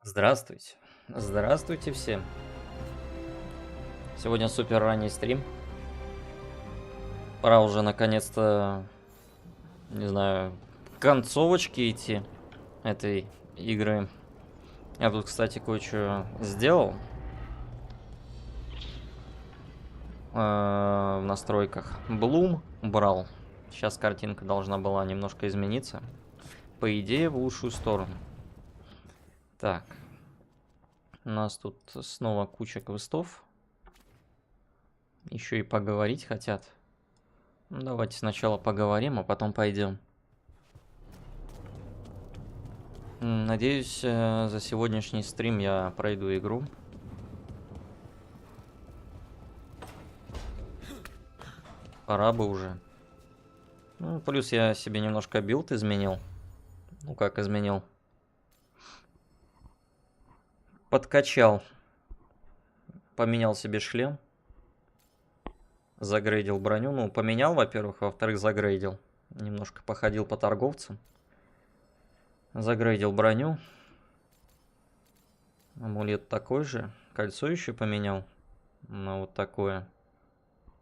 Здравствуйте. Здравствуйте всем. Сегодня супер ранний стрим. Пора уже наконец-то, не знаю, к концовочке идти этой игры. Я тут, кстати, кое-что сделал в настройках. Bloom убрал. Сейчас картинка должна была немножко измениться. По идее, в лучшую сторону. Так. У нас тут снова куча квестов. Еще и поговорить хотят. Ну, давайте сначала поговорим, а потом пойдем. Надеюсь, за сегодняшний стрим я пройду игру. Пора бы уже. Ну, плюс я себе немножко билд изменил. Ну, как изменил? Подкачал. Поменял себе шлем. Загрейдил броню. Ну, поменял, во-первых. Во-вторых, загрейдил. Немножко походил по торговцам. Загрейдил броню. Амулет такой же. Кольцо еще поменял. На вот такое.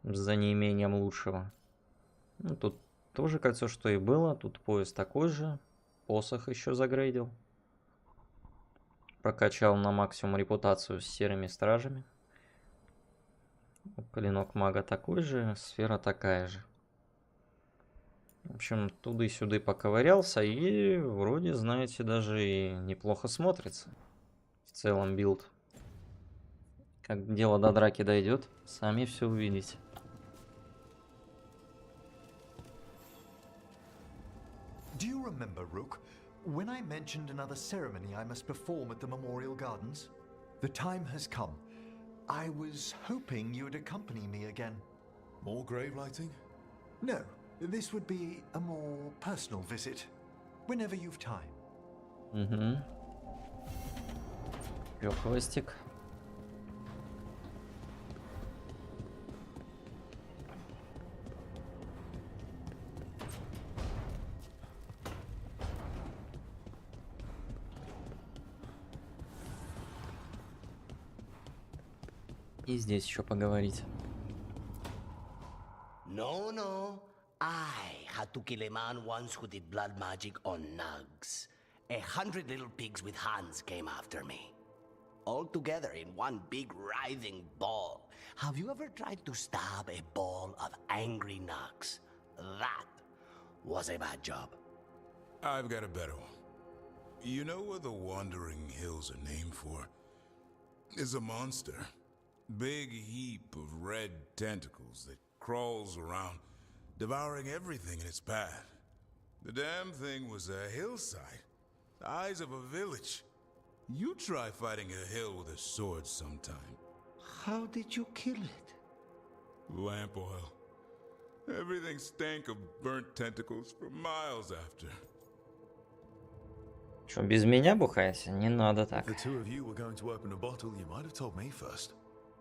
За неимением лучшего. Ну, тут тоже кольцо, что и было. Тут пояс такой же. Посох еще загрейдил. Прокачал на максимум репутацию с серыми стражами. Клинок мага такой же, сфера такая же. В общем, туда-сюда поковырялся и вроде, знаете, даже и неплохо смотрится. В целом билд. Как дело до драки дойдет, сами все увидите. Do you remember, Rook, when I mentioned another ceremony I must perform at the Memorial Gardens? The time has come. I was hoping you would accompany me again. More grave lighting? No, this would be a more personal visit. Whenever you've time. Угу. Хвостик. И здесь еще поговорить. No, no. I had to kill a man once who did blood magic on nugs. 100 little pigs with hands came after me. All together in one big writhing ball. Have you ever tried to stab a ball of angry nugs? That was a bad job. I've got a better one. You know what the Wandering Hills are named for? Is a monster. Big heap of red tentacles that crawls around, devouring everything in its path. The damn thing was a hillside, the eyes of a village. You try fighting a hill with a sword sometime. How did you kill it? Lamp oil. Everything stank of burnt tentacles for miles after. Что, без меня бухайся? Не надо так. If the two of you were going to open a bottle, you might have told me first.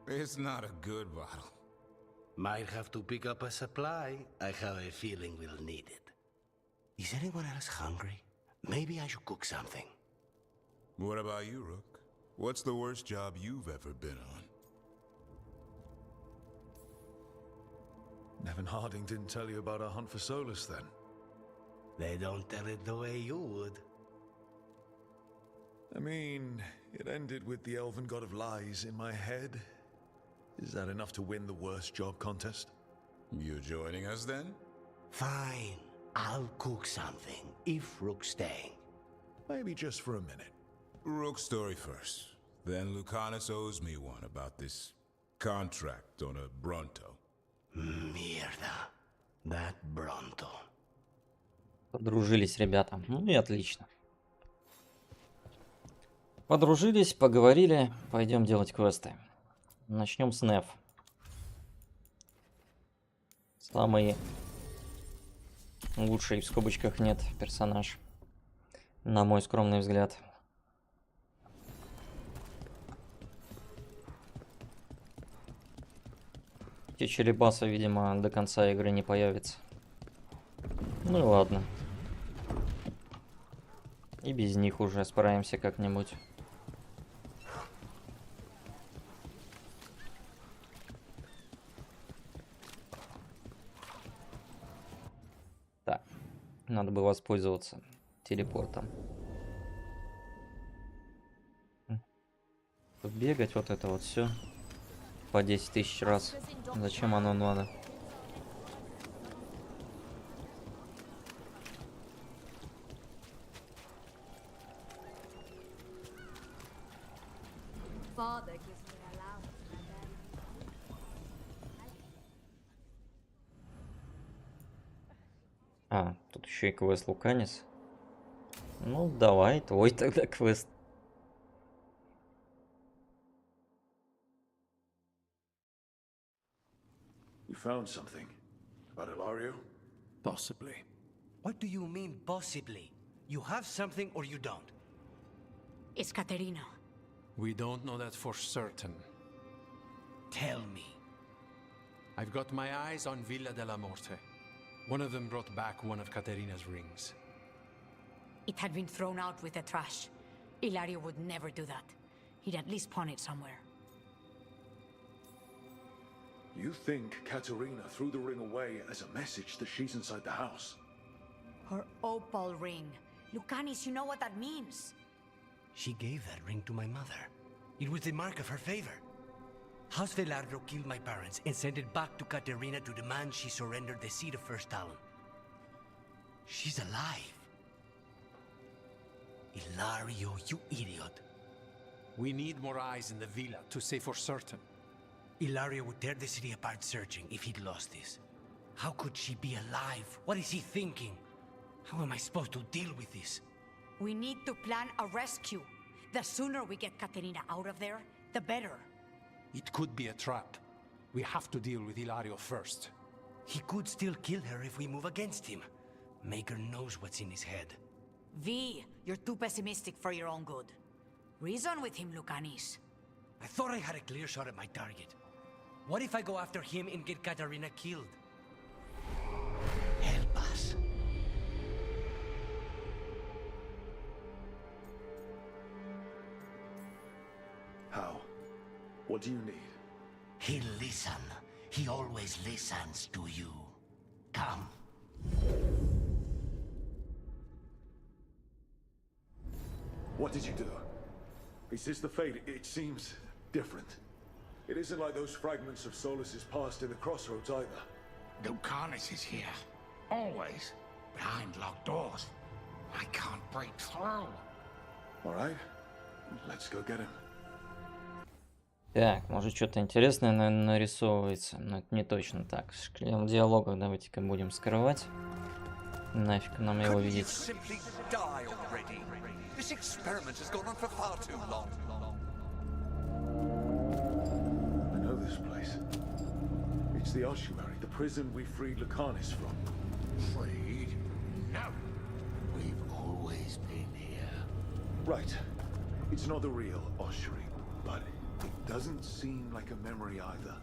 It's not a good bottle. Might have to pick up a supply. I have a feeling we'll need it. Is anyone else hungry? Maybe I should cook something. What about you, Rook? What's the worst job you've ever been on? Nevin Harding didn't tell you about our hunt for Solus then? They don't tell it the way you would. I mean, it ended with the elven god of lies in my head. Is that enough to win the worst job contest? You joining us then? Fine. I'll cook something, if Rook's staying. Maybe just for a minute. Rook's story first. Then Lucanus owes me one about this contract on a Bronto. Mierda. That Bronto. Подружились ребята. Ну и отлично. Подружились, поговорили. Пойдем делать квесты. Начнем с Нев. Самый лучший, в скобочках нет, персонаж. На мой скромный взгляд. Те черепаса, видимо, до конца игры не появится. Ну и ладно. И без них уже справимся как-нибудь. Так, надо бы воспользоваться телепортом. Бегать вот это вот все по 10 тысяч раз. Зачем оно надо? А, тут еще и квест Луканис. Ну, давай, твой тогда квест. You found something? About Ilario? Possibly. What do you mean, possibly? You have something or you don't? It's Katerina. We don't know that for certain. Tell me. I've got my eyes on Villa della Morte. One of them brought back one of Caterina's rings. It had been thrown out with the trash. Ilario would never do that. He'd at least pawn it somewhere. You think Katerina threw the ring away as a message that she's inside the house? Her opal ring. Lucanis, you know what that means. She gave that ring to my mother. It was the mark of her favor. House Veilguard killed my parents and sent it back to Katerina to demand she surrender the seat of First Talon. She's alive. Ilario, you idiot. We need more eyes in the villa to say for certain. Ilario would tear the city apart searching if he'd lost this. How could she be alive? What is he thinking? How am I supposed to deal with this? We need to plan a rescue. The sooner we get Katerina out of there, the better. It could be a trap. We have to deal with Ilario first. He could still kill her if we move against him. Maker knows what's in his head. V, you're too pessimistic for your own good. Reason with him, Lucanis. I thought I had a clear shot at my target. What if I go after him and get Katerina killed? Help us. How? What do you need? He'll listen. He always listens to you. Come. What did you do? Is this the fate? It seems different. It isn't like those fragments of Solus's past in the crossroads either. Lucanus is here. Always. Behind locked doors. I can't break through. All right, let's go get him. Так, может что-то интересное нарисовывается, но это не точно так. Шлем диалогов давайте-ка будем скрывать. Нафиг нам его видеть. It's the ossuary, the prison we freed Lucanus from. Freed? No. We've always been here. Right. It's not the real ossuary, but it doesn't seem like a memory either.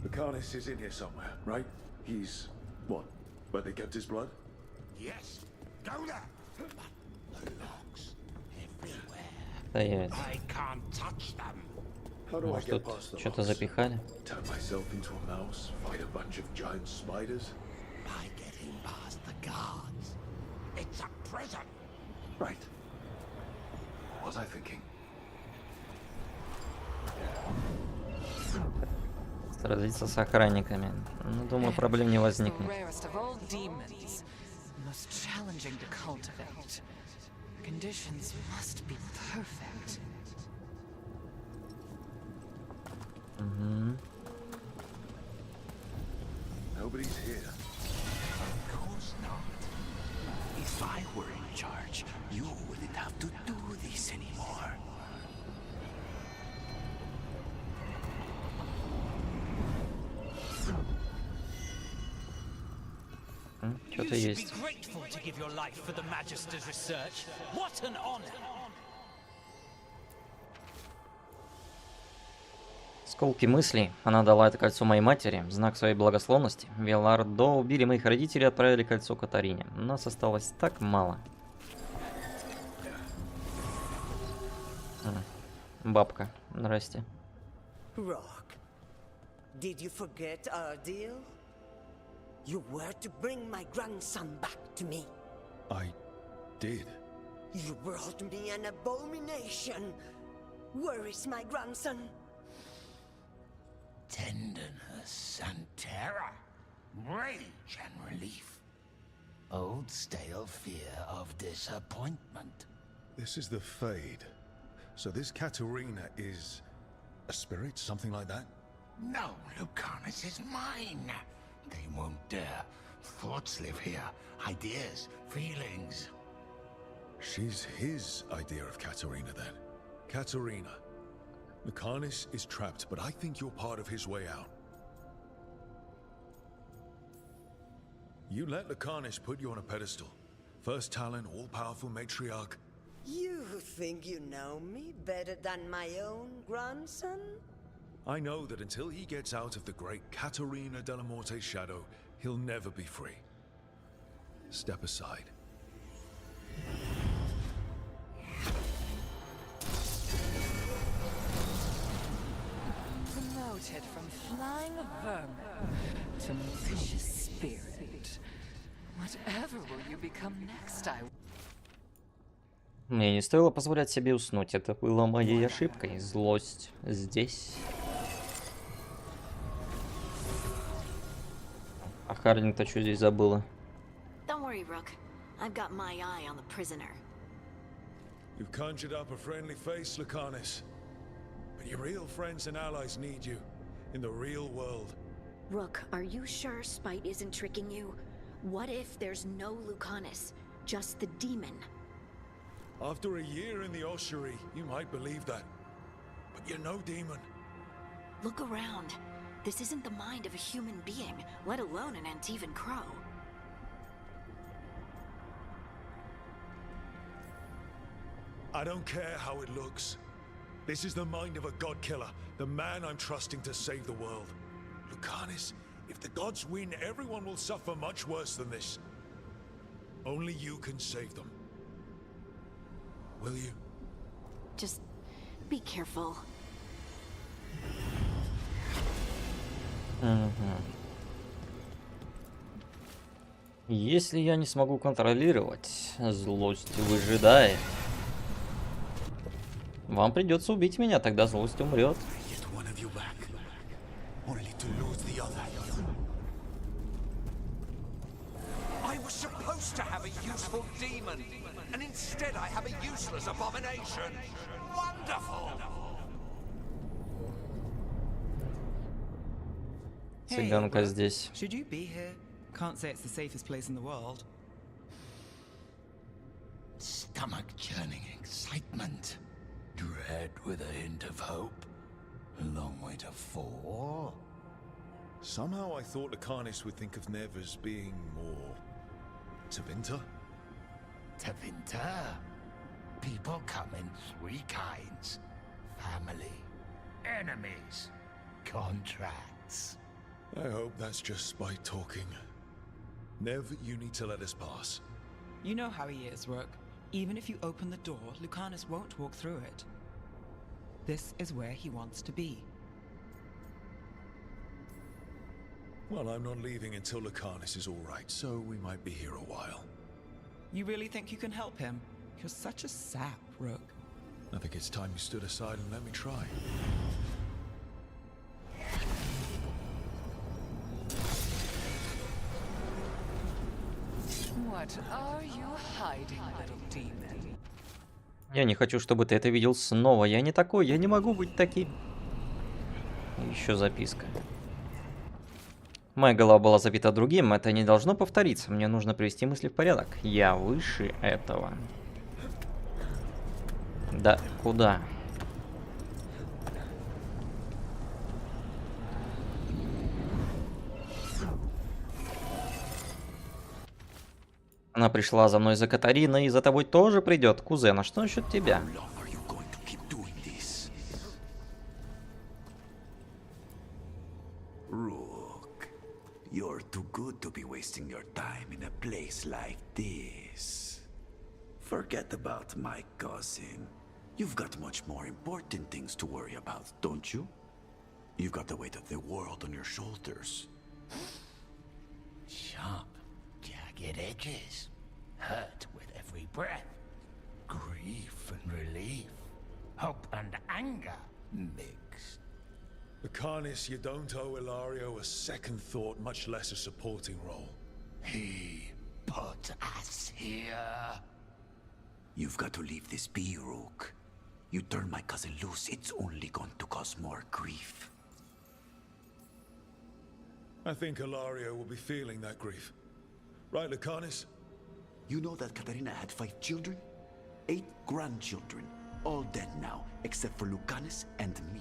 Lucanus is in here somewhere, right? He's... what? Where they kept his blood? Yes. Go there. But the locks everywhere. Стоять. I can't touch them. How do I Может get тут past the что-то locks? запихали? Turn myself into a mouse, fight a bunch of giant spiders? By getting past the guards. It's a prison. Right. What was I thinking? Сразиться с охранниками. Ну, думаю, проблем не возникнет. Rarest of all demons, most challenging to cultivate. Conditions must be perfect. Nobody's here. Of course not. If I were in charge, you wouldn't have to do this anymore. Что-то есть. Сколки мыслей. Она дала это кольцо моей матери, в знак своей благословности. Veilguard убили моих родителей и отправили кольцо Катарине. Нас осталось так мало. Бабка, здрасте. Rock, did you forget our deal? You were to bring my grandson back to me. I did. You brought me an abomination. Where is my grandson? Tenderness and terror, rage and relief. Old stale fear of disappointment. This is the Fade. So this Katerina is a spirit, something like that? No, Lucanus is mine. They won't dare. Thoughts live here. Ideas, feelings. She's his idea of Katerina then. Katerina. Lucanus is trapped, but I think you're part of his way out. You let Lucanus put you on a pedestal. First Talon, all-powerful matriarch. You think you know me better than my own grandson? I know that until he gets out of the great Caterina Della Morte's shadow, he'll never be free. Step aside. Promoted from flying vermin to malicious spirit. Whatever will you become next, I... Мне не стоило позволять себе уснуть. Это было моей ошибкой. Злость здесь. А Хардинг-то что здесь забыла? Don't worry, Rook. I've got my eye on the prisoner. You've conjured up a friendly face, Lucanus. But your real friends and allies need you in the real world. Rook, are you sure Spite isn't tricking you? What if there's no Lucanus, just the demon? After a year in the ossuary, you might believe that. But you're no demon. Look around. This isn't the mind of a human being, let alone an Antivan Crow. I don't care how it looks. This is the mind of a god killer, the man I'm trusting to save the world. Lucanus, if the gods win, everyone will suffer much worse than this. Only you can save them. Will you? Just be careful. Если я не смогу контролировать, злость выжидает. Вам придется убить меня, тогда злость умрет. I was supposed to have a useful demon, and instead I have a useless abomination. Wonderful! Цыганка здесь. Should you be here? Can't say it's the safest place in the world. Stomach-churning excitement. Dread with a hint of hope. A long way to fall. Somehow I thought Lucanus would think of Nev as being more... Tevinter? Tevinter? People come in three kinds. Family, enemies, contracts. I hope that's just spite talking. Nev, you need to let us pass. You know how he is, Rook. Even if you open the door, Lucanus won't walk through it. This is where he wants to be. Well, I'm not leaving until Lucanus is all right, so we might be here a while. You really think you can help him? You're such a sap, Rook. I think it's time you stood aside and let me try. What are you hiding, little demon? Я не хочу, чтобы ты это видел снова. Я не такой, я не могу быть таким. Еще записка. Моя голова была забита другим, это не должно повториться. Мне нужно привести мысли в порядок. Я выше этого. Да, куда? Она пришла за мной за Катариной, и за тобой тоже придет, кузен. А что насчет тебя? You're too good to be wasting your time in a place like this. Forget about my cousin. You've got much more important things to worry about, don't you? You've got the weight of the world on your shoulders. Sharp, jagged edges. Hurt with every breath. Grief and relief. Hope and anger mixed. Lucanus, you don't owe Ilario a second thought, much less a supporting role. He put us here. You've got to leave this be, Rook. You turn my cousin loose, it's only going to cause more grief. I think Ilario will be feeling that grief. Right, Lucanus? You know that Katarina had 5 children? 8 grandchildren. All dead now, except for Lucanus and me.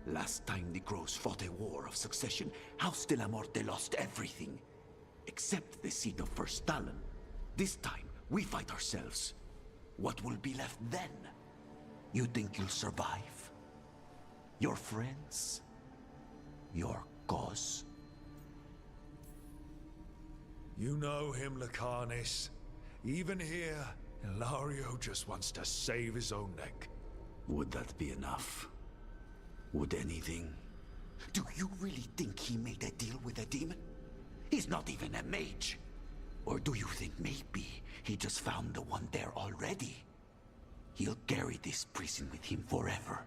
Last time the Grows fought a war of succession, House de la Morte lost everything. Except the seat of First Stalin. This time, we fight ourselves. What will be left then? You think you'll survive? Your friends? Your cause? You know him, Lucanus. Even here, Ilario just wants to save his own neck. Would that be enough? Would anything? Do you really think he made a deal with a demon? He's not even a mage. Or do you think maybe he just found the one there already? He'll carry this prison with him forever.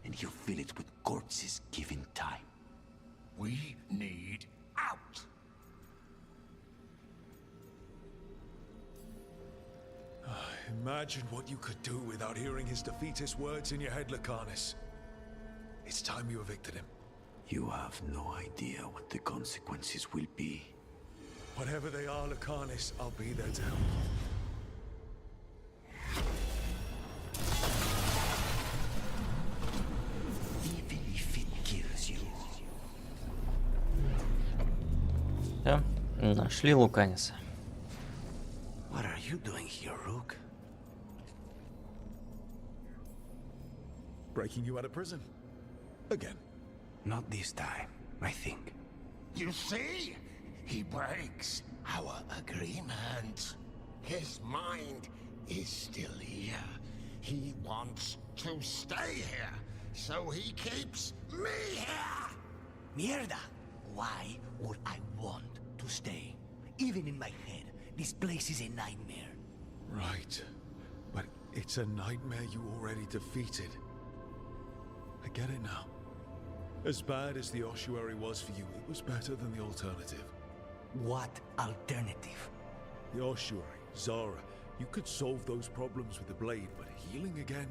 And he'll fill it with corpses given time. We need out. Imagine what you could do without hearing his defeatist words in your head, Lucanus. It's time you evicted him. You have no idea what the consequences will be. Whatever they are, Lucanus, I'll be there to help. Even if it kills you. Да, нашли Луканиса. What are you doing here, Rook? Breaking you out of prison. Again. Not this time, I think. You see? He breaks our agreement. His mind is still here. He wants to stay here, so he keeps me here. Mierda! Why would I want to stay? Even in my head, this place is a nightmare. Right. But it's a nightmare you already defeated. I get it now. As bad as the ossuary was for you, it was better than the alternative. What alternative? The ossuary, Zara. You could solve those problems with the blade, but healing again?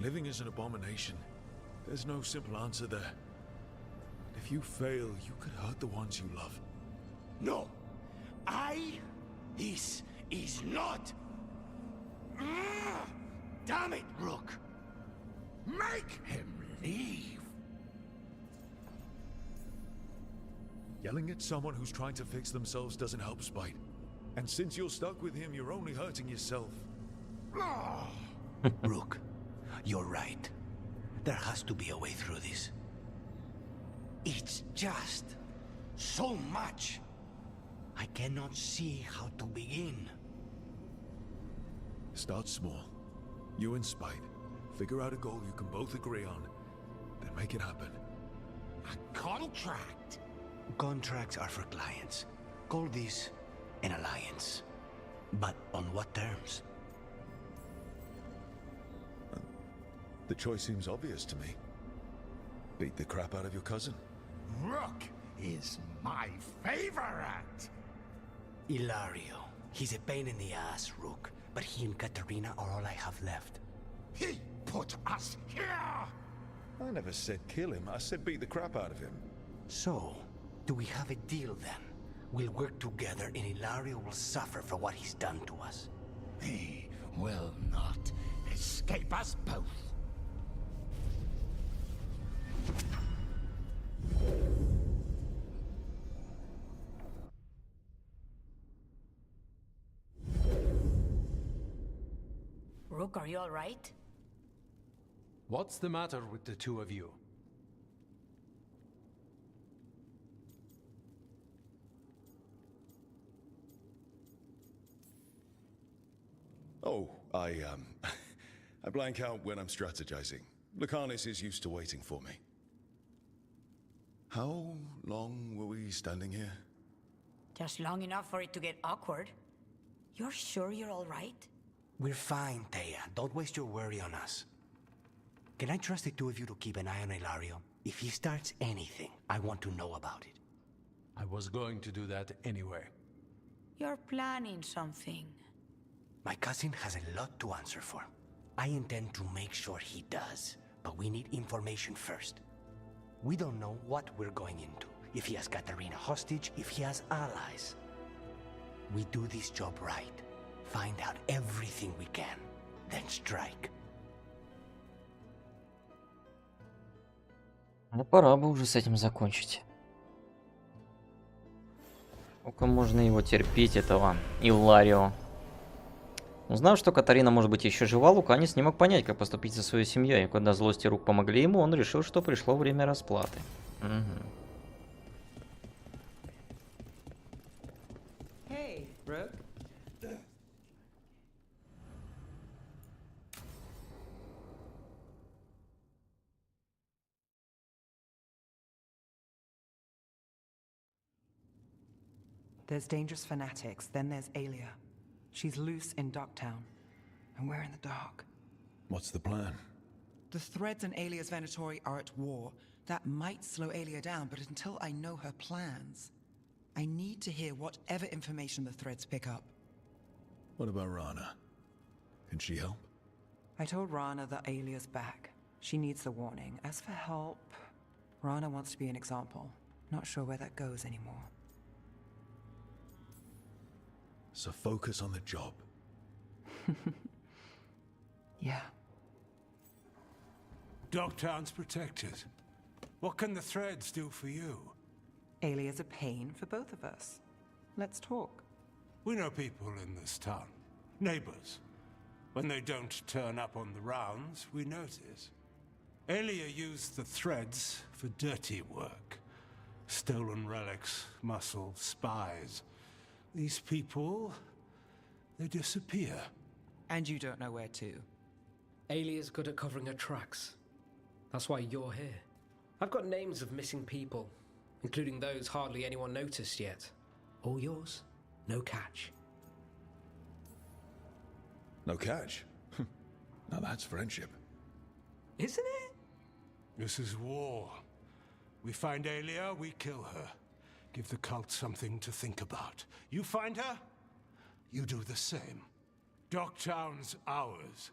Living is an abomination. There's no simple answer there. If you fail, you could hurt the ones you love. No. This is not. Damn it, Rook. Make him leave. Yelling at someone who's trying to fix themselves doesn't help, Spite. And since you're stuck with him, you're only hurting yourself. Rook, you're right. There has to be a way through this. It's just so much. I cannot see how to begin. Start small. You and Spite. Figure out a goal you can both agree on. Then make it happen. A contract? Contracts are for clients. Call this an alliance. But on what terms? The choice seems obvious to me. Beat the crap out of your cousin. Rook is my favorite. Ilario. He's a pain in the ass, Rook. But he and Katarina are all I have left. He put us here! I never said kill him. I said beat the crap out of him. So, do we have a deal then? We'll work together and Ilario will suffer for what he's done to us. He will not escape us both. Rook, are you all right? What's the matter with the two of you? Oh, I blank out when I'm strategizing. Lucanis is used to waiting for me. How long were we standing here? Just long enough for it to get awkward. You're sure you're all right? We're fine, Thea. Don't waste your worry on us. Can I trust the two of you to keep an eye on Ilario? If he starts anything, I want to know about it. I was going to do that anyway. You're planning something. My cousin has a lot to answer for. I intend to make sure he does, but we need information first. We don't know what we're going into. If he has Katarina hostage, if he has allies. We do this job right. Find out everything we can, then strike. Ну, пора бы уже с этим закончить. Сколько можно его терпеть, этого Илларио? Узнав, что Катарина может быть еще жива, Луканис не мог понять, как поступить со своей семьей. И когда злости рук помогли ему, он решил, что пришло время расплаты. Hey, Rook. There's dangerous fanatics, then there's Alia. She's loose in Docktown, and we're in the dark. What's the plan? The Threads and Alia's Venatori are at war. That might slow Alia down, but until I know her plans, I need to hear whatever information the Threads pick up. What about Rana? Can she help? I told Rana that Alia's back. She needs the warning. As for help, Rana wants to be an example. Not sure where that goes anymore. So focus on the job. Yeah. Docktown's protected. What can the Threads do for you? Alia's a pain for both of us. Let's talk. We know people in this town. Neighbors. When they don't turn up on the rounds, we notice. Alia used the Threads for dirty work. Stolen relics, muscle, spies. These people, they disappear. And you don't know where to. Alia's good at covering her tracks. That's why you're here. I've got names of missing people, including those hardly anyone noticed yet. All yours, no catch. No catch? Now that's friendship. Isn't it? This is war. We find Alia, we kill her. Give the cult something to think about. You find her, you do the same. Docktown's ours.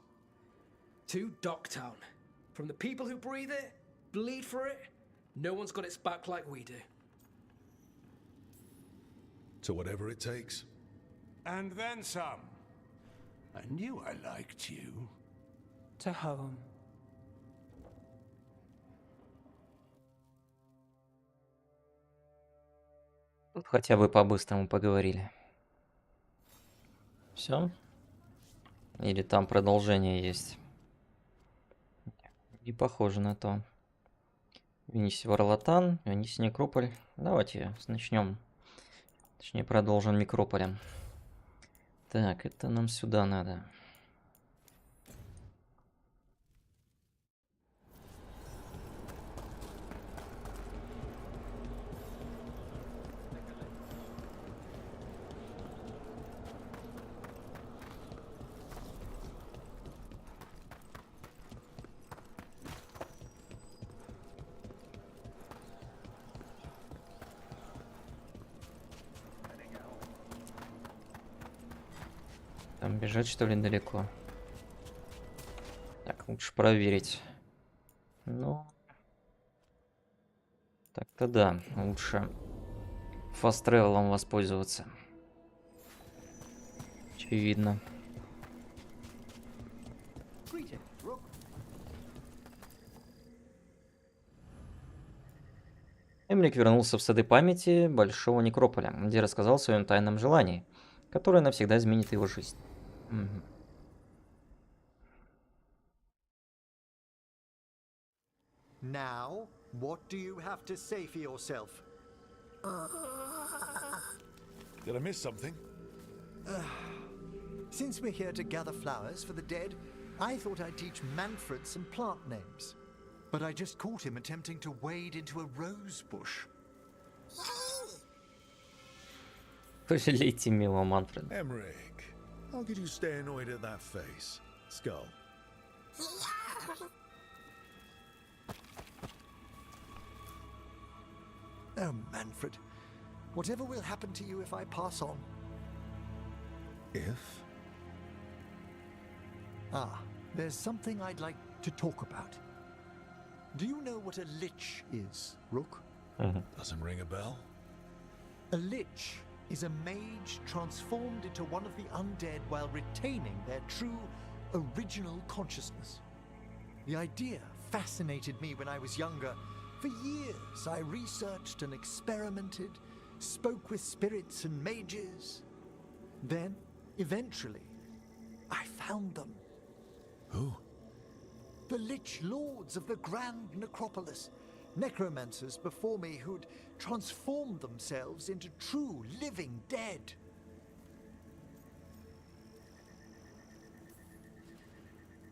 To Docktown. From the people who breathe it, bleed for it, No one's got its back like we do. To whatever it takes. And then some. I knew I liked you. To home. Тут хотя бы по-быстрому поговорили. Все? Или там продолжение есть? Не похоже на то. Венись Варлатан, Венись Некрополь. Давайте начнем. Точнее, продолжим Некрополем. Так, это нам сюда надо. Там бежать, что ли, далеко? Так, лучше проверить. Ну, так-то да, лучше фаст-тревелом воспользоваться. Очевидно. Эмрик вернулся в сады памяти Большого Некрополя, где рассказал о своем тайном желании, которое навсегда изменит его жизнь. Now, what do you have to say for yourself? Did I miss something? Since we're here to gather flowers for the dead, I thought I'd teach Manfred some plant names. But I just caught him attempting to wade into a rose bush. Пожалейте милого Манфреда. Emmerich, how could you stay annoyed at that face? Skull. Oh, Manfred. Whatever will happen to you if I pass on? If? Ah, there's something I'd like to talk about. Do you know what a lich is, Rook? Doesn't ring a bell. A lich is a mage transformed into one of the undead while retaining their true, original consciousness. The idea fascinated me when I was younger. For years, I researched and experimented, spoke with spirits and mages. Then, eventually, I found them. Who? The Lich Lords of the Grand Necropolis. Necromancers before me who'd transformed themselves into true living dead.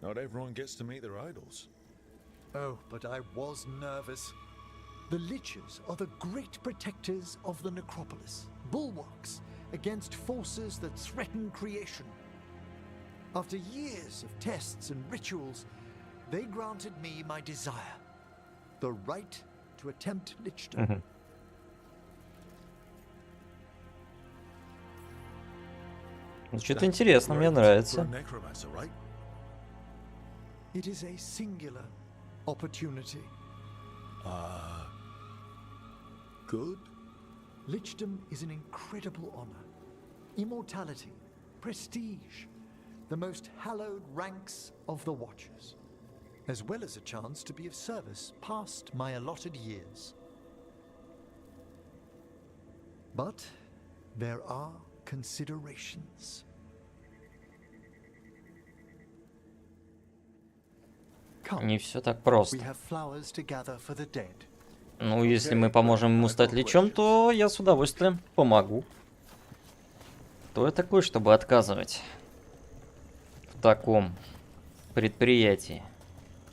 Not everyone gets to meet their idols. Oh, but I was nervous. The Liches are the great protectors of the Necropolis, bulwarks against forces that threaten creation. After years of tests and rituals, they granted me my desire, the right to attempt lichdom. Что-то интересно, мне нравится. It is a singular opportunity. Good? Lichdom is an incredible honor. Immortality, prestige, the most hallowed ranks of the Watchers, as well as a chance to be of service past my allotted years. But there are considerations. Не все так просто. We have flowers to gather for the dead. Ну, если мы поможем ему стать личом, то я с удовольствием помогу. Кто я такой, чтобы отказывать в таком предприятии?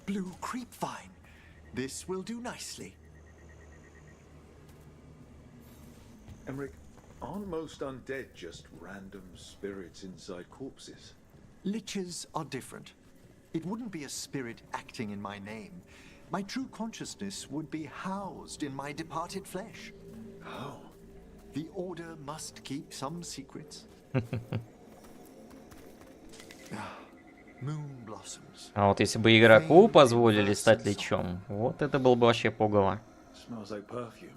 Blue creep vine. This will do nicely. Emmerich, aren't most undead just random spirits inside corpses? Liches are different. It wouldn't be a spirit acting in my name. My true consciousness would be housed in my departed flesh. How? The Order must keep some secrets. Moon blossoms. А вот если бы игроку позволили стать личом, вот это было бы вообще пугало. Smells like perfume.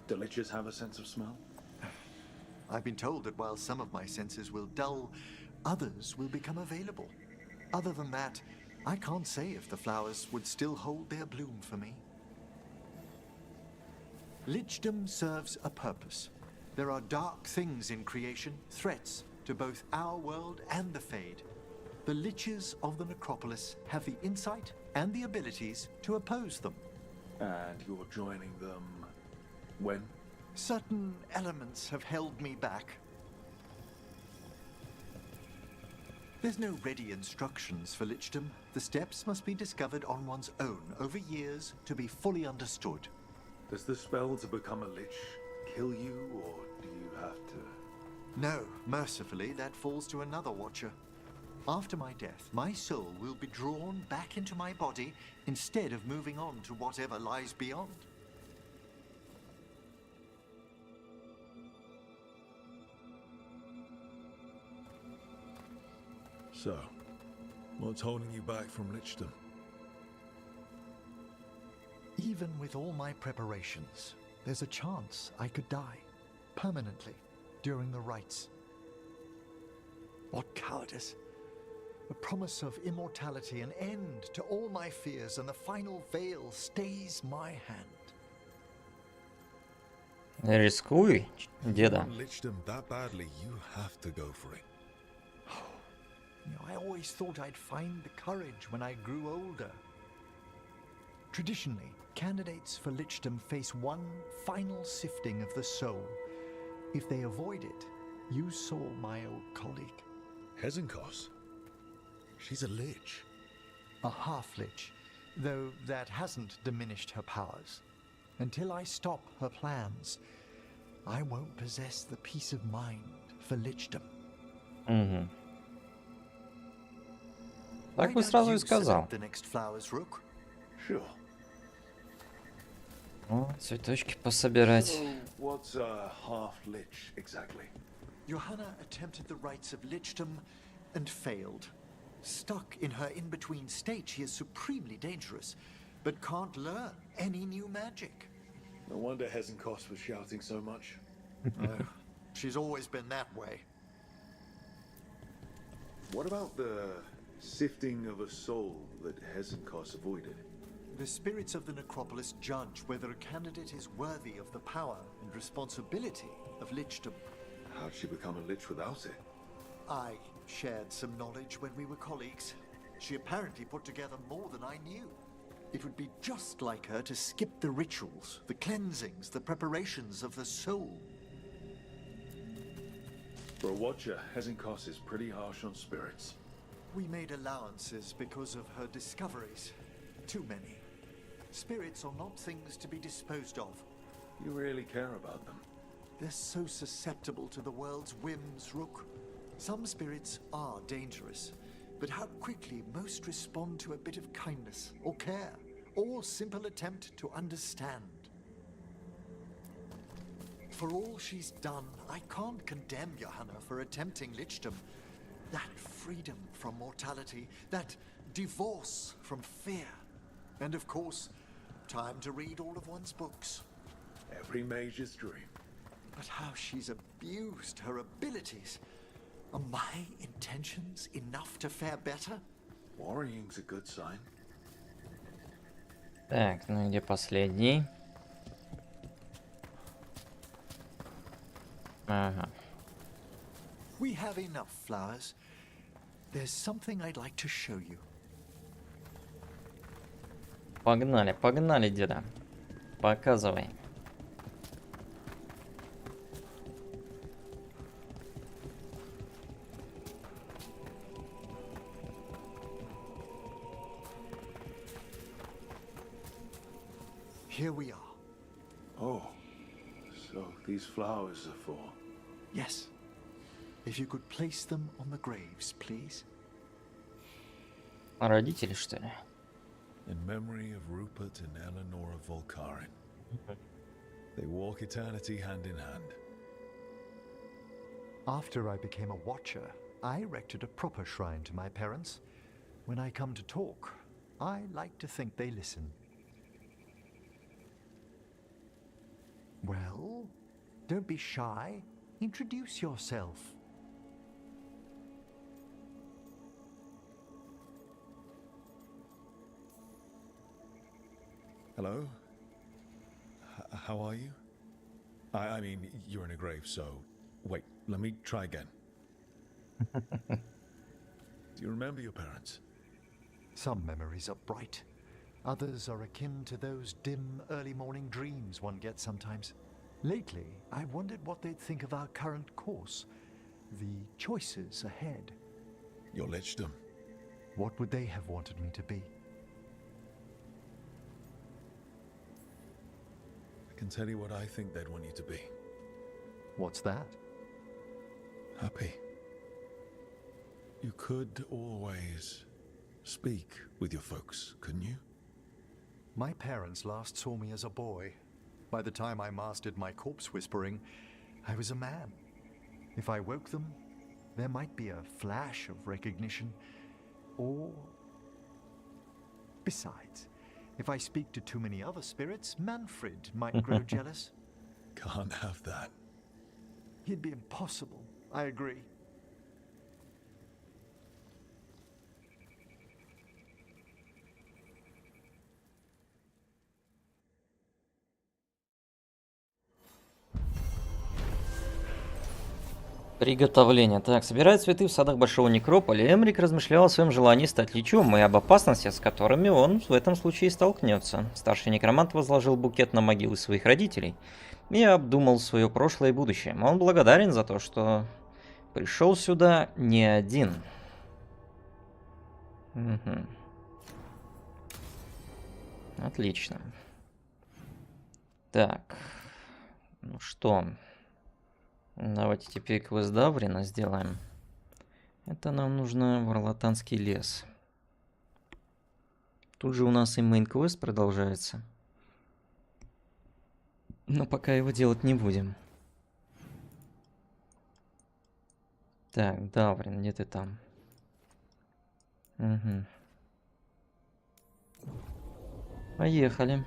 Do liches have a sense of smell? I've been told that while some of my senses will dull, others will become available. Other than that, I can't say if the flowers would still hold their bloom for me. Lichdom serves a purpose. There are dark things in creation, threats to both our world and the Fade. The liches of the necropolis have the insight and the abilities to oppose them. And you're joining them when? Certain elements have held me back. There's no ready instructions for lichdom. The steps must be discovered on one's own over years to be fully understood. Does the spell to become a lich kill you, or do you have to? No, mercifully, that falls to another watcher. After my death, my soul will be drawn back into my body instead of moving on to whatever lies beyond. So, what's holding you back from lichdom? Even with all my preparations, there's a chance I could die permanently during the rites. What cowardice! The promise of immortality, an end to all my fears, and the final veil stays my hand. Рискуй, деда. Lichdom that badly, you have to go for it. I always thought I'd find the courage when I grew older. Traditionally, candidates for lichdom face one final sifting of the soul. If they avoid it, you saw my old colleague. Hezenkos? She's a lich. A half-lich, though that hasn't diminished her powers. Until I stop her plans, I won't possess the peace of mind for lichdom. Угу. Так бы сразу и сказал. О, цветочки пособирать. What's a half-lich exactly? Johanna attempted the rites of lichdom and failed. Stuck in her in-between state, she is supremely dangerous, but can't learn any new magic. No wonder Hezenkos was shouting so much. She's always been that way. What about the sifting of a soul that Hezenkos avoided? The spirits of the necropolis judge whether a candidate is worthy of the power and responsibility of lichdom. How'd she become a lich without it? I shared some knowledge when we were colleagues. She apparently put together more than I knew. It would be just like her to skip the rituals, the cleansings, the preparations of the soul. For a watcher, Hezenkos is pretty harsh on spirits. We made allowances because of her discoveries. Too many. Spirits are not things to be disposed of. You really care about them? They're so susceptible to the world's whims, Rook. Some spirits are dangerous, but how quickly most respond to a bit of kindness or care, or simple attempt to understand. For all she's done, I can't condemn Johanna for attempting lichdom. That freedom from mortality, that divorce from fear, and of course, time to read all of one's books. Every mage's dream. But how she's abused her abilities. Are my intentions enough to fare better? Worrying's a good sign. Так, ну где последний? Ага. We have enough flowers. There's something I'd like to show you. Погнали, погнали, деда. Показывай. Here we are. Oh, so these flowers are for... Yes. If you could place them on the graves, please. Родители, что ли? In memory of Rupert and Eleanor of Volcarin. They walk eternity hand in hand. After I became a watcher, I erected a proper shrine to my parents. When I come to talk, I like to think they listen. Well, don't be shy. Introduce yourself. Hello? How are you? I mean, you're in a grave, so... Wait, let me try again. Do you remember your parents? Some memories are bright. Others are akin to those dim, early morning dreams one gets sometimes. Lately, I wondered what they'd think of our current course. The choices ahead. Your lichdom. What would they have wanted me to be? I can tell you what I think they'd want you to be. What's that? Happy. You could always speak with your folks, couldn't you? My parents last saw me as a boy. By the time I mastered my corpse whispering, I was a man. If I woke them, there might be a flash of recognition, or... Besides, if I speak to too many other spirits, Manfred might grow jealous. Can't have that. He'd be impossible, I agree. Приготовление. Так, собирая цветы в садах Большого Некрополя, Эмрик размышлял о своем желании стать личом и об опасностях, с которыми он в этом случае столкнется. Старший некромант возложил букет на могилы своих родителей и обдумал свое прошлое и будущее. Он благодарен за то, что пришел сюда не один. Угу. Отлично. Так, ну что... Давайте теперь квест Даврина сделаем. Это нам нужно Варлатанский лес. Тут же у нас и мейн-квест продолжается. Но пока его делать не будем. Так, Даврин, где ты там? Угу. Поехали.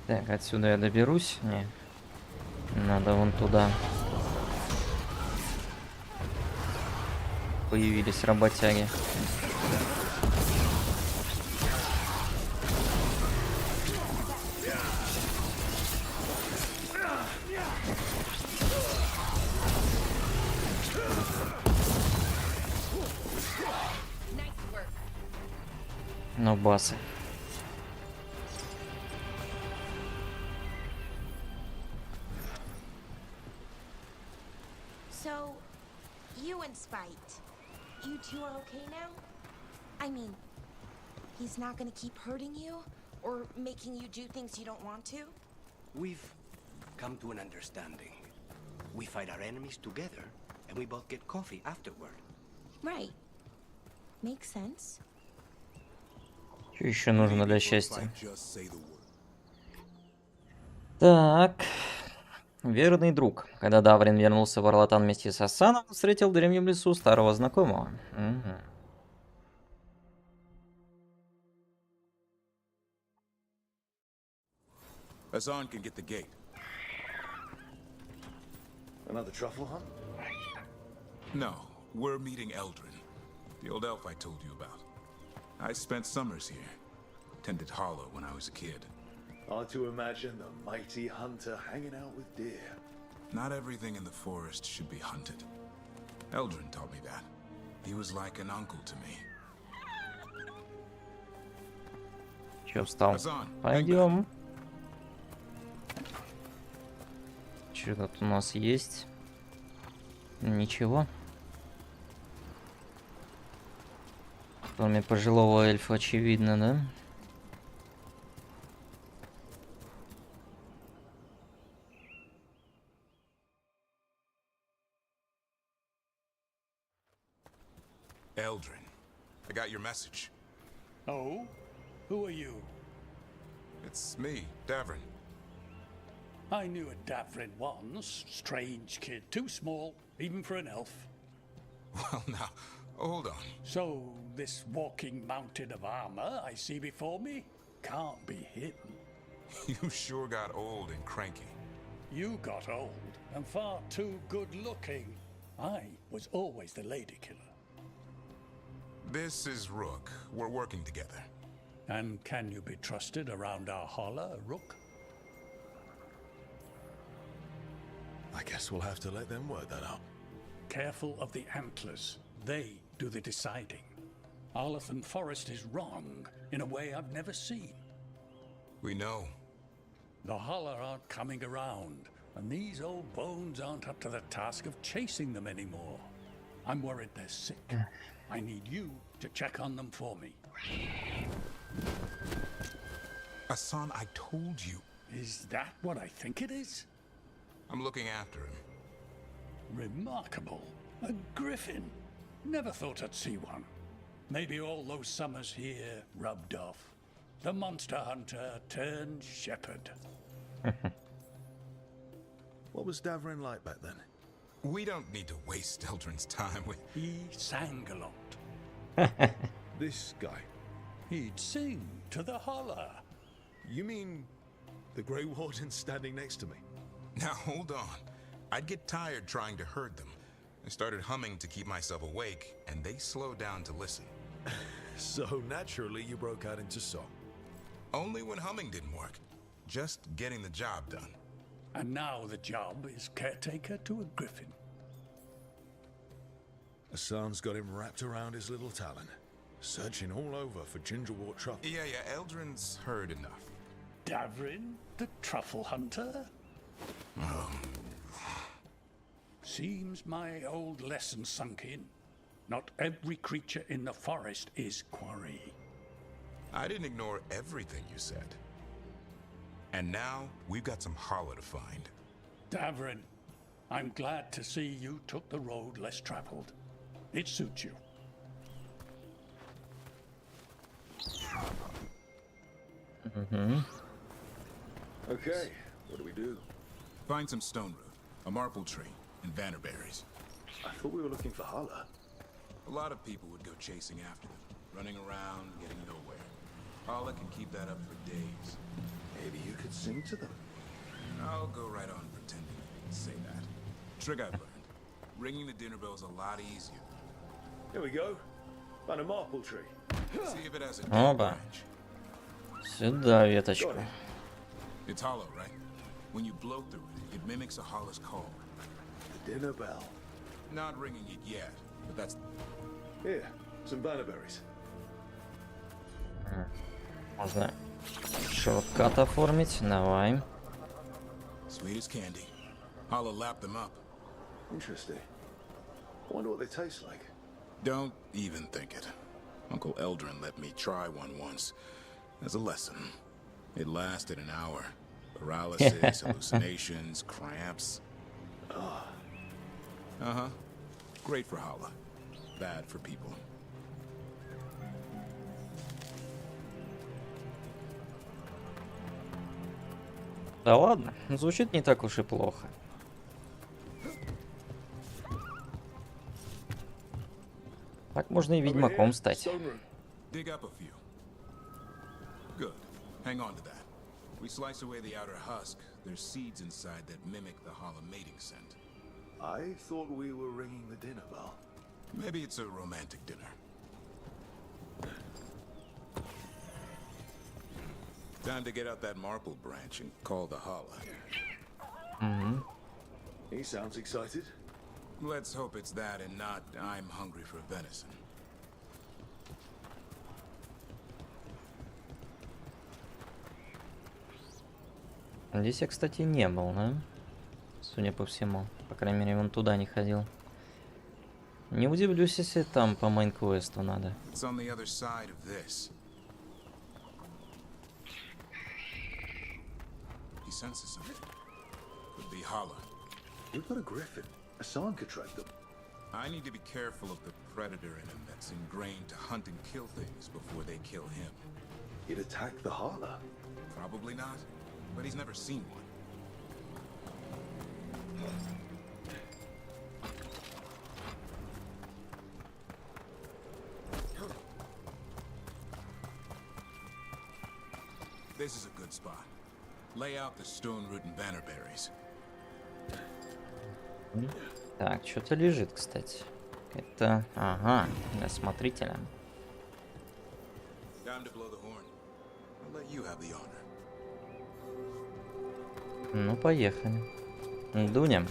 Так, отсюда я доберусь? Не. Надо вон туда. Появились работяги. Ну, басы. So, you and Spite, you two are okay now? I mean, he's not gonna keep hurting you or making you do things you don't want to? We've come to an understanding. We fight our enemies together, and we both get coffee afterward. Right. Makes sense. Что еще нужно для счастья? Так. Верный друг. Когда Даврин вернулся в Орлатан вместе с Асаном, он встретил в древнем лесу старого знакомого. Угу. Hassan can get the gate. Another truffle hunt? No, we're meeting Eldrin, the old elf I told you about. I spent summers here. Tended Hollow when I was a kid. Hard to imagine the mighty hunter hanging out with deer. Not everything in the forest should be hunted. Eldrin taught me that. He was like an uncle to me. Че встал? Пойдем. Что тут у нас есть? Ничего. Кроме пожилого эльфа, очевидно, да? Eldrin, I got your message. Oh? Who are you? It's me, Davrin. I knew a Davrin once. Strange kid. Too small, even for an elf. Well, now, hold on. So, this walking mountain of armor I see before me can't be hidden. You sure got old and cranky. You got old and far too good looking. I was always the lady killer. This is Rook. We're working together. And can you be trusted around our holler, Rook? I guess we'll have to let them work that out. Careful of the antlers. They do the deciding. Arlathan Forest is wrong in a way I've never seen. We know. The holler aren't coming around, and these old bones aren't up to the task of chasing them anymore. I'm worried they're sick. I need you to check on them for me. Hassan, I told you. Is that what I think it is? I'm looking after him. Remarkable. A griffin. Never thought I'd see one. Maybe all those summers here rubbed off. The monster hunter turned shepherd. What was Davrin like back then? We don't need to waste Eldrin's time with... He sang a lot. This guy? He'd sing to the holler. You mean the Grey Warden standing next to me? Now, hold on. I'd get tired trying to herd them. I started humming to keep myself awake, and they slowed down to listen. So naturally, you broke out into song. Only when humming didn't work. Just getting the job done. And now the job is caretaker to a griffin. Hassan's got him wrapped around his little talon, searching all over for gingerwort truffle. Yeah, Eldrin's heard enough. Davrin, the truffle hunter? Oh. Seems my old lesson sunk in. Not every creature in the forest is quarry. I didn't ignore everything you said. And now, we've got some holler to find. Davrin, I'm glad to see you took the road less traveled. It suits you. Okay, what do we do? Find some stone root, a marple tree, and vannerberries. I thought we were looking for holler. A lot of people would go chasing after them, running around, getting nowhere. Holler can keep that up for days. Maybe you could sing to them. I'll go right on pretending I didn't say that. Trick I've learned. Ringing the dinner bell's a lot easier. Here we go. Found a marple tree. See if it has a Оба. branch. Сюда веточку. It's hollow, right? When you blow through it, it mimics a holler's call. The dinner bell. Not ringing it yet, but that's... Here, some bannerberries. Можно шорткат оформить. Давай. Sweet as candy. Holler lapped them up. Interesting. I wonder what they taste like. Don't even think it. Uncle Eldrin let me try one once. As a lesson. It lasted an hour. Paralysis, hallucinations, cramps. Uh-huh. Great for holler. Bad for people. Да ладно, звучит не так уж и плохо. Так можно и ведьмаком стать. Dig up a few. Good. Hang on to that. We slice away the outer husk. There's seeds inside that mimic the holler mating scent. I thought we were ringing the dinner bell. Maybe it's a romantic dinner. Time to get out that marple branch and call the holler. He sounds excited. Let's hope it's that and not I'm hungry for venison. Здесь я, кстати, не был, да? Судя по всему. По крайней мере, вон туда не ходил. Не удивлюсь, если там по мейн-квесту надо. It's on the other side of this. He senses something. Could be holler. We've got a griffin. Hassan could track them. I need to be careful of the predator in him that's ingrained to hunt and kill things before they kill him. He'd attack the Hala? Probably not, but he's never seen one. This is a good spot. Lay out the stone root and bannerberries. Так, что-то лежит, кстати. Это, ага, для смотрителя. Time to blow the horn. I'll let you have the honor. Ну, поехали. Дунем.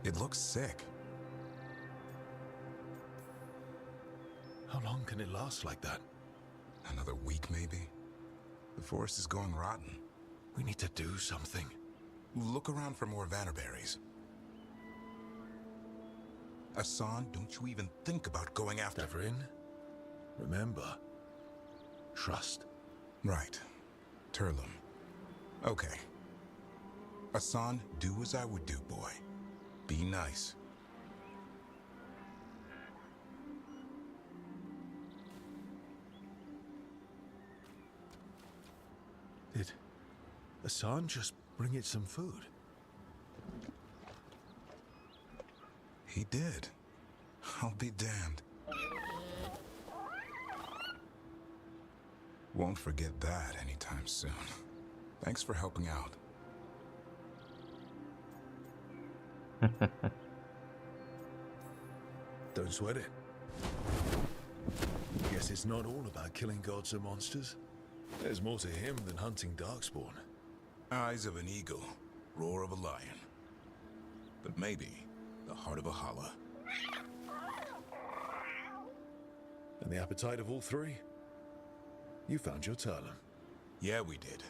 It looks sick. How long can it last like that? Another week, maybe? The forest is going rotten. We need to do something. Look around for more vannerberries. Hassan, don't you even think about going after... SVEN, remember, trust. Right. Turlum. Okay. Hassan, do as I would do, boy. Be nice. Did Hassan just bring it some food? He did. I'll be damned. Won't forget that anytime soon. Thanks for helping out. Don't sweat it. Guess it's not all about killing gods and monsters. There's more to him than hunting darkspawn. Eyes of an eagle, roar of a lion. But maybe the heart of a holla. And the appetite of all three? You found your Turlum. Yeah, we did.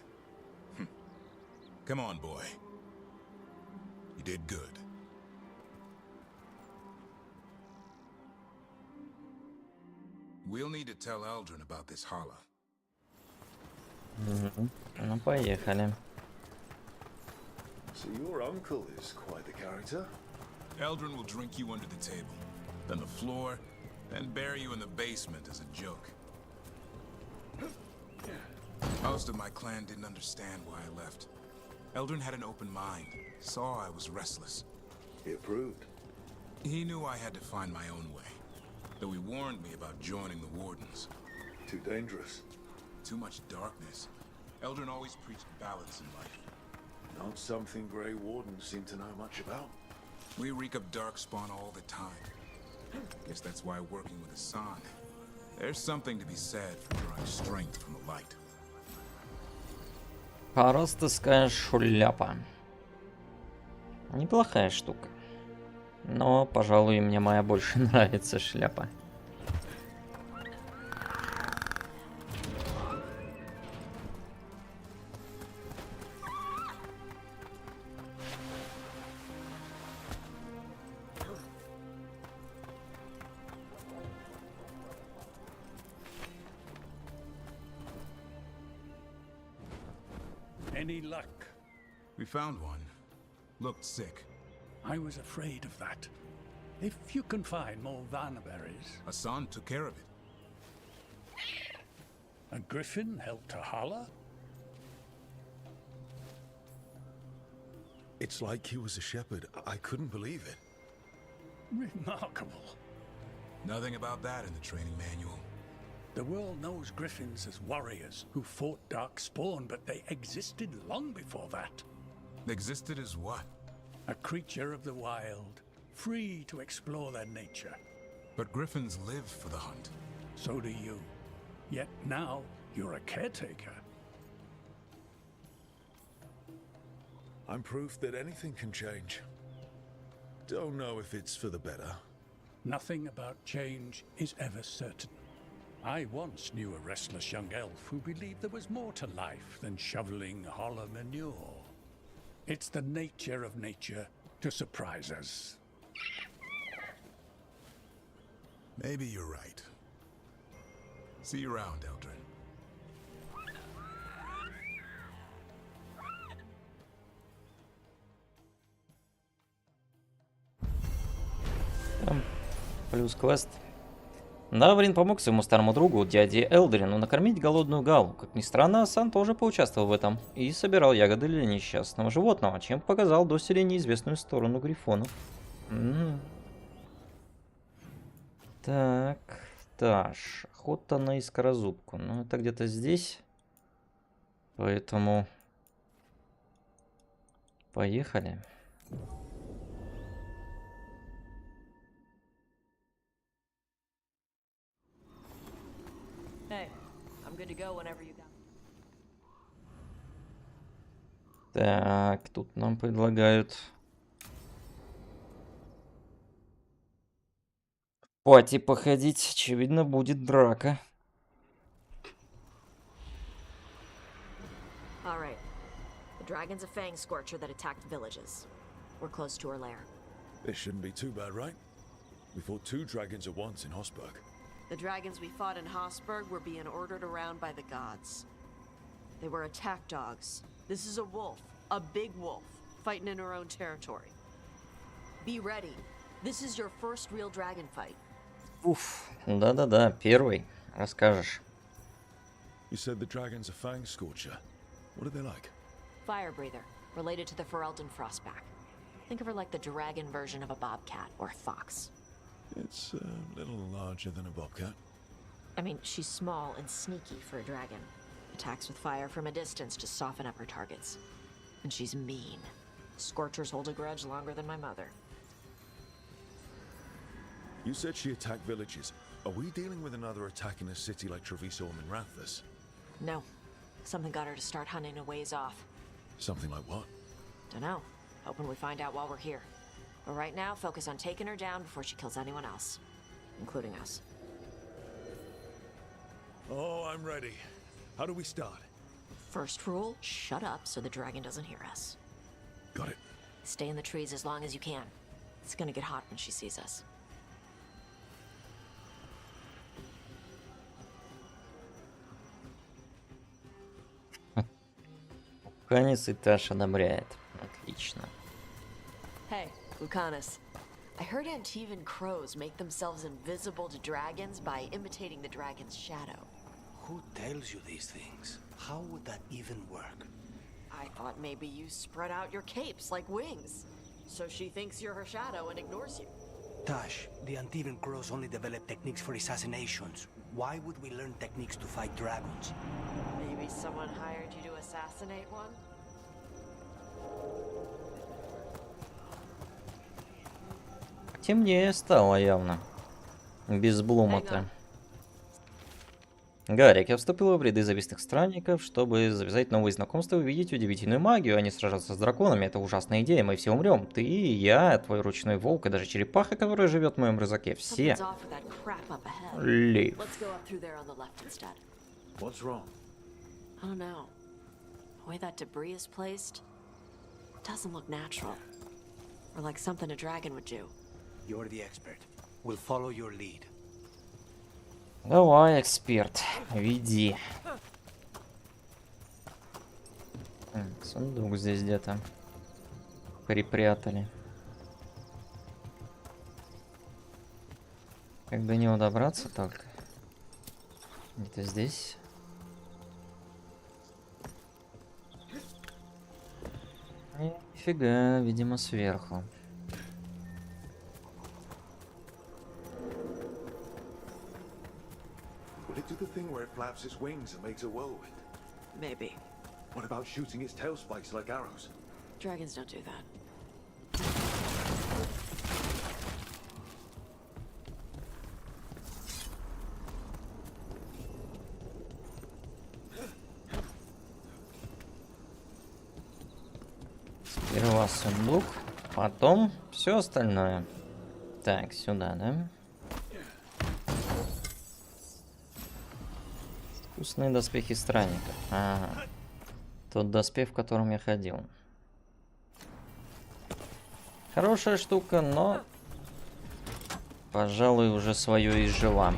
Come on, boy. You did good. We'll need to tell Eldrin about this holla. Ну, поехали. So your uncle is quite the character. Eldrin will drink you under the table, then the floor, then bury you in the basement as a joke. Most of my clan didn't understand why I left. Eldrin had an open mind, saw I was restless. He approved. He knew I had to find my own way, though he warned me about joining the Wardens. Too dangerous. Too much darkness. Eldrin always preached balance in life. Not something Grey Wardens seem to know much about. We reek of darkspawn all the time. Guess that's why working with Hassan, there's something to be said for drawing strength from the light. Просто шляпа. Неплохая штука. Но, пожалуй, мне моя больше нравится шляпа. Any luck? We found one. Looked sick. I was afraid of that. If you can find more vanberries... Hassan took care of it. A griffin helped a holla? It's like he was a shepherd. I couldn't believe it. Remarkable. Nothing about that in the training manual. The world knows griffins as warriors who fought darkspawn, but they existed long before that. Existed as what? A creature of the wild, free to explore their nature. But griffins live for the hunt. So do you. Yet now, you're a caretaker. I'm proof that anything can change. Don't know if it's for the better. Nothing about change is ever certain. I once knew a restless young elf who believed there was more to life than shoveling hollow manure. It's the nature of nature to surprise us. Maybe you're right. See you around, Eldrin. Плюс квест. Даврин помог своему старому другу, дяде Элдрину, накормить голодную Галу. Как ни странно, Сан тоже поучаствовал в этом и собирал ягоды для несчастного животного, чем показал доселе неизвестную сторону грифонов. Так, Таш, охота на искорозубку. Ну, это где-то здесь. Поэтому поехали. Hey, I'm good to go whenever you got. Так, тут нам предлагают в пати походить. Очевидно, будет драка. All right. The dragon's a fang scorcher that attacked villages. We're close to her lair. This shouldn't be too bad, right? We fought 2 dragons at once in Hosberg. The dragons we fought in Hosberg were being ordered around by the gods. They were attack dogs. This is a wolf, a big wolf, fighting in her own territory. Be ready. This is your first real dragon fight. Уф, да-да-да, первый. Расскажешь. You said the dragon's a fang scorcher. What are they like? Fire breather, related to the Ferelden Frostback. Think of her like the dragon version of a bobcat or fox. It's a little larger than a bobcat. I mean, she's small and sneaky for a dragon. Attacks with fire from a distance to soften up her targets. And she's mean. Scorchers hold a grudge longer than my mother. You said she attacked villages. Are we dealing with another attack in a city like Treviso and Rathus? No. Something got her to start hunting a ways off. Something like what? Dunno. Hoping we find out while we're here. But right now, focus on taking her down before she kills anyone else. Including us. Oh, I'm ready. How do we start? First rule, shut up so the dragon doesn't hear us. Got it. Stay in the trees as long as you can. It's gonna get hot when she sees us. Конец и Таш одобряет. Отлично. Hey, Lucanus. I heard Antivan crows make themselves invisible to dragons by imitating the dragon's shadow. Who tells you these things? How would that even work? I thought maybe you spread out your capes like wings. So she thinks you're her shadow and ignores you. Tash, the Antivan crows only develop techniques for assassinations. Why would we learn techniques to fight dragons? Maybe someone hired you to assassinate one? Темнее стало явно. Без Блума-то. Гарик, я вступил в ряды завистных странников, чтобы завязать новые знакомства и увидеть удивительную магию, а не сражаться с драконами. Это ужасная идея, мы все умрем. Ты, я, твой ручной волк и даже черепаха, которая живет в моем рюкзаке. Все. Лив. What's wrong? I don't know. The way that debris is placed doesn't look natural. Or like something a dragon would do. You're the expert. We'll follow your lead. Давай, эксперт, веди. Так, сундук здесь где-то припрятали. Как до него добраться только? Где-то здесь. Нифига, видимо, сверху. Will it do the thing where it flaps its wings and makes a whirlwind? Maybe. What about shooting its tail spikes like arrows? Dragons don't do that. Сперва сундук, потом все остальное. Так, сюда, да? Искусственные доспехи странника. Ага. Тот доспех, в котором я ходил. Хорошая штука, но, пожалуй, уже свое изжила.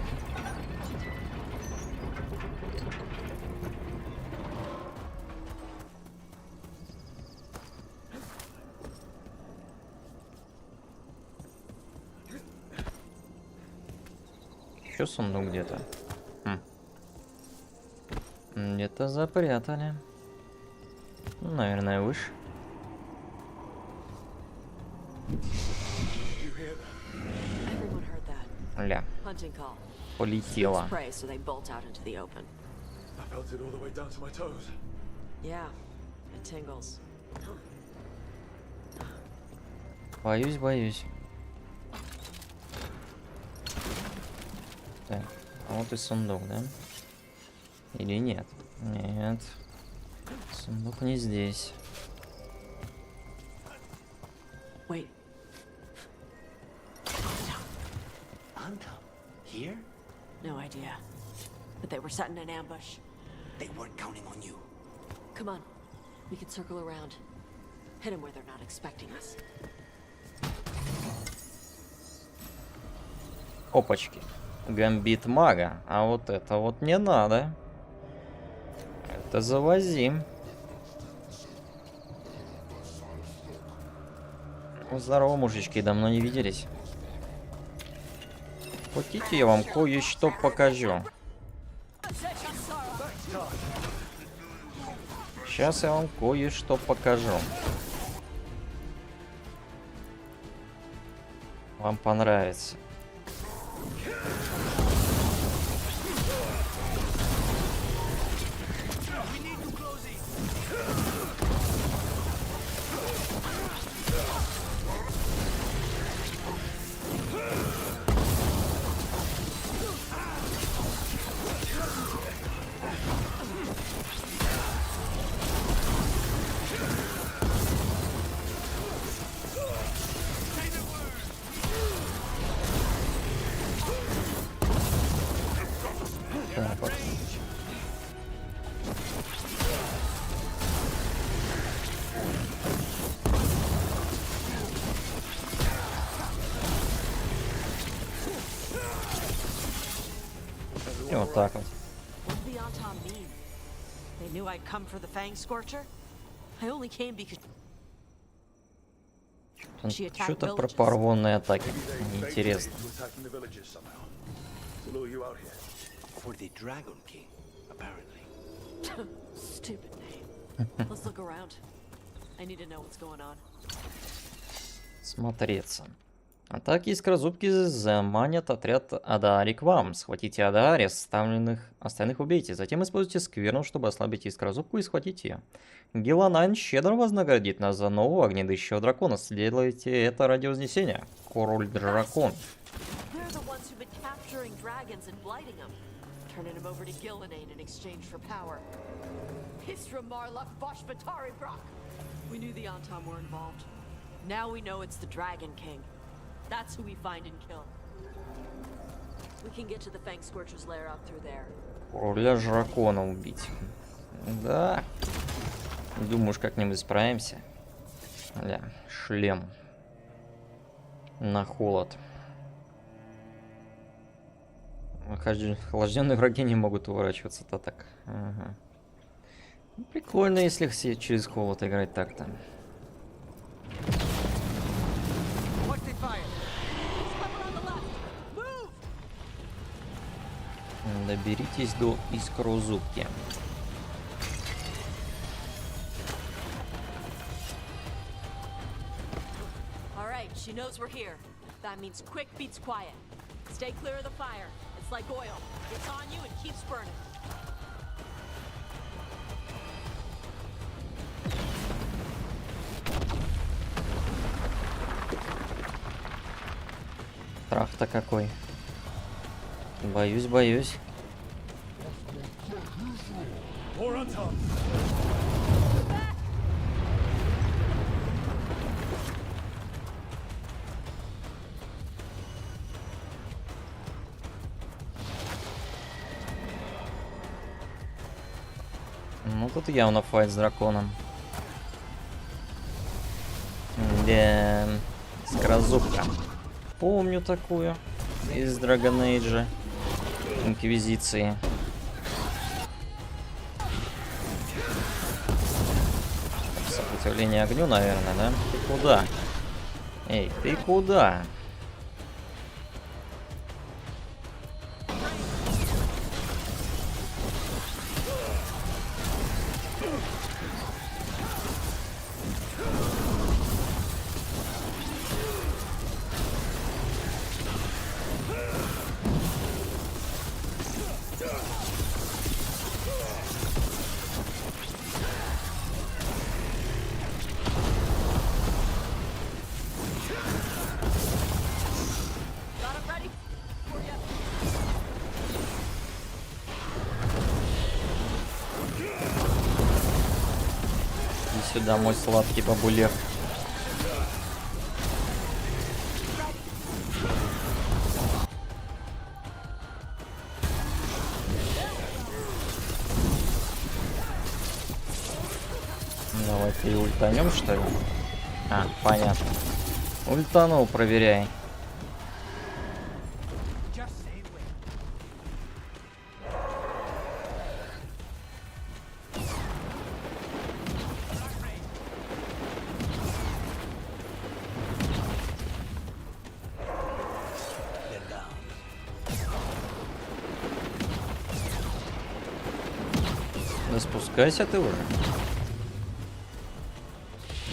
Еще сундук где-то. Где-то запрятали. Ну, наверное, выше. Ля. Полетела. Боюсь, боюсь. Так, а вот и сундук, да? Или нет? Нет. Сундук не здесь. Wait. Anton, here? No idea. But they were setting an ambush. They weren't counting on you. Come on. We can circle around. Hit them where they're not expecting us. Опачки. Гамбит мага. А вот это вот не надо. Это завозим. Ну, здорово, мужички, давно не виделись. Хотите, я вам кое-что покажу. Сейчас я вам кое-что покажу. Вам понравится. Так вот. И вот так вот. Что-то про порванные атаки. Интересно. For the Dragon King, apparently. Stupid name. Let's look around. I need to know what's going on. Смотреться. Атаки искрозубки заманят отряд Адаари к вам. Схватите Адаари, остальных убейте. Затем используйте скверну, чтобы ослабить искрозубку и схватить ее. Геланайн щедро вознаградит нас за нового огнедышащего дракона. Сделайте это ради вознесения. Король дракон. Turning him over to Gillinane in exchange for power. Histra Marluk Boshbatari Brock. We knew the Antom were involved. Now we know it's the Dragon King. That's who we find and kill. We can get to the Fang Scorcher's lair out through there. Короля дракона убить. Да. Думаешь, как-нибудь справимся? Ля, шлем. На холод. Охлажденные враги не могут уворачиваться-то так. Ага. Прикольно, если все через холод играть так-то. Доберитесь до искрозубки. She knows we're here. That means quick beats quiet. Stay clear of the fire. It's like oil. It's on you and keeps burning. Страх-то какой. Боюсь, боюсь. Тут явно файт с драконом. Да, скорозубка. Помню такую из Dragon Age Инквизиции. Сопротивление огню, наверное, да? Ты куда? Эй, ты куда? Сюда, мой сладкий бабулек. Давай ты ультанем, что ли? А, понятно. Ультанул, проверяй. Да спускайся ты уже.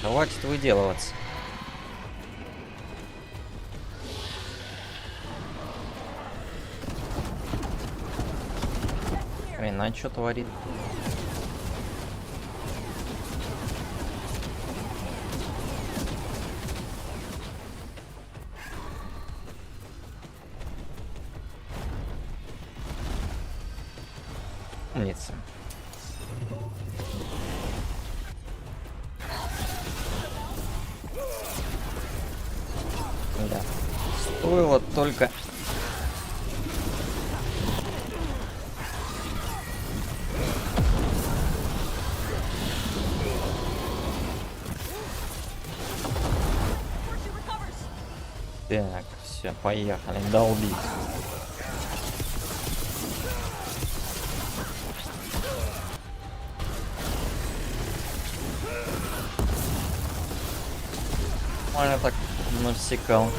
Хватит выделываться. Война что творит? Умница. Да. Стоило только... Так, все, поехали, долбить. Нормально так навсекал.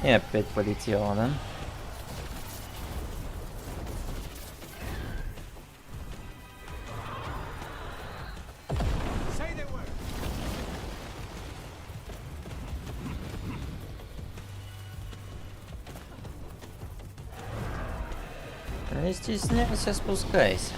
И опять полетело, да? Не стесняйся, спускайся.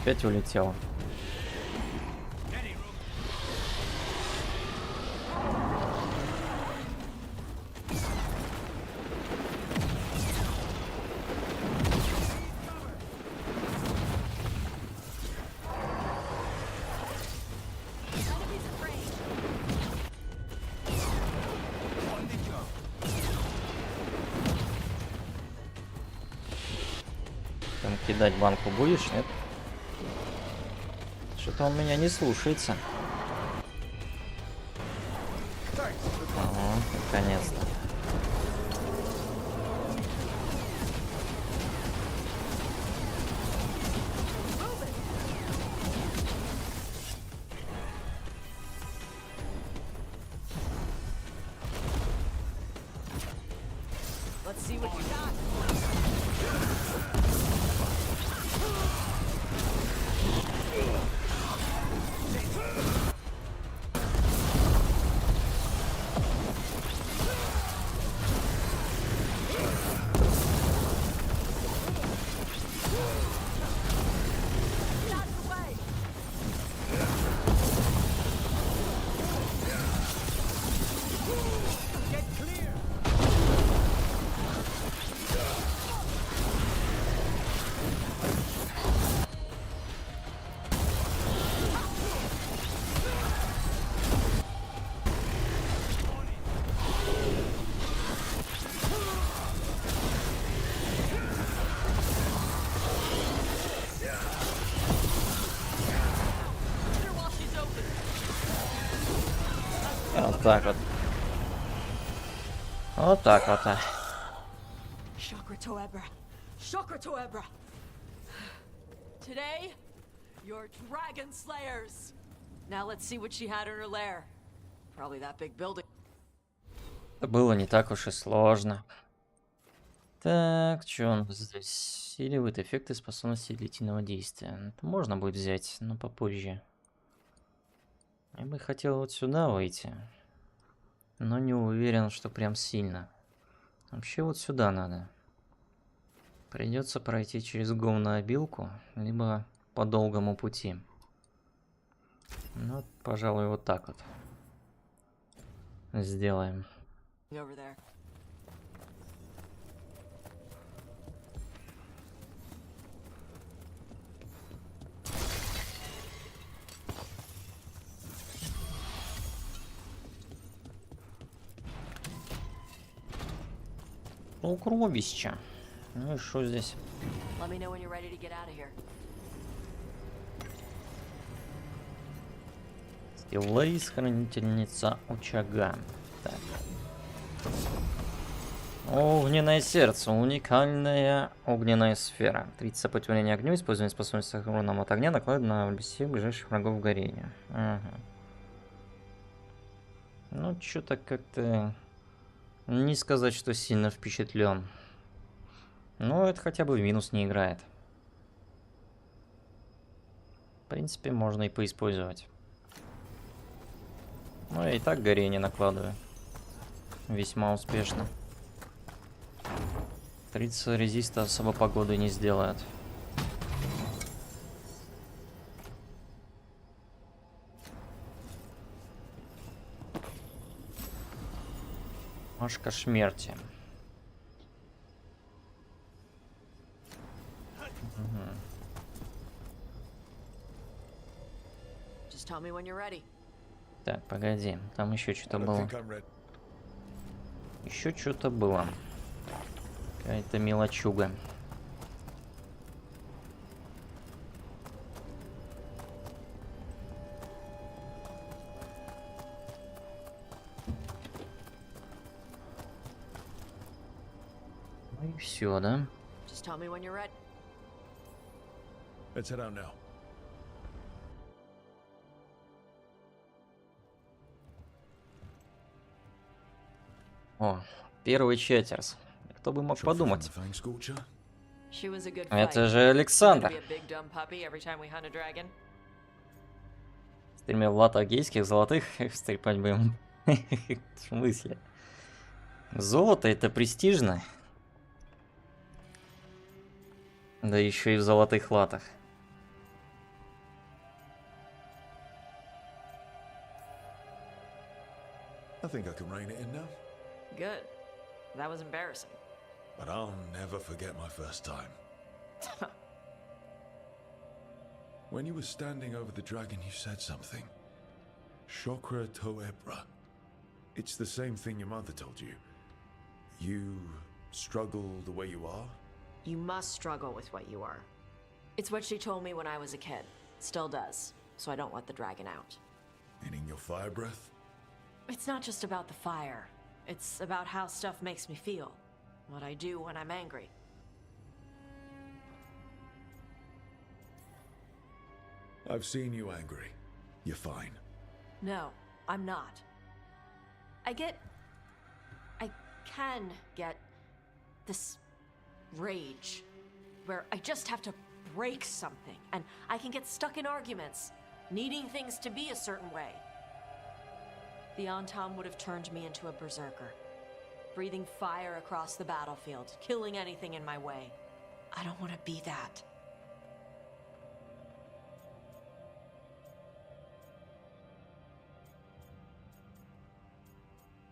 Опять улетела. Там кидать банку будешь, нет? Что-то он меня не слушается. Ага, наконец-то. так вот. Вот так вот. Chakra Toebra. Chakra Toebra. Today, you're dragon slayers. Now let's see what she had in her lair. Probably that big building. Это было не так уж и сложно. Так, что у нас здесь? Усиливает эффекты способности длительного действия. Это можно будет взять, но попозже. Я бы хотел вот сюда выйти. Но не уверен, что прям сильно. Вообще вот сюда надо. Придется пройти через говнообилку, либо по долгому пути. Ну, пожалуй, вот так вот. Сделаем. Укровище. Ну и что здесь? Стилейс, хранительница очага. Так. Огненное сердце. Уникальная огненная сфера. 30 сопротивления огню. Использование способности с уроном от огня накладывает на всех ближайших врагов горения. Ага. Ну, что-то как-то... Не сказать, что сильно впечатлен. Но это хотя бы в минус не играет. В принципе, можно и поиспользовать. Ну, я и так горение накладываю. Весьма успешно. 30 резиста особо погоды не сделает. Машка смерти. Так, погоди, там еще что-то было. Еще что-то было. Какая-то мелочуга. Ну и все, да? Let's head out now. О, первый четверс. Кто бы мог подумать? Это же Александр. С тремя латагейских золотых стрипать бы ему. В смысле? Золото это престижно. Да еще и в золотых латах. I think I can rein it in now. Good. That was embarrassing. But I'll never forget my first time. When you were standing over the dragon, you said something. Chakra Toebra. It's the same thing your mother told you. You struggle the way you are? You must struggle with what you are. It's what she told me when I was a kid. Still does. So I don't let the dragon out. Meaning your fire breath? It's not just about the fire. It's about how stuff makes me feel. What I do when I'm angry. I've seen you angry. You're fine. No, I'm not. I can get this rage where I just have to break something and I can get stuck in arguments, needing things to be a certain way. The Antam would have turned me into a berserker, breathing fire across the battlefield, killing anything in my way. I don't want to be that.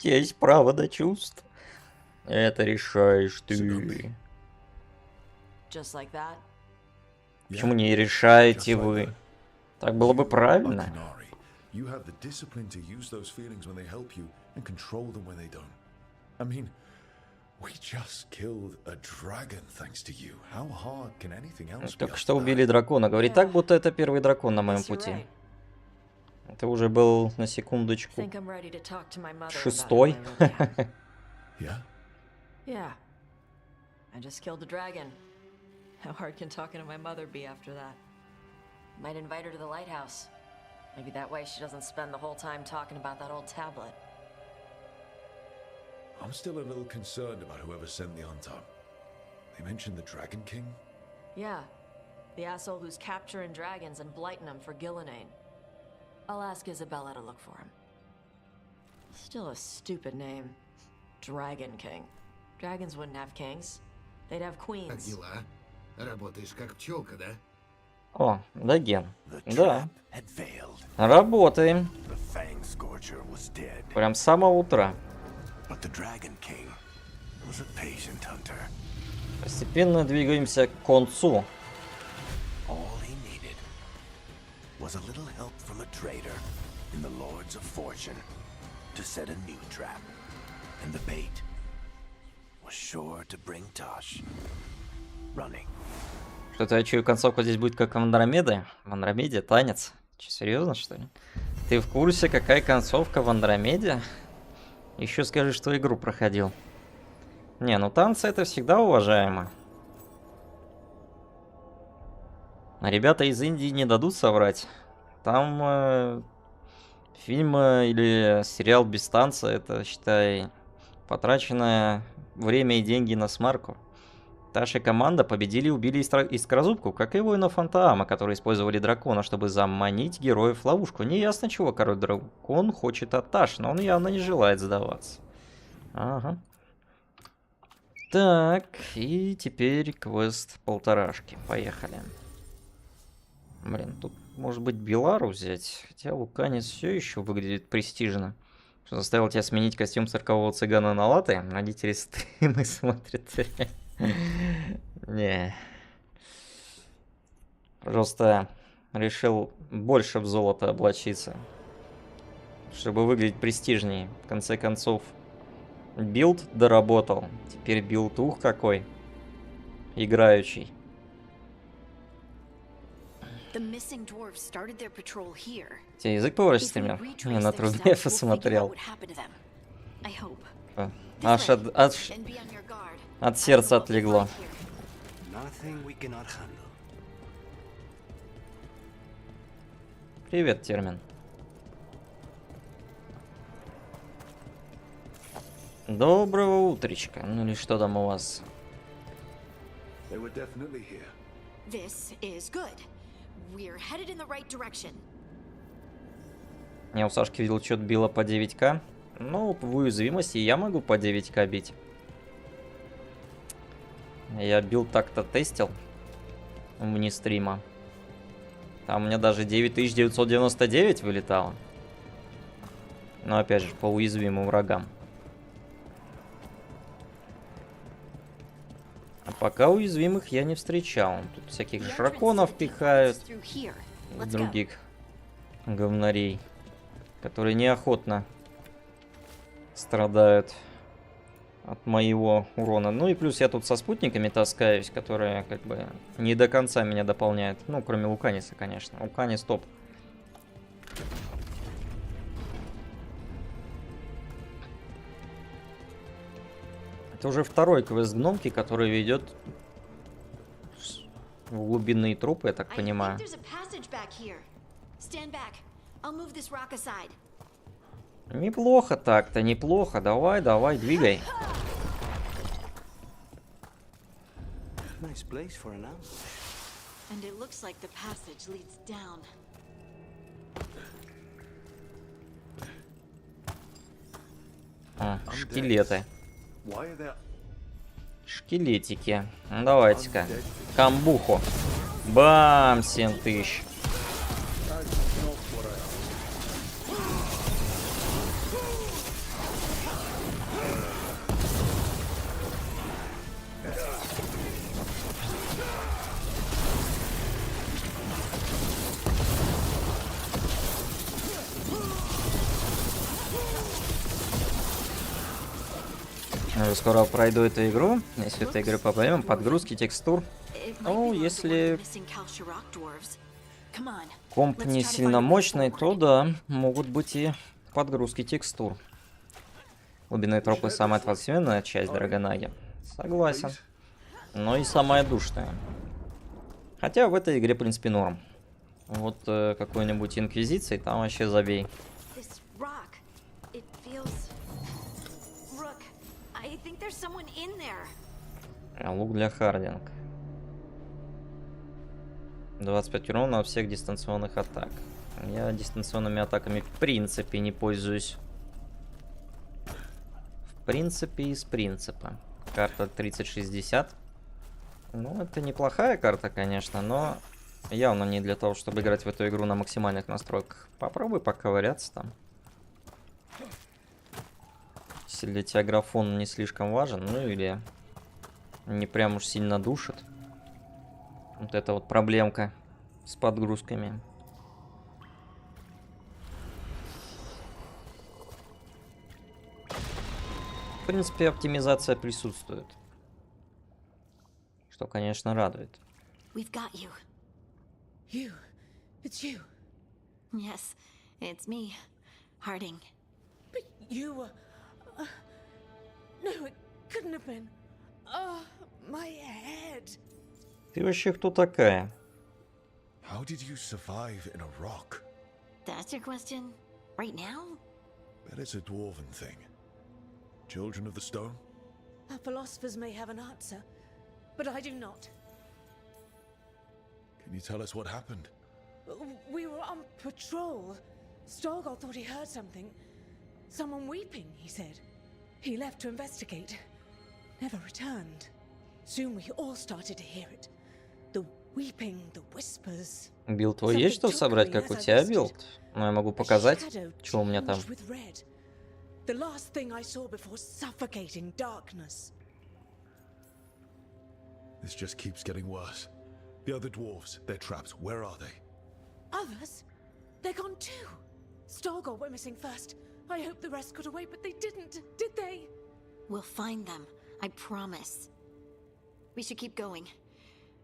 Есть право на чувств. Это решаешь ты. Just like that? Почему не решаете вы? Так было бы правильно. You have the discipline to use those feelings when they help you and control them when they don't. I mean, we just killed a dragon thanks to you. How hard can anything else be? Только что убили дракона. Говорит так, будто это первый дракон на моем пути. Это уже был, на секундочку, Think I'm ready to talk to my mother about шестой. it when I look back. Yeah? Yeah. I just killed a dragon. How hard can talking to my mother be after that? Might invite her to the lighthouse. Maybe that way she doesn't spend the whole time talking about that old tablet. I'm still a little concerned about whoever sent the Untom. They mentioned the Dragon King? Yeah. The asshole who's capturing dragons and blighting them for Gillinane. I'll ask Isabella to look for him. Still a stupid name. Dragon King. Dragons wouldn't have kings. They'd have queens. Работаешь как пчелка, да? О, да, Ген. Да. Работаем. Прям с самого утра. Постепенно двигаемся к концу. Was a little help from a trader in the Lords of Fortune to set a new trap, and the bait was sure to bring Tosh running. Что-то я чую, концовка здесь будет как в Андромеде. В Андромеде танец. Че, серьезно, что ли? Ты в курсе, какая концовка в Андромеде? Еще скажи, что игру проходил. Не, ну танцы это всегда уважаемо. А ребята из Индии не дадут соврать. Там фильм или сериал без танца, это, считай, потраченное время и деньги на смарку. Таша и команда победили и убили Искрозубку, как и воинов Фантаама, которые использовали дракона, чтобы заманить героев в ловушку. Неясно, чего король-дракон хочет от Таш, но он явно не желает сдаваться. Ага. Так, и теперь квест полторашки. Поехали. Блин, тут может быть Белару взять, хотя Луканис все еще выглядит престижно. Что заставил тебя сменить костюм циркового цыгана на латы? Родители стримы смотрят. Не. Просто решил больше в золото облачиться, чтобы выглядеть престижнее. В конце концов, билд доработал. Теперь билд ух какой. Играющий. Тебе язык поворачивает, стример? Я на трубе посмотрел. Аж от сердца отлегло. Привет, Термин. Доброго утречка. Ну или что там у вас? Я у Сашки видел, что-то било по 9К. Ну, в уязвимости я могу по 9К бить. Я билд так-то тестил вне стрима. Там у меня даже 9999 вылетало. Но опять же, по уязвимым врагам. А пока уязвимых я не встречал. Тут всяких драконов пихают. Других говнарей, которые неохотно страдают от моего урона. Ну и плюс я тут со спутниками таскаюсь, которые как бы не до конца меня дополняют. Ну, кроме Луканиса, конечно. Луканис топ. Это уже второй квест гномки, который ведет в глубинные трупы, я так понимаю. Неплохо так-то, неплохо. Давай, давай, двигай. Шкелеты. Шкелетики. Ну, давайте-ка. Камбуху. Бам! 7000. Уже скоро пройду эту игру, если этой игры по проблемам, подгрузки текстур. Ну, если комп не сильно мощный, то да, могут быть и подгрузки текстур. Глубинные тропы самая атмосферная часть Драгонаги. Согласен. Но и самая душная. Хотя в этой игре, в принципе, норм. Вот какой-нибудь инквизиции там вообще забей. Лук для хардинг. 25 урона на всех дистанционных атак. Я дистанционными атаками в принципе не пользуюсь. В принципе, из принципа. Карта 3060. Ну, это неплохая карта, конечно, но явно не для того, чтобы играть в эту игру на максимальных настройках. Попробуй поковыряться там. Если для тебя графон не слишком важен, ну или не прям уж сильно душит. Вот это вот проблемка с подгрузками. В принципе, оптимизация присутствует. Что, конечно, радует. We've got you. You? It's you? Yes, it's me, Harding. But you were... no, it couldn't have been. Oh, my head. Ты вообще кто такая? How did you survive in a rock? That's your question? Right now? That is a dwarven thing. Children of the stone? Our philosophers may have an answer, but I do not. Can you tell us what happened? We were on patrol. Storgol thought he heard something. Someone weeping, he said. He left to investigate. Never returned. Soon we all started to hear it. The weeping, the whispers. Билд твой есть, что собрать, как у тебя билд? Ну, я могу показать, что у меня там. The last thing I saw before suffocating darkness. This just keeps getting worse. The other dwarves, they're trapped. Where are they? Others? They're gone too. Storgol went missing first. I hope the rest got away, but they didn't, did they? We'll find them, I promise. We should keep going.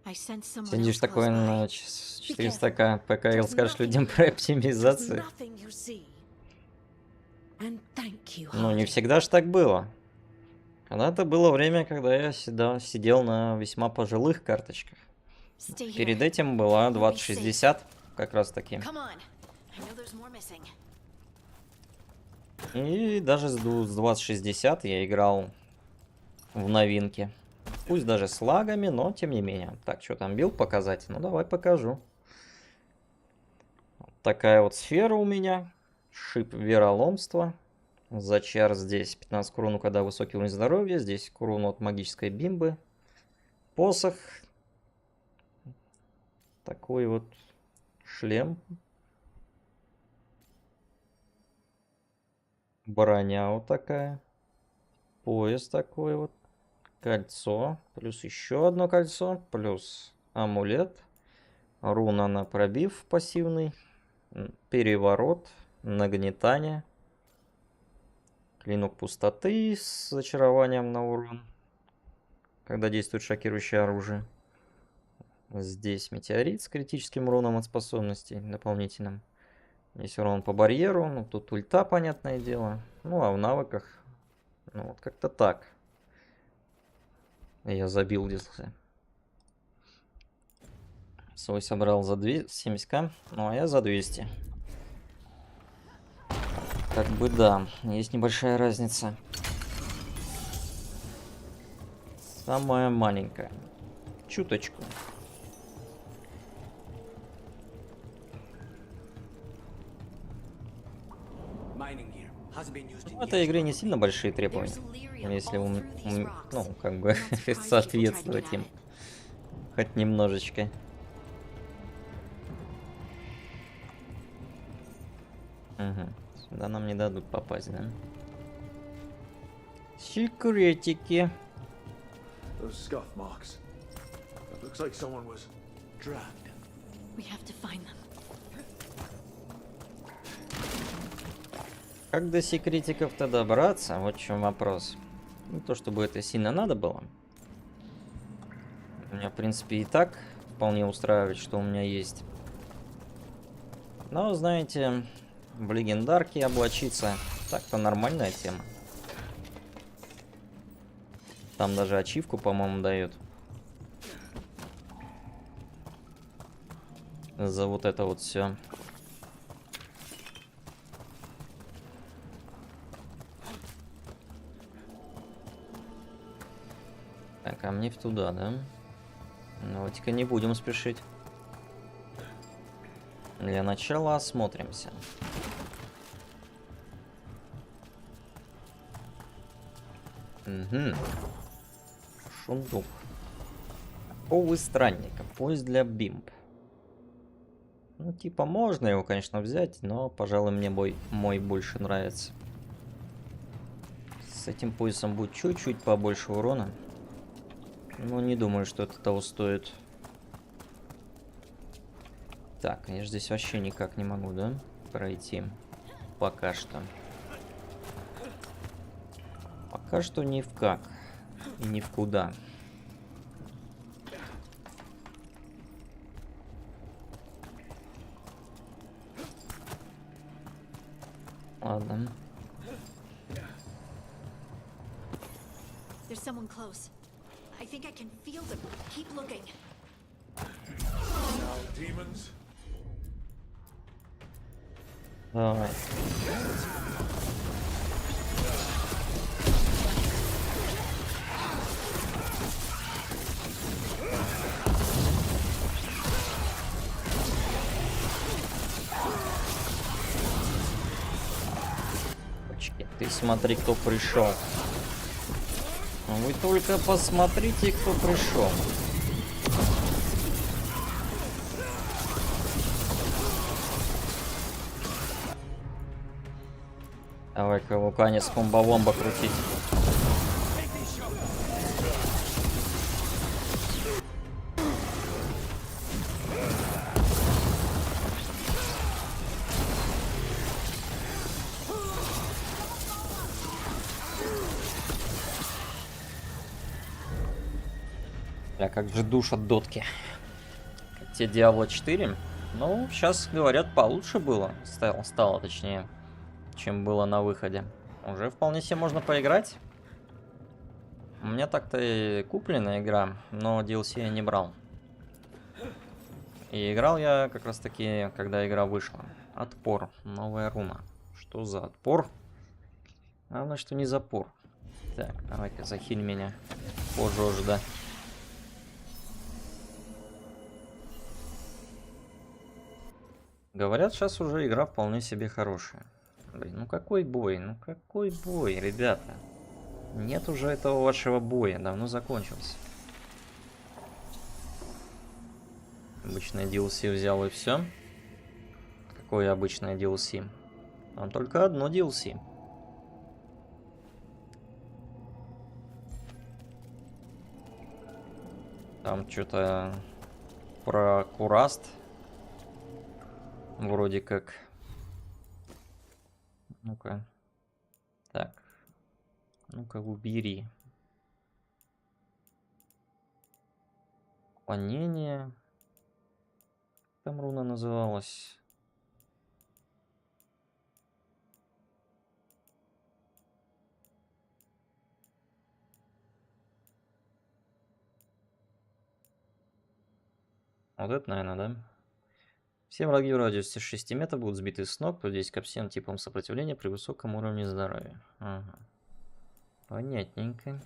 I sent someone. Сидишь такой на 400к ПК и скажешь людям про оптимизацию. Ну, не всегда же так было. Когда-то было время, когда я сидел на весьма пожилых карточках. Перед этим была 2060, как раз таки. И даже с 2060 я играл в новинки. Пусть даже с лагами, но тем не менее. Так, что там билд показать? Ну, давай покажу. Вот такая вот сфера у меня. Шип вероломства. Зачар здесь 15 к урону, когда высокий уровень здоровья. Здесь к урону от магической бимбы. Посох. Такой вот шлем. Броня вот такая. Пояс такой вот. Кольцо. Плюс еще одно кольцо. Плюс амулет. Руна на пробив пассивный. Переворот. Нагнетание. Клинок пустоты с зачарованием на урон. Когда действует шокирующее оружие. Здесь метеорит с критическим уроном от способностей дополнительным. Здесь урон по барьеру. Ну, тут ульта, понятное дело. Ну, а в навыках, ну, вот как-то так. Я забилдился. Свой собрал за 70к, ну, а я за 200. Как бы да, есть небольшая разница. Самая маленькая. Чуточку. В этой игре не сильно большие требования, если ну, как бы соответствовать им хоть немножечко. Угу. Сюда нам не дадут попасть, да? Секретики. Как до секретиков-то добраться? Вот в чем вопрос. Не то чтобы это сильно надо было. Меня, в принципе, и так вполне устраивает, что у меня есть. Но, знаете, в легендарке облачиться так-то нормальная тема. Там даже ачивку, по-моему, дают. За вот это вот все. Так, а мне в туда, да? Давайте-ка не будем спешить. Для начала осмотримся. Угу. Шундук. Повы странника. Поезд для бимб. Ну, типа, можно его, конечно, взять, но, пожалуй, мне мой больше нравится. С этим поясом будет чуть-чуть побольше урона. Но не думаю, что это того стоит. Так, я же здесь вообще никак не могу, да, пройти? Пока что. Пока что ни в как. И ни в куда. Ладно. There's someone close. I think I can feel them. Keep looking. Now, demons. Давай. Ты смотри, кто пришел. Вы только посмотрите, кто пришел. Давай-ка Луканис комбо-вомбо крутить. Как же душат дотки. Как те Diablo 4. Ну, сейчас, говорят, получше было. Стало точнее, чем было на выходе. Уже вполне себе можно поиграть. У меня так-то и купленная игра, но DLC я не брал. И играл я как раз таки, когда игра вышла. Отпор. Новая руна. Что за отпор? Главное, что не запор. Так, давай-ка захиль меня. Позже уже, да. Говорят, сейчас уже игра вполне себе хорошая. Блин, ну какой бой? Ну какой бой, ребята? Нет уже этого вашего боя, давно закончился. Обычное DLC взял и все. Какое обычное DLC? Там только одно DLC. Там что-то про Кураст. Вроде как. Ну-ка. Так. Ну-ка, убери. Клонение. Там руна называлась. Вот это, наверное, да? Все враги в радиусе 6 метров будут сбиты с ног, то здесь ко всем типам сопротивления при высоком уровне здоровья. Ага. Понятненько.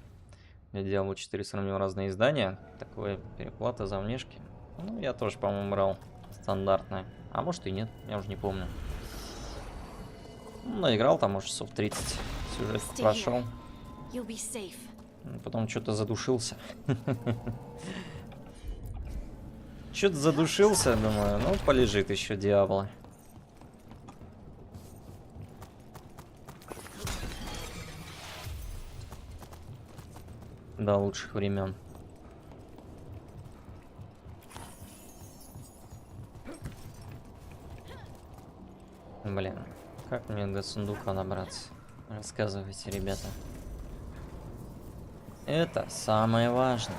Я Diablo 4 сравнил разные издания. Такое переплата за внешки. Ну, я тоже, по-моему, брал стандартное. А может и нет, я уже не помню. Ну, наиграл там, может, часов 30. Сюжет прошел. Потом что-то задушился. Что-то задушился, думаю, ну полежит еще Диабло. До лучших времен. Блин, как мне до сундука набраться? Рассказывайте, ребята. Это самое важное.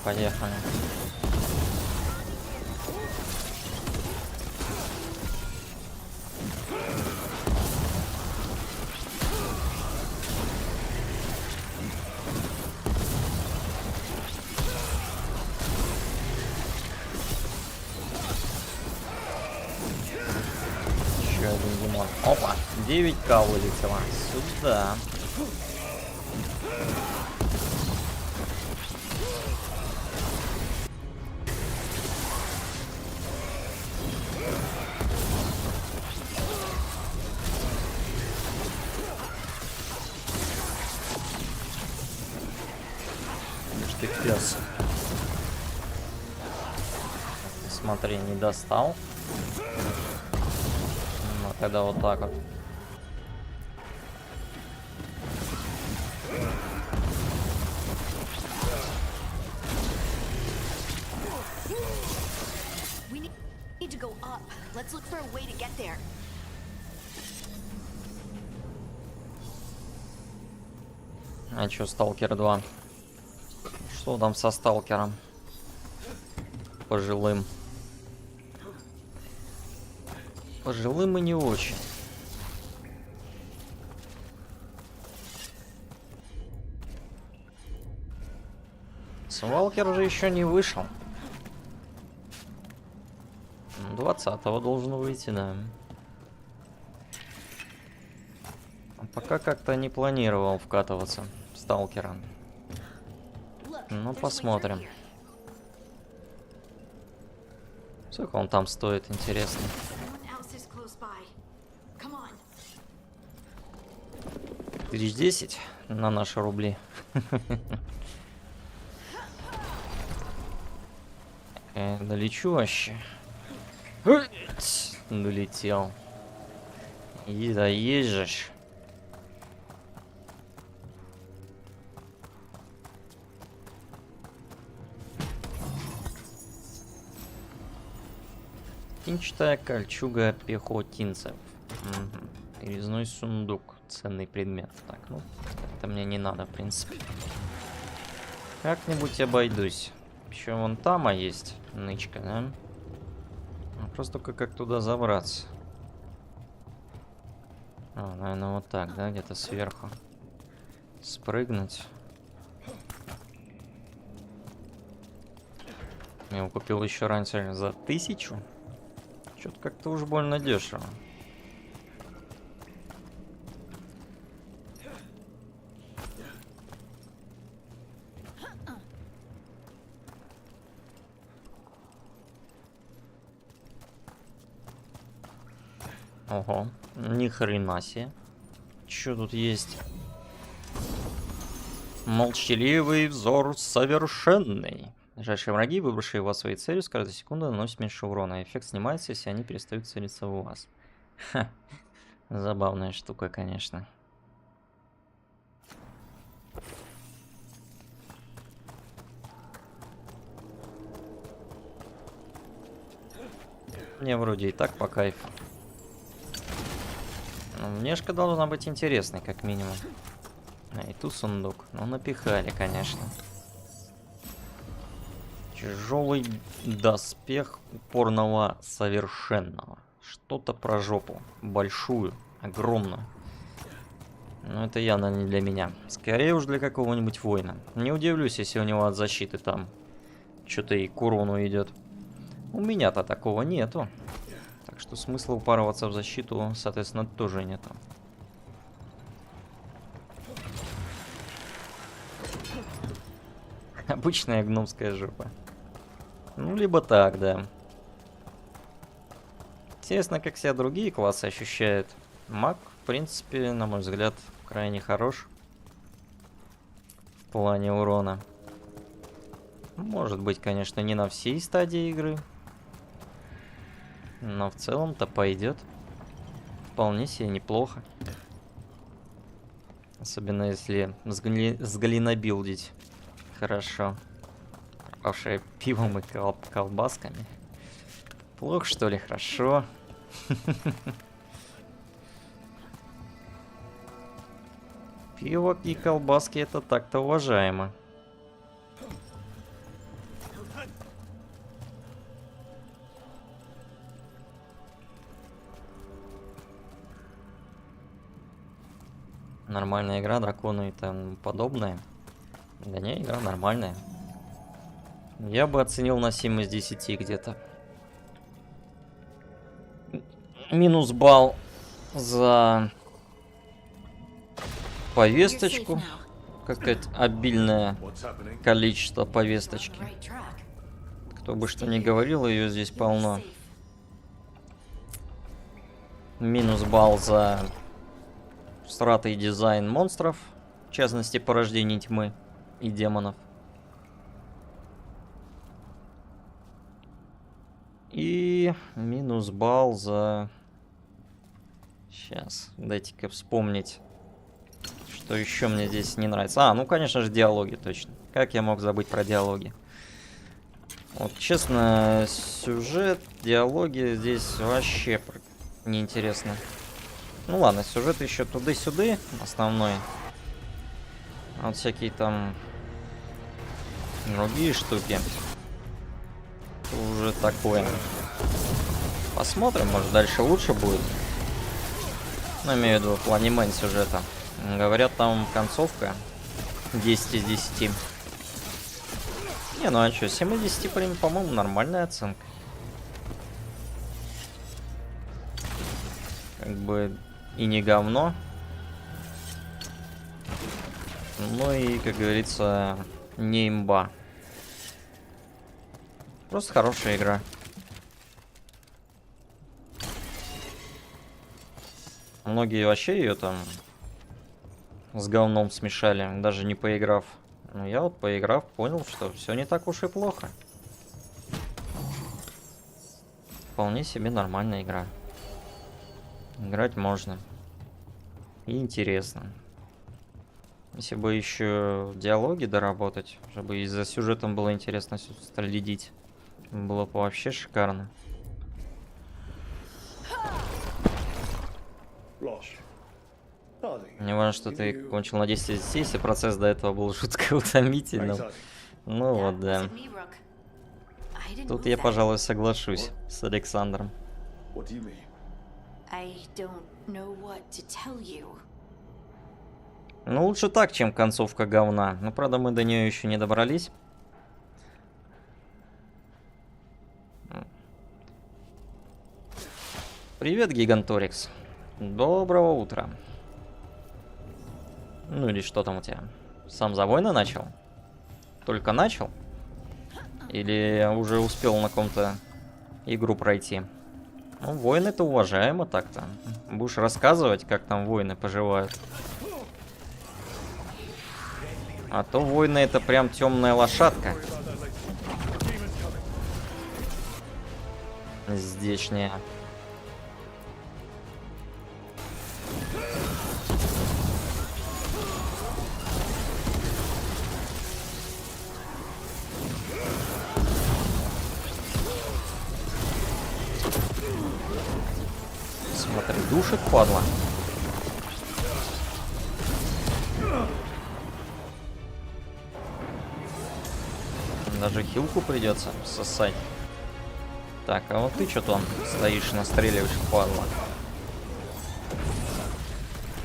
Поехали. вылетело. Опа, 9К вылетело. Сюда. Ты пес. Смотри, не достал. Ну, тогда вот так вот. А чё, Сталкер 2? Что там со Сталкером? Пожилым. Пожилым и не очень. Свалкер же еще не вышел. 20-го должен выйти, да. Пока как-то не планировал вкатываться в Сталкера. Ну, посмотрим. Сколько он там стоит, интересно. 1010 на наши рубли. Долечу вообще. Долетел. И доезжешь. Кинчатая кольчуга пехотинцев. Угу. Резной сундук. Ценный предмет. Так, ну, это мне не надо, в принципе. Как-нибудь обойдусь. Еще вон там есть нычка, да? Просто только как туда забраться. А, наверное, вот так, да? Где-то сверху. Спрыгнуть. Я его купил еще раньше за 1000. Что-то как-то уж больно дешево. Ого, ни хрена себе. Что тут есть? Молчаливый взор совершенный. Ближайшие враги, выбравшие вас своей целью, с каждой секунды наносят меньше урона. Эффект снимается, если они перестают целиться в вас. Ха. Забавная штука, конечно. Мне вроде и так по кайфу. Ну, внешка должна быть интересной, как минимум. А, и тут сундук. Ну, напихали, конечно. Тяжелый доспех упорного совершенного. Что-то про жопу. Большую, огромную. Но это явно не для меня. Скорее уж для какого-нибудь воина. Не удивлюсь, если у него от защиты там что-то и к урону идет. У меня-то такого нету. Так что смысла упарываться в защиту, соответственно, тоже нету. Обычная гномская жопа. Ну, либо так, да. Интересно, как себя другие классы ощущают. Маг, в принципе, на мой взгляд, крайне хорош. В плане урона. Может быть, конечно, не на всей стадии игры. Но в целом-то пойдет. Вполне себе неплохо. Особенно если сглинобилдить. Хорошо. Пропавшее пивом и колбасками. Плохо, что ли? Хорошо. Пиво и колбаски — это так-то уважаемо. Нормальная игра, драконы и тому подобное. Да не, игра нормальная. Я бы оценил на 7 из 10 где-то. Минус балл за повесточку. Какое-то обильное количество повесточки. Кто бы что ни говорил, ее здесь полно. Минус балл за всратый дизайн монстров. В частности, порождение тьмы и демонов. И минус балл за... Сейчас, дайте-ка вспомнить, что еще мне здесь не нравится. А, ну, конечно же, диалоги, точно. Как я мог забыть про диалоги? Вот, честно, сюжет, диалоги здесь вообще неинтересно. Ну ладно, сюжет еще туда-сюда, основной. А вот всякие там другие штуки. Уже такое. Посмотрим, может дальше лучше будет. Ну, имею в виду в плане мейн-сюжета. Говорят, там концовка 10 из 10. Не, ну а что, 7 из 10, по-моему, нормальная оценка. Как бы и не говно. Ну и, как говорится, не имба. Просто хорошая игра. Многие вообще ее там с говном смешали, даже не поиграв. Но я вот, поиграв, понял, что все не так уж и плохо. Вполне себе нормальная игра. Играть можно. И интересно. Если бы еще диалоги доработать, чтобы и за сюжетом было интересно следить, было бы вообще шикарно. Не важно, что ты кончил на 10 из 10, если процесс до этого был жутко утомительным. Ну вот, да. Тут я, пожалуй, соглашусь с Александром. Ну, лучше так, чем концовка говна. Но, правда, мы до нее еще не добрались. Привет, Гиганторикс. Доброго утра. Ну или что там у тебя? Сам за войны начал? Только начал? Или уже успел на каком-то игру пройти? Ну, войны-то уважаемо так-то. Будешь рассказывать, как там войны поживают. А то войны это прям темная лошадка. Здешняя. Смотри, душит, падла. Даже хилку придется сосать. Так, а вот ты что там стоишь, настреливаешь, падла?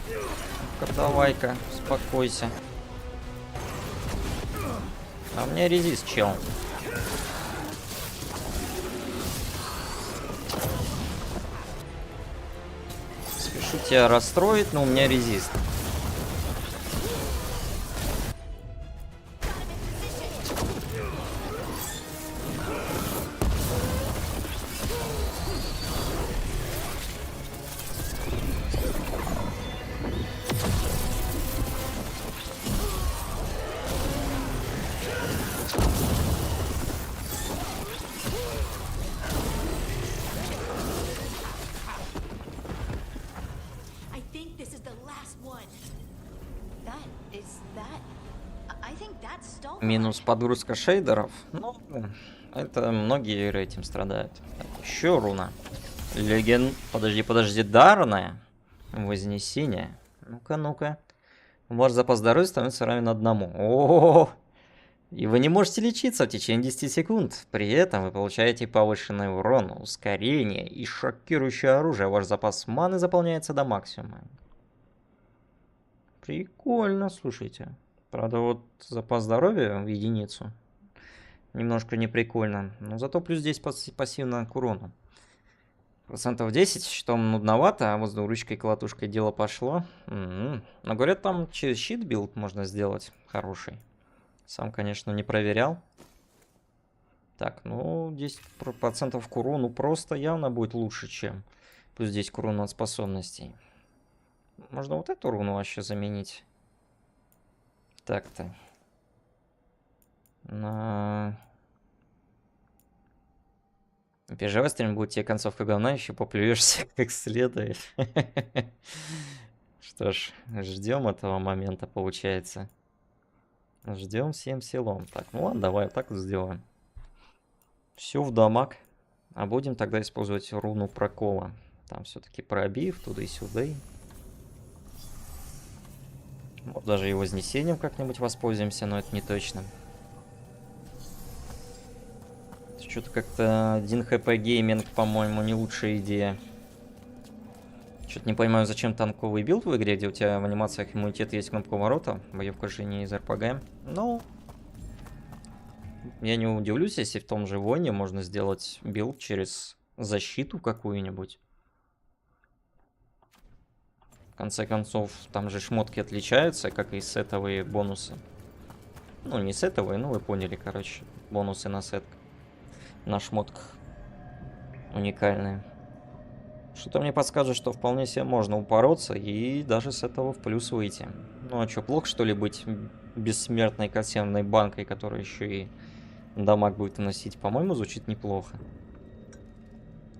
Ну-ка, давай-ка, успокойся. А у меня резист, чел. Спешу тебя расстроить, но у меня резист. Минус подгрузка шейдеров. Ну, это многие игры этим страдают. Так, еще руна. Подожди, дарная. Вознесение. Ну-ка, ну-ка. Ваш запас здоровья становится равен 1. О-о-о! И вы не можете лечиться в течение 10 секунд. При этом вы получаете повышенный урон, ускорение и шокирующее оружие. Ваш запас маны заполняется до максимума. Прикольно, слушайте. Правда, вот запас здоровья в единицу немножко неприкольно. Но зато плюс здесь пассивно к урону. Процентов 10, что нудновато, а вот с двуручкой и колотушкой дело пошло. Но говорят, там через щит билд можно сделать хороший. Сам, конечно, не проверял. Так, ну 10% к урону просто явно будет лучше, чем плюс 10 к урону от способностей. Можно вот эту руну вообще заменить. Так-то. На... Переживай, стрим будет тебе концовка говна, еще поплюешься как следует. Что ж, ждем этого момента, получается. Ждем всем силом. Так, ну ладно, давай вот так вот сделаем. Все в дамаг. А будем тогда использовать руну прокола. Там все-таки пробив туда и сюда. Вот даже и вознесением как-нибудь воспользуемся, но это не точно. Что-то как-то 1 хп гейминг, по-моему, не лучшая идея. Что-то не понимаю, зачем танковый билд в игре, где у тебя в анимациях иммунитет есть кнопка ворота. Боевка же не из РПГ. Ну, я не удивлюсь, если в том же войне можно сделать билд через защиту какую-нибудь. В конце концов, там же шмотки отличаются, как и сетовые бонусы. Ну, не сетовые, ну вы поняли, короче. Бонусы на сет. На шмотках. Уникальные. Что-то мне подскажет, что вполне себе можно упороться и даже с этого в плюс выйти. Ну а что, плохо что ли быть бессмертной консервной банкой, которая еще и дамаг будет выносить? По-моему, звучит неплохо.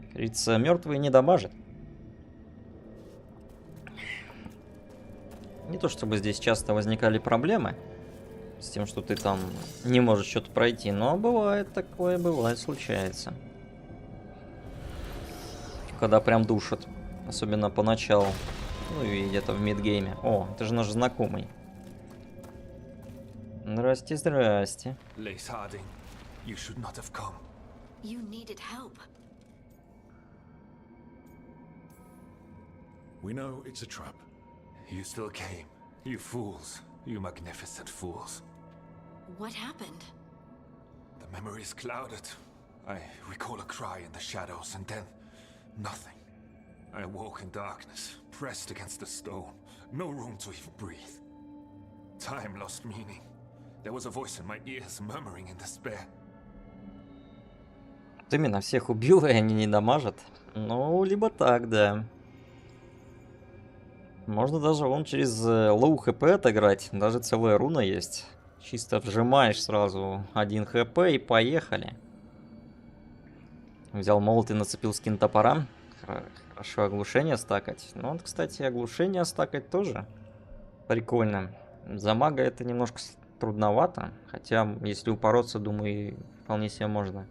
Как говорится, мертвые не дамажат. Не то чтобы здесь часто возникали проблемы с тем, что ты там не можешь что-то пройти, но бывает такое, бывает, случается. Когда прям душат, особенно поначалу, ну и где-то в мидгейме. О, это же наш знакомый. Здрасте, здрасте. We know it's a trap. You still came. You fools. You magnificent fools. What happened? The memory is clouded. I recall a cry in the shadows and then nothing. I awoke in darkness, pressed against the stone. No room to even breathe. Time lost meaning. There was a voice in my ears murmuring in despair. Вот именно, всех убил, и они не дамажат. Ну, либо так, да. Можно даже вон через лоу хп отыграть. Даже целая руна есть. Чисто вжимаешь сразу 1 хп и поехали. Взял молот и нацепил скин топора. Хорошо оглушение стакать. Ну вот, кстати, оглушение стакать тоже прикольно. За мага это немножко трудновато. Хотя, если упороться, думаю, вполне себе можно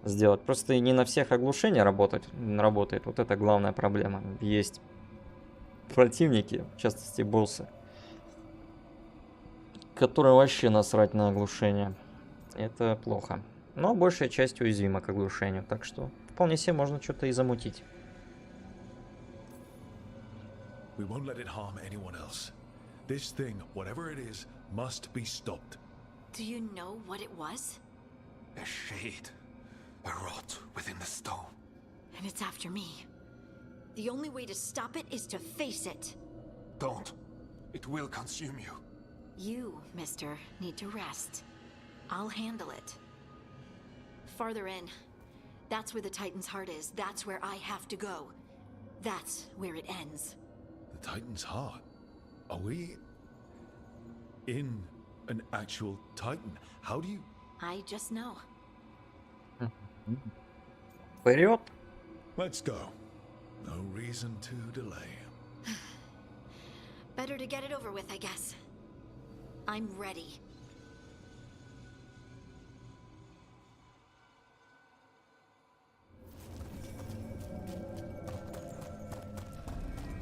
сделать. Просто не на всех оглушение работает. Вот это главная проблема. Есть противники, в частности боссы, которым вообще насрать на оглушение. Это плохо. Но большая часть уязвима к оглушению, так что вполне себе можно что-то и замутить. We won't let it harm anyone else. This thing, whatever it is, must be stopped. Do you know what it was? A shade. A rot within the stone. And it's after me. The only way to stop it is to face it. Don't. It will consume you. You, mister, need to rest. I'll handle it. Farther in. That's where the Titan's heart is. That's where I have to go. That's where it ends. The Titan's heart? Are we in an actual Titan? How do you... I just know. Вперед! Let's go. No reason to delay. Better to get it over with, I guess. I'm ready.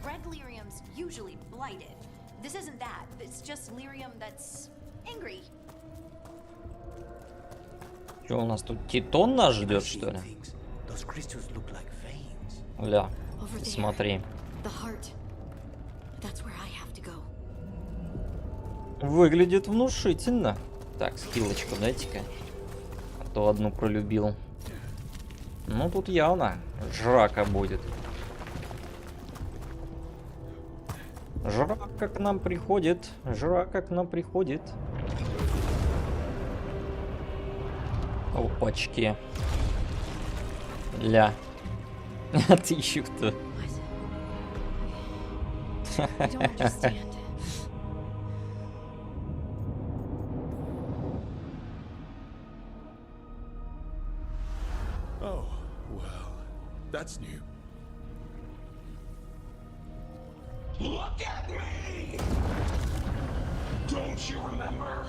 Red lyrium's usually blighted. This isn't that. It's just lyrium that's angry. Что у нас тут Титон нас ждет, что ли? Ля, смотри. Выглядит внушительно. Так, скиллочку дайте-ка. А то одну пролюбил. Ну, тут явно жрака будет. Жрака к нам приходит. Жрака к нам приходит. Опачки. Ля. А ты еще кто? Oh, well, that's new. Look at me! Don't you remember?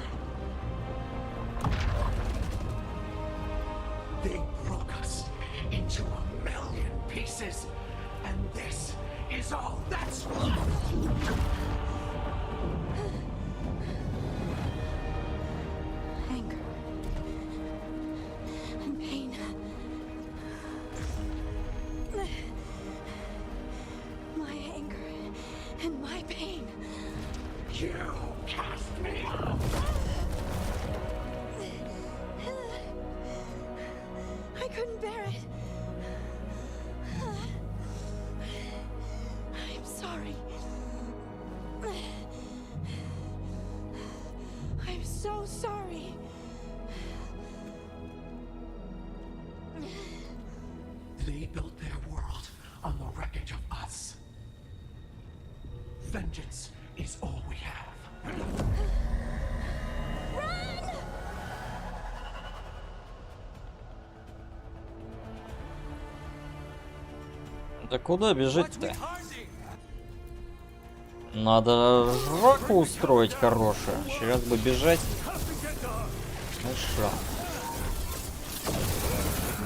They broke us into 1,000,000 pieces, and this is all that's left. Anger and pain. My anger and my pain. You cast me out. I couldn't bear it. I'm sorry. I'm so sorry. They built their world on the wreckage of us. Vengeance is all we have. Да куда бежать-то? Надо жраку устроить хорошую. Сейчас бы бежать. Ну что?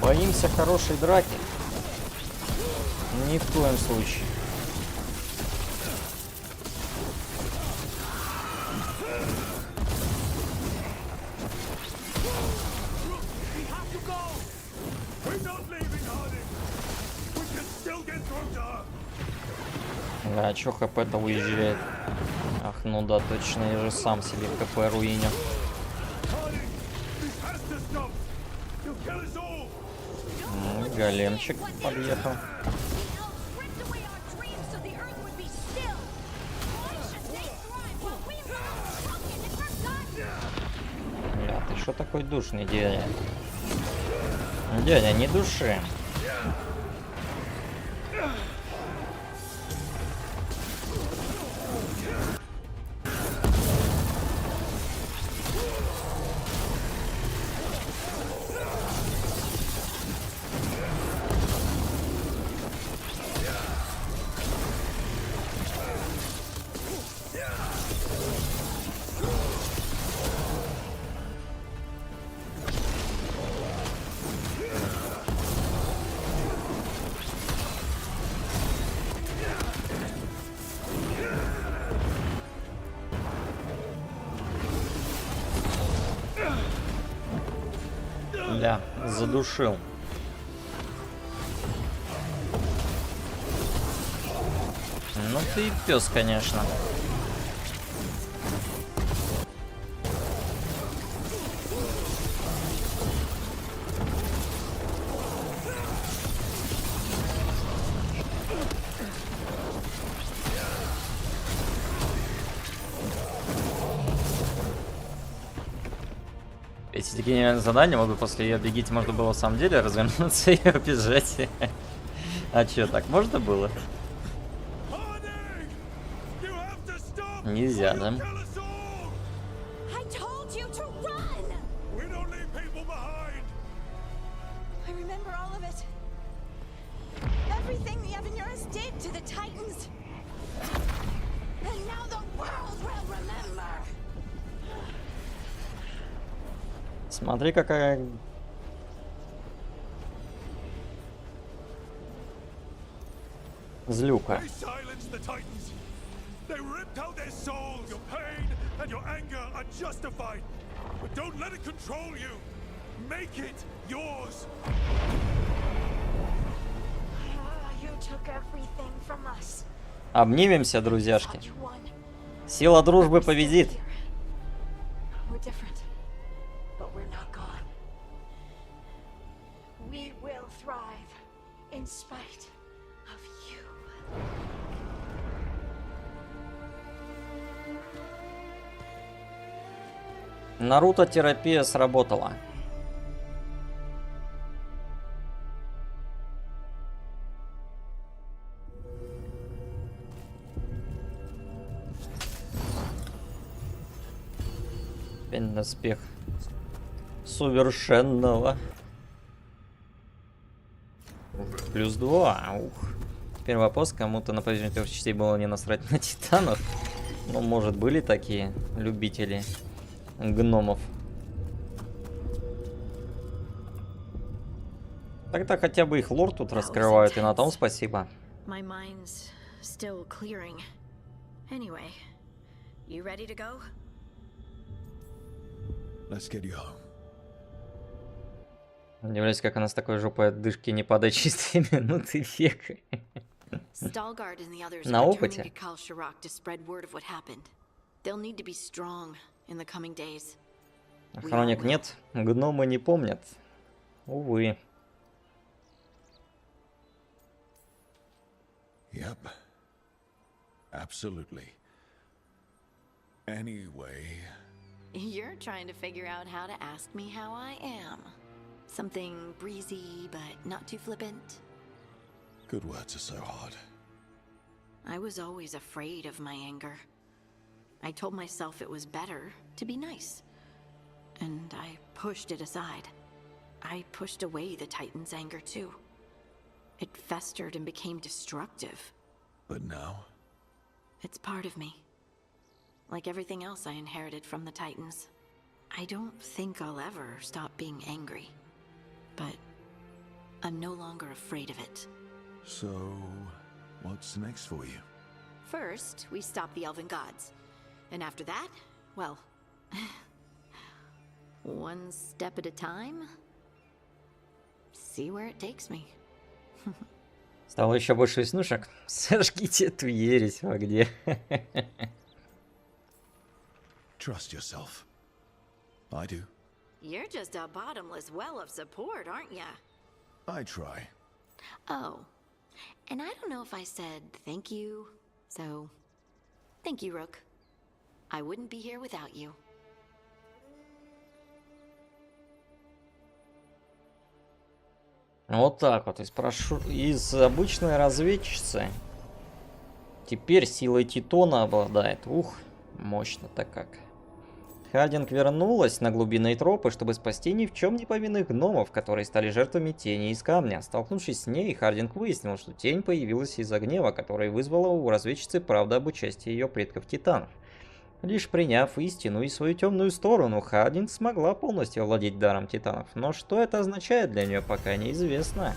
Боимся хорошей драки? Ни в коем случае. А чё ХП-то уезжает? Ах, ну да, точно, я же сам себе ХП руинил. Големчик подъехал. Бля, ты что такой душный, дядя? Дядя, не души. Да, задушил. Ну ты и пес, конечно. Эти такие задания могут после бегите, можно было в самом деле развернуться и убежать. А чё, так можно было? Нельзя, да? Смотри, какая... злюка. Обнимемся, друзьяшки. Сила дружбы победит. But we're not gone. We will thrive in spite of you. Наруто-терапия сработала. Доспех совершенного. +2. Ух. Теперь вопрос, кому-то на поверхности трех частей было не насрать на титанов. Ну, может, были такие любители гномов. Тогда хотя бы их лор тут раскрывают, и на том спасибо. My mind's still clearing. Anyway, you ready to go? Let's get you home. Удивляюсь, как она с такой жопой от дышки не падает через 2 минуты века. На опыте. Хроник нет, гномы не помнят. Увы. Yep. Absolutely. Anyway. You're trying to figure out how to ask me how I am. Something breezy, but not too flippant. Good words are so hard. I was always afraid of my anger. I told myself it was better to be nice. And I pushed it aside. I pushed away the Titan's anger too. It festered and became destructive. But now? It's part of me. Like everything else I inherited from the Titans. I don't think I'll ever stop being angry. But I'm no longer afraid of it. So, what's next for you? First, we stop the Elven Gods. And after that, well... one step at a time. See where it takes me. Стало еще больше веснушек. Сожгите эту ересь в огне. Trust yourself. I do. You're just a bottomless well of support, aren't ya? I try. Oh, and I don't know if I said thank you, so thank you, Rook. I wouldn't be here without you. Вот так вот, из обычной разведчицы теперь силой Титона обладает. Ух, мощно-то как. Хардинг вернулась на глубинные тропы, чтобы спасти ни в чем не повинных гномов, которые стали жертвами тени из камня. Столкнувшись с ней, Хардинг выяснил, что тень появилась из-за гнева, который вызвала у разведчицы правду об участии ее предков-титанов. Лишь приняв истину и свою темную сторону, Хардинг смогла полностью овладеть даром титанов. Но что это означает для нее, пока неизвестно.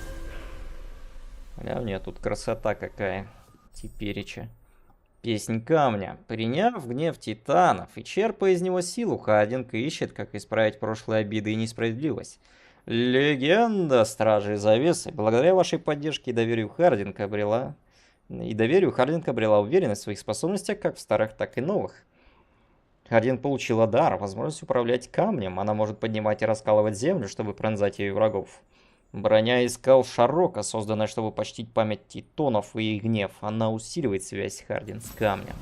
Бля, у нее тут красота какая. Тепереча. Песнь камня. Приняв гнев титанов и черпая из него силу, Хардинг ищет, как исправить прошлые обиды и несправедливость. Легенда Стражей Завесы. Благодаря вашей поддержке и доверию Хардинг обрела уверенность в своих способностях как в старых, так и новых. Хардинг получила дар, возможность управлять камнем. Она может поднимать и раскалывать землю, чтобы пронзать ее врагов. Броня из скал Шарока, созданная, чтобы почтить память титанов и их гнев. Она усиливает связь Хардинг с камнем.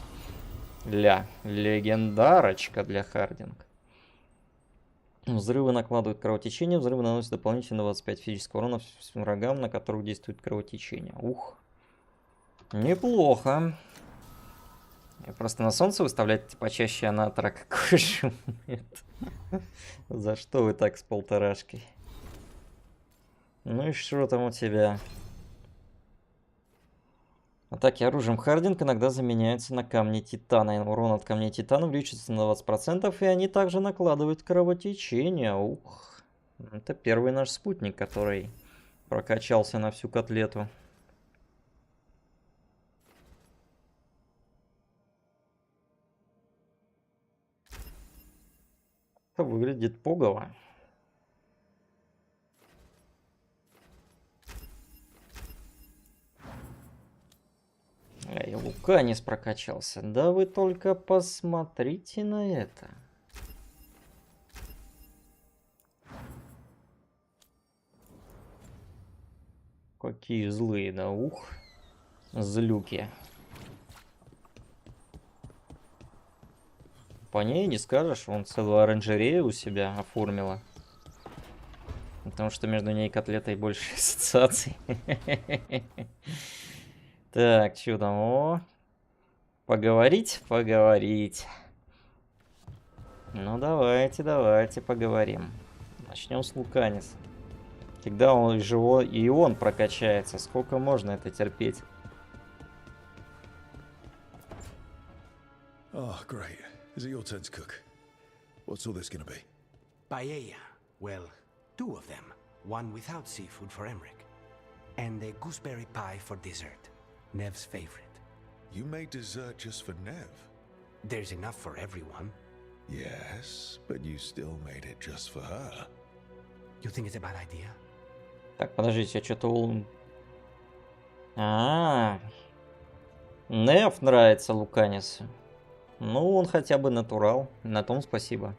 Легендарочка для Хардинг. Взрывы накладывают кровотечение. Взрывы наносят дополнительно 25 физического урона врагам, на которых действует кровотечение. Ух. Неплохо. Просто на солнце выставлять почаще анатора, какой шум. За что вы так с полторашкой? Ну и что там у тебя? Атаки оружием Хардинг иногда заменяются на камни титана. Урон от камней титана увеличится на 20%, и они также накладывают кровотечение. Ух. Это первый наш спутник, который прокачался на всю котлету. Это выглядит пугало. И Луканис прокачался. Да вы только посмотрите на это. Какие злые, да, ух. Злюки. По ней не скажешь, он целую оранжерею у себя оформила. Потому что между ней и котлетой больше ассоциаций. Так, что там? О, поговорить? Поговорить. Ну, давайте поговорим. Начнем с Луканиса. Когда он живой, и он прокачается, сколько можно это терпеть? Oh, great. Is it your turn to cook? What's all this gonna be? Paella. Well, two of them. One without seafood for Emmerich. And a gooseberry pie for dessert. Nev's favorite. You made dessert just for Nev? There's enough for everyone. Yes, but you still made it just for her. You think it's a bad idea? Так, подождите, что-то... Нев нравится Луканису. Ну, он хотя бы натурал. На том спасибо.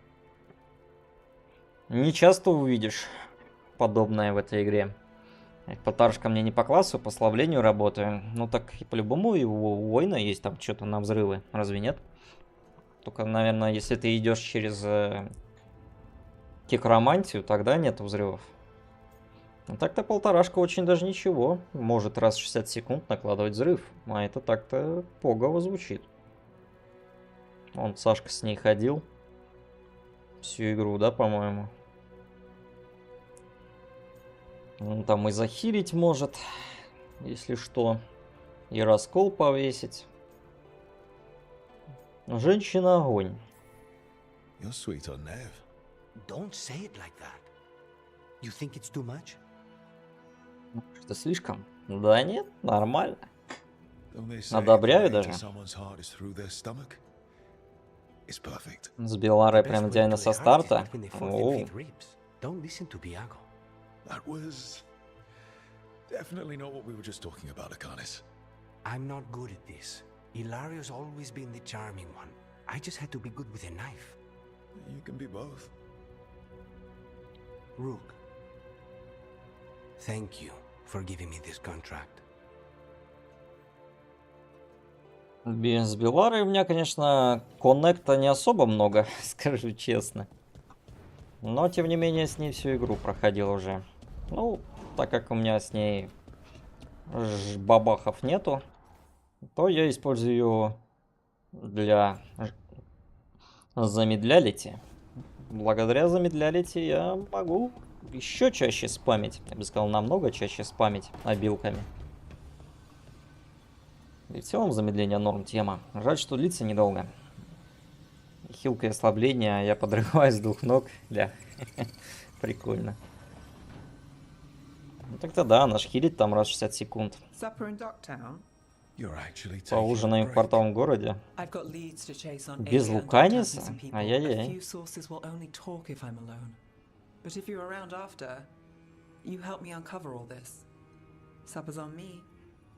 Не часто увидишь подобное в этой игре. Полтарушка мне не по классу, по славлению работаю. Ну так и по-любому и у воина есть там что-то на взрывы. Разве нет? Только, наверное, если ты идешь через кикромантию, тогда нет взрывов. А так-то полторашка очень даже ничего. Может раз в 60 секунд накладывать взрыв. А это так-то погово звучит. Он, Сашка с ней ходил. Всю игру, да, по-моему? Он там и захилить может, если что. И раскол повесить. Женщина огонь. You're sweet on Nev. Don't say it like that. You think it's too much? Что слишком? Да нет, нормально. Одобряю даже. С Беларой прям идеально со старта. Оу. That was definitely not what we were just talking about, Akanis. I'm not good at this. Hilario's always been the charming one. I just had to be good with a knife. You can be both. Rook, thank you for giving me this contract. Без Белары у меня, конечно, коннекта не особо много, скажу честно. Но, тем не менее, с ней всю игру проходил уже. Ну, так как у меня с ней бабахов нету, то я использую ее для замедлялити. Благодаря замедлялити я могу еще чаще спамить. Я бы сказал, намного чаще спамить обилками. И в целом замедление норм тема. Жаль, что длится недолго. Хилка и ослабление, я подрываюсь с двух ног. Да, прикольно. Ну тогда да, наш хилит там раз в 60 секунд. Поужинаем в портовом городе. Без Луканиса? Ай-яй-яй.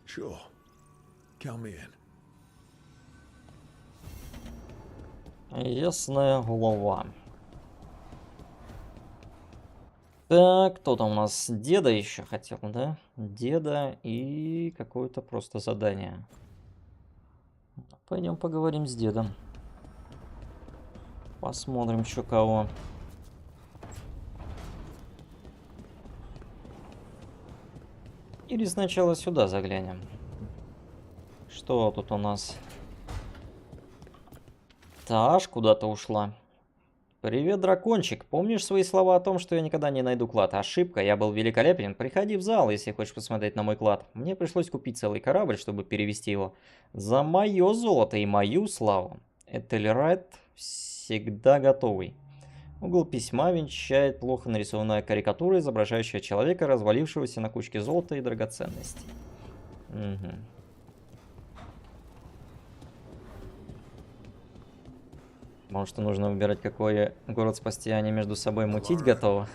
Sure. Count me in. Ясная голова. Так, кто там у нас? Деда еще хотел, да? Деда и какое-то просто задание. Пойдем поговорим с дедом. Посмотрим, что кого. Или сначала сюда заглянем. Что тут у нас? Таш куда-то ушла. Привет, дракончик. Помнишь свои слова о том, что я никогда не найду клад? Ошибка, я был великолепен. Приходи в зал, если хочешь посмотреть на мой клад. Мне пришлось купить целый корабль, чтобы перевести его. За мое золото и мою славу. Этельрайт всегда готовый. Угол письма венчает плохо нарисованная карикатура, изображающая человека, развалившегося на кучке золота и драгоценностей. Угу. Может, нужно выбирать, какой город спасти, а не между собой мутить готовы.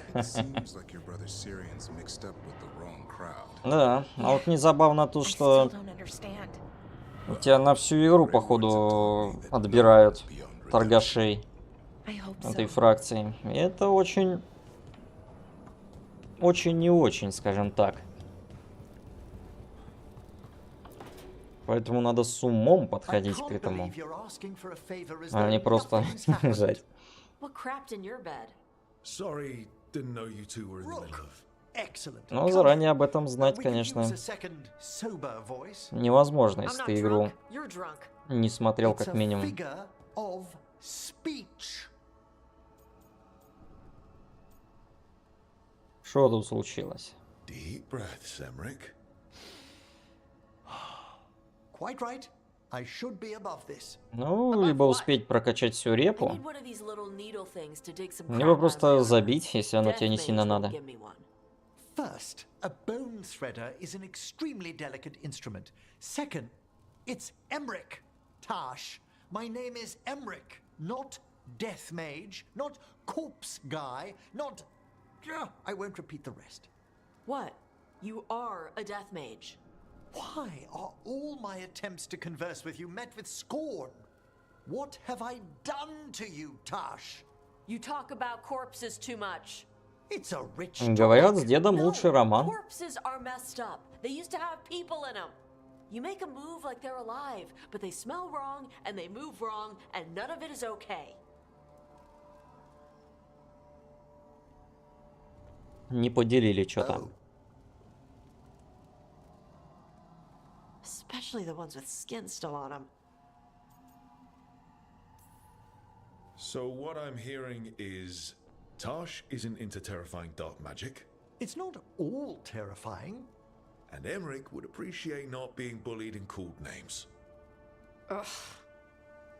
Да, а вот не забавно тут, что у тебя на всю игру, походу, отбирают торгашей этой фракции. И это очень не очень, скажем так. Поэтому надо с умом подходить к этому, а не просто жать. What crapped in your bed? Sorry, didn't know you two were in the middle of. Excellent. Но заранее об этом знать, конечно, невозможно, если ты игру не смотрел как минимум. Что тут случилось? Deep breaths, Emmerich. Quite right. I should be above this. Ну, либо успеть прокачать всю репу, либо просто забить, если оно тебе не сильно надо. First, a bone threader is an extremely delicate instrument. Second, it's Emmerich. Tash, my name is Emmerich, not Death Mage, not Corpse Guy, not... I won't repeat the rest. What? You are a death mage. Why are all my attempts to converse with you met with scorn? What have I done to you, Tash? You talk about corpses too much. It's a rich Говорят, с дедом лучший роман. Corpses are messed up. They used to have people in them. You make a move like they're alive, but they smell wrong and they move wrong, and none of it is okay. Не поделили что-то. Especially the ones with skin still on them. So what I'm hearing is Tash isn't into terrifying dark magic. It's not all terrifying. And Emmerich would appreciate not being bullied and called names. Ugh.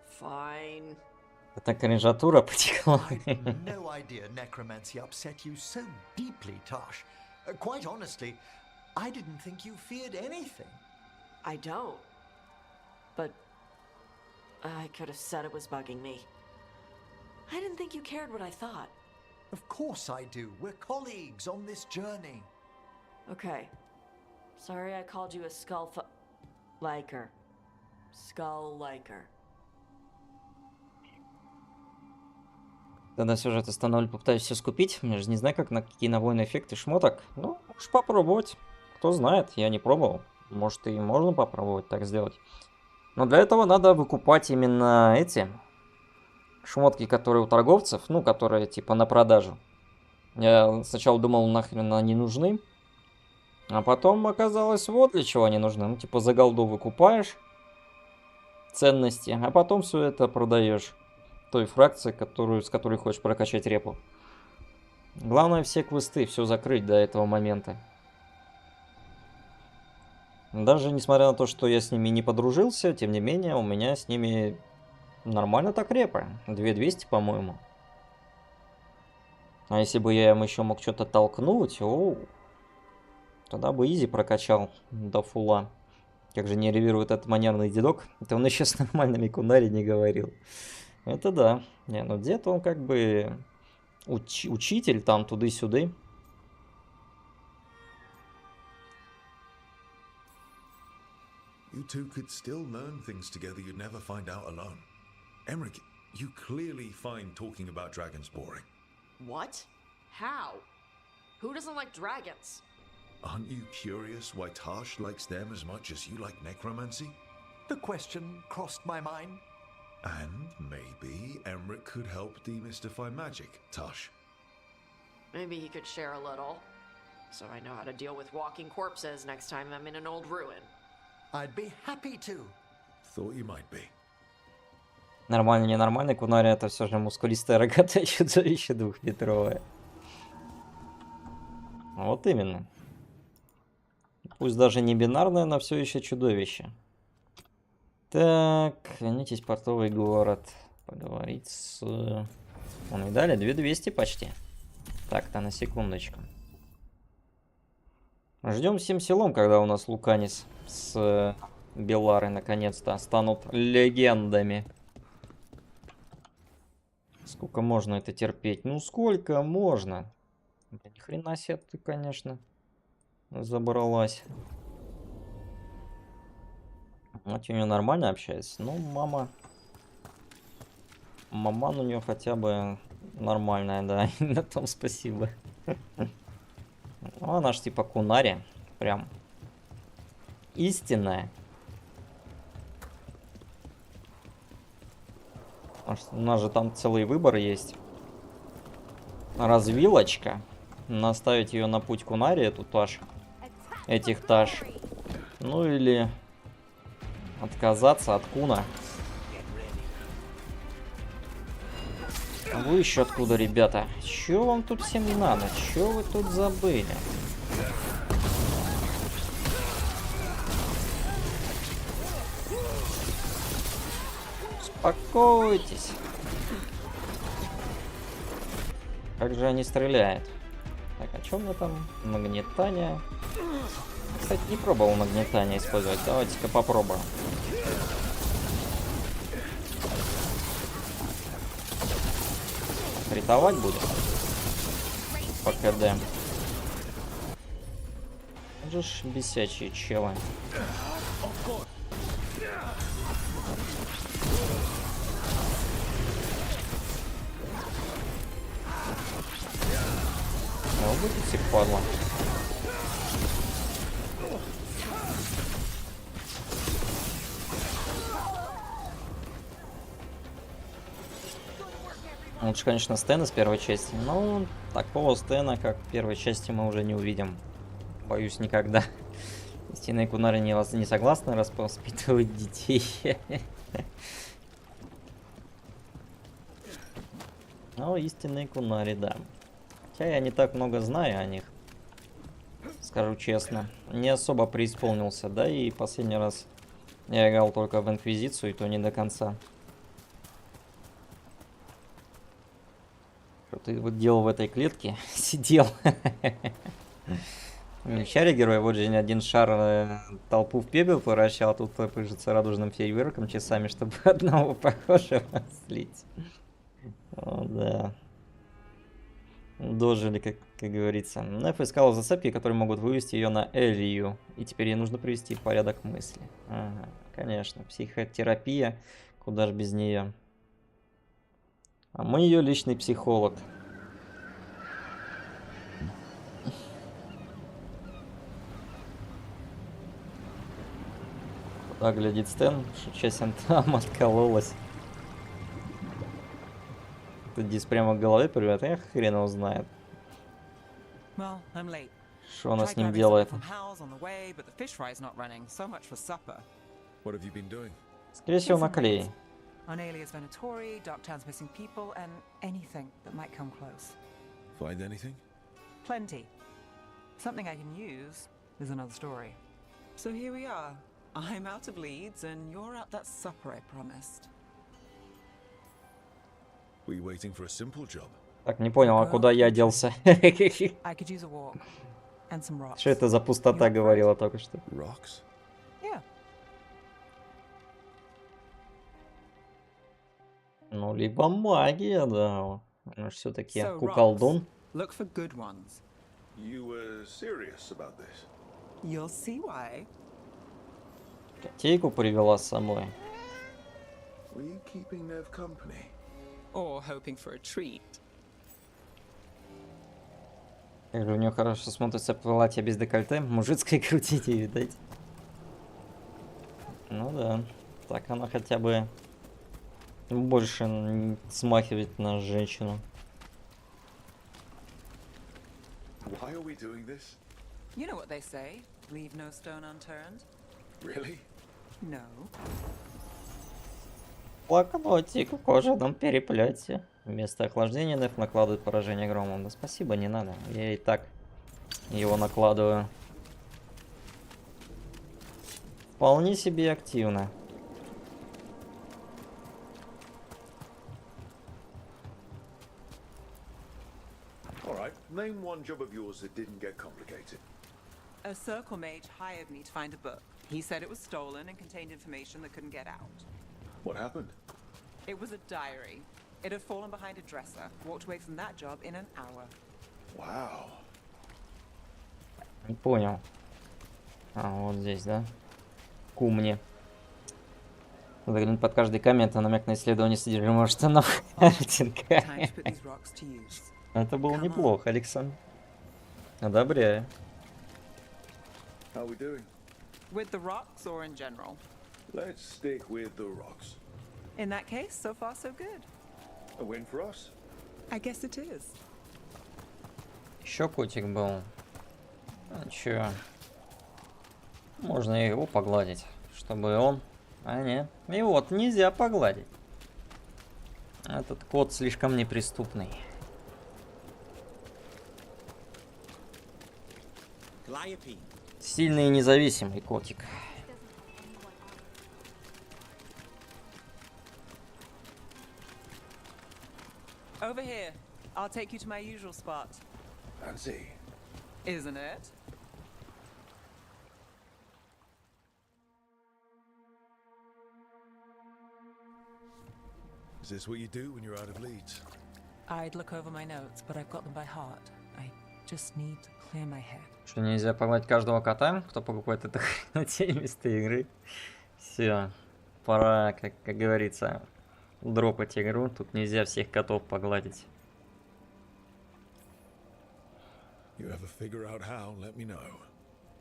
Fine. Это кринжатура потекла. No idea necromancy upset you so deeply, Tash. Quite honestly, I didn't think you feared anything. I don't. But I could have said it was bugging me. I didn't think you cared what I thought. Of course I do. We're colleagues on this journey. Okay. Sorry I called you a liker. Skull liker. Тогда сюжет остановлю, попытаюсь все скупить. Я же не знаю, как на какие навойные эффекты шмоток. Ну, уж попробовать. Кто знает, я не пробовал. Может, и можно попробовать так сделать. Но для этого надо выкупать именно эти шмотки, которые у торговцев, ну, которые типа на продажу. Я сначала думал, нахрен они нужны. А потом оказалось, вот для чего они нужны. Ну, типа за голду выкупаешь ценности, а потом все это продаешь той фракции, с которой хочешь прокачать репу. Главное все квесты, все закрыть до этого момента. Даже несмотря на то, что я с ними не подружился, тем не менее, у меня с ними нормально так репа. 2200, по-моему. А если бы я им еще мог что-то толкнуть, тогда бы изи прокачал до фула. Как же не ревирует этот манерный дедок. Это он еще с нормальными кунари не говорил. Это да. Не, ну дед он как бы учитель там туды-сюды. You two could still learn things together you'd never find out alone. Emmerich, you clearly find talking about dragons boring. What? How? Who doesn't like dragons? Aren't you curious why Tash likes them as much as you like necromancy? The question crossed my mind. And maybe Emmerich could help demystify magic, Tash. Maybe he could share a little, so I know how to deal with walking corpses next time I'm in an old ruin. I'd be happy to. Thought you might be. Нормально, ненормально. Кунари это все же мускулистое рогатое чудовище двухметровое. Вот именно. Пусть даже не бинарное, но все еще чудовище. Так, вернитесь в портовый город. Поговорить с... Он и дали 2200 почти. Так-то, на секундочку. Ждем всем селом, когда у нас Луканис с Беларой наконец-то станут легендами. Сколько можно это терпеть? Ну сколько можно? Ни хрена себе ты, конечно, забралась. Мать у нее нормально общается. Ну, мама... Маман у нее хотя бы нормальная, да. На том спасибо. Ну, она ж типа кунари. Прям истинная. У нас же там целый выбор есть. Развилочка. Наставить ее на путь Кунари, эту таш. Этих таш. Ну или отказаться от Куна. Вы еще откуда, ребята? Чё вам тут всем не надо? Чё вы тут забыли? Успокойтесь. Как же они стреляют? Так, а что мне там? Нагнетание. Кстати, не пробовал нагнетание использовать. Давайте-ка попробуем. Ритовать будем. По КД. Это ж бесячие челы. Выкусик, падла. Лучше, конечно, стена с первой части, но такого стена, как в первой части, мы уже не увидим. Боюсь, никогда. Истинные кунари не согласны воспитывать детей. Но истинные кунари, да. Хотя я не так много знаю о них, скажу честно. Не особо преисполнился, да, и последний раз я играл только в Инквизицию, и то не до конца. Что ты вот делал в этой клетке? Сидел. Мельчаре герой, вот же один шар толпу в пепел превращал, а тут пыжится радужным фейерверком часами, чтобы одного похожего слить. О, да. Дожили, как говорится. Неф искала зацепки, которые могут вывести ее на Элию. И теперь ей нужно привести в порядок мысли. Ага, конечно, психотерапия. Куда ж без нее. А мы ее личный психолог. Куда глядит Стэн, что часть там откололась. Здесь прямо к голове привет, я хрен его знает. Что она с ним делает? Скорее всего, наклей. On alias Venatori, Dark Town's missing people, and anything that might come close. Find anything? Plenty. Something I can use is another story. So here we are. I'm out of leads, and you're at that supper I promised. Were you waiting for a simple job? Так, не понял, а куда я делся? I could use a walk and some rocks. Что это за пустота говорила только что? Rocks? Yeah. Ну, либо магия, да. Он все-таки куколдун. Look for good ones. You were serious about this? You'll see why. Котейку привела с собой. Were you keeping Nev company? Or hoping for a treat. Как же у нее хорошо смотрится платье без декольте. Мужицкой крутите, видать. Ну да. Так она хотя бы больше смахивает на женщину. Why are we doing this? You know what they say, leave no stone unturned. Really? No. Блокнотик в кожаном переплете. Вместо охлаждения Неф накладывает поражение громом. Да спасибо, не надо. Я и так его накладываю. Вполне себе активно. Alright, name one job of yours that didn't get complicated. A circle mage hired me to find a book. He said it was stolen and contained information that couldn't get out. What happened? It was a diary. It had fallen behind a dresser. Walked away from that job in an hour. Wow. Не понял. А, вот здесь, да? Кумни. Заглянуть под каждый коммент, намек на исследование содержимого штанов. Это было неплохо, Александр. Одобряю. How are we doing? With the rocks or in general? Let's stick with the rocks. In that case, so far so good. A win for us? I guess it is. Еще котик был. Ну, чё? Можно его погладить, чтобы он... А нет, и вот нельзя погладить. Этот кот слишком неприступный. Сильный и независимый котик. Over here. I'll take you to my usual spot. Fancy. Isn't it? Is this what you do when you're out of leads? I'd look over my notes, but I've got them by heart. I just need to clear my head. Что, нельзя погладить каждого кота, кто покупает эту хрень вместо игры? Все, пора, как говорится, дропать игру. Тут нельзя всех котов погладить. You ever figure out how, let me know.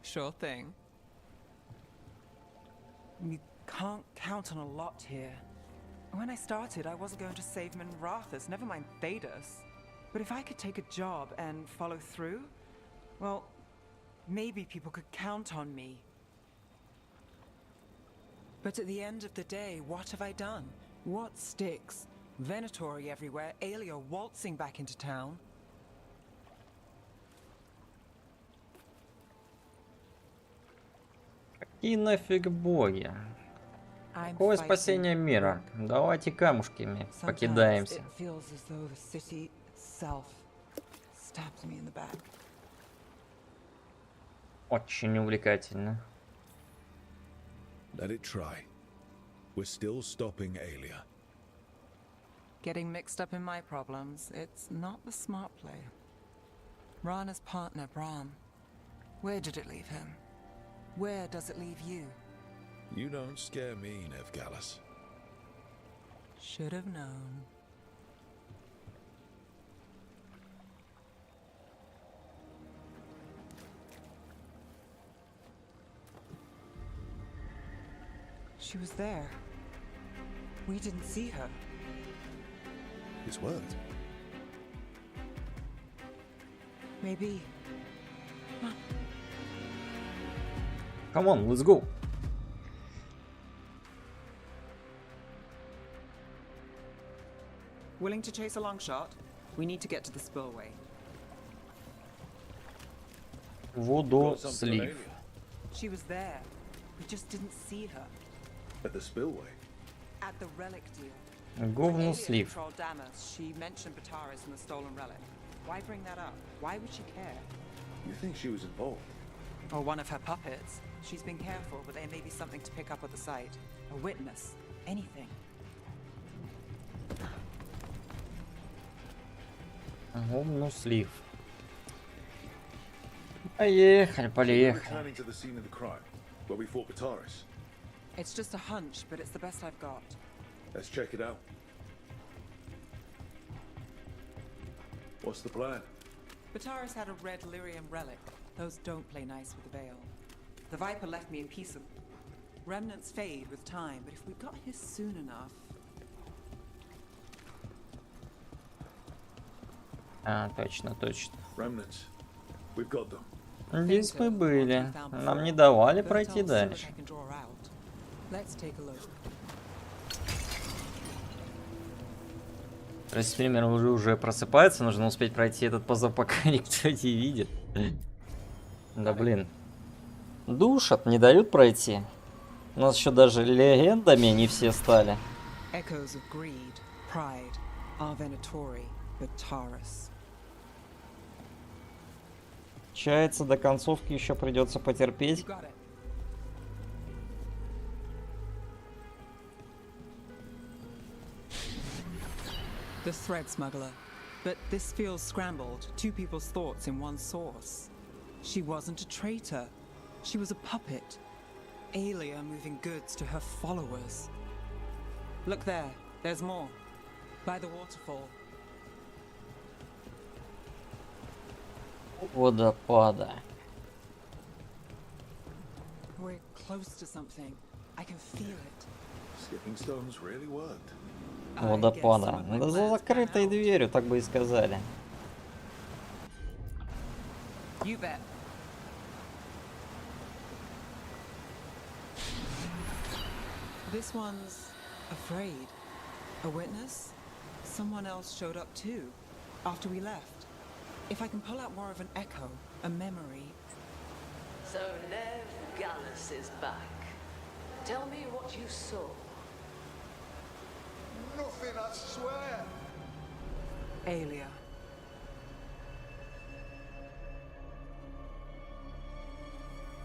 Sure thing. You can't count on a lot here. When I started, I wasn't going to save Minrathus, never mind Thedas. But if I could take a job and follow through, well, maybe people could count on me. But at the end of the day, what have I done? What sticks? Venatori everywhere, Aelia waltzing back into town. Какие нафиг боги? Какое спасение мира? Давайте камушками покидаемся. Очень увлекательно. Let it try. We're still stopping Aelia. Getting mixed up in my problems, it's not the smart play. Rana's partner, Brahm. Where did it leave him? Where does it leave you? You don't scare me, Nevgalis. Should have known. She was there. We didn't see her. It's worked. Maybe. Come on, let's go. Willing to chase a long shot? We need to get to the spillway. Водослив. She was there. We just didn't see her. At the spillway? At the relic deal. Говнослив. She mentioned Bataris and the stolen relic. Why bring that up? Why would she care? You think she was involved? Or one of her puppets. She's been careful, but there may be something to pick up at the site. A witness. Anything. Говнослив. Поехали, поехали. To the scene of the crime, where we fought Bataris. It's just a hunch, but it's the best I've got. Let's check it out. What's the plan? Bataris had a red lyrium relic. Those don't play nice with the Veil. The Viper left me in peace. Remnants fade with time, but if we got here soon enough... А, точно, точно. Remnants. We've got them. Здесь мы были. Нам не давали пройти дальше. Если стример уже просыпается, нужно успеть пройти этот пазл, пока никто не видит. Да блин. Душат, не дают пройти. У нас еще даже легендами не все стали. Получается, до концовки еще придется потерпеть. The thread smuggler. But this feels scrambled. Two people's thoughts in one source. She wasn't a traitor. She was a puppet. Aelia moving goods to her followers. Look there. There's more. By the waterfall. Водопада. We're close to something. I can feel it. Skipping stones really worked. Водопада. Да за закрытой дверью, так бы и сказали. You bet. This one's afraid. A witness? Someone else showed up too, after we left. If I can pull out more of an echo, a memory. So Nev Gallus is back. Tell me what you saw. Nothing, I swear. Alia.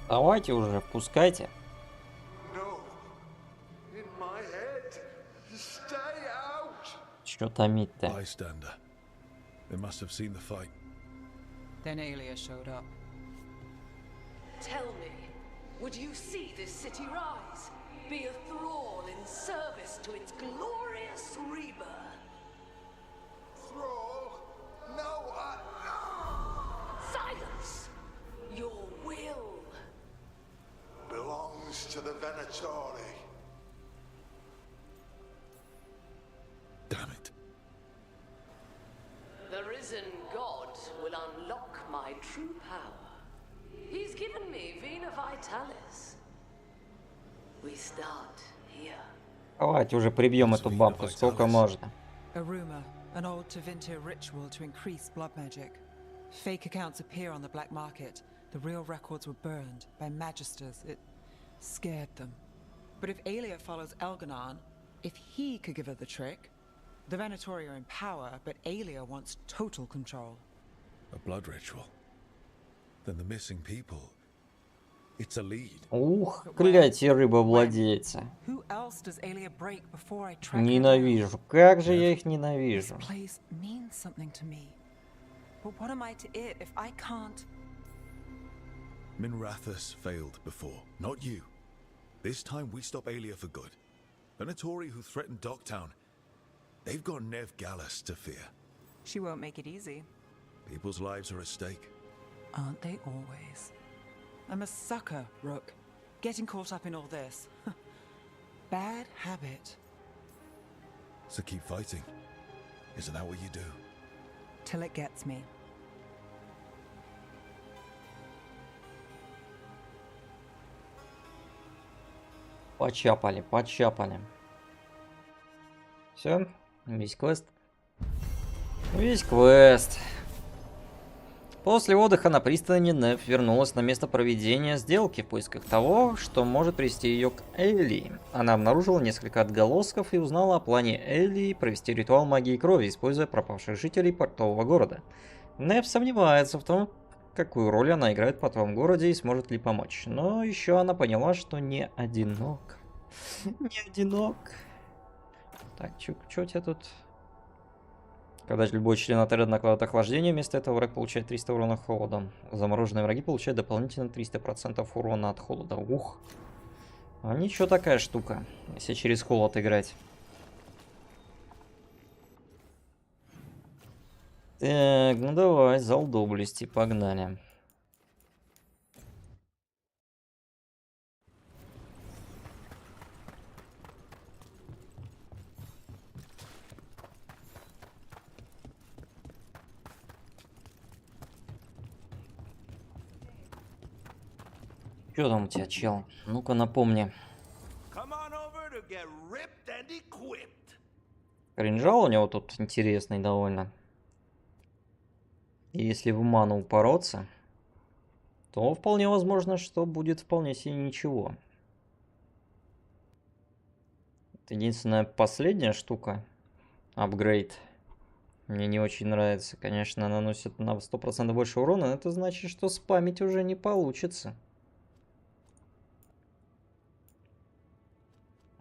Давайте уже, впускайте. No. In my head. Stay out. Чё томить-то? Bystander. They must have seen the fight. Then Alia showed up. Tell me, would you see this city rise? Be a thrall in service to its glorious rebirth? Thrall? No, Silence! Your will belongs to the Venatori. Damn it. The risen god will unlock my true power. He's given me Vena Vitalis. We start here. Давайте уже прибьем эту бабку, сколько можно. A rumor, an old Tevinter ritual to increase blood magic. Fake accounts appear on the black market. The real records were burned by magisters. It scared them. But if Alia follows Elganon, if he could give her the trick, the Venatori are in power, but Alia wants total control. A blood ritual. Then the missing people. It's a lead. Ух, клятие рыба-владельца. Who else does Alia break before I track her down? Ненавижу. Как же я их ненавижу. This place means something to me. But what am I to it if I can't? Minrathus failed before, not you. This time we stop Alia for good. Venatori who threatened Docktown. They've got Nev Gallus to fear. She won't make it easy. People's lives are at stake. Aren't they always? I'm a sucker, Rook. Getting caught up in all this. Bad habit. So keep fighting. Isn't that what you do? Till it gets me. Почапали, почапали. Все, весь квест. Весь квест. После отдыха на пристани Нев вернулась на место проведения сделки в поисках того, что может привести ее к Элли. Она обнаружила несколько отголосков и узнала о плане Элли провести ритуал магии крови, используя пропавших жителей портового города. Нев сомневается в том, какую роль она играет в портовом городе и сможет ли помочь. Но еще она поняла, что не одинок. Не одинок. Так, что у тебя тут? Когда любой член отряда накладывает охлаждение, вместо этого враг получает 300 урона холодом. Замороженные враги получают дополнительно 300% урона от холода. Ух. А ничего такая штука, если через холод играть. Так, ну давай, зал доблести, погнали. Что там у тебя, чел? Ну-ка напомни. Кринжал у него тут интересный довольно. И если в ману упороться, то вполне возможно, что будет вполне себе ничего. Это единственная последняя штука. Апгрейд. Мне не очень нравится. Конечно, наносит на 100% больше урона, но это значит, что спамить уже не получится.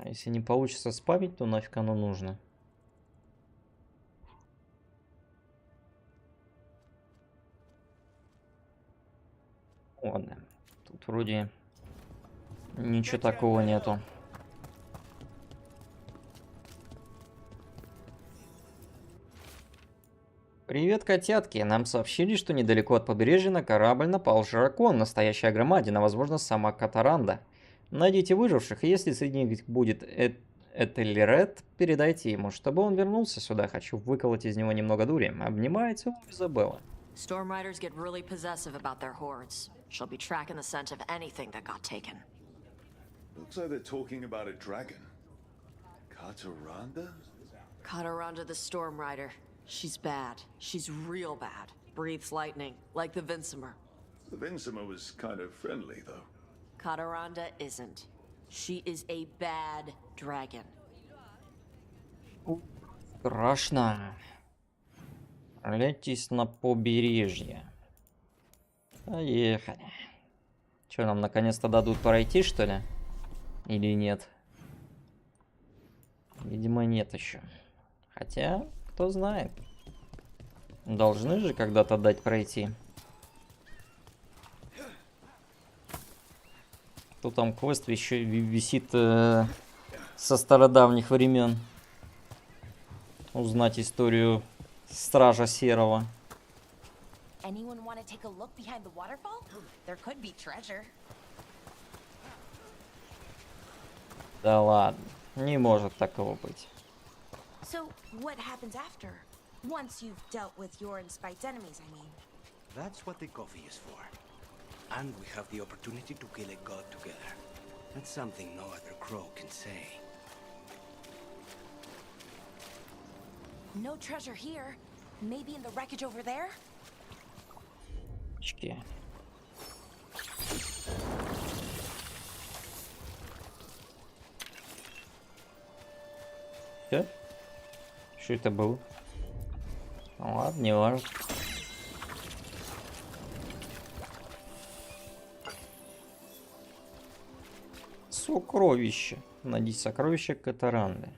А если не получится спамить, то нафиг оно нужно. Ладно, тут вроде ничего такого нету. Привет, котятки! Нам сообщили, что недалеко от побережья на корабль напал дракон, настоящая громадина, возможно, сама Катаранда. Найдите выживших, и если среди них будет Этельред, передайте ему, чтобы он вернулся сюда. Хочу выколоть из него немного дури. Обнимайте Изабелла. Storm Riders get really possessive about their hordes. She'll be tracking the scent of anything that got taken. Looks like they're talking about a dragon. Kataranda? Kataranda the Storm Rider. She's bad. She's real bad. Breathes lightning, like the Vincimer. The Vincimer was kind of friendly, though. Kataranda isn't. She is a bad dragon. Страшно. Летись на побережье. Поехали. Что, нам наконец-то дадут пройти, что ли? Или нет? Видимо, нет еще. Хотя, кто знает. Должны же когда-то дать пройти. Тут там квест еще висит со стародавних времен. Узнать историю Стража Серого. Anyone want to take a look behind the waterfall? There could be treasure. Да ладно, не может такого быть. So, what happens after? Once you've dealt with your and Spite's enemies, I mean. That's what the coffee is for. And we have the opportunity to kill a god together. That's something no other crow can say. No treasure here. Maybe in the wreckage over there? Очки. Что? Что это было? Ну, ладно, не важно. Сокровище. Найди сокровище Катаранды.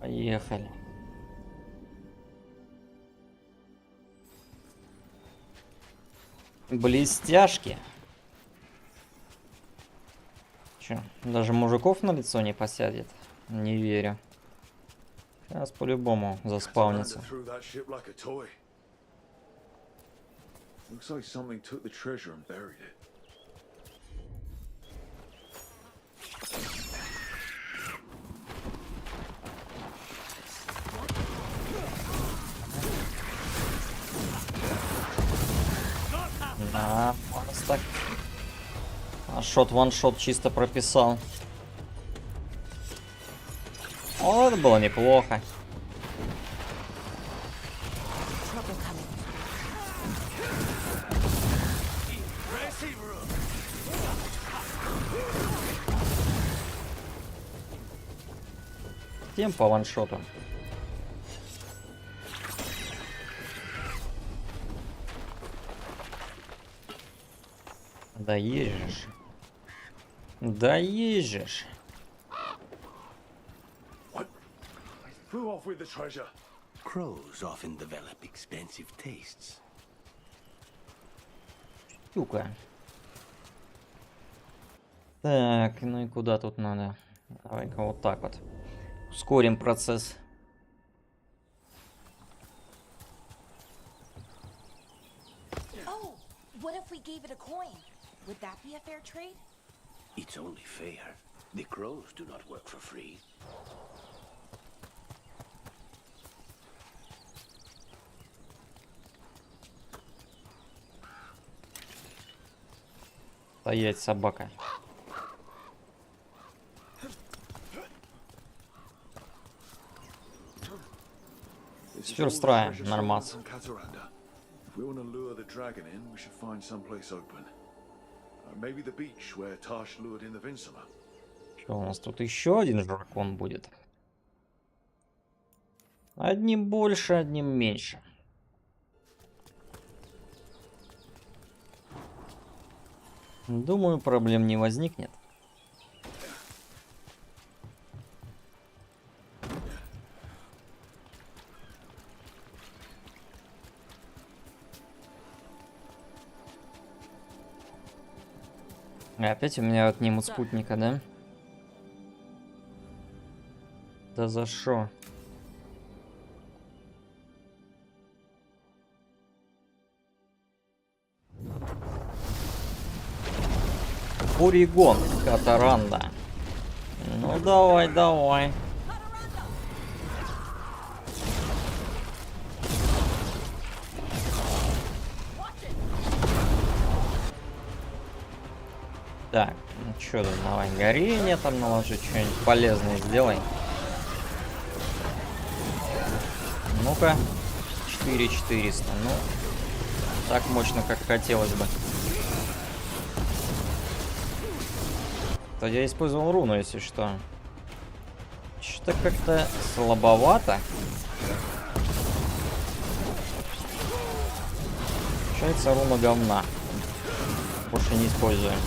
Поехали. Блестяшки. Че, даже мужиков на лицо не посадит? Не верю. Сейчас по-любому заспаунится. Looks like something took the treasure and buried it. Да, так. А шот, ваншот чисто прописал. О, это было неплохо. Тем по ваншоту. Да ежешь. Да ежешь. Flew off with the treasure. Crows often develop expensive tastes. Штука. Так, ну и куда тут надо? Давай-ка вот так вот. Ускорим процесс. Oh, what if we gave it a coin? Would that be a fair trade? It's only fair. The crows do not work for free. Стоять, собака. Сверстраем, нормас. If we want to lure the dragon in, we should find someplace open. Maybe the beach where Tash lured in the Vincimer. Что у нас тут еще один дракон будет? Одним больше, одним меньше. Думаю, проблем не возникнет. И опять у меня отнимут спутника, да? Да за шо? Полигон Катаранда. Ну давай, давай. Так, ну что тут, давай горение там наложить, что-нибудь полезное сделай. Ну-ка, 4400, ну, так мощно, как хотелось бы. То я использовал руну, если что. Что-то как-то слабовато. Получается, руна говна. Больше не используем.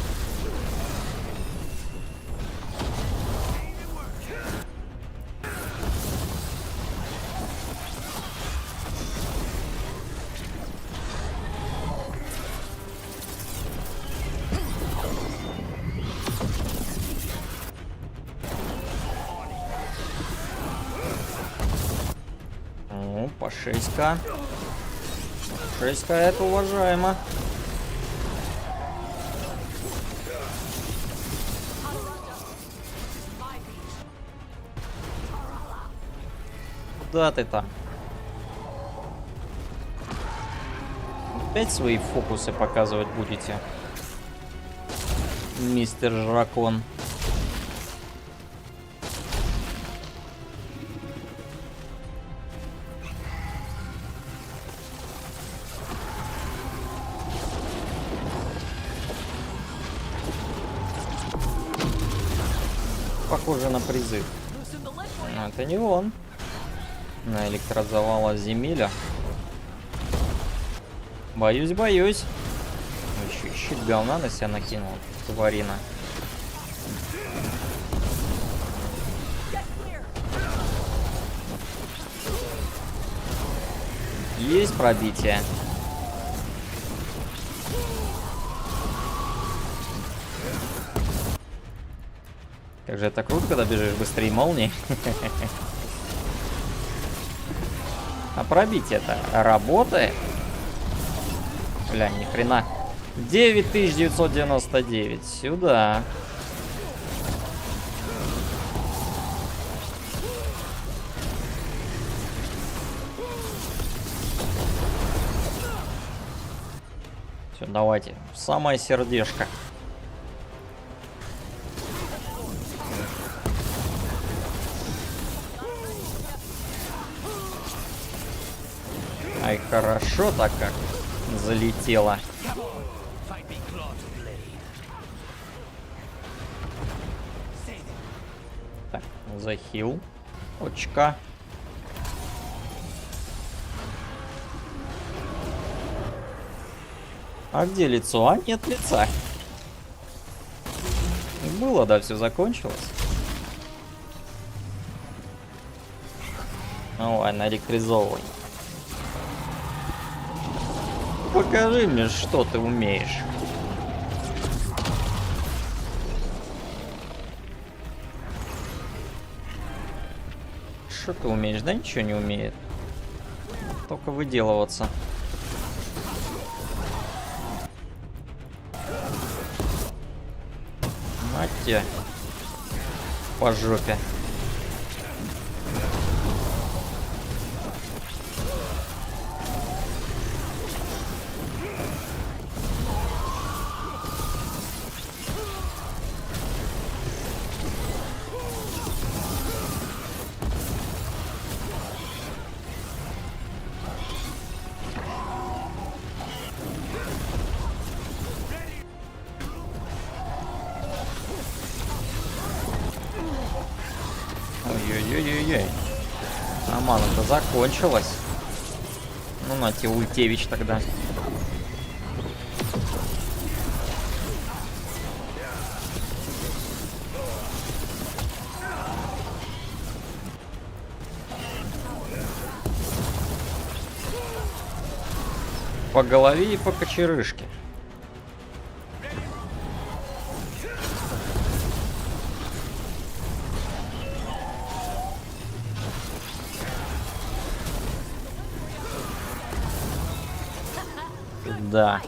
По 6К. 6К это уважаемо. Куда ты там? Опять свои фокусы показывать будете, мистер Жракон? Похоже на призыв. Но это не он. Наэлектрозовала земля. Боюсь, боюсь. Еще щит говна на себя накинул, тварина. Есть пробитие. Как же это круто, когда бежишь быстрее молнии. А пробитие-то работает? Бля, ни хрена. 9999. Сюда. Все, давайте. Самое сердечко. Ай, хорошо так как залетело. Так, захил. Очка. А где лицо? А, нет лица. Было, да, все закончилось. Давай, наэлектризовывай. Покажи мне, что ты умеешь. Что ты умеешь? Да ничего не умеет. Только выделываться. Мать тебя. По жопе. Ой-ой-ой-ой-ой. А мана-то закончилась. Ну на тебе ультевич тогда. По голове и по кочерышке. Да.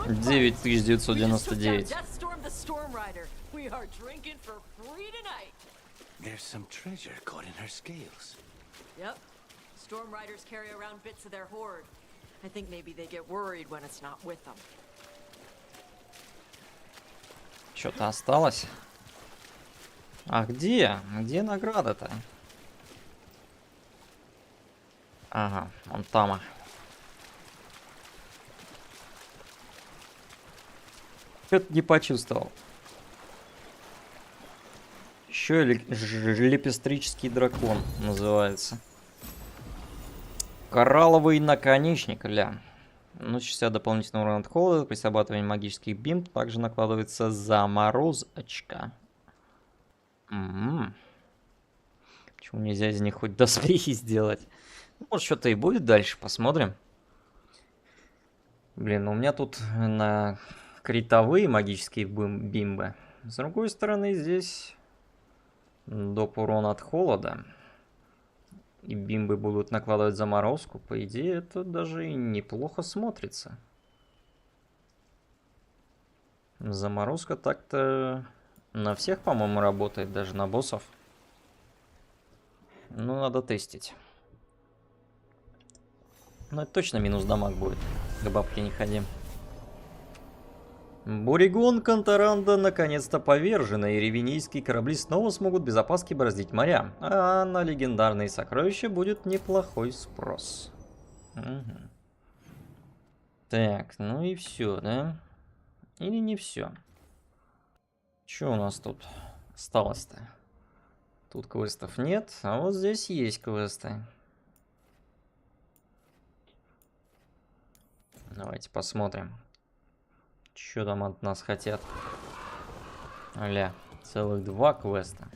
9999. Storm Rider, we are drinking for free tonight. There's some treasure caught in her scales. Yep. Storm Riders carry around bits of their hoard. I think maybe they get worried when it's not with them. Что-то осталось. А где? Где награда-то? Ага, он там. Что-то не почувствовал. Еще лепестрический дракон называется. Коралловый наконечник, ля. Ну, 60 дополнительного урона от холода. При срабатывании магических бим также накладывается заморозочка. Почему нельзя из них хоть доспехи сделать? Может, что-то и будет дальше, посмотрим. Блин, у меня тут на критовые магические бимбы. С другой стороны, здесь доп. Урон от холода. И бимбы будут накладывать заморозку. По идее, это даже и неплохо смотрится. Заморозка так-то на всех, по-моему, работает, даже на боссов. Ну, надо тестить. Ну, это точно минус дамаг будет. К бабке не ходим. Буригон Конторанда наконец-то повержены, и ревенийские корабли снова смогут без опаски бороздить моря. А на легендарные сокровища будет неплохой спрос. Угу. Так, ну и все, да? Или не все? Что у нас тут осталось-то? Тут квестов нет, а вот здесь есть квесты. Давайте посмотрим. Что там от нас хотят? Аля, целых 2 квеста.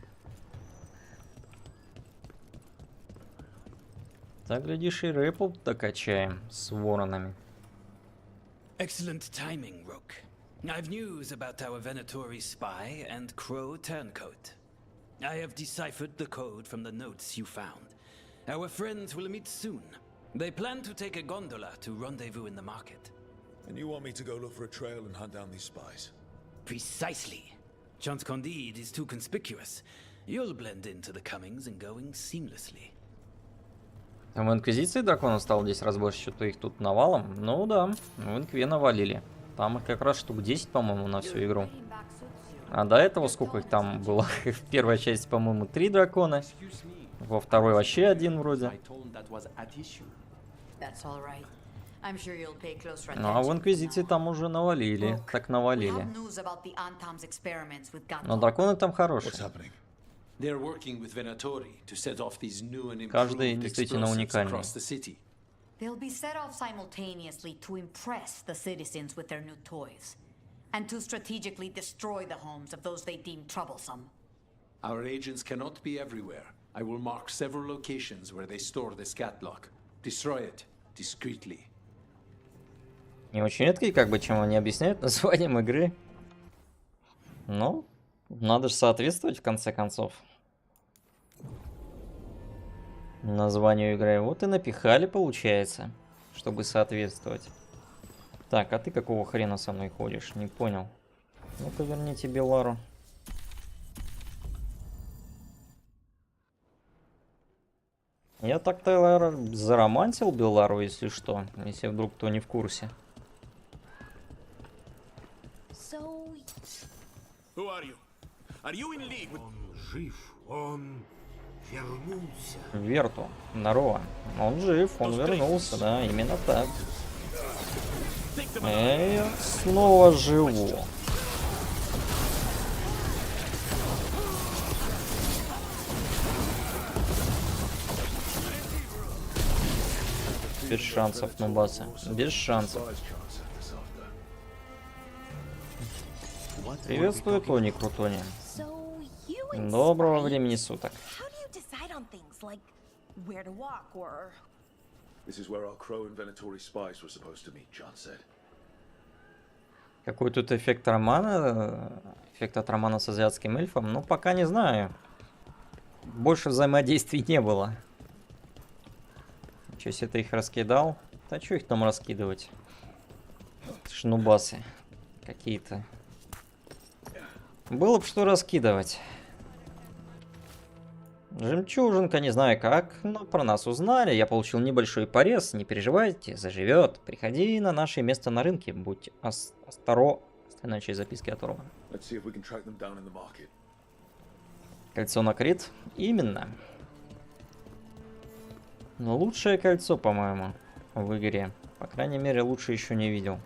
Так, глядишь, и рэпл докачаем с воронами. Excellent timing, Rook. I've news about our Venatori spy and Crow turncoat. I have deciphered the code from the notes you found. Our friends will meet soon. They plan to take a gondola to rendezvous in the market. And you want me to go look for a trail and hunt down these spies? Precisely. Chance Candide is too conspicuous. You'll blend into the comings and goings seamlessly. Там в Инквизиции драконов стало 10 раз больше, что-то их тут навалом. Ну да, в Инкве навалили. Там их как раз штук 10, по-моему, на всю игру. А до этого сколько их там было? В первой части, по-моему, 3 дракона. Во второй вообще 1 вроде. Ну а в Инквизиции там уже навалили. Так навалили. Но драконы там хорошие. Каждый действительно уникальный. They'll be set off simultaneously to impress the citizens with their new toys, and to strategically destroy the homes of those they deem troublesome. Our agents cannot be everywhere. I will mark several locations where they store this catlock. Destroy it discreetly. Не очень редкий, как бы, чем они объясняют названием игры. Ну, надо же соответствовать в конце концов названию игры. Вот и напихали, получается, чтобы соответствовать. Так, а ты какого хрена со мной ходишь? Не понял. Ну-ка, верните Белару. Я так-то заромантил Белару, если что. Если вдруг кто не в курсе. Who are you? Are you in league with... Он жив, он вернулся. Верту, здорово. Он жив, он вернулся, да, именно так. Я снова живу. Без шансов, нубаса. Без шансов. Приветствую, Тони Крутони. Доброго времени суток. Какой тут эффект романа? Эффект от романа с азиатским эльфом? Ну, пока не знаю. Больше взаимодействий не было. Че, если ты их раскидал? Да что их там раскидывать? Шнубасы какие-то. Было бы что раскидывать. Жемчужинка, не знаю как, но про нас узнали. Я получил небольшой порез, не переживайте, заживет. Приходи на наше место на рынке, будь остальная часть записки оторвана. Кольцо на крит? Именно. Но лучшее кольцо, по-моему, в игре. По крайней мере, лучше еще не видел.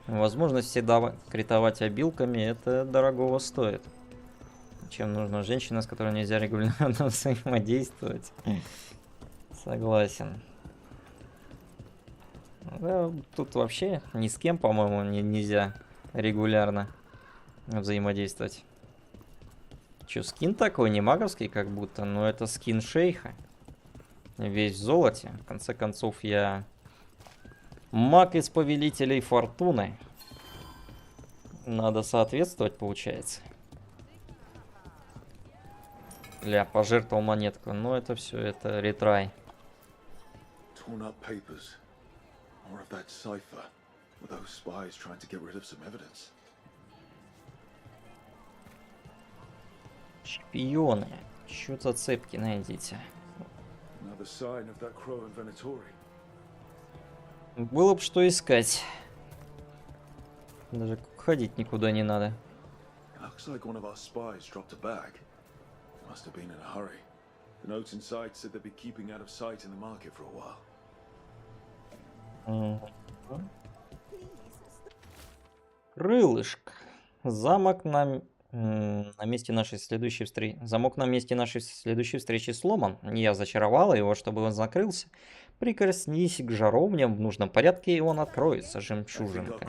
Возможность всегда критовать обилками, это дорогого стоит. Чем нужна женщина, с которой нельзя регулярно взаимодействовать. Согласен. Да, тут вообще ни с кем, по-моему, нельзя регулярно взаимодействовать. Че, скин такой, не маговский как будто, но это скин шейха. Весь в золоте. В конце концов, я маг из повелителей фортуны. Надо соответствовать, получается. Ля, пожертвовал монетку. Но это все, это ретрай. Шпионы. Чё зацепки найдите. Было бы что искать. Даже ходить никуда не надо. Must have been in a hurry. The notes inside said they'd be keeping out of sight in the market for a while. Крылышко. Замок на месте нашей следующей встречи. Замок на месте нашей следующей встречи сломан. Я зачаровала его, чтобы он закрылся. Прикоснись к жаровням в нужном порядке, и он откроется, жемчужинка.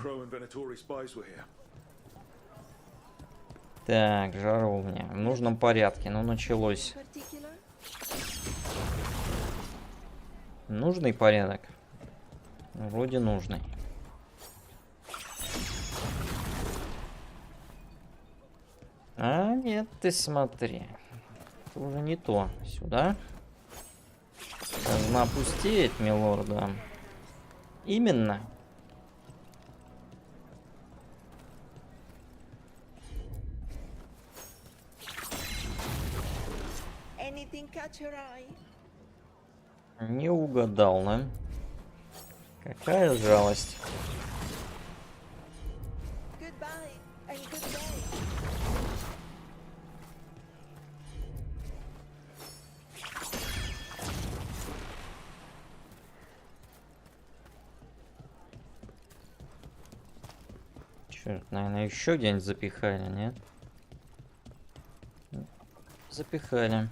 Так, жаровня. В нужном порядке. Ну, началось. Нужный порядок? Вроде нужный. А, нет, ты смотри. Это уже не то. Сюда. Должна пустеть, милорда. Именно. Не угадал, да? Какая жалость. Черт, наверное, еще где-нибудь запихали, нет? Запихали.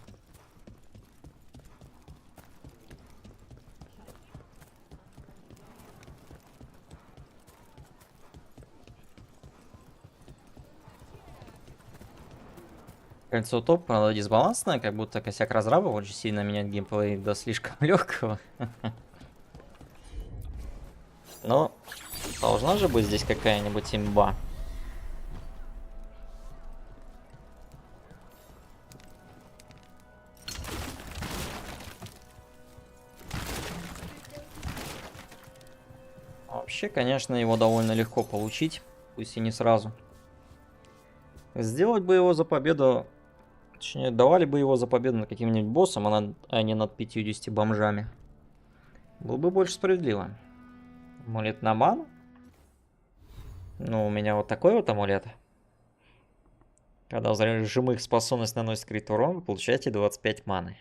Кольцо топ, правда, дисбалансное, как будто косяк разраба очень сильно меняет геймплей до слишком легкого. Но должна же быть здесь какая-нибудь имба. Вообще, конечно, его довольно легко получить, пусть и не сразу. Сделать бы его за победу, точнее, давали бы его за победу над каким-нибудь боссом, а не над 50 бомжами. Было бы больше справедливо. Амулет на ману? Ну, у меня вот такой вот амулет. Когда взрывных способность наносит крит урон, вы получаете 25 маны.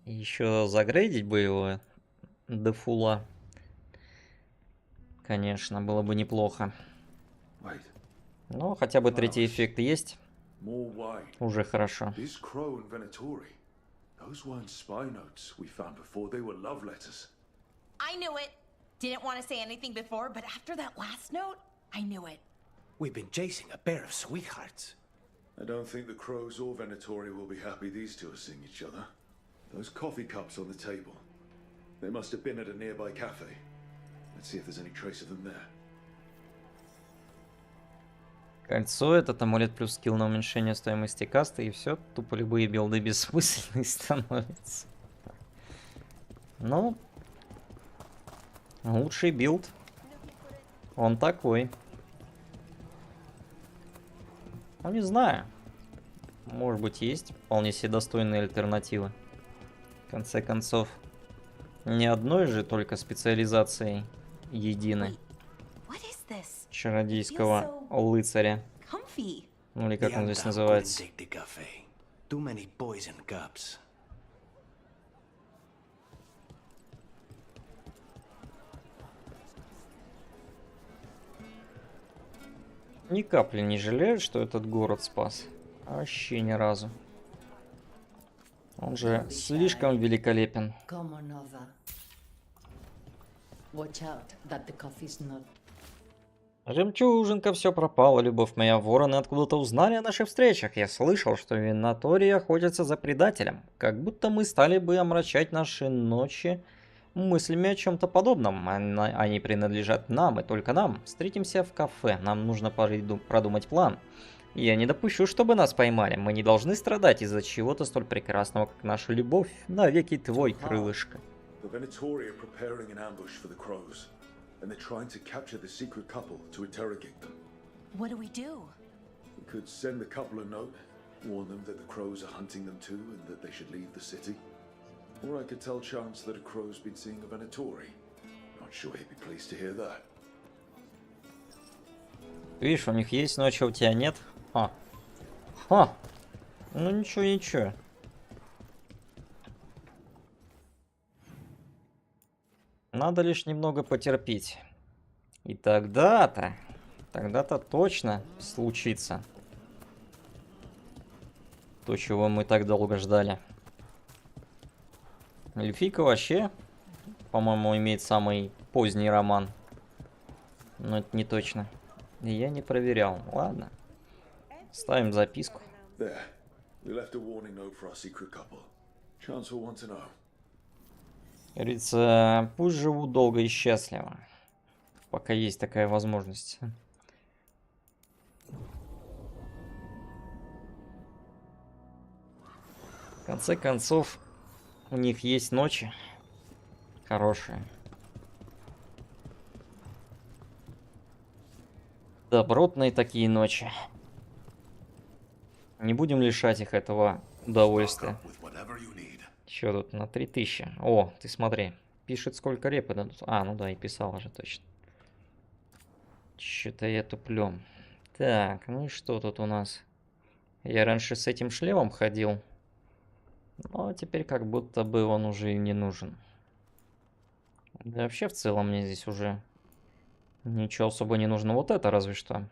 Еще загрейдить бы его до фула. Конечно, было бы неплохо. Ну, хотя бы третий эффект есть. Уже хорошо. I knew it. Didn't want to say anything before, but after that last note, I knew it. We've been chasing a pair of sweethearts. I don't think the crows or Venatori will be happy these two are seeing each other. Those coffee cups on the table. They must have been at a nearby cafe. Let's see if there's any trace of them there. Кольцо, этот амулет плюс скилл на уменьшение стоимости каста, и все, тупо любые билды бессмысленные становятся. Ну, лучший билд. Он такой. Ну, не знаю. Может быть, есть вполне себе достойные альтернативы. В конце концов, не одной же только специализацией единой чародейского лыцаря. Ну или как он здесь называется. Ни капли не жалеют, что этот город спас. Вообще ни разу. Он же слишком великолепен. Жемчужинка, все пропало, любовь моя. Вороны откуда-то узнали о наших встречах. Я слышал, что винатории охотятся за предателем. Как будто мы стали бы омрачать наши ночи мыслями о чем-то подобном. Они принадлежат нам и только нам. Встретимся в кафе. Нам нужно продумать план. Я не допущу, чтобы нас поймали. Мы не должны страдать из-за чего-то столь прекрасного, как наша любовь. Навеки твой, крылышко. And they're trying to capture the secret couple to interrogate them. What do we do? We could send the couple a note, warn them that the crows are hunting them too and that they should leave the city. Or I could tell Chance that a crow's been seeing a Venatori. Not sure he'd be pleased to hear that. Видишь, у них есть, но что у тебя нет? Ну ничего, ничего. Надо лишь немного потерпеть. И тогда-то точно случится то, чего мы так долго ждали. Эльфийка вообще, по-моему, имеет самый поздний роман. Но это не точно. Я не проверял. Ладно. Ставим записку. Говорится, пусть живут долго и счастливо, пока есть такая возможность. В конце концов, у них есть ночи хорошие. Добротные такие ночи. Не будем лишать их этого удовольствия. Что тут на 3000? О, ты смотри. Пишет, сколько репы дадут. Ну да, и писала же точно. Что-то я туплю. Так, ну и что тут у нас? Я раньше с этим шлемом ходил. Но теперь как будто бы он уже и не нужен. Да вообще в целом мне здесь уже ничего особо не нужно. Вот это разве что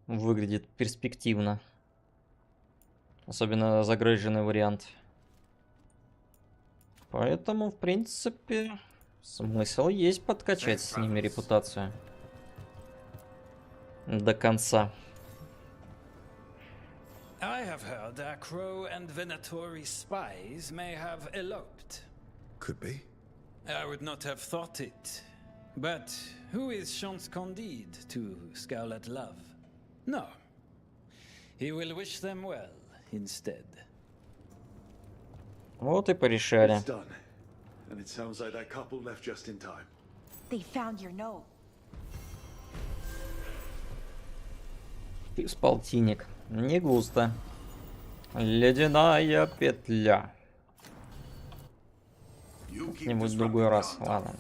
выглядит перспективно. Особенно загруженный вариант. Поэтому, в принципе, смысл есть подкачать с ними репутацию. До конца. I have heard that Crow and Venatori spies may have eloped. Could be. I would not have thought it. But who is Chance Candide to scowl at love? No. He will wish them well. Instead. Вот и порешали. They found your note. Из полтинник. Не густо. Ледяная петля. Как-нибудь в другой раз. Ладно.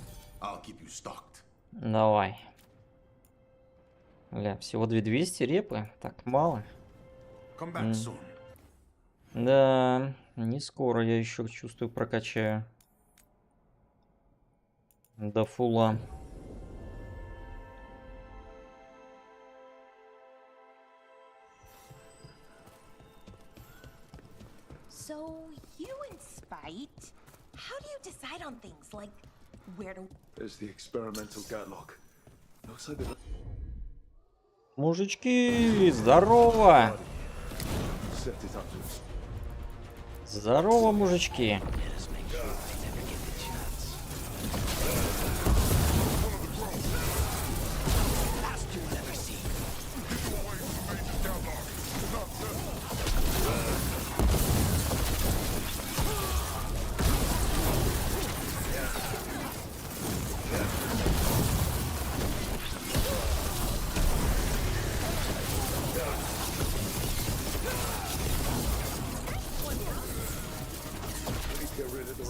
Давай. Бля, всего 2200 репы? Так мало. Да, не скоро я еще чувствую прокачаю. До фула. So you and Spite, how do you decide on things like where to? There's the experimental Gatlock. Looks like the... Мужички, здорово! Здорово, мужички!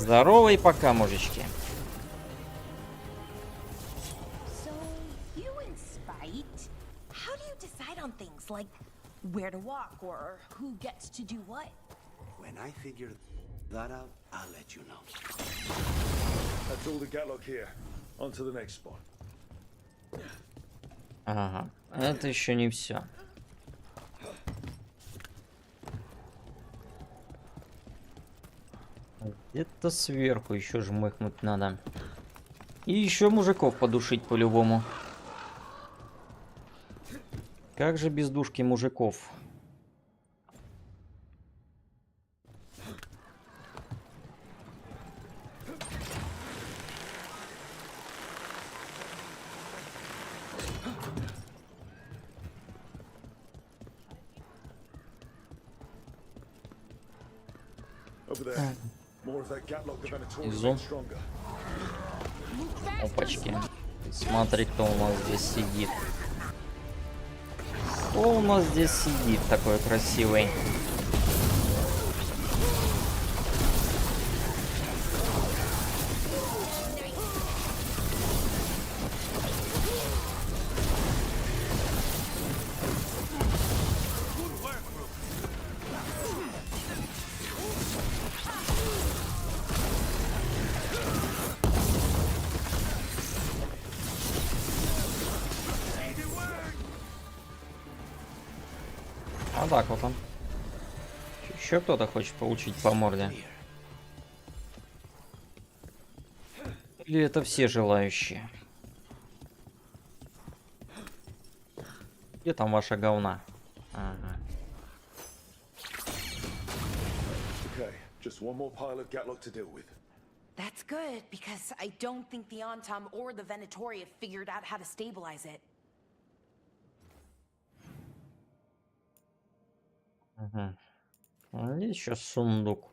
Здорово и пока, мужички. So, you and Spite, how do you decide on things like where to walk or who gets to do what? When I figure that out, I'll let you know. That's all the Gatlock here. On to the next spot. Ага, это еще не все. Где-то сверху еще жмыхнуть надо. И еще мужиков подушить по-любому. Как же без душки мужиков? Изо. Опачки. Смотри, кто у нас здесь сидит. Кто у нас здесь сидит такой красивый? А так вот он. Еще кто-то хочет получить по морде? Или это все желающие? Где там ваша говна? Ага. That's good, because I don't think the Antom or the Venatori have figured out how to stabilize it. Угу. Еще сундук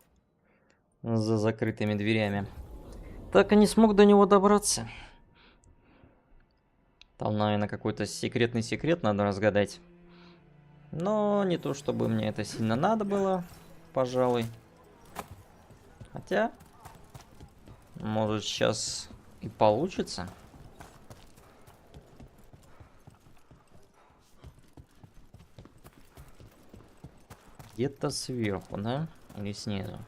за закрытыми дверями. Так и не смог до него добраться. Там, наверное, какой-то секретный секрет надо разгадать. Но не то, чтобы мне это сильно надо было, пожалуй. Хотя, может, сейчас и получится. Где-то сверху, да? Или снизу?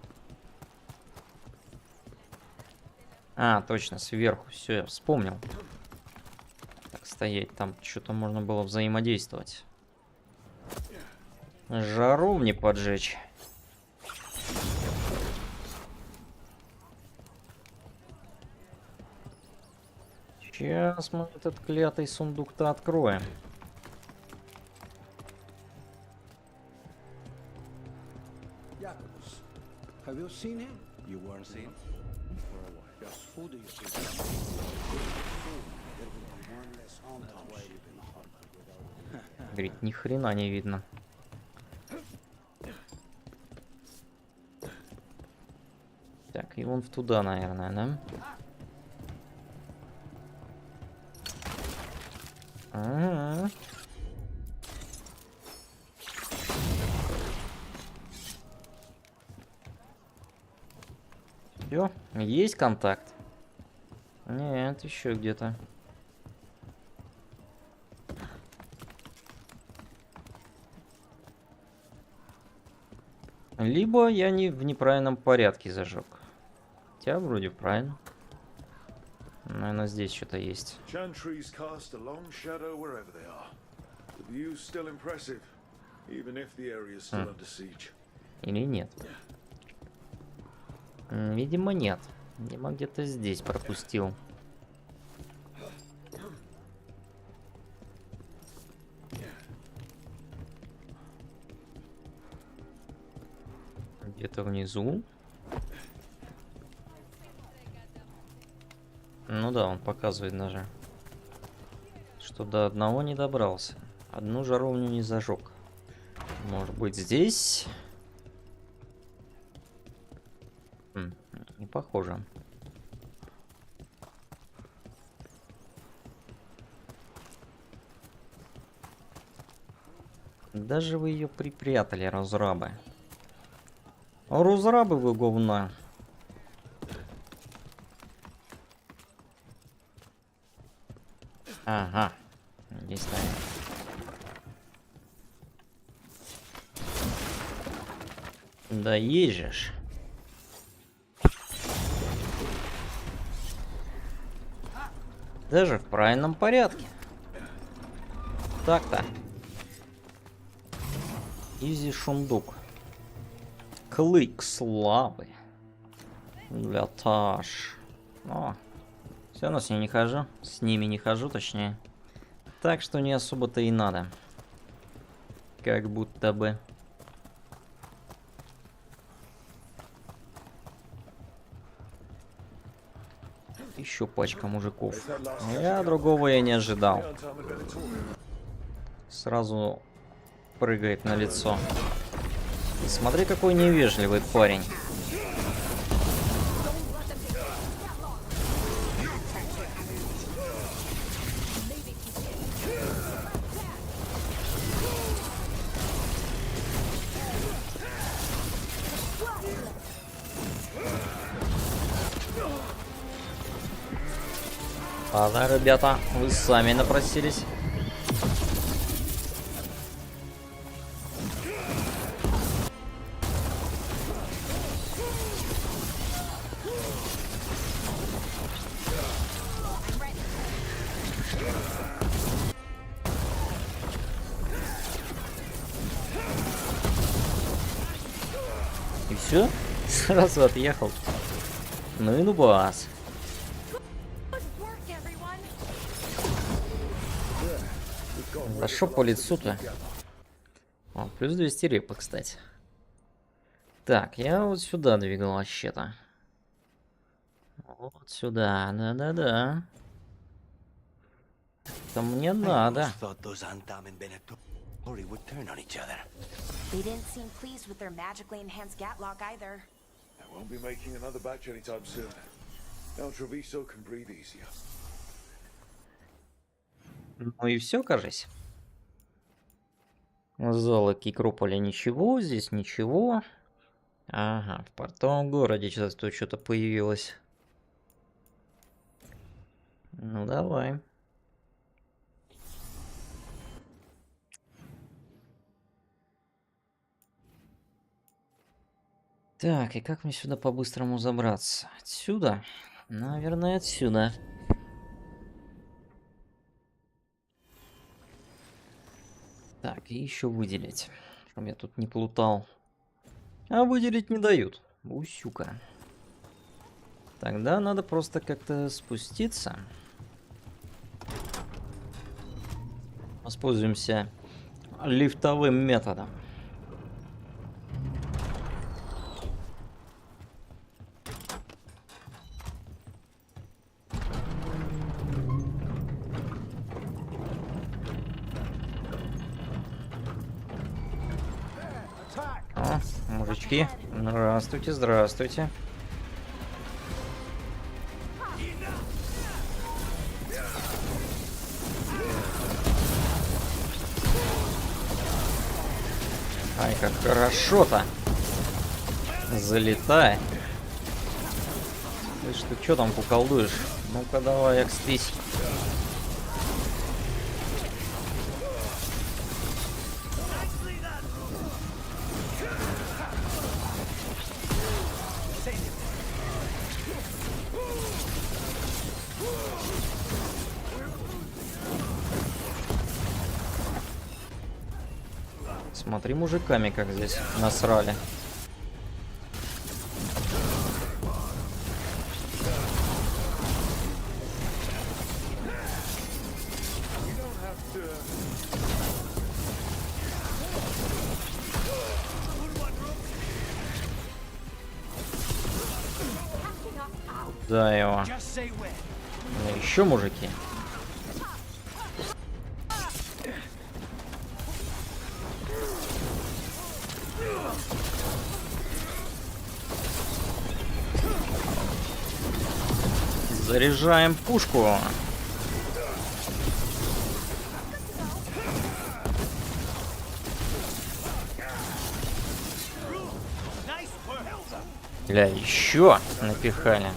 А, точно, сверху. Все, я вспомнил. Так, стоять. Там что-то можно было взаимодействовать. Жару мне поджечь. Сейчас мы этот клятый сундук-то откроем. Have you seen him? You weren't seen for a while. Yes. Who do you see? Говорит, ни хрена не видно. Так, и вон в туда, наверное, да? Ага. Всё, есть контакт? Нет, еще где-то. Либо я не в неправильном порядке зажег. Хотя вроде правильно. Наверное, здесь что-то есть. Или нет? Видимо, нет. Видимо, где-то здесь пропустил. Где-то внизу. Ну да, он показывает даже, что до одного не добрался. Одну жаровню не зажег. Может быть, здесь? Не похоже. Даже вы ее припрятали, разрабы. Разрабы вы говна. Ага. Здесь, наверное. Да езжешь. Даже в правильном порядке. Так-то. Изи шундук. Клык славы. Лятаж. О, все равно с ними не хожу. С ними не хожу, точнее. Так что не особо-то и надо. Как будто бы. Еще пачка мужиков. Я другого я не ожидал. Сразу прыгает на лицо. И смотри, какой невежливый парень. Ладно, ребята, вы сами напросились. И все? Сразу отъехал. Ну и нубас. Да шо по лицу-то? О, плюс 200 репа, кстати. Так, я вот сюда двигал вообще-то. Вот сюда, да-да-да. Это мне надо. They didn't seem pleased with their magically enhanced Gatlock either. I won't be making another batch anytime soon. Now Treviso can breathe easier. Ну и все, кажись. Зала Кикрополя ничего, здесь ничего. Ага, в портовом городе сейчас тут что-то появилось. Ну давай. Так, и как мне сюда по-быстрому забраться? Отсюда? Наверное, отсюда. Так, и еще выделить, чтобы я тут не плутал. А выделить не дают. Усюка. Тогда надо просто как-то спуститься. Воспользуемся лифтовым методом. О, мужички, здравствуйте, здравствуйте. Ай, как хорошо-то. Залетай. Слышь, ты что там куколдуешь? Ну-ка давай, экспись. Смотри, мужиками как здесь насрали. Да, его. Ну, еще мужики. Заряжаем пушку. Бля, еще напихали.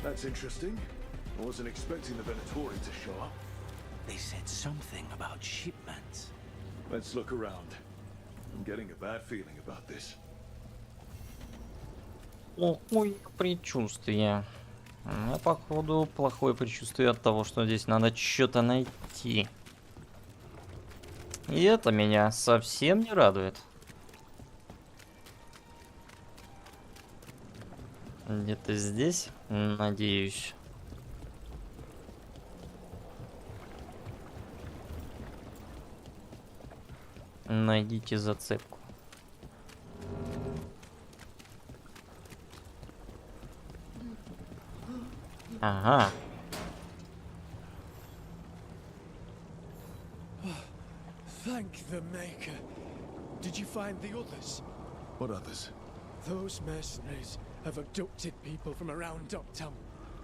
That's interesting. I wasn't expecting the Venatori to show up. They said something about shipments. Let's look around. I'm getting a bad feeling about this. Плохое предчувствие. У меня, походу, плохое предчувствие от того, что здесь надо что-то найти. И это меня совсем не радует. Где-то здесь, надеюсь. Найдите зацепку. Ага. Thank the Maker. Did you find the others? What others? Those mercenaries have abducted people from around Uptown,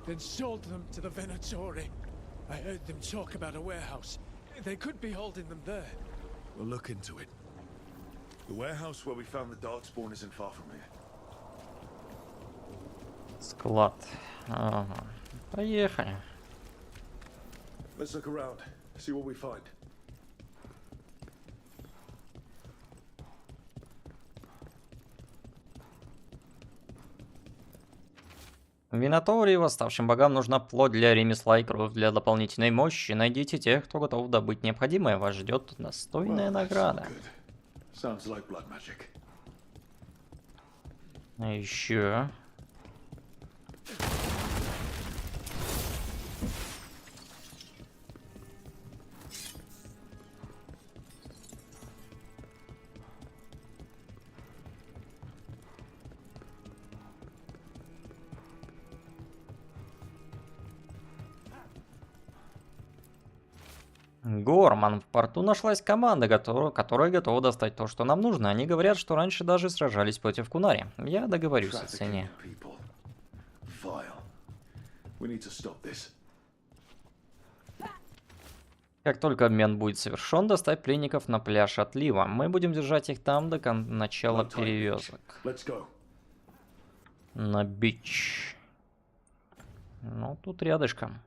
then sold them to the Venatori. I heard them talk about a warehouse. They could be holding them there. We'll look into it. The warehouse where we found the Darkspawn isn't far from here. Склад. Ага. Поехали. Let's look around, see what we find. Винатории восставшим богам нужна плоть для ремесла и кровь для дополнительной мощи. Найдите тех, кто готов добыть необходимое. Вас ждет достойная награда. А еще... Горман, в порту нашлась команда, которая готова достать то, что нам нужно. Они говорят, что раньше даже сражались против Кунари. Я договорюсь о цене. Как только обмен будет совершен, доставь пленников на пляж отлива. Мы будем держать их там до начала перевозок. На бич. Ну, тут рядышком.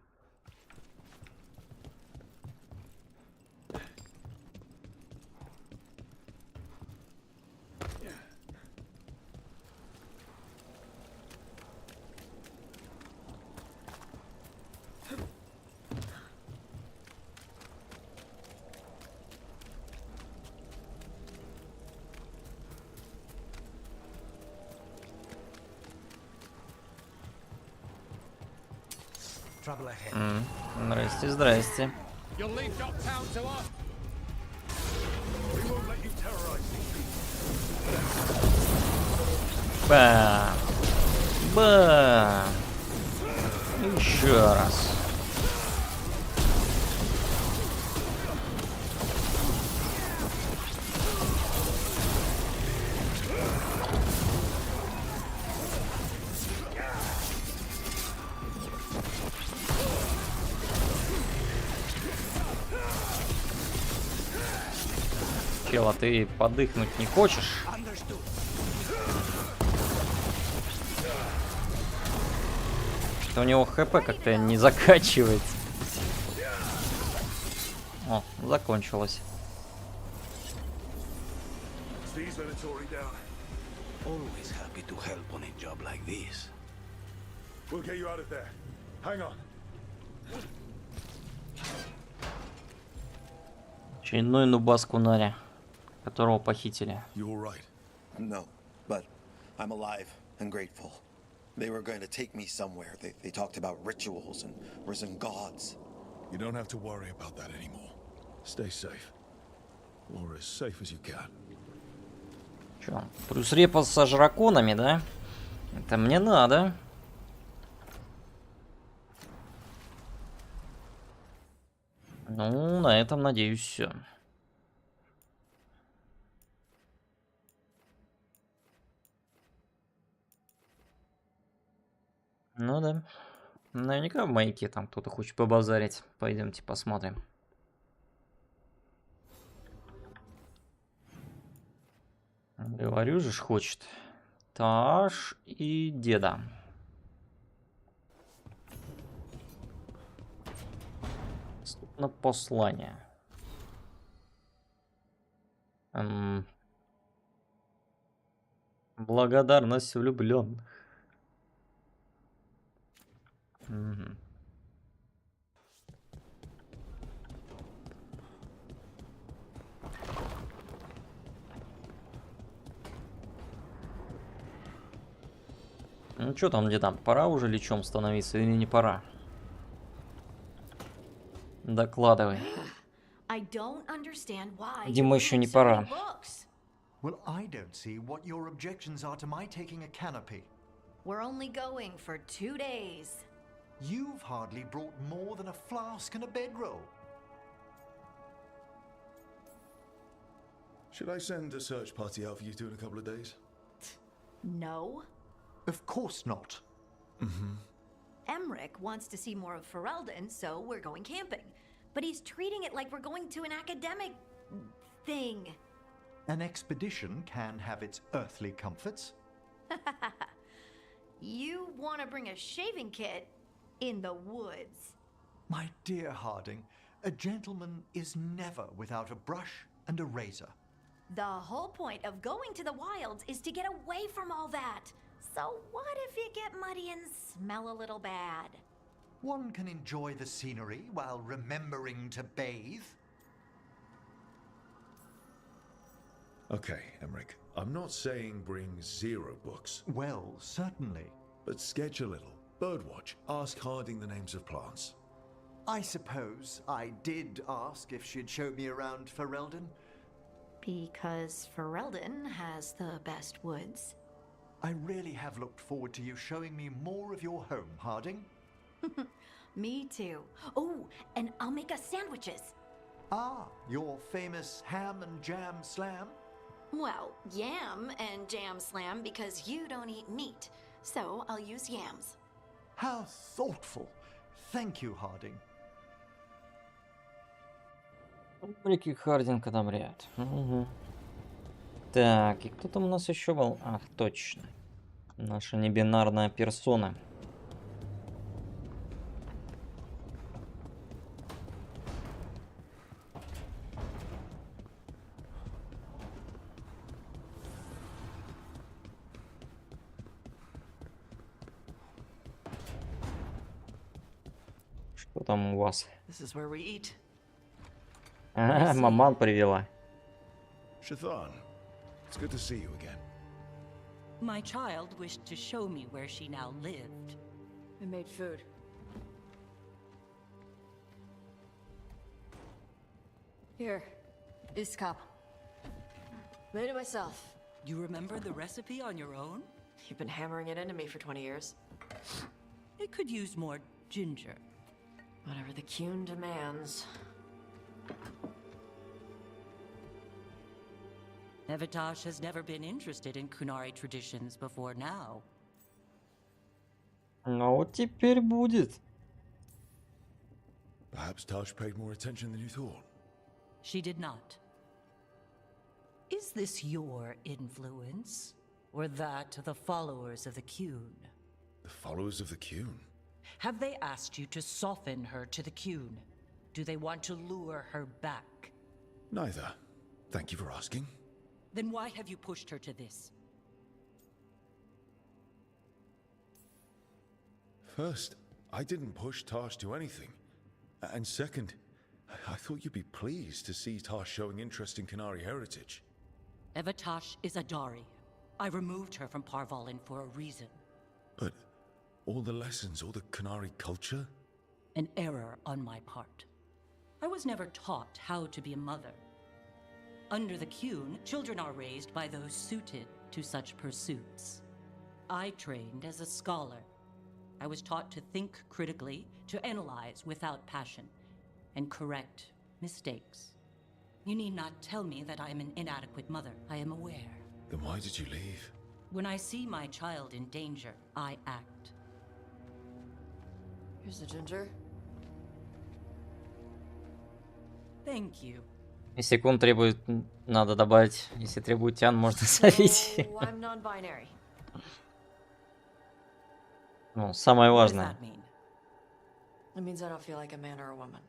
Здрасте, здрасте. Бам! Бам! Еще раз. Чела, ты подыхнуть не хочешь? Что у него ХП как-то не закачивается. О, закончилось. Очередной нубас Кунари, которого похитили. No, but I'm alive and grateful. They were going to take me somewhere. They talked about rituals and risen gods. You don't have to worry about that anymore. Stay safe. Or as safe as you can. Чё, плюс репа со жраконами, да? Это мне надо. Ну, на этом, надеюсь, все. Ну да. Наверняка в маяке там кто-то хочет побазарить. Пойдемте посмотрим. Говорю же, хочет. Таш и деда. на послание. Благодарность влюбленных. Угу. Ну что там, где там? Пора уже лечом становиться или не пора? Докладывай. Дима, еще не пора. Well, I don't see what your objections are to my taking a canopy. We're only going for 2 days. You've hardly brought more than a flask and a bedroll. Should I send a search party out for you two in a couple of days? No. Of course not. Mm-hmm. Emmerich wants to see more of Ferelden, so we're going camping. But he's treating it like we're going to an academic thing. An expedition can have its earthly comforts. You want to bring a shaving kit in the woods. My dear Harding, a gentleman is never without a brush and a razor. The whole point of going to the wilds is to get away from all that. So what if you get muddy and smell a little bad? One can enjoy the scenery while remembering to bathe. Okay, Emmerich. I'm not saying bring 0 books. Well, certainly. But sketch a little. Birdwatch. Ask Harding the names of plants. I suppose I did ask if she'd show me around Ferelden. Because Ferelden has the best woods. I really have looked forward to you showing me more of your home, Harding. Me too. Oh, and I'll make us sandwiches. Ah, your famous ham and jam slam? Well, yam and jam slam because you don't eat meat. So I'll use yams. How thoughtful. Thank you, Harding. Рубрики Хардинг одобряют. Угу. Так, и кто там у нас еще был? Ах, точно. Наша небинарная персона. Что там у вас? This is where we eat. А, маман привела. Shathan, it's good to see you again. My child wished to show me where she now lived. I made food. Here, this cup. Made it myself. You remember the recipe on your own? You've been hammering it into me for 20 years. It could use more ginger. Whatever the Kuhn demands. Evitash has never been interested in Kunari traditions before now. Ну вот теперь будет. Perhaps Tosh paid more attention than you thought. She did not. Is this your influence? Or that of the followers of the Kuhn? The followers of the Kuhn? Have they asked you to soften her to the Kuhn? Do they want to lure her back? Neither. Thank you for asking. Then why have you pushed her to this? First, I didn't push Tosh to anything. And second, I thought you'd be pleased to see Tosh showing interest in Kunari heritage. Evitash is a Dari. I removed her from Parvalin for a reason. But all the lessons, all the Kunari culture? An error on my part. I was never taught how to be a mother. Under the Kuhn, children are raised by those suited to such pursuits. I trained as a scholar. I was taught to think critically, to analyze without passion, and correct mistakes. You need not tell me that I am an inadequate mother. I am aware. Then why did you leave? When I see my child in danger, I act. Here's the ginger. Thank you. Если кун требует, надо добавить. Если требует тян, можно солить. I'm non-binary. Ну, самое важное. It means I don't feel like a man or a woman.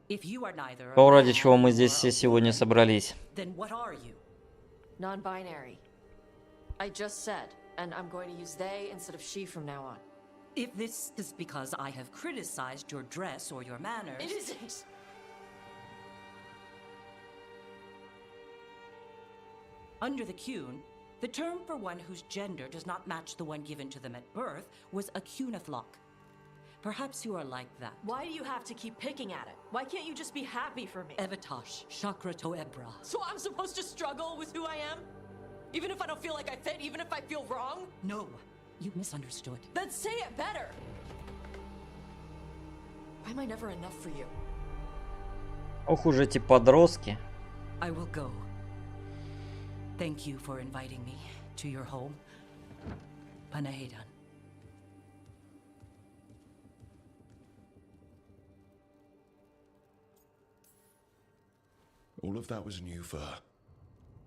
If you are neither a То, ради man чего мы nor здесь a все сегодня woman, собрались. then what are you? Non-binary. I just said, and I'm going to use they instead of she from now on. If this is because I have criticized your dress or your manners... It isn't! Under the Cune, the term for one whose gender does not match the one given to them at birth was a Cunathlok. Perhaps you are like that. Why do you have to keep picking at it? Why can't you just be happy for me? Evatosh, Chakra to Ebra. So I'm supposed to struggle with who I am? Even if I don't feel like I fit, even if I feel wrong? No, you misunderstood. Then say it better! Why am I never enough for you? Ох уж эти подростки. I will go. Thank you for inviting me to your home. Panahedan. All of that was new for her.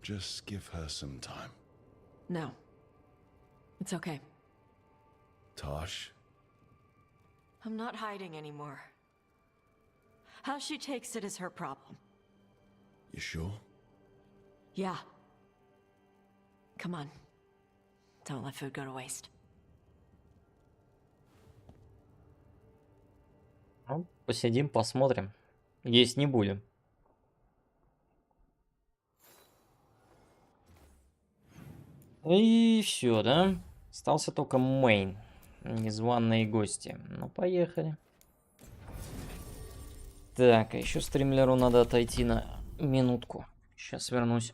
Just give her some time. No. It's okay. Tosh? I'm not hiding anymore. How she takes it is her problem. You sure? Yeah. Come on. Don't let food go to waste. Ну, посидим, посмотрим. Есть не будем. И все, да? Остался только мейн. Незваные гости. Ну, поехали. Так, а еще стримлеру надо отойти на минутку. Сейчас вернусь.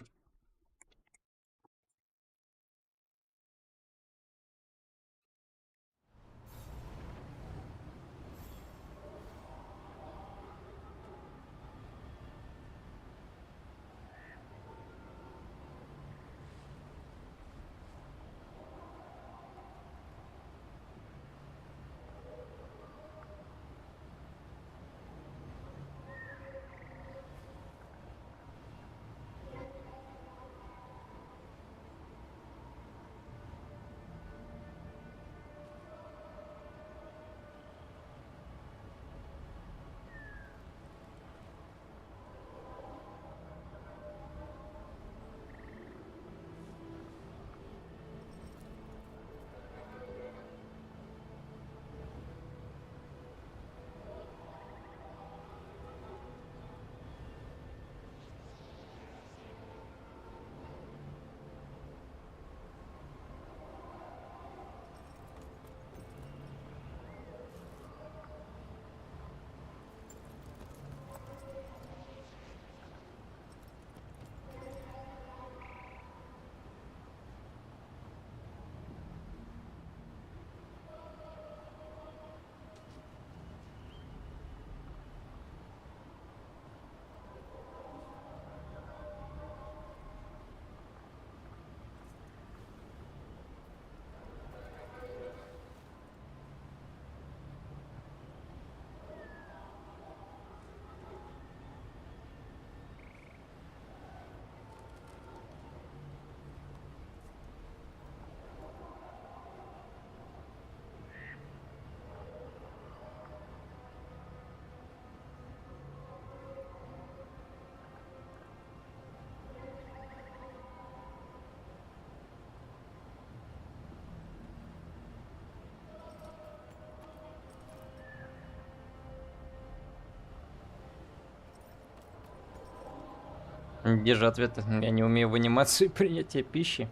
Где же ответ? Я не умею в анимации принятия пищи.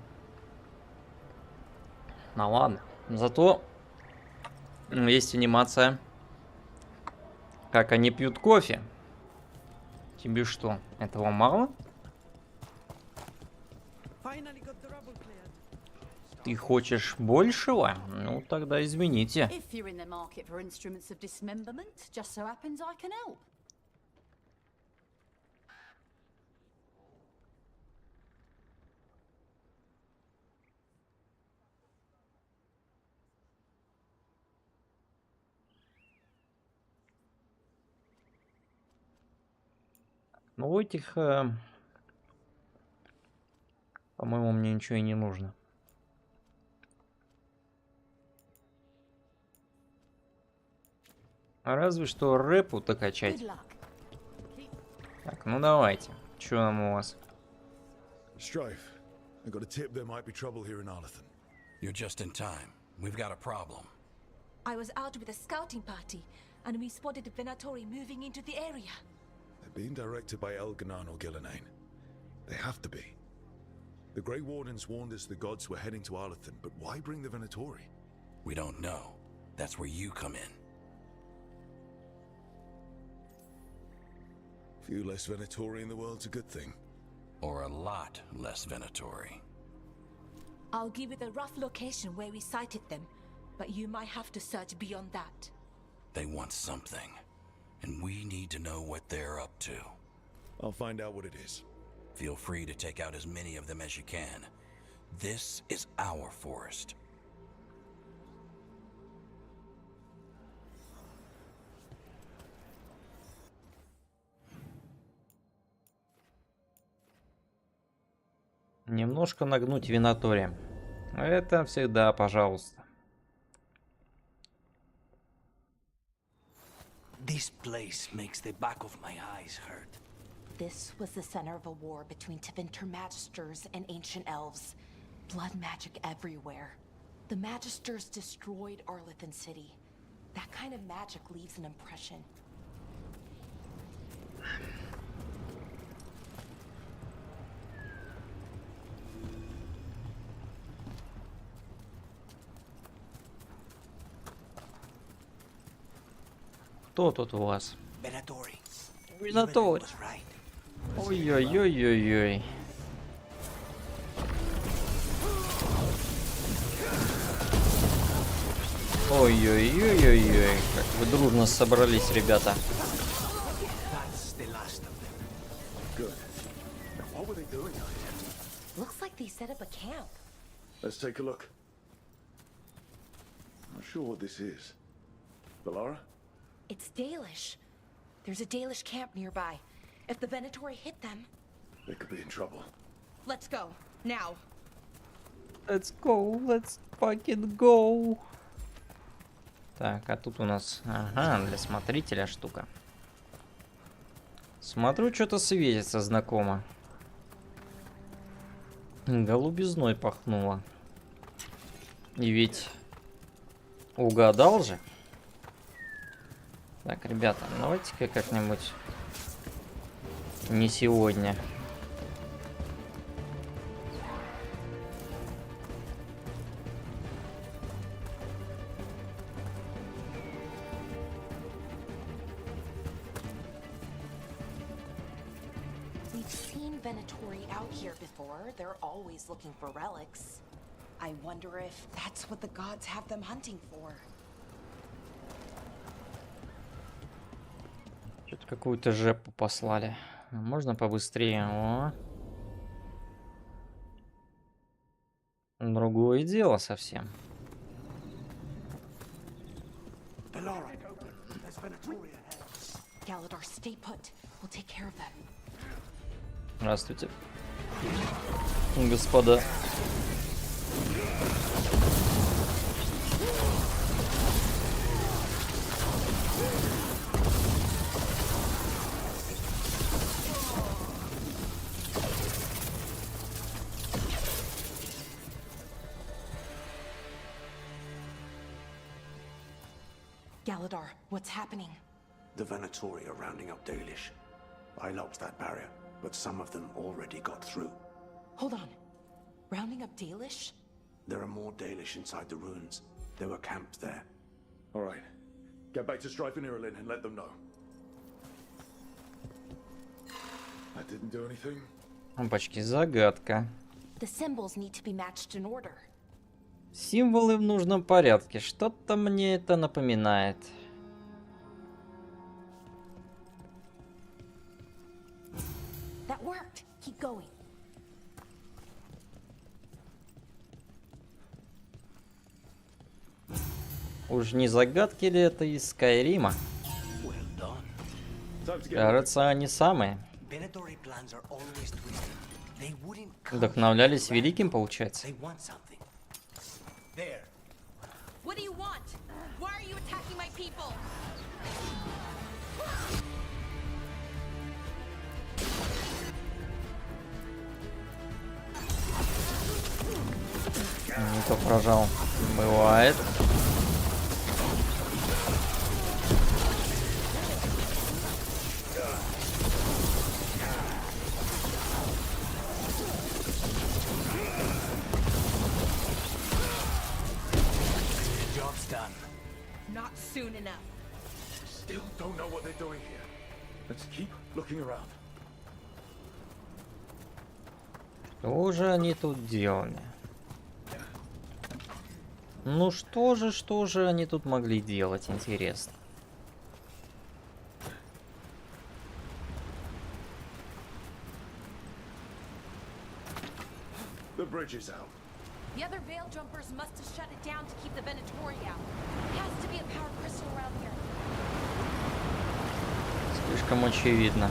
Ну ладно. Зато есть анимация, как они пьют кофе. Тебе что, этого мало? Ты хочешь большего? Ну тогда извините. Ну, у этих, по-моему, мне ничего и не нужно. Разве что рэпу докачать. Так, ну давайте. Что там у вас? Strife, I got a tip there might be trouble here in Arlethan. You're just in time. We've got a problem. I was out with a scouting party, and we spotted the Venatori moving into the area. They're being directed by Elganan or Gillenane. They have to be. The Grey Wardens warned us the gods were heading to Arlethan, but why bring the Venatori? We don't know. That's where you come in. Few less Venatori in the world's a good thing. Or a lot less Venatori. I'll give you the rough location where we sighted them, but you might have to search beyond that. They want something, and we need to know what they're up to. I'll find out what it is. Feel free to take out as many of them as you can. This is our forest. Немножко нагнуть Venatori. Это всегда пожалуйста. This place makes the back of my eyes hurt. This was the center of a war between Tevinter Magisters and ancient elves. Blood magic everywhere. The Magisters destroyed Arlethan City. That kind of magic leaves an impression. Кто тут у вас? Venatori. Venatori. Ой-ой-ой-ой-ой. Ой-ой-ой-ой-ой. Как вы дружно собрались, ребята. Looks like they set up a camp. Let's take a look. Not sure what this is. Valara? It's Dalish. There's a Dalish camp nearby. If the Venatori hit them, They could be in trouble. let's go. Now. Let's go, let's fucking go. Так, а тут у нас, ага, для смотрителя штука. Смотрю, что-то светится знакомо. Голубизной пахнуло. И ведь угадал же. Так, ребята, давайте-ка как-нибудь не сегодня. We've seen Venatori out here before. They're always looking for relics. I wonder if that's what the gods have them hunting for. Что-то какую-то жепу послали. Можно побыстрее? О. Другое дело совсем. Galador, stay put. We'll take care of them. Здравствуйте, господа. Galador, what's happening? The Venatori are rounding up Dalish. I locked that barrier, but some of them already got through. Hold on. Rounding up Dalish? There are more Dalish inside the ruins. They were camped there. All right. Get back to Strife and Irelin and let them know. That didn't do anything. Опачки, загадка. The symbols need to be matched in order. Символы в нужном порядке. Что-то мне это напоминает. That worked. Keep going. Уж не загадки ли это из Скайрима? Кажется, они самые. Вдохновлялись великим, получается. What do you want? Why are you attacking my people? Не то прожал. Бывает. Job's done. Not soon enough. Still don't know what they're doing here. Let's keep looking around. Что же они тут делали? Ну что же они тут могли делать, интересно? The bridge is out. The other Veil jumpers must have shut it down to keep the Venatori out. There has to be a power crystal around here. Слишком очевидно.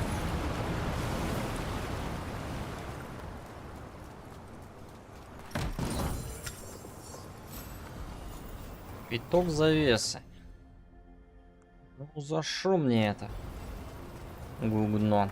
Виток завесы. Ну за шо мне это? Гугно.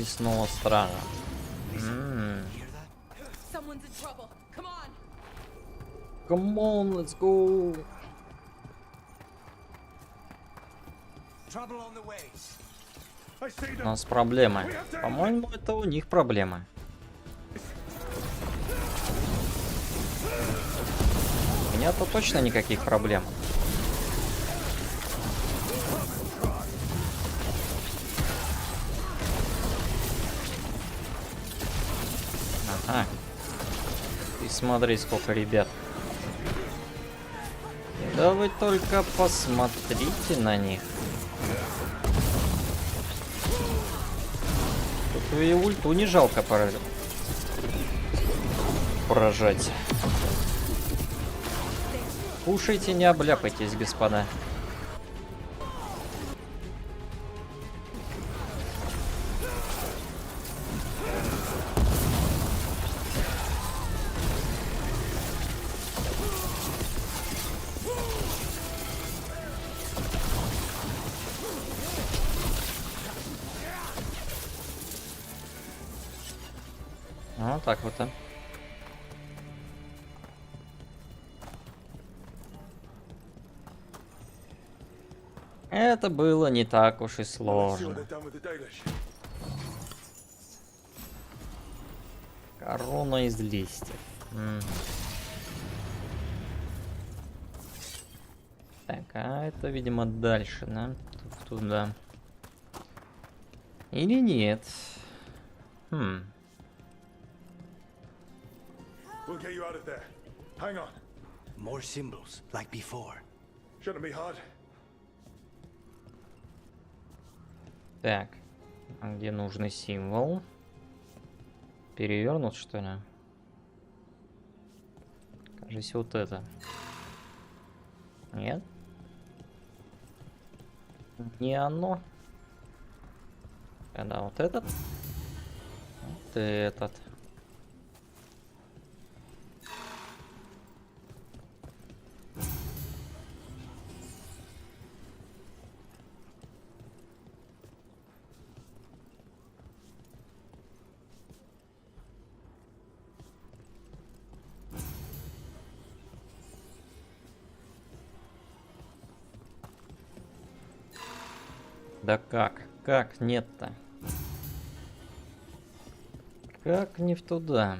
Снова стража. Someone's in trouble. Come on. Come on, let's go. Trouble on the way. У нас проблемы. По-моему, это у них проблемы. У меня-то точно никаких проблем. Ага. И смотри, сколько ребят. Да вы только посмотрите на них. Тут и ульту не жалко поражать. Кушайте, не обляпайтесь, господа. Вот так вот, а. Это было не так уж и сложно. Корона из листьев. Так, а это, видимо, дальше, да? Туда. Или нет? We'll get you out of there. Hang on. More symbols, like before. Shouldn't be hard. Так, а где нужный символ? Перевернут, что ли? Кажется, вот это. Нет? Не оно. Когда вот этот? Вот этот. Да как? Как нет-то? Как не в туда?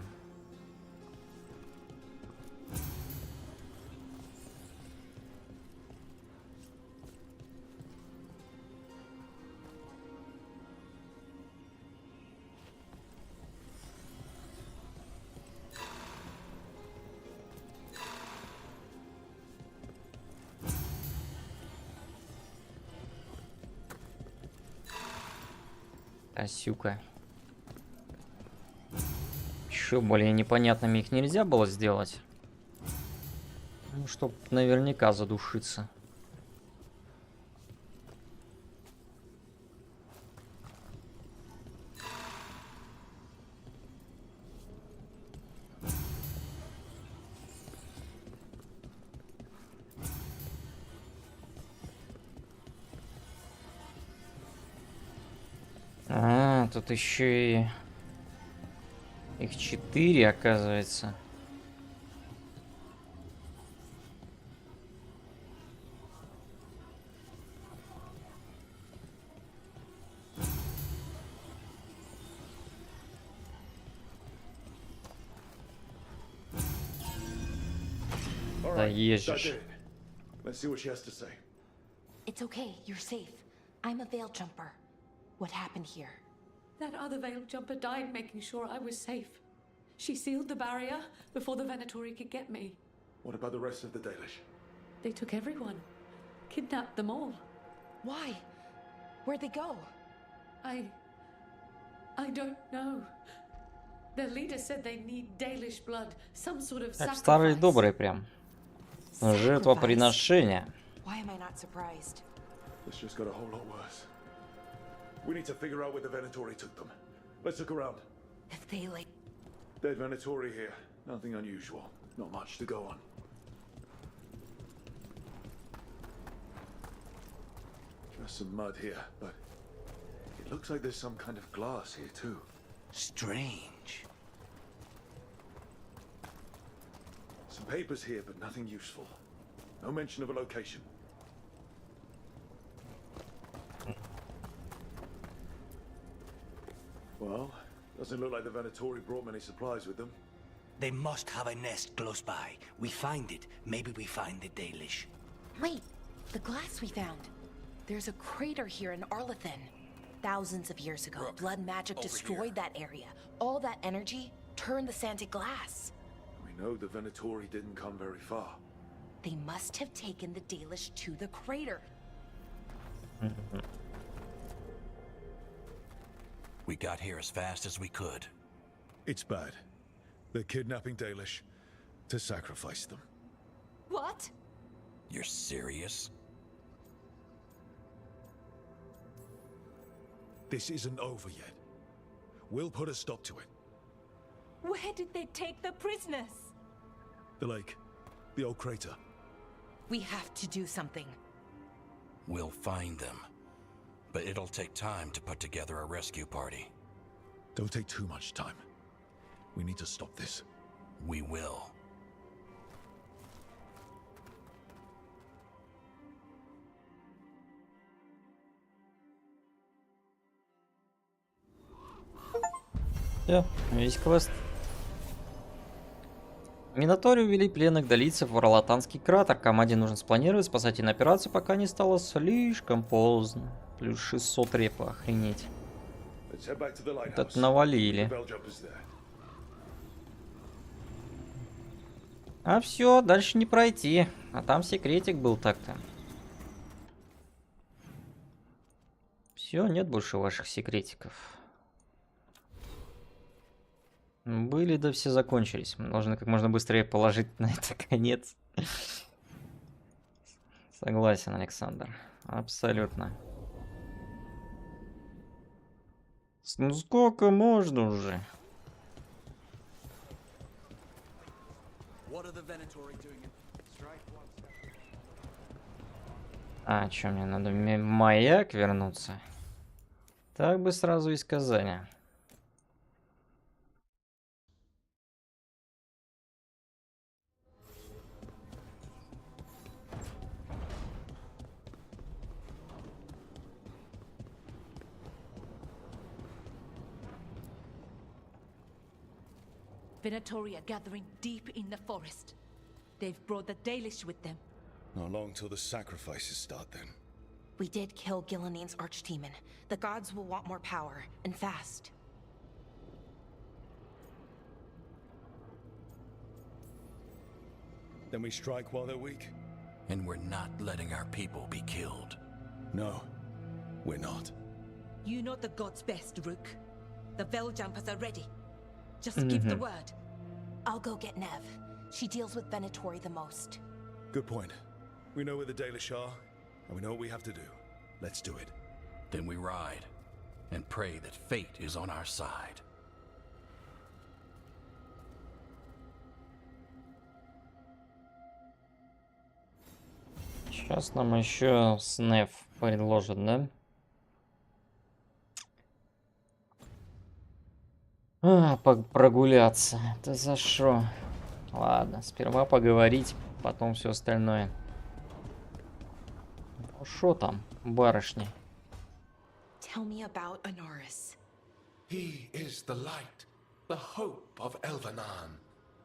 Асюка. Еще более непонятными их нельзя было сделать. Ну, чтоб наверняка задушиться. тут еще и их 4, оказывается. Да ешь. Let's see what she has to say. It's okay, you're safe. I'm a veil jumper. What happened here? That other veil jumper died making sure I was safe. She sealed the barrier before the Venatori could get me. What about the rest of the Dalish? They took everyone. Kidnapped them all. Why? Where'd they go? I don't know. Their leader said they need Dalish blood, some sort of Так, sacrifice. старый добрый прям. Жертвоприношение. Why am I not surprised? This just got a whole lot worse. We need to figure out where the Venatori took them. Let's look around. If they like... Dead Venatori here. Nothing unusual. Not much to go on. Just some mud here, but it looks like there's some kind of glass here too. Strange. Some papers here, but nothing useful. No mention of a location. Well, doesn't look like the Venatori brought many supplies with them. They must have a nest close by. We find it. Maybe we find the Dalish. Wait, the glass we found. There's a crater here in Arlethan. Thousands of years ago, blood magic destroyed that area. All that energy turned the sand to glass. We know the Venatori didn't come very far. They must have taken the Dalish to the crater. We got here as fast as we could. It's bad. They're kidnapping Dalish to sacrifice them. What? You're serious? This isn't over yet. We'll put a stop to it. Where did they take the prisoners? The lake. The old crater. We have to do something. We'll find them. But it'll take time to put together a rescue party. Don't take too much time. We need to stop this. We will. Все, весь квест. Минотори увели пленных долийцев в Орлатанский кратер. Команде нужно спланировать спасательную операцию, пока не стало слишком поздно. Плюс 600 репа, охренеть. Вот это навалили. А все, дальше не пройти. А там секретик был так-то. Все, нет больше ваших секретиков. Были, да все закончились. Мы должны как можно быстрее положить на это конец. Согласен, Александр. Абсолютно. Ну сколько можно уже? А, что мне надо маяк вернуться? Так бы сразу из Казани. Venatori are gathering deep in the forest. They've brought the Dalish with them. Not long till the sacrifices start then. We did kill Gillinean's archdemon. The gods will want more power, and fast. Then we strike while they're weak? And we're not letting our people be killed. No, we're not. You know the gods best, Rook. The Veiljumpers are ready. Just give the word. I'll go get Nev. She deals with Venatori the most. Good point. We know where the Dalish are, and we know what we have to do. Let's do it. Then we ride, and pray that fate is on our side. Сейчас нам еще снэф предложат, да? Прогуляться. Это за что? Ладно, сперва поговорить, потом все остальное. Ну шо там, барышня? Tell me about Anaris. He is the light, the hope of Elvenan,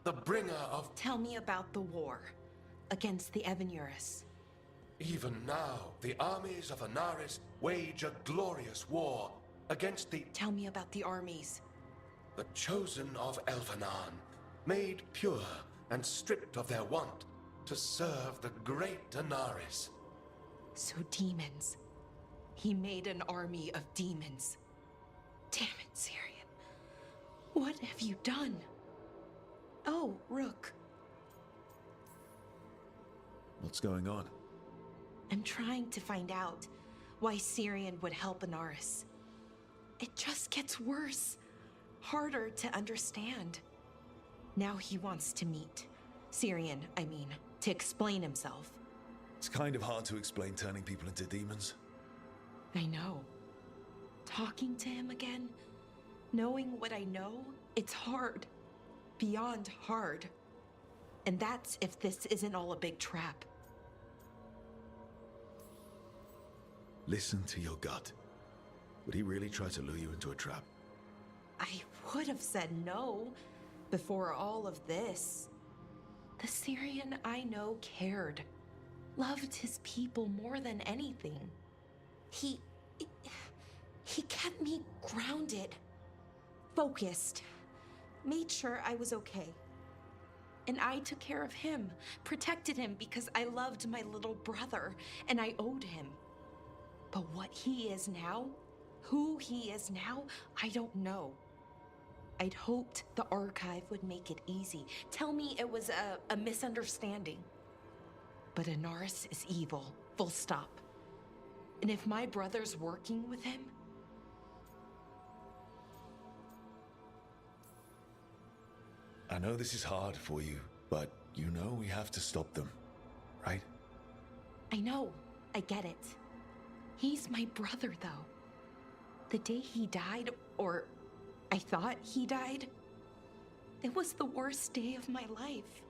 the bringer of... Tell me about the war against the Evanuris. Even now, the armies of Anaris wage a glorious war against the... Tell me about the armies. The chosen of Elvenan, made pure and stripped of their want to serve the great Anaris. So demons. He made an army of demons. Damn it, Syrian. What have you done? Oh, Rook. What's going on? I'm trying to find out why Syrian would help Anaris. It just gets worse. Harder to understand. Now he wants to meet. Syrian, I mean, to explain himself. It's kind of hard to explain turning people into demons. I know. Talking to him again, knowing what I know, it's hard. Beyond hard. And that's if this isn't all a big trap. Listen to your gut. Would he really try to lure you into a trap? I would have said no before all of this. The Syrian I know cared. Loved his people more than anything. He kept me grounded, focused, made sure I was okay. And I took care of him, protected him because I loved my little brother and I owed him. But what he is now, who he is now, I don't know. I'd hoped the archive would make it easy. Tell me it was a misunderstanding. But Anaris is evil, full stop. And if my brother's working with him... I know this is hard for you, but you know we have to stop them, right? I know, I get it. He's my brother, though. The day he died, or I thought he died, it was the worst day of my life.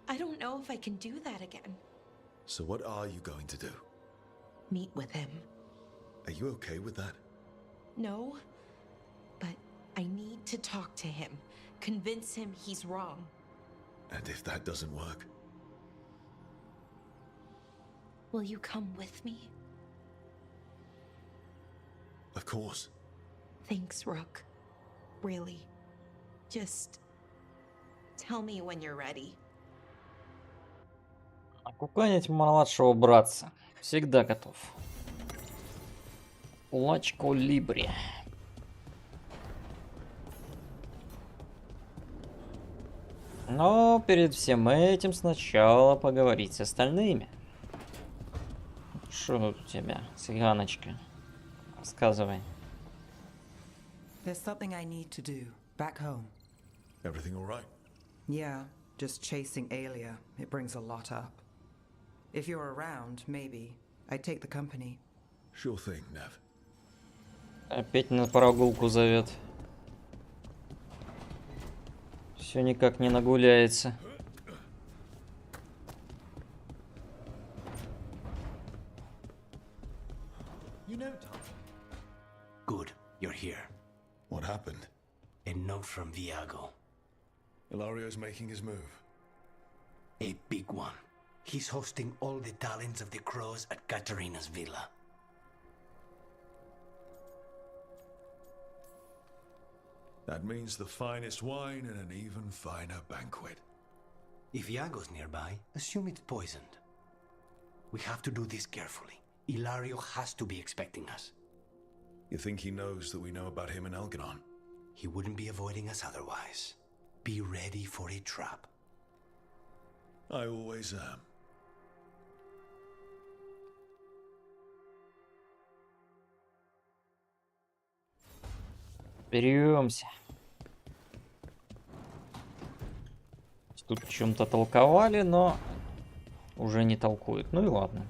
I don't know if I can do that again. So what are you going to do? Meet with him. Are you okay with that? No, but I need to talk to him. Convince him he's wrong. And if that doesn't work? Will you come with me? Of course. Thanks, Rook. Really. Just tell me when you're ready. Окуканить младшего братца. Всегда готов. Лачко Либри. Но перед всем этим сначала поговорить с остальными. Что у тебя, цыганочка? Рассказывай. There's something I need to do back home. Everything all right? Yeah, just chasing Alia. It brings a lot up. If you're around, maybe I'd take the company. Sure thing, Nev. Опять на прогулку зовет. Все никак не нагуляется. You know, Tom. Good, you're here. What happened? A note from Viago. Ilario's making his move. A big one. He's hosting all the talents of the Crows at Katarina's villa. That means the finest wine and an even finer banquet. If Iago's nearby, assume it's poisoned. We have to do this carefully. Ilario has to be expecting us. You think he knows that we know about him and Algernon? He wouldn't be avoiding us otherwise. Be ready for a trap. I always am. Беремся. Тут о чем-то толковали, но уже не толкуют. Ну и ладно.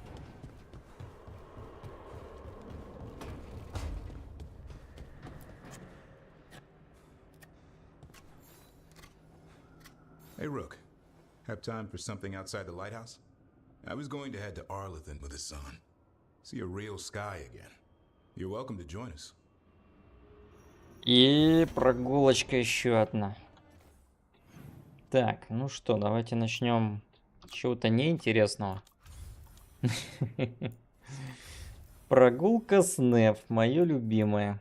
Hey, Rook. Have time for something outside the lighthouse? I was going to head to Arlington with the sun. See a real sky again. You're welcome to join us. И прогулочка еще одна. Так, ну что, давайте начнем с чего-то неинтересного. Прогулка с NEF, мое любимое.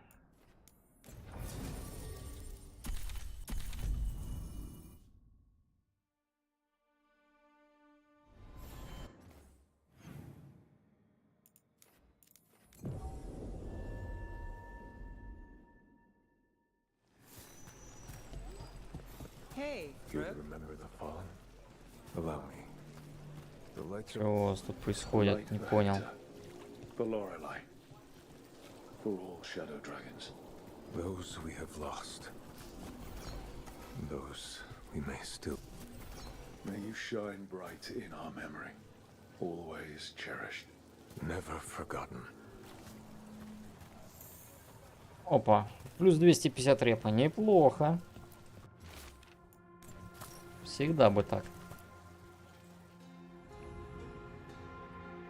Что у вас тут происходит? Не понял. Those we have lost. Those we may still. May you shine bright in our memory. Always cherished. Never forgotten. Опа, плюс 250 репа, неплохо. Всегда бы так.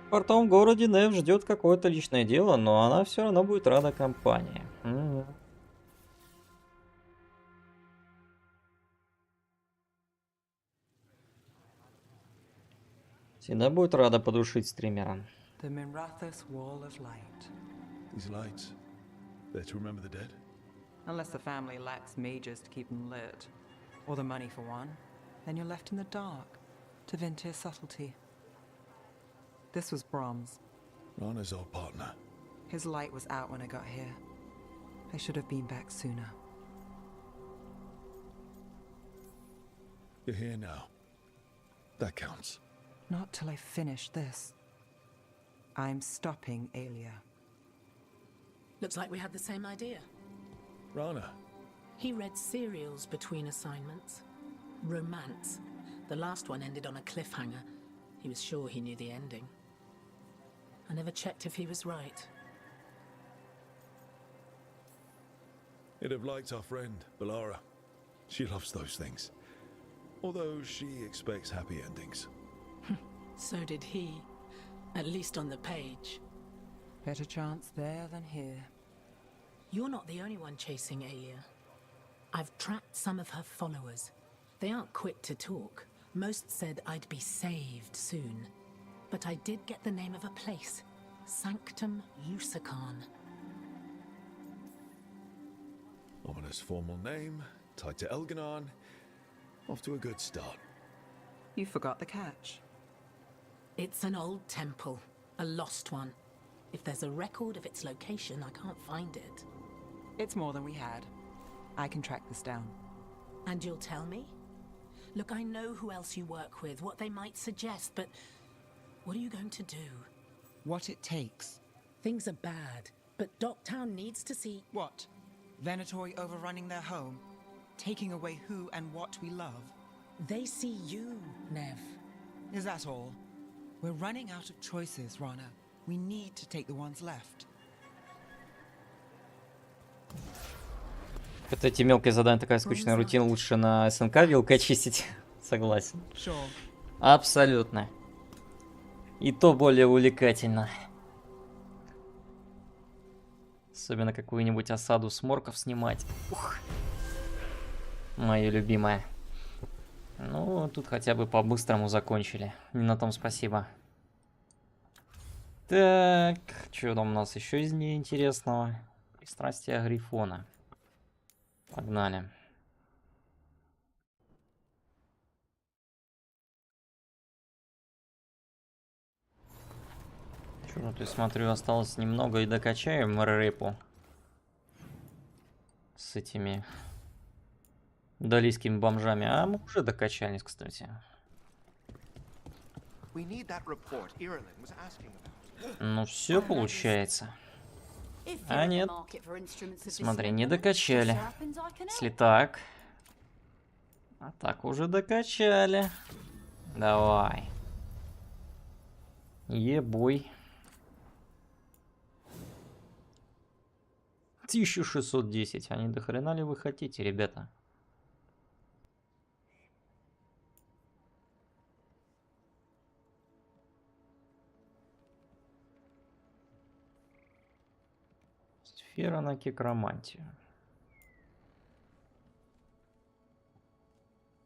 В портовом городе Нев ждет какое-то личное дело, но она все равно будет рада компании. Всегда будет рада подушить стримера. The Minrathous Wall of Light. These lights, they're to remember the dead? Unless the family lacks mages to keep them lit, or the money for one, then you're left in the dark to vent his subtlety. This was Brahms. Rana's old partner. His light was out when I got here. I should have been back sooner. You're here now. That counts. Not till I finish this. I'm stopping Alia. Looks like we had the same idea. Rana. He read serials between assignments. Romance. The last one ended on a cliffhanger. He was sure he knew the ending. I never checked if he was right. You'd have liked our friend, Balara. She loves those things. Although she expects happy endings. So did he. At least on the page. Better chance there than here. You're not the only one chasing Alia. I've tracked some of her followers. They aren't quick to talk. Most said I'd be saved soon. But I did get the name of a place. Sanctum Lusican. Ominous formal name, tied to Elganon. Off to a good start. You forgot the catch. It's an old temple. A lost one. If there's a record of its location, I can't find it. It's more than we had. I can track this down. And you'll tell me? Look, I know who else you work with, what they might suggest, but what are you going to do? What it takes. Things are bad, but Docktown needs to see... What? Venatori overrunning their home? Taking away who and what we love? They see you, Nev. Is that all? We're running out of choices, Rana. We need to take the ones left. Вот эти мелкие задания, такая скучная рутина, лучше на СНК вилкой чистить. Согласен. Sure. Абсолютно. И то более увлекательно. Особенно какую-нибудь осаду сморков снимать. Ух. Моё любимое. Ну, тут хотя бы по-быстрому закончили. Не на том спасибо. Так, что там у нас еще из неинтересного? Пристрастие Грифона. Погнали. Что ты, смотрю, осталось немного и докачаем рэпу. С этими далийскими бомжами. А мы уже докачались, кстати. Ну все получается. А нет. Смотри, не докачали. Если так. А так уже докачали. Давай. Ебой. 1610. А не до хрена ли вы хотите, ребята? Сфера на кикромантию.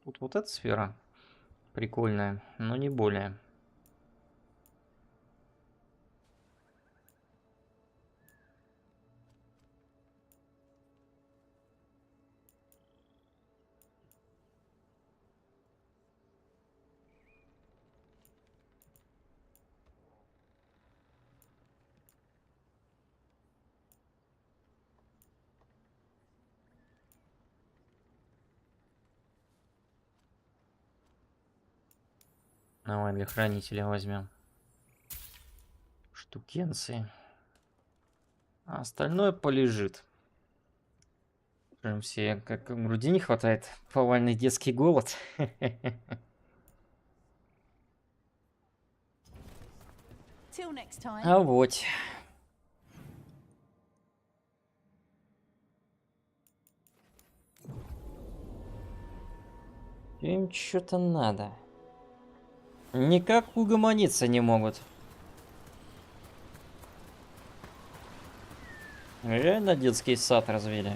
Тут вот эта сфера прикольная, но не более. Давай для хранителя возьмем штукенции. А остальное полежит. Прям все, как груди не хватает. Повальный детский голод. А вот. Им что-то надо. Никак угомониться не могут. Реально детский сад развели.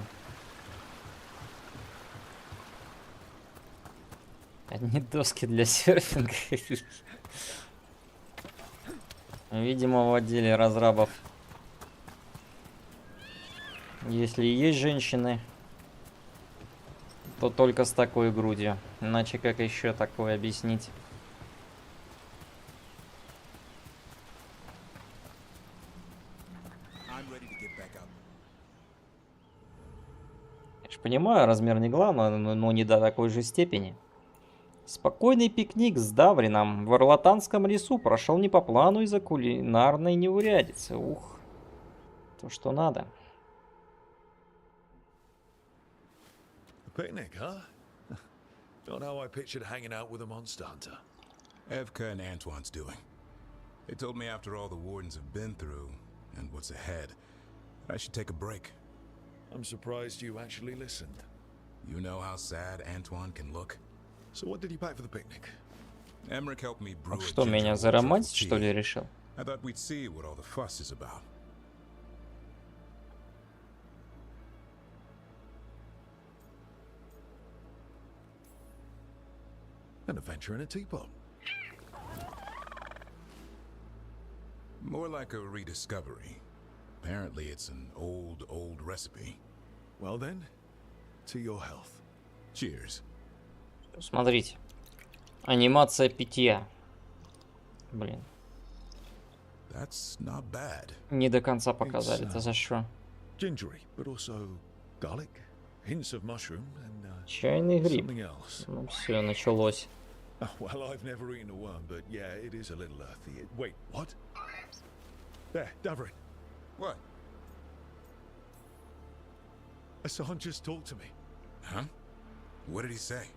Одни доски для серфинга. Видимо, в отделе разрабов, если есть женщины, то только с такой грудью. Иначе как еще такое объяснить? Я ж понимаю, размер не главное, но не до такой же степени. Спокойный пикник с Даврином в Орлатанском лесу прошел не по плану из-за кулинарной неурядицы. Ух, то, что надо. Picnic, huh? Not how I pictured hanging out with a monster hunter. Evka and Antoine's doing. They told me after all the wardens have been through, and what's ahead, I should take a break. I'm surprised you actually listened. You know how sad Antoine can look? So what did you pack for the picnic? Emmerich helped me brew a Что, меня ginger заромантить, tea. что ли, решил? I thought we'd see what all the fuss is about. An adventure in a teapot. More like a rediscovery. Apparently it's an old recipe. Well then, to your health. Cheers. Смотрите. Анимация питья. Блин. That's not bad. Не до конца показали. Это за что? Gingery, but also garlic, hints of mushroom and Чайный гриб. something else. Ну все, началось. Oh, well, I've never eaten a worm, but yeah, it is a little earthy. Wait, what? There, Davrin. What? Hassan just talked to me. Huh? What did he say?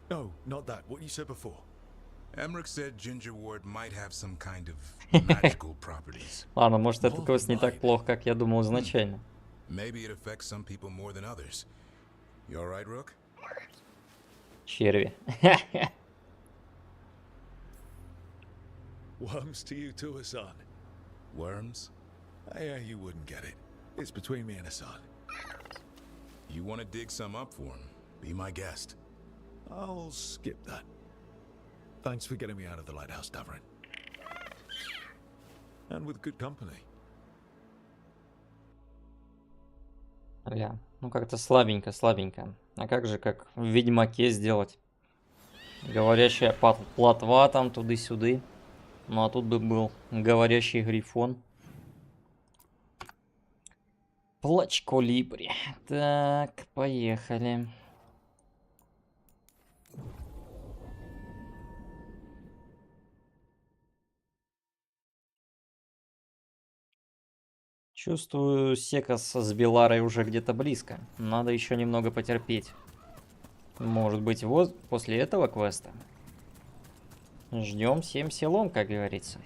No, not that. What you said before. Emmerich said ginger wort might have some kind of magical properties. Ладно, может, этот квест не так плох, как я думал изначально. Maybe it affects some people more than others. You all right, Rook? Черви. Worms to you too, Hassan. Worms? Yeah, you wouldn't get it. It's between me and Hassan. You want to dig some up for him? Be my guest. I'll skip that. Thanks for getting me out of the lighthouse, Davrin. And with good company. Бля, ну как-то слабенько, слабенько. А как же, как в Ведьмаке сделать? Говорящая плотва там туды-сюды. Ну а тут бы был говорящий грифон. Плач колибри. Так, поехали. Чувствую, Секас с Беларой уже где-то близко. Надо еще немного потерпеть. Может быть, вот после этого квеста. Ждем всем селом, как говорится.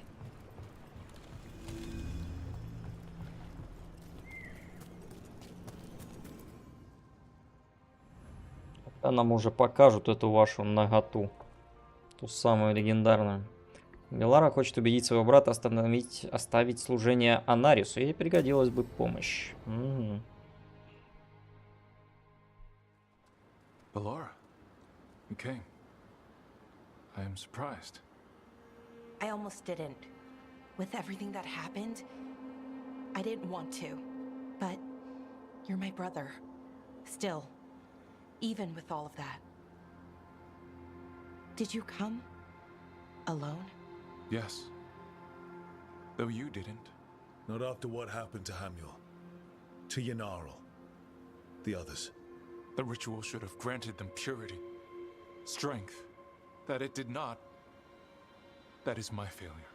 Когда нам уже покажут эту вашу наготу. Ту самую легендарную. Милара хочет убедить своего брата оставить служение Анарису. Ей пригодилась бы помощь. Belora, you came. I am surprised. I almost didn't. With everything that happened, I didn't want to. But you're my brother. Still, even with all of that. Did you come? Alone? Yes. Though you didn't. Not after what happened to Hamuel. To Yanarl. The others. The ritual should have granted them purity. Strength. That it did not. That is my failure.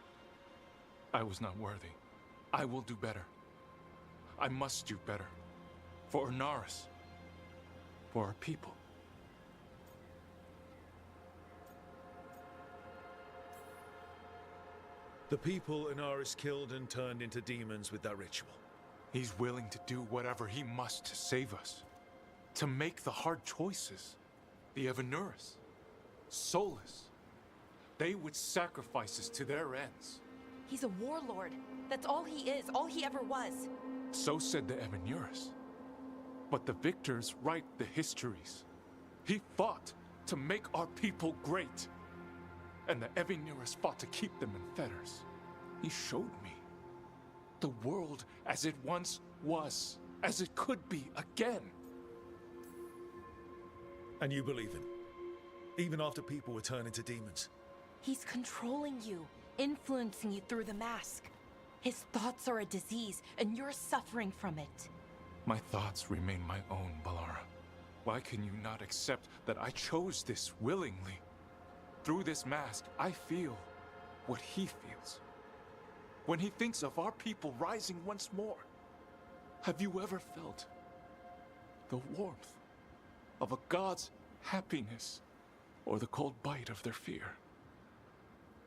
I was not worthy. I will do better. I must do better. For Inaris. For our people. The people Inaris killed and turned into demons with that ritual. He's willing to do whatever he must to save us. To make the hard choices. The Evanuris. Soulless. They would sacrifice us to their ends. He's a warlord. That's all he is, all he ever was. So said the Evanuris. But the victors write the histories. He fought to make our people great. And the Evanuris fought to keep them in fetters. He showed me the world as it once was, as it could be again. And you believe him? Even after people were turned into demons? He's controlling you, influencing you through the mask. His thoughts are a disease, and you're suffering from it. My thoughts remain my own, Bellara. Why can you not accept that I chose this willingly? Through this mask, I feel what he feels. When he thinks of our people rising once more, have you ever felt the warmth of a god's happiness or the cold bite of their fear?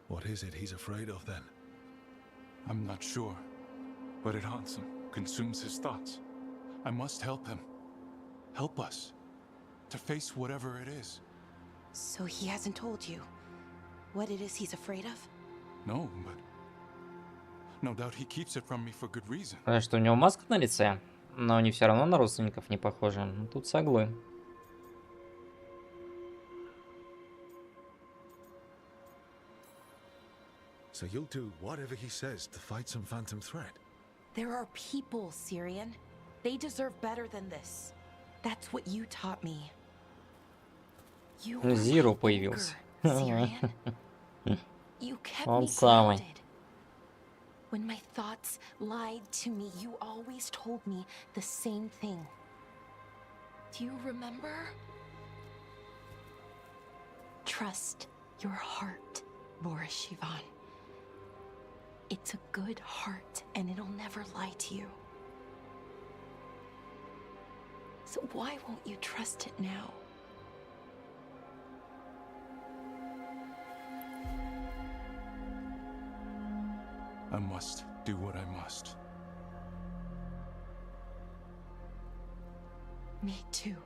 What is it he's afraid of then? I'm not sure, but it haunts him, consumes his thoughts. I must help him. Help us to face whatever it is. So he hasn't told you what it is he's afraid of? No, but no doubt he keeps it from me for good reason. Что у него маска на лице, но они все равно на родственников не похожи. Тут соглы. So you'll do whatever he says to fight some phantom threat? There are people, Syrian. They deserve better than this. That's what you taught me. You were Zero my появился. anchor, Syrian. You kept Он me самый. grounded. When my thoughts lied to me, you always told me the same thing. Do you remember? Trust your heart, Boris Shivan. It's a good heart, and it'll never lie to you. So why won't you trust it now? I must do what I must. Me too.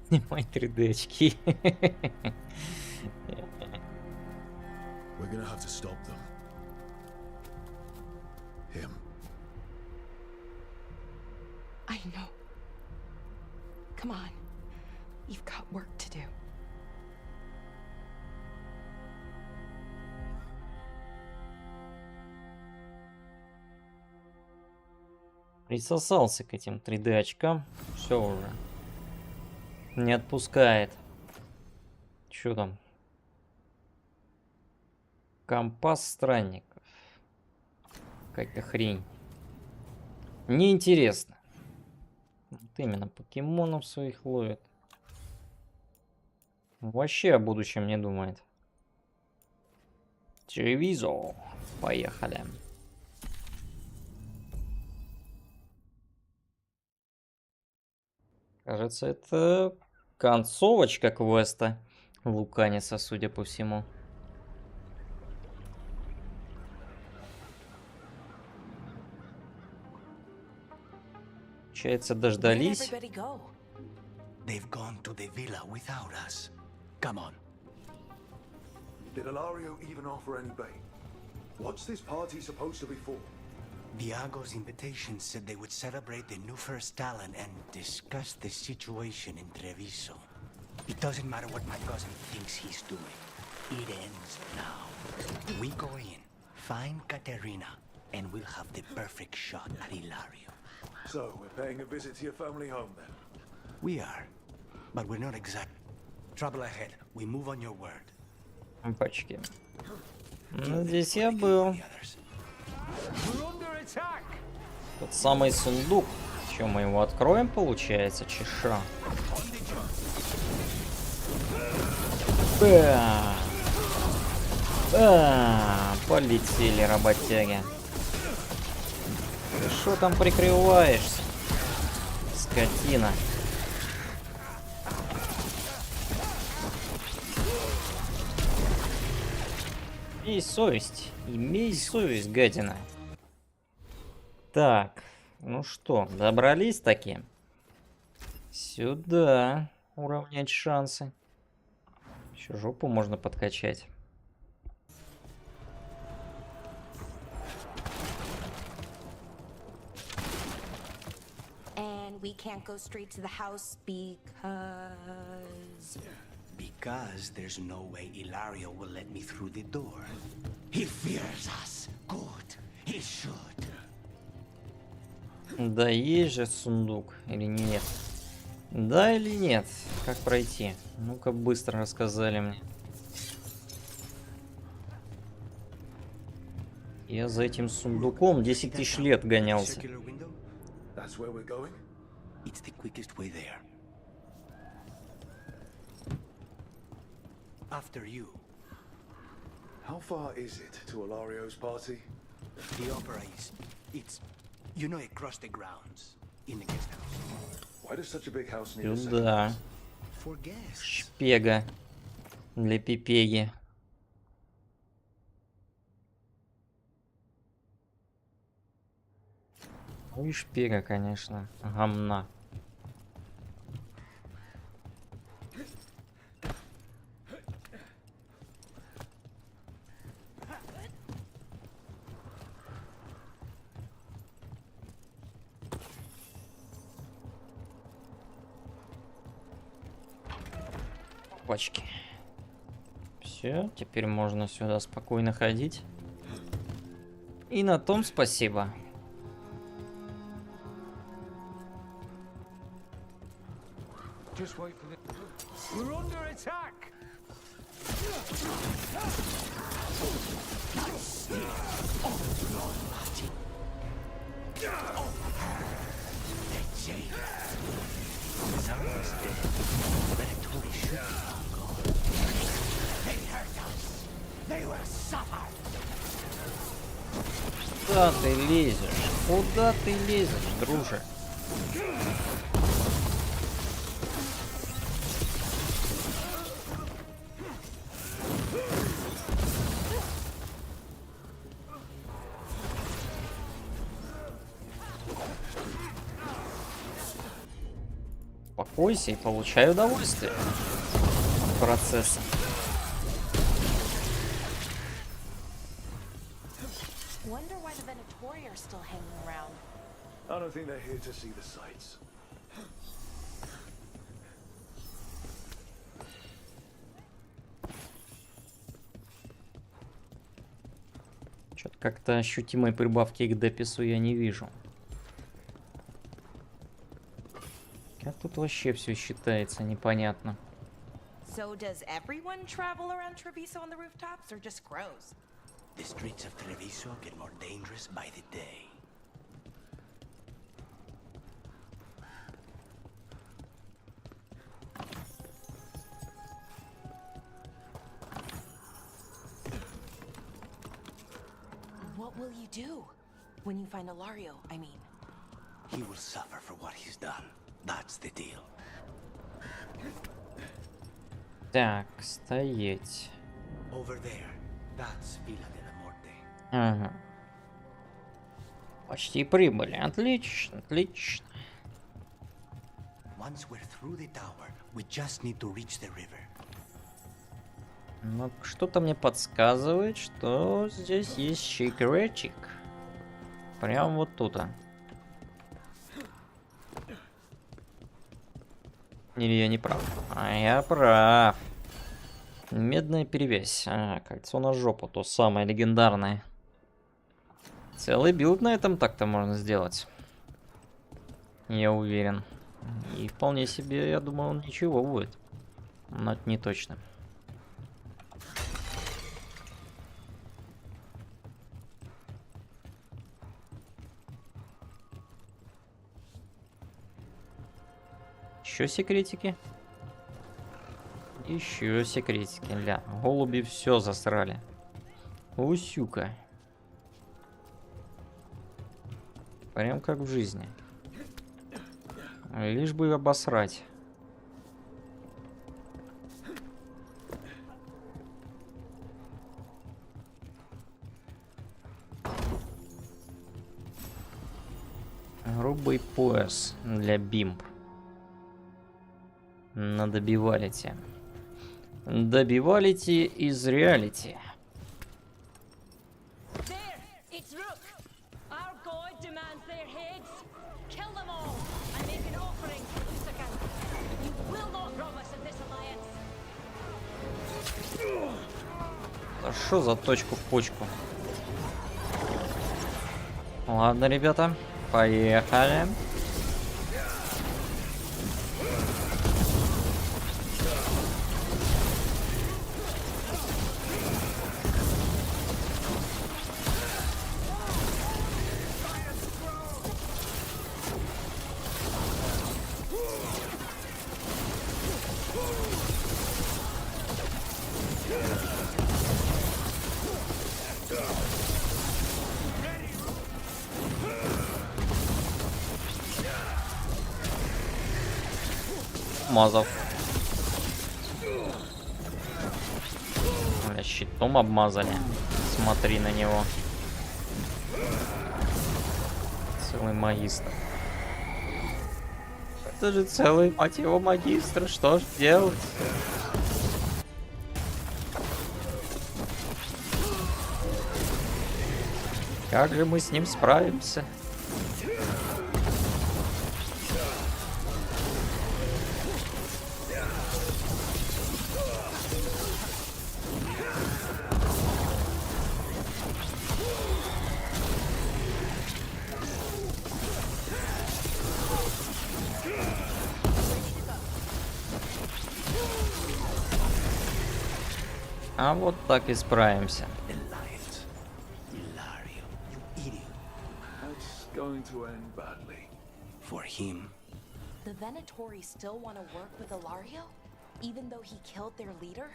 Снимай 3D-очки. We're gonna have to stop them. Him. I know. Come on. You've got work to do. Присосался к этим 3D-очкам. Все уже. Не отпускает. Что там? Компас странников. Какая-то хрень. Неинтересно. Вот именно покемонов своих ловит. Вообще о будущем не думает. Телевизор. Поехали. Кажется, это концовочка квеста Луканиса, судя по всему. Получается, дождались. They've gone to the villa without us. Come on. Did Ilario even offer any bait? What's this party supposed to be for? Viago's invitation said they would celebrate the new first talent and discuss the situation in Treviso. It doesn't matter what my cousin thinks he's doing. It ends now. We go in, find Katerina, and we'll have the perfect shot at Ilario. So, we're paying a visit to your family home then? We are, but we're not exact. Trouble ahead. We move on your word. Пачки. Ну, здесь я был. Тот самый сундук. Че, мы его откроем, получается, чеша? Полетели работяги. Ты шо там прикрываешься, скотина? Имей совесть, гадина. Так, ну что, добрались таки? Сюда уравнять шансы. Еще жопу можно подкачать. And we can't go straight to the house Because there's no way Ilario will let me through the door. He fears us. Good. He should. Да есть же сундук, или нет? Да или нет? Как пройти? Ну-ка быстро рассказали мне. Я за этим сундуком 10 тысяч лет гонялся. That's where we're going? It's the quickest way there. After you. How far is it to Ilario's party? The opera is... It's... You know, across the grounds. In the guest house. Why does such a big house need a second Сюда. house? For guests. Шпега. Для пипеги. Ну и шпега, конечно. Гамна. Пачки. Все, теперь можно сюда спокойно ходить. И на том спасибо. Just wait for it. We're under attack. Куда ты лезешь? Куда ты лезешь, друже? Успокойся и получай удовольствие от процесса. Wonder why the Venatori are still hanging around. I don't think they're here to see the sights. Что-то как-то ощутимой прибавки к депису я не вижу. Как тут вообще все считается, непонятно. So does everyone travel around Treviso on the rooftops or just crows? The streets of Treviso get more dangerous by the day. What will you do when you find Ilario, I mean? He will suffer for what he's done. That's the deal. Так, стоять. Over there. That's Villa de la Morte. Ага. Почти прибыли. Отлично, отлично. Once we're through the tower, we just need to reach the river. Но что-то мне подсказывает, что здесь есть секретик. Прям вот тут. Или я не прав? А я прав. Медная перевязь. Кольцо на жопу. То самое легендарное. Целый билд на этом так-то можно сделать. Я уверен. И вполне себе, я думаю, он ничего будет. Но это не точно. Еще секретики? Еще секретики. Ля, голуби все засрали. Усюка. Прям как в жизни. Лишь бы обосрать. Грубый пояс для бимб. На добивалите. Добивалите из реалити. Да что за точку в почку? Ладно, ребята, поехали. Мазов. Щитом обмазали. Смотри на него. Целый магистр. Это же целый, мать его, магистр. Что ж делать? Как же мы с ним справимся? А вот так и справимся. The Venatori still want to work with Ilario, even though he killed their leader?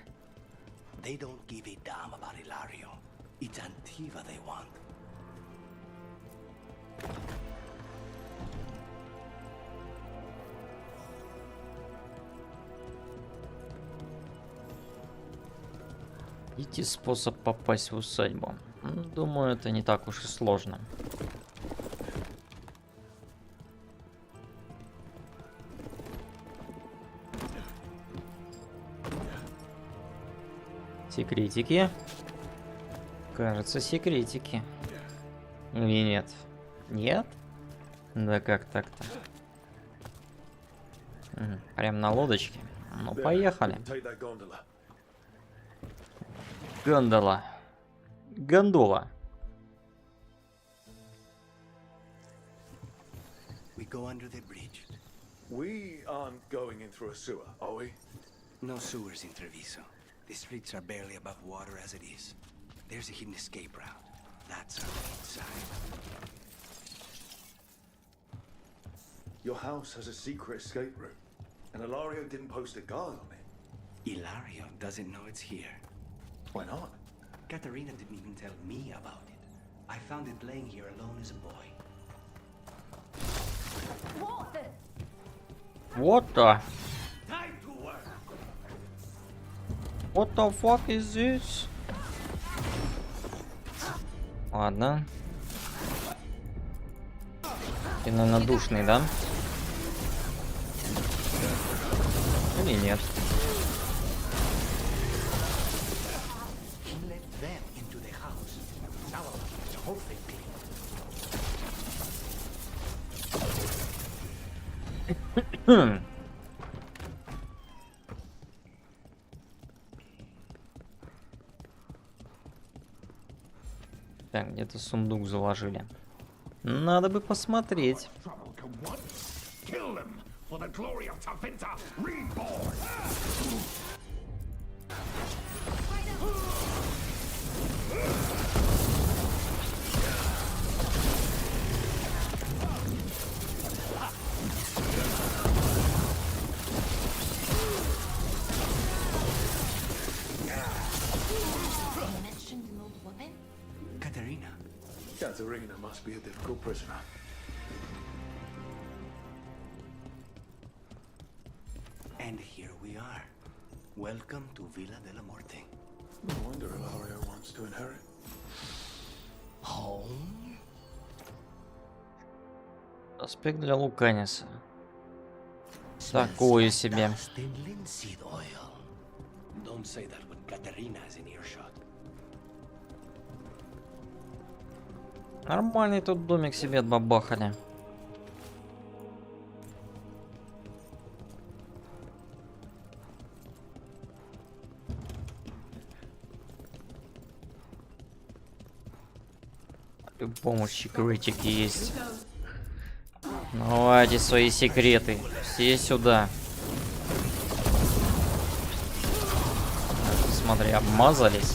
They don't give a damn about Ilario. It's Antiva they want. Найти способ попасть в усадьбу. Думаю, это не так уж и сложно. Секретики. Кажется, секретики. Или нет? Нет? Да как так-то? Прям на лодочке. Ну, поехали. Гондола. Гондола. We go under the bridge. We aren't going in through a sewer, are we? No sewers in Treviso. The streets are barely above water as it is. There's a hidden escape route. That's our main side. Your house has a secret escape route, and Ilario didn't post a guard on it. Ilario doesn't know it's here. Why not? Katerina didn't even tell me about it. I found it laying here alone as a boy. What the? Time to work. What the fuck is this? Ладно. Ты, наверное, душный, да? Или нет? Так, где-то сундук заложили. Надо бы посмотреть. Katerina must be a difficult prisoner. And here we are. Welcome to Villa de la Muerte. No wonder Ilario wants to inherit. Home? Аспект для Луканиса. Такое себе. Don't say that when Katerina is in earshot. Нормальный тут домик себе отбабахали. По-любому секретики есть. Давайте свои секреты. Все сюда. Смотри, обмазались.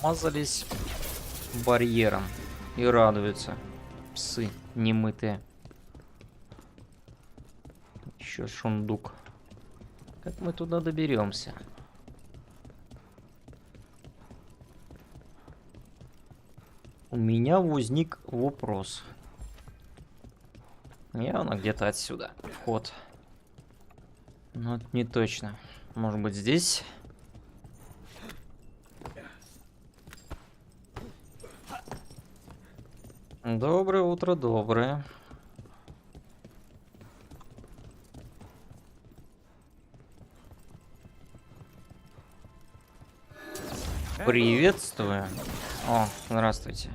Мазались барьером и радуются. Псы немытые. Еще шундук. Как мы туда доберемся? У меня возник вопрос. Явно где-то отсюда вход. Но это не точно. Может быть здесь? Доброе утро, доброе. Приветствую. О, здравствуйте.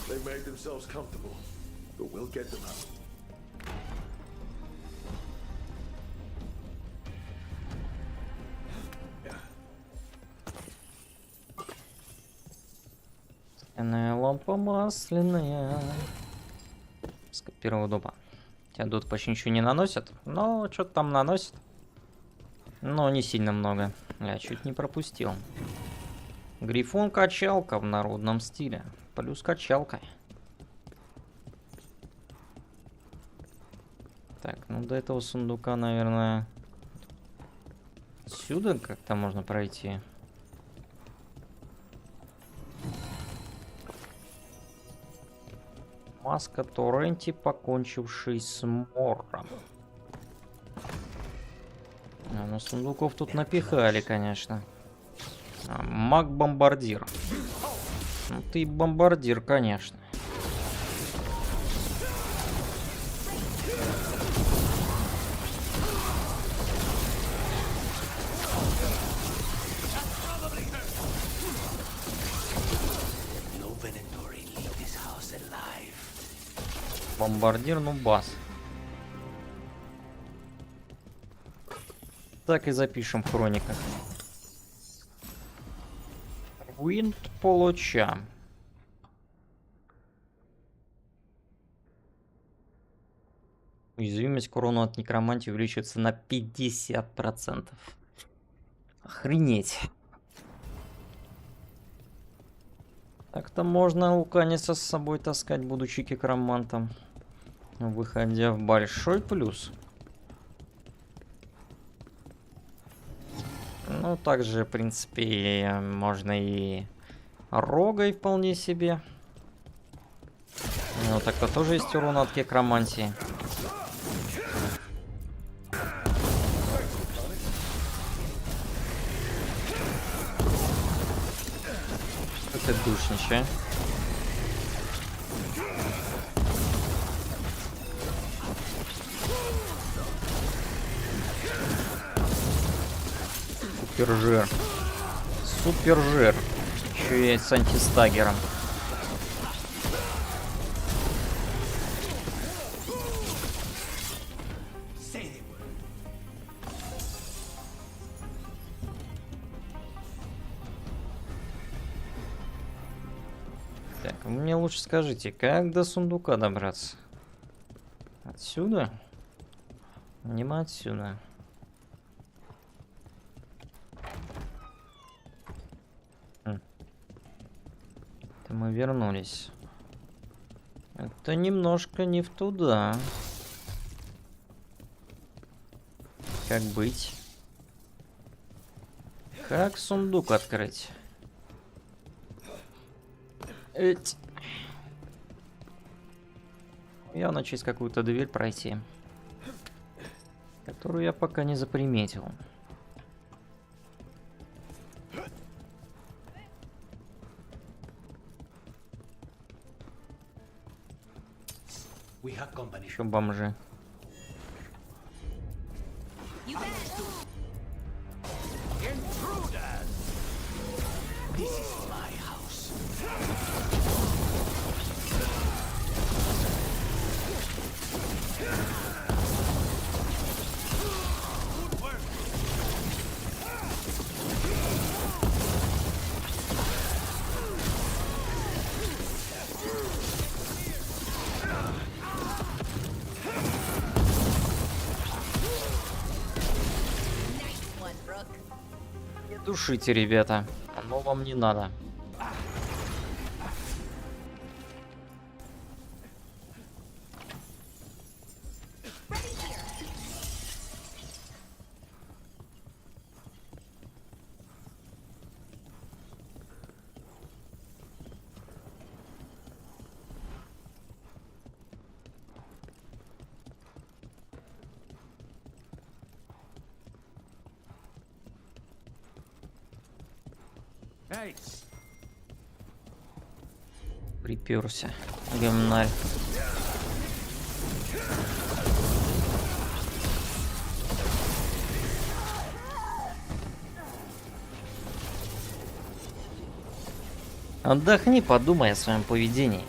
They made themselves comfortable, but we'll get them out. Лампа масляная. Скопировал дома. Тебя тут почти ничего не наносят, но что-то там наносят. Но не сильно много. Я чуть не пропустил. Грифон-качалка в народном стиле. Плюс качалка. Так, ну до этого сундука, наверное, отсюда как-то можно пройти. Маска Торренти, покончивший с мором. Ну, сундуков тут напихали, конечно. Маг-бомбардир. Ну, ты бомбардир, конечно. Бомбардир, ну бас. Так и запишем в хрониках. Винт получа. Уязвимость к урону от некромантии увеличивается на 50%. Охренеть. Так-то можно Луканиса с собой таскать, будучи некромантом. Выходя в большой плюс. Ну, также, в принципе, можно и рогой вполне себе. Ну, так-то тоже есть урон от некромантии. ты душничая. Супержир. Супержир. Еще и с антистагером. Так, вы мне лучше скажите, как до сундука добраться? Отсюда? Не отсюда. Это мы вернулись. Это немножко не в туда. Как быть? Как сундук открыть? Эть. Явно через какую-то дверь пройти, которую я пока не заприметил. Еще бомжи. Душите, ребята. Оно вам не надо. Приперся. Гамнарь. Отдохни, подумай о своем поведении.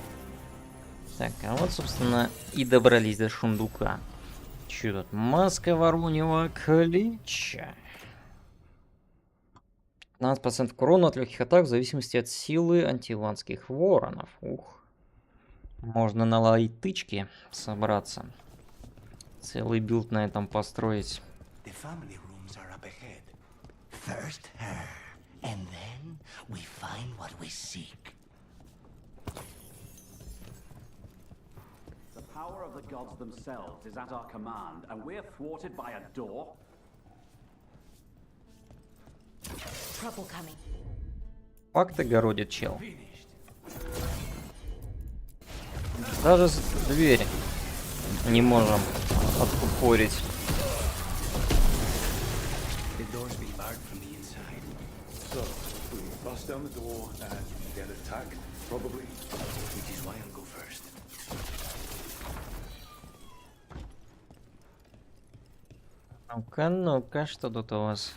Так, а вот, собственно, и добрались до сундука. Чё тут? Маска вороньего клича. 15% к урону от легких атак в зависимости от силы антиванских воронов. Ух. Можно на лайтычки собраться. Целый билд на этом построить. Факт огородит чел. Даже дверь не можем откупорить. Ну-ка, ну-ка, что тут у вас?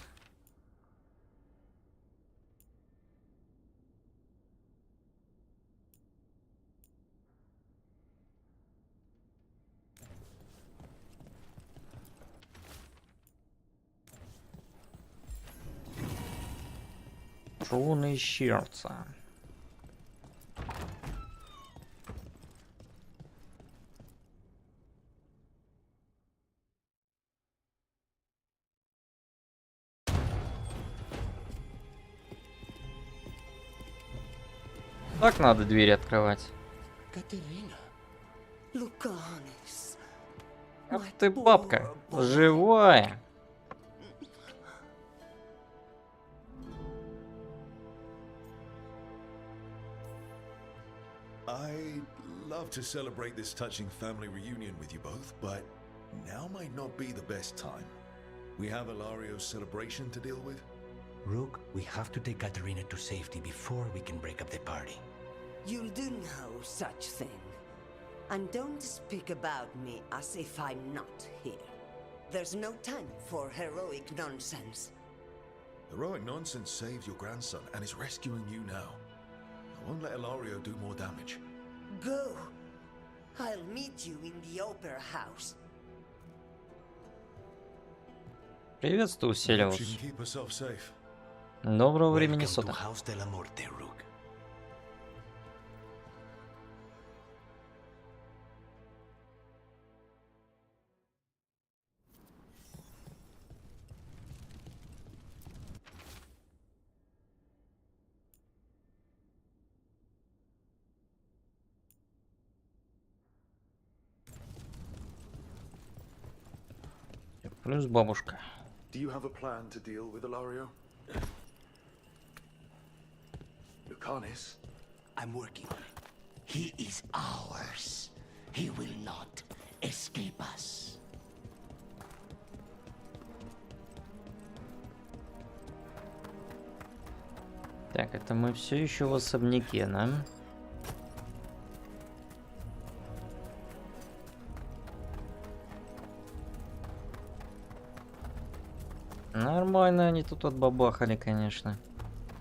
Руны сердца. Так надо двери открывать. Ах ты, бабка, живая. I'd love to celebrate this touching family reunion with you both, but now might not be the best time. We have Ilario's celebration to deal with. Rook, we have to take Katerina to safety before we can break up the party. You'll do no such thing. And don't speak about me as if I'm not here. There's no time for heroic nonsense. Heroic nonsense saved your grandson and is rescuing you now. I won't let Ilario do more damage. Go. I'll meet you in the opera house. Приветствую, Селиус. She can keep herself safe. Доброго времени суток. Плюс бабушка. Do you have a plan to deal with Ilario? Lucanis? I'm working on it. He is ours. He will not escape us. Так, это мы все еще в особняке, да? Нормально они тут отбабахали, конечно.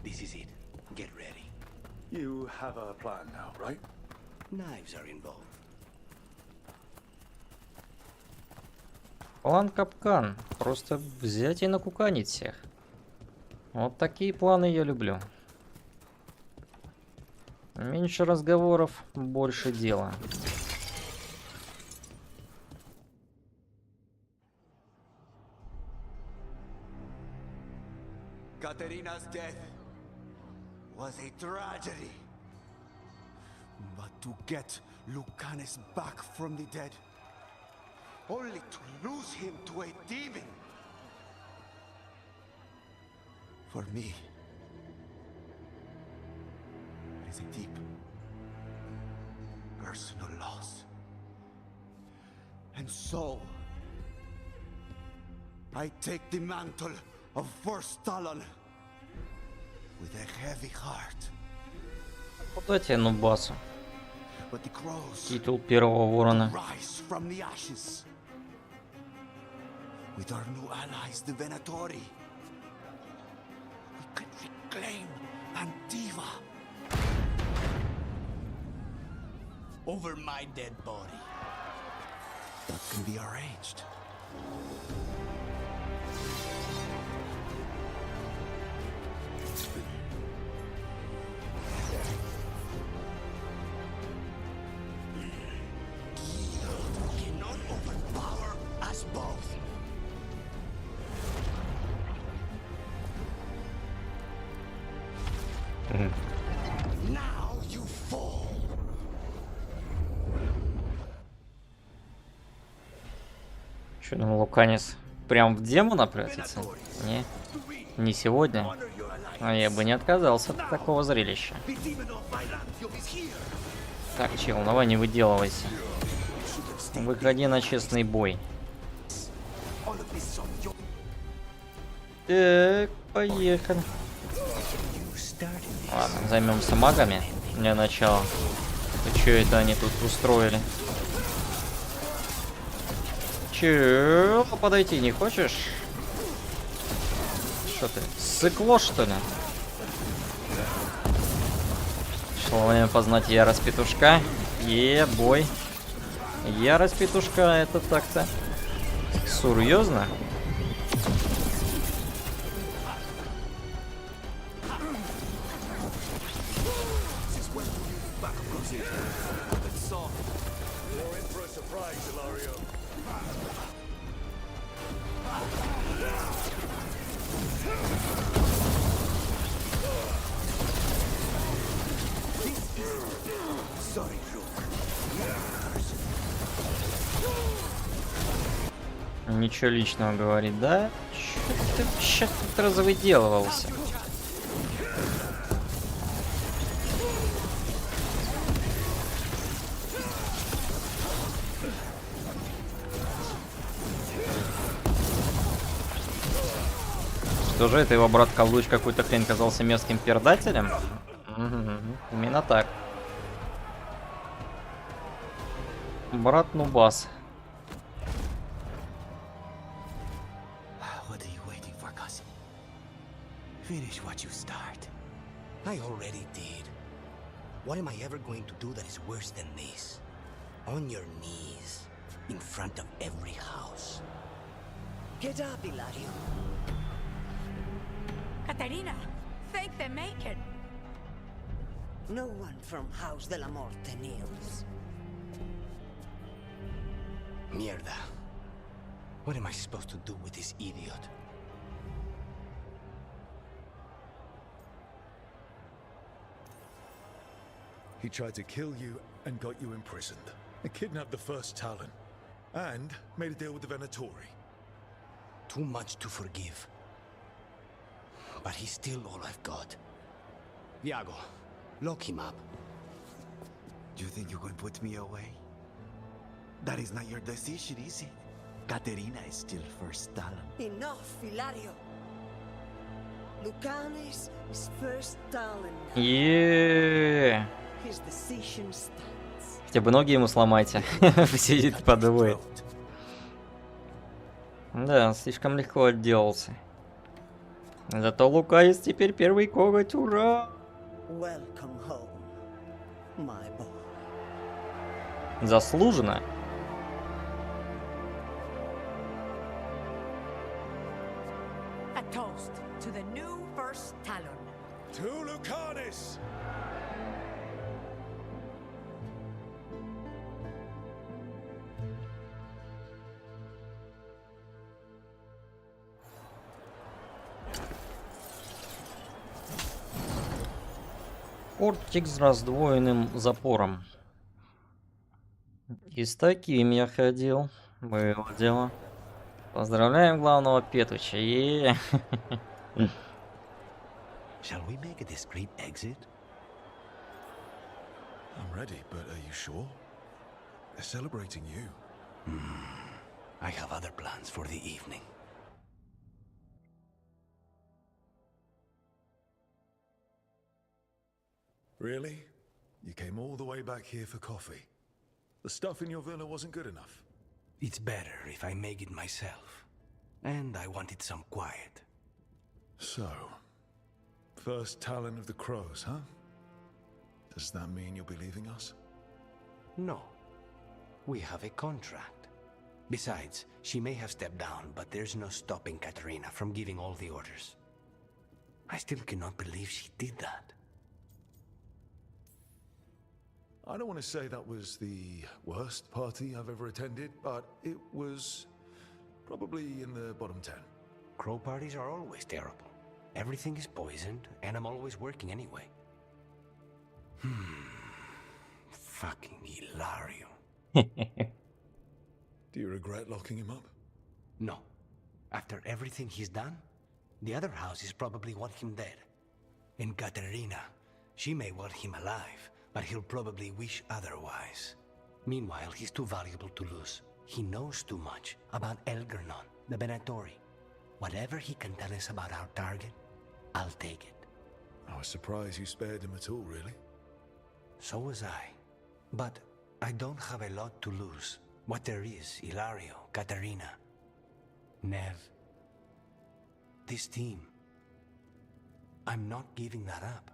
This is it. Get ready. You have a plan now, right? Knives are involved. План капкан. Просто взять и накуканить всех. Вот такие планы я люблю. Меньше разговоров, больше дела. Katerina's death was a tragedy. But to get Lucanis back from the dead, only to lose him to a demon. For me, it is a deep, personal loss. And so, I take the mantle of First Talon with a heavy heart. Куда тебе, Нубасу? Титул первого ворона. Rise from the ashes. With our new allies, the Venatori, we can reclaim Antiva. Over my dead body. That can be arranged. Cannot overpower us both. Now you fall. Что там, Луканис прям в демона превратится? Не сегодня. А я бы не отказался от такого зрелища. Так, чел, давай не выделывайся. Выходи на честный бой. Так, поехали. Ладно, займемся магами для начала. Что это они тут устроили? Че, подойти не хочешь? Что ты, ссыкло, что ли? Словами познать ярость петушка. Бой. Ярость петушка, это так-то. Серьезно? Ничего личного говорит, да? Чё ты сейчас тут развыделывался? Что же это, его брат-колдуч какой-то хрень казался мерзким пердателем? Именно так. Брат Нубас. What are you waiting for, cousin? Finish what you start. I already did. What am I ever going to do that is worse than this? On your knees, in front of every house. Get up, Ilario. Katerina, thank the Macon. No one from House de la Morte kneels. Mierda. What am I supposed to do with this idiot? He tried to kill you and got you imprisoned. And kidnapped the first Talon. And made a deal with the Venatori. Too much to forgive. But he's still all I've got. Iago, lock him up. You think you can put me away? That is not your decision, is it? Caterina is still first Talon. Enough, Ilario. Lucanis is first Talon. Еее. His decision stands. Хотя бы ноги ему сломайте. Сидит подвоет. Да, слишком легко отделался. Зато Луканис теперь первый коготь, ура! Welcome home, my boy. Заслуженно. A toast to the new first Talon. To Lucanis! Optix с раздвоенным запором. И с таким я ходил. Было дело. Поздравляем главного Петуча. Shall we make a discreet exit? I'm ready, but are you sure? They're celebrating you. I have other plans for the evening. Really? You came all the way back here for coffee? The stuff in your villa wasn't good enough? It's better if I make it myself. And I wanted some quiet. So, first Talon of the Crows, huh? Does that mean you'll be leaving us? No. We have a contract. Besides, she may have stepped down, but there's no stopping Katerina from giving all the orders. I still cannot believe she did that. I don't want to say that was the worst party I've ever attended, but it was probably in the bottom 10. Crow parties are always terrible. Everything is poisoned, and I'm always working anyway. Fucking Hilario. Do you regret locking him up? No. After everything he's done, the other houses probably want him dead. And Katerina, she may want him alive, but he'll probably wish otherwise. Meanwhile, he's too valuable to lose. He knows too much about Elgernon, the Venatori. Whatever he can tell us about our target, I'll take it. I was surprised you spared him at all, really. So was I. But I don't have a lot to lose. What there is, Hilario, Katerina, Nev. This team. I'm not giving that up.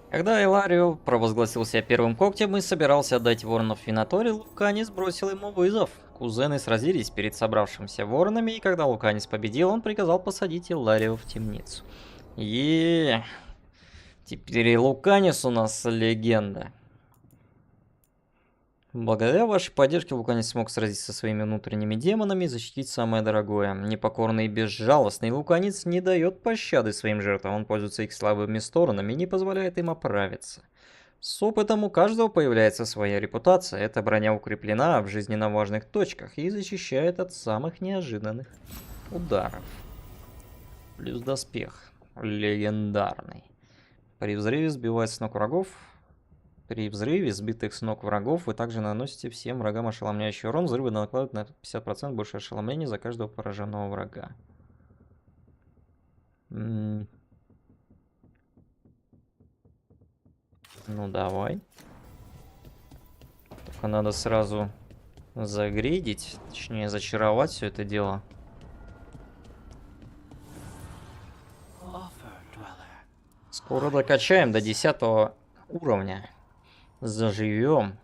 Когда Иларио провозгласил себя первым когтем и собирался отдать воронов Венаторе, Луканис бросил ему вызов. Кузены сразились перед собравшимся воронами, и когда Луканис победил, он приказал посадить Иларио в темницу. Теперь и Луканис у нас легенда. Благодаря вашей поддержке Луканис смог сразиться со своими внутренними демонами и защитить самое дорогое. Непокорный и безжалостный Луканис не дает пощады своим жертвам, он пользуется их слабыми сторонами и не позволяет им оправиться. С опытом у каждого появляется своя репутация, эта броня укреплена в жизненно важных точках и защищает от самых неожиданных ударов. Плюс доспех. Легендарный. При взрыве сбивает с ног врагов. При взрыве сбитых с ног врагов вы также наносите всем врагам ошеломляющий урон. Взрывы накладывают на 50% больше ошеломлений за каждого пораженного врага. Ну давай. Только надо сразу загрейдить, точнее зачаровать все это дело. Скоро докачаем до 10 уровня. Заживем.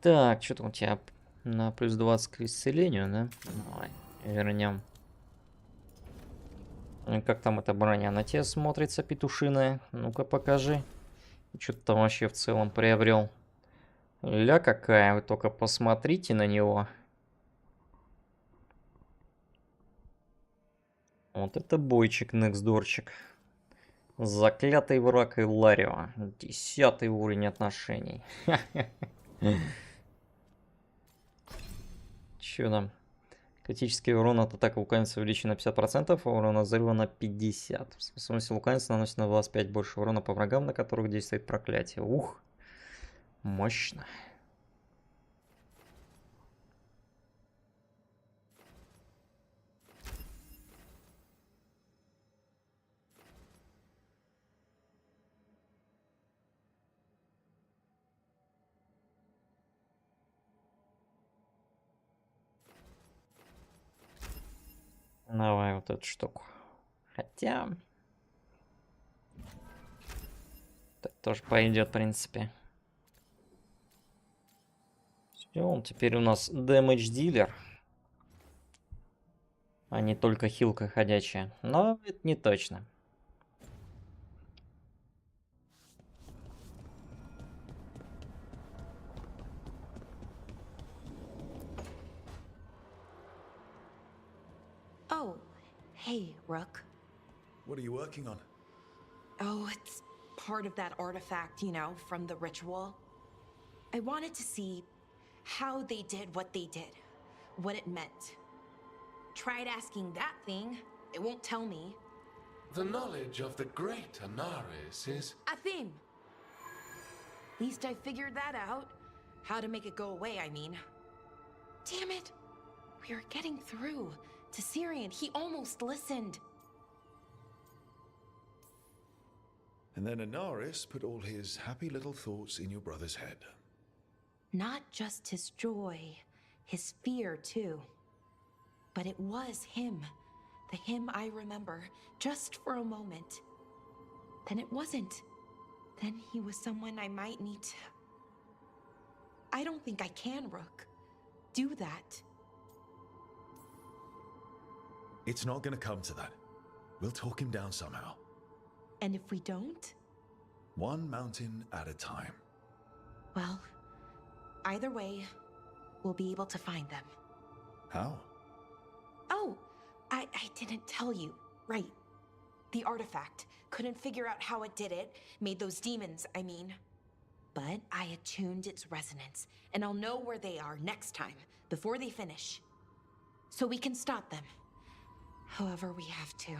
Так, что там у тебя на плюс 20 к исцелению, да? Давай, вернем. Как там эта броня на тебе смотрится, петушиная? Ну-ка покажи. Что ты там вообще в целом приобрел? Ля какая, вы только посмотрите на него. Вот это бойчик, некстдорчик. Заклятый враг Иларио. 10 уровень отношений. Чё там? Критический урон от атак вулканца увеличен на 50%, а урон от взрыва на 50%. В смысле, вулканец наносит на 25 больше урона по врагам, на которых действует проклятие. Ух, мощно. Давай вот эту штуку. Хотя... это тоже пойдет, в принципе. Все, теперь у нас damage dealer. А не только хилка ходячая. Но это не точно. Oh, hey, Rook. What are you working on? Oh, it's part of that artifact, you know, from the ritual. I wanted to see how they did what they did, what it meant. Tried asking that thing, it won't tell me. The knowledge of the great Anaris is... A theme! At least I figured that out. How to make it go away, I mean. Damn it! We were getting through. To Syrian, he almost listened. And then Anaris put all his happy little thoughts in your brother's head. Not just his joy, his fear too. But it was him. The him I remember, just for a moment. Then it wasn't. Then he was someone I might need to... I don't think I can, Rook. Do that. It's not gonna come to that. We'll talk him down somehow. And if we don't? One mountain at a time. Well, either way, we'll be able to find them. How? Oh, I didn't tell you. Right. The artifact. Couldn't figure out how it did it. Made those demons, I mean. But I attuned its resonance, and I'll know where they are next time, before they finish. So we can stop them. However we have to.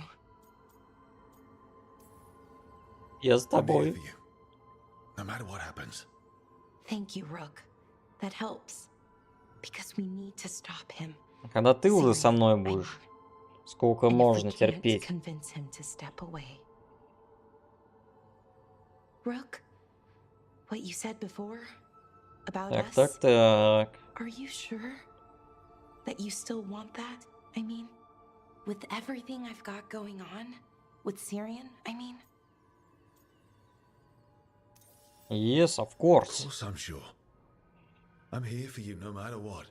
Я с тобой. No matter what happens. Thank you, Rook. That helps. Because we need to stop him. Когда ты уже со мной будешь, сколько можно терпеть? Convince him to step away. Rook, what you said before about us. Так. Are you sure that you still want that? I mean, with everything I've got going on, with Syrian, I mean. Yes, of course. Of course, I'm sure. I'm here for you no matter what.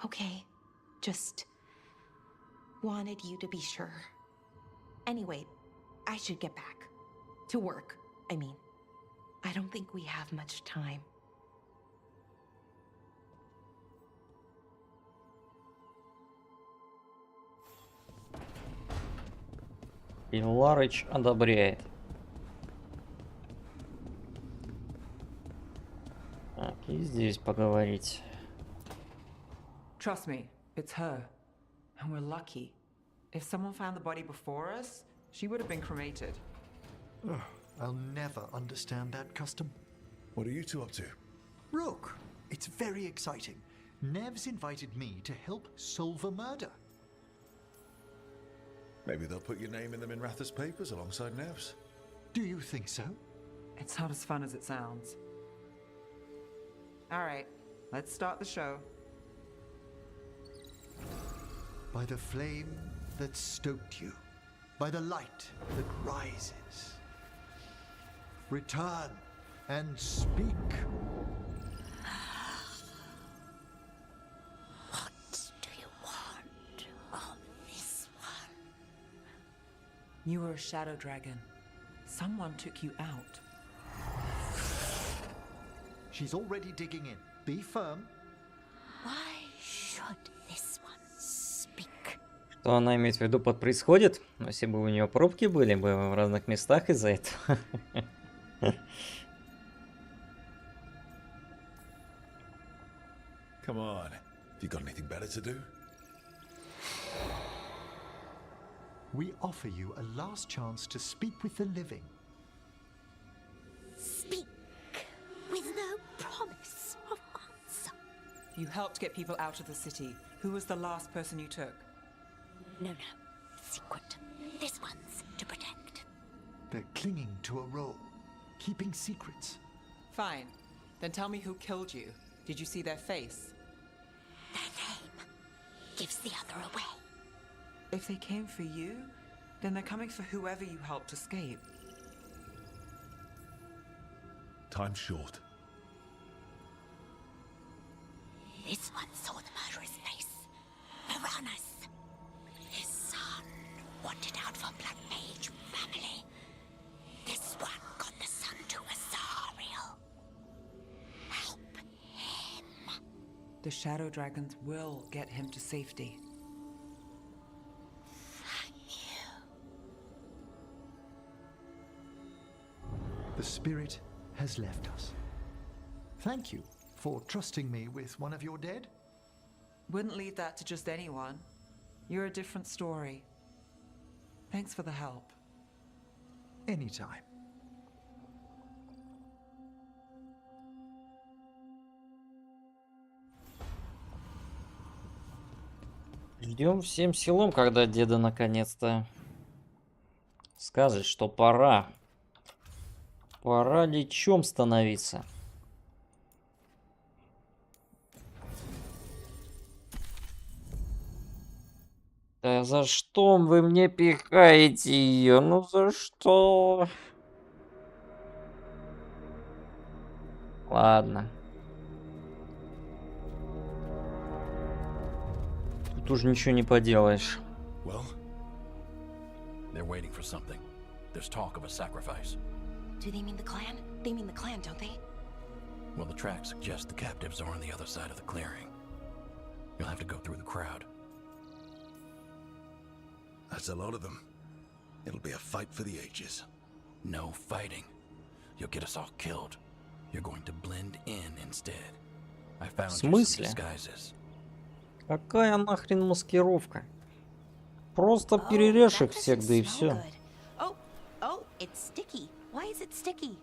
Okay, just wanted you to be sure. Anyway, I should get back to work. I mean, I don't think we have much time. И Ларыч одобряет. Так, и здесь поговорить. Trust me, it's her. And we're lucky. If someone found the body before us, she would have been cremated. I'll never understand that custom. What are you two up to? Look, it's very exciting. Nev's invited me to help solve a murder. Maybe they'll put your name in the Minratha's papers alongside Nev's. Do you think so? It's not as fun as it sounds. All right, let's start the show. By the flame that stoked you, by the light that rises. Return and speak. What do you want of this one? You were a shadow dragon. Someone took you out. She's already digging in. Be firm. Why should this one speak? Что она имеет в виду под происходит? Но если бы у нее пробки были бы в разных местах из-за этого. Come on. Have you got anything better to do? We offer you a last chance to speak with the living. Speak with no promise of answer. You helped get people out of the city. Who was the last person you took? No. Secret. This one's to protect. They're clinging to a role, keeping secrets. Fine. Then tell me who killed you. Did you see their face? Their name gives the other away. If they came for you, then they're coming for whoever you helped escape. Time's short. This one saw the murderer's face. Piranhas. His son wanted out for Black Mage family. This one got the son to Azariel. Help him. The shadow dragons will get him to safety. The spirit has left us. Thank you for trusting me with one of your dead. Wouldn't leave that to just anyone. You're a different story. Thanks for the help. Anytime. Ждем всем силом, когда деда наконец-то скажет, что пора. Пора лечом становиться. Да за что вы мне пихаете ее? Ну за что? Ладно. Тут уже ничего не поделаешь. Well, they're waiting for something. There's talk of a sacrifice. Do they mean the clan? They mean the clan, don't they? Well, the tracks suggest the captives are on the other side of the clearing. You'll have to go through the crowd. That's a lot of them. It'll be a fight for the ages. No fighting. You'll get us all killed. You're going to blend in instead. I found you some disguises. Какая нахрен маскировка? Просто перережь их всех, да и все. Oh, it's sticky. Why is it sticky?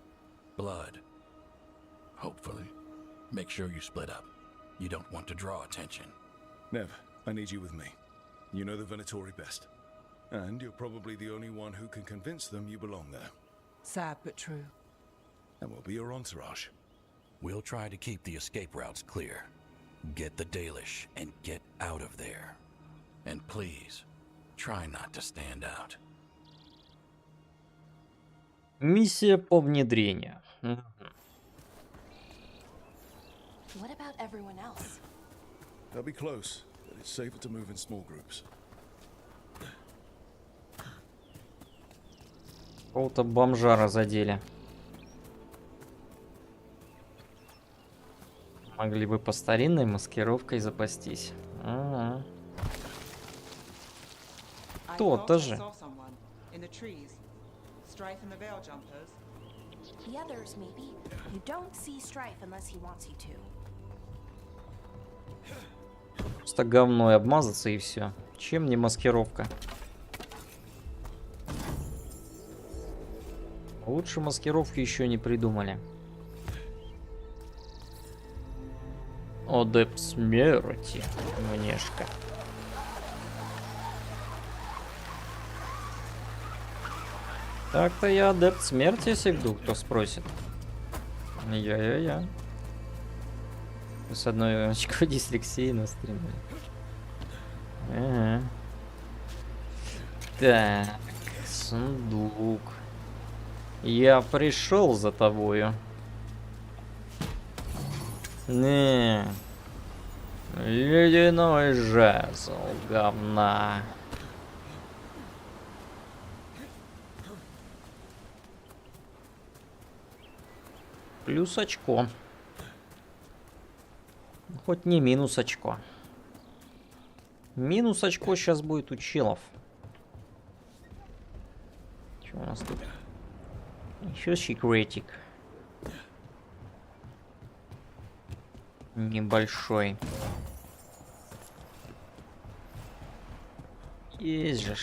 Blood. Hopefully. Make sure you split up. You don't want to draw attention. Nev, I need you with me. You know the Venatori best. And you're probably the only one who can convince them you belong there. Sad but true. And we'll be your entourage. We'll try to keep the escape routes clear. Get the Dalish and get out of there. And please, try not to stand out. Миссия по внедрению. What about everyone else? They'll be close, but it's safer to move in small groups. Какого-то бомжара задели. Могли бы по старинной маскировкой запастись. Ага. То-то же. The others, maybe. You don't see Strife unless he wants you to. Просто говной обмазаться и все. Чем не маскировка? Лучше маскировки еще не придумали. Адепт смерти, Мышка. Так-то я адепт смерти, если вдруг кто спросит. Я. С одной очкой дислексии на стриме. Ага. Так, сундук. Я пришел за тобою. Не. Ледяной жезл, говна. Плюс очко. Хоть не минус очко. Минус очко сейчас будет у челов. Что у нас тут? Еще секретик. Небольшой. Есть же.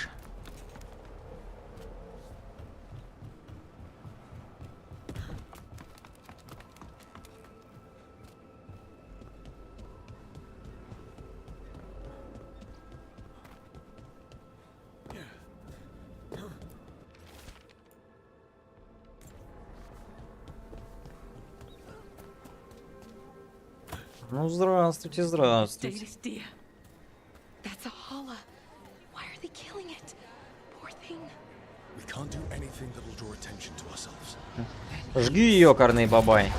Ну, здравствуйте, здравствуйте. That's a holla. Why are they killing it? Poor thing. We can't do anything that'll draw attention to ourselves. Жги ее, ёкарный бабай.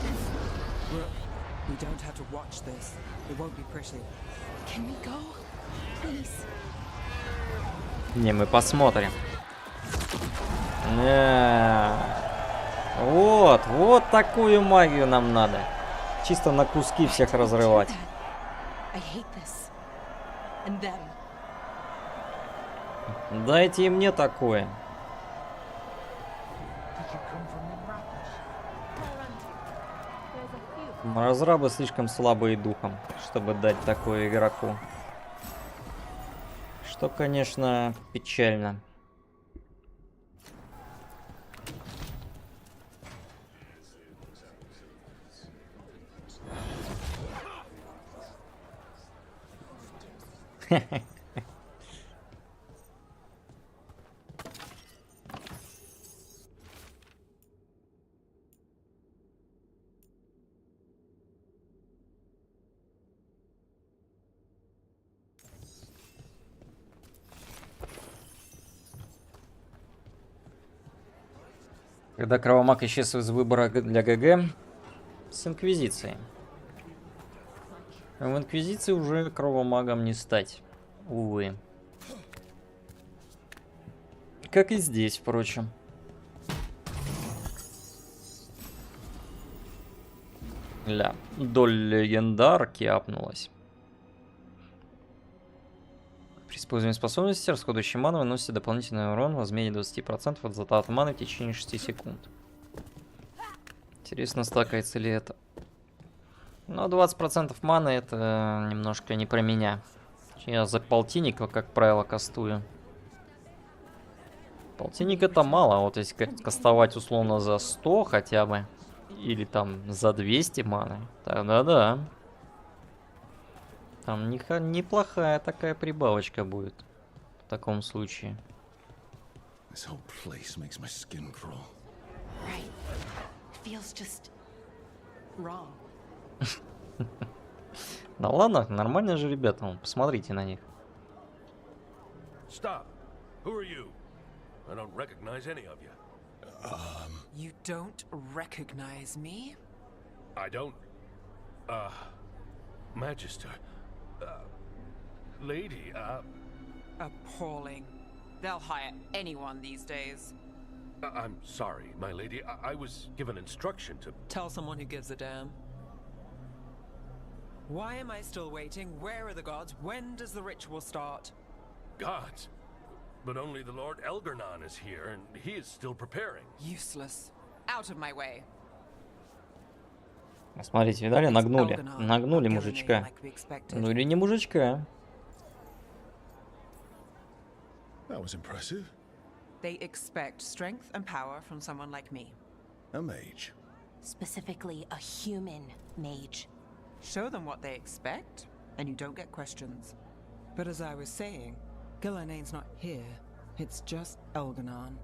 We don't have to watch this. It won't be pretty. Can we go? Please. Не, мы посмотрим. Вот такую магию нам надо. Чисто на куски всех разрывать. Дайте и мне такое. Разрабы слишком слабые духом, чтобы дать такое игроку. Что, конечно, печально. Когда Кровомаг исчез из выбора для ГГ с Инквизицией. В Инквизиции уже Кровомагом не стать. Увы. Как и здесь, впрочем. Ля, доль легендарки апнулась. При использовании способности расходующий ману выносит дополнительный урон в размере 20% от затрат маны в течение 6 секунд. Интересно, стакается ли это. Но 20% маны это немножко не про меня. Я за полтинник, как правило, кастую. Полтинник это мало. Вот если кастовать условно за 100 хотя бы. Или там за 200 маны. Тогда да. Там неплохая такая прибавочка будет. В таком случае. Да ладно, нормально же ребята, посмотрите на них. Stop. Who are you? I don't recognize any of you. You don't recognize me? I don't. Magister. Lady, Appalling. They'll hire anyone these days. I'm sorry, my lady. I was given instruction to... Tell someone who gives a damn. Why am I still waiting? Where are the gods? When does the ritual start? Gods? But only the Lord Elgarnon is here, and he is still preparing. Useless. Out of my way. Смотрите, видали? Нагнули. Нагнули мужичка. Ну или не мужичка. That was impressive. They expect strength and power from someone like me. A mage. Specifically, a human mage. Show them what they expect, and you don't get questions. But as I was saying, Gilanane's not here. It's just Elganon.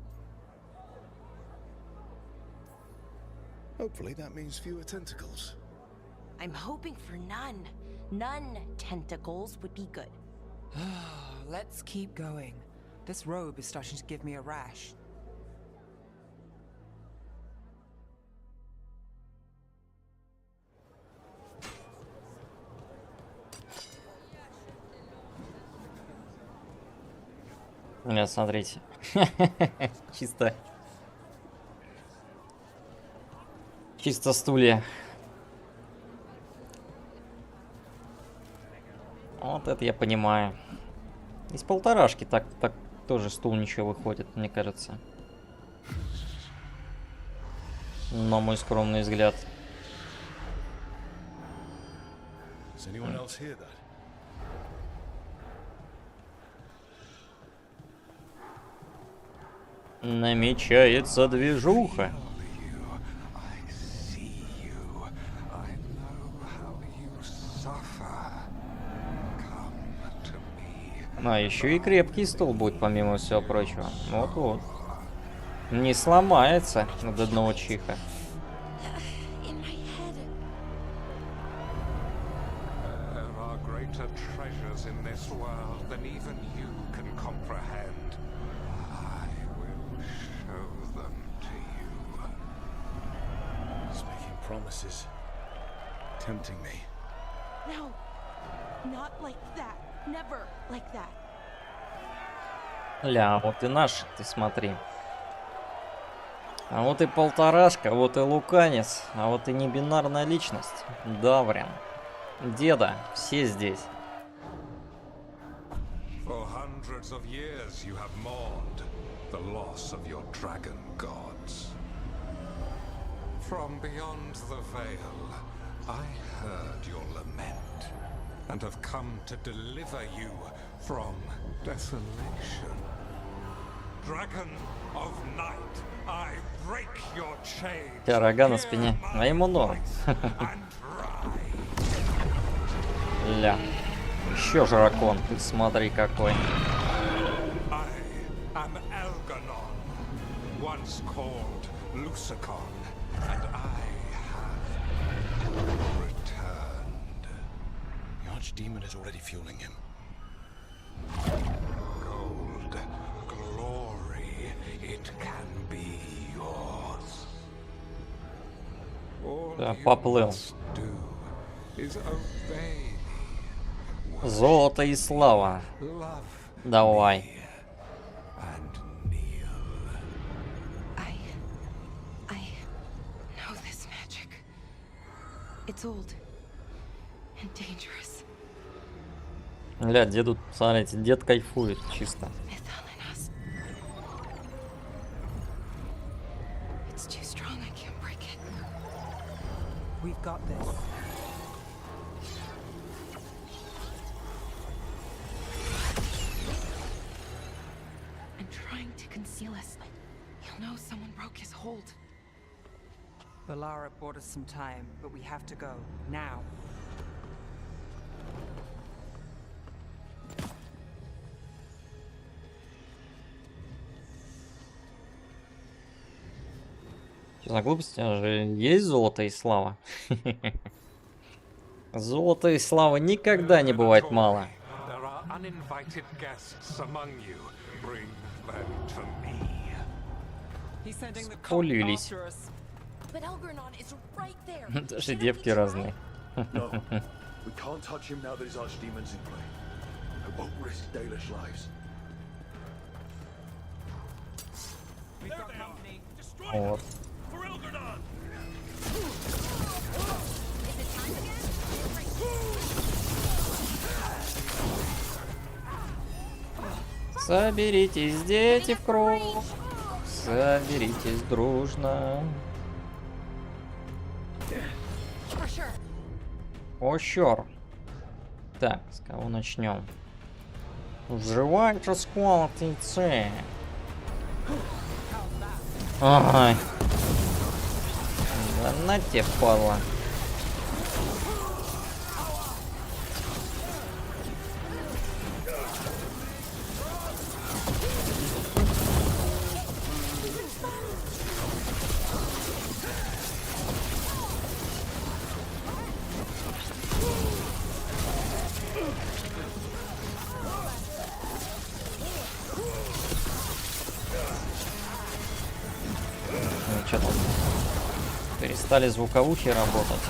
Hopefully that means fewer tentacles. I'm hoping for none. None tentacles would be good. Let's keep going. This robe is starting to give me a rash. Нет, смотрите. Чисто стулья. Вот это я понимаю. Из полторашки так тоже стул ничего выходит, мне кажется. На мой скромный взгляд. Намечается движуха. А, еще и крепкий стул будет, помимо всего прочего. Вот-вот. Не сломается от одного чиха. Promises, tempting me. No, not like that. Never like that. Ля, вот и наш, ты смотри. А вот и полторашка, вот и луканец, а вот и небинарная личность. Да, прям. Деда, все здесь. For hundreds of years you have mourned the loss of your dragon gods. From beyond the veil, I heard your lament and have come to deliver you from desolation. Dragon of night, I break your chains. У тебя рога на спине, а ему норм. Ля, еще дракон, ты смотри какой. I am Elganon, once called Lusicon. And I have returned. The Archdemon is already fueling him. Gold, glory, it can be yours. All Да, поплыл. do is obey me. Золото и слава. Love Давай. It's old and dangerous. Ля, деду, смотрите, дед кайфует чисто. It's too strong, I can't break it. We've got this. I'm trying to conceal us. He'll know someone broke his hold. Balara bought us some time, but we have to go now. Что за глупости? У же есть золото и слава. Золото и слава никогда не бывает мало. Полились. Даже девки разные. Вот. Соберитесь, дети, в круг. Соберитесь дружно. Ощёр. Так, с кого начнем? Взрывайте сколотые. Ай. Да на тебе, падла. Перестали звуковухи работать.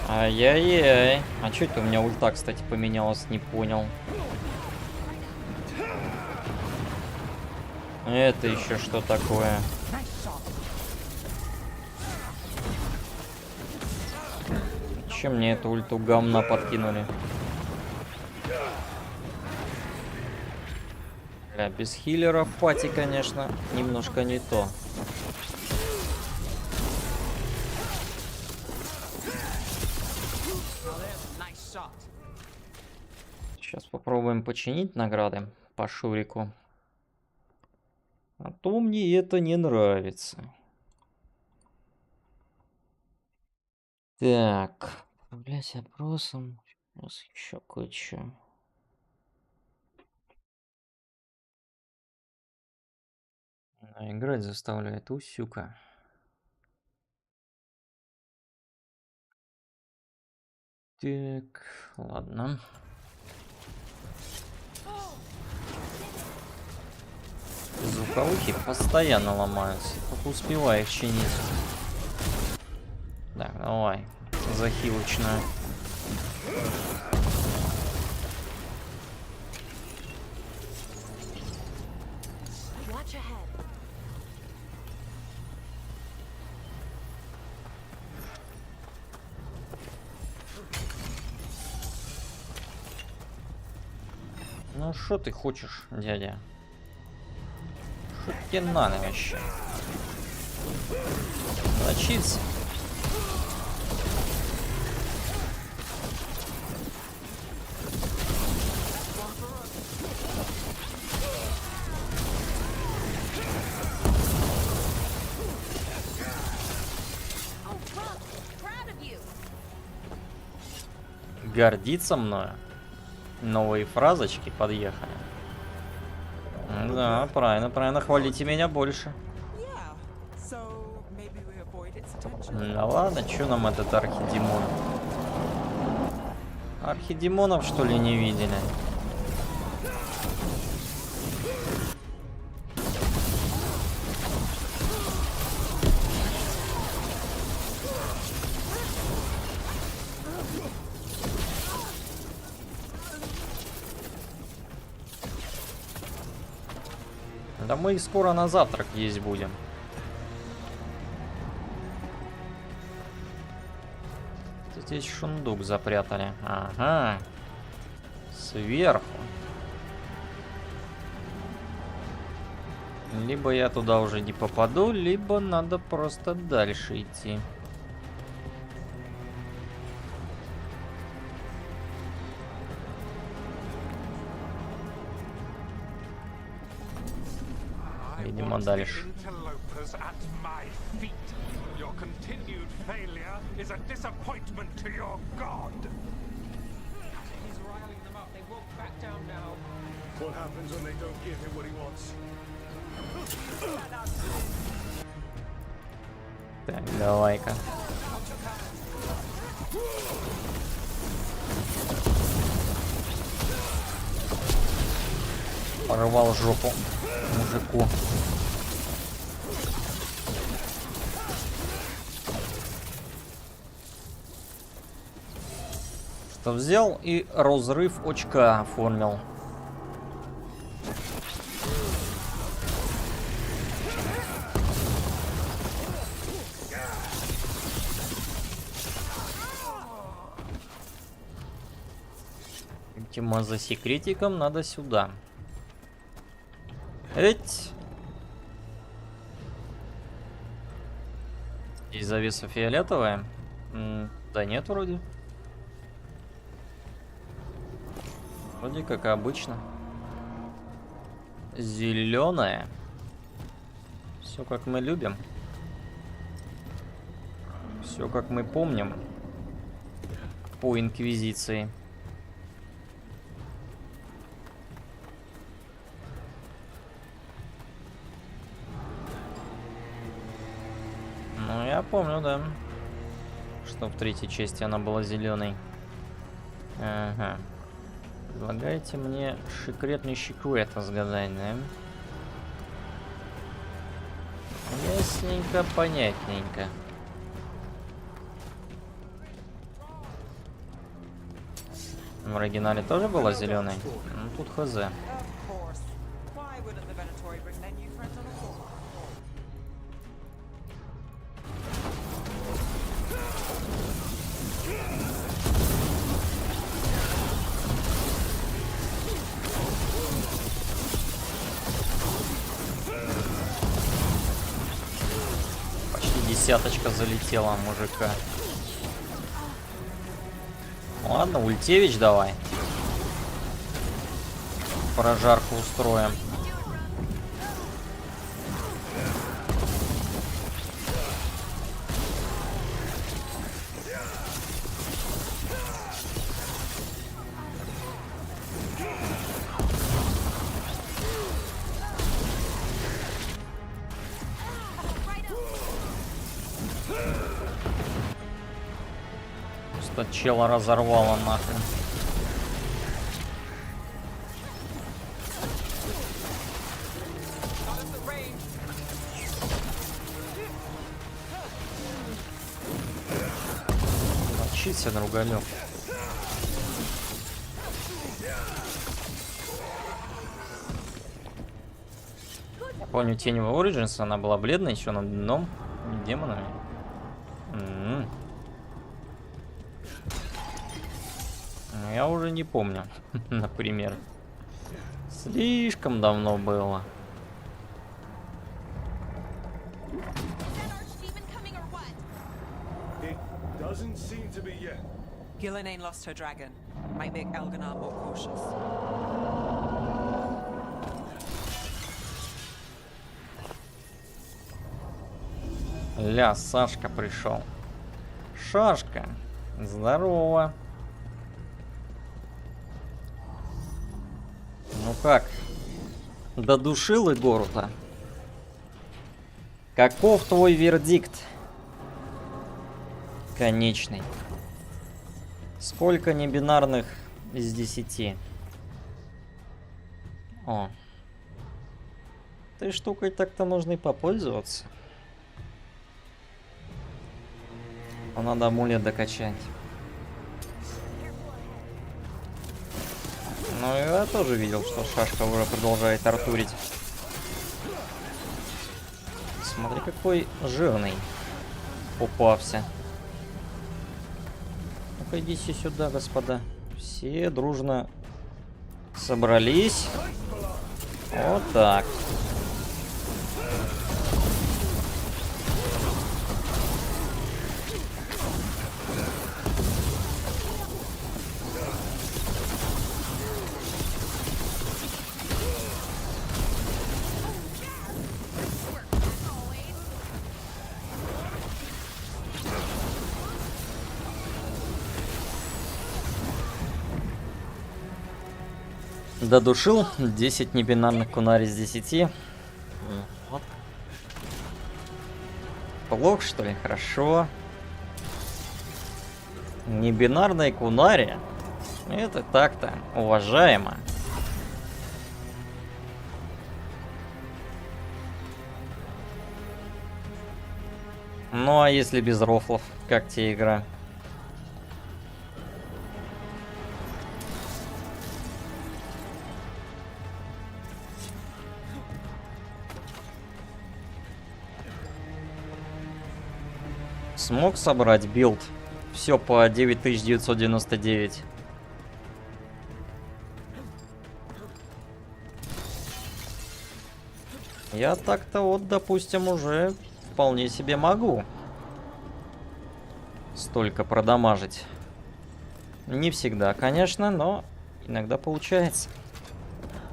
Ай-яй-яй. А что это у меня ульта, кстати, поменялась, не понял. Это еще что такое? Чем мне эту ульту говна подкинули? Бля, без хиллера в пати, конечно, немножко не то. Сейчас попробуем починить награды по Шурику. А то мне это не нравится. Так. Управлять опросом. Сейчас еще кое-что. Играть заставляет усюка. Так, ладно. Звуковухи постоянно ломаются. Только успеваю их чинить. Так, давай. Захилочную. Ну что ты хочешь, дядя? Что тебе надо вообще? Лочиться? Гордится мною? Новые фразочки подъехали. Да, правильно, правильно. Хвалите меня больше. Да ладно, что нам этот архидемон? Архидемонов, что ли, не видели? Да мы и скоро на завтрак есть будем. Здесь шундук запрятали. Ага. Сверху. Либо я туда уже не попаду, либо надо просто дальше идти. Видимо, дальше. Так, давай-ка. Порвал жопу мужику. Что взял и разрыв очка оформил. Тема за секретиком надо сюда. Эть. И завеса фиолетовая? Да нет, вроде. Вроде как обычно. зеленая. Все как мы любим. Все как мы помним. По инквизиции. Ну, я помню, да. Что в третьей части она была зеленой. Ага. Предлагаете мне секретный секрет разгадать, да? Ясненько, понятненько. В оригинале тоже была зеленой? Ну, тут хз. Десяточка залетела, мужика. Ладно, ультевич давай. Прожарку устроим. Чела разорвало нахрен. Мочиться, другалёк. Я помню, теневая Origins, она была бледная еще над дном демонами. Я уже не помню, например. Слишком давно было. Gillian lost her dragon. Might make Elganar more cautious. Ля, Сашка пришел. Шашка, здорово. Ну как? Додушил Егору-то? Каков твой вердикт? Конечный. Сколько небинарных из 10? О. Этой штукой так-то можно и попользоваться. Но надо амулет докачать. Ну, я тоже видел, что шашка уже продолжает артурить. Смотри, какой жирный попався. Ну-ка, идите сюда, господа. Все дружно собрались. Вот так. Додушил 10 небинарных кунари из 10. Вот. Блок, что ли? Хорошо. Небинарные кунари. Это так-то уважаемо. Ну а если без рофлов, как тебе игра? Смог собрать билд? Все по 9999. Я так-то вот, допустим, уже вполне себе могу столько продамажить. Не всегда, конечно, но иногда получается.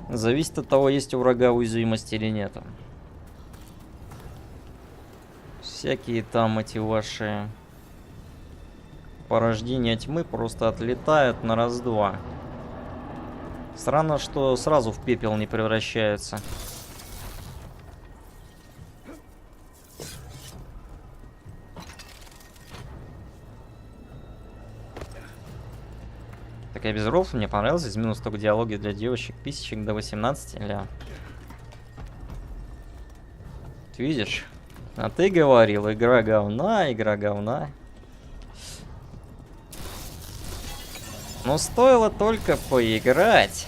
Зависит от того, есть у врага уязвимость или нет. Всякие там эти ваши порождения тьмы просто отлетают на раз-два. Странно, что сразу в пепел не превращаются. Такая без роллов мне понравилась. Изменилось только диалоги для девочек, писечек до 18. Ля. Ты видишь? А ты говорил, игра говна, игра говна. Но стоило только поиграть.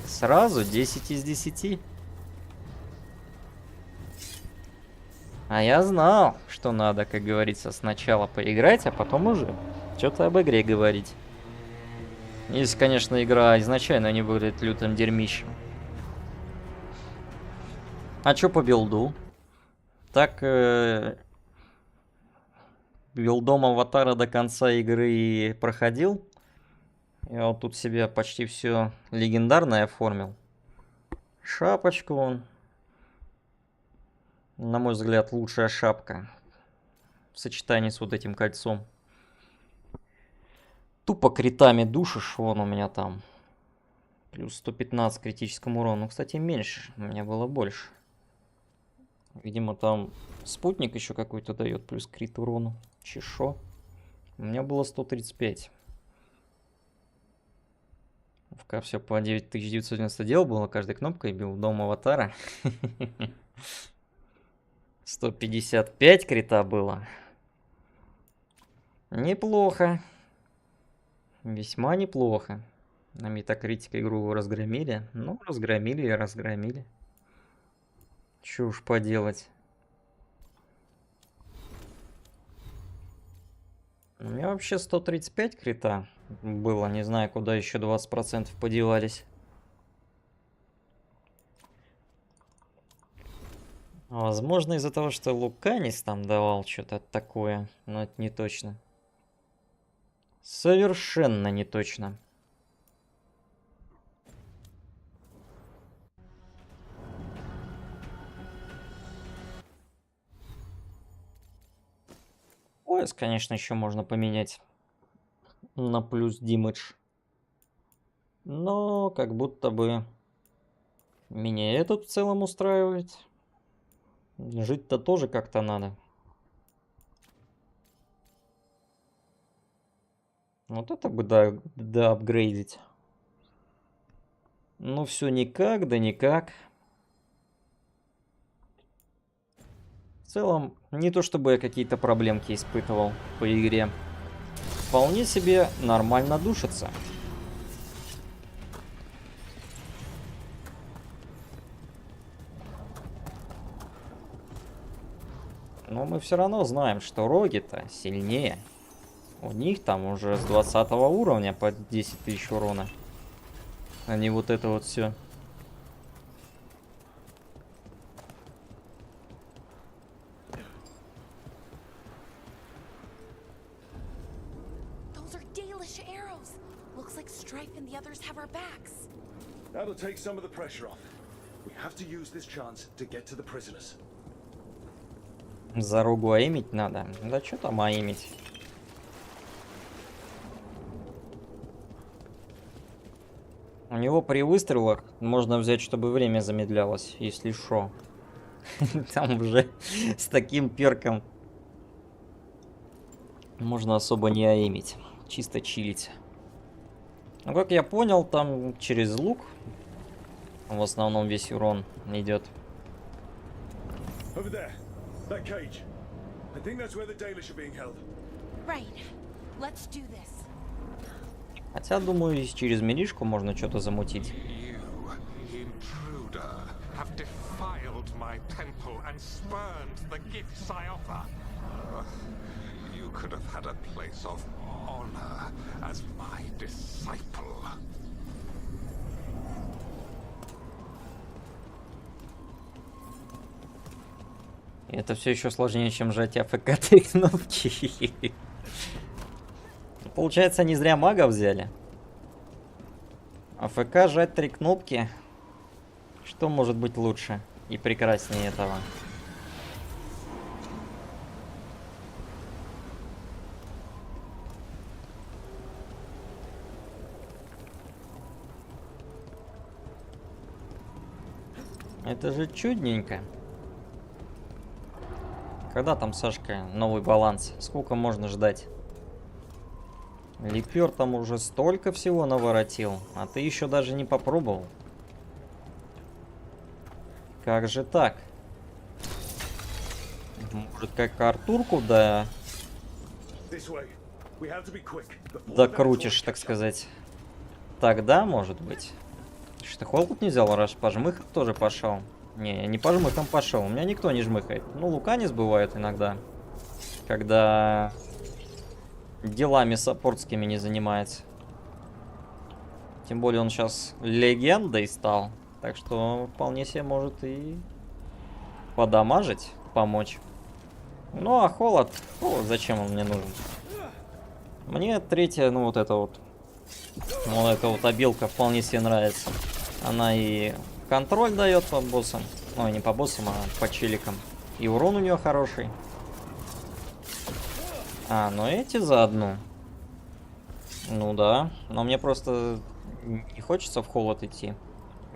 Сразу 10 из 10. А я знал, что надо, как говорится, сначала поиграть, а потом уже что-то об игре говорить. Если, конечно, игра изначально не выглядит лютым дерьмищем. А чё по билду? Так, билдом аватара до конца игры проходил. Я вот тут себе почти все легендарное оформил. Шапочку вон. На мой взгляд, лучшая шапка. В сочетании с вот этим кольцом. Тупо критами душишь. Вон у меня там. Плюс 115 критическому урону. Кстати, меньше. У меня было больше. Видимо, там спутник еще какой-то дает. Плюс крит урону. Чешо. У меня было 135. ФК все по 9990 делал, было каждой кнопкой, бил дом аватара. 155 крита было. Неплохо. Весьма неплохо. На метакритике игру разгромили. Ну, разгромили и разгромили. Чё уж поделать. У меня вообще 135 крита было. Не знаю, куда еще 20% подевались. Возможно, из-за того, что Луканис там давал что-то такое. Но это не точно. Совершенно не точно. Пояс, конечно, еще можно поменять на плюс димидж. Но как будто бы меня этот в целом устраивает. Жить-то тоже как-то надо. Вот это бы да апгрейдить. Ну все никак, да никак. В целом, не то чтобы я какие-то проблемки испытывал по игре. Вполне себе нормально душится. Но мы все равно знаем, что роги-то сильнее. У них там уже с 20 уровня по 10 тысяч урона. А не вот это вот все. That'll take some of the pressure off. We have to use this chance to get to the prisoners. За рогу аимить надо. Да что там аимить? У него при выстрелах можно взять, чтобы время замедлялось, если шо. Там уже с таким перком можно особо не аимить. Чисто чилить. Ну, как я понял, там через лук в основном весь урон идет. Хотя, думаю, через милишку можно что-то замутить. Это все еще сложнее, чем сжатие АФК 3 кнопки. Получается, не зря мага взяли. АФК сжать 3 кнопки Что может быть лучше и прекраснее этого? Это же чудненько. Когда там, Сашка, новый баланс? Сколько можно ждать? Липер там уже столько всего наворотил, а ты еще даже не попробовал. Как же так? Может, как Артурку, да... докрутишь, так сказать. Тогда, может быть. Что, холод не взял, раз по жмыхам тоже пошел? Не, я не по жмыхам пошел. У меня никто не жмыхает. Ну, Луканис бывает иногда. Когда делами саппортскими не занимается. Тем более он сейчас легендой стал. Так что вполне себе может и подамажить, помочь. Ну, а холод зачем он мне нужен? Мне третья, ну, вот эта вот обилка вполне себе нравится. Она и контроль дает по боссам. Ой, не по боссам, а по челикам. И урон у нее хороший. А, ну эти заодно. Ну да. Но мне просто не хочется в холод идти.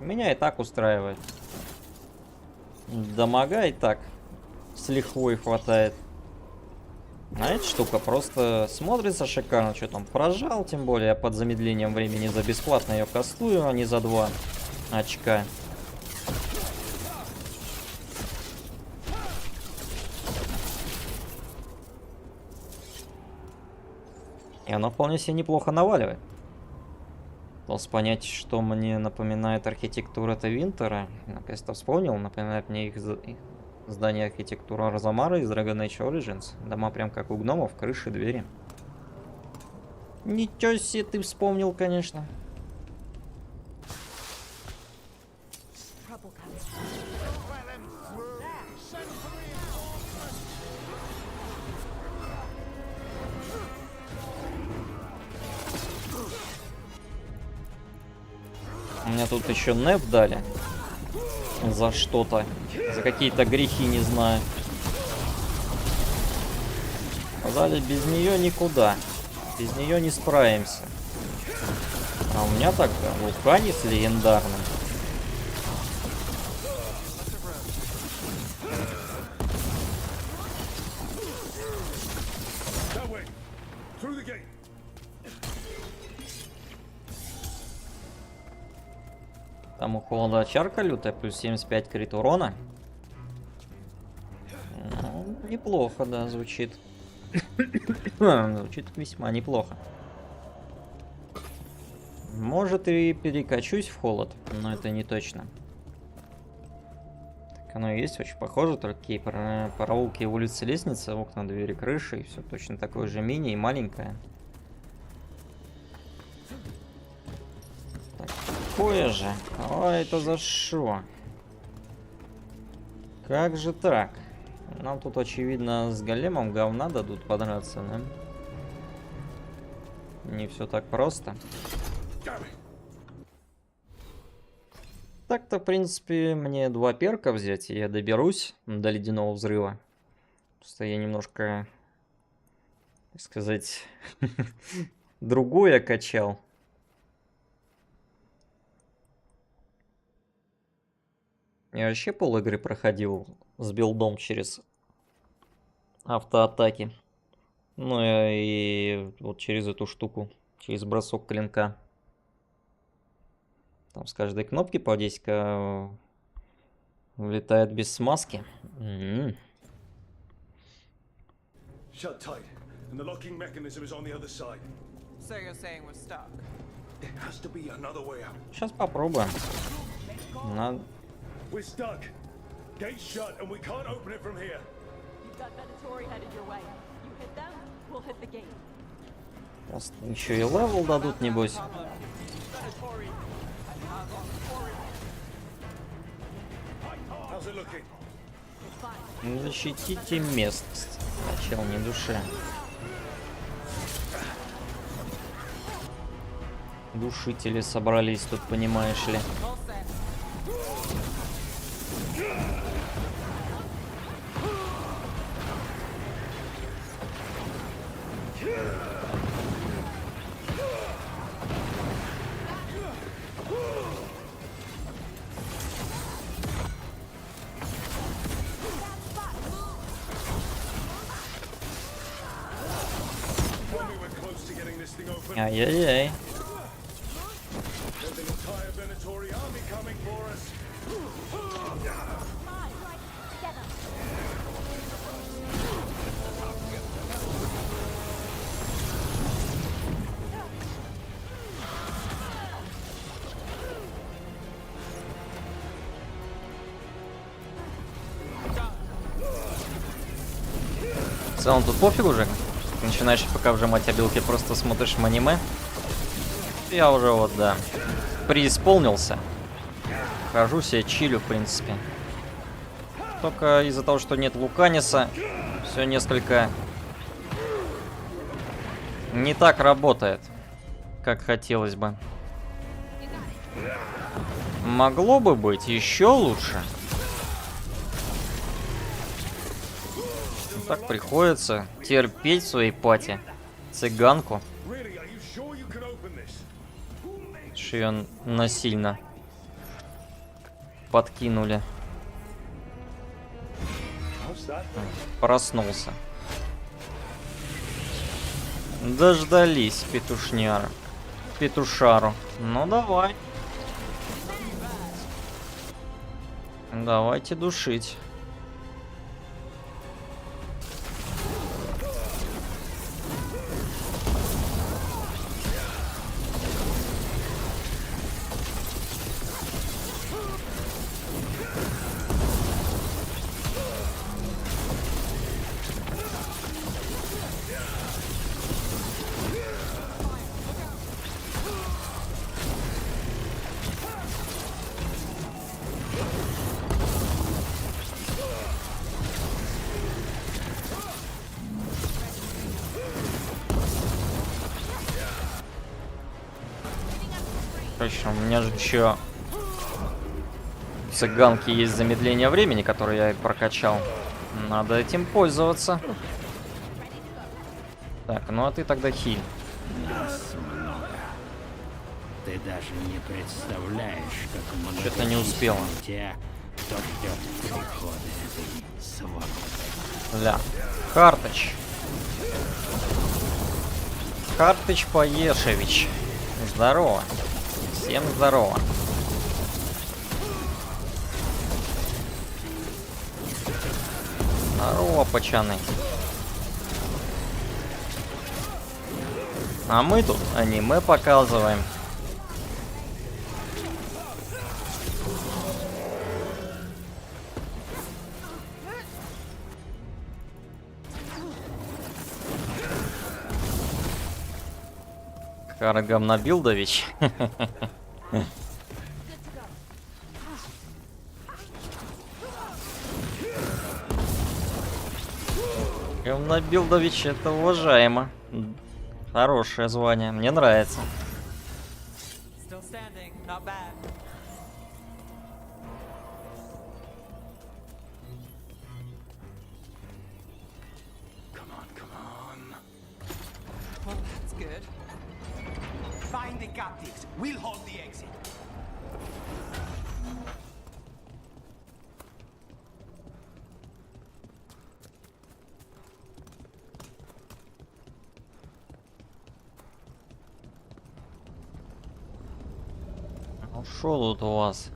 Меня и так устраивает. Дамага и так с лихвой хватает. А эта штука просто смотрится шикарно. Что там, прожал, тем более я под замедлением времени за бесплатно ее кастую, а не за 2 очка. И она вполне себе неплохо наваливает. Пытался понять, что мне напоминает архитектура-то Винтера. Наконец-то вспомнил, напоминает мне их здание архитектура Розамара из Dragon Age Origins. Дома прям как у гномов, крыши, двери. Ничего себе ты вспомнил, конечно. Мне тут еще неф дали. За что-то. За какие-то грехи, не знаю. Сказали, без нее никуда. Без нее не справимся. А у меня так-то Луканис легендарный. Там у холода чарка лютая, плюс 75 крит урона. Ну, неплохо, да, звучит. Звучит весьма неплохо. Может, и перекачусь в холод, но это не точно. Так оно и есть, очень похоже, только какие проулки, улицы, лестницы, окна, двери, крыши, и все точно такое же мини и маленькое. Такое же. Ой, это за шо? Как же так? Нам тут, очевидно, с големом говна дадут подраться, да? Не все так просто. Так-то, в принципе, мне 2 перка взять, и я доберусь до ледяного взрыва. Просто я немножко, так сказать, другое качал. Я вообще пол игры проходил с билдом через автоатаки. Ну и вот через эту штуку, через бросок клинка. Там с каждой кнопки по 10к влетает без смазки. Сейчас попробуем. Надо... We're stuck. Gate's shut and we can't open it from here. You've got Venatori headed your way. You hit them, we'll hit the gate. Сейчас еще и левел дадут, небось. Защитите местность. Начал не душе. Душители собрались тут, понимаешь ли. Ай-яй-яй. В целом тут пофиг уже. Начинаешь пока вжимать обилки, просто смотришь аниме. Я уже вот, да, преисполнился. Хожу себе, чилю, в принципе. Только из-за того, что нет Луканиса, все несколько не так работает, как хотелось бы. Могло бы быть еще лучше. Так приходится терпеть в своей пати цыганку. Что ее насильно подкинули. Проснулся. Дождались петушняра. Петушару. Ну давай. Давайте душить. Точно, у меня же еще цыганки есть замедление времени, которое я прокачал. Надо этим пользоваться. Так, ну а ты тогда хиль. Нас много. Ты даже не представляешь, как много. Что-то не успела. Те, кто ждет прихода этой свободы. Ля. Хартыч. Хартыч Поешевич. Здорово. Всем здорово. Здорово, пацаны. А мы тут аниме показываем. Говнобилдович. Говнобилдович, это уважаемо. Хорошее звание, мне нравится. Find the captives. We'll hold the exit. Ну шо тут у вас?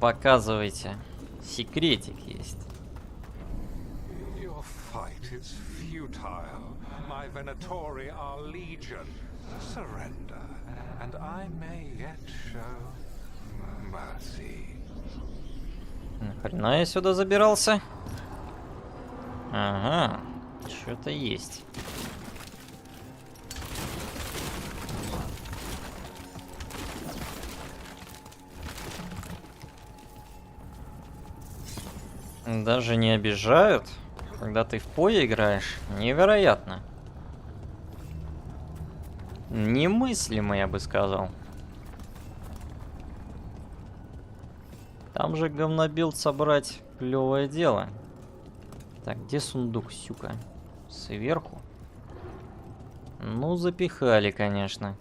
Показывайте. Секретик есть. Your fight is futile. My Venatori are legion. Surrender, and I may yet show mercy. Нахрена я сюда забирался? Ага, что-то есть. Даже не обижают, когда ты в поле играешь? Невероятно. Немыслимо, я бы сказал. Там же говнобилд собрать клевое дело. Так, где сундук, сюка? Сверху? Ну, запихали, конечно.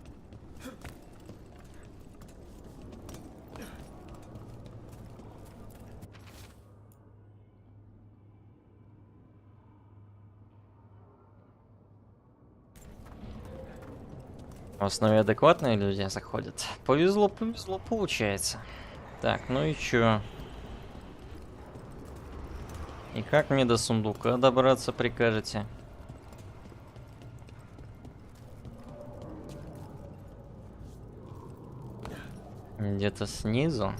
В основе адекватные люди заходят. Повезло, повезло, получается. Так, ну и чё? И как мне до сундука добраться прикажете? Где-то снизу?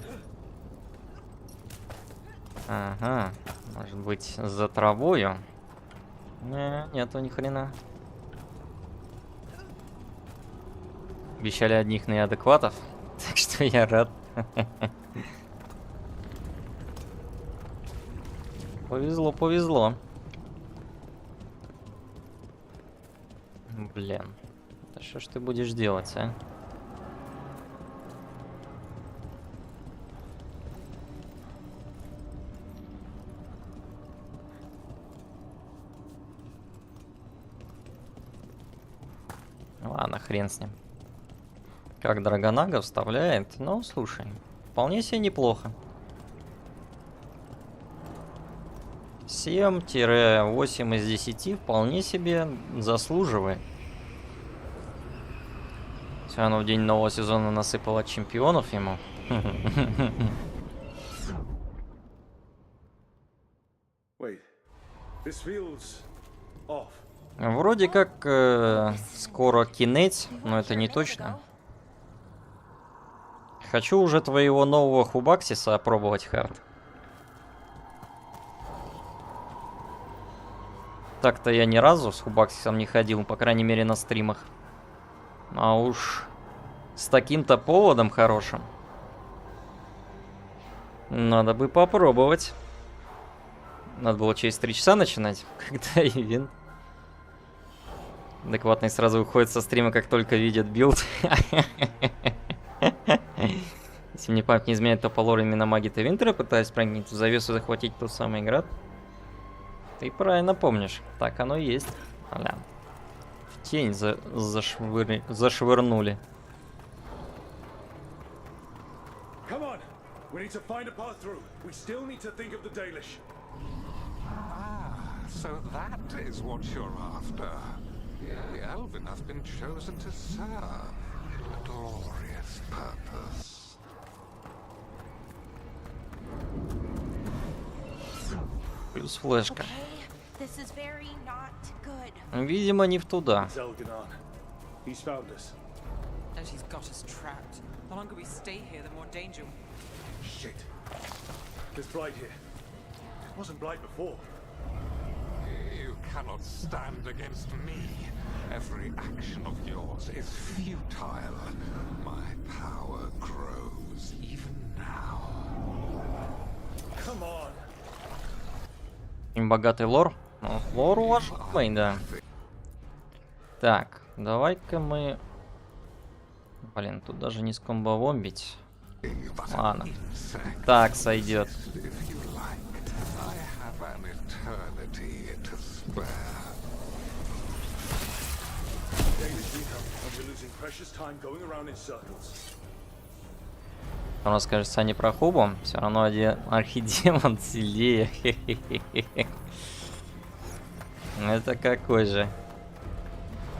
Ага, может быть за травою? Нету ни хрена. Обещали одних неадекватов, так что я рад. Повезло, повезло. Блин, да что ж ты будешь делать, а? Ладно, хрен с ним. Как Драгонага вставляет, ну, слушай, вполне себе неплохо. 7-8 из 10 вполне себе заслуживает. Все равно в день нового сезона насыпало чемпионов ему. Вроде как скоро кинеть, но это не точно. Хочу уже твоего нового хубаксиса опробовать, Хард. Так-то я ни разу с хубаксисом не ходил, по крайней мере на стримах. А уж с таким-то поводом хорошим. Надо бы попробовать. Надо было через 3 часа начинать, когда ивент. Адекватный сразу уходит со стрима, как только видит билд. Если мне память не изменяет, то по лору именно маги-то Винтера пытались проникнуть в завесу и захватить тот самый град. Ты правильно помнишь. Так оно и есть. Аля. В тень зашвырнули. So that is what you're after. The Elven has been chosen to serve a glorious purpose. Плюс флешка. Видимо, не в туда. You cannot stand against me. Every action of yours is futile. My power grows even now. Come on. Богатый лор. Ну, лор уважаемый, да. Так, давай-ка мы... Блин, тут даже не скомбовомбить. Ладно. Так, сойдет. У нас, кажется, они про хубу. Все равно один архидемон сильнее. Это какой же?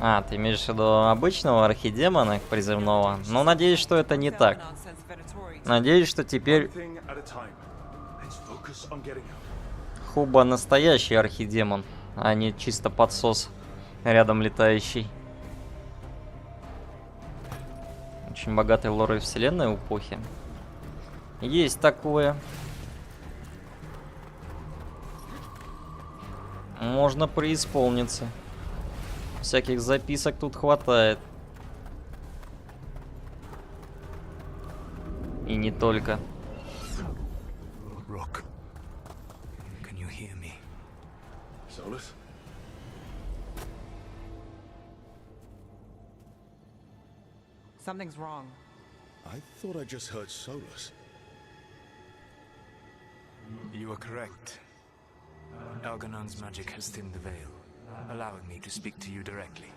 А, ты имеешь в виду обычного архидемона призывного? Ну, надеюсь, что это не так. Надеюсь, что теперь Хуба настоящий архидемон, а не чисто подсос рядом летающий. Очень богатой лорой вселенной эпохи. Есть такое. Можно преисполниться. Всяких записок тут хватает. И не только. Rock, can you hear me? Solus? Something's wrong. I thought I just heard Solus. You are correct. Algernon's magic has thinned the veil, allowing me to speak to you directly.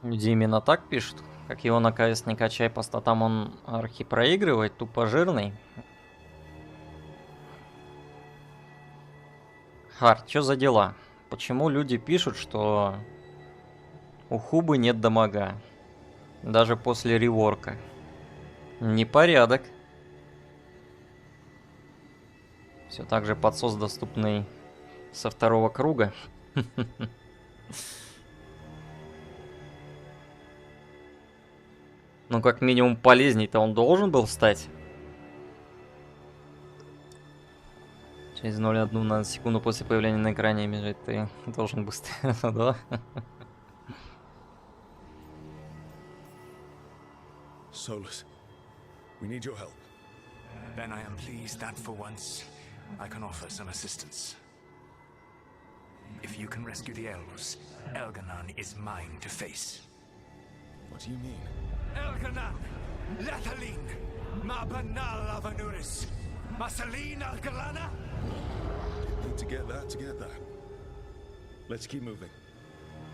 Люди именно так пишут. Как его на КС не качай, по статам он архи проигрывает, тупо жирный. Хард, что за дела? Почему люди пишут, что у Хубы нет дамага? Даже после реворка. Непорядок. Все так же подсос, доступный со второго круга. Ну, как минимум, полезней-то он должен был стать. Через 0,1 на секунду после появления на экране бежать ты должен быстрее, да? Solus, we need your help. Then I am pleased that for once I can offer some assistance. If you can rescue the elves, Elganon is mine to face. What do you mean? Elganon! Lathalin! Mabanal Avanuris! Masaline Algalana! Need to get that. Let's keep moving.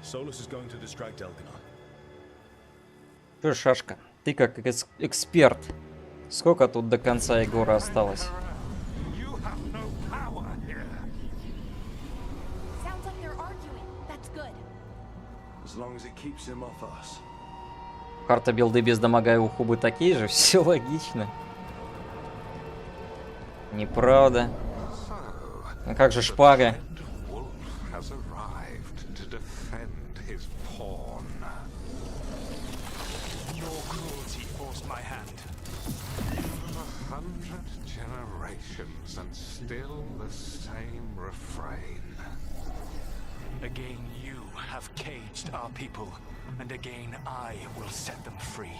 Solus is going to distract Elganon. Что, Шашка, ты как эксперт. Сколько тут до конца Егора осталось? Карта билды без дамага у Хубы такие же, все логично. Неправда. А как же шпага? And still the same refrain. Again you have caged our people, and again I will set them free.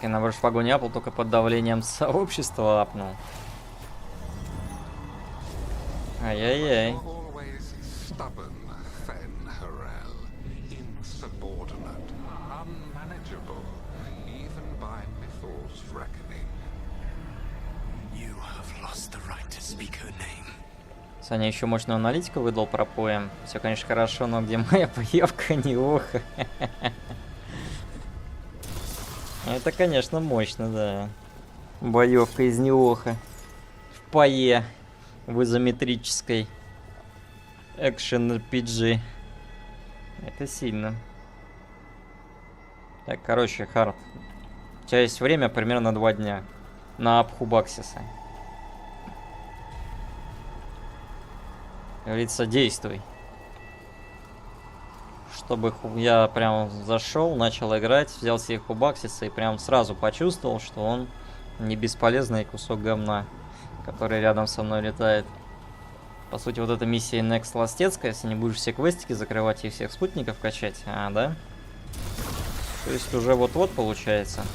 Я на шпагу не апнул, только под давлением сообщества апнул. Ай-яй-яй. Always stubborn, Fenharel, insubordinate, unmanageable, even by Mythal's reckoning. Саня еще мощную аналитику выдал про поем. Все, конечно, хорошо, но где моя поевка, не оха. Это, конечно, мощно, да. Боевка из неоха. В пое. В изометрической. Экшен RPG. Это сильно. Так, короче, Хард. У тебя есть время примерно 2 дня. На Апхубаксиса. Говорится, действуй. Чтобы я прям зашел, начал играть, взял себе Хубаксиса и прям сразу почувствовал, что он не бесполезный кусок говна, который рядом со мной летает. По сути, вот эта миссия Next Ластецкая, если не будешь все квестики закрывать и всех спутников качать. А, да? То есть уже вот-вот получается.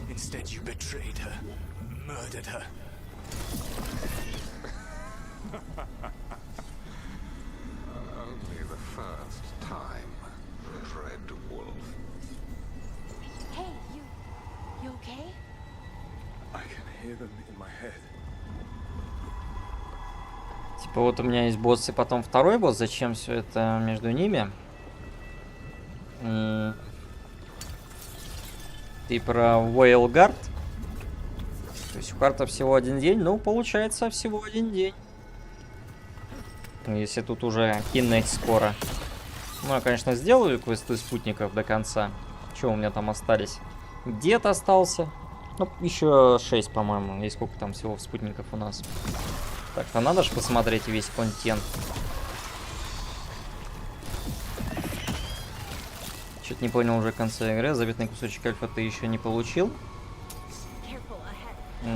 Instead, you betrayed her, murdered her. Only the first time, Dread Wolf. Hey, you okay? I can hear them in my head. Типа вот у меня есть босс и потом второй босс. Зачем все это между ними? И про Veilguard. То есть у карты всего 1 день. Ну, получается, всего 1 день. Если тут уже кинуть скоро. Ну, я, конечно, сделаю квесты спутников до конца. Что у меня там остались? Дед остался. Ну, еще 6, по-моему. И сколько там всего спутников у нас. Так-то надо же посмотреть весь контент. Что-то не понял уже в конце игры. Заветный кусочек альфа ты еще не получил.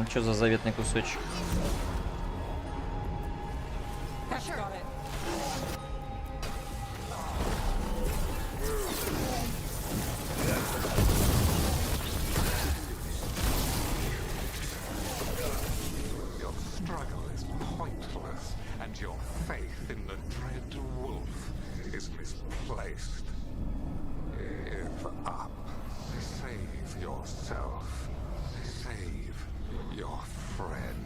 Что за заветный кусочек? Your struggle is pointless. placed. Give up. Save yourself. Save your friends.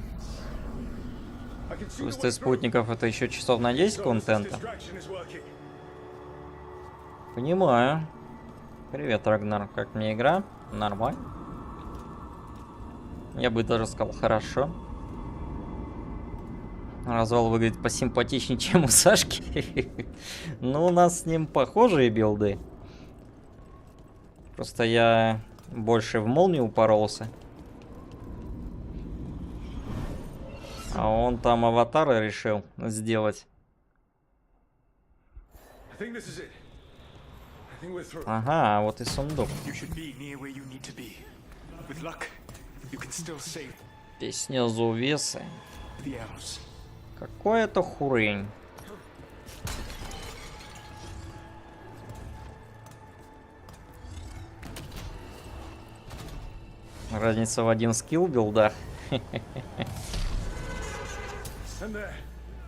Пусты спутников — это еще часов на 10 контента. Понимаю. Привет, Рагнар. Как мне игра? Нормально. Я бы даже сказал, хорошо. Развал выглядит посимпатичнее, чем у Сашки. Ну, у нас с ним похожие билды. Просто я больше в молнию упоролся. А он там аватара решил сделать. Ага, вот и сундук. Здесь снизу весы. Какой это хурень. Разница в один скилл билдах.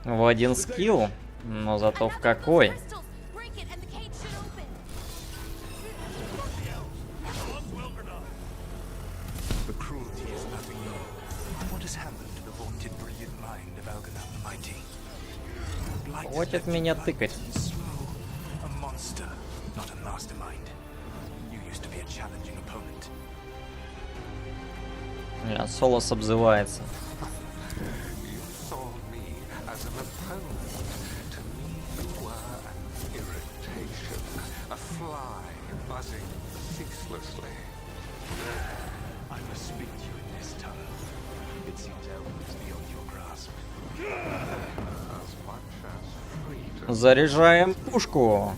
В один скилл, но зато в какой. Хватит меня тыкать. Солос обзывается. Заряжаем пушку.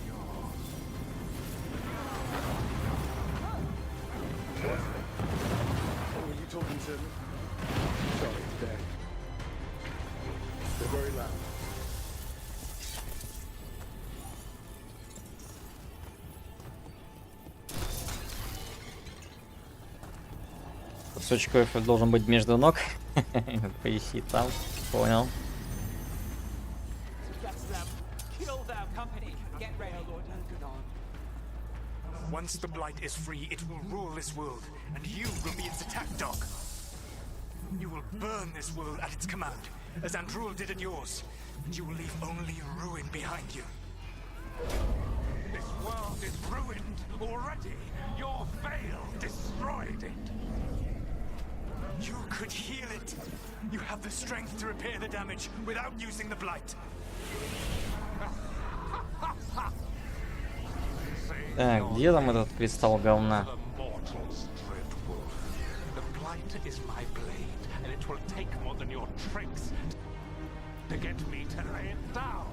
Кусочек кофе должен быть между ног. Поищи там. Понял. Once the Blight is free, it will rule this world, and you will be its attack dog. You will burn this world at its command, as Andrul did in yours, and you will leave only ruin behind you. This world is ruined already. Your veil destroyed it. You could heal it. You have the strength to repair the damage without using the Blight. Так, где там этот кристалл говна?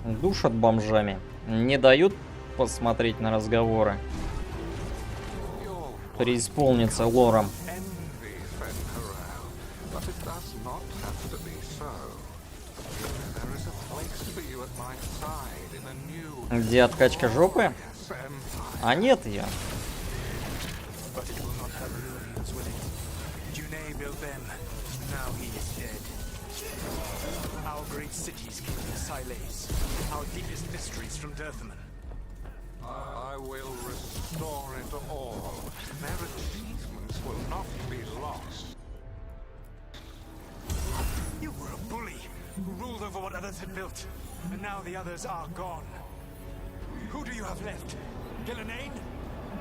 Душат бомжами. Не дают посмотреть на разговоры. Преисполниться лором. Где откачка жопы? А нет ее. I will restore it all. Their achievements will not be lost. You were a bully who ruled over what others had built, and now the others are gone. Who do you have left? Gillenane?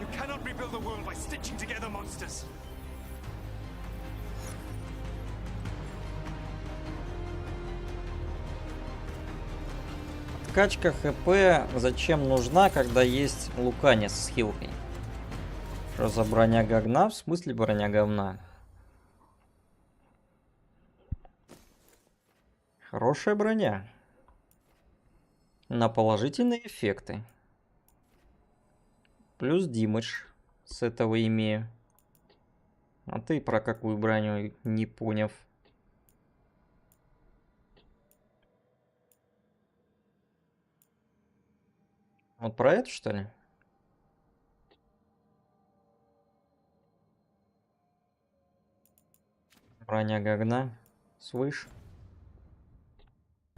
You cannot rebuild the world by stitching together monsters. Откачка ХП зачем нужна, когда есть Луканис с хилкой? Что за броня говна? В смысле броня говна? Хорошая броня. На положительные эффекты. Плюс димидж с этого имею. А ты про какую броню не поняв? Вот про это, что ли? Броня говна. Свыше.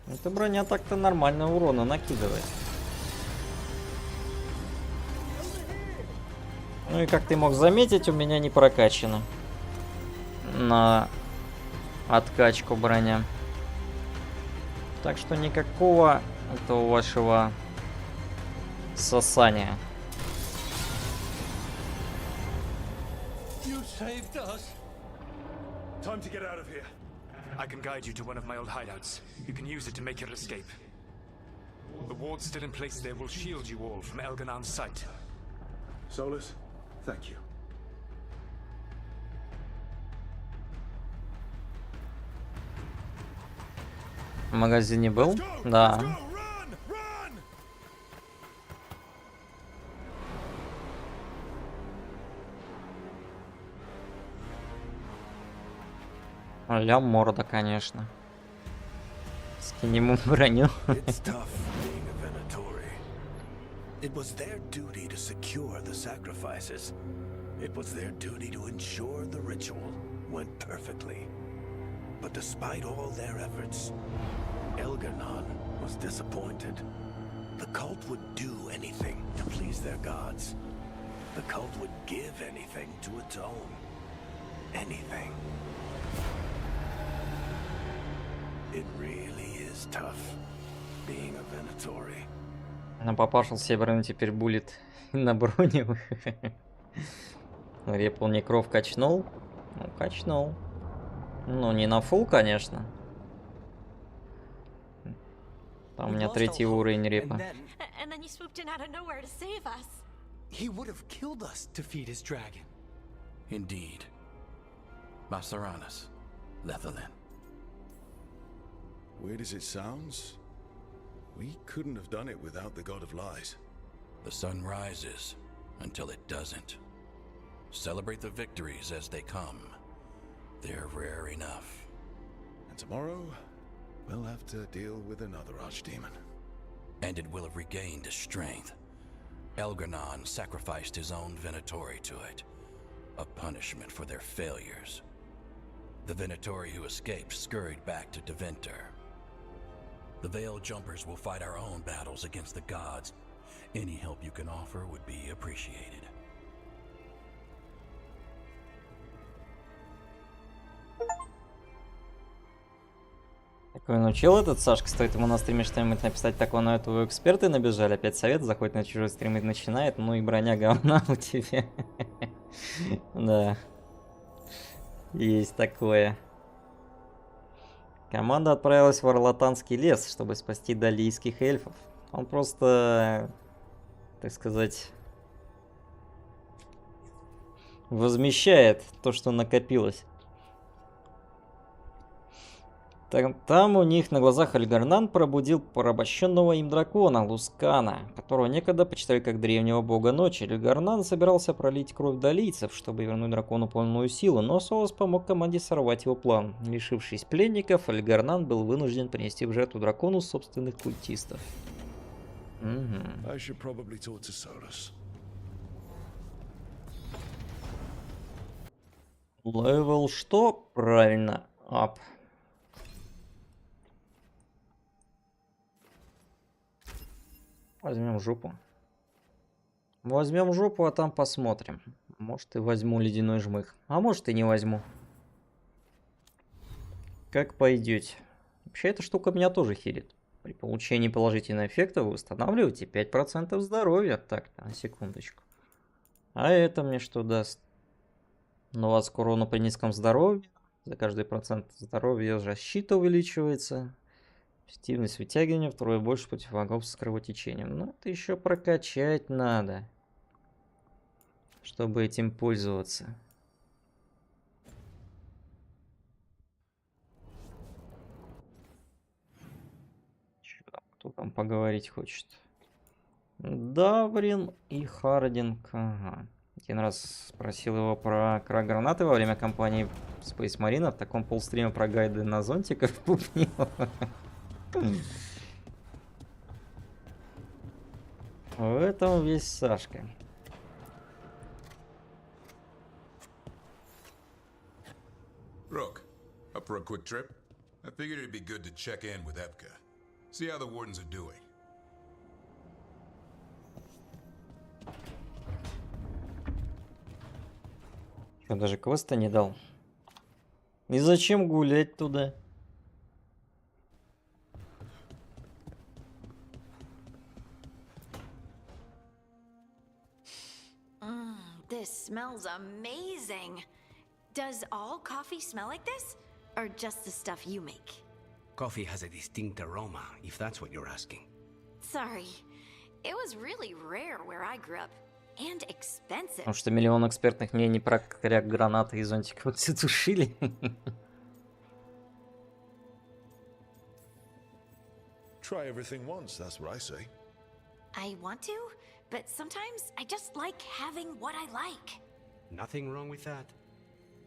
Эта броня так-то нормально урона накидывает. Ну и как ты мог заметить, у меня не прокачано на откачку броня. Так что никакого этого вашего сосания. You saved us. Time to get out of here. I can guide you to one of my old hideouts. You can use it to make your escape. The ward's still in place there will shield you all from Elganon's sight. Solus, thank you. В магазине был? Да. Ля морда, конечно. Скинем ему броню. It was their duty to secure the sacrifices. It was their duty to ensure the ritual went perfectly. But despite all their efforts, Elganon was disappointed. The cult would do anything to please their gods. The cult would give anything to atone. Anything. It really is tough being a Venatori. На папашил северный теперь булит на броню. Репл некров качнул. Ну, качнул. Ну, не на фул, конечно. Там у меня 3-й уровень репа. And then you swooped in out of nowhere to save us. He would have killed us to feed his dragon. Indeed. Masaranas, Lethalin. Weird as it sounds, we couldn't have done it without the God of Lies. The sun rises until it doesn't. Celebrate the victories as they come. They're rare enough. And tomorrow, we'll have to deal with another archdemon. And it will have regained its strength. Elganon sacrificed his own Venatori to it. A punishment for their failures. The Venatori who escaped scurried back to Deventer. The Veil Jumpers will fight our own battles against the gods. Any help you can offer would be appreciated. Такой научил этот Сашка, стоит ему на стриме что-нибудь написать, так он на этого эксперты набежали, опять совет, заходит на чужой стрим и начинает, ну и броня говна у тебя. Да. Есть такое. Команда отправилась в Орлатанский лес, чтобы спасти далийских эльфов. Он просто, так сказать, возмещает то, что накопилось. Там у них на глазах Альгарнан пробудил порабощенного им дракона Лускана, которого некогда почитали как древнего бога ночи. Альгарнан собирался пролить кровь далийцев, чтобы вернуть дракону полную силу, но Солос помог команде сорвать его план. Лишившись пленников, Альгарнан был вынужден принести в жертву дракону собственных культистов. Левел что? Правильно, ап. Возьмем жопу. Возьмем жопу, а там посмотрим. Может, и возьму ледяной жмых. А может, и не возьму. Как пойдете. Вообще, эта штука меня тоже хилит. При получении положительного эффекта вы восстанавливаете 5% здоровья. Так, на секундочку. А это мне что даст? 20 урона при низком здоровье. За каждый процент здоровья защита увеличивается. Эффективность вытягивания втрое больше против врагов с кровотечением. Но это еще прокачать надо, чтобы этим пользоваться. Кто там поговорить хочет? Даврин и Хардинг. Ага. Один раз спросил его про гранаты во время кампании Space Marine. В таком полстрима про гайды на зонтиков пупнил. В этом весь Сашка. Rook, up for a quick trip? I figured it'd be good to check in with Epka. See how the wardens are doing. Я даже квеста не дал. И зачем гулять туда? This smells amazing. Does all coffee smell like this? Or just the stuff you make? Coffee has a distinct aroma, if that's what you're asking. Sorry. It was really rare where I grew up. And expensive. Потому что миллион экспертных мнений про кряк гранаты и зонтик вот все тушили. Try everything once, that's what I say. I want to, but sometimes I just like having what I like. Nothing wrong with that.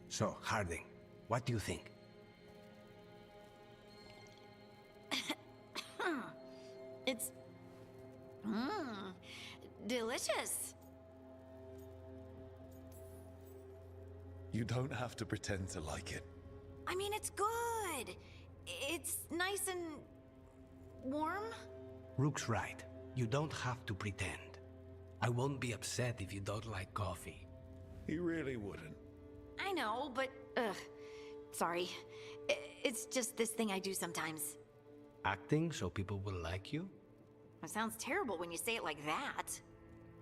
So, Harding, what do you think? It's... delicious. You don't have to pretend to like it. I mean, it's good. It's nice and... warm? Rook's right. You don't have to pretend. I won't be upset if you don't like coffee. He really wouldn't. I know, but... sorry. It's just this thing I do sometimes. Acting so people will like you? It sounds terrible when you say it like that.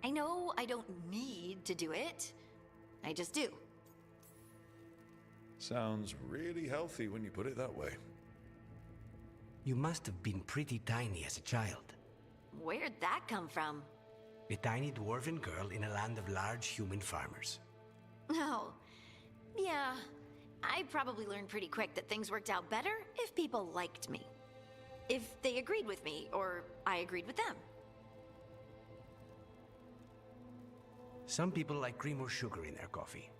I know I don't need to do it. I just do. Sounds really healthy when you put it that way. You must have been pretty tiny as a child. Where'd that come from? A tiny dwarven girl in a land of large human farmers. Oh, yeah. I probably learned pretty quick that things worked out better if people liked me. If they agreed with me, or I agreed with them. Some people like cream or sugar in their coffee.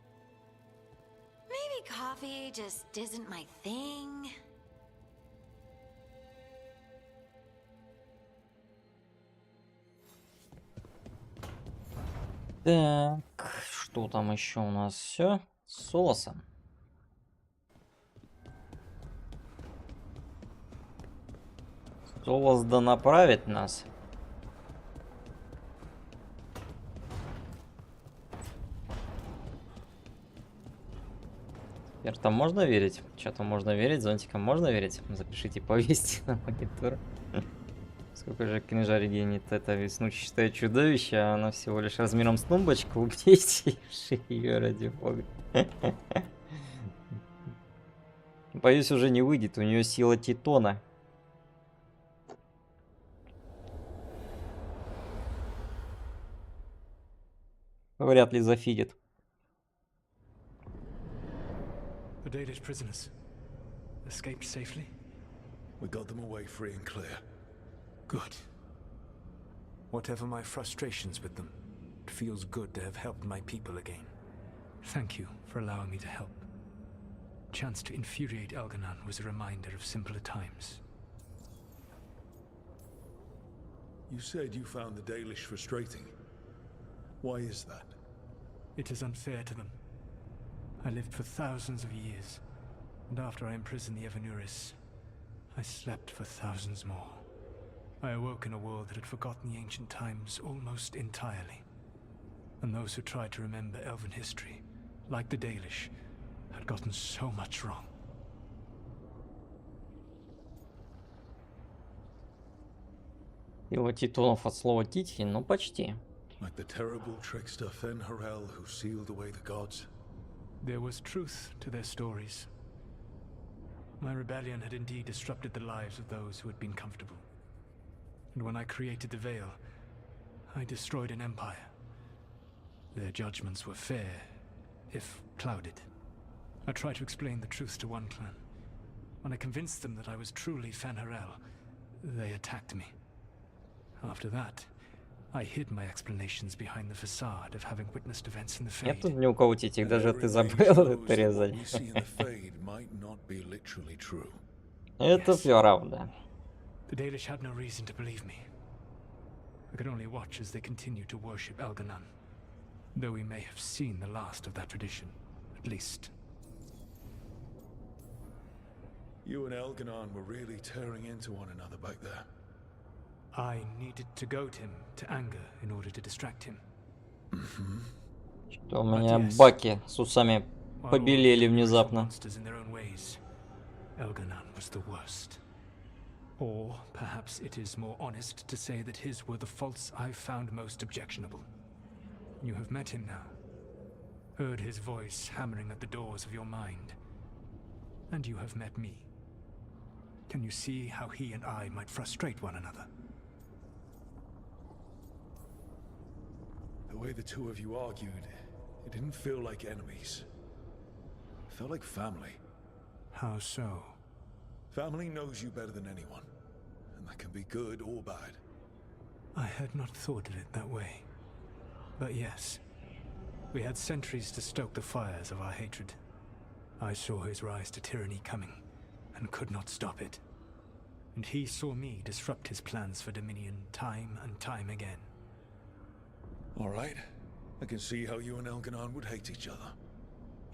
Maybe coffee just isn't my thing. Так, что там еще у нас? Все с соусом. Соус да направит нас. Теперь там можно верить? Что-то можно верить, зонтикам можно верить? Запишите, повесьте на монитор. Сколько же кринжа регенит это веснущатое чудовище, а оно всего лишь размером с тумбочку. Убейте ее, ради бога. Боюсь, уже не выйдет, у нее сила титона. Вряд ли зафидит. The Dalish prisoners escaped safely? We got them away free and clear. Good. Whatever my frustrations with them, it feels good to have helped my people again. Thank you for allowing me to help. Chance to infuriate Elganon was a reminder of simpler times. You said you found the Dalish frustrating. Why is that? It is unfair to them. I lived for thousands of years, and after I imprisoned the Evanuris, I slept for thousands more. I awoke in a world that had forgotten the ancient times almost entirely. And those who tried to remember Elven history, like the Dalish, had gotten so much wrong. Его титулов от слова титьи, ну почти. Like the terrible trickster Fen-Harel who sealed away the gods. There was truth to their stories. My rebellion had indeed disrupted the lives of those who had been comfortable. And when I created the Veil, I destroyed an empire. Their judgments were fair, if clouded. I tried to explain the truth to one clan. When I convinced them that I was truly Fen-Harel, they attacked me. After that, I hid my explanations behind the facade of having witnessed events in the Fade. Нет тут ни у кого титик, даже ты забыл это резать. Это правда. The Dalish had no reason to believe me. I could only watch as they continued to worship Elganon, though we may have seen the last of that tradition, at least. You and Elganon were really tearing into one another back there. I needed to goad him to anger in order to distract him. Что у меня баки с усами побелели внезапно. Elganon was the worst. Or perhaps it is more honest to say that his were the faults I've found most objectionable. You have met him now, heard his voice hammering at the doors of your mind, and you have met me. Can you see how he and I might frustrate one another? The way the two of you argued, it didn't feel like enemies. It felt like family. How so? Family knows you better than anyone, and that can be good or bad. I had not thought of it that way. But yes, we had centuries to stoke the fires of our hatred. I saw his rise to tyranny coming, and could not stop it. And he saw me disrupt his plans for dominion time and time again. All right. I can see how you and Elganon would hate each other.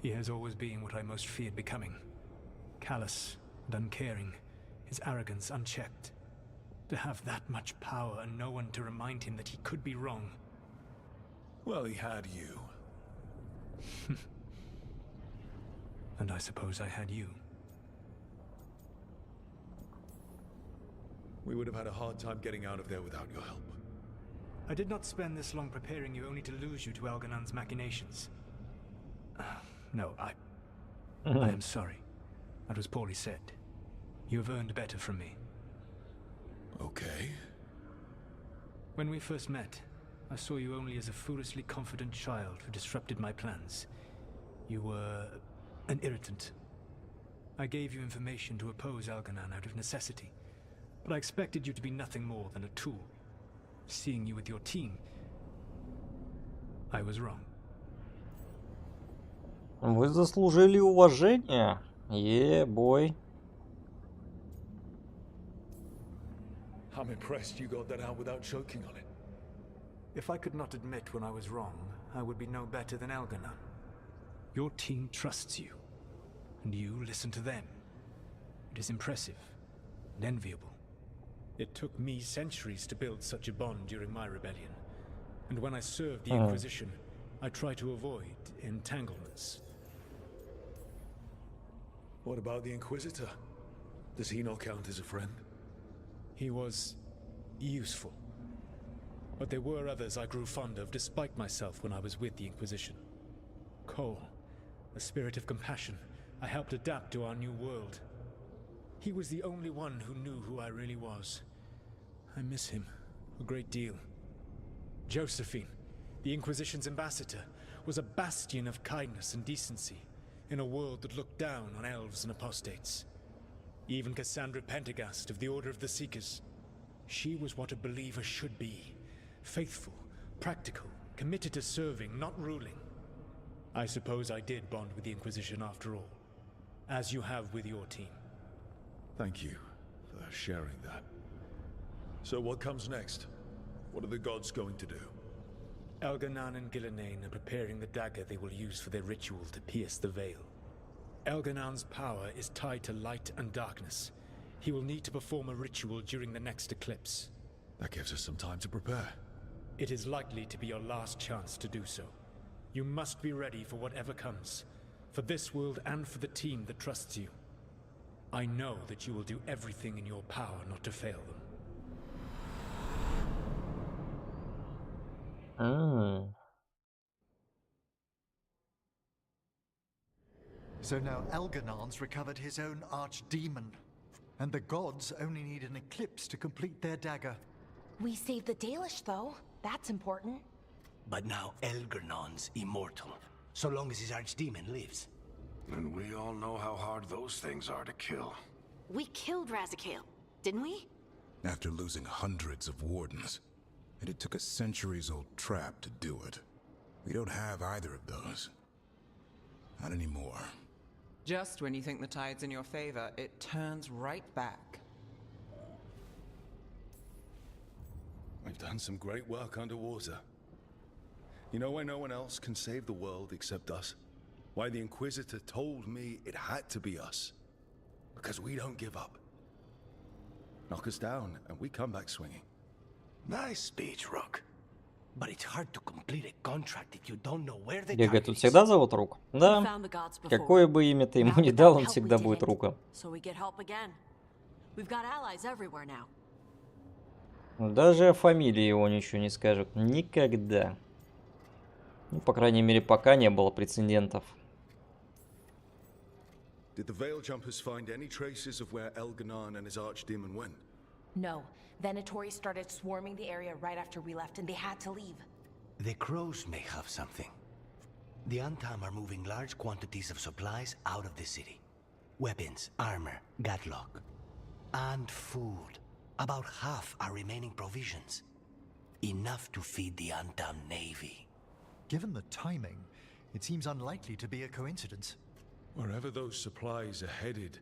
He has always been what I most feared becoming. Callous and uncaring, his arrogance unchecked. To have that much power and no one to remind him that he could be wrong. Well, he had you. And I suppose I had you. We would have had a hard time getting out of there without your help. I did not spend this long preparing you only to lose you to Elganon's machinations. No, I am sorry. That was poorly said. You have earned better from me. Okay. When we first met, I saw you only as a foolishly confident child who disrupted my plans. You were an irritant. I gave you information to oppose Elganon out of necessity, but I expected you to be nothing more than a tool. Seeing you with your team, I was wrong. Вы заслужили уважение. Бой. I'm impressed you got that out without choking on it. If I could not admit when I was wrong, I would be no better than Elganon. Your team trusts you, and you listen to them. It is impressive and enviable. It took me centuries to build such a bond during my rebellion, and when I served the Inquisition, I tried to avoid entanglements. What about the Inquisitor? Does he not count as a friend? He was useful. But there were others I grew fond of despite myself when I was with the Inquisition. Cole, a spirit of compassion, I helped adapt to our new world. He was the only one who knew who I really was. I miss him a great deal. Josephine, the Inquisition's ambassador, was a bastion of kindness and decency in a world that looked down on elves and apostates. Even Cassandra Pendergast of the Order of the Seekers. She was what a believer should be. Faithful, practical, committed to serving, not ruling. I suppose I did bond with the Inquisition after all, as you have with your team. Thank you for sharing that. So what comes next? What are the gods going to do? Elganon and Gillenane are preparing the dagger they will use for their ritual to pierce the veil. Elganon's power is tied to light and darkness. He will need to perform a ritual during the next eclipse. That gives us some time to prepare. It is likely to be your last chance to do so. You must be ready for whatever comes, for this world and for the team that trusts you. I know that you will do everything in your power not to fail them. So now Elganon's recovered his own archdemon, and the gods only need an eclipse to complete their dagger. We saved the Dalish, though. That's important. But now Elganon's immortal, so long as his archdemon lives. And we all know how hard those things are to kill. We killed Razikale, didn't we? After losing hundreds of wardens. And it took a centuries-old trap to do it. We don't have either of those. Not anymore. Just when you think the tide's in your favor, it turns right back. We've done some great work underwater. You know why no one else can save the world except us? Why the Inquisitor told me it had to be us. Because we don't give up. Knock us down, and we come back swinging. Nice speech, Rook. But it's hard to complete a contract if you don't know where the Бегает target тут is. всегда зовут Рук? Да. Какое бы имя ты ему не дал, он всегда будет Руком. So we get help again. We've got allies everywhere now. Даже о фамилии его ничего не скажут. Никогда. Ну, по крайней мере, пока не было прецедентов. Did the Veil Jumpers find any traces of where Elganon and his archdemon went? No. Venatori started swarming the area right after we left, and they had to leave. The crows may have something. The Antam are moving large quantities of supplies out of the city. Weapons, armor, gatlock. And food. About half are remaining provisions. Enough to feed the Antam navy. Given the timing, it seems unlikely to be a coincidence. Wherever those supplies are headed,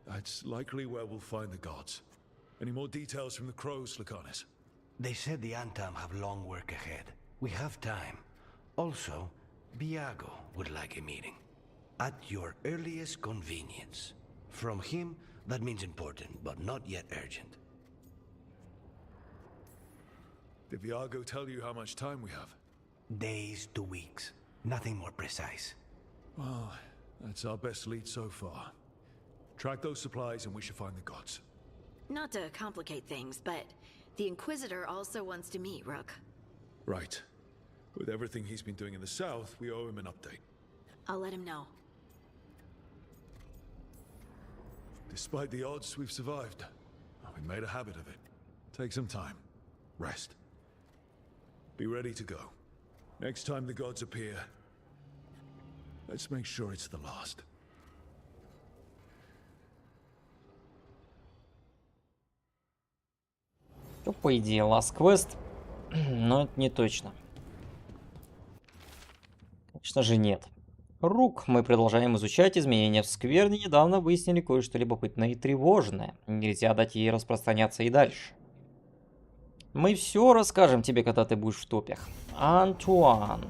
that's likely where we'll find the gods. Any more details from the crows, Lucanis? They said the Antam have long work ahead. We have time. Also, Biago would like a meeting. At your earliest convenience. From him, that means important, but not yet urgent. Did Viago tell you how much time we have? Days to weeks. Nothing more precise. Well, that's our best lead so far. Track those supplies and we should find the gods. Not to complicate things, but the Inquisitor also wants to meet Rook. Right. With everything he's been doing in the south, we owe him an update. I'll let him know. Despite the odds, we've survived. We made a habit of it. Take some time. Rest. Be ready to go. Next time the gods appear, let's make sure it's the last. Ну, по идее, Last Quest, но это не точно. Конечно же, нет. Рук, мы продолжаем изучать изменения в скверне. Недавно выяснили кое-что любопытное и тревожное. Нельзя дать ей распространяться и дальше. Мы все расскажем тебе, когда ты будешь в топях. Антуан.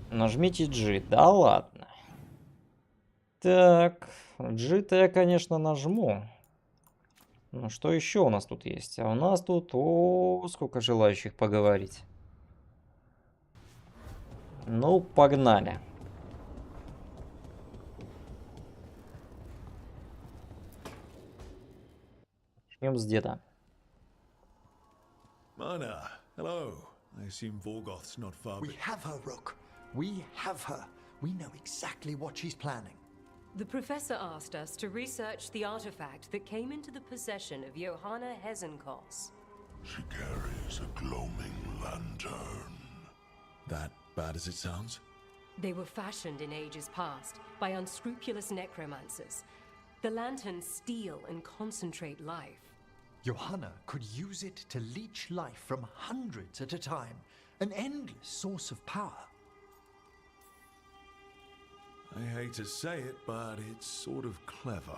Нажмите G. Да ладно. Так, G-то я, конечно, нажму. Ну, что еще у нас тут есть? А у нас тут, сколько желающих поговорить. Ну, погнали. Начнем с деда. Mana, hello. I assume Vorgoth's not far. We have her, Rook. We have her. We know exactly what she's planning. The professor asked us to research the artifact that came into the possession of Johanna Hezenkos. She carries a gloaming lantern. That bad as it sounds? They were fashioned in ages past by unscrupulous necromancers. The lanterns steal and concentrate life. Johanna could use it to leech life from hundreds at a time. An endless source of power. I hate to say it, but it's sort of clever.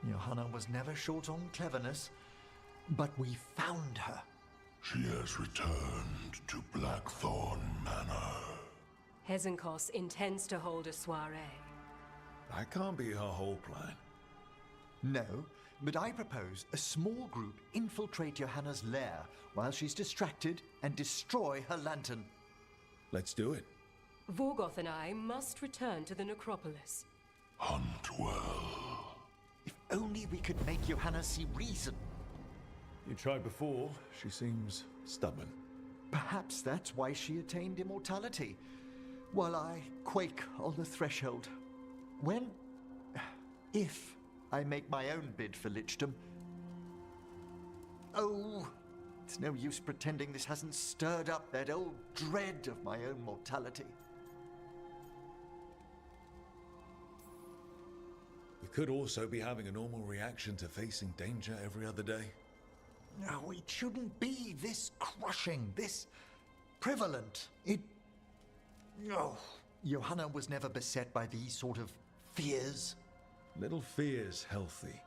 Johanna was never short on cleverness, but we found her. She has returned to Blackthorn Manor. Hezenkos intends to hold a soiree. That can't be her whole plan. No, but I propose a small group infiltrate Johanna's lair while she's distracted and destroy her lantern. Let's do it. Vorgoth and I must return to the necropolis. Hunt well. If only we could make Johanna see reason. You tried before. She seems stubborn. Perhaps that's why she attained immortality, while I quake on the threshold. If I make my own bid for lichdom. Oh, it's no use pretending this hasn't stirred up that old dread of my own mortality. We could also be having a normal reaction to facing danger every other day. No, it shouldn't be this crushing, this prevalent. No. Johanna was never beset by these sort of fears. Little fear's healthy.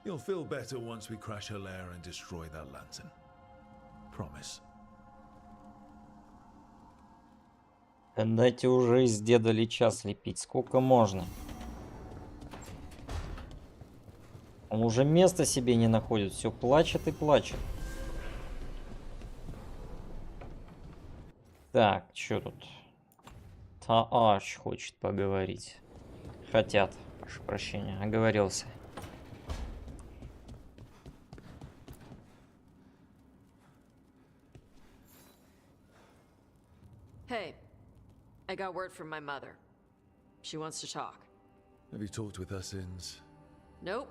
You'll feel better once we crash her lair and destroy that lantern. Promise. Дайте уже из деда лича слепить. Сколько можно? Он уже места себе не находит. Все плачет и плачет. Так, что тут? Тааш хочет поговорить. Хотят, прошу прощения, оговорился. Hey, I got word from my mother. She wants to talk. Have you talked with her since? Nope,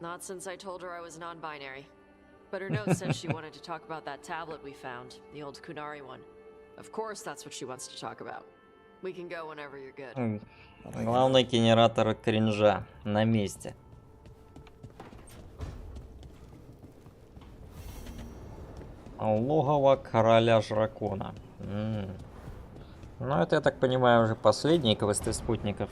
not since I told her I was non-binary. But her note says she wanted to talk about that tablet we found, the old Kunari one. Of course that's what she wants to talk about. We can go whenever you're good. Главный генератор кринжа на месте. Логово короля дракона. Ну, это, я так понимаю, уже последние квесты спутников.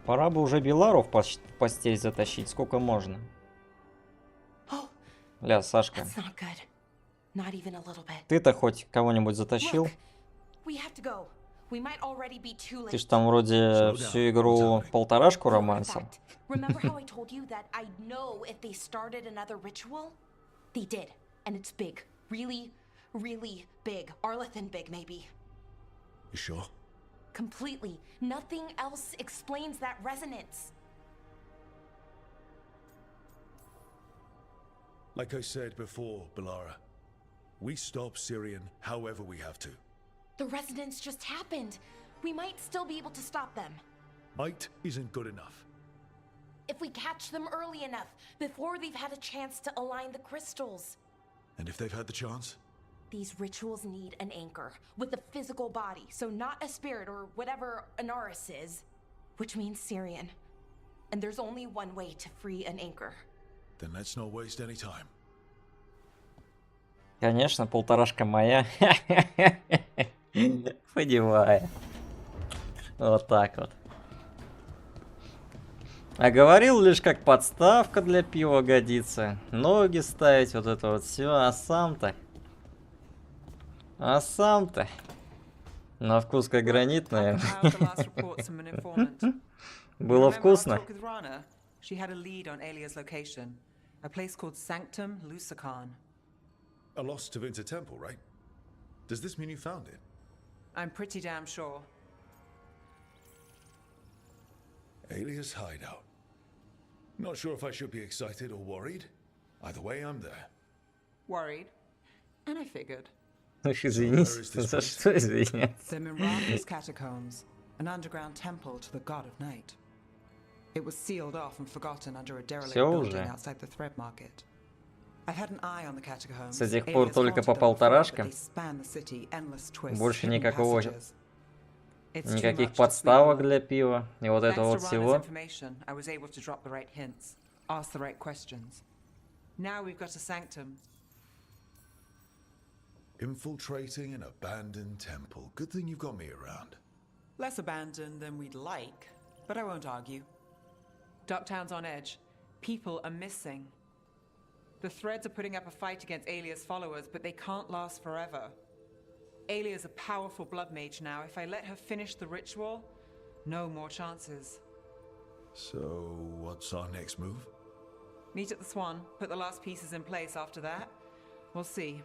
Пора бы уже Белару в постель затащить, сколько можно. Ля, Сашка. Ты-то хоть кого-нибудь затащил? Ты ж там вроде всю игру полторашку романсил. Really, really big. Arlethan big, maybe. You sure? Completely. Nothing else explains that resonance. Like I said before, Bellara, we stop Syrian however we have to. The resonance just happened. We might still be able to stop them. Might isn't good enough. If we catch them early enough, before they've had a chance to align the crystals. And if they've had the chance? These rituals need an anchor with a physical body, so not a spirit or whatever Anaris is, which means Syrian. And there's only one way to free an anchor. Then let's not waste any time. Конечно, полторашка моя. Подевая. Вот так вот. А говорил лишь как подставка для пива годится. Ноги ставить, вот это вот все. А сам-то? А сам-то? На вкус как гранит, наверное. Было вкусно. A lost to Winter Temple, right? Does this mean you found it? I'm pretty damn sure. Alias hideout. Not sure if I should be excited or worried. Either way, I'm there. Worried? And I figured. Извините, за что извиняться? The Miraculous Catacombs, an underground temple to the god of night. It was sealed off and forgotten under a derelict building outside the Thread Market. I've had an eye on the catacombs. С тех пор только по полторашкам. Больше никакого... Никаких подставок для пива и вот этого вот всего. Infiltrating an abandoned temple. Good thing you've got me around. Less abandoned than we'd like, but I won't argue. Ducktown's on edge. People are missing. The Threads are putting up a fight against Alia's followers, but they can't last forever. Alia's a powerful blood mage now. If I let her finish the ritual, no more chances. So, what's our next move? Meet at the Swan, put the last pieces in place after that. We'll see.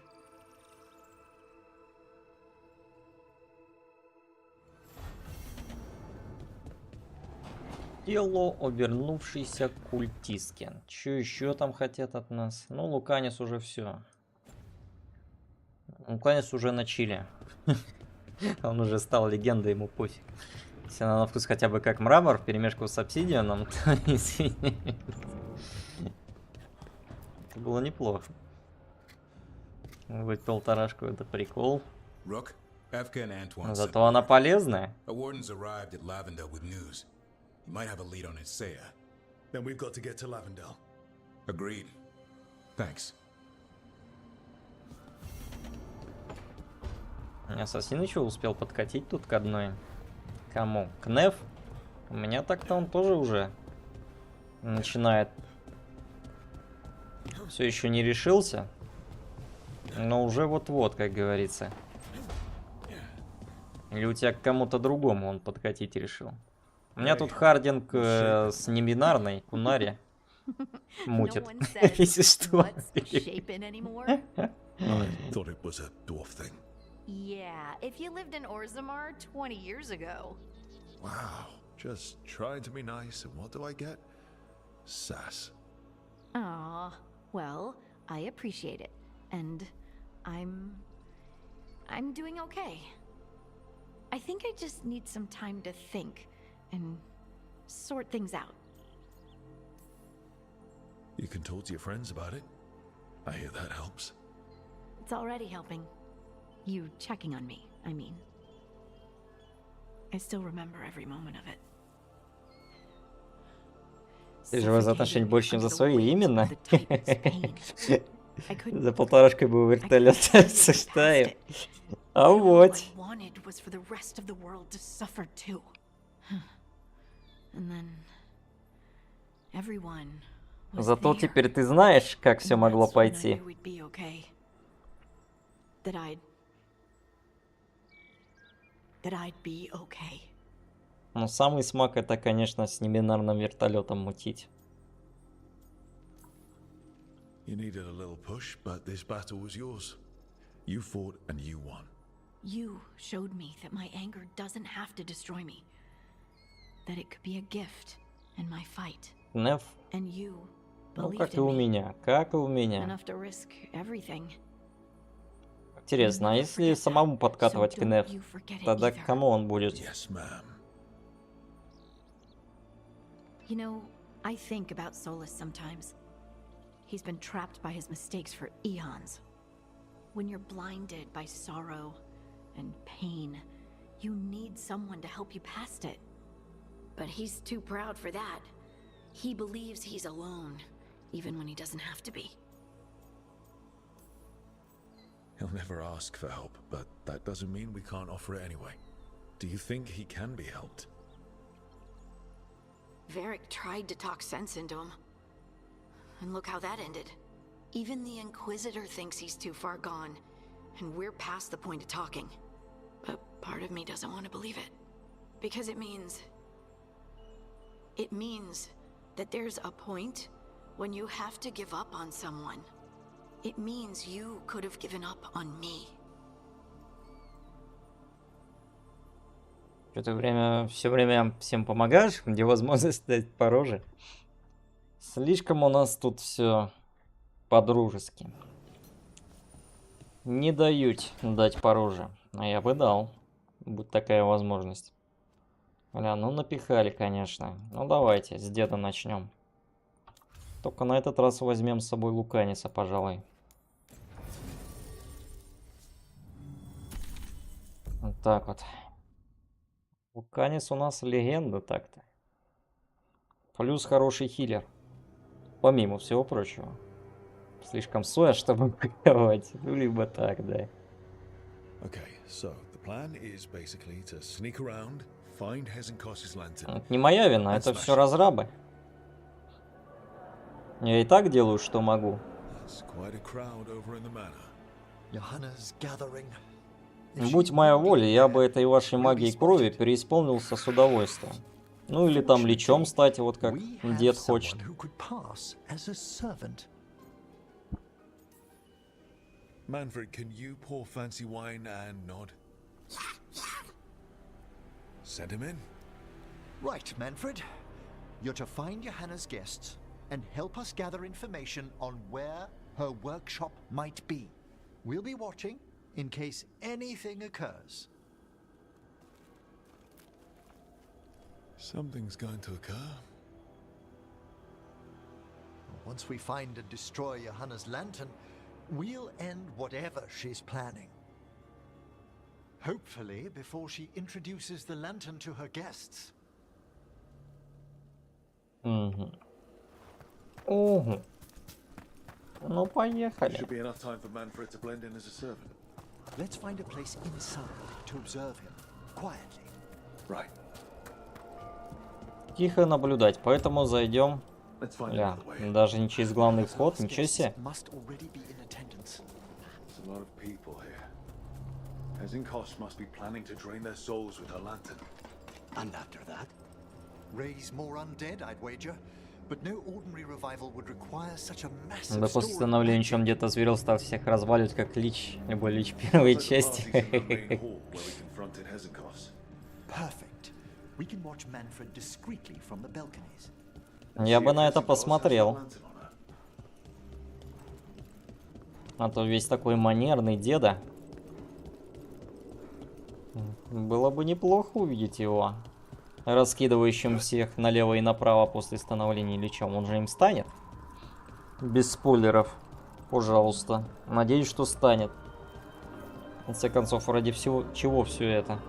Тело обернувшейся культистки. Что еще там хотят от нас? Ну, Луканис уже все. Луканис уже на чиле. Он уже стал легендой, ему пофиг. Если она на вкус хотя бы как мрамор в перемешку с обсидианом, то извиняюсь. Это было неплохо. Быть полторашку — это прикол. Зато она полезная. You might have a lead on Isaiah. Then we've got to get to Lavendale. Agreed. Thanks. Ассасин еще успел подкатить тут к одной. Кому? К Неф? У меня так-то он тоже уже начинает. Все еще не решился. Но уже вот-вот, как говорится. Или у тебя к кому-то другому он подкатить решил? У меня тут Хардинг с небинарной Кунари мутит. Если что. I thought it was a dwarf thing. Yeah, if you lived in Orzammar 20 years ago. Wow. Just trying to be nice, and what do I get? Sass. Aw, well, I appreciate it. And I'm doing okay. I think I just need some time to think and sort things out. You can talk to your friends about it. I hear that helps. It's already helping. You checking on me, I mean. I still remember every moment of it. Ты же за отношения больше, чем за свои, именно. За полторашкой бы вертолет составил. А вот. Зато теперь ты знаешь, как все могло пойти. Но самый смак это, конечно, с небинарным вертолетом мутить. You needed a little push, but this battle was yours. You fought and you won. You showed me that my anger doesn't have to destroy me. That it could be a gift in my fight. Неф. And you Ну, как и у меня, как и у меня. enough to risk everything. Интересно, а если самому подкатывать к Неф, тогда к кому он будет? Yes, ma'am. You know, I think about Solus sometimes. He's been trapped by his mistakes for eons. When you're blinded by sorrow and pain, you need someone to help you past it. But he's too proud for that. He believes he's alone, even when he doesn't have to be. He'll never ask for help, but that doesn't mean we can't offer it anyway. Do you think he can be helped? Varric tried to talk sense into him. And look how that ended. Even the Inquisitor thinks he's too far gone, and we're past the point of talking. But part of me doesn't want to believe it. Because it means that there's a point when you have to give up on someone. It means you could have given up on me. Что-то все время всем помогаешь, где возможность дать по роже. Слишком у нас тут все по-дружески. Не дают дать по роже. А я бы дал, будь такая возможность. Бля, ну напихали, конечно. Ну давайте, с деда начнем. Только на этот раз возьмем с собой Луканиса, пожалуй. Вот так вот. Луканис у нас легенда так-то. Плюс хороший хилер. Помимо всего прочего. Слишком соя, чтобы паковать. Ну, либо так, да. Okay, so the plan is basically to sneak around, find Hezenkos's lantern. Это не моя вина, это все разрабы. Я и так делаю, что могу. That's quite a crowd over in the manor. Johanna's gathering. Будь моя воля, я бы этой вашей магией крови переисполнился с удовольствием. Ну или там личом стать, вот как дед хочет. Manfred, can you pour fancy wine and nod? Send him in. Right, Manfred. You're to find Johanna's guests and help us gather information on where her workshop might be. We'll be watching in case anything occurs. Something's going to occur. Once we find and destroy Johanna's lantern, we'll end whatever she's planning. Hopefully before she introduces the lantern to her guests. Угу. Угу. Ну, поехали. Should be enough time for Manfred to blend in as a servant. Let's find a place inside to observe him quietly. Right. Тихо наблюдать, поэтому зайдем. Ля, даже не через главный вход, ничего себе. Hezenkos must be planning to drain their souls with her lantern. And after that? Raise more undead, I'd wager. Да после становления чем где-то зверел стал всех разваливать, как Лич, любой Лич первой части. Я бы на это посмотрел. А то весь такой манерный деда. Было бы неплохо увидеть его раскидывающим всех налево и направо после становления Личом. Он же им станет? Без спойлеров. Пожалуйста. Надеюсь, что станет. В конце концов, ради всего чего все это?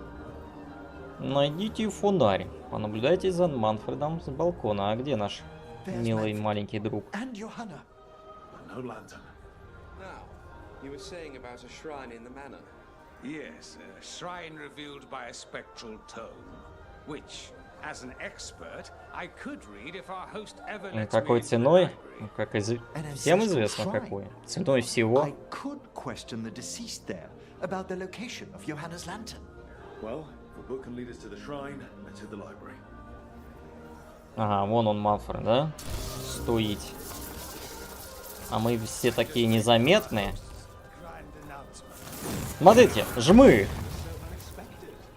Найдите фонарь. Понаблюдайте за Манфредом с балкона. А где наш милый маленький друг? You were saying about a shrine in the manor? Yes, a shrine revealed by a spectral tome, which, as an expert, I could read if our host ever lets me. Какой ценой? Как всем известно какой. Ценой всего. I could question the deceased there about the location of Johanna's lantern. Well, if a book can lead us to the shrine, let's hit the library. Ага, вон он, Манфред, да? Стоит. А мы все такие незаметные. Смотрите, жмы!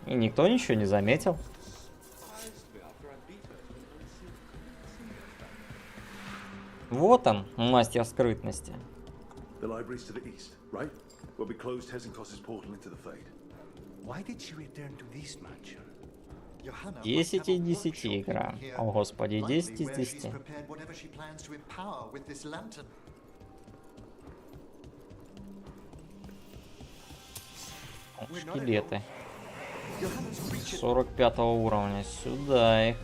И никто ничего не заметил. Вот он, мастер скрытности. 10 из 10 игра. О господи, 10 из 10. Скелеты. 45 уровня. Сюда их.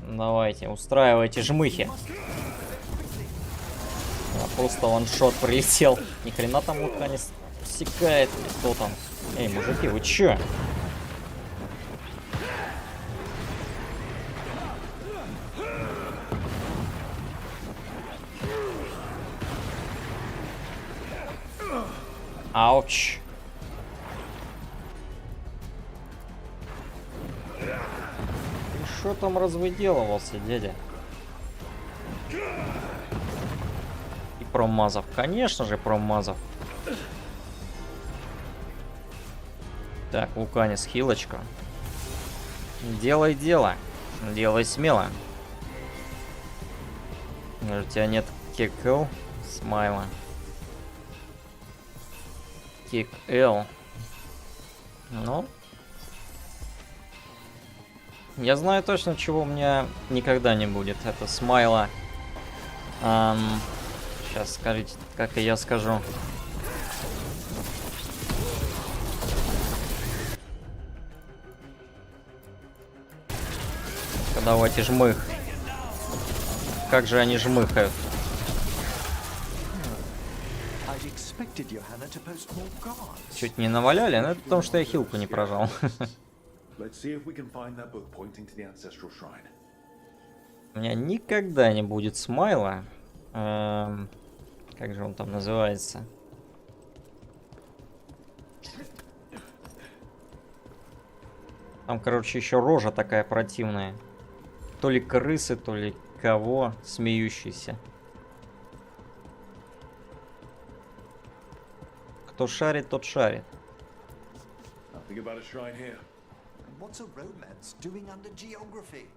Давайте, устраивайте жмыхи. Просто ваншот прилетел. Ни хрена там лука не секает. Кто там? Эй, мужики, вы чё? Ауч. Ты шо там развыделывался, дядя? И промазов. Конечно же, промазов. Так, Луканис, хилочка. Делай дело. Делай смело. У тебя нет кикл, смайла. Кик L. Ну. Я знаю точно, чего у меня никогда не будет. Это смайла. Сейчас скажите, как и я скажу. Давайте жмых. Как же они жмыхают? Чуть не наваляли, но это потому, что я хилку не прожал. У меня никогда не будет смайла. Как же он там называется? Там, короче, еще рожа такая противная. То ли крысы, то ли кого, смеющийся. Кто шарит, тот шарит. What's a romance doing under geography?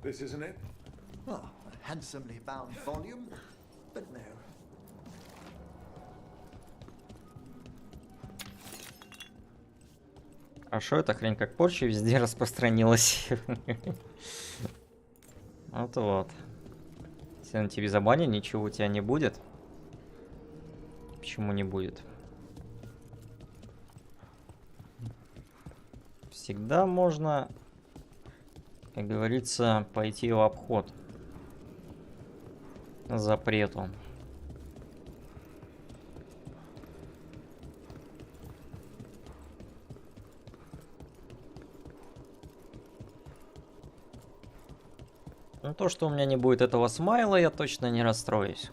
This isn't it? Oh, a handsomely bound volume, but no. А шо эта хрень как порча везде распространилась? Вот. Если на тебе забанят, ничего у тебя не будет. Почему не будет? Всегда можно, как говорится, пойти в обход запрету. Ну, то, что у меня не будет этого смайла, я точно не расстроюсь.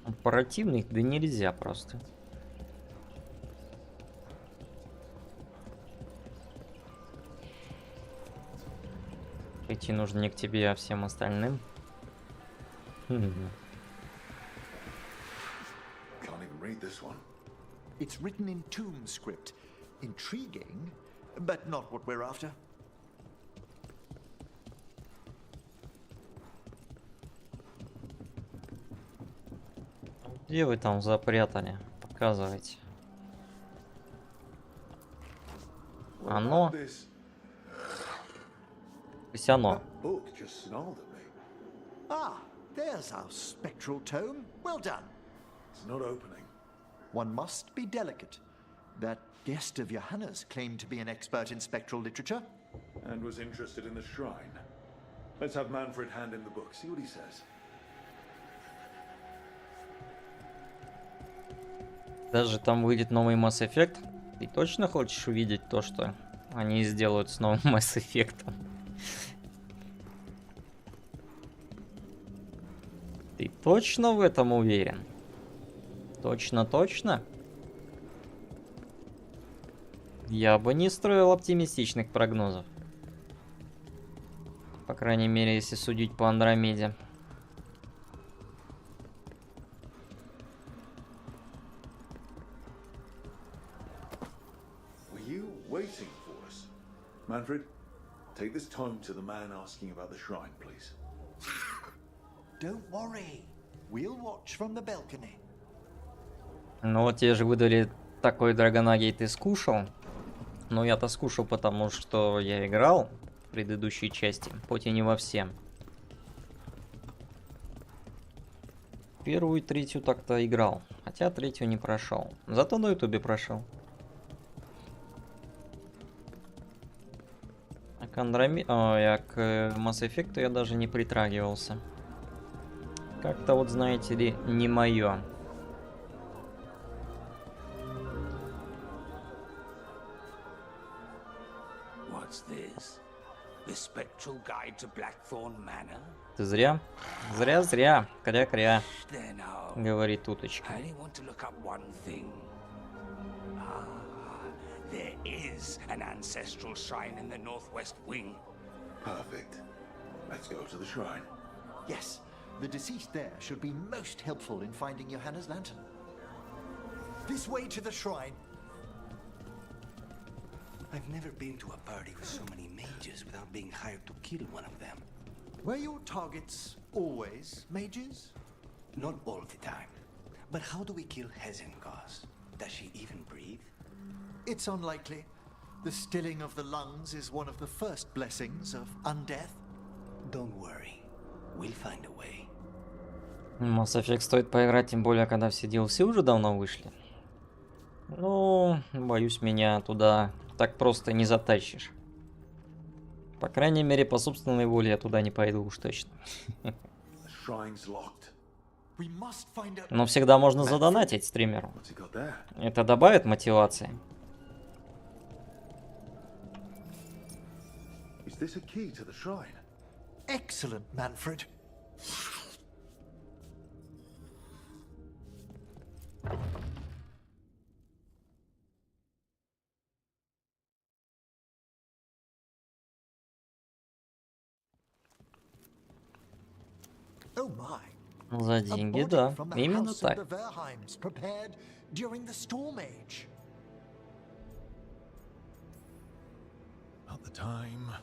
Оперативных, да нельзя просто. Идти нужно не к тебе, а всем остальным. Can't even read this one. It's written in tomb script. Intriguing, but not what we're after. Где вы там запрятали? Показывайте. Оно. То есть оно. Book just snarled at me. Ah, there's our spectral tome. Well done. It's not opening. One must be delicate. That guest of Johanna's claimed to be an expert in spectral literature. And was interested in the shrine. Let's have Manfred hand him the book, see what he says. Даже там выйдет новый Mass Effect. Ты точно хочешь увидеть то, что они сделают с новым Mass Effect? Ты точно в этом уверен? Точно? Я бы не строил оптимистичных прогнозов. По крайней мере, если судить по Андромеде. Waiting for us. Manfred, take this tome to the man asking about the shrine, please. Don't worry. We'll watch from the balcony. Ну вот тебе же выдали такой драгонагей, ты скушал. Но я-то скушал, потому что я играл в предыдущей части, хоть и не во все. Первую и третью так-то играл, хотя третью не прошел. Зато на ютубе прошел. А к Mass Effect я даже не притрагивался. Как-то вот, знаете ли, не мое. What's this? The spectral guide to Blackthorn Manor? Ты зря? Зря. Кря-кря. Then Говорит уточка. I only want to look up one thing. There is an ancestral shrine in the northwest wing. Perfect. Let's go to the shrine. Yes, the deceased there should be most helpful in finding Johanna's lantern. This way to the shrine. I've never been to a party with so many mages without being hired to kill one of them. Were your targets always mages? Not all the time. But how do we kill Hezenkos? Does she even breathe? It's unlikely. The stilling of the lungs is one of the first blessings of undeath. Don't worry. We'll find a way. Mass Effect стоит поиграть, тем более, когда все DLC уже давно вышли. Ну, боюсь, меня туда так просто не затащишь. По крайней мере, по собственной воле я туда не пойду уж точно. Но всегда можно задонатить стримеру. Это добавит мотивации. Excellent, Manfred. Oh my. За деньги, да. Именно так. Prepared during the Storm Age. Not the time.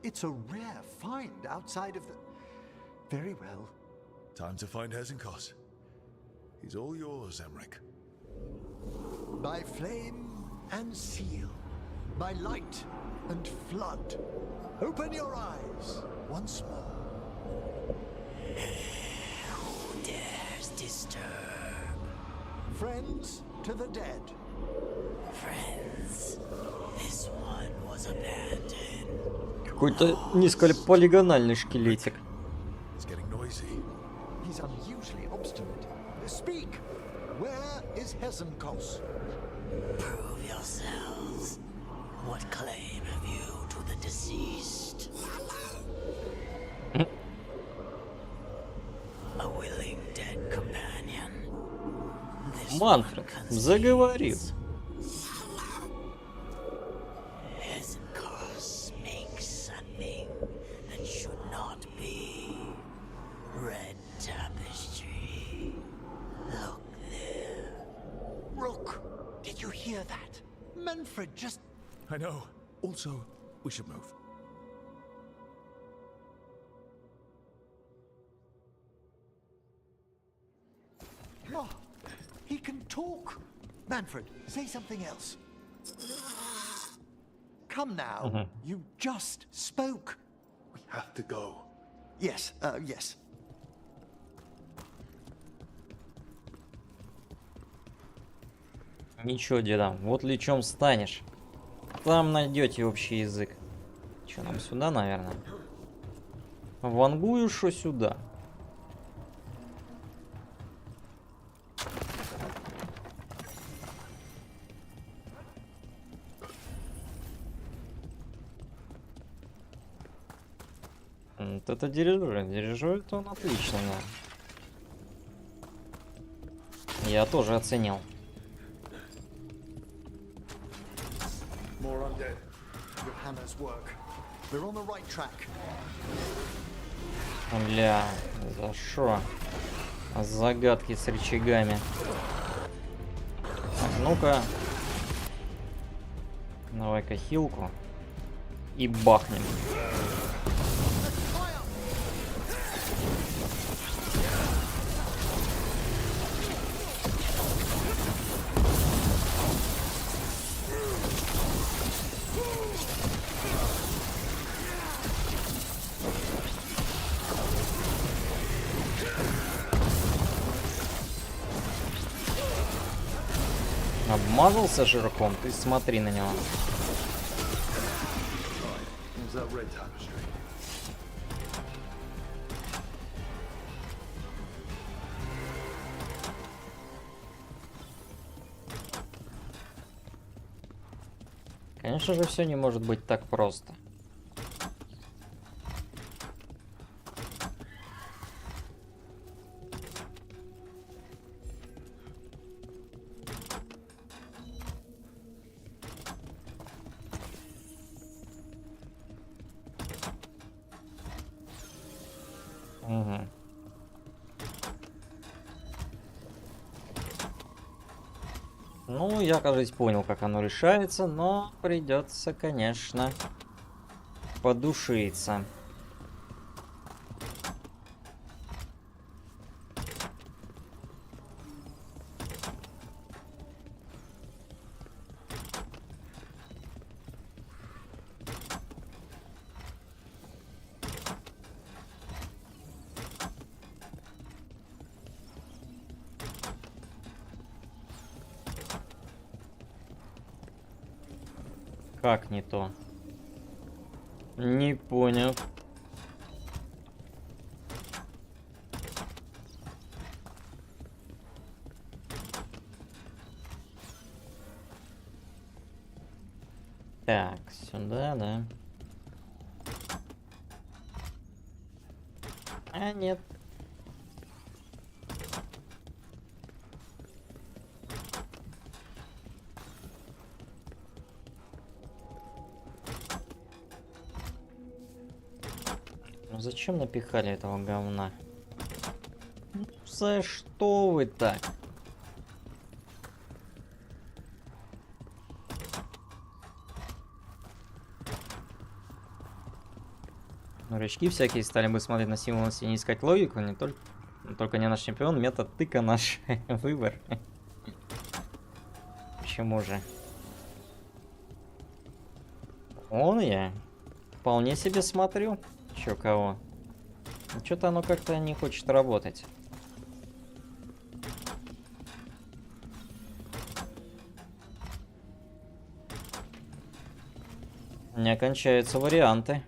It's a rare find outside of the... Very well. Time to find Hezenkos. He's all yours, Emmerich. By flame and seal, by light and flood, open your eyes once more. Who dares disturb? Friends to the dead. Friends, this one was abandoned. Какой-то низкополигональный шкелетик. It's getting noisy. He's unusually obstinate. Speak. Where is Hezenkos? Prove yourselves. What claim have Манфред заговорил. Did you hear that? Manfred just... I know. Also, we should move. Oh, he can talk. Manfred, say something else. Come now. You just spoke. We have to go. Yes, yes. Ничего, деда, вот лечом станешь. Там найдете общий язык. Че, нам сюда, наверное? Вангую, шо сюда? Вот это дирижер. Дирижер, это он отлично, да. Я тоже оценил. More undead. Your hammers work. We're on the right track. Бля, за шо? Загадки с рычагами. Так, ну-ка. Давай-ка хилку. И бахнем. Обмазался жирком, ты смотри на него. Конечно же, все не может быть так просто. Угу. Ну, я, кажется, понял, как оно решается, но придется, конечно, подушиться. Как не то? Не понял. Так, сюда, да. А, нет. Ну зачем напихали этого говна? Ну, за что вы так? Новички всякие стали бы смотреть на символности и не искать логику, не только не наш чемпион, метод тыка наш выбор. Почему же? Он я вполне себе смотрю. Чё кого? Что-то оно как-то не хочет работать. Не кончаются варианты.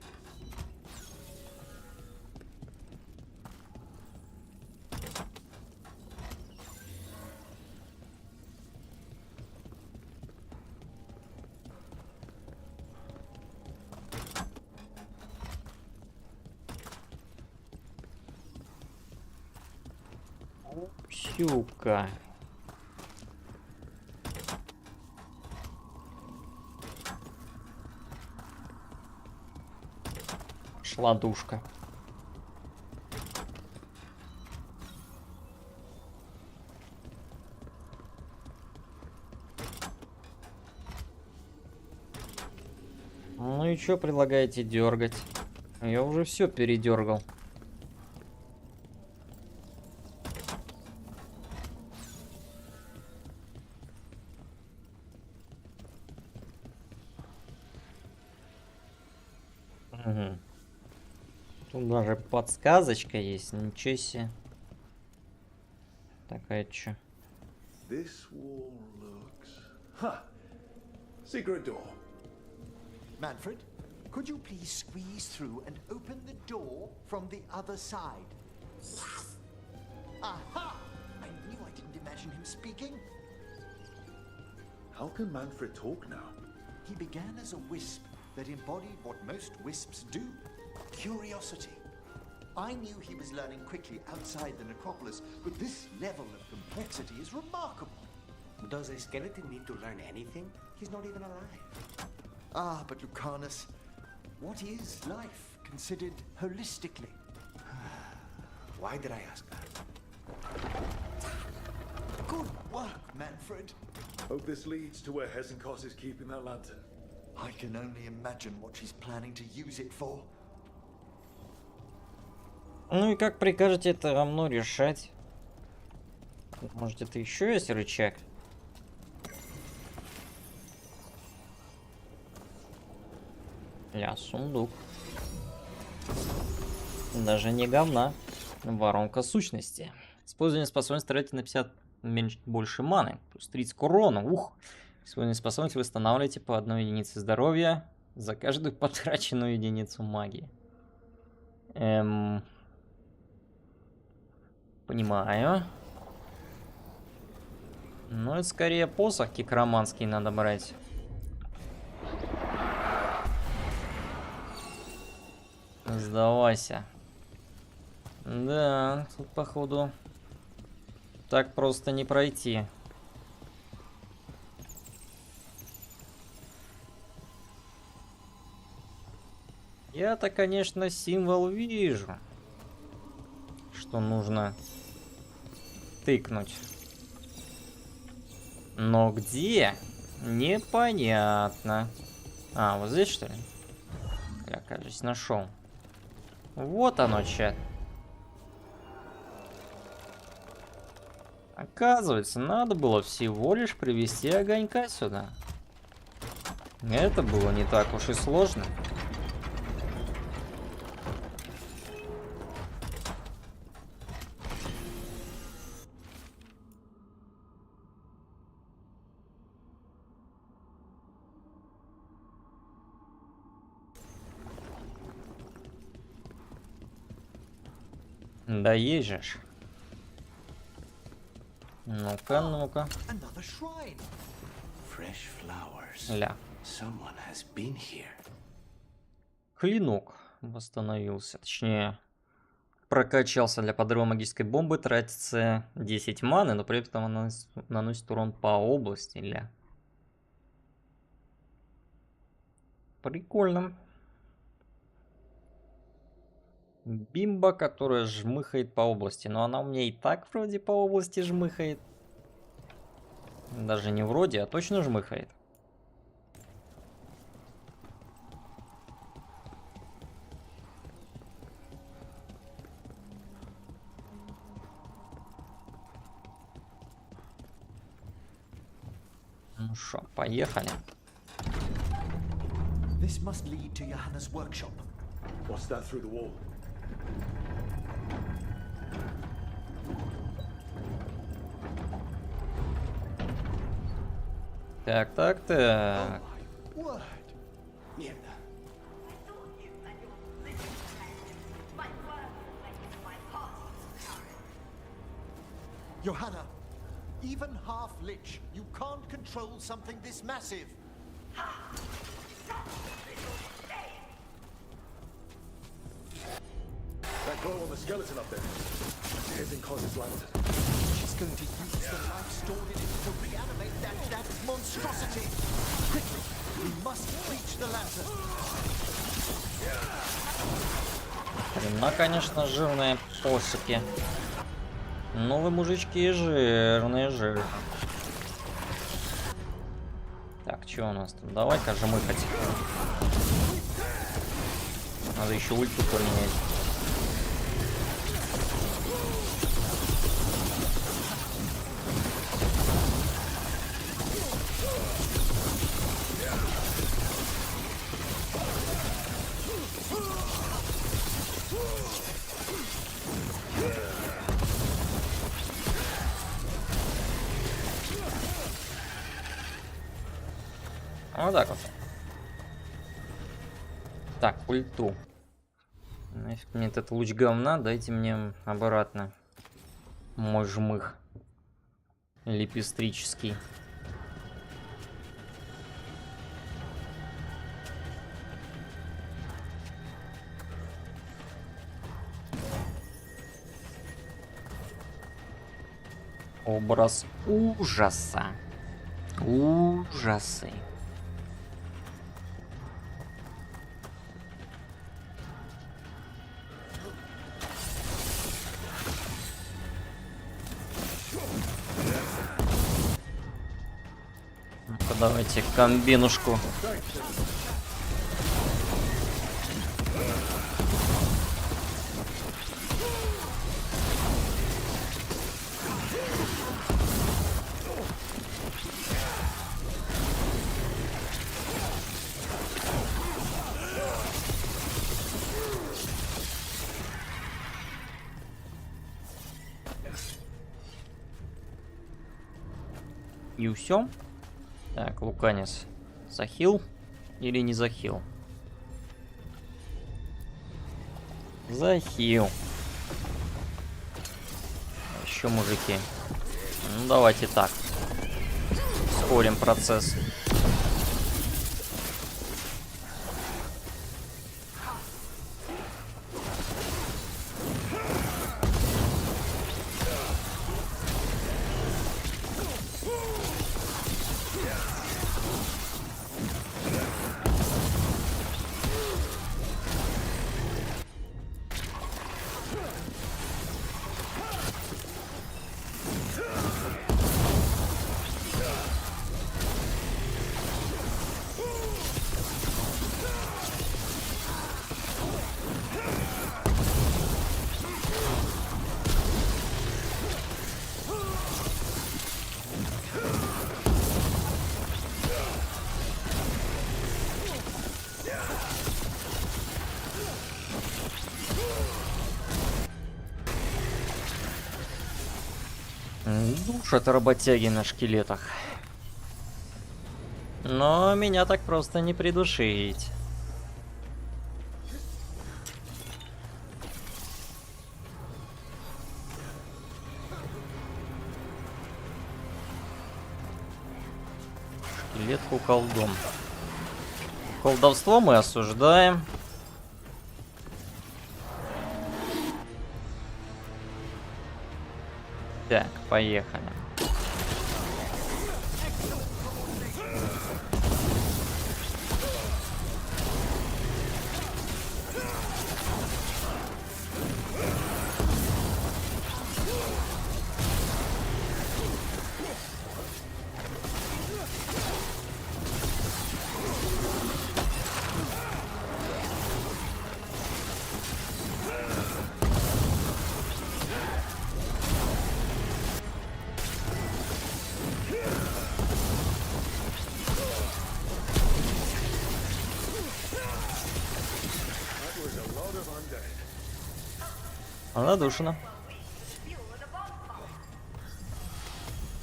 Щука. Шладушка. Ну и что предлагаете дергать? Я уже все передергал. Угу. Тут даже подсказочка есть, ничего себе. Такая чё? This wall looks... Huh. Secret door. Manfred, could you please squeeze through and open the door from the other side? Yes. Aha! I knew I didn't imagine him speaking. How can Manfred talk now? He began as a wisp that embodied what most wisps do. Curiosity. I knew he was learning quickly outside the necropolis, but this level of complexity is remarkable. Does a skeleton need to learn anything? He's not even alive. Ah, but Lucanus, what is life considered holistically? Why did I ask that? Good work, Manfred. Hope this leads to where Hesenkos is keeping that lantern. I can only imagine what she's planning to use it for. Ну и как прикажете это равно решать? Может, это еще есть рычаг? Ля, сундук. Даже не говна. Воронка сущности. Использование способности тратить на 50 больше маны. Плюс 30 к урону. Ух. Использование способности восстанавливаете по 1 единице здоровья за каждую потраченную единицу магии. Понимаю. Ну, это скорее посох кикроманский надо брать. Сдавайся. Да, тут походу так просто не пройти. Я-то, конечно, символ вижу, что нужно тыкнуть. Но где? Непонятно. А, вот здесь, что ли? Я, кажется, нашел. Вот оно, чат. Оказывается, надо было всего лишь привести огонька сюда. Это было не так уж и сложно. Да есть же ж. Ну-ка, ну-ка. Ля. Клинок восстановился, точнее, прокачался. Для подрыва магической бомбы тратится 10 маны, но при этом она наносит урон по области. Ля. Прикольно. Бимба, которая жмыхает по области. Но она у меня и так вроде по области жмыхает. Даже не вроде, а точно жмыхает. Ну шо, поехали. This must lead to Johanna's workshop. What's that through the wall? Так, так, так. Johanna, even half lich, you can't control something this massive. That glow on the skeleton up there. Hesenkos is lantern. She's going to use the life stored in it to reanimate that monstrosity. Quickly, we must reach the lantern. Хрена, конечно, жирные посыки. Но вы, мужички, жирные. Так, что у нас тут? Давай-ка же мы хотим. Надо еще ульту поменять. Вот так вот. Так, ульту. Нафиг мне этот луч говна, дайте мне обратно. Мой жмых. Лепестрический. Образ ужаса. Ужасы. Ну-ка, давайте комбинушку. И все. Так, Луканис. Захил или не захил? Захил. Еще мужики. Ну давайте так. Ускорим процесс. Душат работяги на шкелетах. Но меня так просто не придушить. Шкелет куколдом. Колдовство мы осуждаем. Так, поехали. Надушено.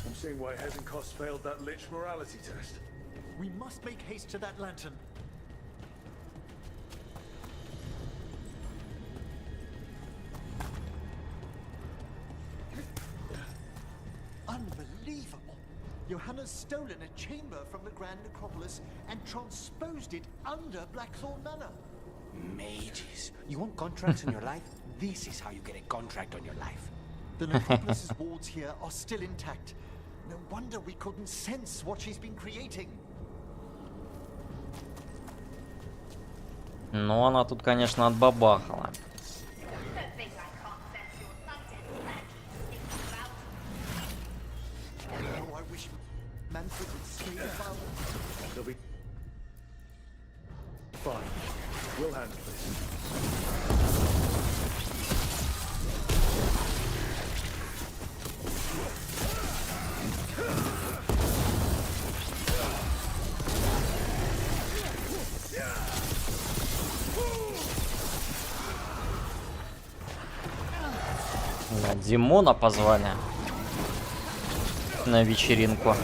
I'm seeing why Hezenkos failed that Lich morality test. We must make haste to that lantern. Unbelievable! Johanna's stolen a chamber from the Grand Necropolis and transposed it under Blackthorn Manor. Mages. You want contracts in your life? This is how you get a contract on your life. The Necropolis's wards here are still intact. No wonder we couldn't sense what she's been creating. Ну, она тут, конечно, отбабахала. Димона позвали на вечеринку.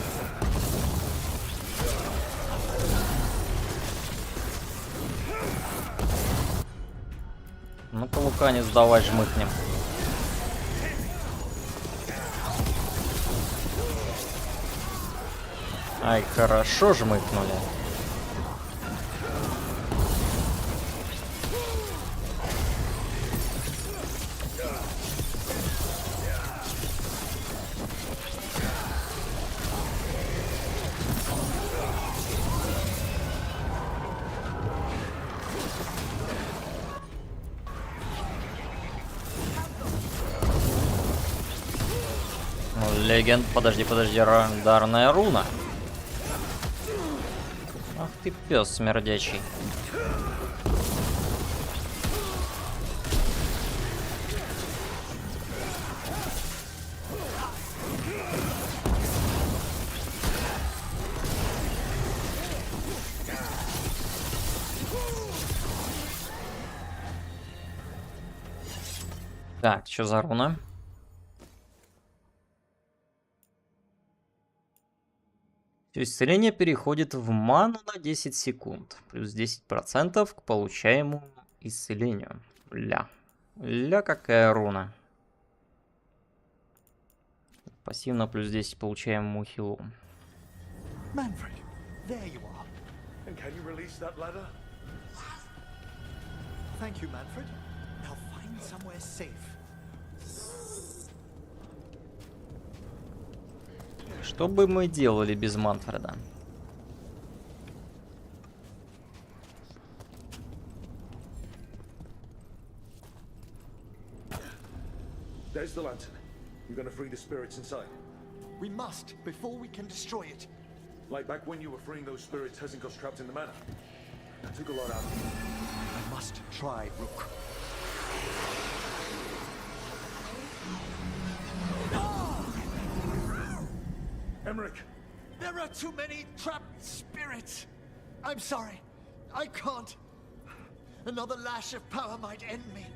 Ну-ка, Луканец, давай жмыкнем. Ай, хорошо жмыкнули. Легенд, подожди, радарная руна. Ах ты пес смердячий. Так, что за руна? Исцеление переходит в ману на 10 секунд. Плюс 10% к получаемому исцелению. Ля, какая руна. Пассивно плюс 10 получаемому хилу. Manfred, there you are. And can you release that ladder? Thank you, Manfred. Now find somewhere safe. Что бы мы делали без Манфреда? There's the lantern. You're gonna free the spirits inside. We must, before we can destroy it. Like back when you were freeing those spirits, hasn't got trapped in the manor. That took a lot out of you. I must try, Rook. Emmerich! There are too many trapped spirits. I'm sorry. I can't. Another lash of power might end me.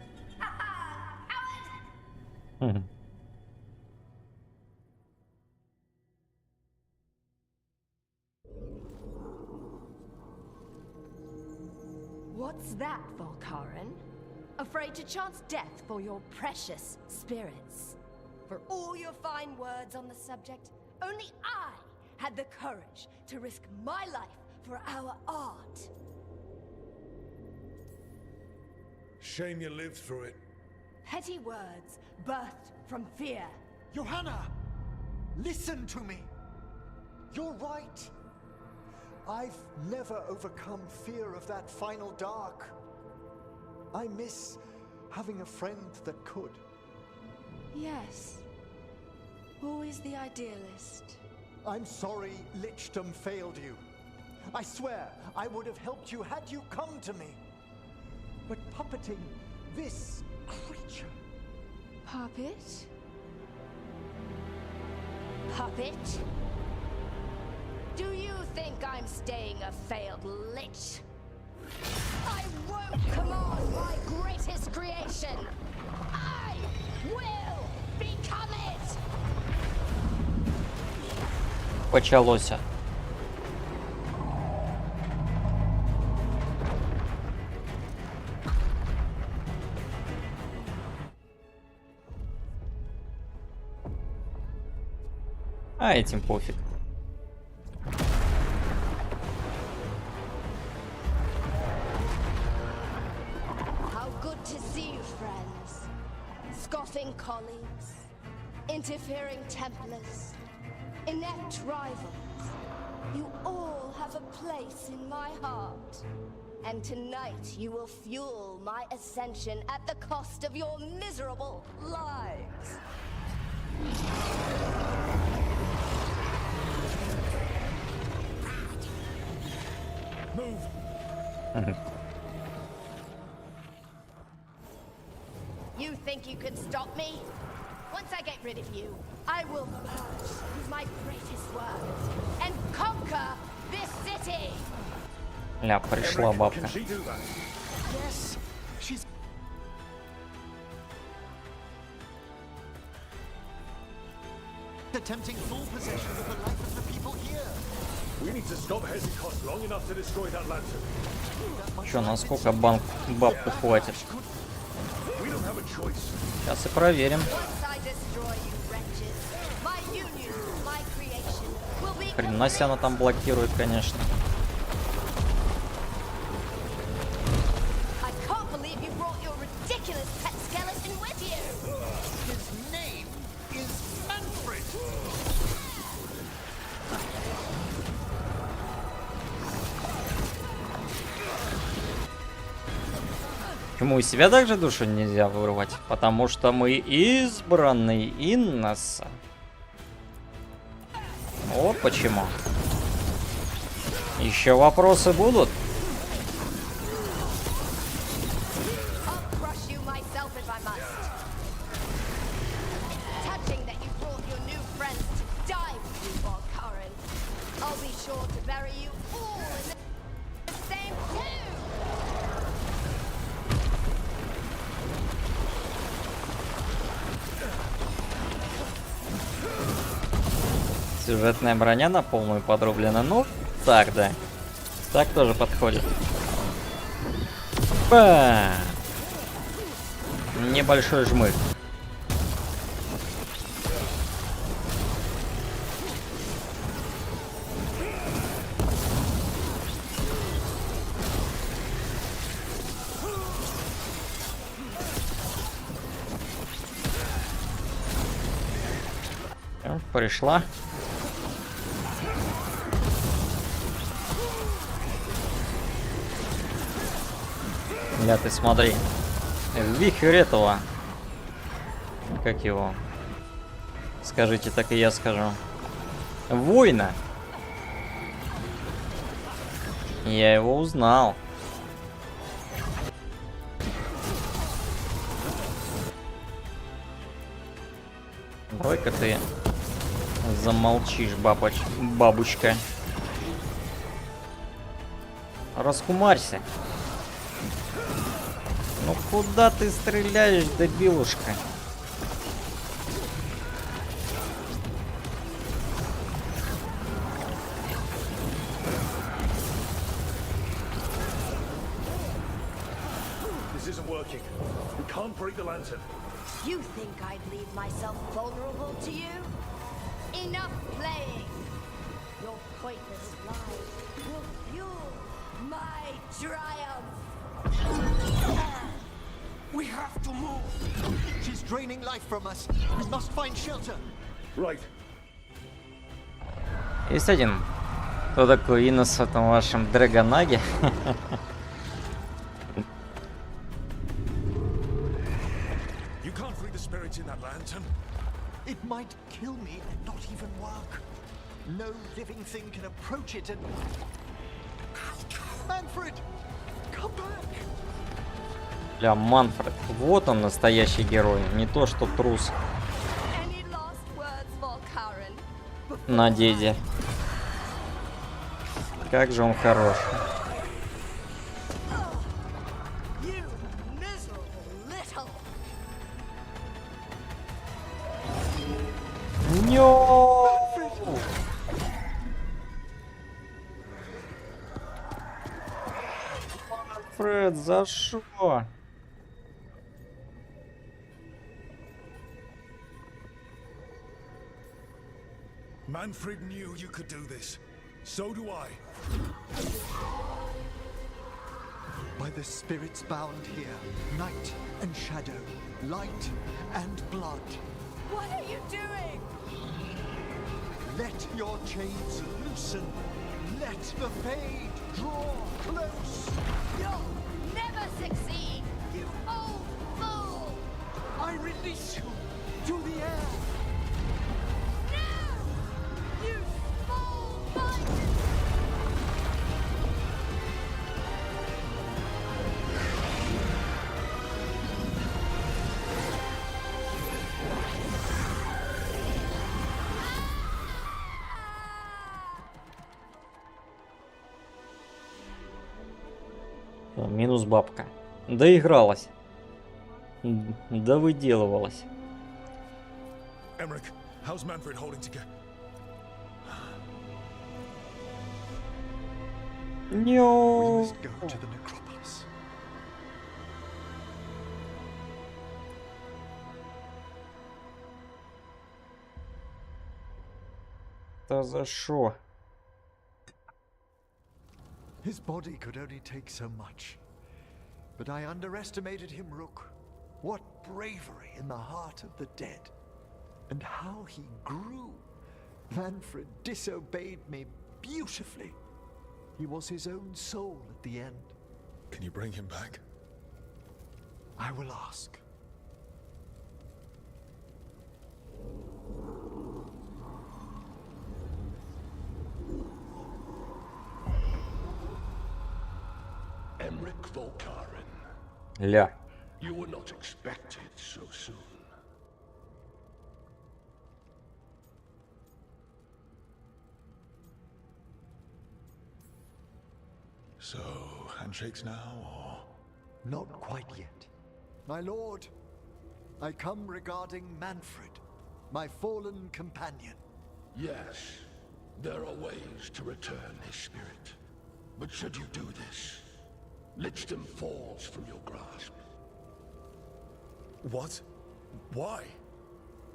What's that, Volkaren? Afraid to chance death for your precious spirits? For all your fine words on the subject, only I had the courage to risk my life for our art. Shame you lived through it. Petty words birthed from fear. Johanna! Listen to me. You're right. I've never overcome fear of that final dark. I miss having a friend that could. Yes. Always the idealist. I'm sorry Lichdom failed you. I swear I would have helped you had you come to me. But puppeting this creature... Puppet? Puppet? Do you think I'm staying a failed lich? I won't command my greatest creation! I will become it! Почалося. А этим пофиг. How good to see you, friends. Scoffing colleagues, interfering Templars, inept rivals. You all have a place in my heart. And tonight you will fuel my ascension at the cost of your miserable lives. Move. You think you can stop me? Once I get rid of you, I will merge with my greatest work and conquer this city. Ля, пришла бабка. Yes, she's attempting full possession of the life of the people here. We need to stop Hesychos long enough to destroy that lantern. Чё, насколько бабку хватит? We don't have a choice. Сейчас и проверим. Хрена себе она там блокирует, конечно. Почему у себя также душу нельзя вырвать? Потому что мы избранный Инноса. Вот почему. Еще вопросы будут? Сюжетная броня на полную подрублена. Ну, так, да. Так тоже подходит. Ба! Небольшой жмых. Пришла. Ля, ты смотри. Вихрь этого. Как его? Скажите, так и я скажу. Воина. Я его узнал. Давай-ка ты замолчишь, бабушка. Раскумарься. Ну куда ты стреляешь, дебилушка? This isn't working. We can't break the lantern. You think I'd leave myself vulnerable to you? Enough playing. Your pointless lies will fuel my triumph. We have to move. She's draining life from us. We must find shelter. Right. Есть один. Кто такой Иннос в этом вашем драгонаге? You can't free the spirits in that lantern. It might kill me and not even work. No living thing can approach it and... Manfred! Come back! Бля, Манфред. Вот он, настоящий герой. Не то, что трус. На деде. Как же он хорош. Нё! Манфред, за шо? Manfred knew you could do this. So do I. By the spirits bound here, night and shadow, light and blood. What are you doing? Let your chains loosen. Let the fade draw close. Минус бабка. Доигралась. Да выделывалась. Emmerich, how's Manfred holding together? We must go to the necropolis. Да за шо? His body could only take so much. But I underestimated him, Rook. What bravery in the heart of the dead. And how he grew. Manfred disobeyed me beautifully. He was his own soul at the end. Can you bring him back? I will ask. Emmerich Volkaren. Ля. You were not expected so soon. So, handshakes now, or? Not quite yet. My lord, I come regarding Manfred, my fallen companion. Yes, there are ways to return his spirit. But should you do this, Lichdom falls from your grasp. What? Why?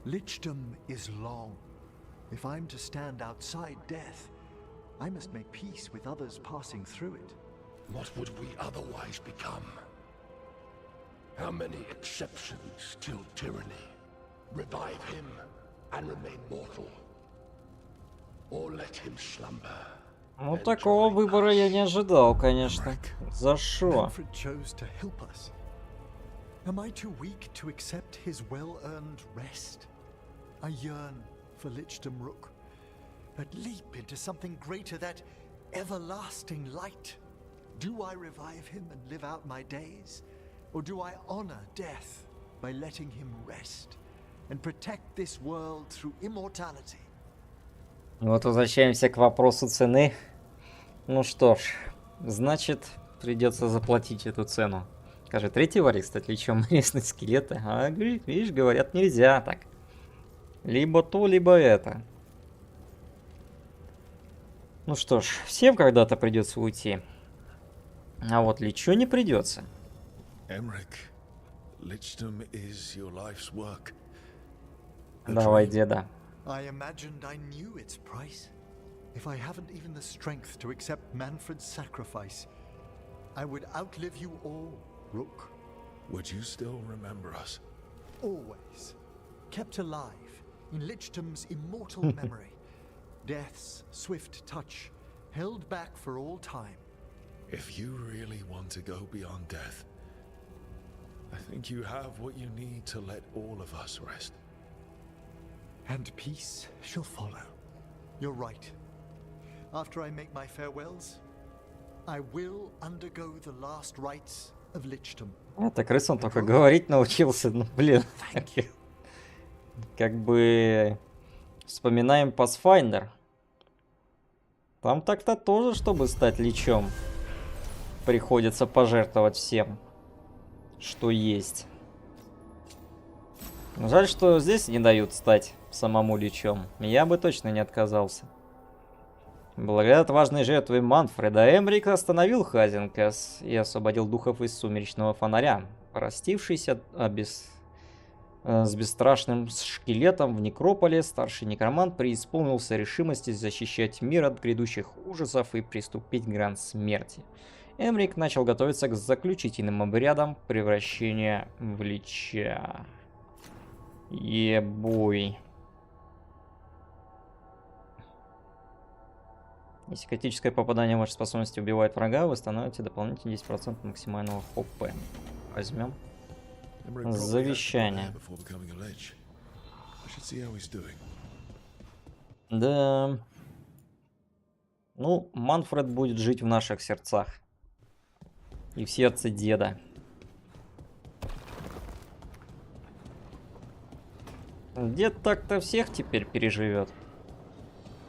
Lichdom is long. If I'm to stand outside death, I must make peace with others passing through it. What would we otherwise become? How many exceptions till tyranny? Revive him and remain mortal? Or let him slumber? Ну, такого выбора я не ожидал, конечно. За шо? Manfred chose to help us. Am I too weak to accept his well-earned rest? I yearn for Lichdom, Rook. That leap into something greater, that everlasting light. Do I revive him and live out my days? Or do I honor death by letting him rest and protect this world through immortality? Вот возвращаемся к вопросу цены. Ну что ж, значит, придется заплатить эту цену. Скажи, третий варик, кстати, лечом местные скелеты. А, видишь, говорят, нельзя так. Либо то, либо это. Ну что ж, всем когда-то придется уйти. А вот Личу не придется. Emmerich, Lichdom is your life's work. Давай, деда. I imagined I knew its price. If I haven't even the strength to accept Manfred's sacrifice, I would outlive you all, Rook. Would you still remember us? Always. Kept alive in Lichdom's immortal memory. Death's swift touch, held back for all time. If you really want to go beyond death, I think you have what you need to let all of us rest. And peace shall follow. You're right. After I make my farewells, I will undergo the last rites of Lichdom. Это крыса, он только говорить научился. Ну, блин. Как бы... Вспоминаем Pathfinder. Там так-то тоже, чтобы стать личом, приходится пожертвовать всем, что есть. Жаль, что здесь не дают стать самому личом. Я бы точно не отказался. Благодаря отважной жертве Манфреда, Эмрик остановил Хазенкас и освободил духов из сумеречного фонаря. Простившийся с бесстрашным шкелетом в некрополе, старший некромант преисполнился решимости защищать мир от грядущих ужасов и приступить к грань смерти. Эмрик начал готовиться к заключительным обрядам превращения в лича. Ебой. Если критическое попадание вашей способности убивает врага, вы становитесь дополнительно 10% максимального ХП. Возьмем. Завещание. Да. Ну, Манфред будет жить в наших сердцах. И в сердце деда. Дед так-то всех теперь переживет.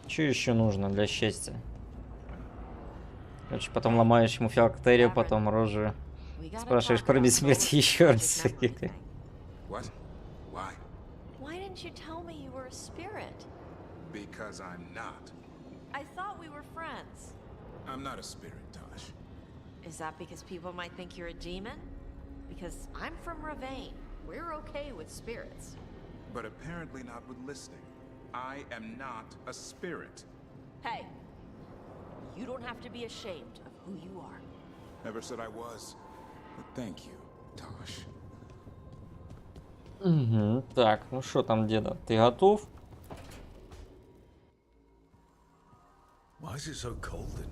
Что еще нужно для счастья? Короче, потом ломаешь ему филактерию, потом рожу. Спрашиваешь про бессмертие еще раз. What? Why? Why didn't you tell me you were a spirit? Because I'm not. I thought we were friends. I'm not a spirit, Tosh. Is that because people might think you're a demon? Because I'm from Ravane. We're okay with spirits. But apparently not with listening. I am not a spirit. Hey, you don't have to be ashamed of who you are. Never said I was. But thank you, Tosh. Угу. Так, ну что там, деда? Ты готов? Why is it so cold in?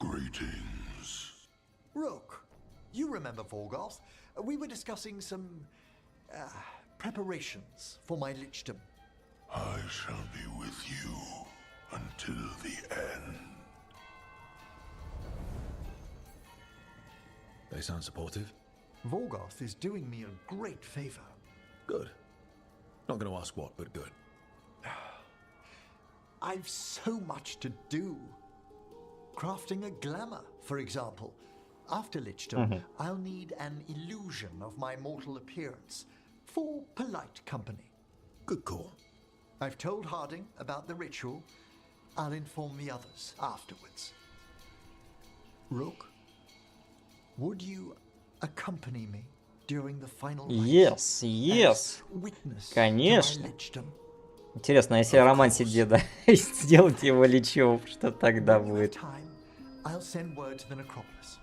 Greetings. Rook, you remember Veilguard? We were discussing some preparations for my lichdom. I shall be with you until the end. They sound supportive. Veilguard is doing me a great favor. Good. Not going to ask what, but good. I've so much to do. Crafting a glamour, for example. After lichdom, I'll need an illusion of my mortal appearance for polite company. Good call. I've told Harding about the ritual. I'll inform the others afterwards. Rook, would you accompany me during the final Yes, yes. Конечно. Интересно, если романсить деда сделать его лечом, что тогда будет? I'll send word to the necropolis.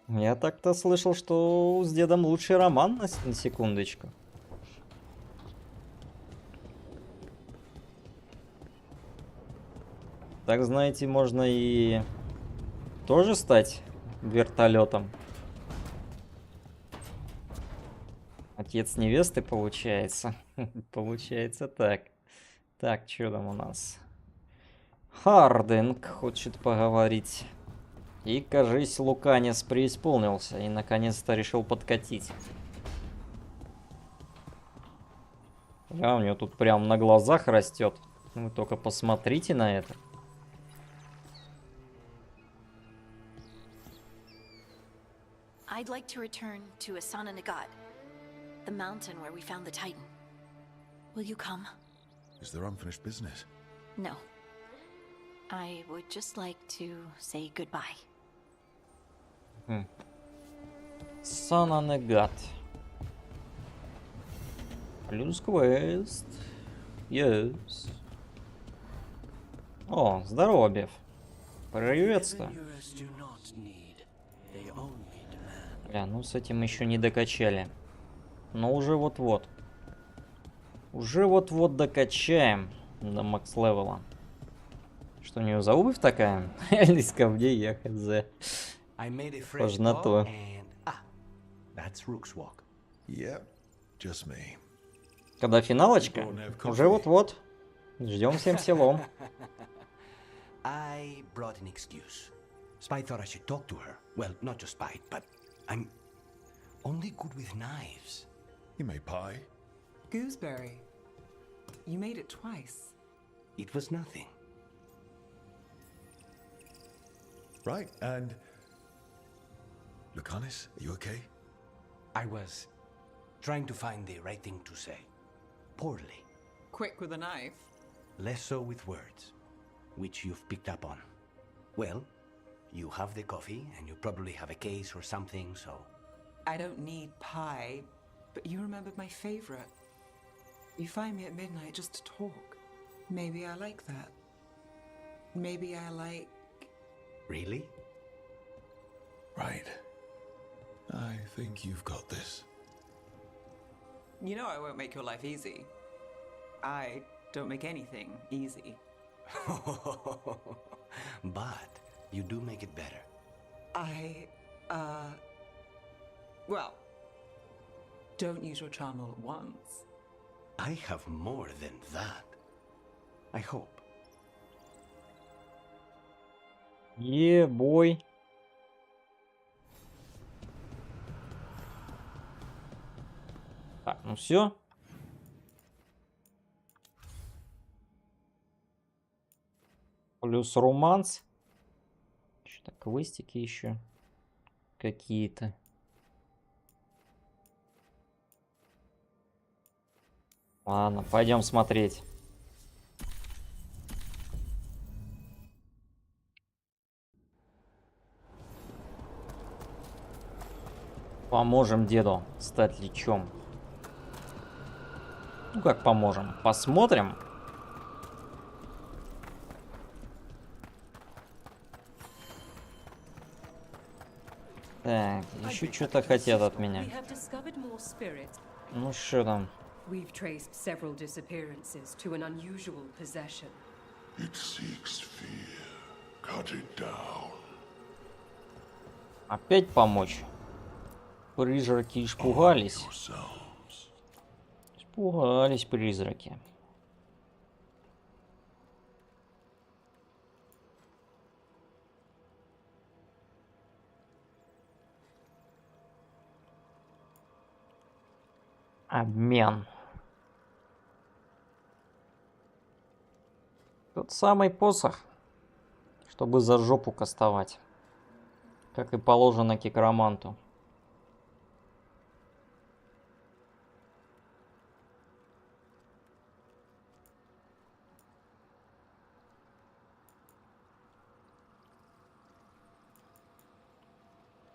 Я так-то слышал, что с дедом лучший роман, на секундочку. Так, знаете, можно и тоже стать вертолетом. Отец невесты, получается. Получается так. Так, что там у нас? Хардинг хочет поговорить. И, кажись, Луканис преисполнился и наконец-то решил подкатить. Да, у него тут прям на глазах растет. Вы только посмотрите на это. I'd like to return to Asana Nagat, the mountain where we found the Titan. Will you come? Is there unfinished business? No. I would just like to say goodbye. Сананегат. Плюс квест. Yes. О, здорово, Беф. Приветствую. Бля, ну с этим еще не докачали. Но уже вот-вот. Уже вот-вот докачаем до макс-левела. Что у нее за обувь такая? Или из камней, я хз. Похоже на то. Когда финалочка? Уже вот-вот. Ждем всем селом. I brought an excuse. Spite thought I should talk to her. Well, not just Spite, but I'm only good with knives. You made pie? Gooseberry. You made it twice. It was nothing. Right, and... Lucanis, are you okay? I was trying to find the right thing to say. Poorly. Quick with a knife. Less so with words, which you've picked up on. Well, you have the coffee, and you probably have a case or something, so... I don't need pie, but you remembered my favorite. You find me at midnight just to talk. Maybe I like that. Maybe I like... Really? Right. I think you've got this. You know I won't make your life easy. I don't make anything easy. But you do make it better. Well, don't use your charm all at once. I have more than that. I hope. Yeah, boy. Так, ну все. Плюс романс. Что-то квестики еще какие-то. Ладно, пойдем смотреть. Поможем деду стать личом. Ну как поможем? Посмотрим. Так, еще что-то хотят от меня. Ну что там? We've traced several disappearances to an unusual possession. It seeks fear. Cut it down. Опять помочь? Призраки испугались. Испугались призраки. Обмен. Тот самый посох, чтобы за жопу кастовать. Как и положено кикроманту.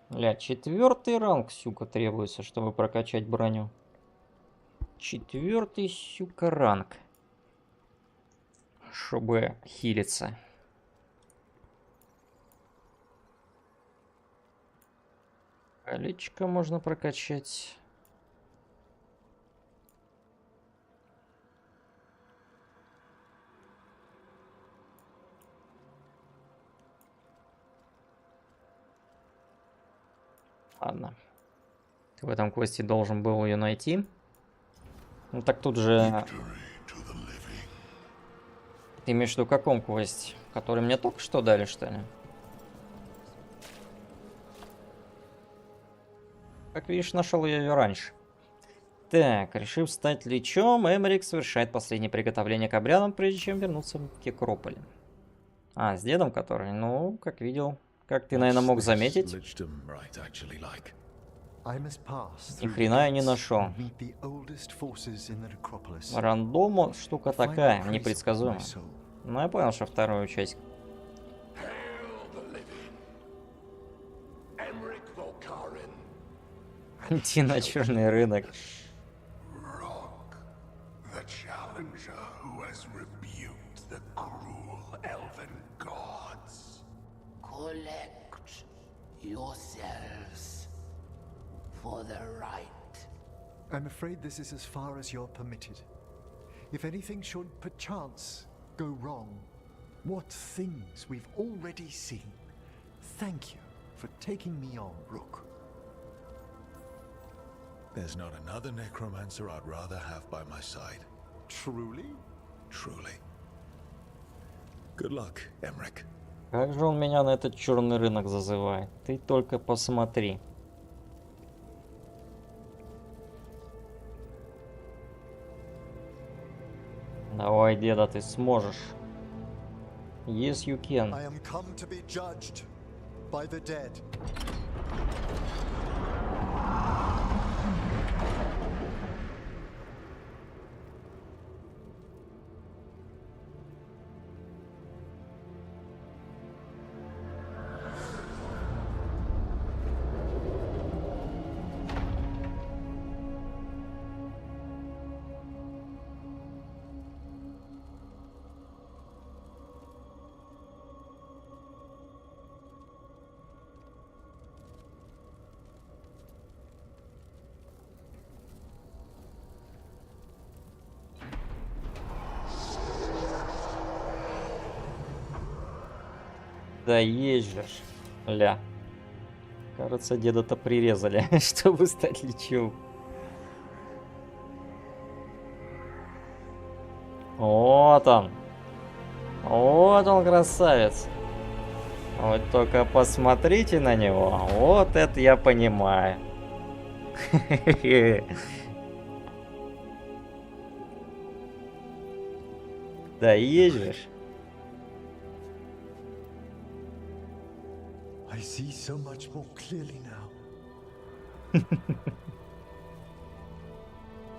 Бля, 4-й ранг, сука, требуется, чтобы прокачать броню. 4-й, сука, ранг. Чтобы хилиться. Колечко можно прокачать. Ладно. Ты в этом квесте должен был ее найти. Ну так тут же... Ты имеешь в виду в каком квесте? Который мне только что дали, что ли? Как видишь, нашел я ее раньше. Так, решив стать личом, Эмерик совершает последнее приготовление к обрядам, прежде чем вернуться к Акрополю. А, с дедом который? Ну, как видел. Как ты, наверное, мог заметить. Ни хрена я не нашел. Рандому штука такая, непредсказуемая. Ну, я понял, что вторую часть. Идти на черный рынок. Yourselves for the right. I'm afraid this is as far as you're permitted. If anything should perchance go wrong, what things we've already seen. Thank you for taking me on, Rook. There's not another necromancer I'd rather have by my side. Truly? Truly. Good luck, Emmerich. Как же он меня на этот черный рынок зазывает? Ты только посмотри. Давай, деда, ты сможешь. Yes, you can. I am come to be judged by the dead. Да есть же. Ля. Кажется, деда-то прирезали, чтобы стать личом. Вот он. Вот он, красавец. Вот только посмотрите на него. Вот это я понимаю. Да есть же. I see so much more clearly now.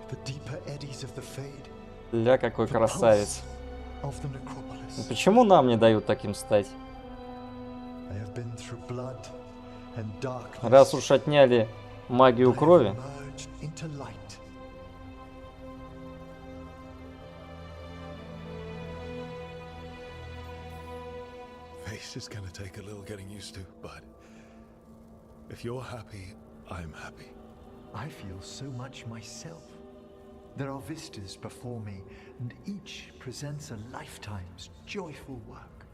The deeper eddies of the fade. Ля, какой красавец. Почему нам не дают таким стать? Раз уж отняли магию крови. Face is gonna take a little getting used to, but if you're happy, I'm happy. I feel so much myself. There are vistas before me, and each presents a lifetime's joyful work.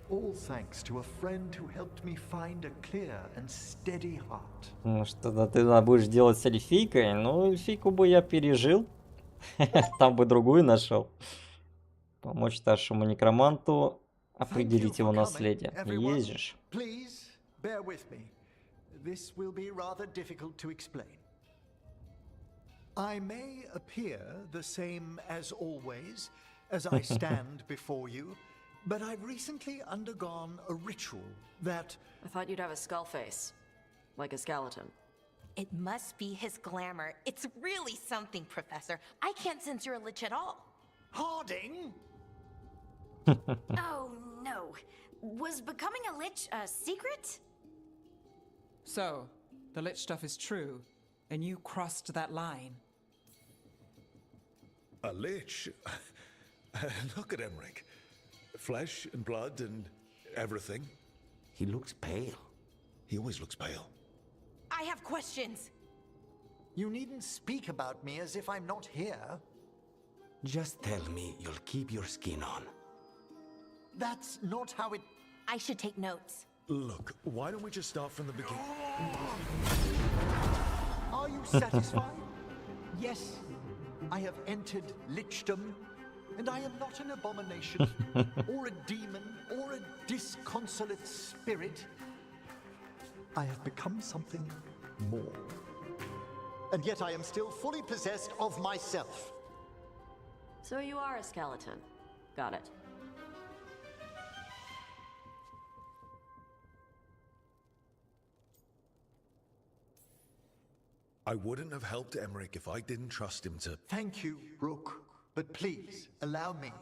All thanks to a friend who helped me find a clear and steady heart. Ну что, ты будешь делать с эльфийкой? Ну, эльфийку бы я пережил. Там бы другую нашел. Помочь старшему некроманту определить его наследие. Ездишь. Please bear with me. This will be rather difficult to explain. I may appear the same as always, as I stand before you, but I've recently undergone a ritual that... I thought you'd have a skull face, like a skeleton. It must be his glamour. It's really something, Professor. I can't sense you're a lich at all. Harding? Oh, no. Was becoming a lich a secret? So, the lich stuff is true, and you crossed that line. A lich? Look at Emmerich. Flesh and blood and everything. He looks pale. He always looks pale. I have questions. You needn't speak about me as if I'm not here. Just tell me you'll keep your skin on. That's not how it... I should take notes. Look, why don't we just start from the beginning? Are you satisfied? Yes, I have entered lichdom, and I am not an abomination, or a demon, or a disconsolate spirit. I have become something more. And yet I am still fully possessed of myself. So you are a skeleton. Got it. I wouldn't have helped Emmerich if I didn't trust him to... Thank you, Rook, but please allow me.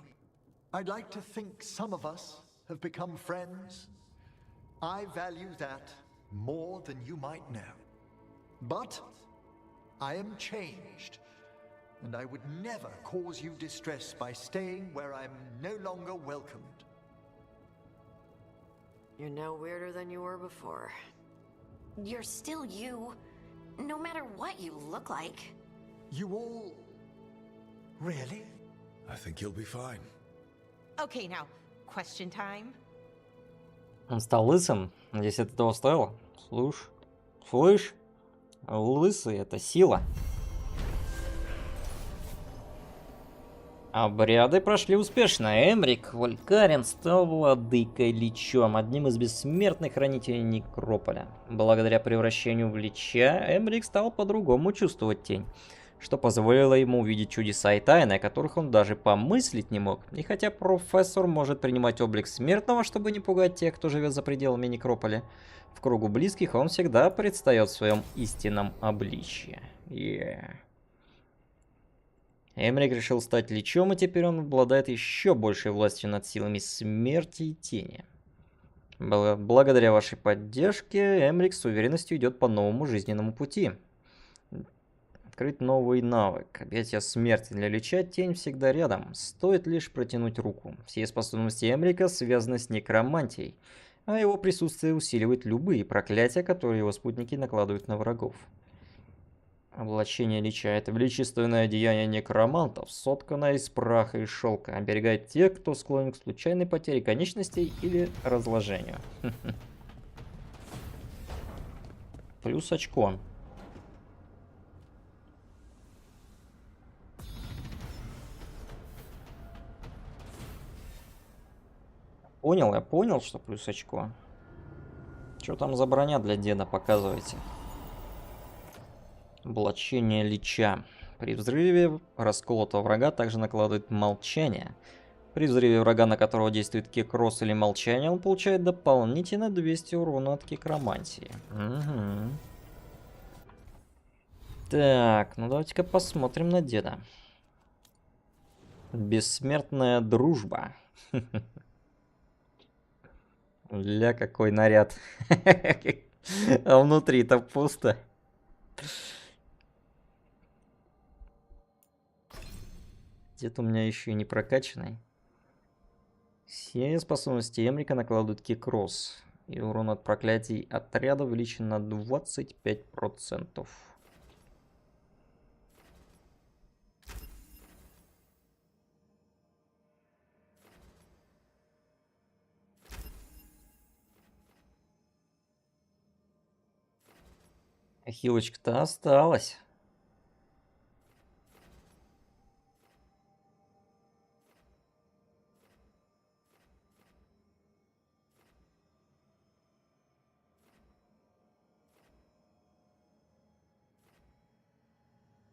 I'd like to think some of us have become friends. I value that more than you might know. But I am changed, and I would never cause you distress by staying where I'm no longer welcomed. You're no weirder than you were before. You're still you, no matter what you look like. You all... Really? I think you'll be fine. Okay, now, question time. Он стал лысым. Надеюсь, это того стоило. Слышь? Лысый — это сила. Обряды прошли успешно. Эмрик Валькарин стал владыкой Личом, одним из бессмертных хранителей Некрополя. Благодаря превращению в Лича, Эмрик стал по-другому чувствовать тень, что позволило ему увидеть чудеса и тайны, о которых он даже помыслить не мог. И хотя профессор может принимать облик смертного, чтобы не пугать тех, кто живет за пределами Некрополя, в кругу близких он всегда предстает в своем истинном обличье. Эмрик решил стать Личом, и теперь он обладает еще большей властью над силами смерти и тени. Благодаря вашей поддержке Эмрик с уверенностью идет по новому жизненному пути. Открыть новый навык. Объятие смерти для Лича, тень всегда рядом. Стоит лишь протянуть руку. Все способности Эмрика связаны с некромантией, а его присутствие усиливает любые проклятия, которые его спутники накладывают на врагов. Облачение Лича — это величественное одеяние некромантов, сотканное из праха и шелка, оберегает тех, кто склонен к случайной потере конечностей или разложению. Плюс очко. Я понял, что плюс очко. Что там за броня для деда, показывайте. Облачение Лича. При взрыве расколотого врага также накладывает молчание. При взрыве врага, на которого действует кик-кросс или молчание, он получает дополнительно 200 урона от кикромантии. Угу. Так, ну давайте-ка посмотрим на деда. Бессмертная дружба. Ля, какой наряд. А внутри-то пусто. Дед у меня еще и не прокачанный. Все способности Эмрика накладывают кик-кросс. И урон от проклятий отряда увеличен на 25%. Хилочка-то осталась.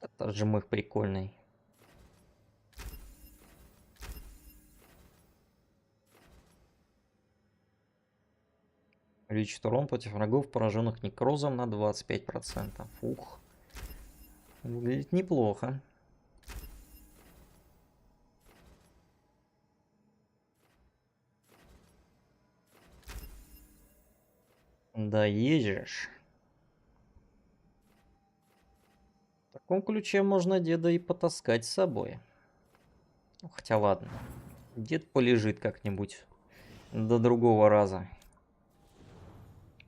Это жмых прикольный. Увеличит урон против врагов, пораженных некрозом, на 25%. Ух. Выглядит неплохо. Да езжешь. В таком ключе можно деда и потаскать с собой. Хотя ладно. Дед полежит как-нибудь до другого раза.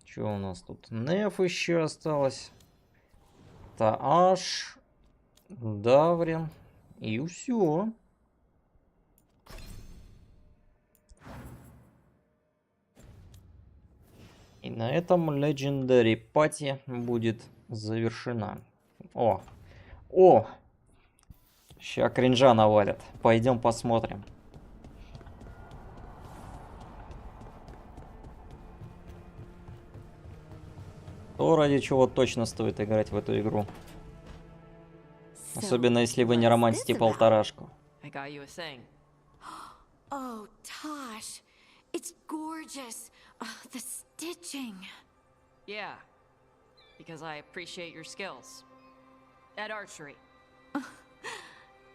Что у нас тут? Неф еще осталось. Тааш. Даврин. И все. И на этом Legendary Party будет завершена. О! О! Ща кринжа навалят. Пойдем посмотрим. То, ради чего точно стоит играть в эту игру. Особенно если вы не романтите полторашку. Oh, Tosh, it's gorgeous. Oh, the stitching. Yeah, because I appreciate your skills at archery.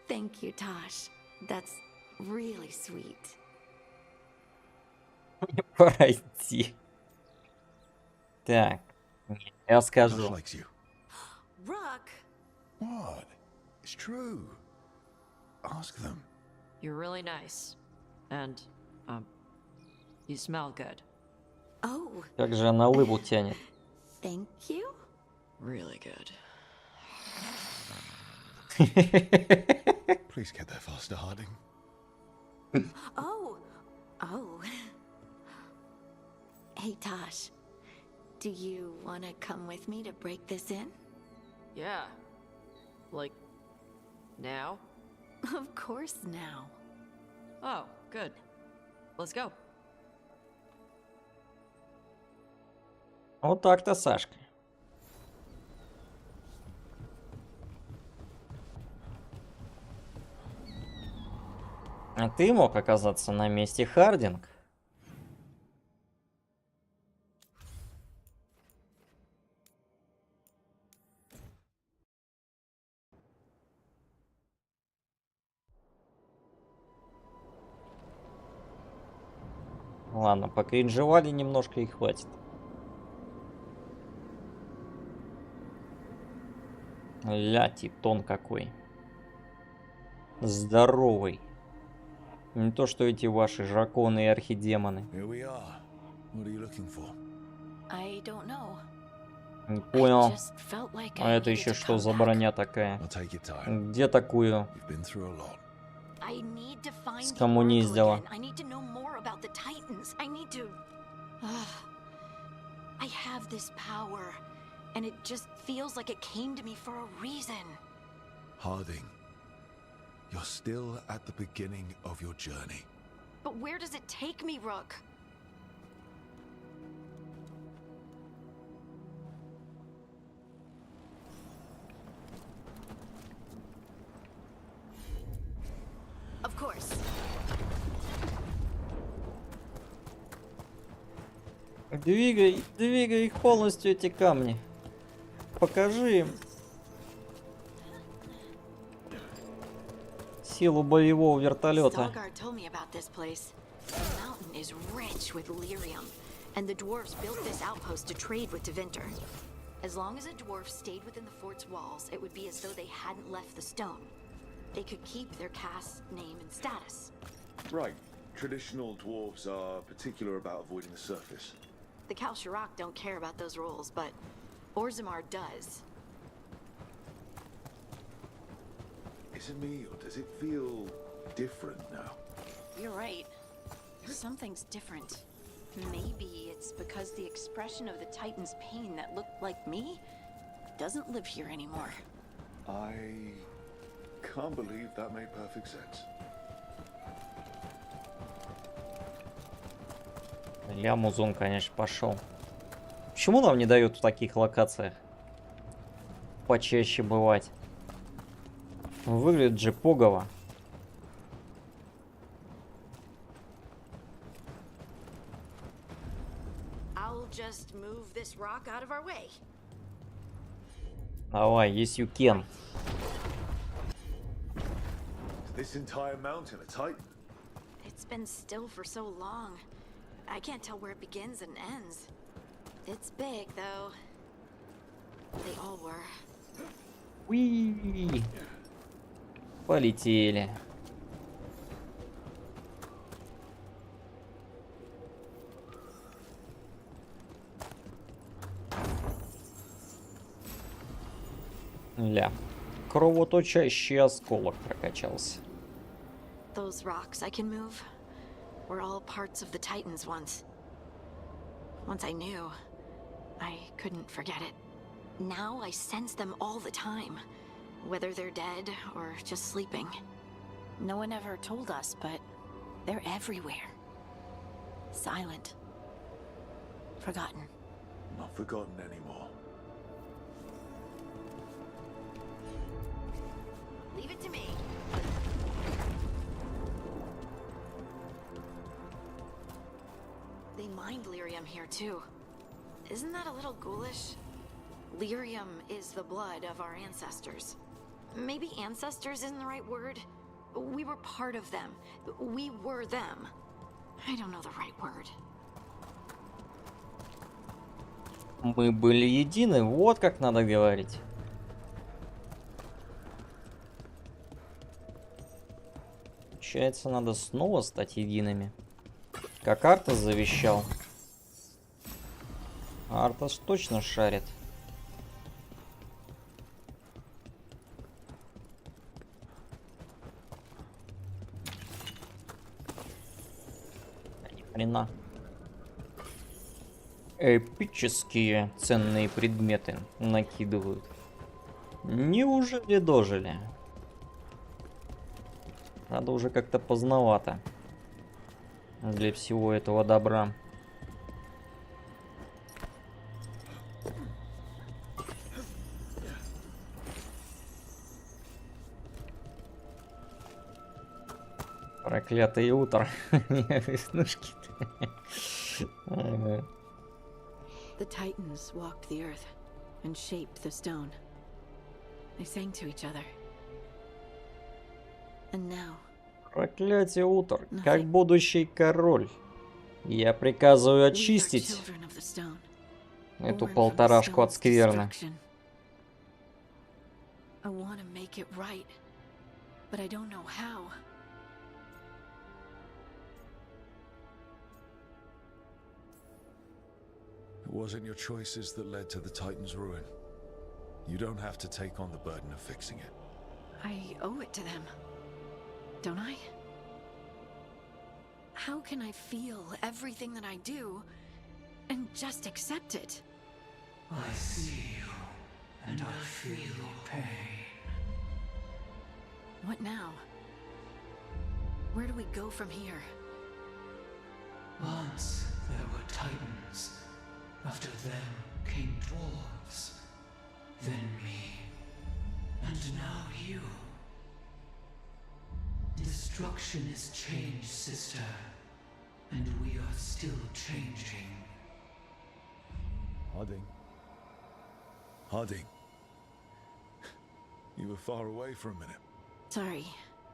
Thank you, Tosh. That's really sweet. Пройти. Так, я скажу. Rook. What? It's true. Ask them. You're really nice. And, you smell good. Oh. Как же она лыбу тянет. Thank you. Really good. Please get there faster, Harding. Oh. Oh. Hey, Tosh. Do you want to come with me to break this in? Yeah. Like, now? Of course now. Oh, good. Let's go. Вот так-то, Сашка. А ты мог оказаться на месте Хардинг. Ладно, покринжевали немножко и хватит. Ля, титон какой. Здоровый. Не то, что эти ваши драконы и архидемоны. Не понял. А это еще что за броня такая? Где такую скоммуниздила? I have this power, and it just feels like it came to me for a reason. Harding, you're still at the beginning of your journey. But where does it take me, Rook? Of course. Двигай их полностью, эти камни. Покажи им силу боевого вертолета. Veilguard told me about this place. The mountain is rich with lyrium, and the dwarves built this outpost to trade with Tevinter. As long as a dwarf stayed within the fort's walls, it would be as though they hadn't left the stone. They could keep their caste name and status. Right. Traditional dwarves are particular about avoiding the surface. The Kalsharak don't care about those rules, but Orzammar does. Is it me, or does it feel different now? You're right. Something's different. Maybe it's because the expression of the Titan's pain that looked like me doesn't live here anymore. I can't believe that made perfect sense. Лямузон, конечно, пошел. Почему нам не дают в таких локациях почаще бывать? Выглядит же пугово. I'll just move this rock out of our way. Давай, yes you can. This entire mountain a Titan? It's been still for so long. I can't tell where it begins and ends. It's big, though. They all were. Уи! Полетели. Ля. Кровоточащий осколок прокачался. Those rocks I can move were all parts of the Titans once. Once I knew, I couldn't forget it. Now I sense them all the time, whether they're dead or just sleeping. No one ever told us, but they're everywhere. Silent. Forgotten. Not forgotten anymore. Leave it to me. They mined lyrium here too. Isn't that a little ghoulish? Lyrium is the blood of our ancestors. Maybe ancestors isn't the right word. We were part of them. We were them. I don't know the right word. Мы были едины, вот как надо говорить. Получается, надо снова стать едиными. Как Артас завещал. Артас точно шарит. Ни хрена. Эпические ценные предметы накидывают. Неужели дожили? Надо уже как-то поздновато для всего этого добра. Проклятое утро. The Titans walked the earth and shaped the stone. They sang to each other. And now, Проклятие утр, как будущий король. Я приказываю очистить эту полторашку от скверны. I want to make it right, but I don't know how. It wasn't your choices that led to the Titan's ruin. You don't have to take on the burden of fixing it. I owe it to them, don't I? How can I feel everything that I do and just accept it? I see you, and I feel your pain. What now? Where do we go from here? Once there were Titans. After them came dwarves. Then me. And now you. Destruction is change, sister. And we are still changing. Harding. Harding. You were far away for a minute. Sorry,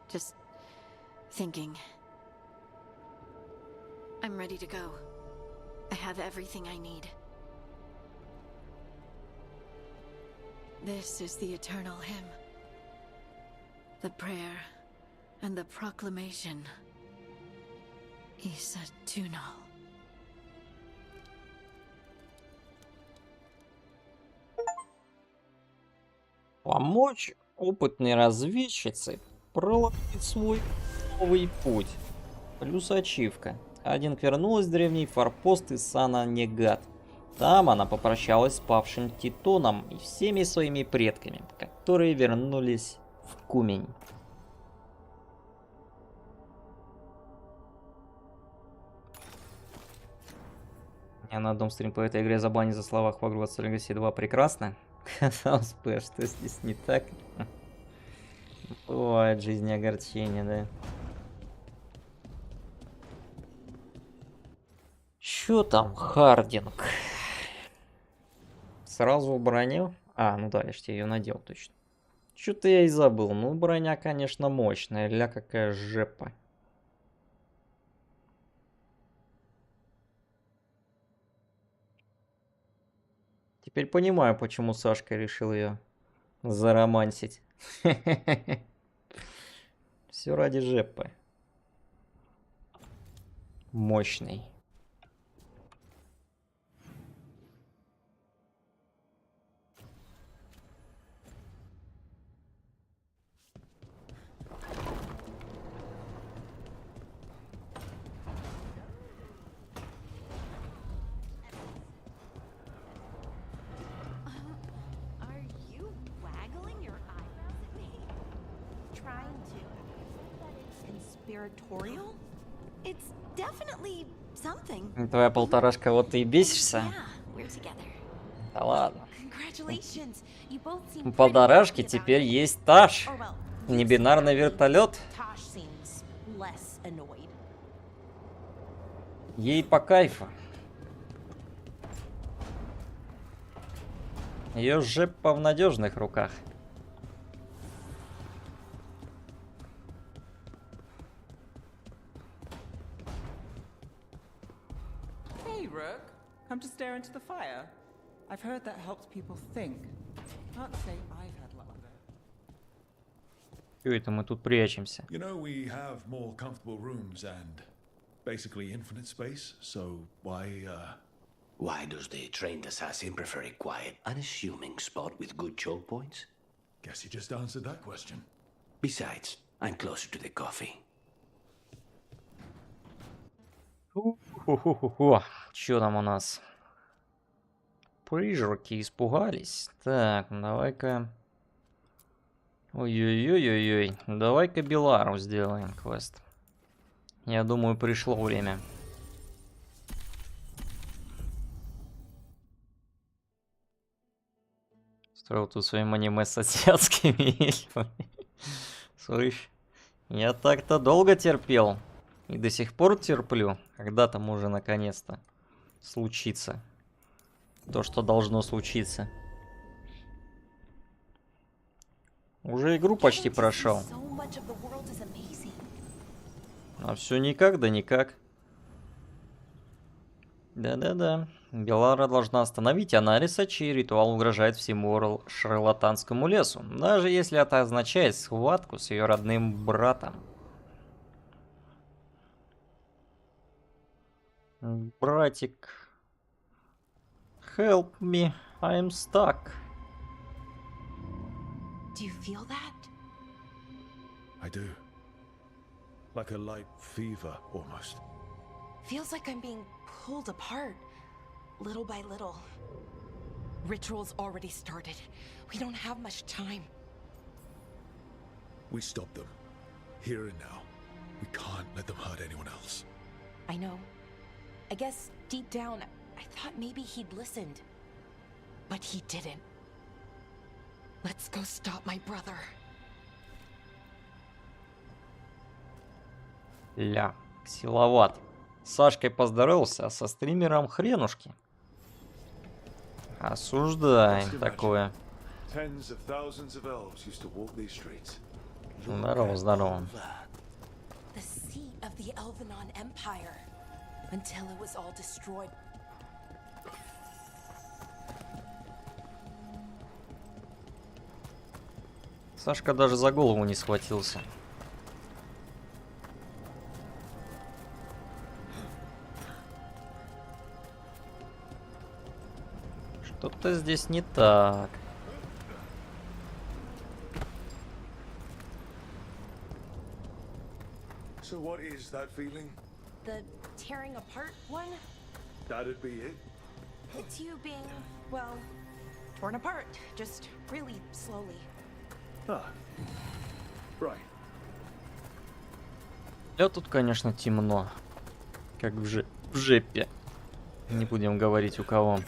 just thinking. I'm ready to go. I have everything I need. This is the eternal hymn. The prayer and the proclamation. Isa Tunal. Помочь опытной разведчице проложить свой новый путь. Плюс ачивка. Адинг вернулась в древний форпост Исана-Негат. Там она попрощалась с павшим Титоном и всеми своими предками, которые вернулись в Кумень. Я на одном стриме по этой игре забанили за слова Hogwarts Legacy 2 прекрасно. Казалось бы, что здесь не так. Бывает в жизни огорчение, да. Чё там, Хардинг? Сразу броню? А, ну да, я ж тебе ее надел точно. Чё-то я и забыл. Ну, броня, конечно, мощная. Ля, какая жепа. Теперь понимаю, почему Сашка решил ее заромансить. Все ради жепы. Мощный. Твоя полторашка, вот ты и бесишься. Да ладно. У полторашки теперь есть Таш. Небинарный вертолет. Ей по кайфу. Ее жепа в надежных руках. Come to stare into the fire. I've heard that helps people think. Can't say I've had luck with it. Чё это мы тут прячемся? You know, we have more comfortable rooms and basically infinite space, so why does the trained assassin prefer a quiet, unassuming spot with good choke points? Guess you just answered that question. Besides, I'm closer to the coffee. Чё там у нас? Призраки испугались. Так, давай-ка... Ой-ой-ой-ой-ой. Давай-ка Белару сделаем квест. Я думаю, пришло время. Строил тут своим аниме с азиатскими эльфами. Слышь, я так-то долго терпел. И до сих пор терплю. Когда там уже наконец-то случится то, что должно случиться. Уже игру почти прошел. А все никак, да никак. Да-да-да. Белара должна остановить анализ, чей ритуал угрожает всему шарлатанскому лесу. Даже если это означает схватку с ее родным братом. Братик. Help me, I'm stuck. Do you feel that? I do. Like a light fever, almost. Feels like I'm being pulled apart, little by little. Ritual's already started. We don't have much time. We stop them. Here and now. We can't let them hurt anyone else. I know. I guess deep down, I thought maybe he'd listened. But he didn't. Let's go stop my brother. Ля, силоват. С Сашкой поздоровался, а со стримером хренушки. Осуждаем такое. Здорово, здорово. The seat of the Elvenon Empire until it was all destroyed. Сашка даже за голову не схватился. Что-то здесь не так. So what is that feeling? The tearing apart one? That'd be it. It's you being, well, torn apart, just really slowly. Ah, right. Да, тут, конечно, темно. Как в жепе. Не будем говорить у кого.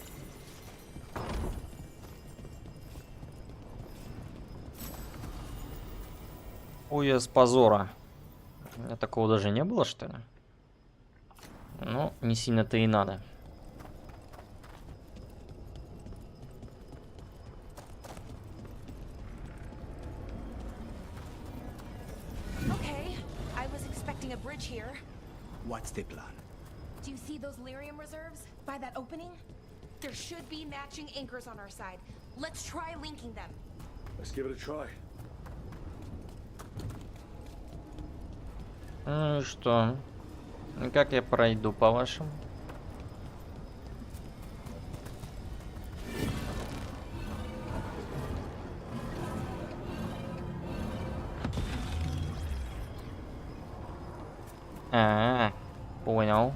Ой, с позора. У меня такого даже не было, что ли? Ну, не сильно-то и надо. Okay, I was expecting a bridge here. What's the plan? Do you see those lyrium reserves by that opening? There should be matching anchors on our side. Let's try linking them. Let's give it a try. Ну и что? Как я пройду, по-вашему? Понял.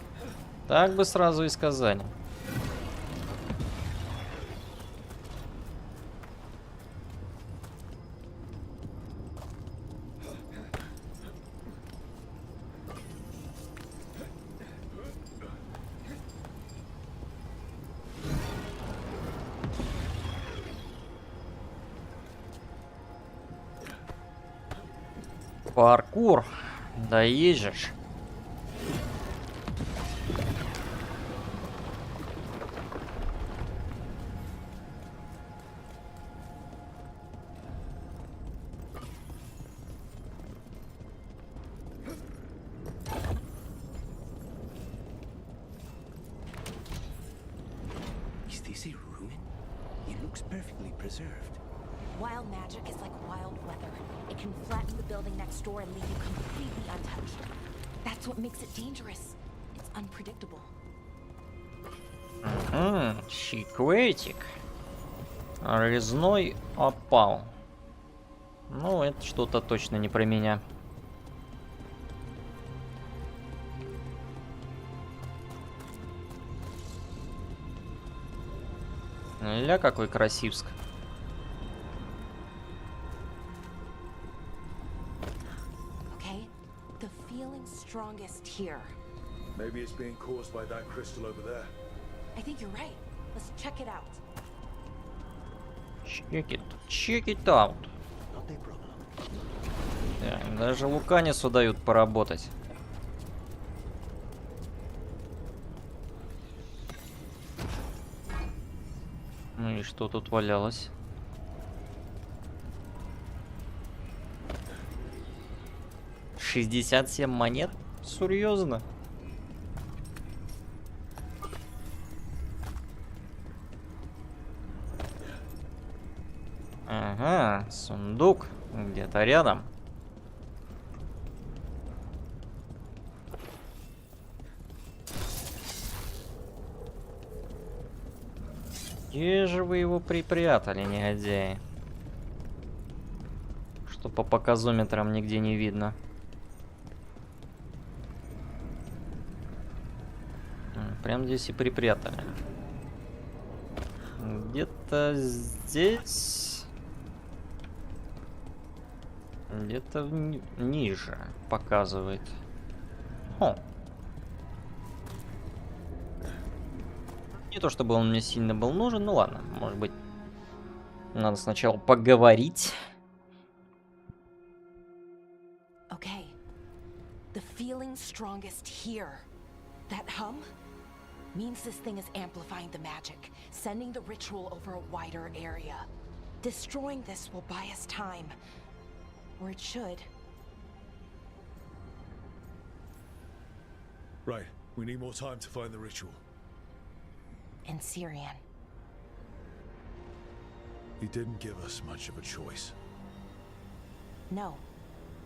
Так бы сразу и сказали. Паркур. Доезжешь. Is this a ruin? It looks perfectly preserved. Wild magic is like wild weather. It can flatten the building next door and leave you completely untouched. That's what makes it dangerous. It's unpredictable. Секретик. Резной опал. Ну, это что-то точно не про меня. Ля, какой красивск. Strongest here. Maybe it's being caused by that crystal over there. I think you're right. Let's check it out. Check it out. Так, даже Луканису дают поработать. Ну и что тут валялось? $67 монет? Серьезно? Ага, сундук где-то рядом. Где же вы его припрятали, негодяи? Что по показометрам нигде не видно. Прям здесь и припрятали. Где-то здесь. Где-то ниже показывает. Хо. Не то чтобы он мне сильно был нужен, ну ладно, может быть, надо сначала поговорить. Okay. The feeling strongest here. That hum? Means this thing is amplifying the magic, sending the ritual over a wider area. Destroying this will buy us time. Or it should. Right, we need more time to find the ritual. In Syrian. He didn't give us much of a choice. No,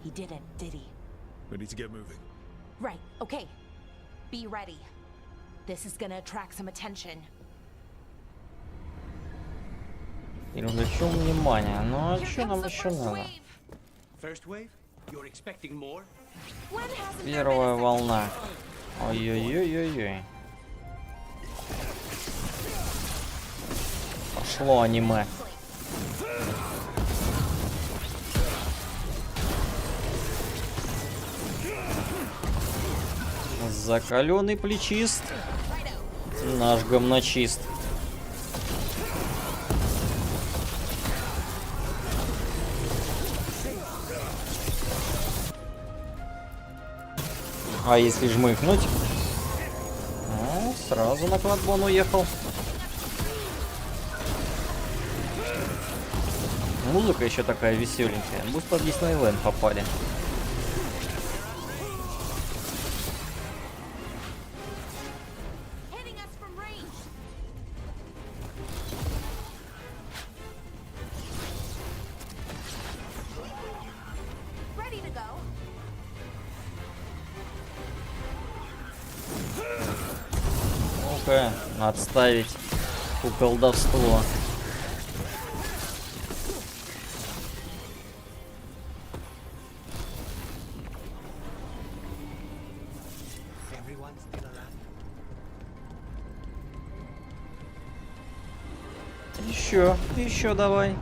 he didn't, did he? We need to get moving. Right, okay. Be ready. This is gonna attract some attention. Привлечем внимание. Ну а что нам еще надо? First wave? You're expecting more? Первая волна. Ой-ой-ой-ой-ой. Пошло аниме. Закаленный плечист. Наш говночист. А если жмыхнуть? Ну, сразу на кладбон уехал. Музыка еще такая веселенькая. Будто в Диснейленд попали. Ну-ка, отставить колдовство. Еще давай.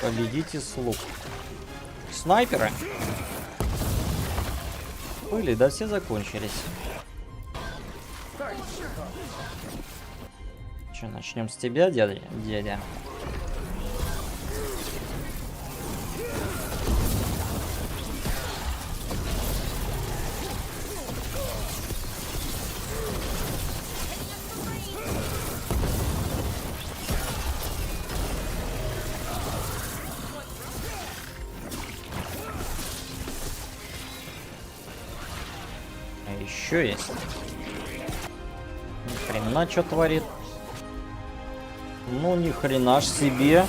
Победите слуг. Снайперы? Были, да, все закончились. Че, начнем с тебя, дядя? А еще есть. Ни хрена что творит. Ну ни хрена ж себе.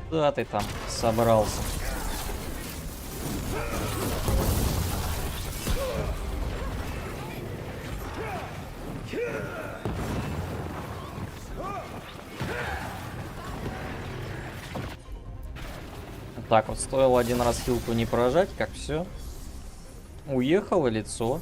Куда ты там собрался? Так вот, стоило один раз хилку не поражать, как все. Уехало лицо.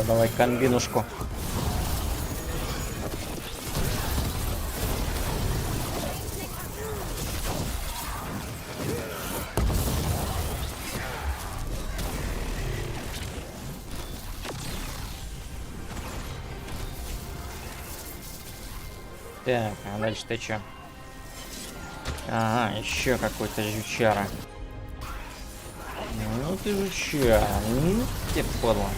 Давай комбинушку. Так, а дальше ты чё? Ага, еще какой-то жучара. Ну ты жучара. Ну ты подло.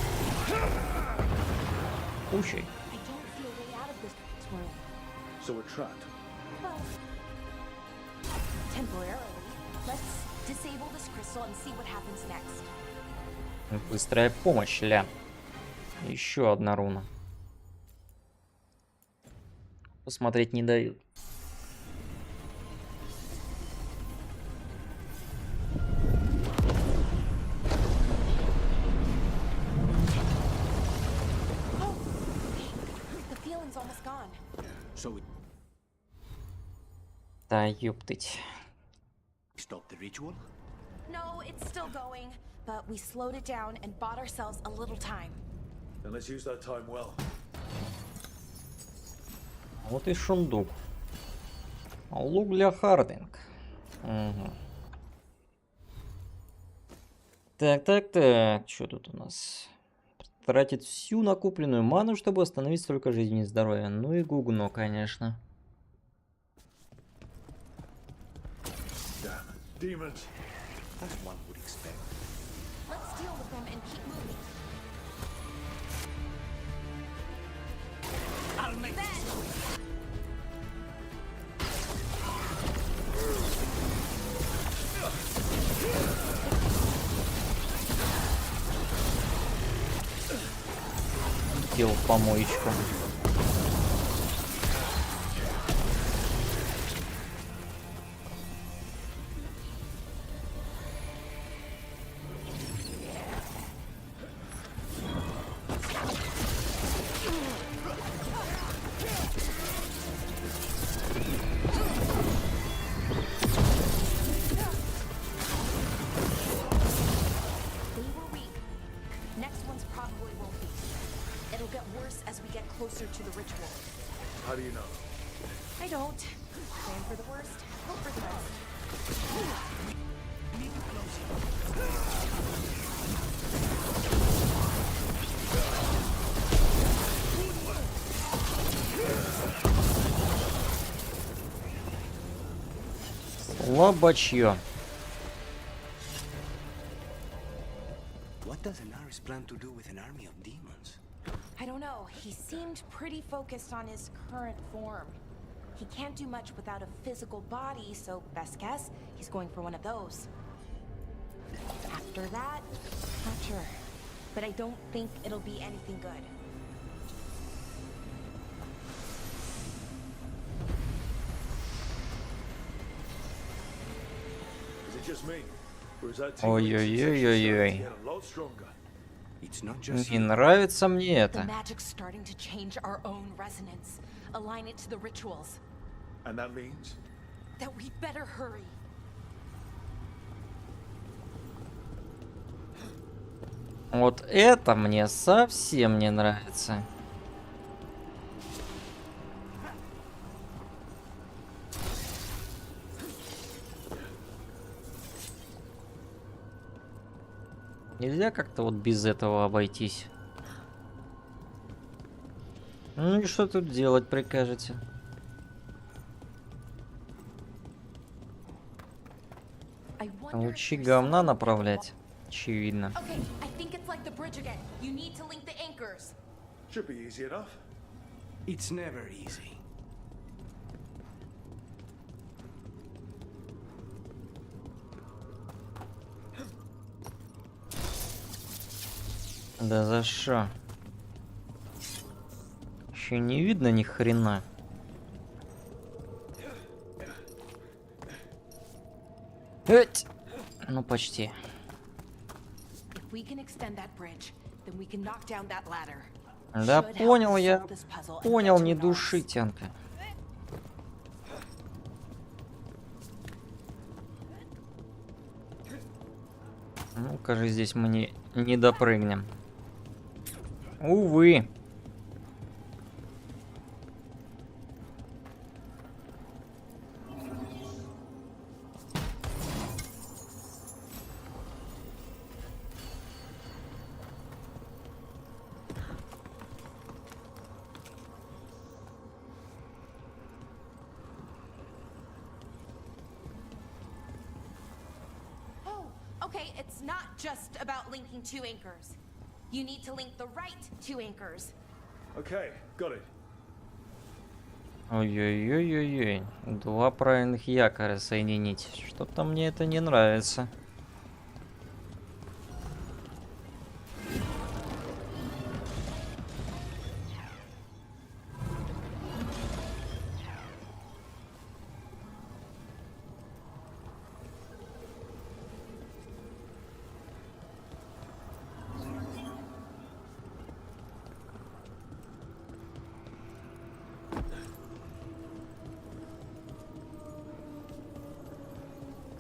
Кушай. So we're trapped. Temporarily. Let's disable this crystal and see what happens next. Быстрая помощь, ля. Еще одна руна. Посмотреть не дают. Да, ёптыть. Stop the ritual? No, it's still going, but we slowed it down and bought ourselves a little time. Then let's use that time well. Вот и шундук. Лук для хардинг. Угу. Так. Что тут у нас? Тратит всю накопленную ману, чтобы восстановить столько жизни и здоровья. Ну и гугно, конечно. Demons, as one would expect. Let's deal with them and keep moving. I'll make Дел в помоечку. How do you know? I don't. Plan for the worst, hope for the best. Слабачье. What does Anaris plan to do with an army of demons? I don't know. He seemed pretty focused on his current form. He can't do much without a physical body, so best guess, he's going for one of those. After that, not sure. But I don't think it'll be anything good. Is it just me? Or is that team Ой-ой-ой-ой-ой. getting a lot stronger? It's not just Не нравится мне The это. magic's starting to change our own resonance, align it to the rituals. And that means? That we better hurry. Вот это мне совсем не нравится. Нельзя как-то вот без этого обойтись. Ну и что тут делать прикажете? Лучи говна направлять, очевидно. Okay, I think it's like the bridge again. You need to link the anchors. Should be easy enough. It's never easy. Да за шо? Еще не видно ни хрена. Эть! Ну почти. If we can extend that bridge, then we can knock down that ladder. Да Should help понял us я. solve this puzzle and Понял, get не to Mars. души, тянка. Ну, кажется, здесь мы не допрыгнем. Увы. Okay, it's not just about linking two anchors. You need to link the right two anchors. Okay, got it. Ой-ой-ой-ой-ой. Два правильных якоря соединить. Что-то мне это не нравится.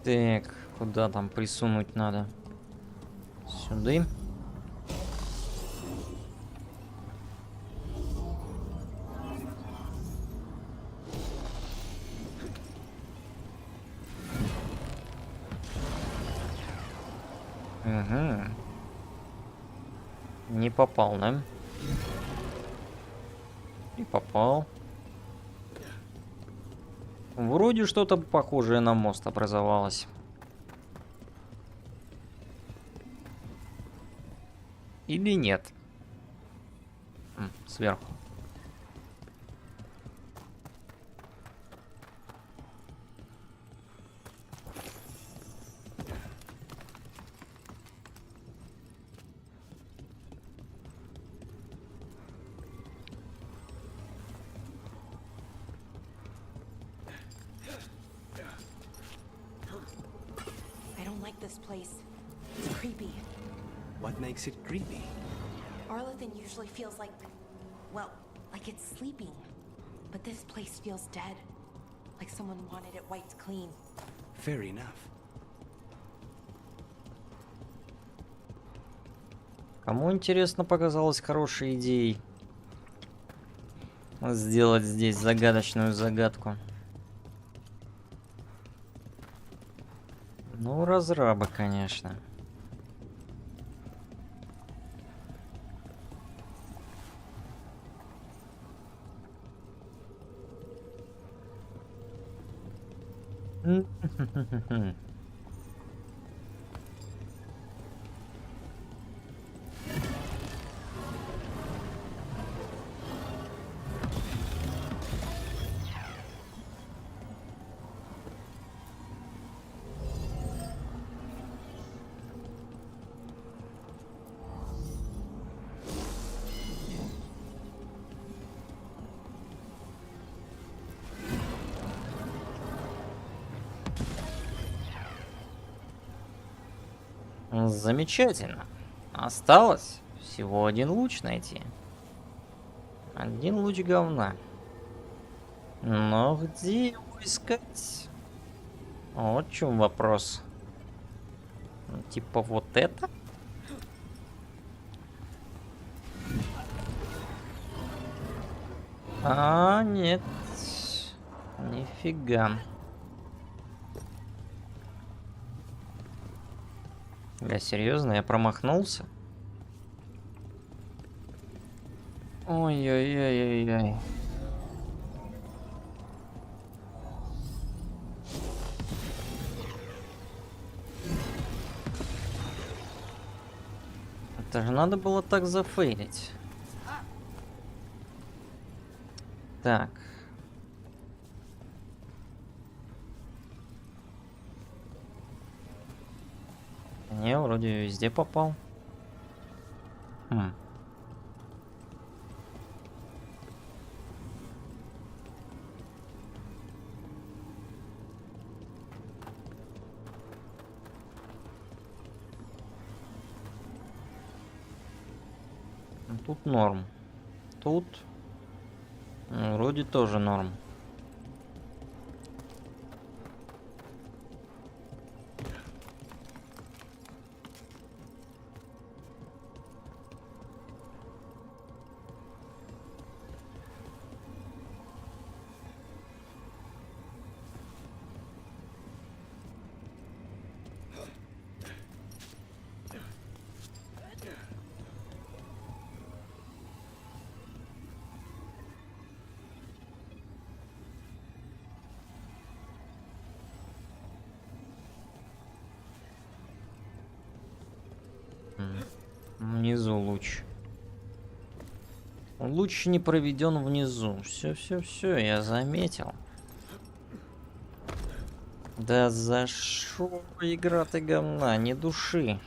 Так, куда там присунуть надо? Сюда. Угу. Не попал, да? Не попал. Вроде что-то похожее на мост образовалось. Или нет? Сверху. What makes it creepy? Arlithan usually feels like, well, like it's sleeping. But this place feels dead. Like someone wanted it wiped clean. Fair enough. Кому, интересно, показалось хорошей идеей сделать здесь загадочную загадку? Ну, разрабы, конечно. Замечательно. Осталось всего один луч найти. Один луч говна. Но где его искать? Вот в чем вопрос. Типа вот это? А, нет. Нифига. Бля, серьезно, я промахнулся? Ой-ой-ой-ой-ой. Это же надо было так зафейлить. Так. Не, вроде везде попал. Тут норм. Тут вроде тоже норм. Внизу луч. Луч не проведен внизу. Все, я заметил. Да за шо игра ты говна, не души.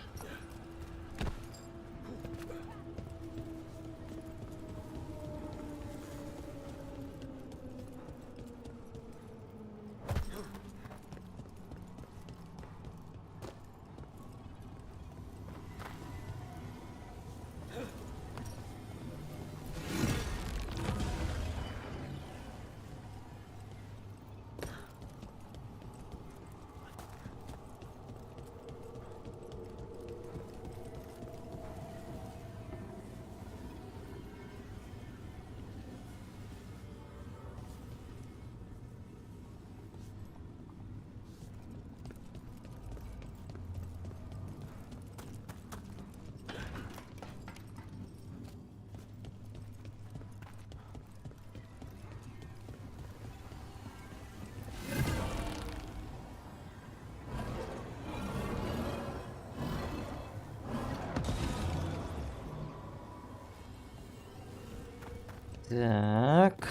Так.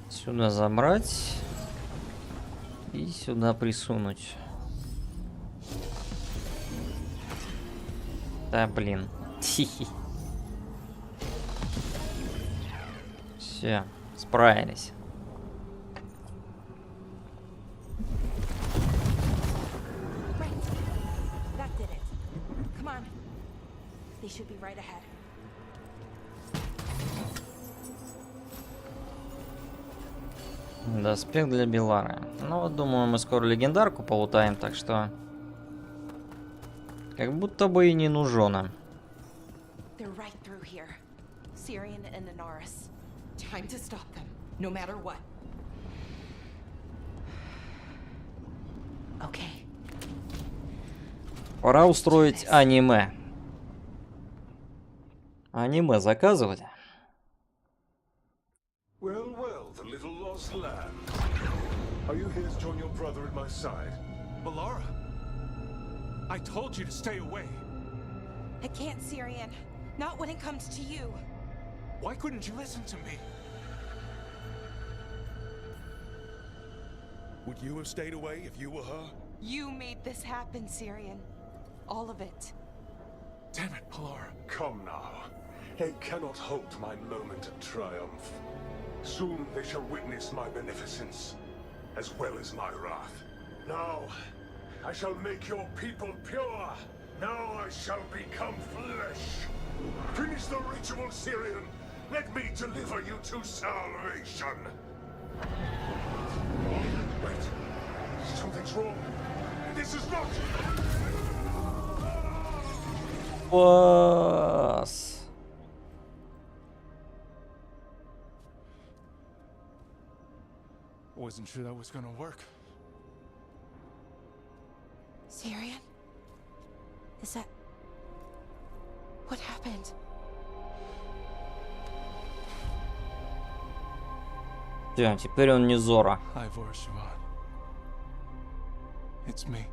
Сюда забрать. И сюда присунуть. Да, блин. Все, справились. Доспех для Белары. Ну вот, думаю, мы скоро легендарку полутаем, так что... Как будто бы и не нужно. Пора устроить аниме. Аниме заказывать. Well, well, the little lost lamb. Are you here to join your brother at my side? Melara, I told you to stay away. I can't, Syrian. Not when it comes to you. Why couldn't you listen to me? Would you have stayed away if you were her? You made this happen, Syrian. All of it. Damn it, Melara. Come now. They cannot halt my moment of triumph. Soon they shall witness my beneficence, as well as my wrath. Now, I shall make your people pure. Now I shall become flesh. Finish the ritual, Syrian. Let me deliver you to salvation. Wait, something's wrong. This is not... Класс. Wasn't sure that was gonna work. Syrian? Is that... What happened? Всё, теперь он не Зора. Hi, Vorshvan. It's me.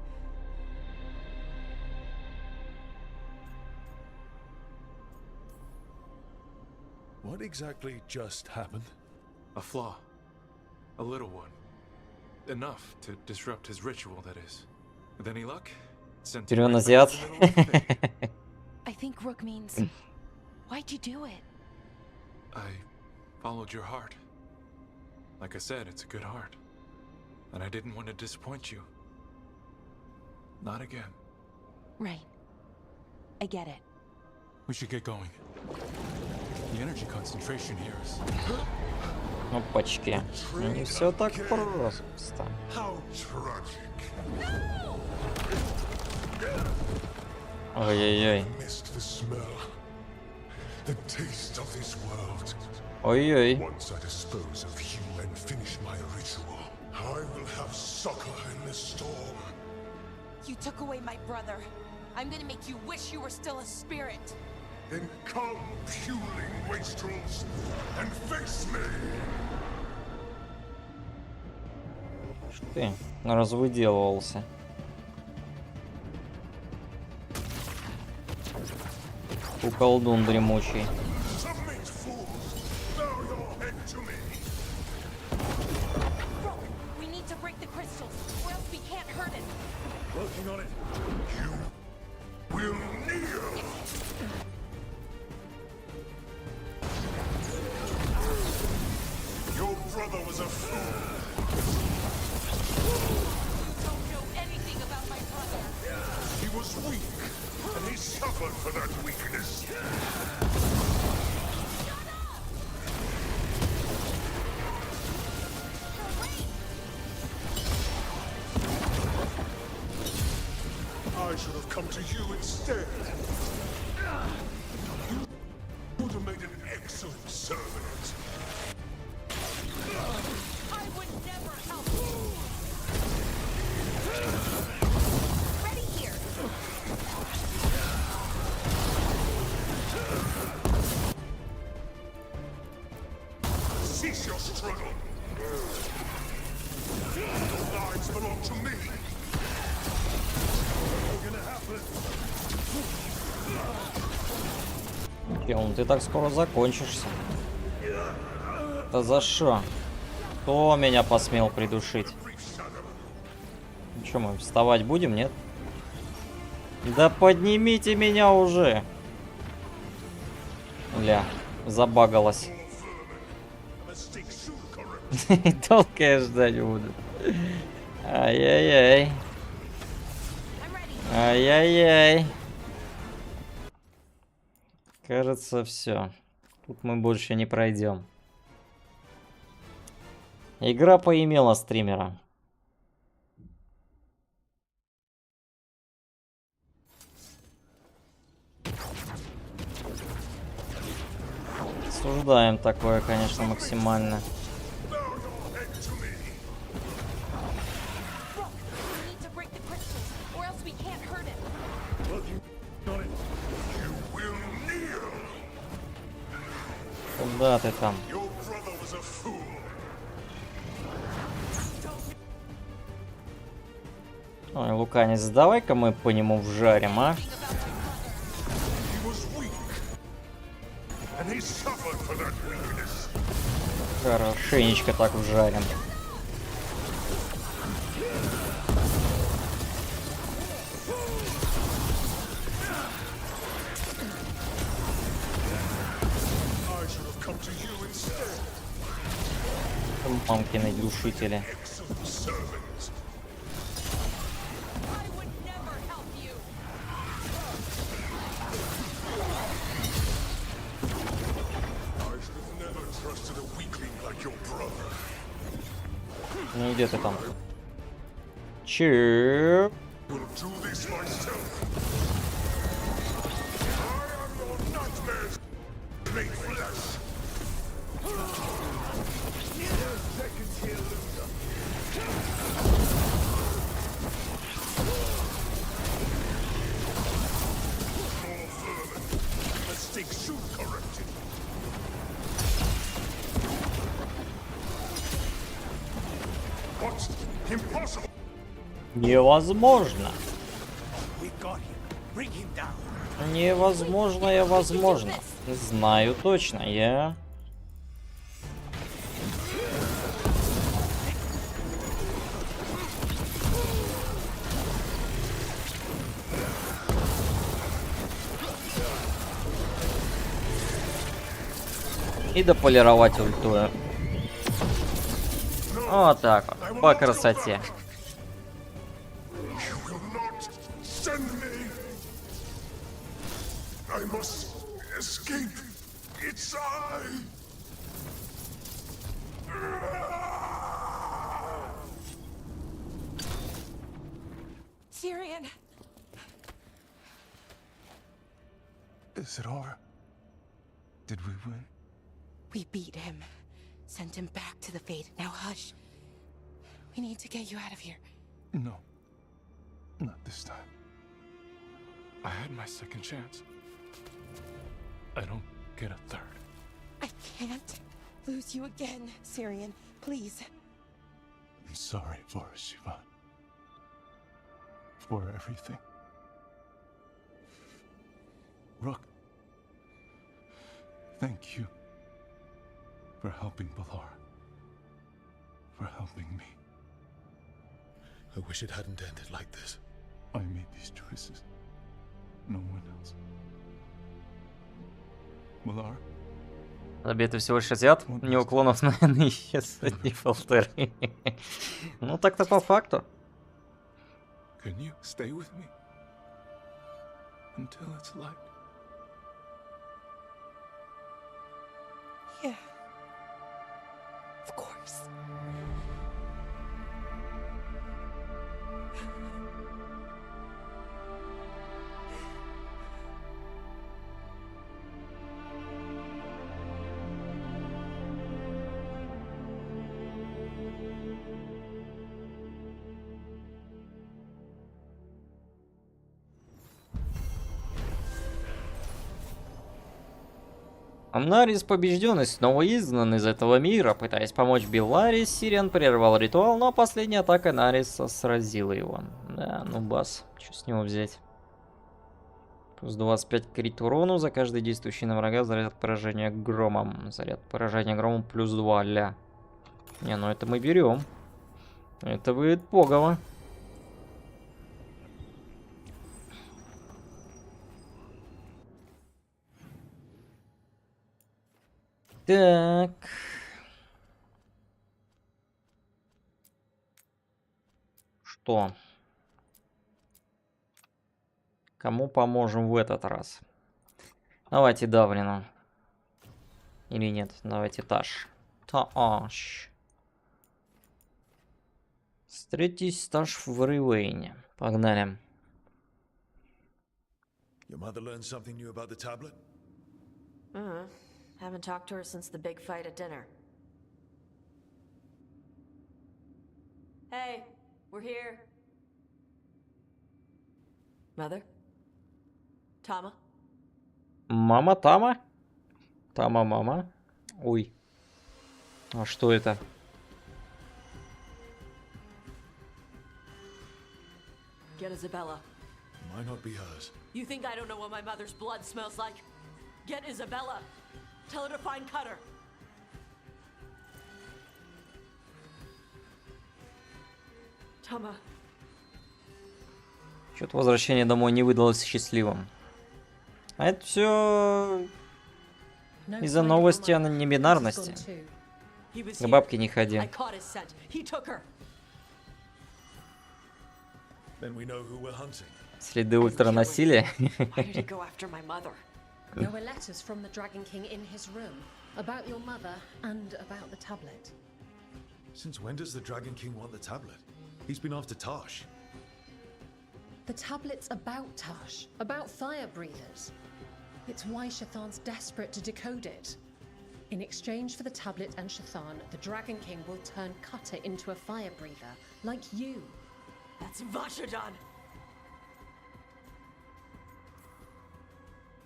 What exactly just happened? A flaw. A little one. Enough to disrupt his ritual, that is. With any luck, sent him right back to the middle of the day. I think Rook means... Why'd you do it? I followed your heart. Like I said, it's a good heart. And I didn't want to disappoint you. Not again. Right. I get it. We should get going. The energy concentration here is... Опачки. Не все так просто. Ой-ой-ой. Ой-ой. Once I dispose of you and finish my ritual, I will have succor in the storm. You took away my brother. I'm gonna make you wish you were still a spirit. Then come, puling wastrels, and face me! Ты развыделывался. Куколдун дремучий. Working on it. You will kneel. Your brother was a fool. You don't know anything about my brother. He was weak, and he suffered for that weakness. I should have come to you instead. You would have made an excellent servant. I would never help you. Ready here. Cease your struggle. Your lives belong to me. What's gonna happen? Шпион, ты так скоро закончишься. Да за что? Кто меня посмел придушить? Ну что, мы вставать будем, нет? Да поднимите меня уже! Бля, забагалась. Долго я ждать буду. Ай-яй-яй. Ай-яй-яй. Кажется, все. Тут мы больше не пройдем. Игра поимела стримера. Осуждаем такое, конечно, максимально. Куда ты там? Ой, Луканец, давай-ка мы по нему вжарим, а? Хорошенечко так вжарим. Мамкины глушители. Ну где ты там? Че? Невозможно. Невозможно, возможно. Знаю точно, я... И дополировать ультую. Вот так вот, по красоте. Syrian. Is it over? Did we win? We beat him. Sent him back to the Fate. Now hush. We need to get you out of here. No. Not this time. I had my second chance. I don't get a third. I can't lose you again, Syrian. Please. I'm sorry for Sivan. For everything. Rook. Thank you. For helping Balar. For helping me. I wish it hadn't ended like this. I made these choices. No one else. Balar? Забито всего лишь азиат, неуклонов, наверное, исчез одни полторы. Ну так-то по факту. Can you stay with me? Until it's light. Yeah. Of course. Амнарис побежден и снова изгнан из этого мира. Пытаясь помочь Беллари, Сириан прервал ритуал, но последняя атака Нариса сразила его. Да, ну бас, что с него взять? Плюс 25 крит урону за каждый действующий на врага заряд поражения громом. Заряд поражения громом плюс 2, ля. Не, ну это мы берем. Это будет погово. Так. Что? Кому поможем в этот раз? Давайте Даврину. Или нет? Давайте Таш. Таш. Встретись, Таш, в Ривейне. Погнали. Your mother learned something new about the tablet? Haven't talked to her since the big fight at dinner. Hey, we're here. Mother? Tama? Мама Тама? Тама мама? Ой. А что это? Get Isabella. Might not be hers. You think I don't know what my mother's blood smells like? Get Isabella. Tell her to find Cutter. Tama. Что-то возвращение домой не выдалось счастливым. А это все из-за новости о небинарности. К бабке не ходи. Следы ультранасилия. There were letters from the Dragon King in his room about your mother and about the tablet. Since when does the Dragon King want the tablet? He's been after Tosh. The tablet's about Tosh, about fire breathers. It's why Shathan's desperate to decode it. In exchange for the tablet and Shathan, the Dragon King will turn Cutter into a fire breather, like you. That's Vashadan!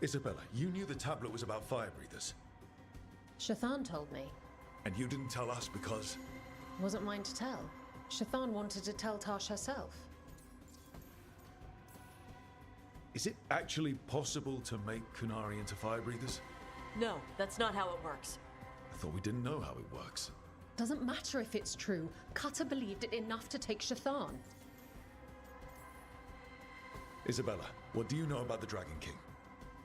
Isabella, you knew the tablet was about fire breathers. Shathan told me. And you didn't tell us because... Wasn't mine to tell. Shathan wanted to tell Tosh herself. Is it actually possible to make Kunari into fire breathers? No, that's not how it works. I thought we didn't know how it works. Doesn't matter if it's true. Cutter believed it enough to take Shathan. Isabella, what do you know about the Dragon King?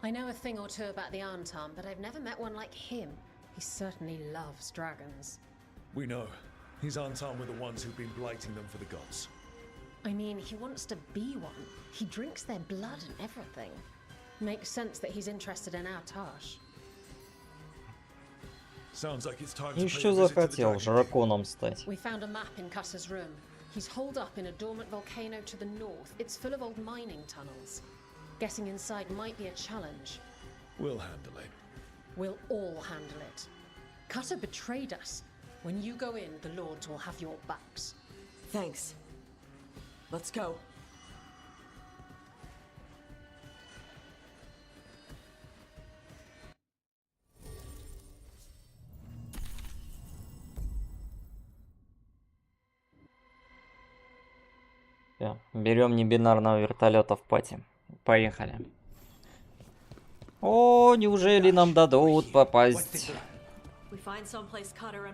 I know a thing or two about the Arntam, but I've never met one like him. He certainly loves dragons. We know. His Arntam were the ones who've been blighting them for the gods. I mean, he wants to be one. He drinks their blood and everything. Makes sense that he's interested in our Tosh. Sounds like it's time И to что захотел драконом стать? We found a map in Cutter's room. He's holed up in a dormant volcano to the north. It's full of old mining tunnels. Getting inside might be a challenge. We'll handle it. We'll all handle it. Cutter betrayed us. When you go in, the Lords will have your backs. Thanks. Let's go. Берем небинарного вертолета в пати. Поехали. О, неужели нам дадут попасть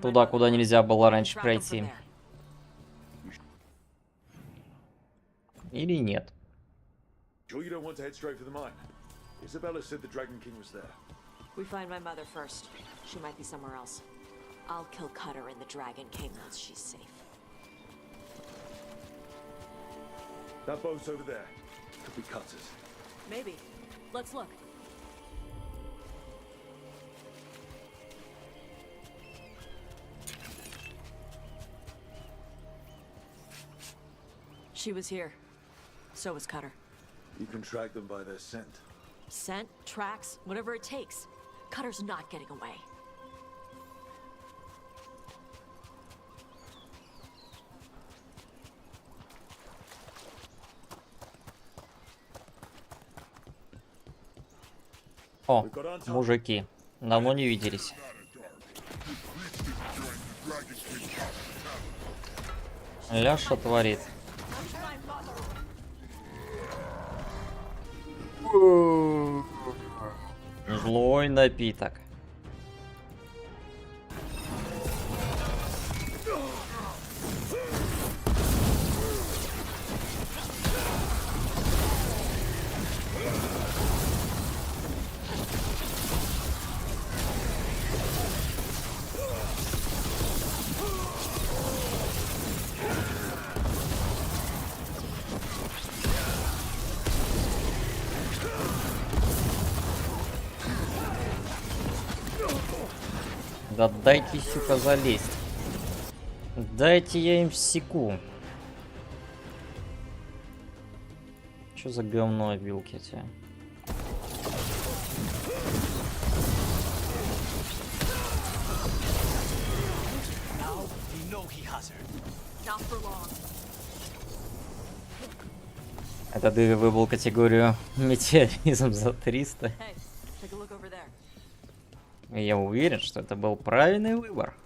туда, куда нельзя было раньше пройти? Или нет? Sure you don't want to head straight for the mine? Isabella said the Dragon King was there. We find my mother first. She might be somewhere else. I'll kill Cutter and the Dragon King once she's safe. That boat's over there. Could be Cutter's. Maybe. Let's look. She was here. So was Cutter. You can track them by their scent. Scent, tracks, whatever it takes. Cutter's not getting away. О, мужики, давно не виделись. Ляша творит. Злой напиток. Да дайте, сука, залезть. Дайте я им всеку. Чё за говно вилки эти? Это ты выбрал категорию метеоризм за 300. Я уверен, что это был правильный выбор.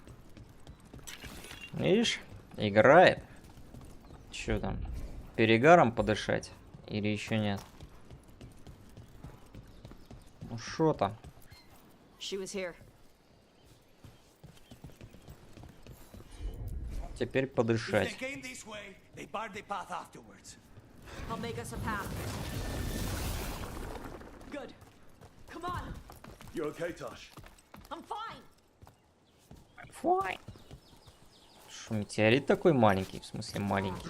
Видишь, играет. Чё там? Перегаром подышать? Или еще нет? Ну шо там? Теперь подышать. You okay, Tosh? I'm fine. Fine. Шо, метеорит такой маленький? В смысле маленький?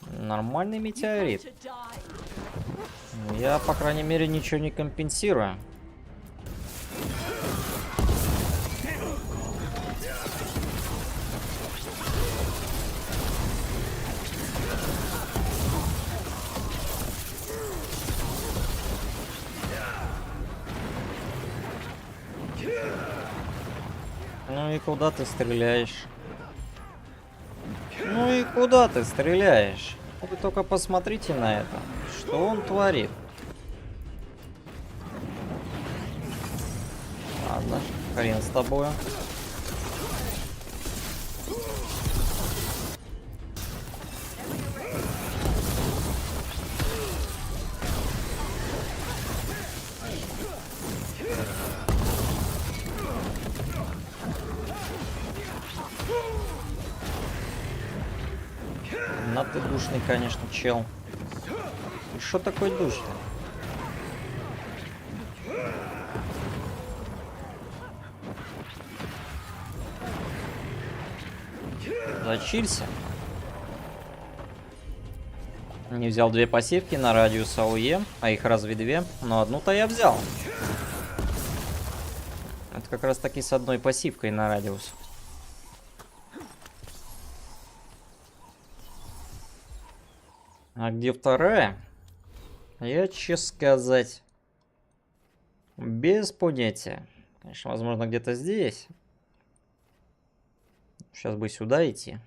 Нормальный метеорит. Я, по крайней мере, ничего не компенсирую. Ну и куда ты стреляешь? Ну и куда ты стреляешь? Вы только посмотрите на это. Что он творит? Ладно, хрен с тобой. На ты душный, конечно, чел. И шо такой душный? Зачилься. Не взял две пассивки на радиус АОЕ, а их разве две? Но одну-то я взял. Это как раз таки с одной пассивкой на радиус. А где вторая? Я, честно сказать, без понятия. Конечно, возможно, где-то здесь. Сейчас бы сюда идти.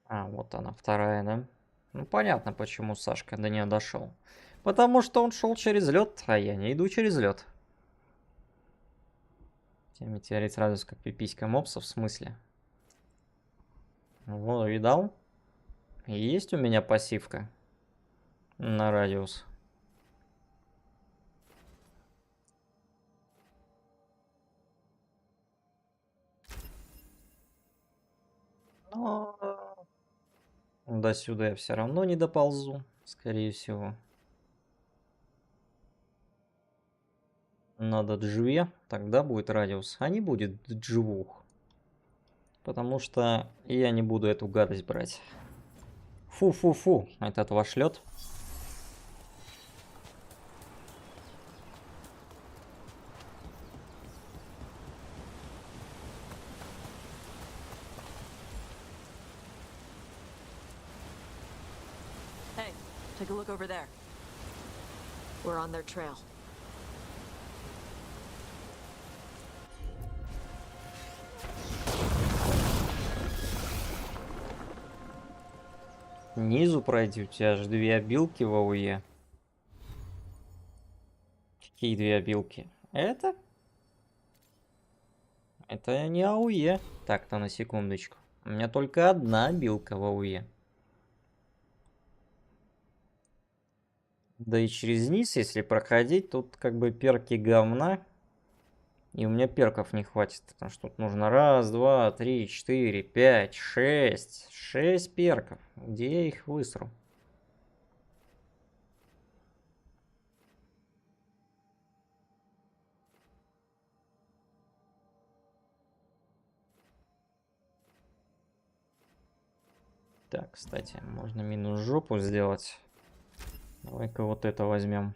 А, вот она, вторая, да? Ну, понятно, почему Сашка до нее дошел. Потому что он шел через лед, а я не иду через лед. Метеорит сразу как пиписька мопса, в смысле? Вот, видал? Есть у меня пассивка на радиус. Но... до сюда я все равно не доползу, скорее всего. Надо джве, тогда будет радиус, а не будет джвух. Потому что я не буду эту гадость брать. Фу-фу-фу, этот ваш лед. Take a look over there. We're on their trail. низу пройти. У тебя аж 2 обилки в АУЕ. Какие 2 обилки? Это? Это не АУЕ. Так-то на секундочку. У меня только 1 обилка в АУЕ. Да и через низ, если проходить, тут как бы перки говна. И у меня перков не хватит, потому что тут нужно 1, 2, 3, 4, 5, 6. 6 перков. Где я их высру? Так, кстати, можно минус жопу сделать. Давай-ка вот это возьмем.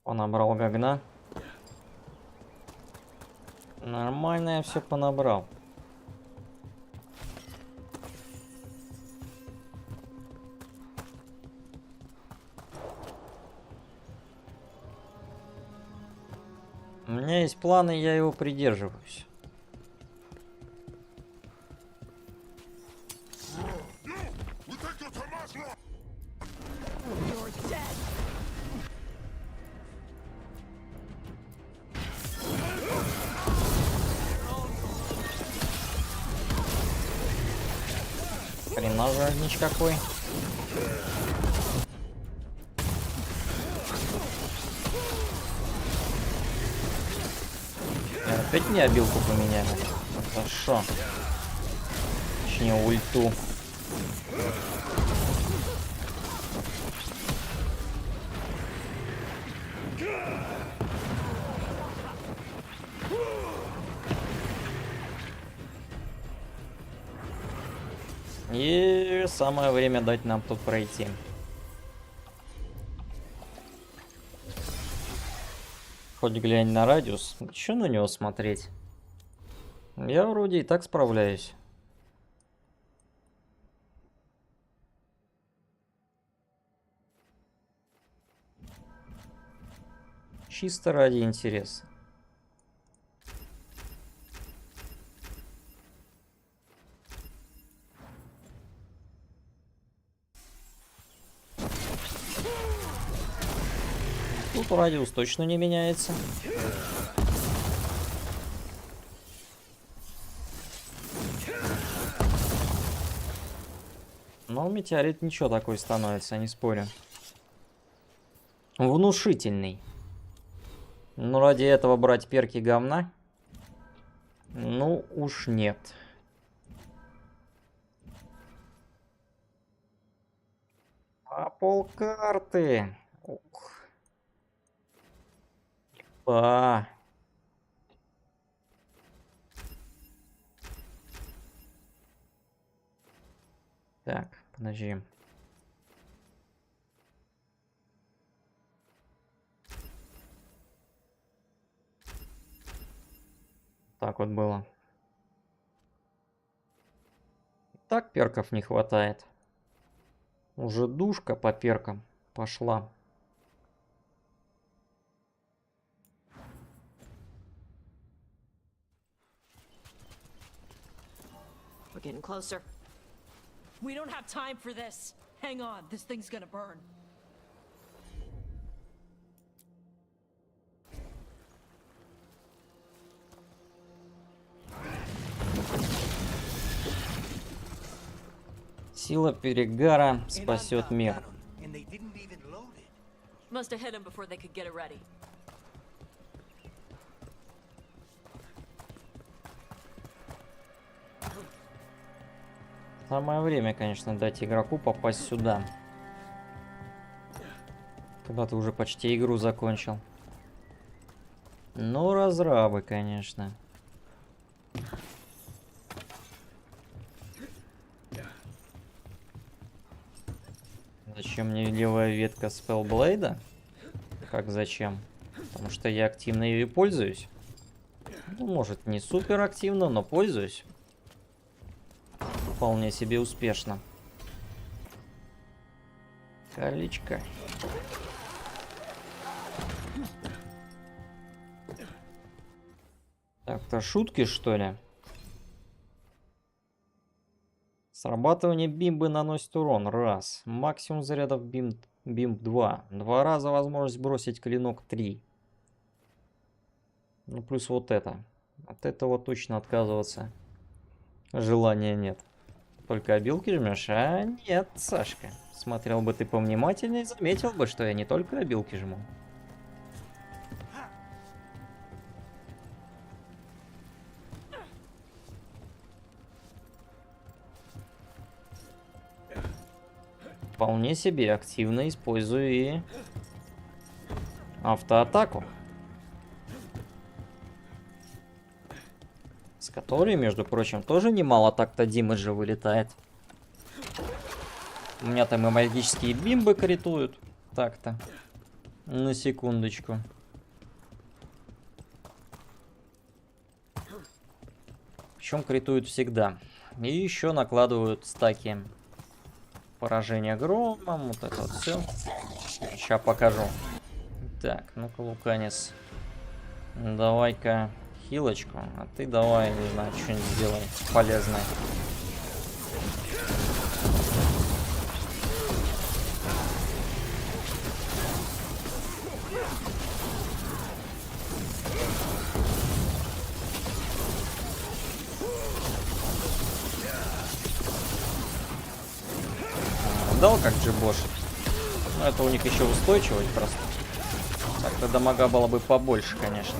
Понабрал гогна. Нормально я все понабрал. У меня есть план, и я его придерживаюсь. Хрена жаднич какой. Опять мне обилку поменяли. Хорошо. Точнее, ульту. И самое время дать нам тут пройти. Хоть глянь на радиус. Че на него смотреть? Я вроде и так справляюсь. Чисто ради интереса. Тут радиус точно не меняется. Но метеорит ничего такой становится, не спорю. Внушительный. Но ради этого брать перки говна? Ну уж нет. А полкарты. Ух. Так, подожди. Так вот было. Так перков не хватает. Уже душка по перкам пошла. We're getting closer. We don't have time for this. Hang on, this thing's gonna burn. Сила перегара спасет мир. Must have hit him before they could get it ready. Самое время, конечно, дать игроку попасть сюда. Когда ты уже почти игру закончил. Ну, разрабы, конечно. Зачем мне левая ветка спелблейда? Как зачем? Потому что я активно ею пользуюсь. Ну, может, не супер активно, но пользуюсь. Вполне себе успешно. Колечко. Это шутки, что ли? Срабатывание бимбы наносит урон. Раз. Максимум зарядов бимб 2. 2 раза возможность бросить клинок 3. Ну, плюс вот это. От этого точно отказываться желания нет. Только обилки жмешь? А нет, Сашка. Смотрел бы ты повнимательнее, заметил бы, что я не только обилки жму. Вполне себе активно использую и автоатаку, с которой, между прочим, тоже немало так-то димэджа вылетает. У меня там и магические бимбы критуют. Так-то. На секундочку. Причем критуют всегда. И еще накладывают стаки поражения громом. Вот это вот все. Сейчас покажу. Так, ну-ка, Луканис. Давай-ка хилочку. А ты давай, не знаю, что-нибудь сделай полезное. Дал как джибош. Но это у них еще устойчивость просто. Так-то дамага было бы побольше, конечно.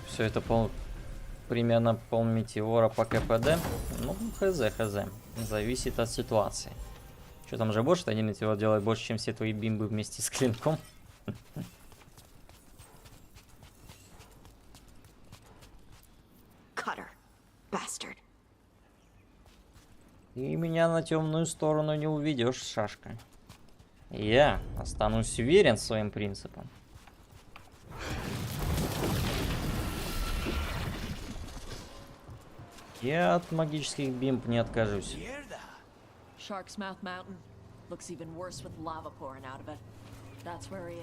Все это примерно полметеора по КПД. Ну, хз. Зависит от ситуации. Что там же больше? Один метеор делает больше, чем все твои бимбы вместе с клинком. И меня на темную сторону не уведешь, Шашка. Я останусь уверен своим принципам. Я от магических бимб не откажусь.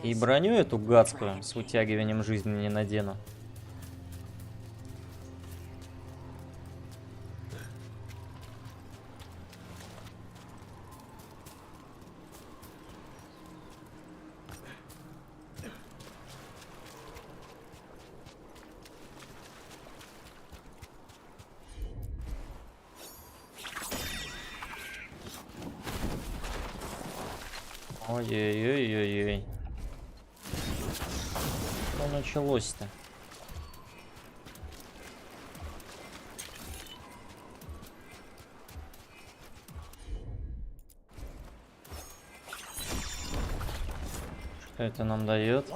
И броню эту гадскую с вытягиванием жизни не надену. Ой-ой-ой-ой-ой. Что началось-то? Что это нам дает?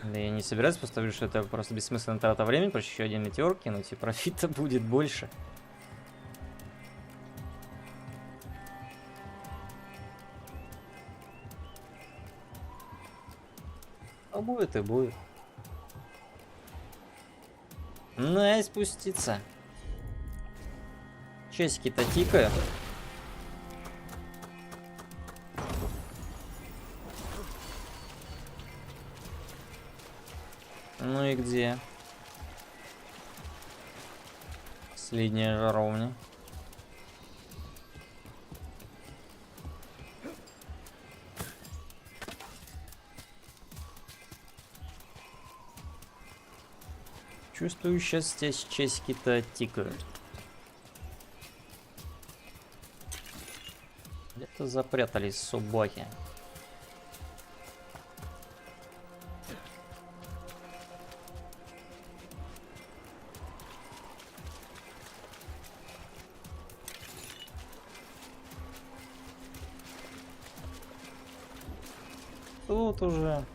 Да я не собираюсь поставить, что это просто бессмысленная трата времени, просто еще один метеор кинуть, и профита будет больше. А будет и будет. Най, спуститься. Часики-то тикают. Ну и где? Последняя жаровня. Чувствую, сейчас здесь часики-то тикают. Где-то запрятались собаки. Тут уже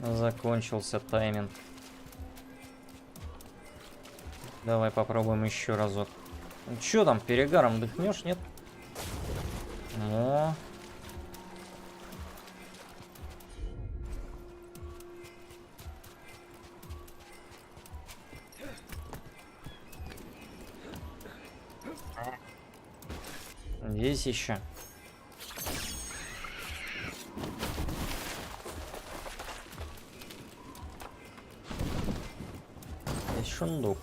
закончился тайминг. Давай попробуем еще разок. Ну, чё там, перегаром дыхнешь, нет? О. Здесь еще. Здесь шундук.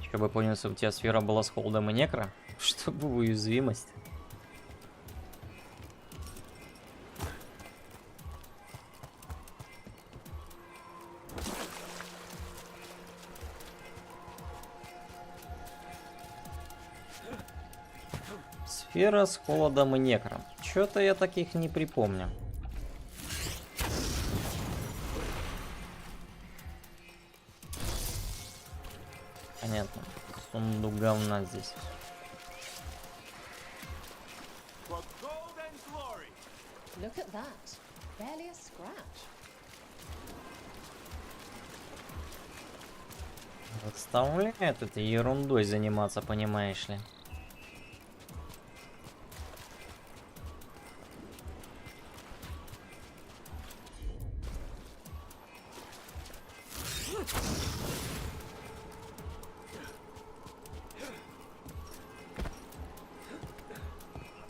Чтобы понял, если у тебя сфера была с холодом и некро, чтобы уязвимость. Сфера с холодом и некром. Чё-то я таких не припомню. Понятно. Сундук говна здесь. Look at that. Barely a scratch. Заставляет этой ерундой заниматься, понимаешь ли.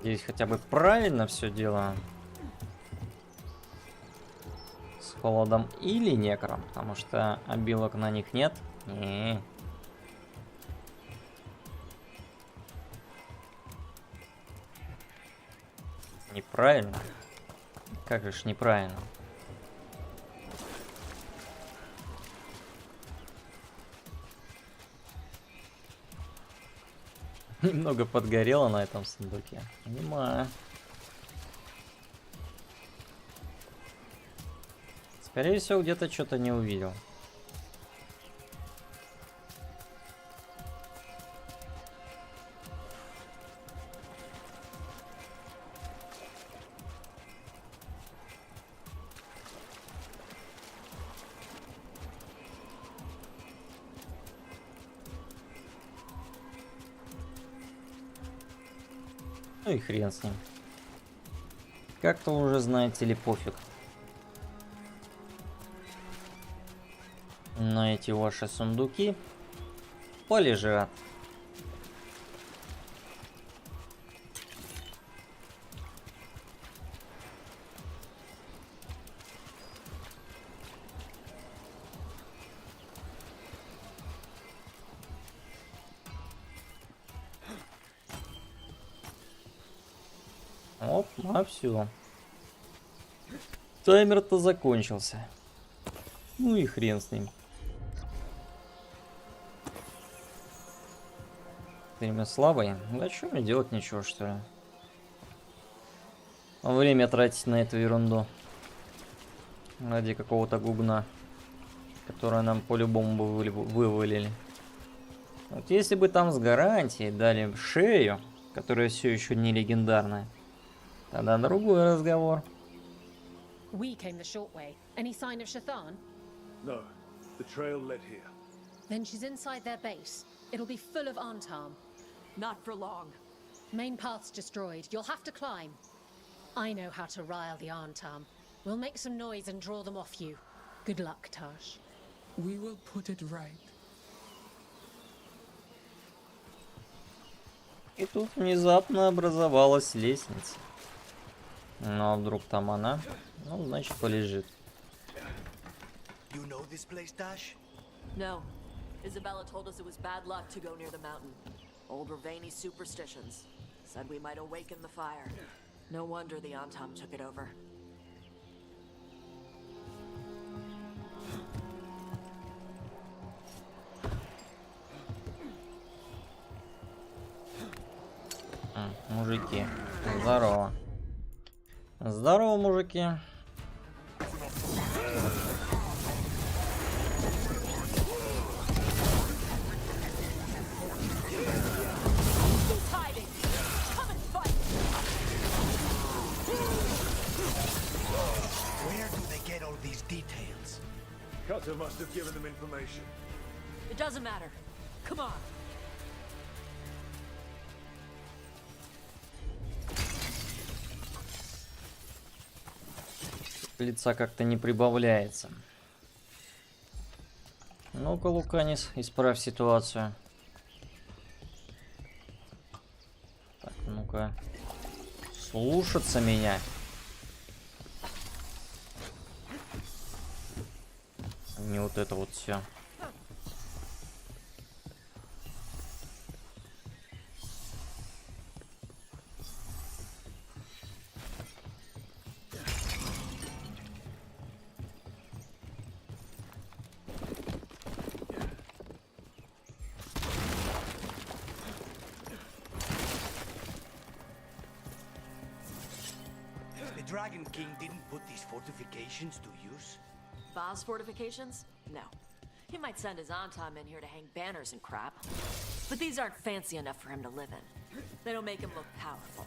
Здесь хотя бы правильно все дело. С холодом или некром, потому что обилок на них нет. Неправильно. Как же ж неправильно. Немного подгорело на этом сундуке. Понимаю. Скорее всего, где-то что-то не увидел. Ну и хрен с ним. Как-то уже, знаете ли, пофиг. На эти ваши сундуки полежат. Оп, а все. Таймер-то закончился. Ну и хрен с ним. Время слабое. Да что мне делать, ничего, что ли? Время тратить на эту ерунду. Ради какого-то гугна, которое нам по-любому бы вывалили. Вот если бы там с гарантией дали шею, которая все еще не легендарная, тогда другой разговор. We came the short way. Any sign of Shathan? No, the trail led here. Then she's inside their base. It'll be full of Antam. Not for long. Main path's destroyed. You'll have to climb. I know how to rile the Antam. We'll make some noise and draw them off you. Good luck, Tash. We will put it right. И тут внезапно образовалась лестница. Ну а вдруг там она? Ну, значит, полежит. You know this place, Dash? No. Isabella told us it was bad luck to go near the mountain. Old Ravani superstitions. Said we might awaken the fire. No wonder the Antam took it over. Мужики, здорово. Здорово, мужики. Where do they get all these details? Cutter must have given them information. It doesn't matter. Come on. Лица как-то не прибавляется. Ну-ка, Луканис, исправь ситуацию. Так, ну-ка. Слушаться меня. Не вот это вот все. The Dragon King didn't put these fortifications to use? Boss fortifications? No. He might send his Antom in here to hang banners and crap. But these aren't fancy enough for him to live in. They don't make him look powerful.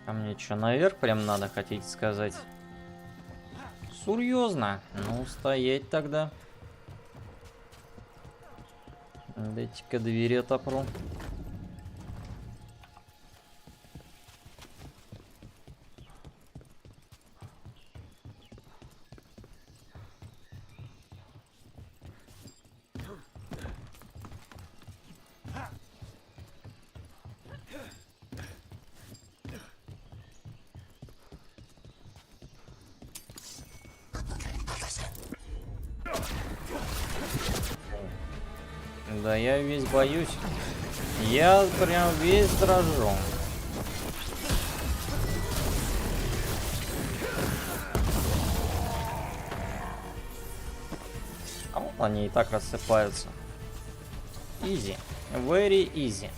А мне что, наверх прям надо, хотите сказать? Серьезно? Ну, стоять тогда. Дайте-ка двери отопру. Да я весь боюсь. Я прям весь дрожу. А вот они и так рассыпаются. Easy. Very easy.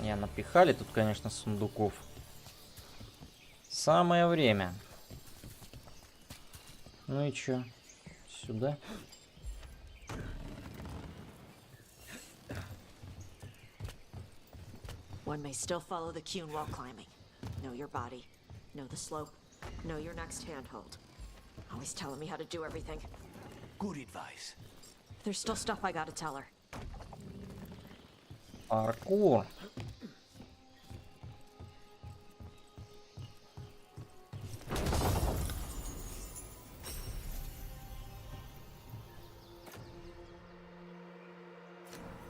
Не, напихали тут, конечно, сундуков. Самое время. Ну и чё? Сюда. One may still follow the Cune while climbing. Know your body. Know the slope. Know your next handhold. Always telling me how to do everything. Good advice. There's still stuff I gotta tell her. Паркур.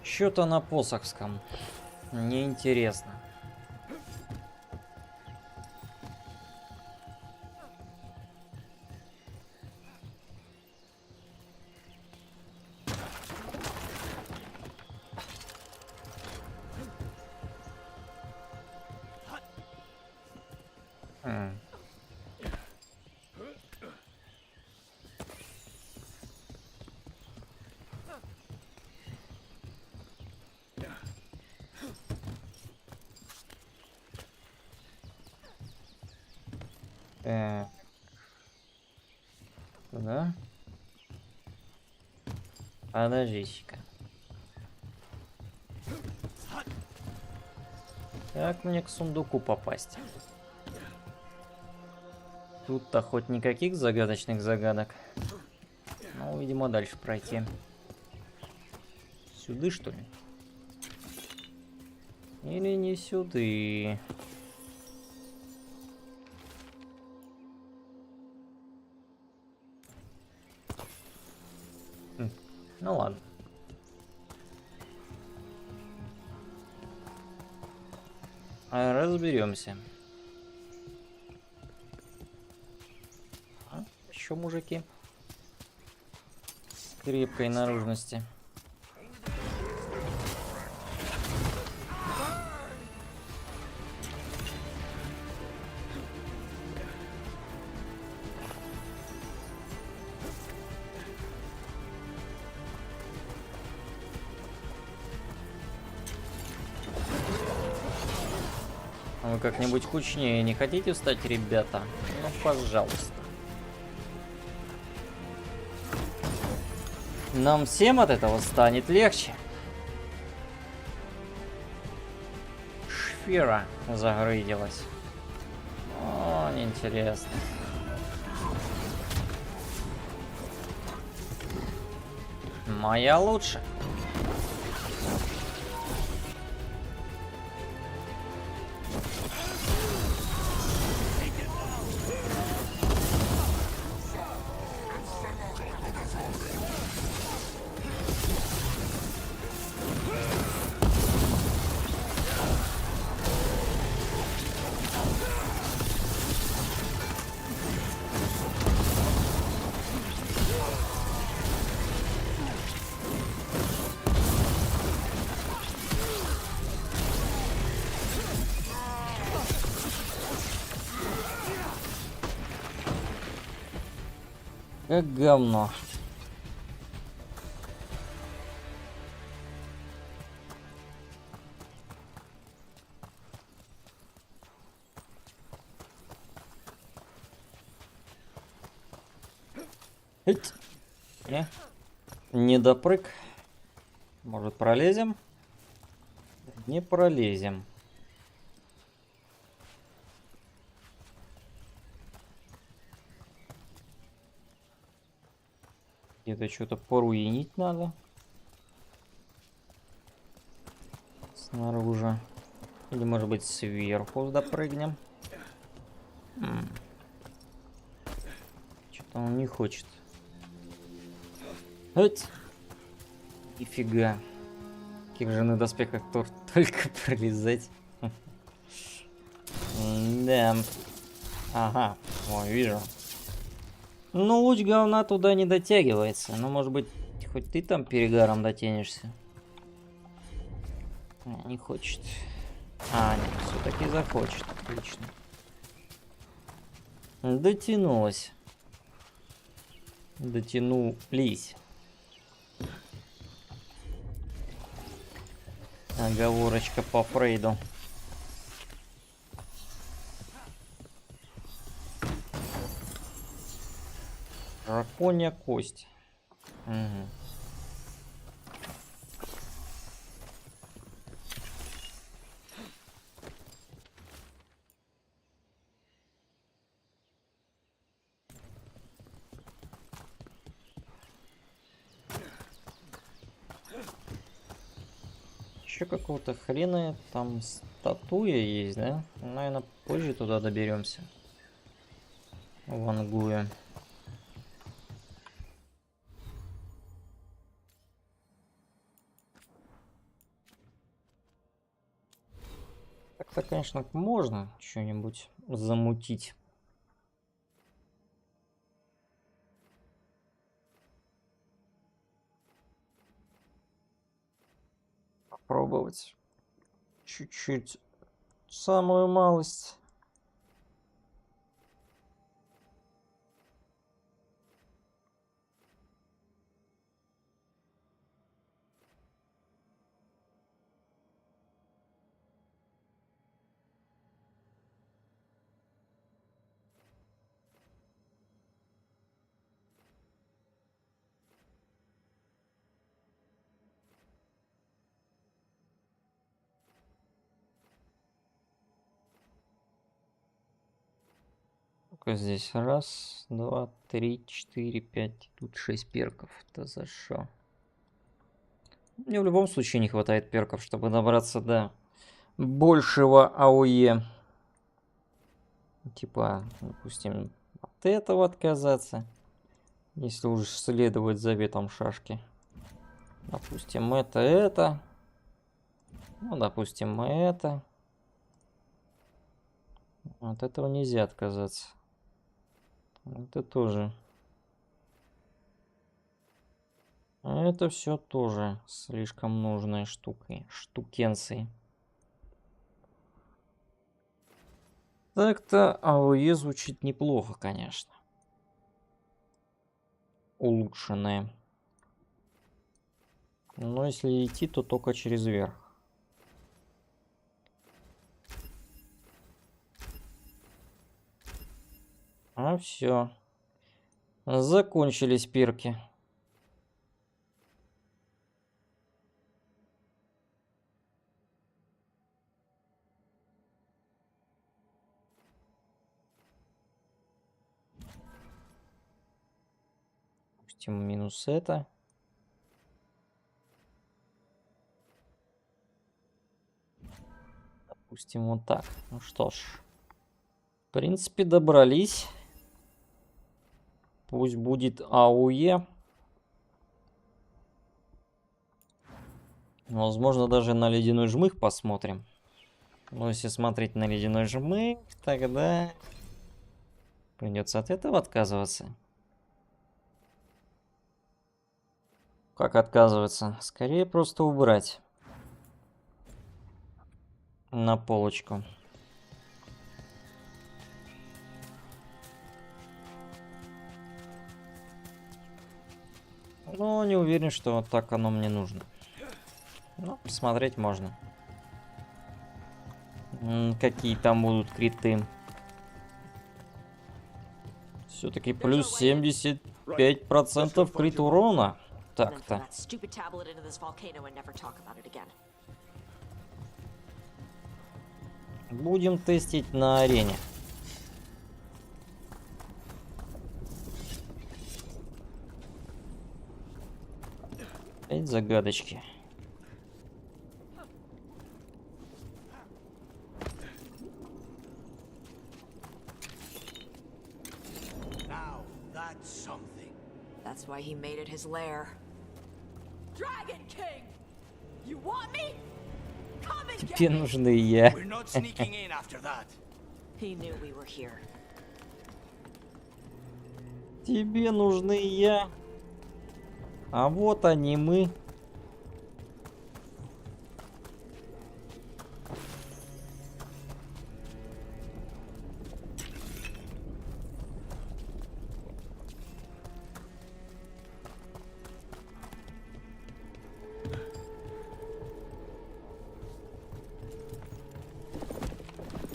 Что-то на посохском. Неинтересно. Туда. Подожди-ка. Как мне к сундуку попасть? Тут-то хоть никаких загадочных загадок. Ну, видимо, дальше пройти. Сюда, что ли? Или не сюда? Ну ладно. Разберемся. Еще мужики крепкой наружности. Вы как-нибудь кучнее не хотите стать, ребята? Ну, пожалуйста. Нам всем от этого станет легче. Шфера загрызлась. О, неинтересно. Моя лучше. Как говно. Не допрыг. Может, пролезем? Не пролезем. Где-то что-то поруинить надо. Снаружи. Или, может быть, сверху допрыгнем. Что-то он не хочет. Эть. Нифига. Каких же на доспехах только пролезать. Да. Ага, о, вижу. Ну, луч говна туда не дотягивается. Ну, может быть, хоть ты там перегаром дотянешься. Не хочет. А, нет, все-таки захочет. Отлично. Дотянулась. Дотянулись. Оговорочка по Фрейду. Драконья кость. Угу. Еще какого-то хрена там статуя есть, да? Наверное, позже туда доберемся. Вангуя. Так-то, конечно, можно что-нибудь замутить. Попробовать. Чуть-чуть. Самую малость. Здесь раз, два, три, четыре, пять. Тут 6 перков. Это за что? Мне в любом случае не хватает перков, чтобы добраться до большего АОЕ. Типа, допустим, от этого отказаться. Если уж следовать заветам шашки. Допустим, это. Ну, допустим, это. От этого нельзя отказаться. Это тоже. Это все тоже слишком нужные штуки. Штукенции. Так-то АОЕ звучит неплохо, конечно. Улучшенное. Но если идти, то только через верх. А все. Закончились перки. Допустим, минус это. Допустим, вот так. Ну что ж. В принципе, добрались. Пусть будет АУЕ. Возможно, даже на ледяной жмых посмотрим. Но если смотреть на ледяной жмых, тогда придется от этого отказываться. Как отказываться? Скорее просто убрать на полочку. Но не уверен, что так оно мне нужно. Но посмотреть можно. Какие там будут криты. Все-таки плюс 75% крит урона. Так-то. Будем тестить на арене. Опять загадочки. That's why he made it his lair. Dragon King! You want me? Come and Тебе нужны я. We're not sneaking in after that. He knew we were here. Тебе нужны я. А вот они мы.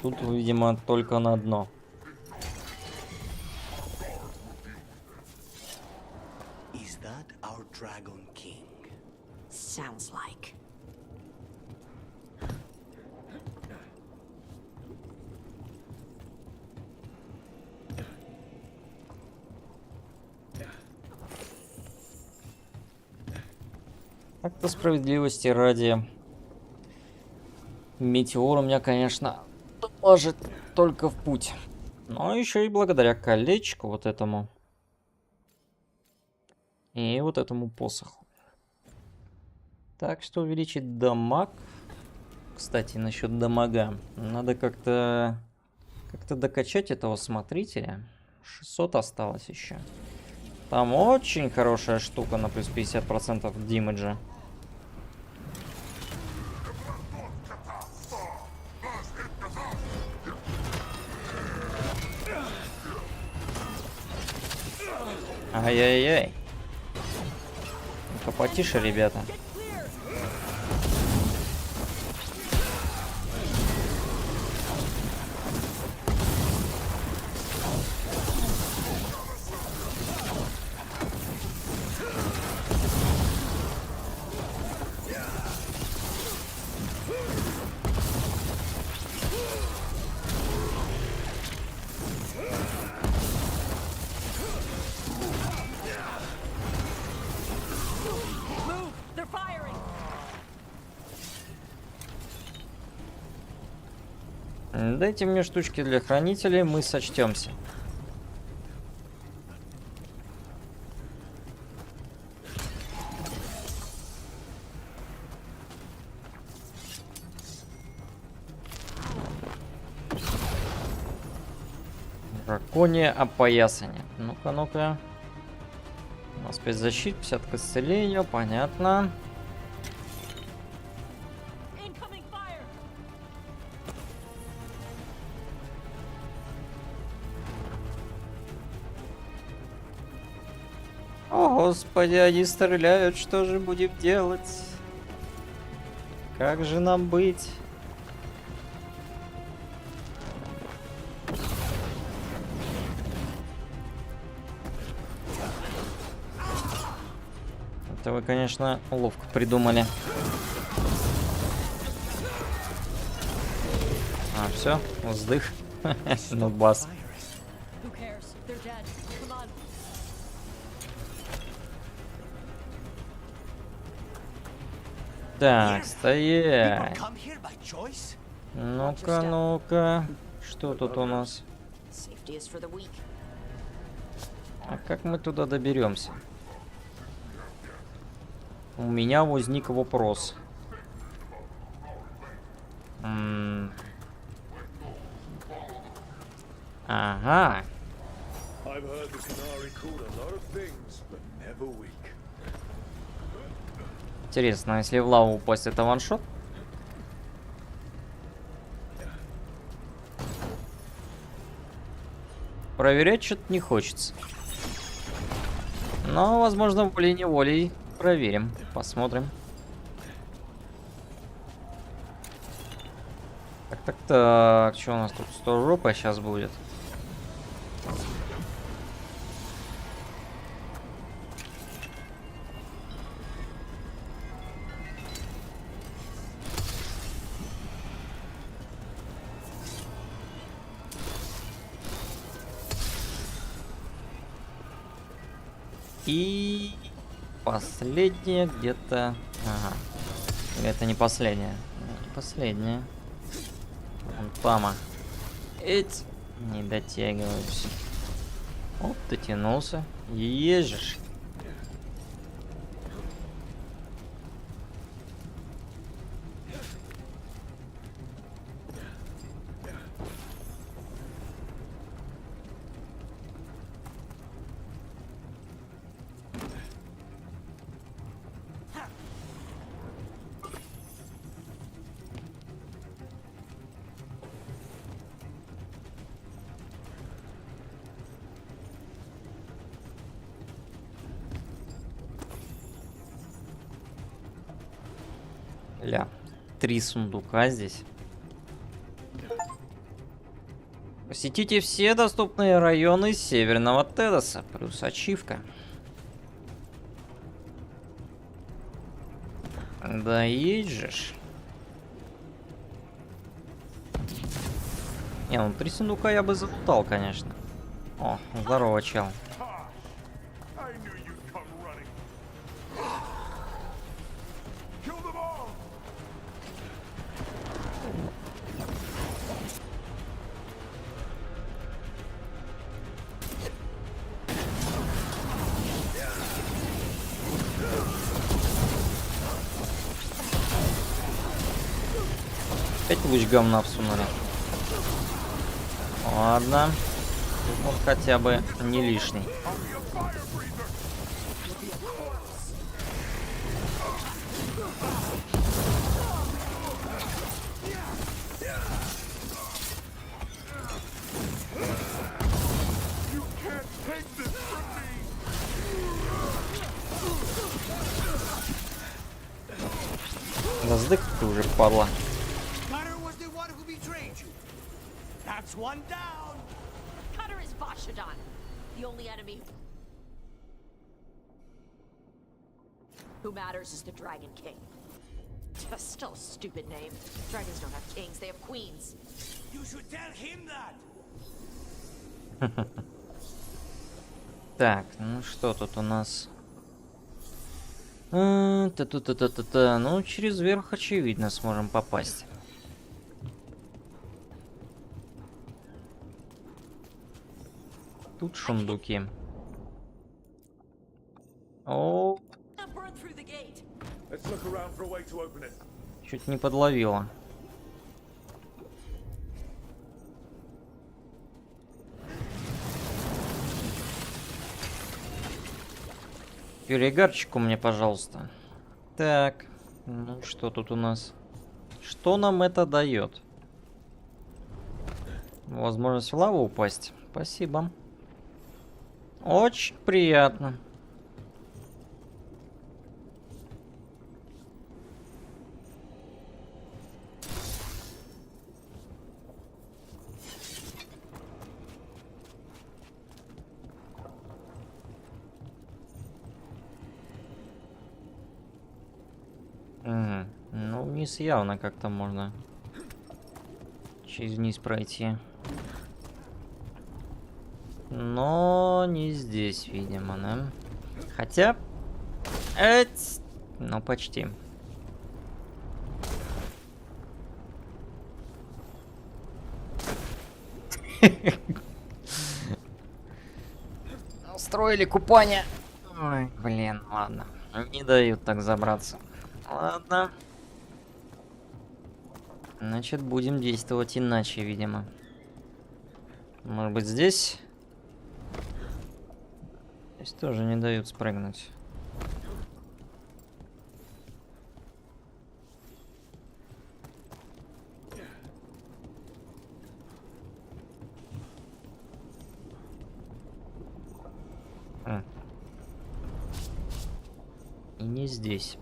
Тут, видимо, только на дно. Is that our Dragon King? Sounds like. Так-то справедливости ради. Метеор у меня, конечно, поможет только в путь. Но еще и благодаря колечку вот этому. И вот этому посоху. Так что увеличить дамаг. Кстати, насчет дамага. Надо как-то докачать этого смотрителя. 600 осталось еще. Там очень хорошая штука на плюс 50% димэджа. Ай-яй-яй. Ну-ка потише, ребята. Дайте мне штучки для хранителей, мы сочтемся. Драконье опоясание. Ну-ка, ну-ка. У нас 5 защит, 50 к исцелению, понятно. О, господи, они стреляют, что же будем делать? Как же нам быть? Это вы, конечно, ловко придумали. А, все, вздых. Ну, бас. Так, стоять. Ну-ка, ну-ка. Что тут у нас? А как мы туда доберемся? У меня возник вопрос. Ага. Интересно, а если в лаву упасть, это ваншот? Проверять что-то не хочется. Но, возможно, волей-неволей проверим. Посмотрим. Так. Что у нас тут? 100 жопа сейчас будет. И последняя где-то... Ага. Или это не последняя? Не последняя. Вон пама. Эть. Не дотягиваюсь. Оп, дотянулся. Ежешь. Ля. 3 сундука здесь. Посетите все доступные районы Северного Тедоса. Плюс ачивка. Да ежешь. Не, ну 3 сундука я бы залутал, конечно. О, здорово, чел. Опять луч говна всунули. Ладно. Вот хотя бы не лишний. Раздык ты уже, падла. One down. Cutter is Vashadon, the only enemy who matters is the Dragon King. Still a stupid name. Dragons don't have kings, they have queens. You should tell him that. Так, ну что тут у нас? Ну, через верх, очевидно, сможем попасть. Тут шундуки. О, чуть не подловила. Перегарчику мне, пожалуйста. Так, ну что тут у нас? Что нам это дает? Возможность в лаву упасть. Спасибо. Очень приятно. Ну, вниз явно как-то можно через низ пройти. Но не здесь, видимо, да? Хотя... ну, почти. Устроили купание. Ой, блин, ладно. Не дают так забраться. Ладно. Значит, будем действовать иначе, видимо. Может быть, здесь? Здесь тоже не дают спрыгнуть. И не здесь.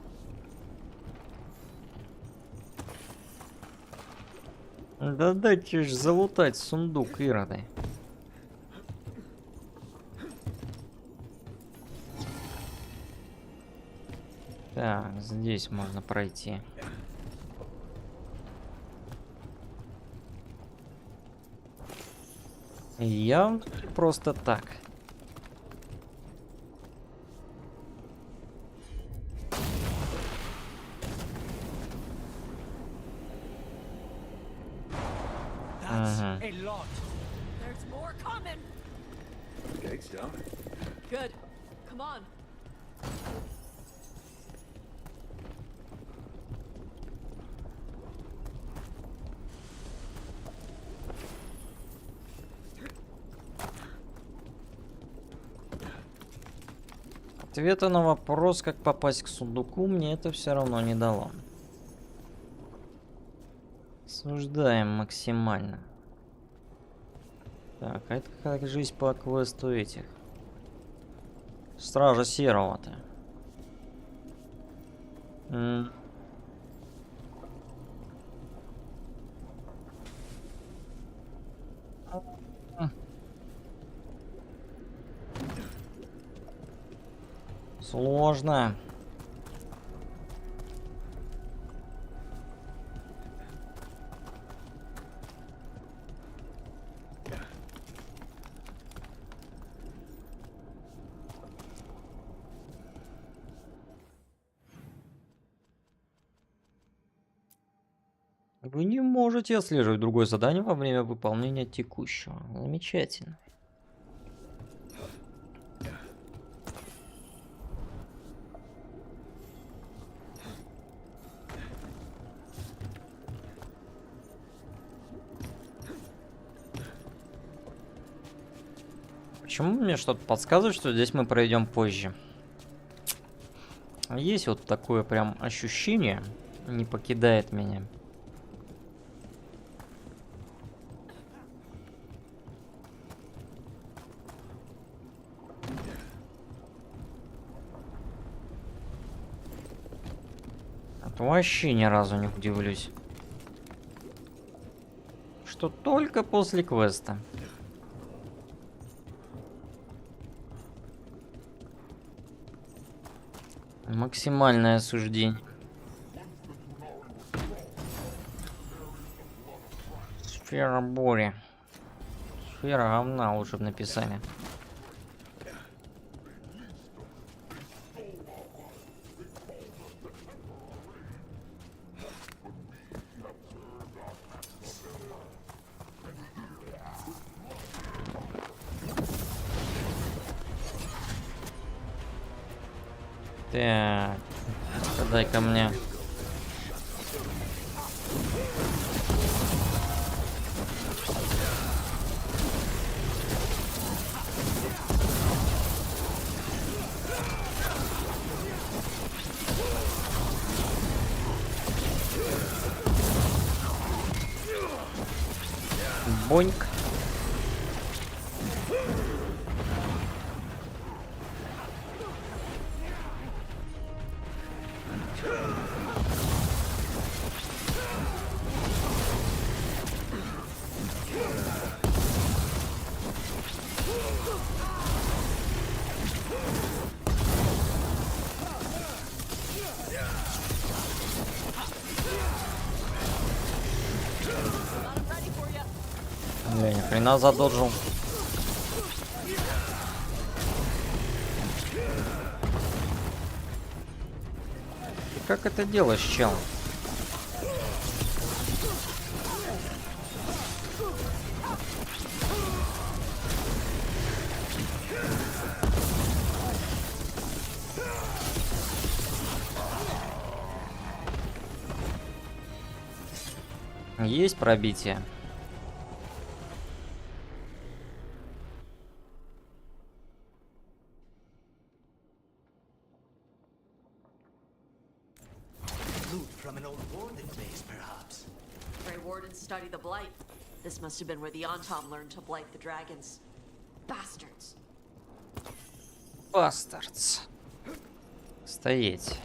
Да дайте ж залутать сундук, ироды. Так, здесь можно пройти. Я просто так. A lot. There's more coming. Gates down. Good. Come on. Ответа на вопрос, как попасть к сундуку, мне это все равно не дало. Осуждаем максимально. Так, а это как жизнь по квесту этих. Стража Серого-то. Сложно. Вы не можете отслеживать другое задание во время выполнения текущего. Замечательно. Почему мне что-то подсказывает, что здесь мы пройдем позже? Есть вот такое прям ощущение, не покидает меня. Это вообще ни разу не удивлюсь. Что только после квеста. Максимальное осуждение. Сфера бури. Сфера говна лучше бы написали. Так, дай-ка мне. Боньк. Бля, ни хрена задолжил. Как это делаешь, чел? Есть пробитие. Loot from an old warden base, perhaps. Grey Wardens study the blight. This must have been where the Antom learned to blight the dragons. Bastards. Бастардс. Стоять.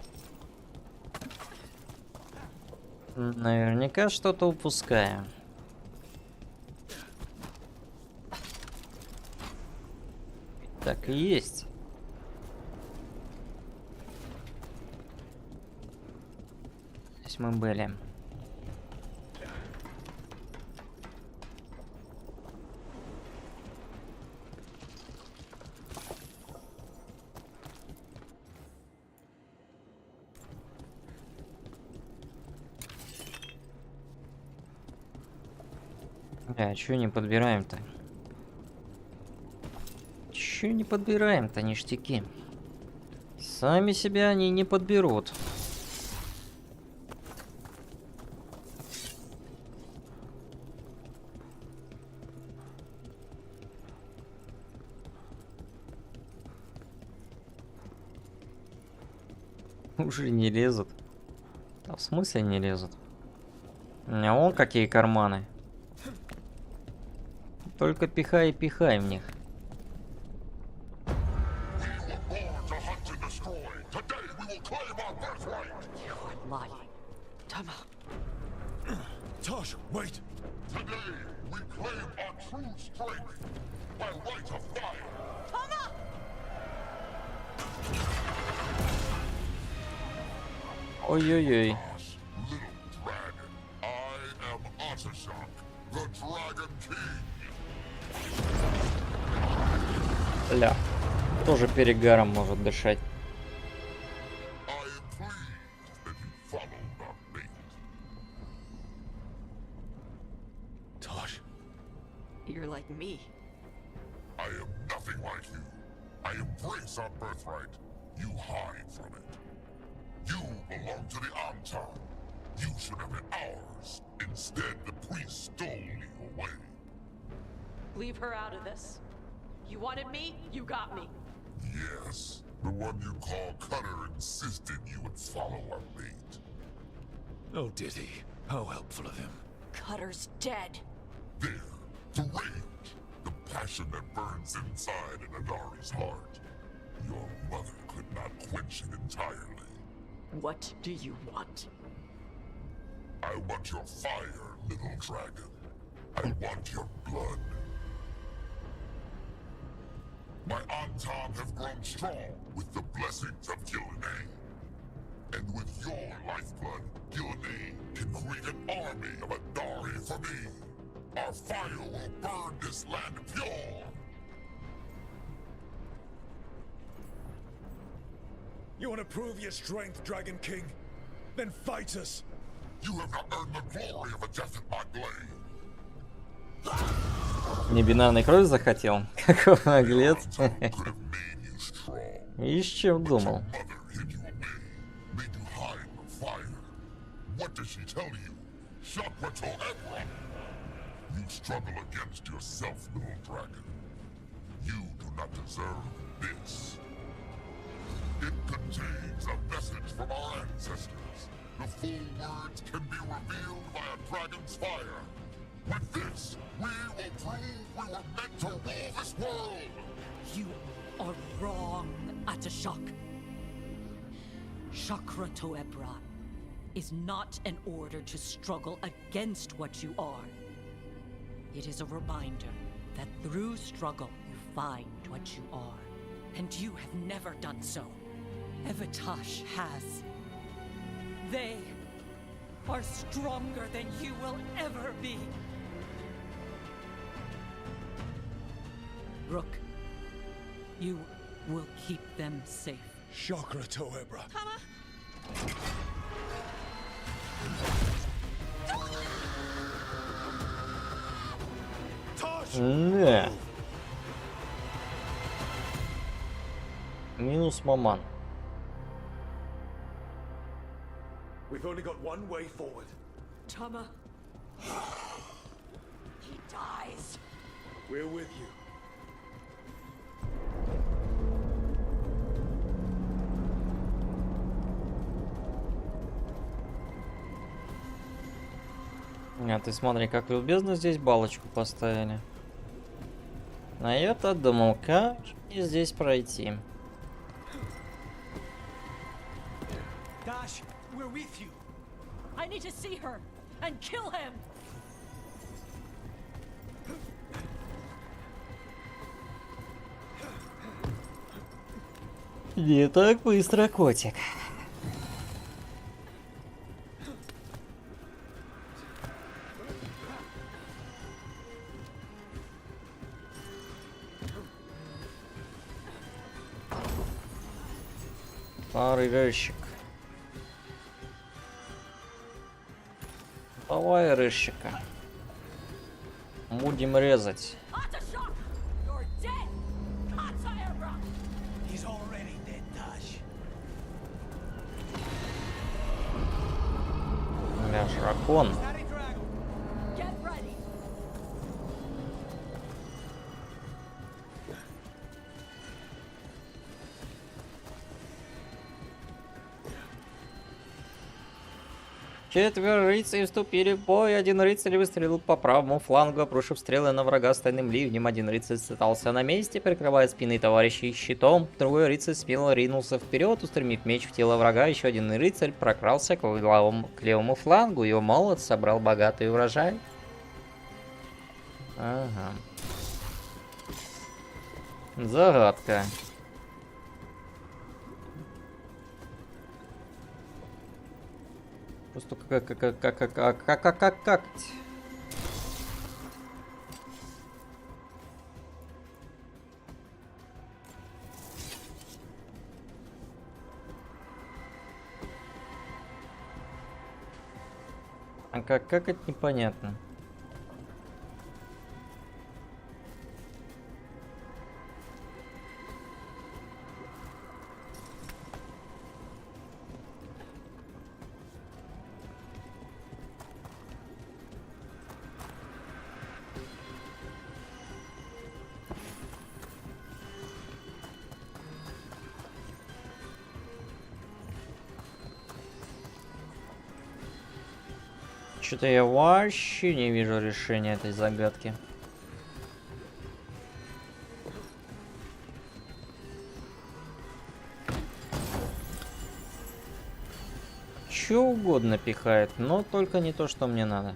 Наверняка что-то упускаю. Так и есть. Здесь мы были. А чё не подбираем-то? Чё не подбираем-то, ништяки? Сами себя они не подберут. Уже не лезут. А в смысле не лезут? А вон какие карманы. Только пихай и пихай в них. Tosh, wait! Today we claim our true strength by right of fire. Ой-ой-ой. Бля, тоже перегаром может дышать. Tosh, You're like me. I am nothing like you. I embrace our birthright. You hide from it. You belong to the Anton. You should have been ours. Instead, the priest stole you away. Leave her out of this. You wanted me, you got me. Yes, the one you call Cutter insisted you would follow our lead. Oh, did he? How helpful of him. Cutter's dead. There, the rage, the passion that burns inside an Adari's heart. Your mother could not quench it entirely. What do you want? I want your fire, little dragon. I want your blood. My Anton have grown strong with the blessings of Gillian. And with your lifeblood, Gillian can create an army of Adari for me. Our fire will burn this land pure. You want to prove your strength, Dragon King? Then fight us! You have not earned the glory of a death at my blade. Не бинарной крови захотел? Какой наглец. Еще думал. What does she tell you? You struggle against yourself, little dragon. You do not deserve this. It contains a message from our ancestors. The full words can be revealed by a dragon's fire. With this, we will prove we were meant to rule this world! You are wrong, Atashok. Chakra Toebra is not an order to struggle against what you are. It is a reminder that through struggle you find what you are. And you have never done so. Evatash has. They are stronger than you will ever be. Rook, you will keep them safe. Chakra Toebra. Да. Минус маман. We've only got one way forward. He dies. We're with you. А ты смотри, как любезно здесь балочку поставили. А я-то думал, как мне здесь пройти. Dash, we're with you. I need to see her and kill him. Не так быстро, котик. Старый рыщик. Давай рыщика. Будем резать. Бля, дракон. Четверо рыцарей вступили в бой. Один рыцарь выстрелил по правому флангу, обрушив стрелы на врага стальным ливнем. Один рыцарь остался на месте, прикрывая спины товарищей щитом. Другой рыцарь смело ринулся вперед, устремив меч в тело врага. Еще один рыцарь прокрался к левому флангу. Его молот собрал богатый урожай. Ага. Загадка. Просто как? А как это непонятно. Что-то я вообще не вижу решения этой загадки. Что угодно пихает, но только не то, что мне надо.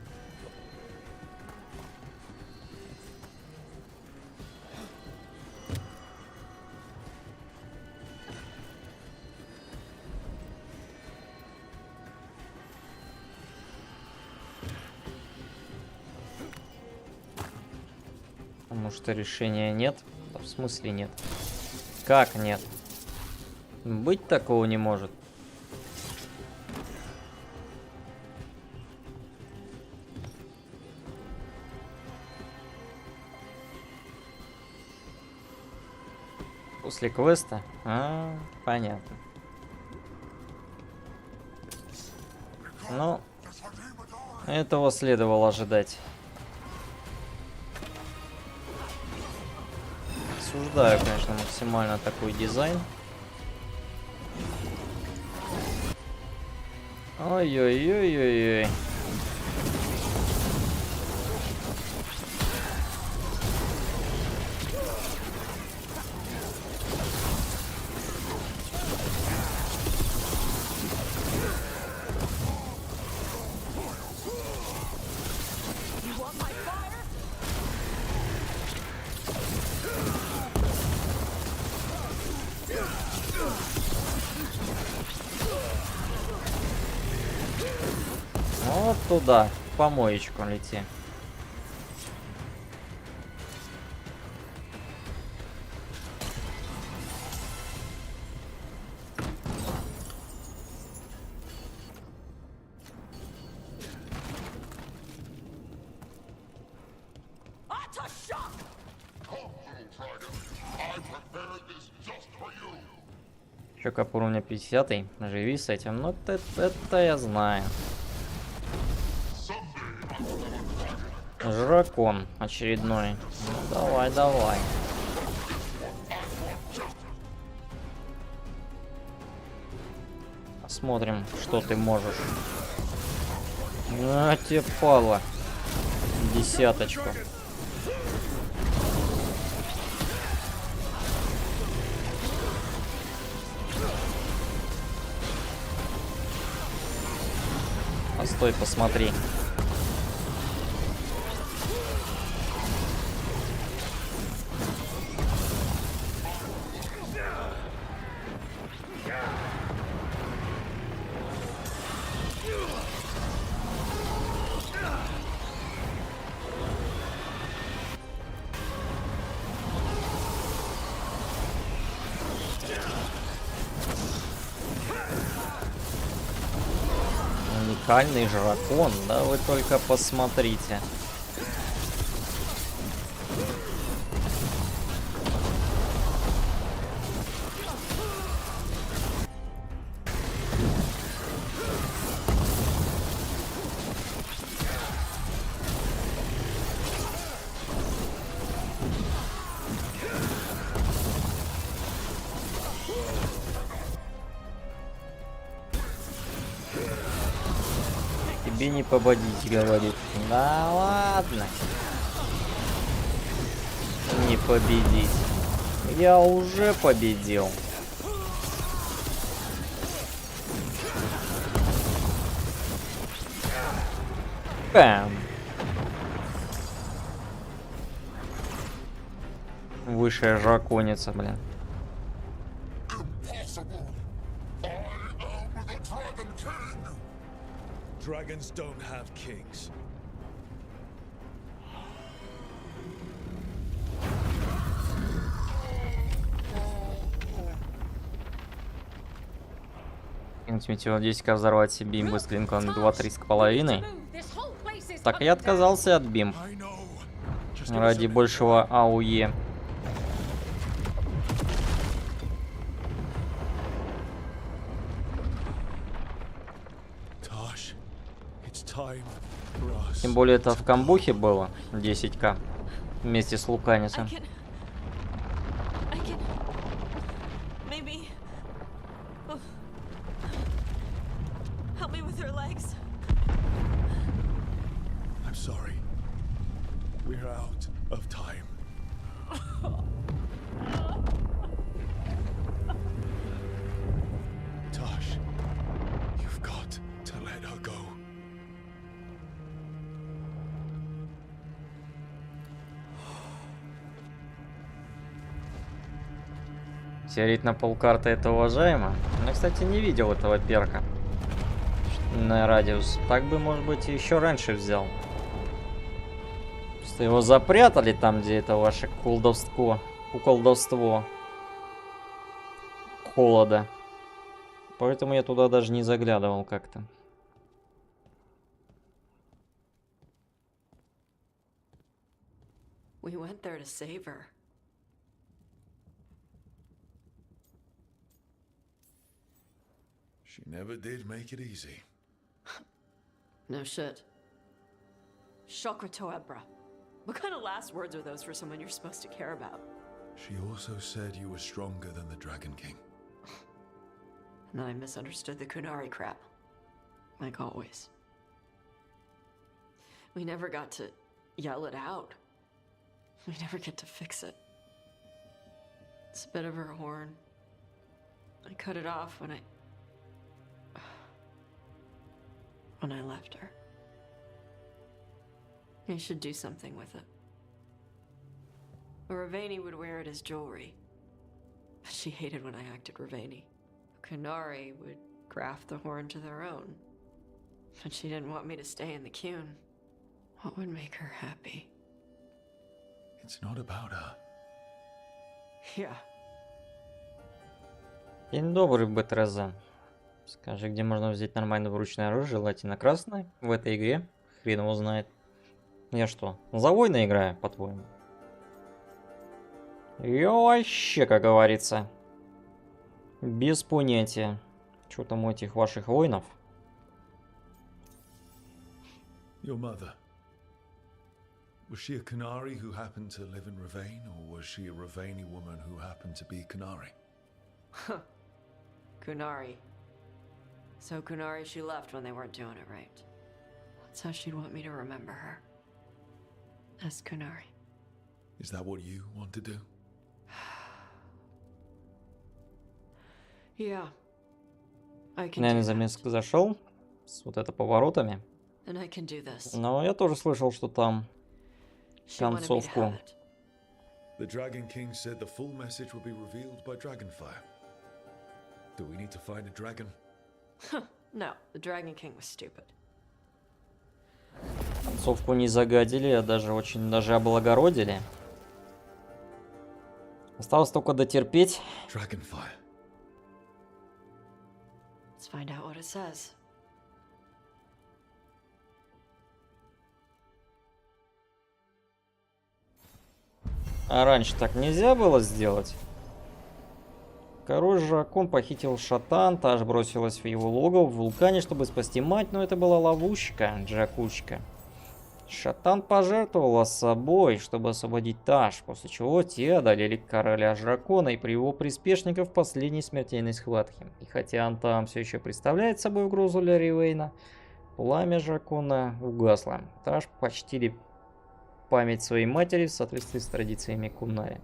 Потому что решения нет. Да, в смысле нет? Как нет? Быть такого не может. После квеста? Понятно. Ну, этого следовало ожидать. Осуждаю, конечно, максимально такой дизайн. Ой-ой-ой-ой-ой. Вот туда, в помоечку лети. Еще капур у меня 50-й, живи с этим, ну это я знаю. Жракон очередной. Ну, давай, давай. Посмотрим, что ты можешь. На тебе пала. Десяточку. Постой, посмотри. Уникальный жракон, да вы только посмотрите. Тебе не победить, говорит. Да ладно. Не победить. Я уже победил. Бэм. Высшая драконица, блин. Dragons don't have kings. Метеор 10к взорвать себе бимбы с клинком 2-3 с половиной. Так я отказался от бимб. Ради большего АУЕ. Тем более это в камбухе было 10к вместе с Луканисом. Терять на полкарты это уважаемо. Я, кстати, не видел этого перка на радиус. Так бы, может быть, еще раньше взял. Просто его запрятали там, где это ваше колдовство. Колдовство холода. Поэтому я туда даже не заглядывал как-то. We went there to save her. She never did make it easy. No shit. Chakra Toebra. What kind of last words are those for someone you're supposed to care about? She also said you were stronger than the Dragon King. And then I misunderstood the Kunari crap. Like always. We never got to yell it out. We never get to fix it. It's a bit of her horn. I cut it off when I left her. I should do something with it. Ravani would wear it as jewelry. But she hated when I acted Ravani. Kunari would graft the horn to their own. But she didn't want me to stay in the Kyun. What would make her happy? It's not about her. Yeah. День добрый, БТРЗ. Скажи, где можно взять нормальное вручное оружие, желательно красное в этой игре? Хрен его знает. Я что, за воина играю, по-твоему? Я вообще, как говорится, без понятия. Что там у этих ваших воинов? Your mother. Was she a Qunari who happened to live in Ravane, or was she a Ravani woman who happened to be Qunari? Huh. Qunari. So Qunari she left when they weren't doing it right. That's how she'd want me to remember her. As Qunari. Is that what you want to do? Yeah. I can Наверное, do замес зашел с вот это поворотами. And I can do this. Но я тоже слышал, что там концовку. The Dragon King said the full message will be revealed by Dragonfire. Do we need to find a dragon? No, the Dragon King was stupid. Концовку не загадили, а даже очень даже облагородили. Осталось только дотерпеть. Dragonfire. Let's find out what it says. А раньше так нельзя было сделать? Король Дракон похитил Шатан, та аж бросилась в его логово в вулкане, чтобы спасти мать, но это была ловушка, Джакучка. Шатан пожертвовала собой, чтобы освободить Таш, после чего те одолели короля Дракона и при его приспешников в последней смертельной схватке. И хотя он там все еще представляет собой угрозу для Ривейна, пламя Дракона угасло. Таш почтили память своей матери в соответствии с традициями Кунари.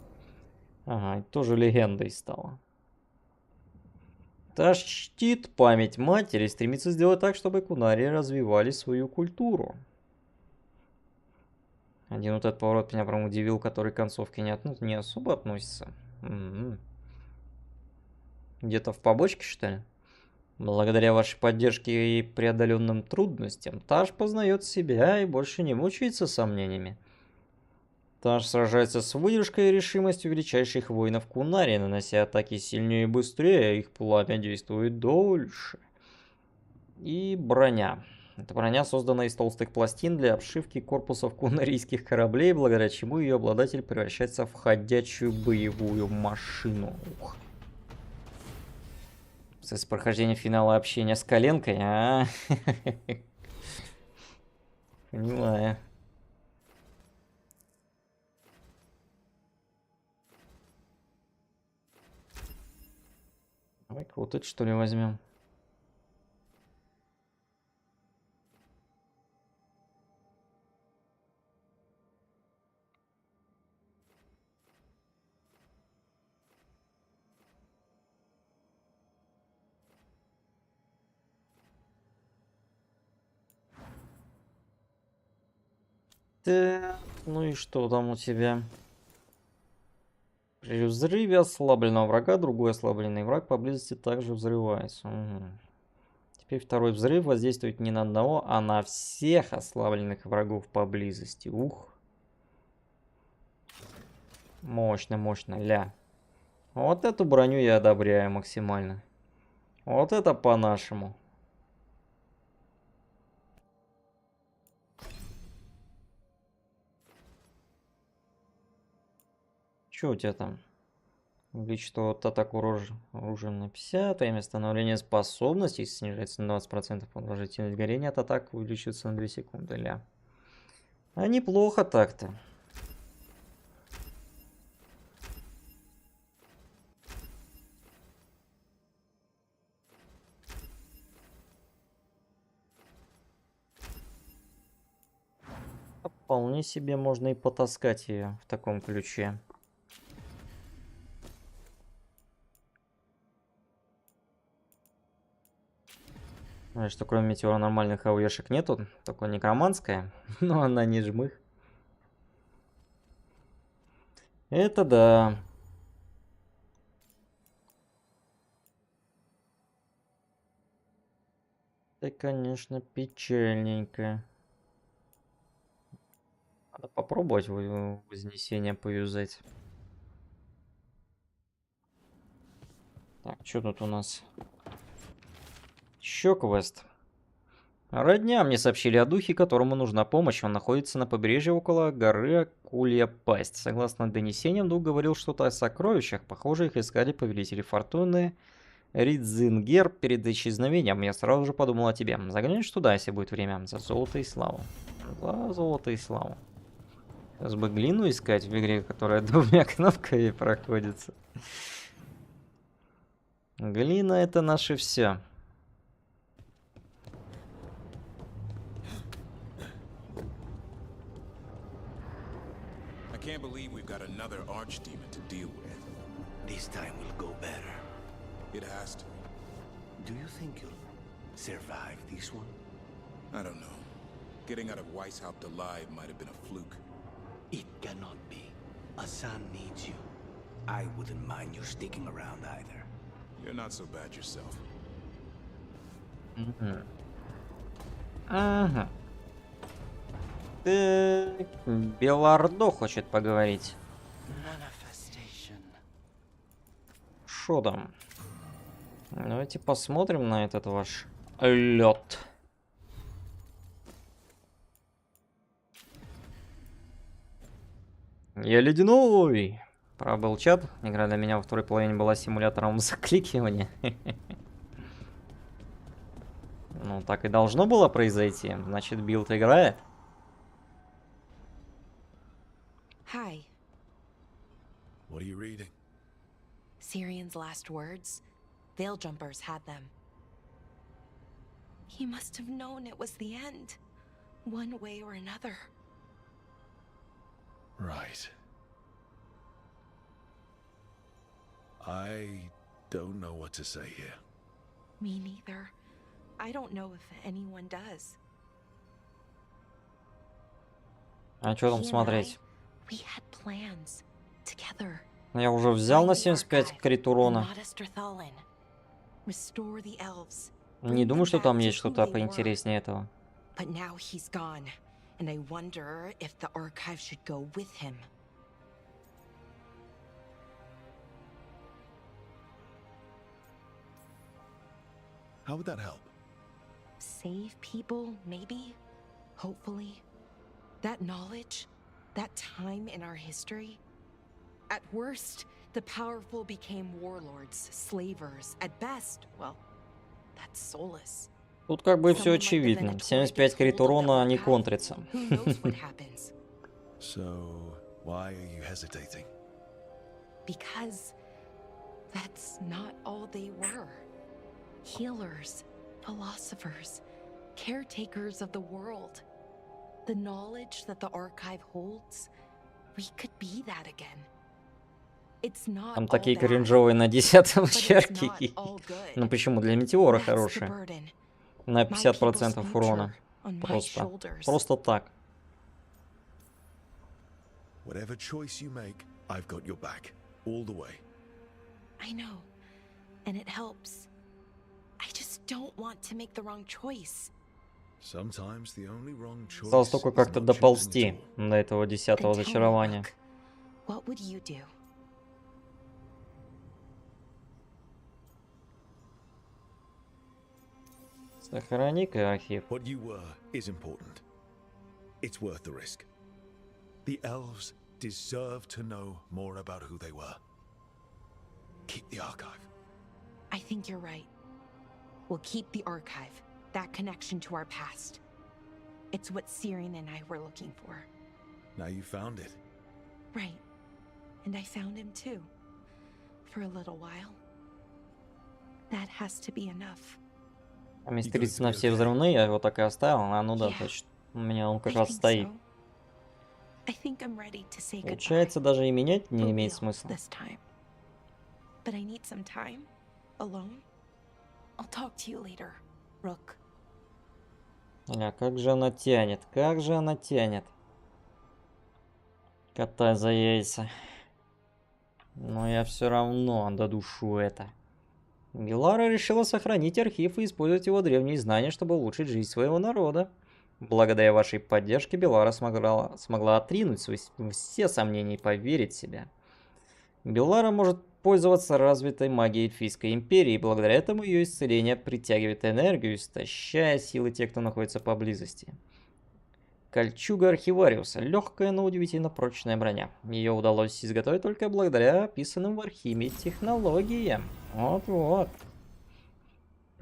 Ага, и тоже легендой стала. Таш чтит память матери и стремится сделать так, чтобы Кунари развивали свою культуру. Один вот этот поворот меня прям удивил, который к концовке не особо относится. Где-то в побочке, что ли? Благодаря вашей поддержке и преодоленным трудностям, Таш познает себя и больше не мучается сомнениями. Таш сражается с выдержкой и решимостью величайших воинов Кунари, нанося атаки сильнее и быстрее, их пламя действует дольше. И броня. Эта броня создана из толстых пластин для обшивки корпусов кунарийских кораблей, благодаря чему ее обладатель превращается в ходячую боевую машину. Ух. С прохождения финала общения с коленкой, Понимаю. Давай-ка вот это что ли возьмем. Так, ну и что там у тебя? При взрыве ослабленного врага другой ослабленный враг поблизости также взрывается. Угу. Теперь второй взрыв воздействует не на одного, а на всех ослабленных врагов поблизости. Ух. Мощно, мощно, ля. Вот эту броню я одобряю максимально. Вот это по-нашему. Что у тебя там? Увеличит вот атаку оружием на 50, время становления способностей снижается на 20%, продолжительность горения от атак увеличивается на 2 секунды. Ля. А неплохо так-то. Вполне себе можно и потаскать ее в таком ключе. Что кроме метеора нормальных АУЕшек нету, только некроманская, но она не жмых. Это да. Это, конечно, печальненько. Надо попробовать вознесение поюзать. Так, что тут у нас? Еще квест. Родня мне сообщили о духе, которому нужна помощь. Он находится на побережье около горы Акулья Пасть. Согласно донесениям, дух говорил что-то о сокровищах. Похоже, их искали повелители Фортуны Ридзингер перед исчезновением. Я сразу же подумал о тебе. Заглянешь туда, если будет время. За золото и славу. За золото и славу. Сейчас бы глину искать в игре, которая двумя кнопками проходится. Глина — это наше все. I can't believe we've got another archdemon to deal with. This time will go better. It has to. Do you think you'll survive this one? I don't know. Getting out of Weishaupt alive might have been a fluke. It cannot be. A son needs you. I wouldn't mind you sticking around either. You're not so bad yourself. Ага. Так, Белардо хочет поговорить. Шо там? Давайте посмотрим на этот ваш лед. Я ледяной! Прав был чат. Игра для меня во второй половине была симулятором закликивания. Ну, так и должно было произойти. Значит, билд играет. Hi. What are you reading? Syrian's last words. Veil jumpers had them. He must have known it was the end, one way or another. Right. I don't know what to say here. Me neither. I don't know if anyone does. А что там смотреть? We had plans together. Я уже взял на 75 крит урона. Не думаю, что там есть что-то поинтереснее этого. But now he's gone, and I wonder if the archive should go with him. How would that help? Save people, maybe? Hopefully. That knowledge, that time in our history. At worst, the powerful became warlords, slavers. At best, well, that's soulless. Тут как бы все очевидно. 75 крит урона не контрится. So, why are you hesitating? Because that's not all they were. Healers, philosophers, caretakers of the world. The knowledge that the archive holds, we could be that again. It's not Там такие кринжовые на 10-м черке. Ну почему? Для метеора хорошие. На 50% урона. Просто так. Whatever choice you make, I've got your back. All the way. I know. And it helps. I just don't want to make the wrong choice. Sometimes the only wrong choice. Осталось только как-то доползти до этого 10-го зачарования. What would you do? Сохрани-ка архив. What you were is important. It's worth the risk. The elves deserve to know more about who they were. Keep the archive. I think you're right. We'll keep the archive, that connection to our past. It's what Syrian and I were looking for. Now you found it. Right. And I found him too. For a little while. That has to be enough. А мистерицы на все взрывные, я его так и оставил. А ну да, точно. У меня он как раз стоит. Получается, даже и менять не имеет смысла. But I need some time alone. I'll talk to you later, Rook. А как же она тянет? Как же она тянет? Кота за яйца. Но я все равно додушу это. Белара решила сохранить архив и использовать его древние знания, чтобы улучшить жизнь своего народа. Благодаря вашей поддержке Белара смогла отринуть все сомнения и поверить в себя. Белара может пользоваться развитой магией эльфийской империи, и благодаря этому ее исцеление притягивает энергию, истощая силы тех, кто находится поблизости. Кольчуга Архивариуса. Легкая, но удивительно прочная броня. Ее удалось изготовить только благодаря описанным в архиве технологиям. Вот-вот.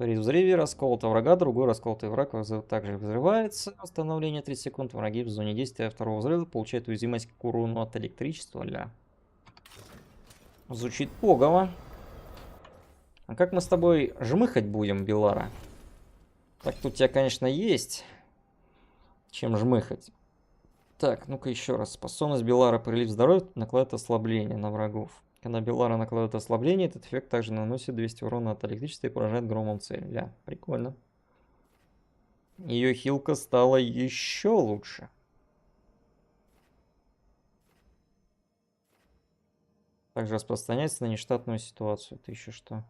При взрыве расколотого врага другой расколотый враг также взрывается. Восстановление 30 секунд. Враги в зоне действия второго взрыва получают уязвимость к урону от электричества. Ля. Звучит пугало. А как мы с тобой жмыхать будем, Белара? Так, тут у тебя, конечно, есть чем жмыхать. Так, ну-ка еще раз. Способность Белара прилив здоровья накладывает ослабление на врагов. Когда Белара накладывает ослабление, этот эффект также наносит 200 урона от электричества и поражает громом цель. Ля, прикольно. Ее хилка стала еще лучше. Также распространяется на нештатную ситуацию. Это еще что?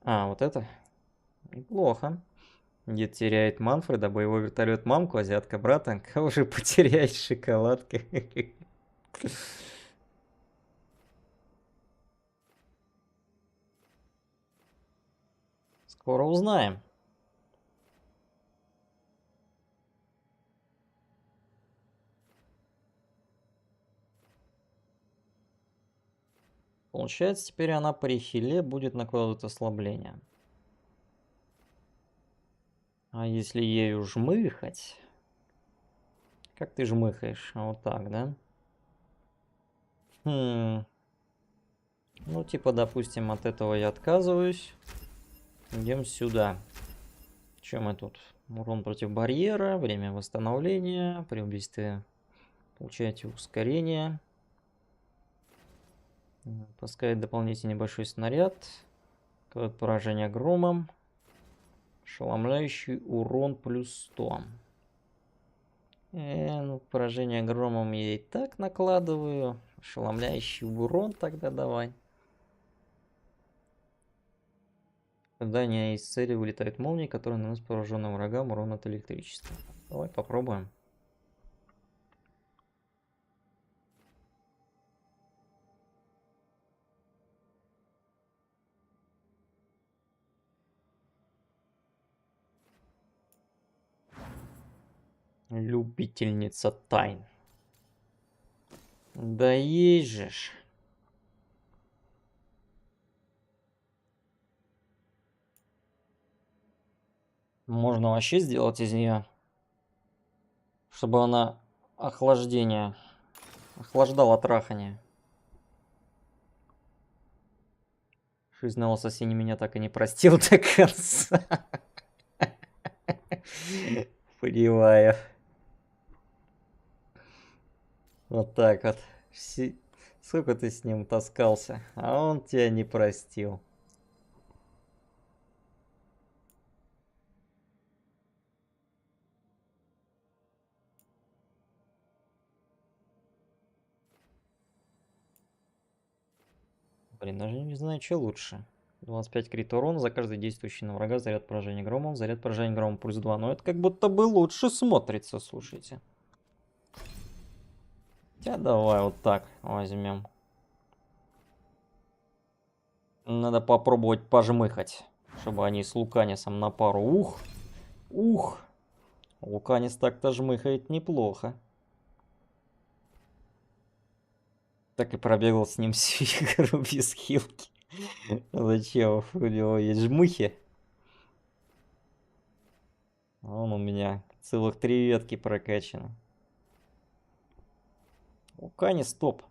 А, вот это? Неплохо. Дед теряет Манфреда, боевой вертолет мамку, азиатка брата. Кого же потеряет шоколадка? Скоро узнаем. Получается, теперь она при хиле будет накладывать ослабление. А если ею жмыхать? Как ты жмыхаешь? Вот так, да? Ну, типа, допустим, от этого я отказываюсь. Идем сюда. Чем мы тут? Урон против барьера, время восстановления, при убийстве получаете ускорение. Пускает дополнительный небольшой снаряд. Поражение громом. Ошеломляющий урон плюс 100. Ну, поражение громом я и так накладываю. Ошеломляющий урон тогда давай. Когда не из цели вылетают молнии, которые наносят пораженным врагам урон от электричества. Давай попробуем. Любительница тайн. Да есть же ж. Можно вообще сделать из нее, чтобы она охлаждала трахание. Жизнь на ассасине меня так и не простил до конца. Понимаю. Вот так вот. Сколько ты с ним таскался, а он тебя не простил. Блин, даже не знаю, что лучше. 25 крит урона за каждый действующий на врага, заряд поражения громом, заряд поражения громом плюс 2. Но это как будто бы лучше смотрится, слушайте. Хотя давай вот так возьмем. Надо попробовать пожмыхать, чтобы они с Луканисом на пару. Ух! Ух! Луканис так-то жмыхает неплохо. Так и пробегал с ним всю игру без хилки. Зачем? У него есть жмыхи. Вон у меня целых 3 ветки прокачано. Луканис топ.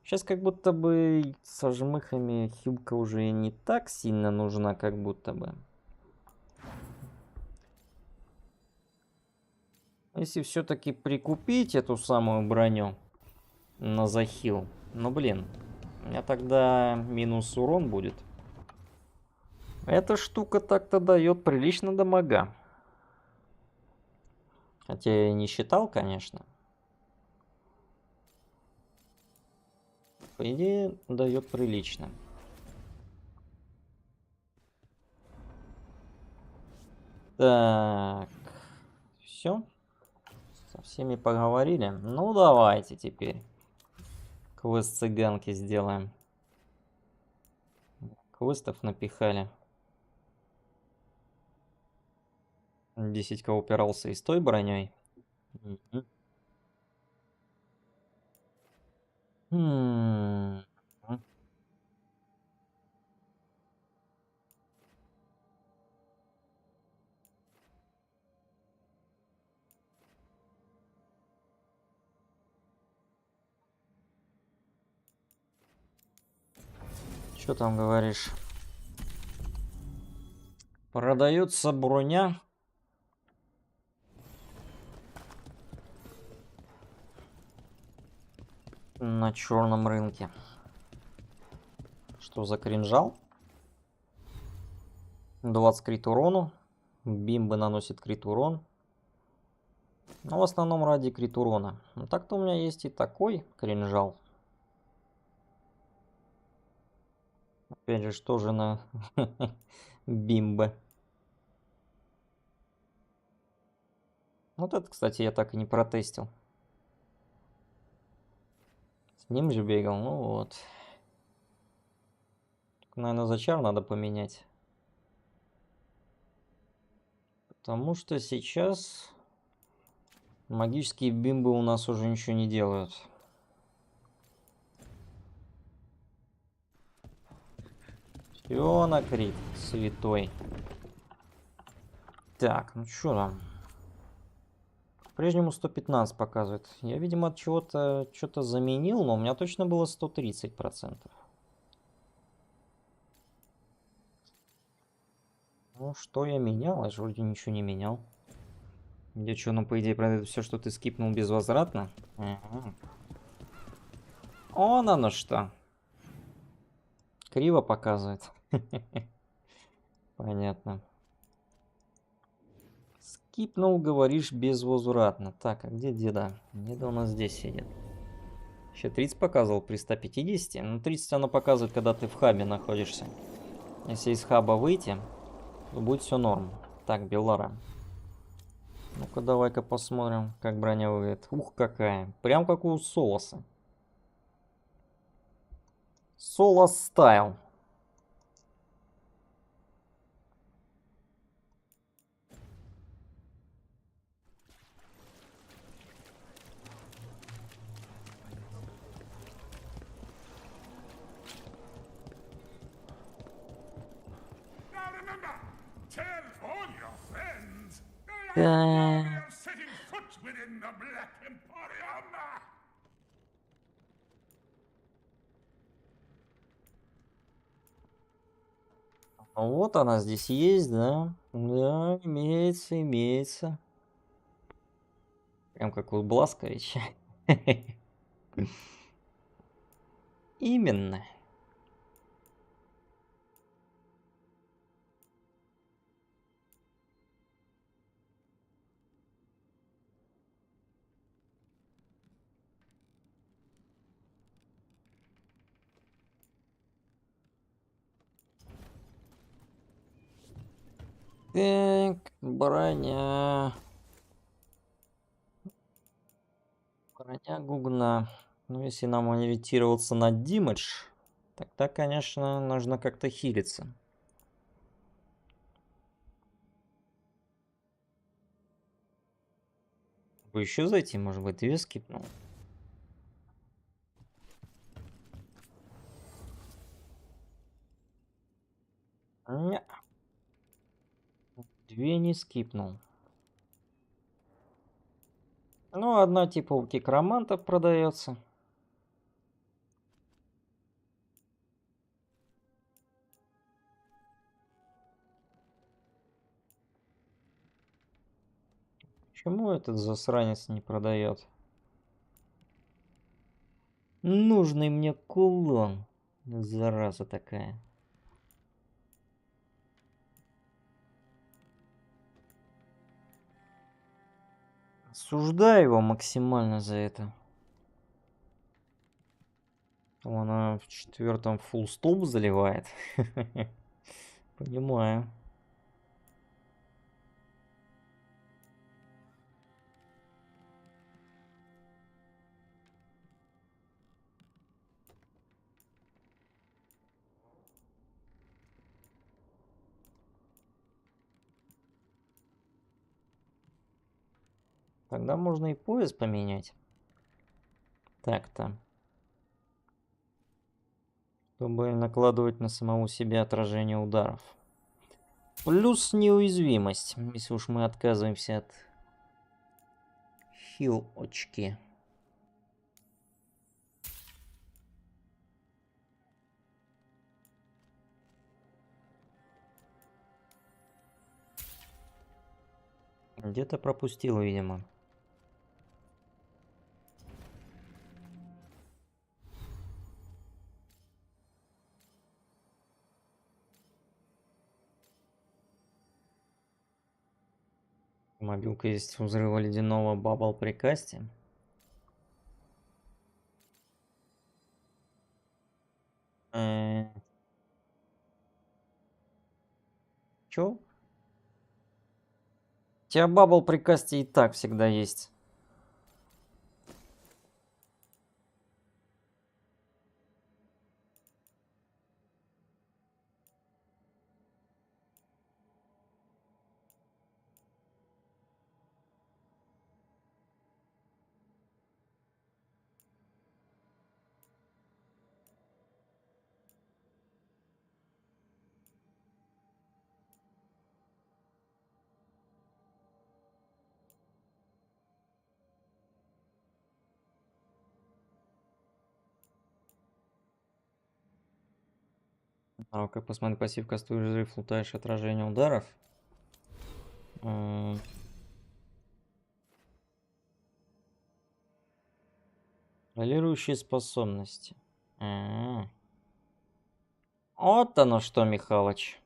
Сейчас как будто бы со жмыхами хилка уже не так сильно нужна, как будто бы. Если все-таки прикупить эту самую броню на захил, ну блин, у меня тогда минус урон будет. Эта штука так-то дает прилично дамага. Хотя я и не считал, конечно. По идее, дает прилично. Так. Все. Со всеми поговорили. Ну, давайте теперь квест цыганки сделаем. Квестов напихали. 10 упирался и с той броней. Что там говоришь? Продается броня. На черном рынке. Что за кринжал? 20 крит урону. Бимбы наносит крит урон. Но в основном ради крит урона. Ну, так-то у меня есть и такой кринжал. Опять же, что же на бимбы. Вот это, кстати, я так и не протестил. С ним же бегал, ну вот. Наверное, зачар надо поменять. Потому что сейчас магические бимбы у нас уже ничего не делают. Все на крит, святой. Так, ну что там? По-прежнему 115 показывает. Я, видимо, от чего-то что-то заменил, но у меня точно было 130%. Ну, что я менял? Я же вроде ничего не менял. Я что, ну, по идее, продает все, что ты скипнул безвозвратно? Ага. Он оно что. Криво показывает. Понятно. Скипнул, говоришь, безвозвратно. Так, а где деда? Деда у нас здесь сидит. Еще 30 показывал при 150. Ну, 30 оно показывает, когда ты в хабе находишься. Если из хаба выйти, то будет все норм. Так, Беллара. Ну-ка, давай-ка посмотрим, как броня выглядит. Ух, какая. Прям как у Солоса. Солос стайл. Вот она здесь есть, да? Да, имеется, имеется. Прям как у Бласковича. Именно. Так, броня. Броня гугна. Ну, если нам ориентироваться на димидж, тогда, конечно, нужно как-то хилиться. Вы еще зайти, может быть, две скипнул? Не. Две не скипнул. Ну, одна типа у кикромантов продается. Почему этот засранец не продает? Нужный мне кулон. Зараза такая. Осуждаю его максимально за это. Он в 4-м full stop заливает. Понимаю. Тогда можно и пояс поменять. Так-то. Чтобы накладывать на самого себя отражение ударов. Плюс неуязвимость, если уж мы отказываемся от хил-очки. Где-то пропустил, видимо. Мобилка есть взрыва ледяного бабл при касте. Чё? У тебя бабл при касте и так всегда есть. А как посмотреть пассив, кастуешь взрыв, лутаешь отражение ударов? Контролирующие способности. Вот оно что, Михалыч.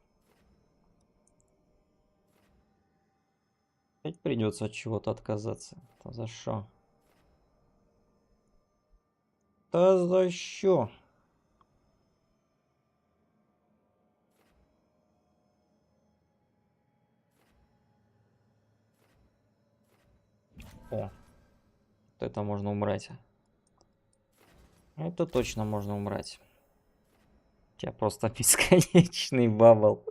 Опять придется от чего-то отказаться. Да за что? Да за что? О, вот это можно убрать. Это точно можно убрать. У тебя просто бесконечный бабл.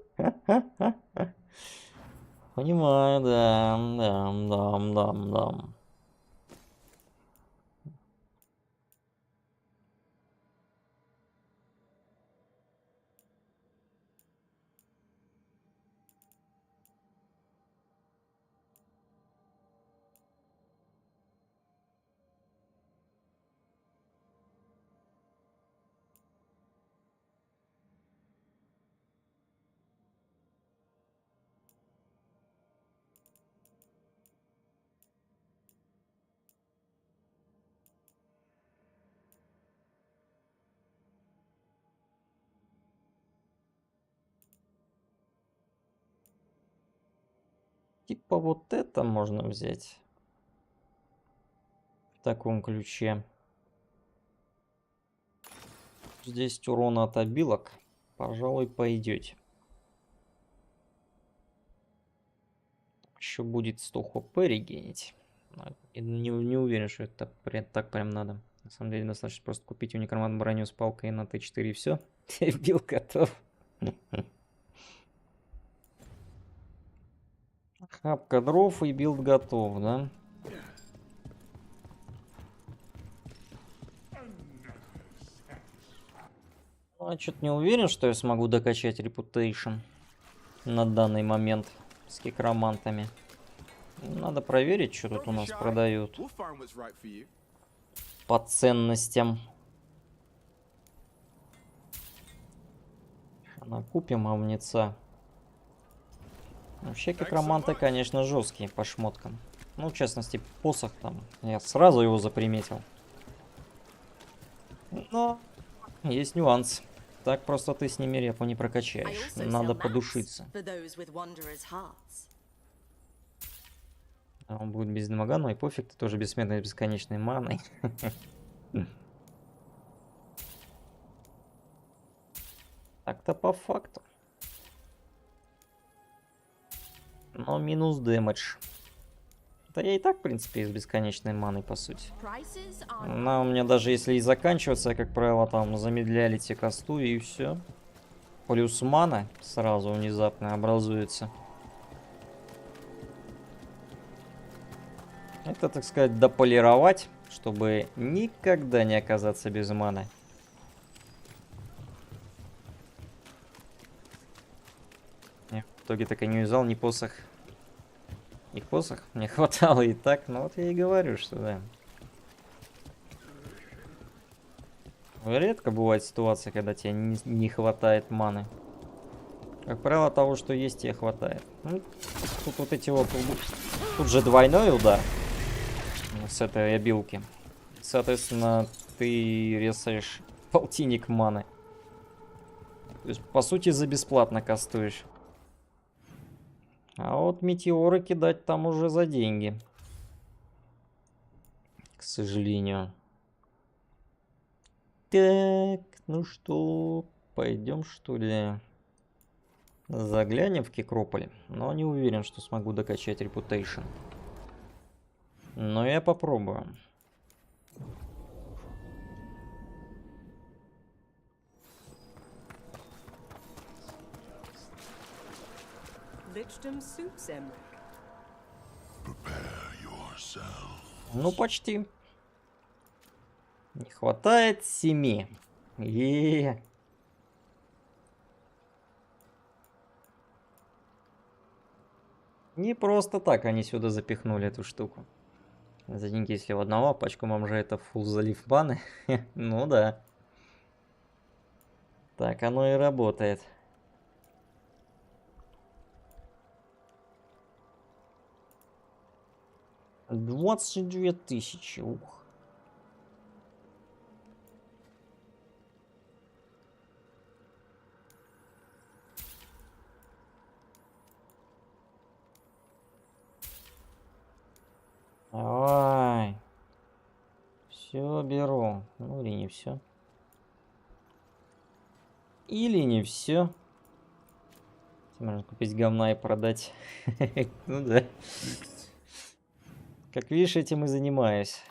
Понимаю, да. Типа вот это можно взять. В таком ключе. Здесь урона от обилок. Пожалуй, пойдете. Еще будет 100 хп регенить. Не уверен, что это так прям надо. На самом деле достаточно просто купить уникарман броню с палкой на Т4 и все. Билд готов. Хапка дров и билд готов, да? Ну, я что-то не уверен, что я смогу докачать репутейшн на данный момент с кикромантами. Надо проверить, что тут у нас продают по ценностям. Накупим амница. Вообще кикроманты, конечно, жесткие по шмоткам. Ну, в частности, посох там. Я сразу его заприметил. Но есть нюанс. Так просто ты с ними репу не прокачаешь. Надо подушиться. Он будет без дамага, но и пофиг, ты тоже бессмертный с бесконечной маной. Так-то по факту. Но минус дэмэдж. Да я и так, в принципе, с бесконечной маной, по сути. Она у меня даже если и заканчивается, я, как правило, там замедляли те кастую и все. Плюс мана сразу внезапно образуется. Это, так сказать, дополировать, чтобы никогда не оказаться без маны. Я в итоге так и не взял ни посох. И посох мне хватало и так, но вот я и говорю, что да. Редко бывает ситуация, когда тебе не хватает маны. Как правило, того, что есть, тебе хватает. Ну, тут вот эти вот... Тут же двойной удар. С этой обилки. Соответственно, ты ресаешь полтинник маны. То есть, по сути, за бесплатно кастуешь. А вот метеоры кидать там уже за деньги. К сожалению. Так, ну что, пойдем что ли? Заглянем в Кикрополь. Но не уверен, что смогу докачать Reputation. Но я попробую. Ну, почти. Не хватает 7. Не просто так они сюда запихнули эту штуку. За деньги, если в одного пачку бомжа это фулл залив баны. Ну да. Так оно и работает. $22 000. Ух. Давай. Все беру. Ну или не все. Или не все. Можно купить говна и продать. Ну да. Как видишь, этим и занимаюсь.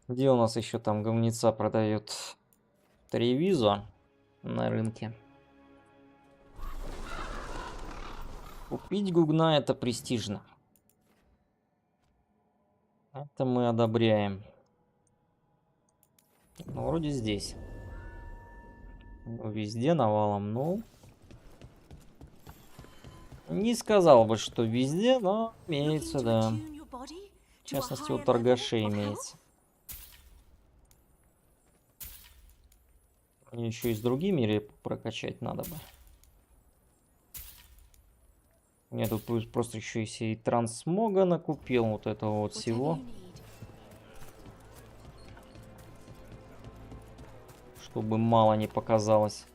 Где у нас еще там говнеца продают? Тревизо на рынке. Купить гугна это престижно. Это мы одобряем. Ну, вроде здесь. Ну, везде навалом, ну. Не сказал бы, что везде, но имеется, да. В частности, у торгашей имеется. Мне еще и с другими реп прокачать надо бы. Я тут просто еще и трансмога накупил, вот этого вот всего. Чтобы мало не показалось.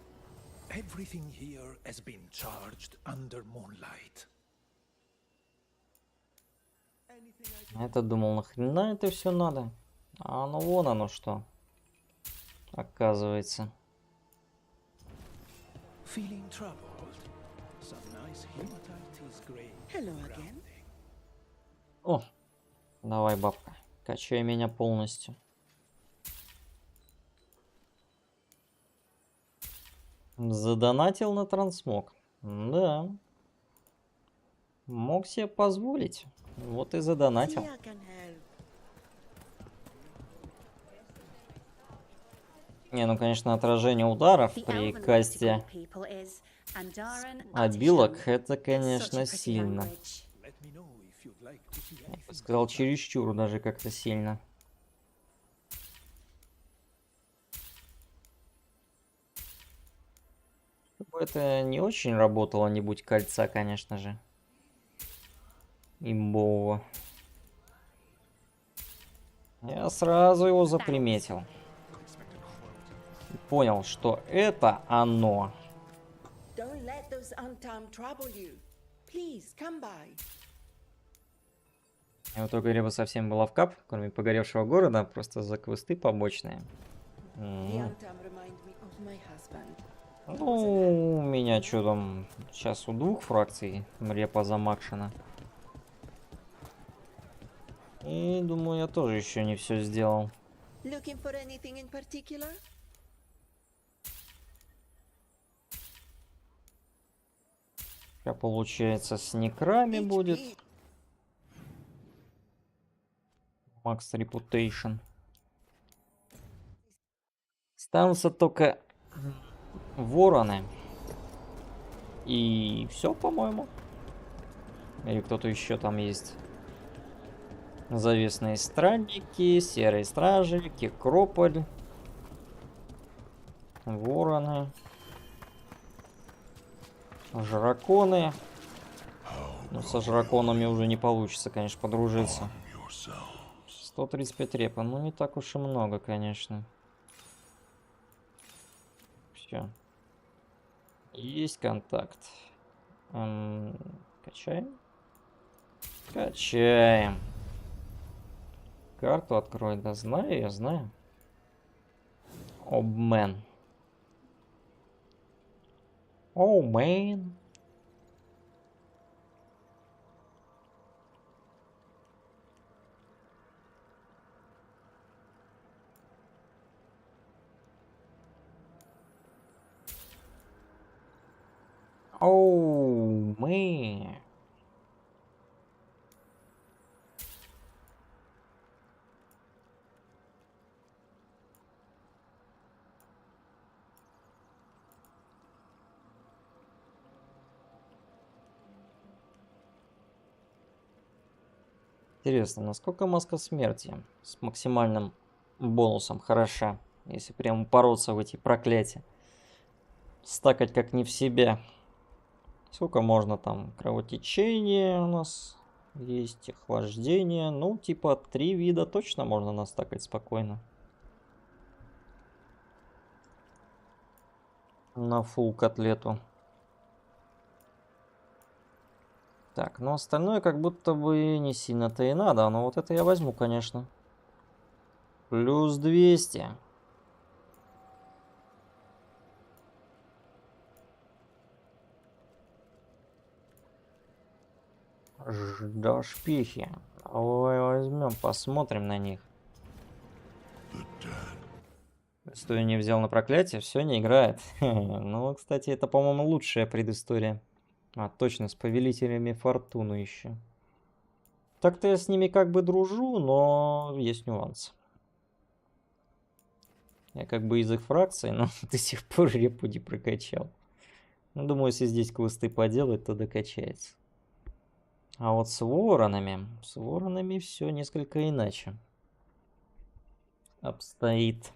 Я-то думал, нахрена это все надо? А ну вон оно что. Оказывается. О, давай, бабка, качай меня полностью. Задонатил на трансмог. Да. Мог себе позволить. Вот и задонатил. Не, ну конечно, отражение ударов при касте обилок, это, конечно, сильно. Я бы сказал, чересчур даже как-то сильно. Чтобы это не очень работало, не будь кольца, конечно же. Имбового. Я сразу его заприметил. Понял, что это оно. Я вот только либо совсем была в кап, кроме погоревшего города, просто за квесты побочные. Ну, у меня что там, сейчас у 2 фракций репа замакшена. И думаю, я тоже еще не все сделал. Получается, с некрами будет. Макс Reputation. Останутся только вороны. И все, по-моему. Или кто-то еще там есть. Завесные странники, серые стражи, Кикрополь. Вороны. Жраконы. Но со жраконами уже не получится, конечно, подружиться. 135 репа. Ну, не так уж и много, конечно. Все. Есть контакт. Качаем. Качаем. Карту открой. Да знаю, я знаю. Обмен. О, мэн. О, мэн. Интересно, насколько маска смерти с максимальным бонусом хороша, если прям упороться в эти проклятия. Стакать как не в себя. Сколько можно там? Кровотечение у нас есть, охлаждение. Ну, типа 3 вида точно можно настакать спокойно. На фул котлету. Так, ну остальное как будто бы не сильно-то и надо. Но вот это я возьму, конечно. Плюс 200. Да шпихи. Ой, возьмем, посмотрим на них. Что я не взял на проклятие, все не играет. Ну, кстати, это, по-моему, лучшая предыстория. А, точно, с повелителями фортуны еще. Так-то я с ними как бы дружу, но есть нюанс. Я как бы из их фракции, но до сих пор репу не прокачал. Ну, думаю, если здесь квесты поделать, то докачается. А вот с воронами все несколько иначе обстоит.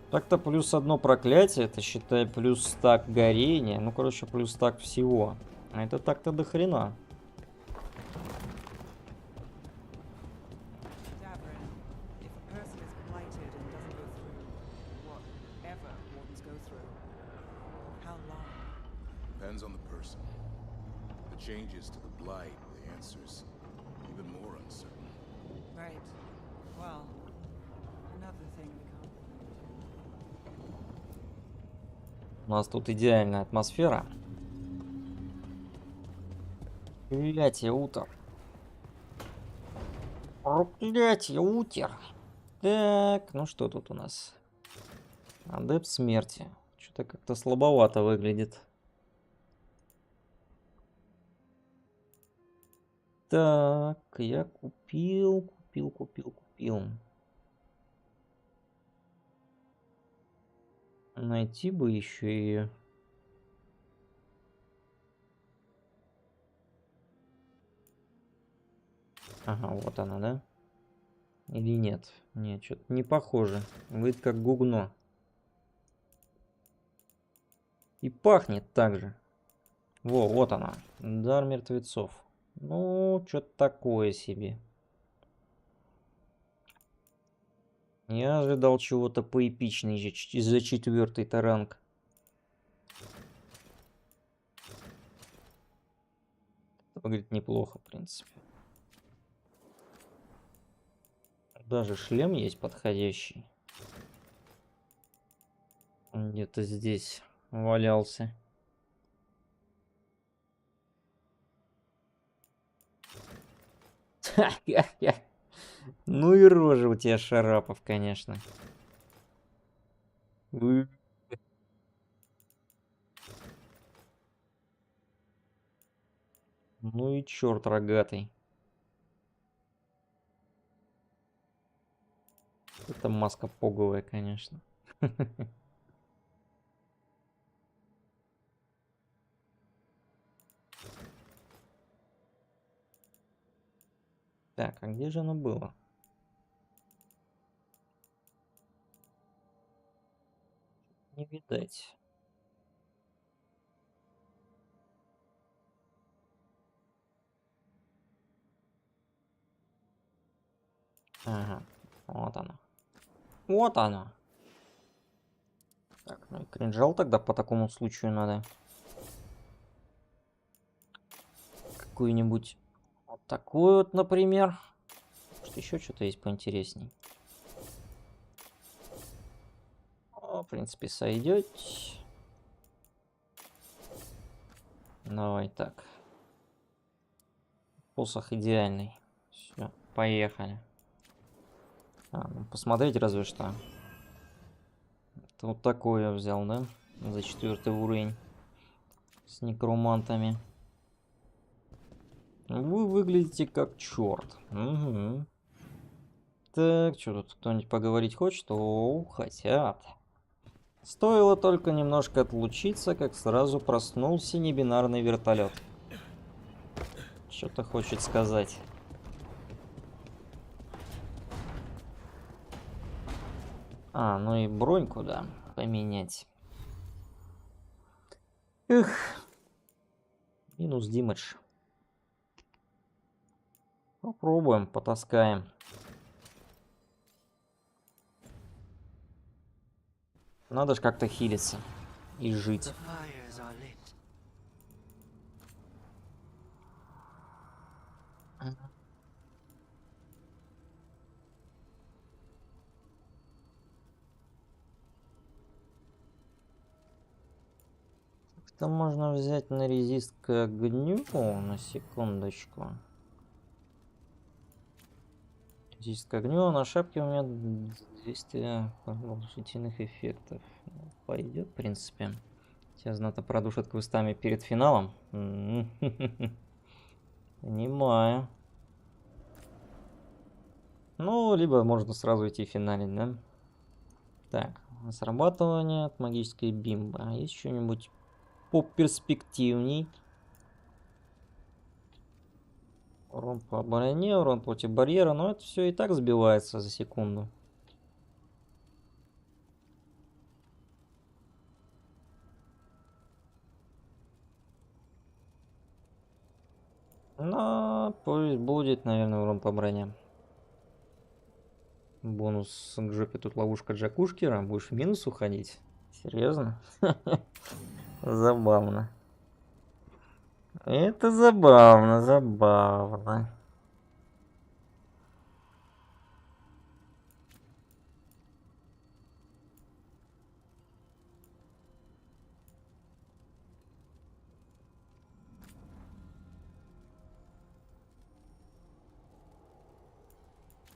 Так-то плюс одно проклятие, это считай плюс стак горения. Ну, короче, плюс стак всего. А это так-то до хрена. Depends on the person. The changes to the blight, the answers even more uncertain. Right. Well, another thing we can't. У нас тут идеальная атмосфера. Проклятие утр. Проклятие утер. Так, ну что тут у нас? Адепт смерти. Что-то как-то слабовато выглядит. Так, я купил. Найти бы еще ее. Ага, вот она, да? Или нет? Нет, что-то не похоже. Выглядит как гугно. И пахнет так же. Во, вот она. Дар мертвецов. Ну, что-то такое себе. Я ожидал чего-то поэпичнее за 4-й ранг. Выглядит неплохо, в принципе. Даже шлем есть подходящий. Где-то здесь валялся. Ну и рожа у тебя, Шарапов, конечно. Ну и черт рогатый. Это маска поговая, конечно. Так, а где же оно было? Не видать. Ага, вот она. Вот она. Так, ну и кринжал тогда по такому случаю надо. Какую-нибудь вот такую вот, например. Может, еще что-то есть поинтересней. О, в принципе, сойдет. Давай так. Посох идеальный. Все, поехали. Ну, посмотреть разве что. Это вот такой я взял, да? За 4-й уровень. С некромантами. Вы выглядите как черт. Угу. Так, что тут кто-нибудь поговорить хочет? О, хотят. Стоило только немножко отлучиться, как сразу проснулся небинарный вертолет. Что-то хочет сказать. А, ну и броньку, да, поменять. Эх. Минус димэдж. Попробуем, потаскаем. Надо ж как-то хилиться и жить. Это можно взять на резист к огню, на секундочку. Резист к огню, а на шапке у меня 200 положительных эффектов. Пойдет, в принципе. Тебя знатно продушат квестами перед финалом. Понимаю. Ну, либо можно сразу идти финалить, да? Так, срабатывание от магической бимбы. А есть что-нибудь поперспективней? Урон по броне, урон против барьера, но это все и так сбивается за секунду. Но пусть будет, наверное, урон по броне. Бонус к жопе, тут ловушка Джакушкера. Будешь в минус уходить? Серьезно? Забавно. Это забавно, забавно.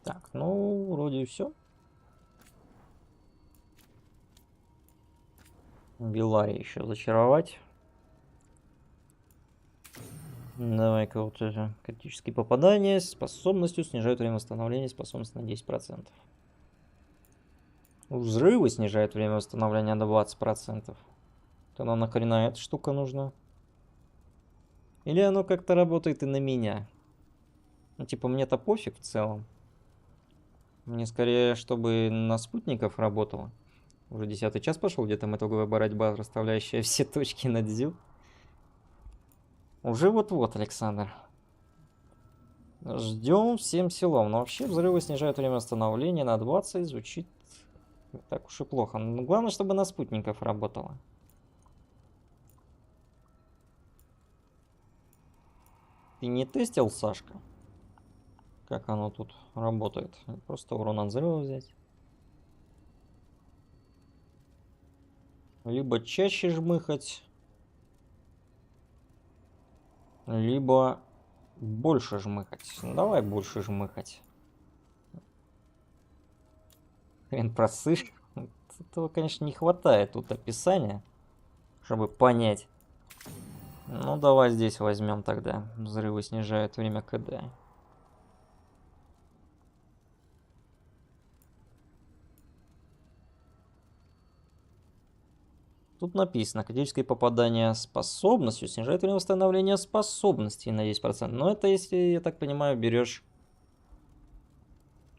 Так, ну, вроде все. Белари еще зачаровать. Давай-ка вот это. Критические попадания с способностью снижают время восстановления способности на 10%. Взрывы снижают время восстановления на 20%. Тогда нахрена эта штука нужна? Или оно как-то работает и на меня? Ну, типа, мне-то пофиг в целом. Мне скорее, чтобы на спутников работало. Уже 10-й час пошел, где там итоговая борьба, расставляющая все точки над дзю. Уже вот-вот, Александр. Ждем всем силом. Но вообще взрывы снижают время восстановления на 20. Звучит не так уж и плохо. Но главное, чтобы на спутников работало. Ты не тестил, Сашка? Как оно тут работает? Просто урон от взрыва взять. Либо чаще жмыхать, либо больше жмыхать. Ну, давай больше жмыхать. Хрен просышь. Этого, конечно, не хватает тут описания, чтобы понять. Ну, давай здесь возьмем тогда. Взрывы снижают время КД. Тут написано, критическое попадание способностью снижает время восстановления способностей на 10%. Но это, если, я так понимаю, берешь...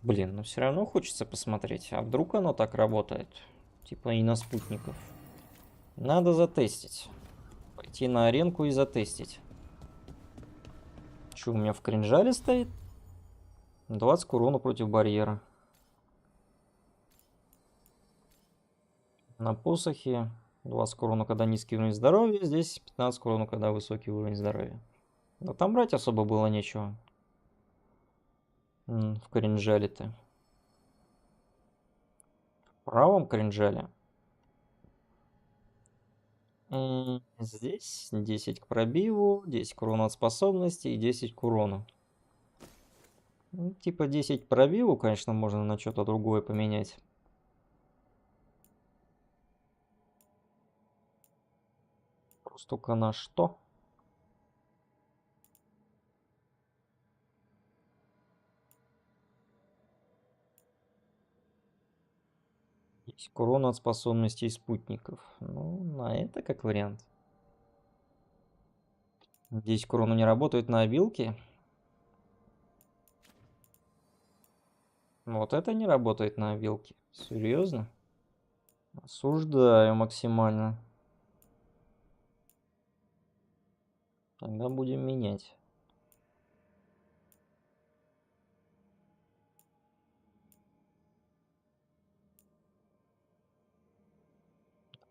Блин, но все равно хочется посмотреть. А вдруг оно так работает? Типа и на спутников. Надо затестить. Пойти на аренку и затестить. Что у меня в кринжале стоит? 20 к урону против барьера. На посохе 20 к урону, когда низкий уровень здоровья. Здесь 15 к урону, когда высокий уровень здоровья. Но там брать особо было нечего. В кринжале-то. В правом кринжале. Здесь 10 к пробиву, 10 к урону от способности и 10 к урону. Ну, типа 10 к пробиву, конечно, можно на что-то другое поменять. Просто только на что? Есть к урону от способностей спутников. Ну, на это как вариант. 10 к урону не работает на обилке. Вот это не работает на обилке. Серьезно? Осуждаю максимально. Тогда будем менять.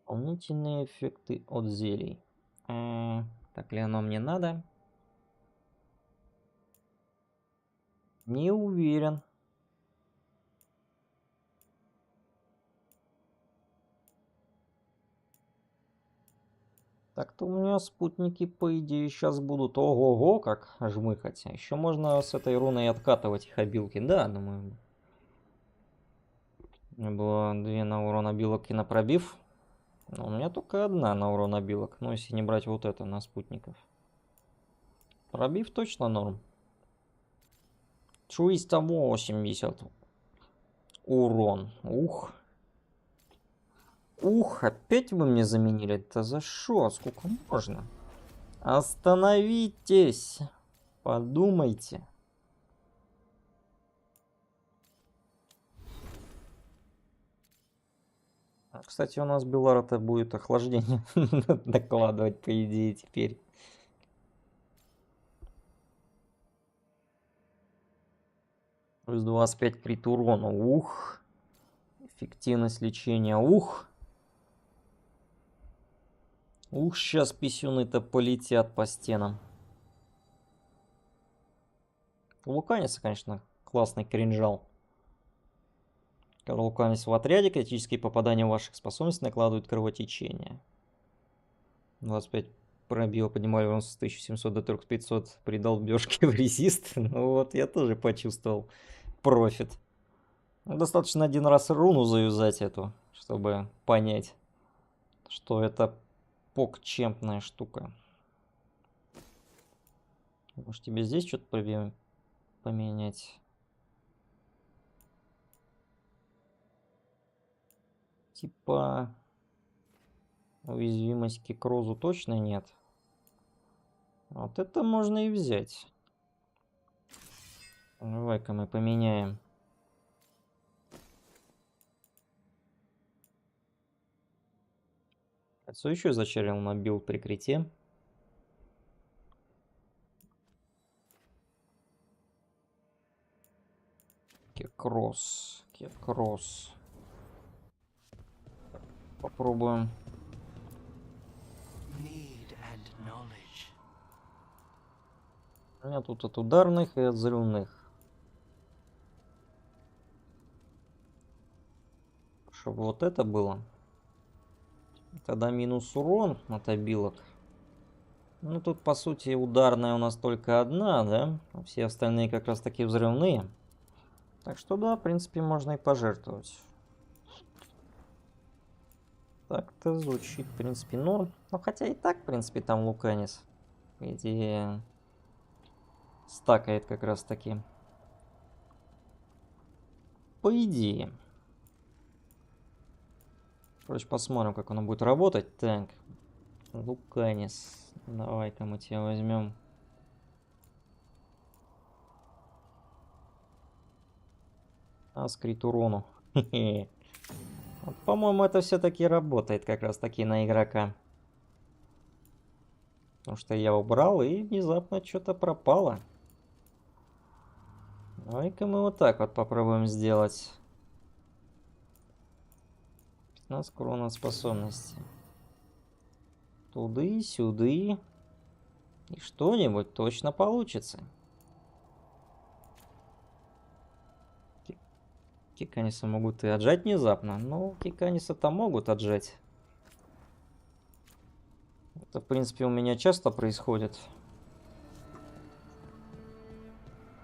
Дополнительные эффекты от зелий. Так ли оно мне надо? Не уверен. Так-то у меня спутники, по идее, сейчас будут ого-го как жмыхать. Еще можно с этой руной откатывать их обилки. Да, думаю. У меня было 2 на урон обилок и на пробив. Но у меня только 1 на урон обилок. Ну, если не брать вот это на спутников. Пробив точно норм. 380 урон. Ух. Ух, опять вы мне заменили? Это за что? Сколько можно? Остановитесь. Подумайте. Кстати, у нас Белара-то будет охлаждение докладывать, по идее, теперь. Плюс 25 крит урона. Ух. Эффективность лечения. Ух. Ух, сейчас писюны-то полетят по стенам. У Луканиса, конечно, классный кринжал. Когда Луканис в отряде, критические попадания ваших способностей накладывают кровотечение. 25 пробива, поднимали урон с 1700 до 3500 при долбежке в резист. Ну вот, я тоже почувствовал профит. Достаточно 1 раз руну заюзать эту, чтобы понять, что это покчемпная штука. Может, тебе здесь что-то поменять? Типа уязвимости к розу точно нет. Вот это можно и взять. Давай-ка мы поменяем. Кольцо еще зачарил на билд прикрытие. Кекросс. Кекросс. Попробуем. У меня тут от ударных и от взрывных. Чтобы вот это было. Тогда минус урон от обилок. Ну тут по сути ударная у нас только 1, да? А все остальные как раз таки взрывные. Так что да, в принципе можно и пожертвовать. Так-то звучит, в принципе, норм. Ну, хотя и так, в принципе, там Луканис, по идее, стакает как раз таки. По идее. Короче, посмотрим, как оно будет работать. Так, Луканис. Давай-ка мы тебя возьмем. Скрит урону. Вот, по-моему, это все-таки работает как раз таки на игрока. Потому что я убрал и внезапно что-то пропало. Давай-ка мы вот так вот попробуем сделать. 15 урона способности. Туды-сюды. И что-нибудь точно получится. Киканиса могут и отжать внезапно. Но киканиса-то могут отжать. Это, в принципе, у меня часто происходит.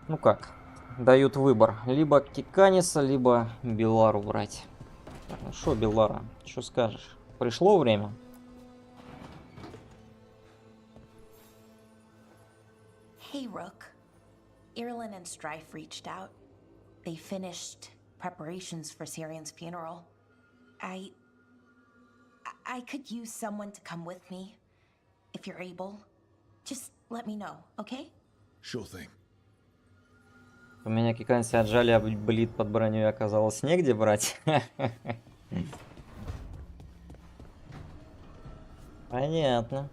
Ну как? Дают выбор. Либо киканиса, либо Белару брать. Ну шо, Белара, что скажешь? Пришло время? Hey, Rook. Irlin and Strife reached out. They finished preparations for Syrian's funeral. I could use someone to come with me. If you're able. Just let me know, okay? Sure thing. У меня киканси отжали, а блит под броней оказалось негде брать. Понятно.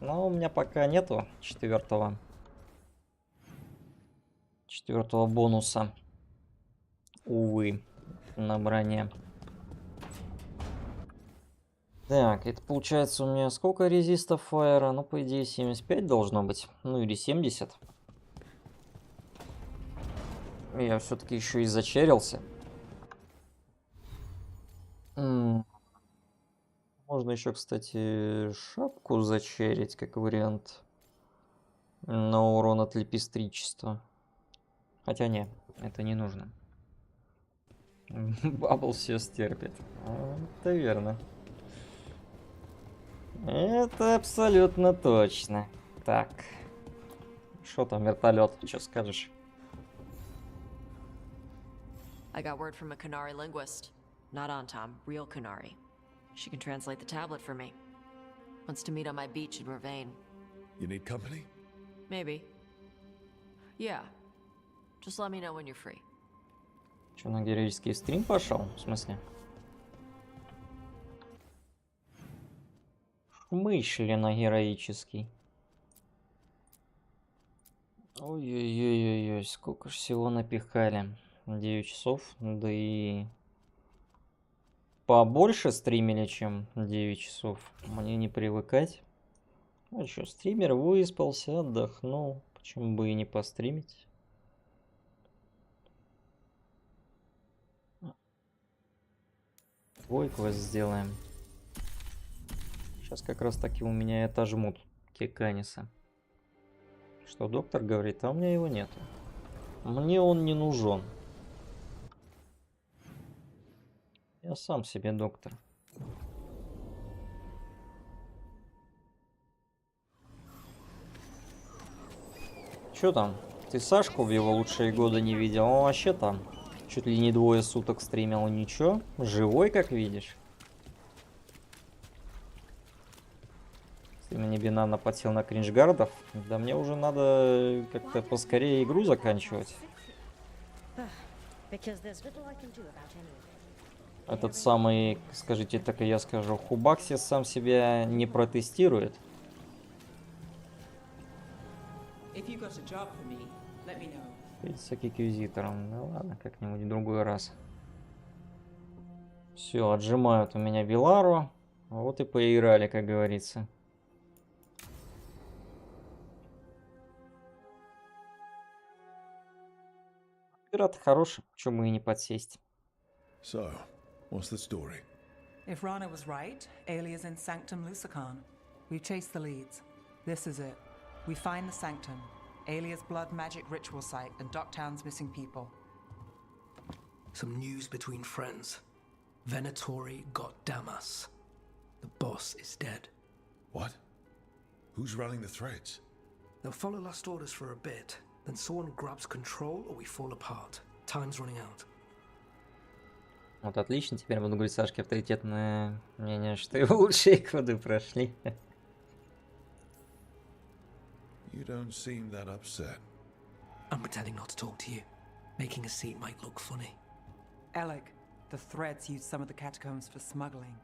Но у меня пока нету четвертого бонуса. Увы, на броне. Так, это получается у меня сколько резистов фаера? Ну, по идее, 75 должно быть. Ну, или 70. Я все-таки еще и зачерился. Можно еще, кстати, шапку зачерить, как вариант. На урон от лепестричества. Хотя не, это не нужно. Бабл все стерпит. Это верно. Это абсолютно точно. Так. Что там, вертолет? Что скажешь? I got word from a Kunari linguist. Not Antam, real Kunari. She can translate the tablet for me. Wants to meet on my beach in Ravane. You need company? Maybe. Yeah. Just let me know when you're free. Что, на героический стрим пошел? В смысле? Мысли на героический. Ой-ой-ой-ой-ой, сколько ж всего напихали. 9 часов, да и побольше стримили, чем 9 часов. Мне не привыкать. Ну что, стример выспался, отдохнул. Почему бы и не постримить? Твой квест сделаем. Сейчас как раз таки у меня это жмут киканиса. Что доктор говорит, а у меня его нету. Мне он не нужен. Я сам себе доктор. Чё там? Ты Сашку в его лучшие годы не видел? Он вообще там чуть ли не 2 суток стримил. Ничего? Живой, как видишь? Ты мне бинана подсел на кринжгардов? Да мне уже надо как-то поскорее игру заканчивать. Этот самый, скажите, так и я скажу, Хубакси сам себя не протестирует. С аквизитором. Ну ладно, как-нибудь в другой раз. Все, отжимают у меня Белару. Вот и поиграли, как говорится. Пират хороший, чему и не подсесть. So, what's the story? If Rana was right, Alia's in Sanctum Lucican. We've chased the leads. This is it. We find the Sanctum, Alia's blood magic ritual site, and Docktown's missing people. Some news between friends. Venatori got Damas. The boss is dead. What? Who's running the threads? They'll follow last orders for a bit, then someone grabs control or we fall apart. Time's running out. Вот отлично, теперь буду говорить Сашке авторитетное мнение, что его лучшие годы прошли. You don't seem that upset. I'm pretending not to talk to you. Making a scene might look funny. Alec, The Threads used some of the catacombs for smuggling.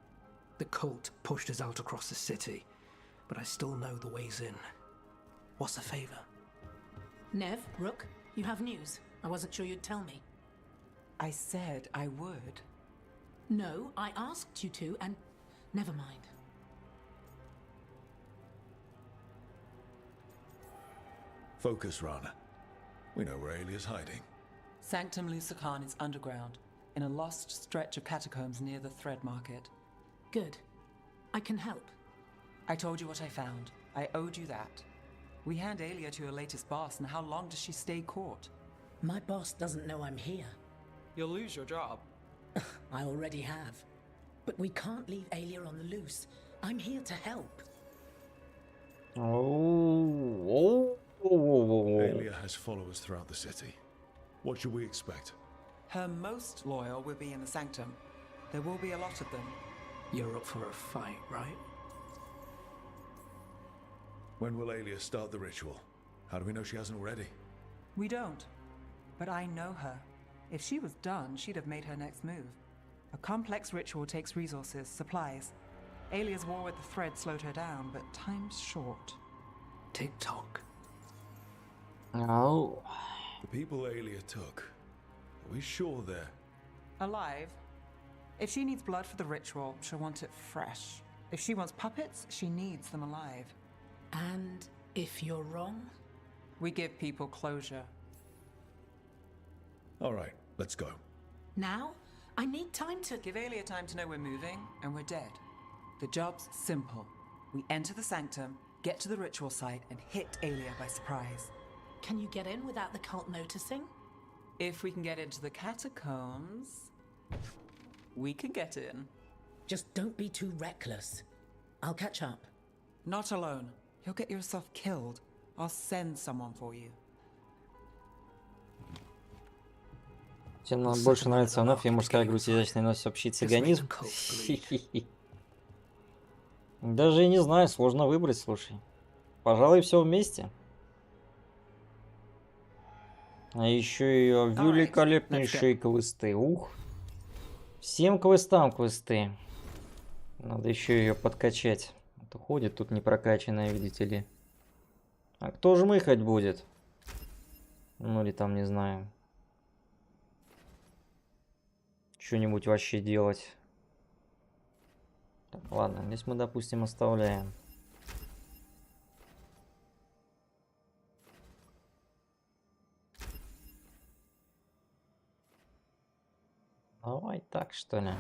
The cult pushed us out across the city, but I still know the ways in. What's the favor? Nev, Rook, you have news. I wasn't sure you'd tell me. I said I would. No, I asked you to, and never mind. Focus, Rana. We know where Alia's hiding. Sanctum Lusican is underground, in a lost stretch of catacombs near the Thread Market. Good. I can help. I told you what I found. I owed you that. We hand Alia to your latest boss, and how long does she stay caught? My boss doesn't know I'm here. You'll lose your job. I already have. But we can't leave Alia on the loose. I'm here to help. Alia has followers throughout the city. What should we expect? Her most loyal will be in the Sanctum. There will be a lot of them. You're up for a fight, right? When will Alia start the ritual? How do we know she hasn't already? We don't. But I know her. If she was done, she'd have made her next move. A complex ritual takes resources, supplies. Alia's war with the Thread slowed her down, but time's short. Tick-tock. Oh. The people Alia took, are we sure they're... Alive. If she needs blood for the ritual, she'll want it fresh. If she wants puppets, she needs them alive. And if you're wrong? We give people closure. All right, let's go. Now? I need time to... Give Alia time to know we're moving, and we're dead. The job's simple. We enter the Sanctum, get to the ritual site, and hit Alia by surprise. Can you get in without the cult noticing? If we can get into the catacombs, we can get in. Just don't be too reckless. I'll catch up. Not alone. You'll get yourself killed. I'll send someone for you. Чем нам больше нравится вновь и мужская грудь изящной носит общий цыганизм. Даже и не знаю, сложно выбрать, слушай. Пожалуй, все вместе. А еще ее великолепнейшие квесты. Ух. Всем квестам квесты. Надо еще ее подкачать. А то ходит тут непрокачанная, видите ли. А кто же мыхать будет? Ну или там, не знаю. Что-нибудь вообще делать. Так, ладно, здесь мы, допустим, оставляем. Давай так, что ли.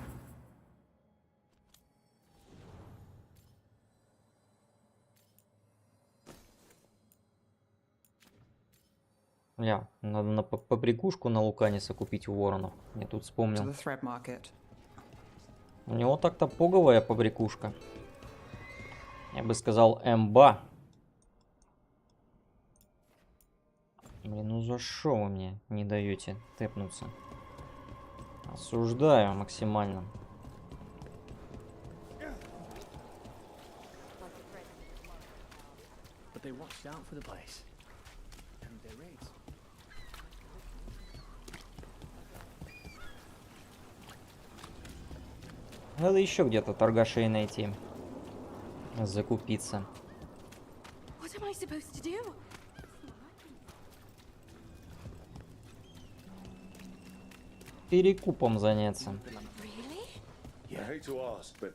Надо на побрякушку на Луканиса купить у воронов. Я тут вспомнил. У него так-то поговая побрякушка. Я бы сказал, эмба. Блин, ну за что вы мне не даете тэпнуться? Осуждаю максимально. Надо еще где-то торгашей найти. Закупиться. Перекупом заняться. I hate to ask, but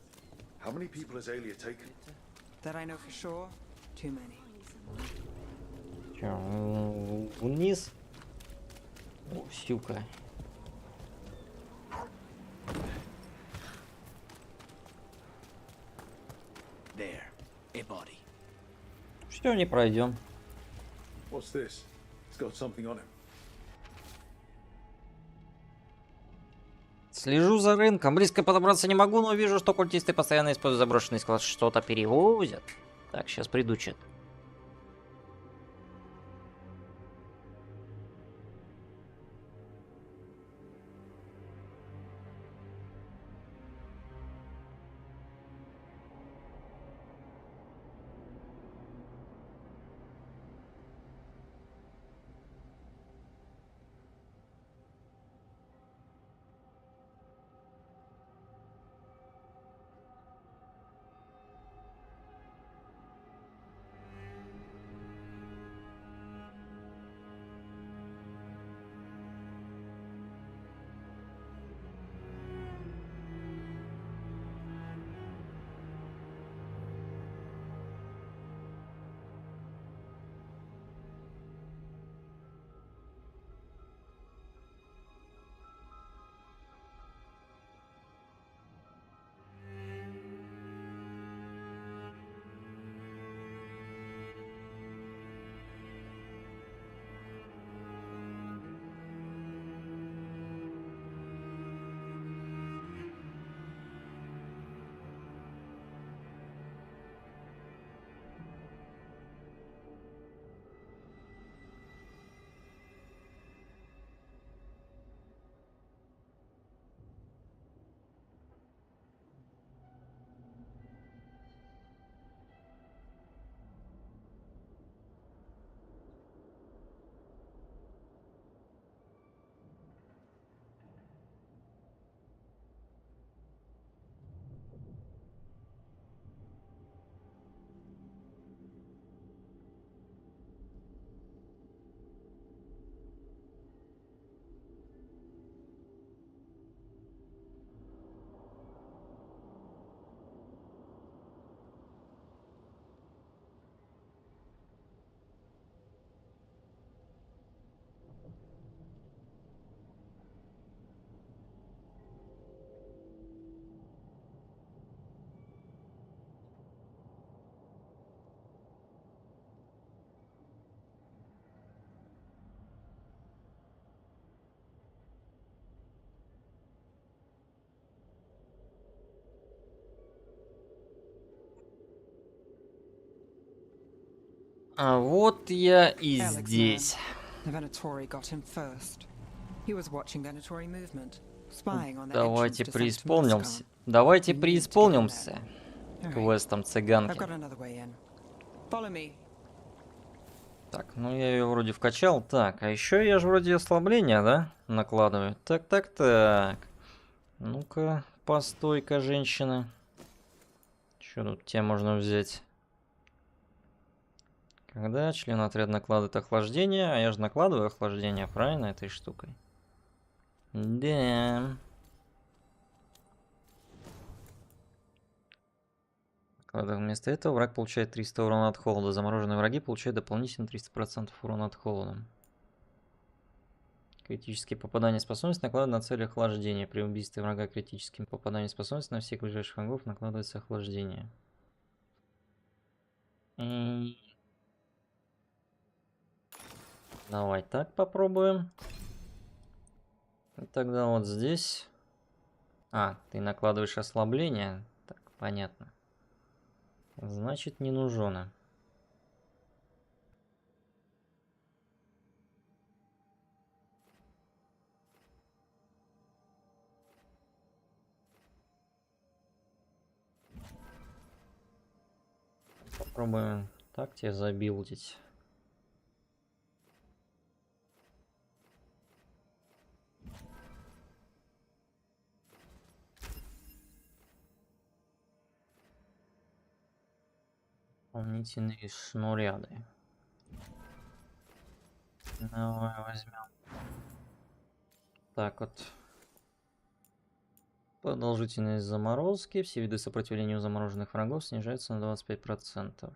how many people has Alia taken? That I know for sure, too many. Чё, вниз? О, щука. There, a body. Что, не пройдем? What's this? It's got something on him. Слежу за рынком. Близко подобраться не могу, но вижу, что культисты постоянно используют заброшенный склад. Что-то перевозят. Так, сейчас приду, чат. А вот я и Alec's man. здесь. The Venatori got him first. He was watching Venatori movement, spying on the Давайте entrance descent to преисполнимся. Moscow. Давайте You need to get in преисполнимся. there. Alright. Квестом I've цыганки. got another way in. Follow me. Так, ну я ее вроде вкачал. Так, а еще я же вроде ослабление, да, накладываю. Так. Ну-ка, постой-ка, женщина. Что тут тебе можно взять? Когда член отряда накладывает охлаждение, а я же накладываю охлаждение, правильно, этой штукой? Да. Вместо этого враг получает 300 урона от холода. Замороженные враги получают дополнительно 300% урона от холода. Критические попадания способность накладывать на цель охлаждения. При убийстве врага критическим попаданием способность на всех ближайших врагов накладывается охлаждение. Давай так попробуем. И тогда вот здесь... А, ты накладываешь ослабление. Так, понятно. Значит, не нужно. Попробуем так тебе забилдить. Дополнительные снаряды. Давай возьмем. Так вот. Продолжительность заморозки. Все виды сопротивления у замороженных врагов снижаются на 25%.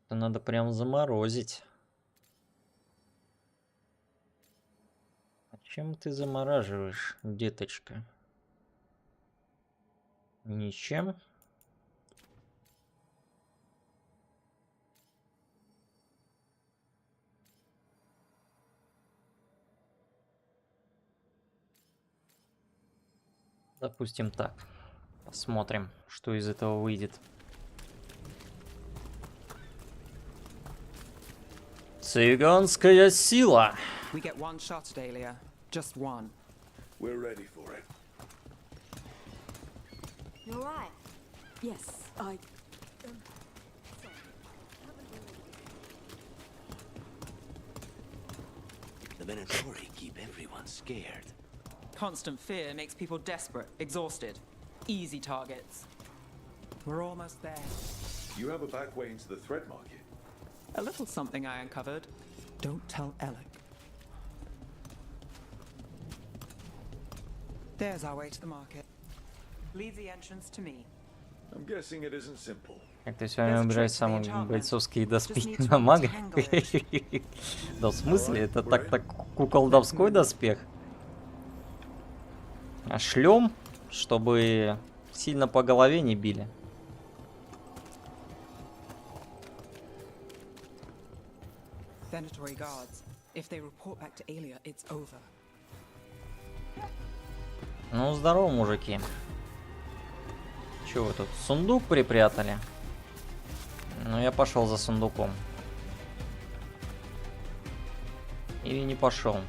Это надо прям заморозить. А чем ты замораживаешь, деточка? Ничем. Допустим так. Посмотрим, что из этого выйдет. Цыганская сила. We get one shot at Alia. Just one. We're ready for it. You're right. Yes, I... The Venatori keep everyone scared. Constant fear makes people desperate, exhausted. Easy targets. We're almost there. You have a back way into the threat market. A little something I uncovered. Don't tell Alec. There's our way to the market. Leave the entrance to me. I'm guessing it isn't simple. Как ты сегодня выбираешь самые бойцовские доспехи на мага? Да в смысле? Это так куколдовской доспех? А шлем, чтобы сильно по голове не били. Venatori guards. If they report back to Alia, it's over. Ну, здорово, мужики. Чего вы тут? Сундук припрятали? Ну, я пошел за сундуком. Или не пошел?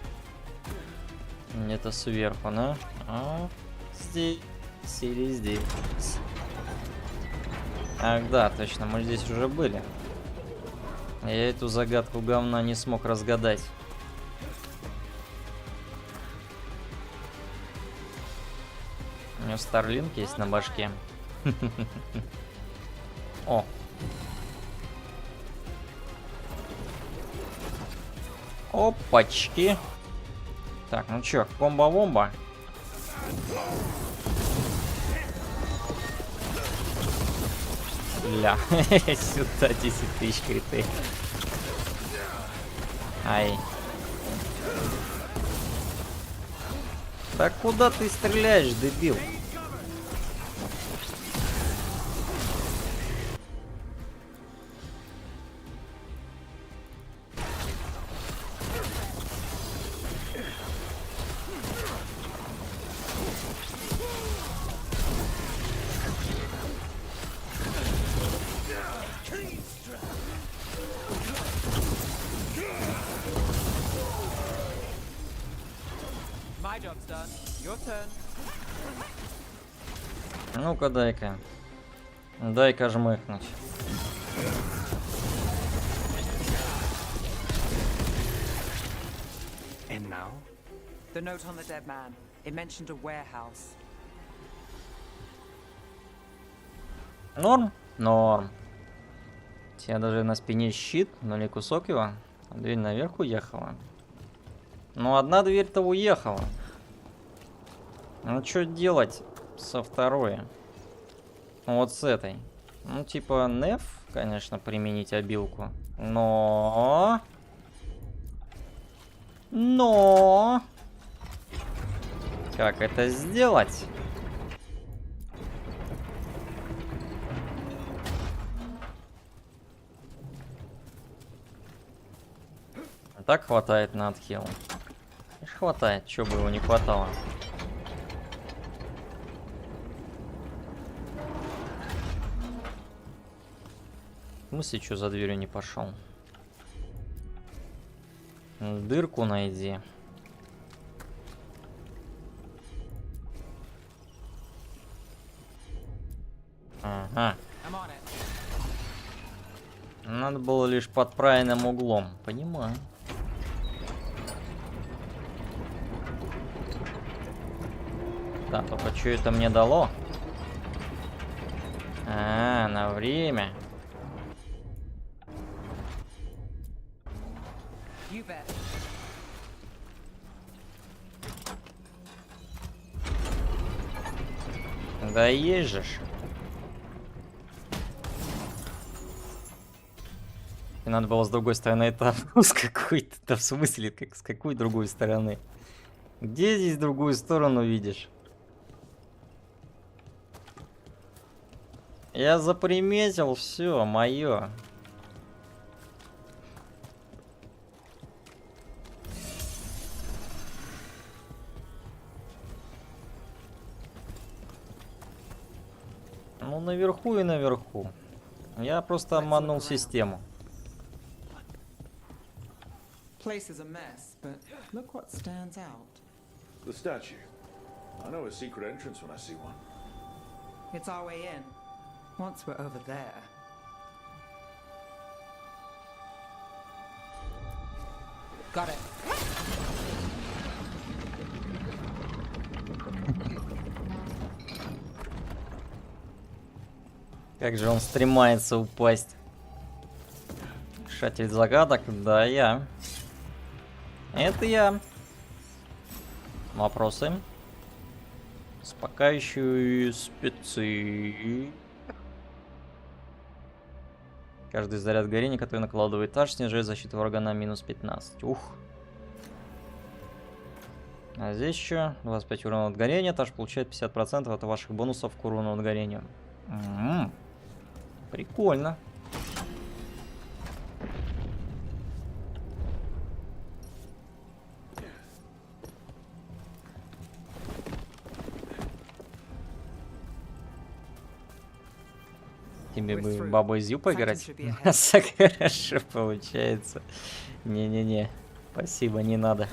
Где-то сверху, да? А, здесь. Или здесь. Ах, да, точно, мы здесь уже были. Я эту загадку говна не смог разгадать. У него Старлинг есть на башке. О. Опачки. Так, ну чё, комбо-вомба. Ля, сюда 10 тысяч криты. Ай. Так куда ты стреляешь, дебил? Ну-ка, дай-ка. Дай-ка жмыхнуть. And now? The note on the dead man. It mentioned a warehouse. Норм? Норм. У тебя даже на спине щит, но не кусок его. Дверь наверх уехала. Ну, одна дверь-то уехала. Ну, что делать со второй? Вот с этой. Ну, типа, неф, конечно, применить обилку. Но... Как это сделать? Так хватает на отхил. Хватает, чего бы его не хватало. В смысле, что за дверью не пошел? Дырку найди. Ага. Надо было лишь под правильным углом. Понимаю. Да, только что это мне дало? А, на время. Да есть же ж. И надо было с другой стороны это с какой-то, да в смысле, как с какой другой стороны? Где здесь другую сторону видишь? Я заприметил, все, мое. Ну, наверху и наверху. Я просто обманул систему. Place is a mess, but look what stands out. The statue. I know a secret entrance when I see one. It's our way in. Once we're over there. Got it. Как же он стремается упасть. Шатель загадок? Да, я. Это я. Вопросы? Успокаивающие спецы. Каждый заряд горения, который накладывает этаж, снижает защиту врага на минус 15. Ух. А здесь еще 25 урона от горения. Этаж получает 50% от ваших бонусов к урону от горения. Прикольно. Тебе бы бабу из Ю поиграть? Хорошо получается. Не-не-не. Спасибо, не надо.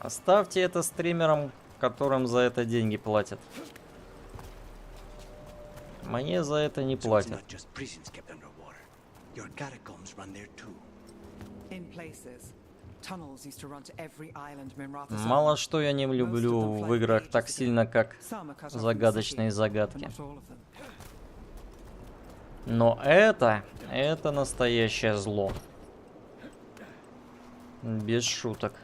Оставьте это стримерам, которым за это деньги платят. Мне за это не платят. Мало что я не люблю в играх так сильно, как загадочные загадки. Но это настоящее зло. Без шуток.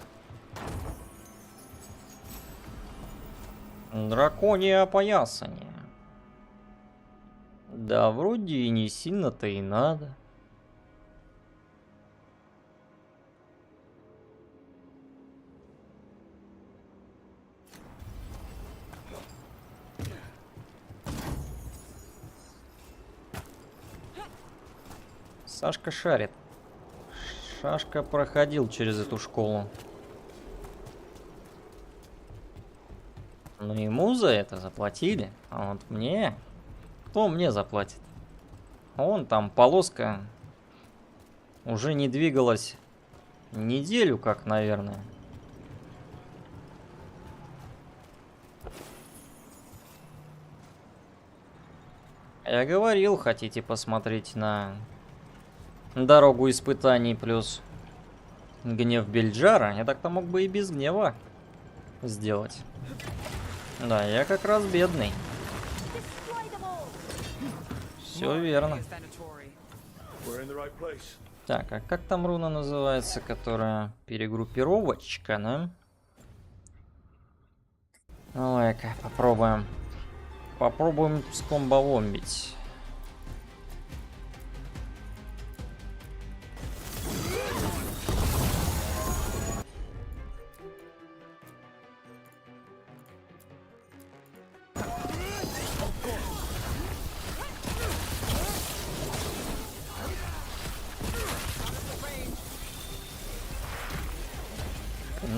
Драконье опоясание. Да, вроде и не сильно-то и надо. Сашка шарит. Сашка проходил через эту школу. Но ему за это заплатили. А вот мне... Кто мне заплатит? Вон там полоска уже не двигалась неделю, как, наверное. Я говорил, хотите посмотреть на дорогу испытаний плюс гнев Бельджара? Я так-то мог бы и без гнева сделать. Да, я как раз бедный. Все верно. Так, а как там руна называется, которая перегруппировочка, да? Давай-ка попробуем. Попробуем скомбовомбить.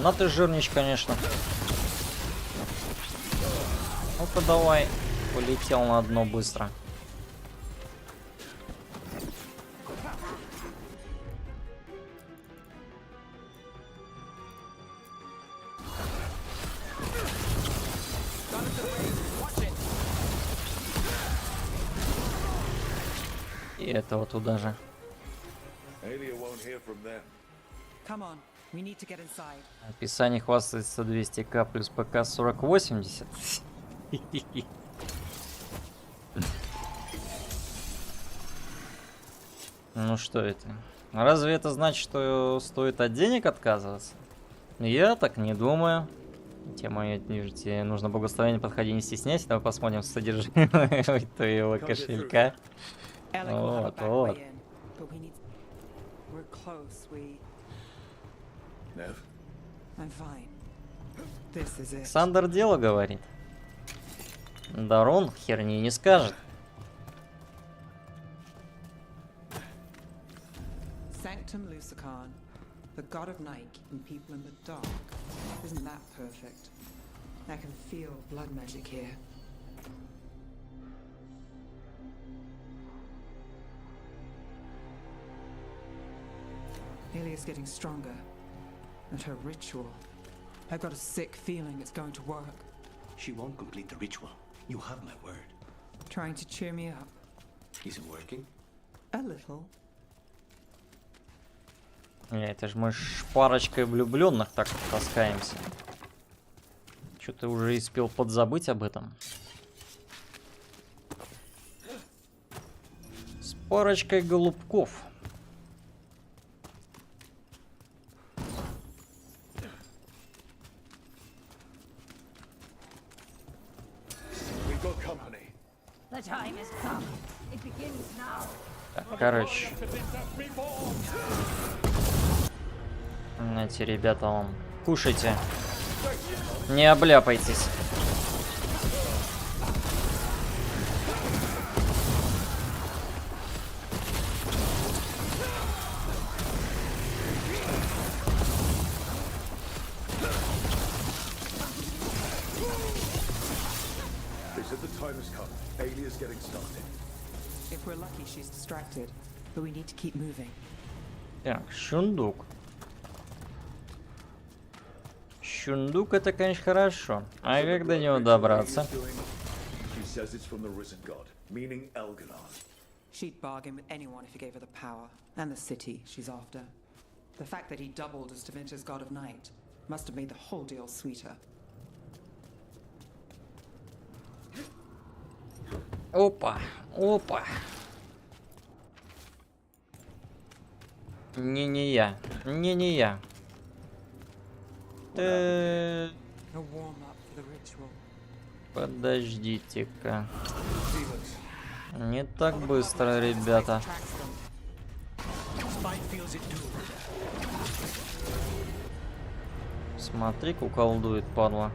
Ну ты жирнич, конечно. Ну-ка давай. Полетел на дно быстро. И этого туда же. Описание хвастается 200к плюс ПК 4080. Ну что это? Разве это значит, что стоит от денег отказываться? Я так не думаю. Тема, видите, нужно благословение, подходи, не стесняйся. Давай посмотрим содержимое твоего кошелька. Вот, вот. Александр дело говорит. Дарон херни не скажет. The god of night keeping people in the dark. Isn't that perfect? I can feel blood magic here. Alia's getting stronger. And her ritual. I've got a sick feeling it's going to work. She won't complete the ritual. You have my word. Trying to cheer me up. Is it working? A little. Это ж мы с парочкой влюбленных так таскаемся. Что-то уже успел подзабыть об этом. С парочкой голубков. Так, короче. Знаете, ребята, вам кушайте. Не обляпайтесь. They said the time has come. Alia's getting started. If we're lucky, she's distracted, but we need to keep moving. Так, шундук. Шундук это, конечно, хорошо. А как до него добраться? She'd bargain with anyone if he gave her the power and the city she's after. The fact that he doubled as Tevinter's god of night must have made the whole deal sweeter. Опа, опа. Не я. Не я. Подождите-ка. Не так быстро, ребята. Смотри, куколдует, падла.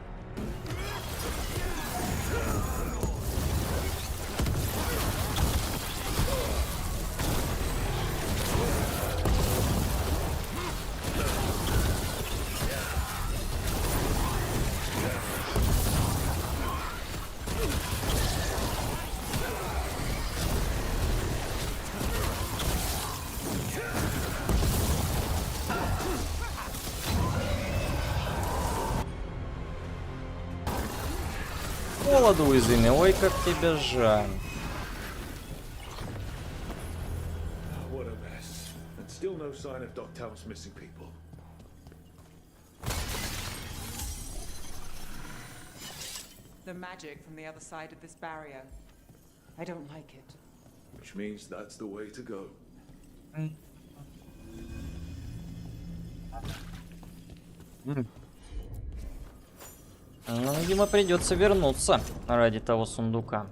холоду уязвимы. Ой, как тебя жаль. What a mess. And still no sign of Dogtown's missing people. The magic from the other side of this barrier. I don't like it. Which means that's the way to go. Ну, видимо, придется вернуться ради того сундука.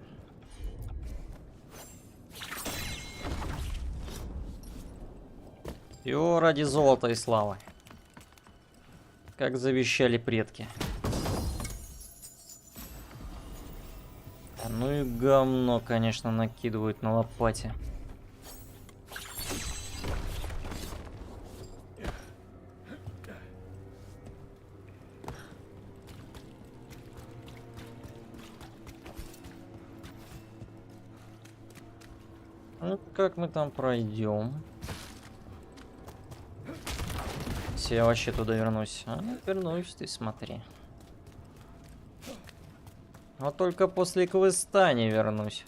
Все ради золота и славы. Как завещали предки. Ну и говно, конечно, накидывают на лопате. Ну, как мы там пройдем? Если я вообще туда вернусь. А, вернусь, ты смотри. Но только после квеста не вернусь.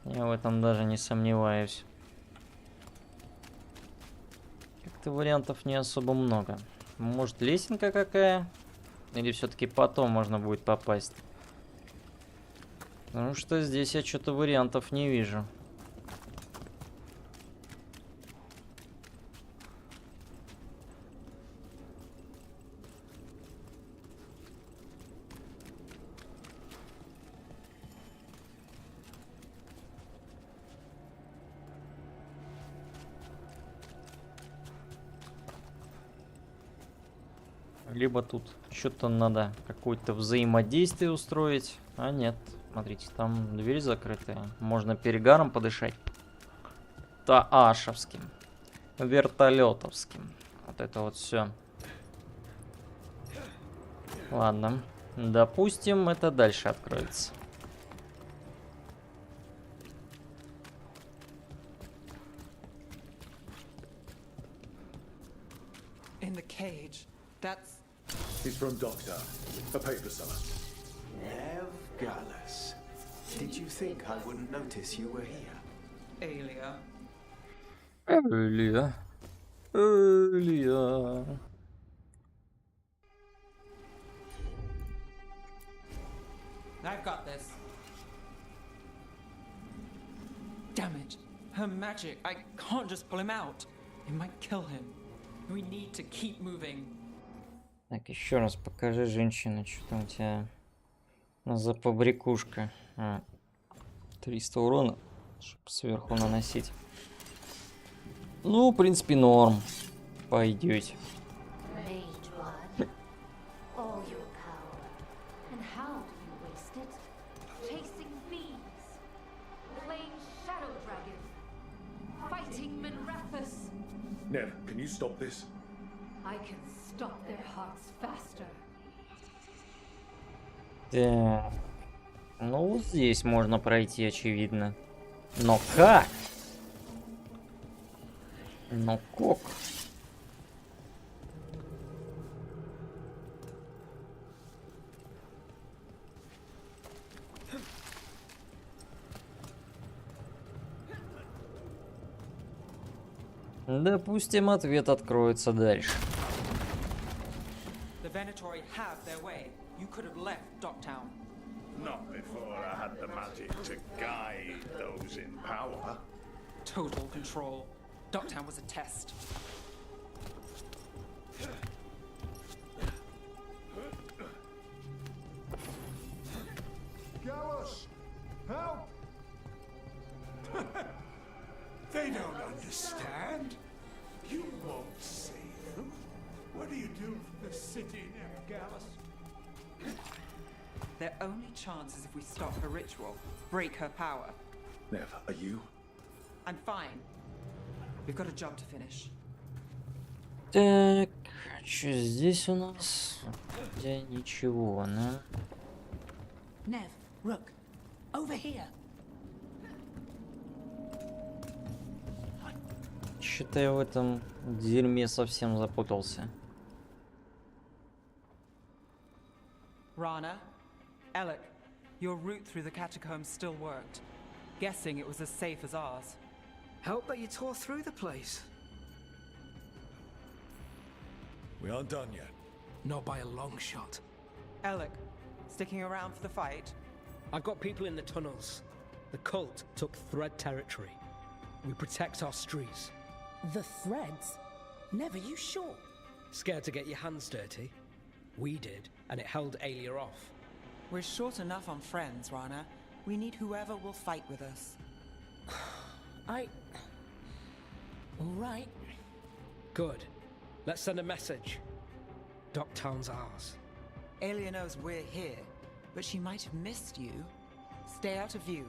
Я в этом даже не сомневаюсь. Как-то вариантов не особо много. Может, лесенка какая? Или все-таки потом можно будет попасть? Потому что здесь я что-то вариантов не вижу. Либо тут что-то надо какое-то взаимодействие устроить. А нет, смотрите, там дверь закрытая. Можно перегаром подышать. Таашевским. Вертолетовским. Вот это вот все. Ладно. Допустим, это дальше откроется. In the cage. That's... He's from Doctor, a paper seller. Nev Gallus. Did you think I wouldn't notice you were here? Alia. Alia. Alia. I've got this. Damn it. Her magic. I can't just pull him out. It might kill him. We need to keep moving. Так, еще раз покажи, женщина, что там у тебя за побрякушка. 300 урона, чтобы сверху наносить. Ну, в принципе, норм. Пойдете. Nev, can you stop this? I can stop their hearts faster. Так. Ну, вот здесь можно пройти, очевидно. Но как? Но как? Допустим, ответ откроется дальше. The Venatori have their way. You could have left Dogtown. Not before I had the magic to guide those in power. Total control. Dogtown was a test. Gallus, help! They don't understand. You won't save them. What do you do for the city, Nev Gallus? Their only chance is if we stop her ritual, break her power. Nev, are you? I'm fine. We've got a job to finish. Так, что здесь у нас? Хотя ничего, да? Nev, Rook, over here. Что-то я в этом дерьме совсем запутался. Rana, Alec, your route through the catacombs still worked. Guessing it was as safe as ours. Help that you tore through the place. We aren't done yet. Not by a long shot. Alec, sticking around for the fight? I've got people in the tunnels. The cult took Thread territory. We protect our streets. The Threads? Never you sure? Scared to get your hands dirty? We did, and it held Alia off. We're short enough on friends, Rana. We need whoever will fight with us. All right. Good. Let's send a message. Docktown's ours. Alia knows we're here, but she might have missed you. Stay out of view.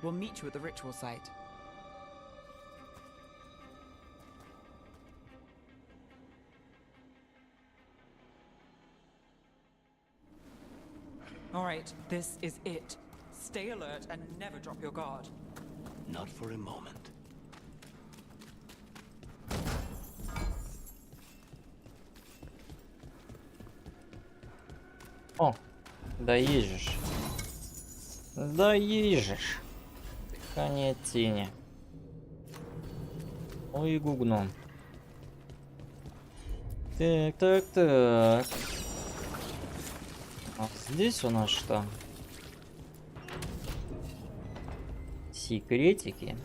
We'll meet you at the ritual site. All right, this is it. Stay alert and never drop your guard. Not for a moment. О, доезжешь. Доезжешь. Дыхание тени. Ой, гугном. Так, так, так. А здесь у нас что? Секретики.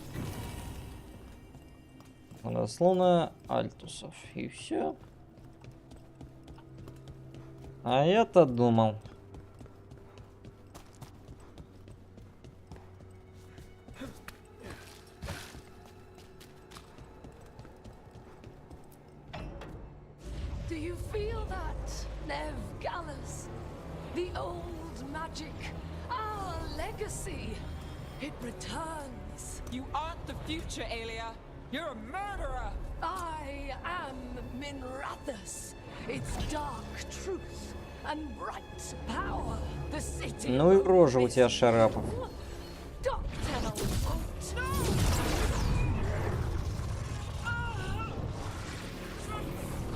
Заслона альтусов. И все. А я-то думал. Do you feel that, Nev Gallus? The old magic, our legacy. It returns. You aren't the future, Alia. You're a murderer. I am Minrathus. Its dark truth and bright power. The city. Ну и рожа у тебя, Шарапов.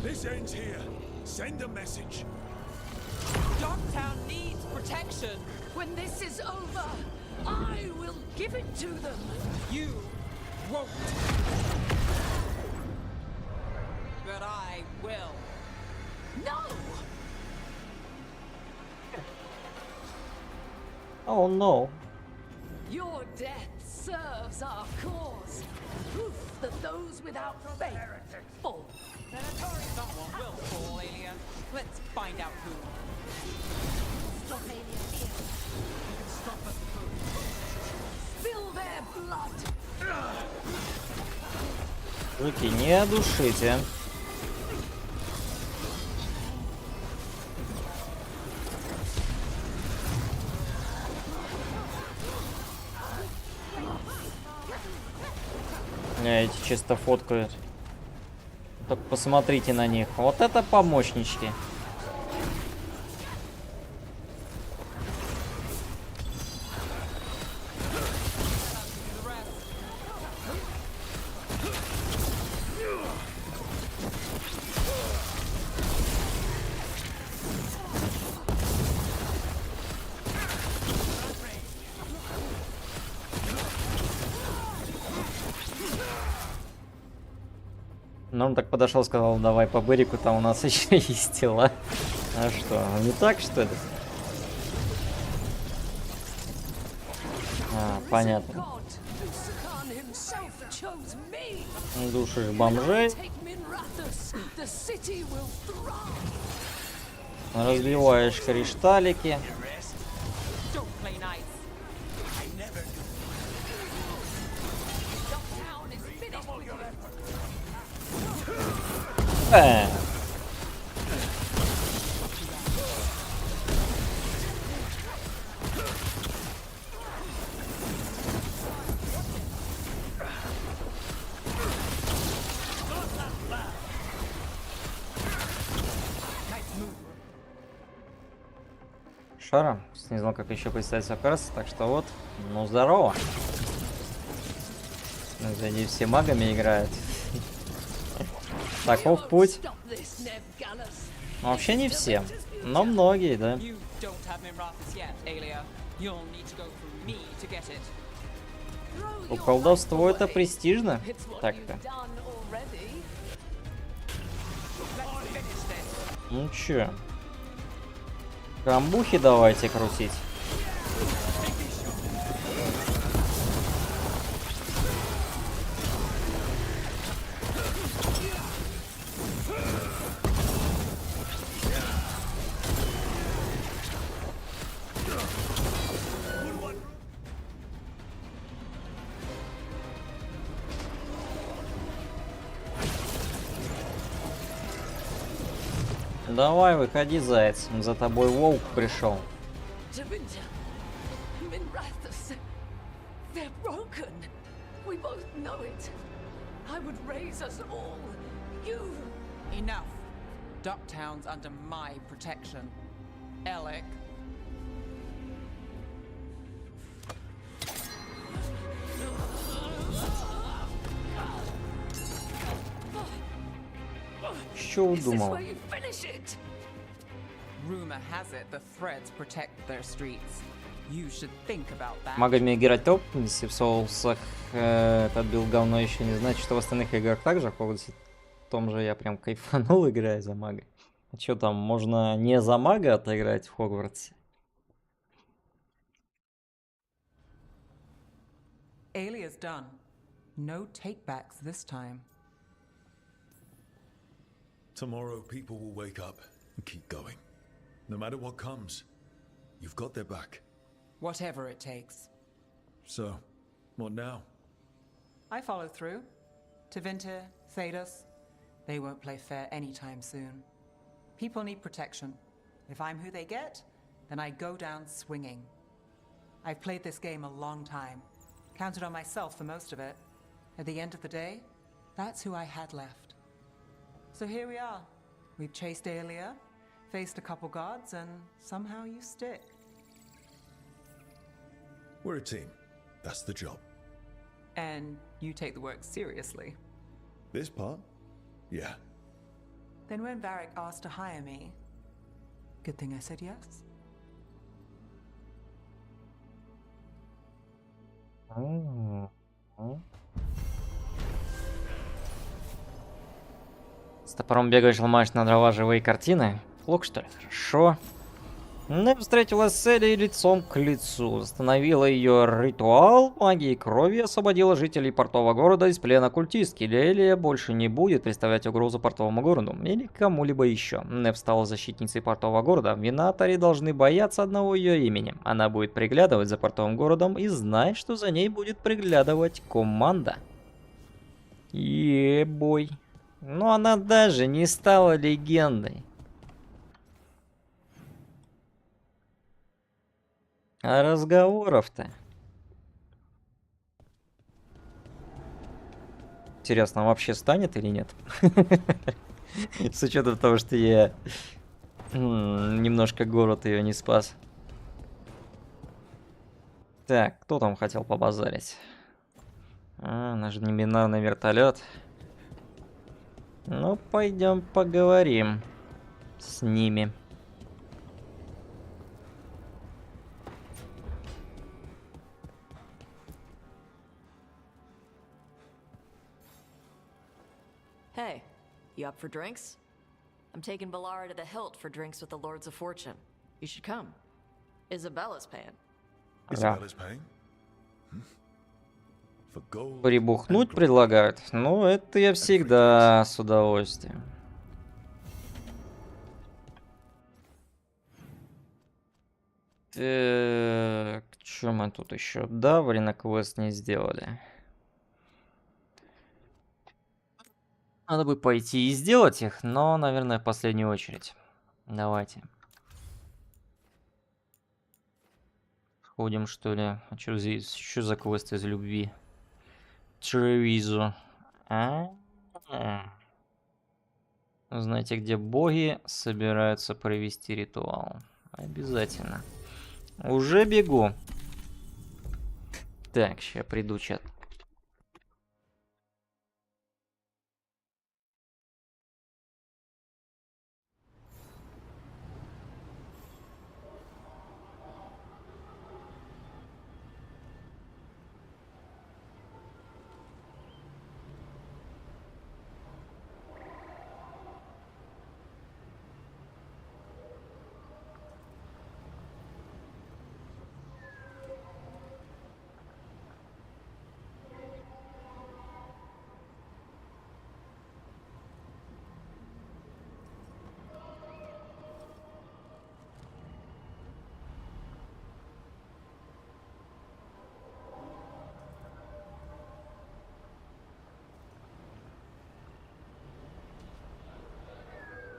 This ends here. Send a message. Docktown needs protection. When this is over, I will give it to them. You won't. But I will. No! Oh no. Your death serves our cause. Proof that those without faith fall. Someone will fall, Alia. Let's find out who. Stop Alia here. You can stop us both. Spill their blood. Руки не душите. Эти чисто фоткают. Только посмотрите на них. Вот это помощнички. Но он так подошел, сказал, давай по бырику, там у нас еще есть тела. А что, не так, что ли? А, понятно. Душишь бомжей. Разбиваешь кришталики. Шара, не знал, как еще представить операцию, так что вот, ну здорово. Сзади все магами играют. Таков путь. Вообще не все, но многие, да. У колдовство это престижно. Так-то. Ну чё? Камбухи давайте крутить. Давай, выходи, заяц. За тобой волк пришел. Enough. Ducktown's under my protection. Alec. Что удумал? Магами играть топ, если в соусах этот бил говно еще не значит, что в остальных играх также. В Хогвартсе том же я прям кайфанул, играя за мага. А что там, можно не за мага отыграть в Хогвартсе? Alia's done. No takebacks this time. Tomorrow, people will wake up and keep going. No matter what comes, you've got their back. Whatever it takes. So, what now? I follow through. Tevinter, Thedas, they won't play fair anytime soon. People need protection. If I'm who they get, then I go down swinging. I've played this game a long time. Counted on myself for most of it. At the end of the day, that's who I had left. So here we are. We've chased Aelia, faced a couple gods, and somehow you stick. We're a team. That's the job. And you take the work seriously. This part? Yeah. Then when Varric asked to hire me, good thing I said yes. С топором бегаешь, ломаешь на дрова живые картины? Блок, что ли? Хорошо. Нэп встретилась с Элей лицом к лицу. Остановила ее ритуал магии крови и освободила жителей портового города из плена культистки. Элия больше не будет представлять угрозу портовому городу или кому-либо еще. Нэп стала защитницей портового города. Винатори должны бояться одного ее имени. Она будет приглядывать за портовым городом и знать, что за ней будет приглядывать команда. Ебой. Но она даже не стала легендой. А разговоров-то? Интересно, вообще станет или нет? С учетом того, что я немножко город ее не спас. Так, кто там хотел побазарить? Наш небинарный вертолет. Ну, пойдем поговорим с ними. Hey, you up for drinks? I'm taking Bellara to the Hilt for drinks with the Lords of Fortune. You should come. Isabella's paying. Isabella's paying? Прибухнуть предлагают? Ну, это я всегда с удовольствием. Так, что мы тут еще? Да, время квест не сделали. Надо бы пойти и сделать их, но, наверное, в последнюю очередь. Давайте. Ходим, что ли? А что здесь? Что за квест из любви? Тревизу. Знаете, где боги собираются провести ритуал? Обязательно. Уже бегу. Так, сейчас приду, чат.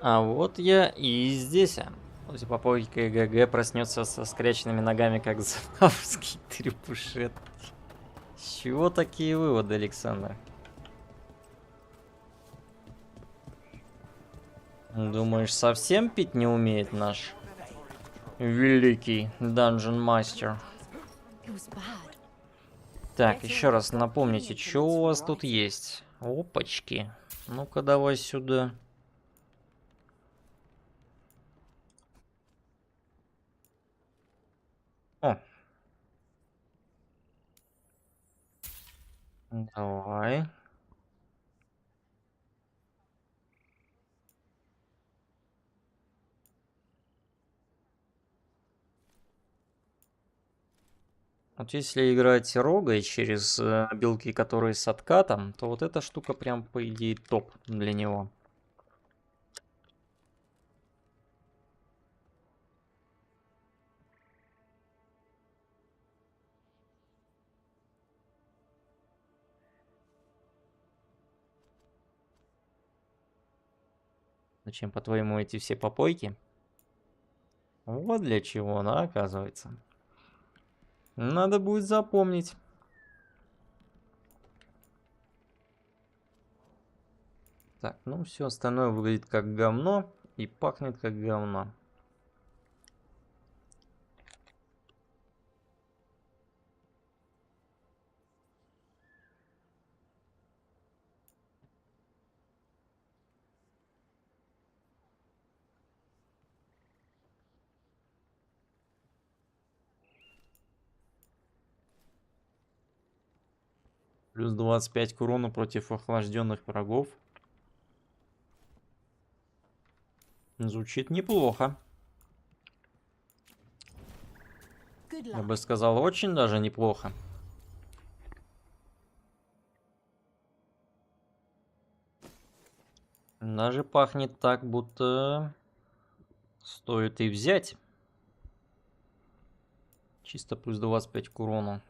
А вот я и здесь. После попойки ГГ проснется со скряченными ногами, как завский трепушет. С чего такие выводы, Александр? Думаешь, совсем пить не умеет наш великий Dungeon Master? Так, еще раз напомните, что у вас тут есть? Опачки. Ну-ка, давай сюда. О. Давай. Вот если играть рогой через билки, которые с откатом, то вот эта штука прям по идее топ для него. Зачем, по-твоему, эти все попойки? Вот для чего, да, оказывается. Надо будет запомнить. Так, ну все остальное выглядит как говно и пахнет как говно. Плюс 25 к урону против охлажденных врагов. Звучит неплохо. Я бы сказал, очень даже неплохо. Даже пахнет так, будто стоит и взять. Чисто плюс 25 к урону.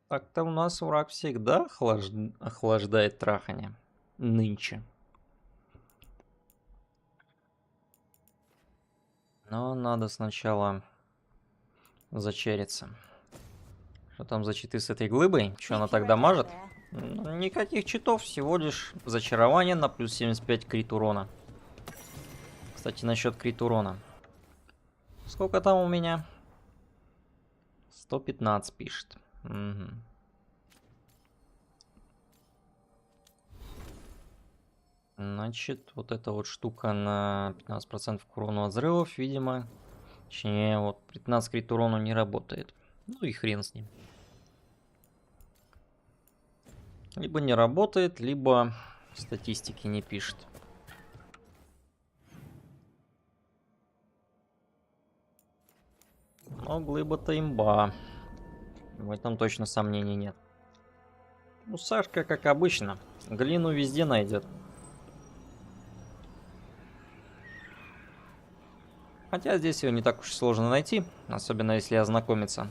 Так-то у нас враг всегда охлаждает трахание. Нынче. Но надо сначала зачериться. Что там за читы с этой глыбой? Что она так дамажит? Никаких читов, всего лишь зачарование на плюс 75 крит урона. Кстати, насчет крит урона. Сколько там у меня? 115 пишет. Угу. Значит, вот эта вот штука на 15% к урону от взрывов, видимо. Точнее, вот 15 крит урону не работает. Ну и хрен с ним. Либо не работает, либо статистики не пишет. Но глыба-то имба. В этом точно сомнений нет. Ну, Сашка, как обычно, глину везде найдет. Хотя здесь ее не так уж и сложно найти, особенно если ознакомиться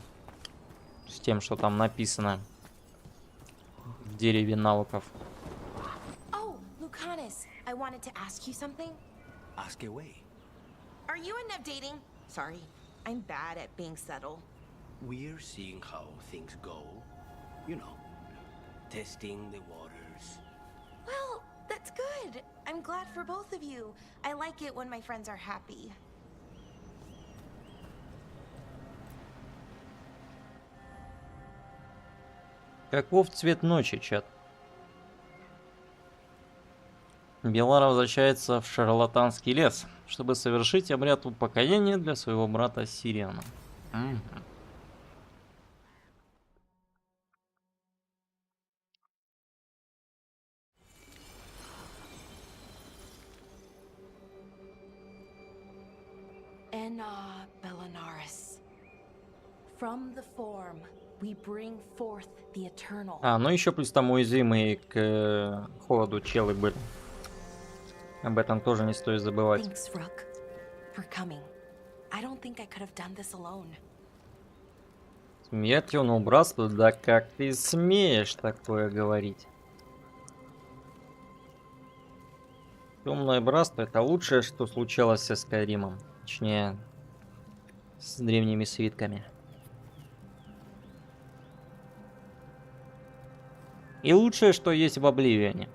с тем, что там написано в дереве навыков. Oh, Lucanus, I wanted to ask you something. Ask away. Are you and Nev dating? Sorry, I'm bad at being subtle. We're seeing how things go. You know, testing the waters. Well, that's good. I'm glad for both of you. I like it when my friends are happy. Каков цвет ночи, чат? Белара возвращается в шарлатанский лес, чтобы совершить обряд упокоения для своего брата Сириана. Enna Bellanaris. From the form, we bring forth the eternal. А, ну еще плюс там уязвимые к холоду челы были. Об этом тоже не стоит забывать. Thanks, Rook, for coming. I don't think I could have done this alone. Смерть он убрался, да как ты смеешь такое говорить? Темное братство — это лучшее, что случалось со Скайримом. Точнее, с древними свитками. И лучшее, что есть в Обливионе.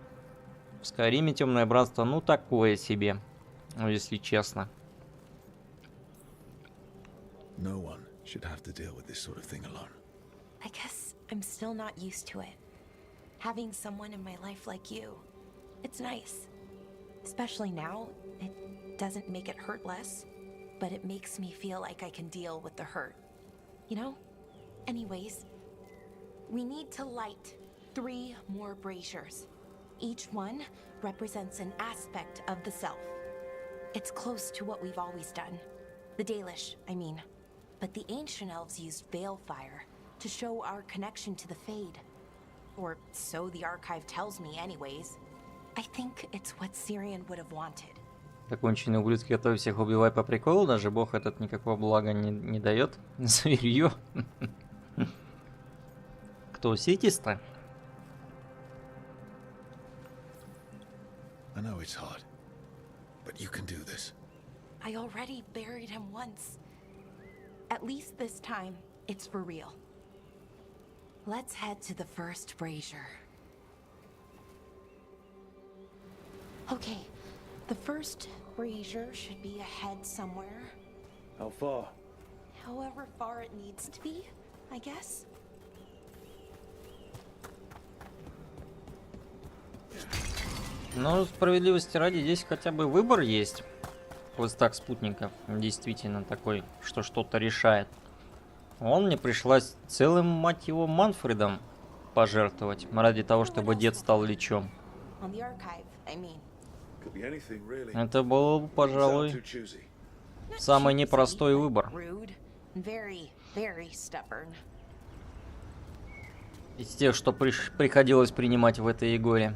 В Скайриме Темное братство, ну, такое себе, если честно. No one should have to deal with this sort of thing alone. I guess I'm still not used to it. Having someone in my life like you, it's nice. Especially now, it doesn't make it hurt less, but it makes me feel like I can deal with the hurt. You know? Anyways, we need to light 3 more braziers. Each one represents an aspect of the self. It's close to what we've always done. The Dalish, I mean. But the ancient elves used balefire to show our connection to the Fade. Or so the archive tells me anyways. I think it's what Syrian would have wanted. Законченные ублюдки, готовы всех убивать по приколу, даже бог этот никакого блага не дает. Зверье. Кто, Ситис-то? I know it's hard, but you can do this. I already buried him once. At least this time, it's for real. Let's head to the first brazier. Okay, the first brazier should be ahead somewhere. How far? However far it needs to be, I guess. Но справедливости ради, здесь хотя бы выбор есть. Вот так спутников действительно такой, что что-то решает. Он мне пришлось целым, мать его, Манфредом пожертвовать ради того, чтобы дед стал личом. Это был, пожалуй, самый непростой выбор. Из тех, что приходилось принимать в этой игре.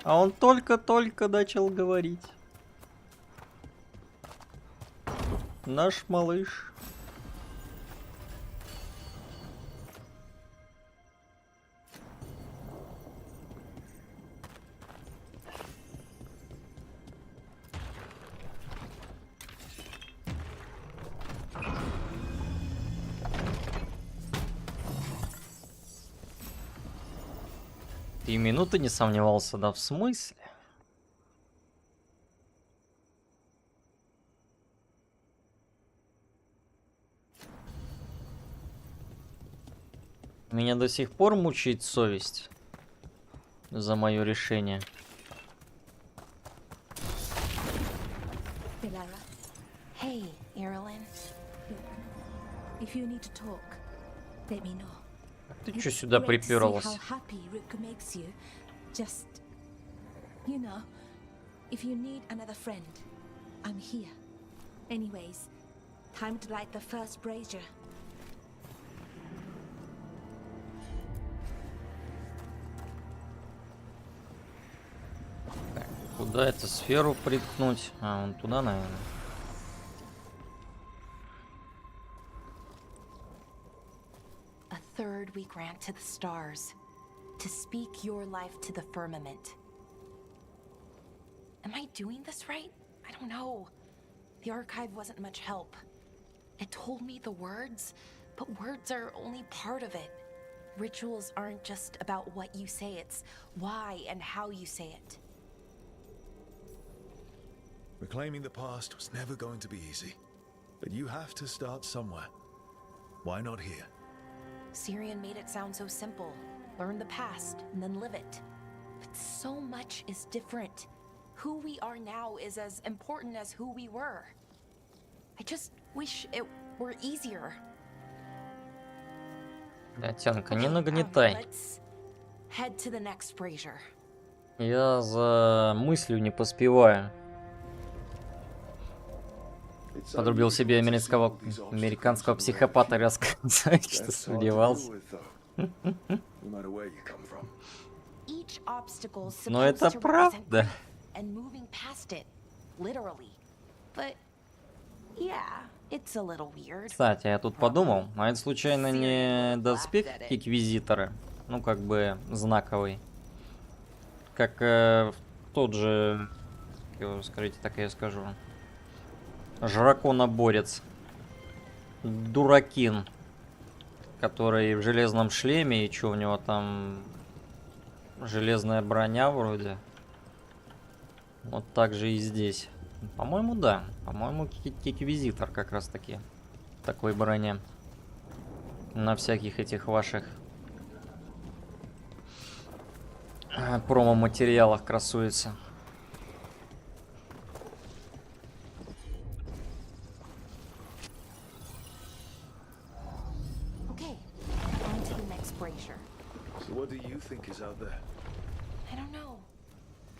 А он только-только начал говорить. Наш малыш. Ты минуты не сомневался, да в смысле? Меня до сих пор мучает совесть за мое решение. Hey, Irilyn. If you need to talk, let me know. Ты чё сюда приперлась? Just, you know, if you need another friend, I'm here. Anyways, time to light the first brazier. Куда эту сферу приткнуть? А, вон туда, наверное. Third we grant to the stars, to speak your life to the firmament. Am I doing this right? I don't know. The archive wasn't much help. It told me the words, but words are only part of it. Rituals aren't just about what you say, it's why and how you say it. Reclaiming the past was never going to be easy, but you have to start somewhere. Why not here? Syrian made it sound so simple. Learn the past and then live it. But so much is different. Who we are now is as important as who we were. I just wish it were easier. Тянка, не нагнетай. Let's head to the next brazier. Я за мыслью не поспеваю. Подрубил себе американского психопата, рассказать, что сомневался. Но это правда. It's a little weird. Кстати, я тут подумал, а это случайно не доспех Инквизитора? Ну, как бы знаковый. Как тот же, как его скажите, так я скажу. Жраконоборец. Дуракин. Который в железном шлеме, и что у него там... Железная броня вроде. Вот так же и здесь. По-моему, да. По-моему, Инквизитор как раз таки в такой броне. На всяких этих ваших промо-материалах красуется. Okay, on to the next brazier. So what do you think is out there? I don't know.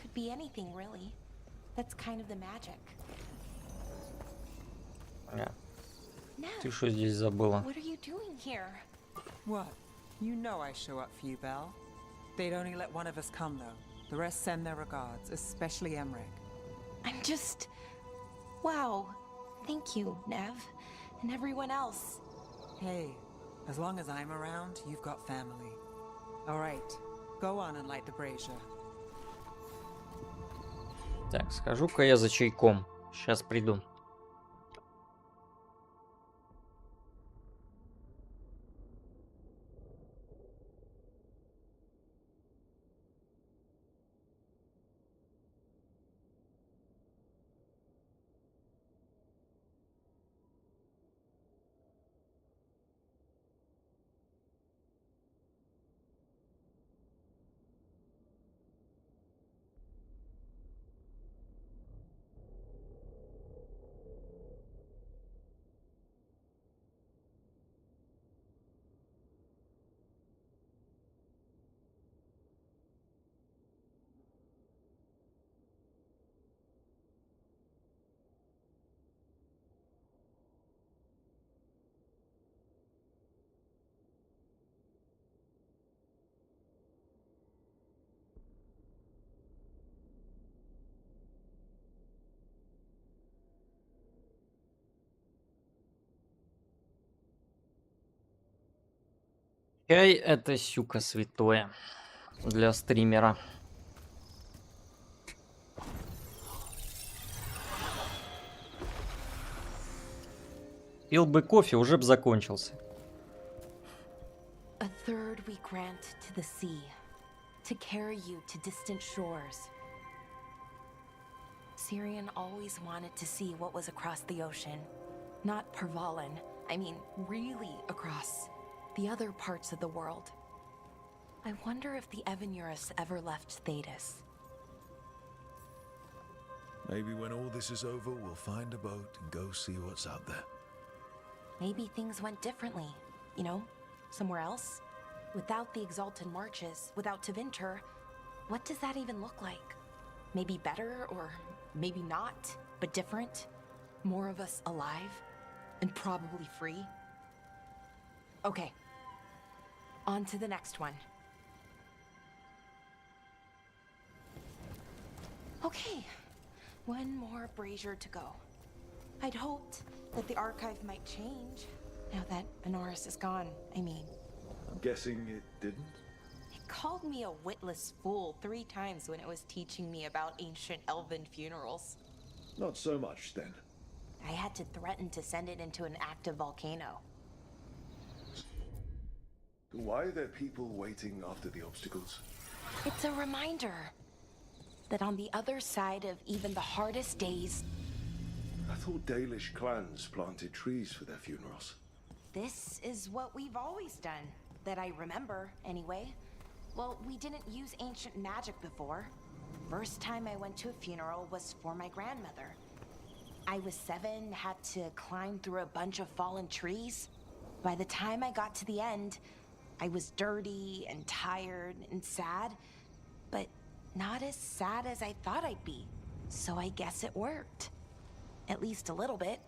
Could be anything, really. That's kind of the magic. Ты что здесь забыла? What are you doing here? What? You know I show up for you, Belle. They'd only let one of us come, though. The rest send their regards, especially Emmerich. I'm just... Wow. Thank you, Nev. And everyone else. Hey, as long as I'm around, you've got family. All right, go on and light the brazier. Так, схожу-ка я за чайком. Сейчас приду. Чай это сюка святое для стримера. Пил бы кофе, уже бы закончился. A third we grant to the sea, to carry you to distant shores. Syrian always wanted to see what was across the ocean. Not Pervalin, I mean really across. The other parts of the world. I wonder if the Evanurus ever left Thetis. Maybe when all this is over, we'll find a boat and go see what's out there. Maybe things went differently, you know, somewhere else. Without the Exalted Marches, without Tevinter, what does that even look like? Maybe better, or maybe not, but different? More of us alive, and probably free? Okay. On to the next one. Okay, one more brazier to go. I'd hoped that the archive might change, now that Honoris is gone, I mean. I'm guessing it didn't? It called me a witless fool 3 times when it was teaching me about ancient elven funerals. Not so much, then. I had to threaten to send it into an active volcano. Why are there people waiting after the obstacles? It's a reminder that on the other side of even the hardest days... I thought Dalish clans planted trees for their funerals. This is what we've always done, that I remember, anyway. Well, we didn't use ancient magic before. First time I went to a funeral was for my grandmother. I was 7, had to climb through a bunch of fallen trees. By the time I got to the end, I was dirty and tired and sad, but not as sad as I thought I'd be. So I guess it worked. At least a little bit.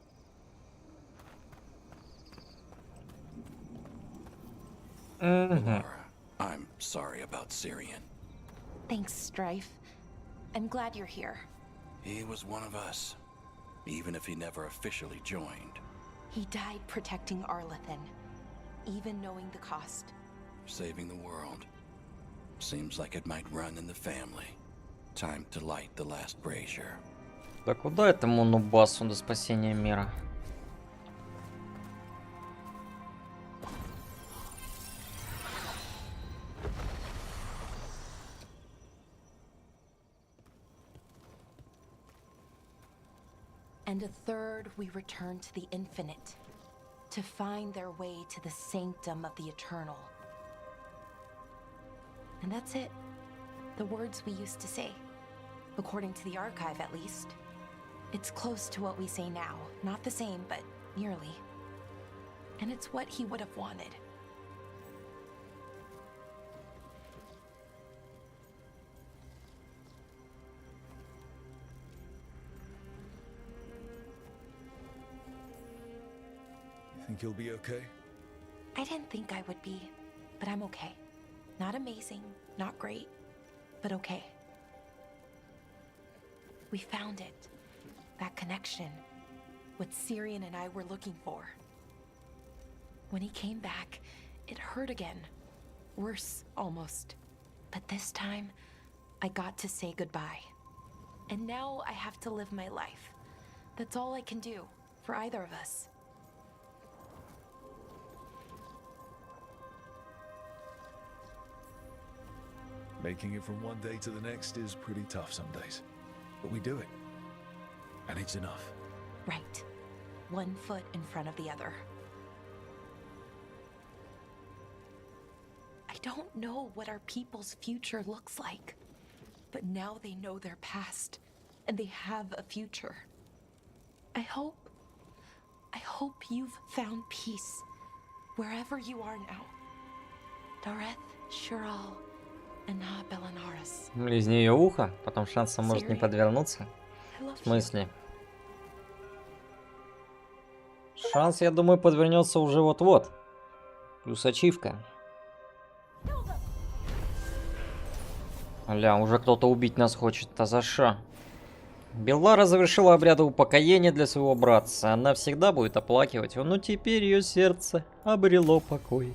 Laura, I'm sorry about Syrian. Thanks, Strife. I'm glad you're here. He was one of us, even if he never officially joined. He died protecting Arlethan, even knowing the cost. Saving the world. Seems like it might run in the family. Time to light the last brazier. Да куда этому нубасу до спасения мира? And a third we return to the infinite, to find their way to the sanctum of the eternal. And that's it. The words we used to say. According to the archive, at least. It's close to what we say now. Not the same, but nearly. And it's what he would have wanted. Think you'll be okay? I didn't think I would be, but I'm okay. Not amazing, not great, but okay. We found it. That connection. What Syrian and I were looking for. When he came back, it hurt again. Worse, almost. But this time, I got to say goodbye. And now I have to live my life. That's all I can do, for either of us. Making it from one day to the next is pretty tough some days. But we do it. And it's enough. Right. One foot in front of the other. I don't know what our people's future looks like. But now they know their past. And they have a future. I hope you've found peace. Wherever you are now. Dareth, Shural, and Belanaris. Из нее ухо, потом шансом может не подвернуться. В смысле? Шанс, я думаю, подвернется уже вот-вот. Плюс ачивка. Аля, уже кто-то убить нас хочет. А за шо? Беллара завершила обряды упокоения для своего братца. Она всегда будет оплакивать его, но теперь ее сердце обрело покой.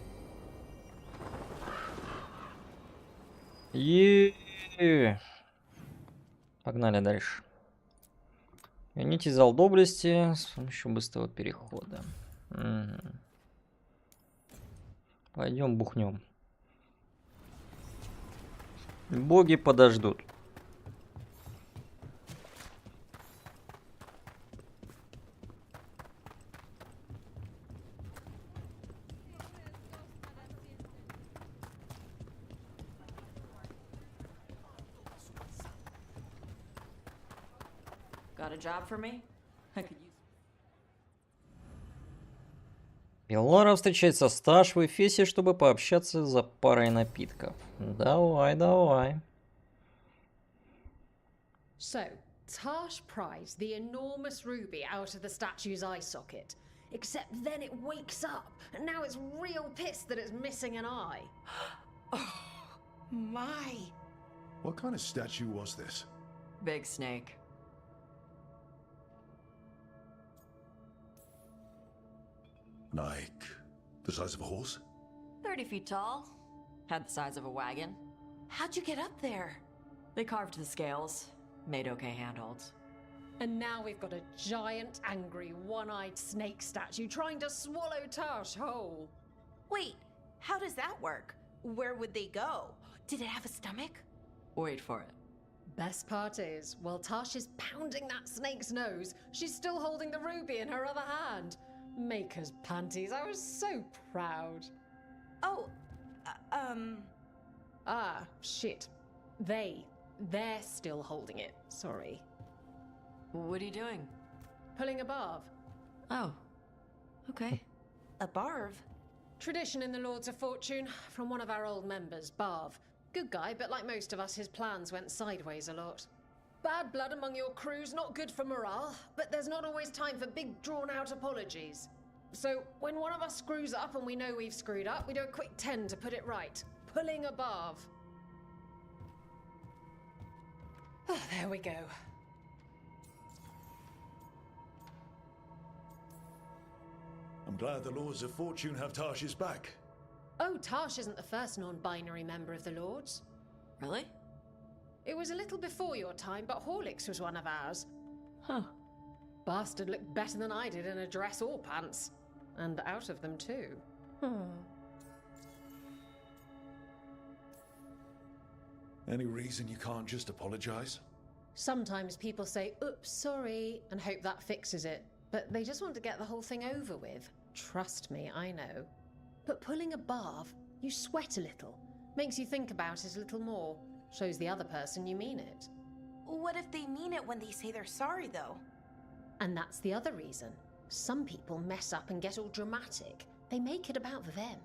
Погнали дальше. Верните зал доблести с помощью быстрого перехода. Угу. Пойдем бухнем. Боги подождут. Got a job for me? I could use. Беллара встречается с Таш в Эфесе, чтобы пообщаться за парой напитков. Давай, давай. So, Tash pries the enormous ruby out of the statue's eye socket. Except then it wakes up, and now it's real pissed that it's missing an eye. Oh, my. What kind of statue was this? Big snake. Like the size of a horse? 30 feet tall. Had the size of a wagon. How'd you get up there? They carved the scales. Made okay handholds. And now we've got a giant, angry, one-eyed snake statue trying to swallow Tash whole. Wait, how does that work? Where would they go? Did it have a stomach? Wait for it. Best part is, while Tash is pounding that snake's nose, she's still holding the ruby in her other hand. Maker's panties, I was so proud. Oh, Ah, shit. They're still holding it, sorry. What are you doing? Pulling a barv. Oh, okay. A barv? Tradition in the Lords of Fortune, from one of our old members, Barv. Good guy, but like most of us, his plans went sideways a lot. Bad blood among your crew's not good for morale, but there's not always time for big, drawn-out apologies. So, when one of us screws up and we know we've screwed up, we do a quick 10 to put it right. Pulling a barv. Oh, there we go. I'm glad the Lords of Fortune have Tarsh's back. Oh, Tarsh isn't the first non-binary member of the Lords. Really? It was a little before your time, but Horlicks was one of ours. Huh. Bastard looked better than I did in a dress or pants. And out of them too. Any reason you can't just apologize? Sometimes people say, oops, sorry, and hope that fixes it. But they just want to get the whole thing over with. Trust me, I know. But pulling a bath, you sweat a little. Makes you think about it a little more. Shows the other person you mean it. What if they mean it when they say they're sorry, though? And that's the other reason. Some people mess up and get all dramatic. They make it about them.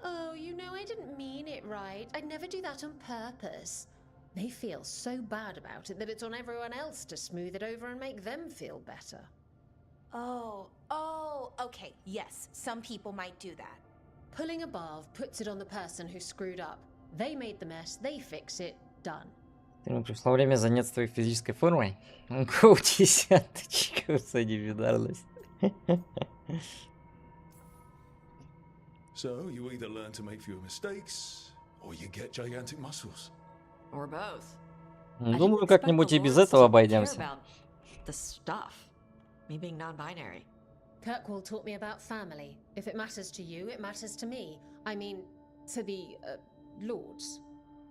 Oh, you know, I didn't mean it right. I'd never do that on purpose. They feel so bad about it that it's on everyone else to smooth it over and make them feel better. Oh, okay. Yes, some people might do that. Pulling a bath puts it on the person who screwed up. They made the mess, they fix it, done. Пришло время заняться твоей физической формой. Go десяточка, солидарность. So, you either learn to make fewer mistakes, or you get gigantic muscles. Or both. Думаю, как-нибудь и без этого обойдемся. The stuff. Me being non-binary. Kirkwall taught me about family. If it matters to you, it matters to me. I mean, to the, Lords.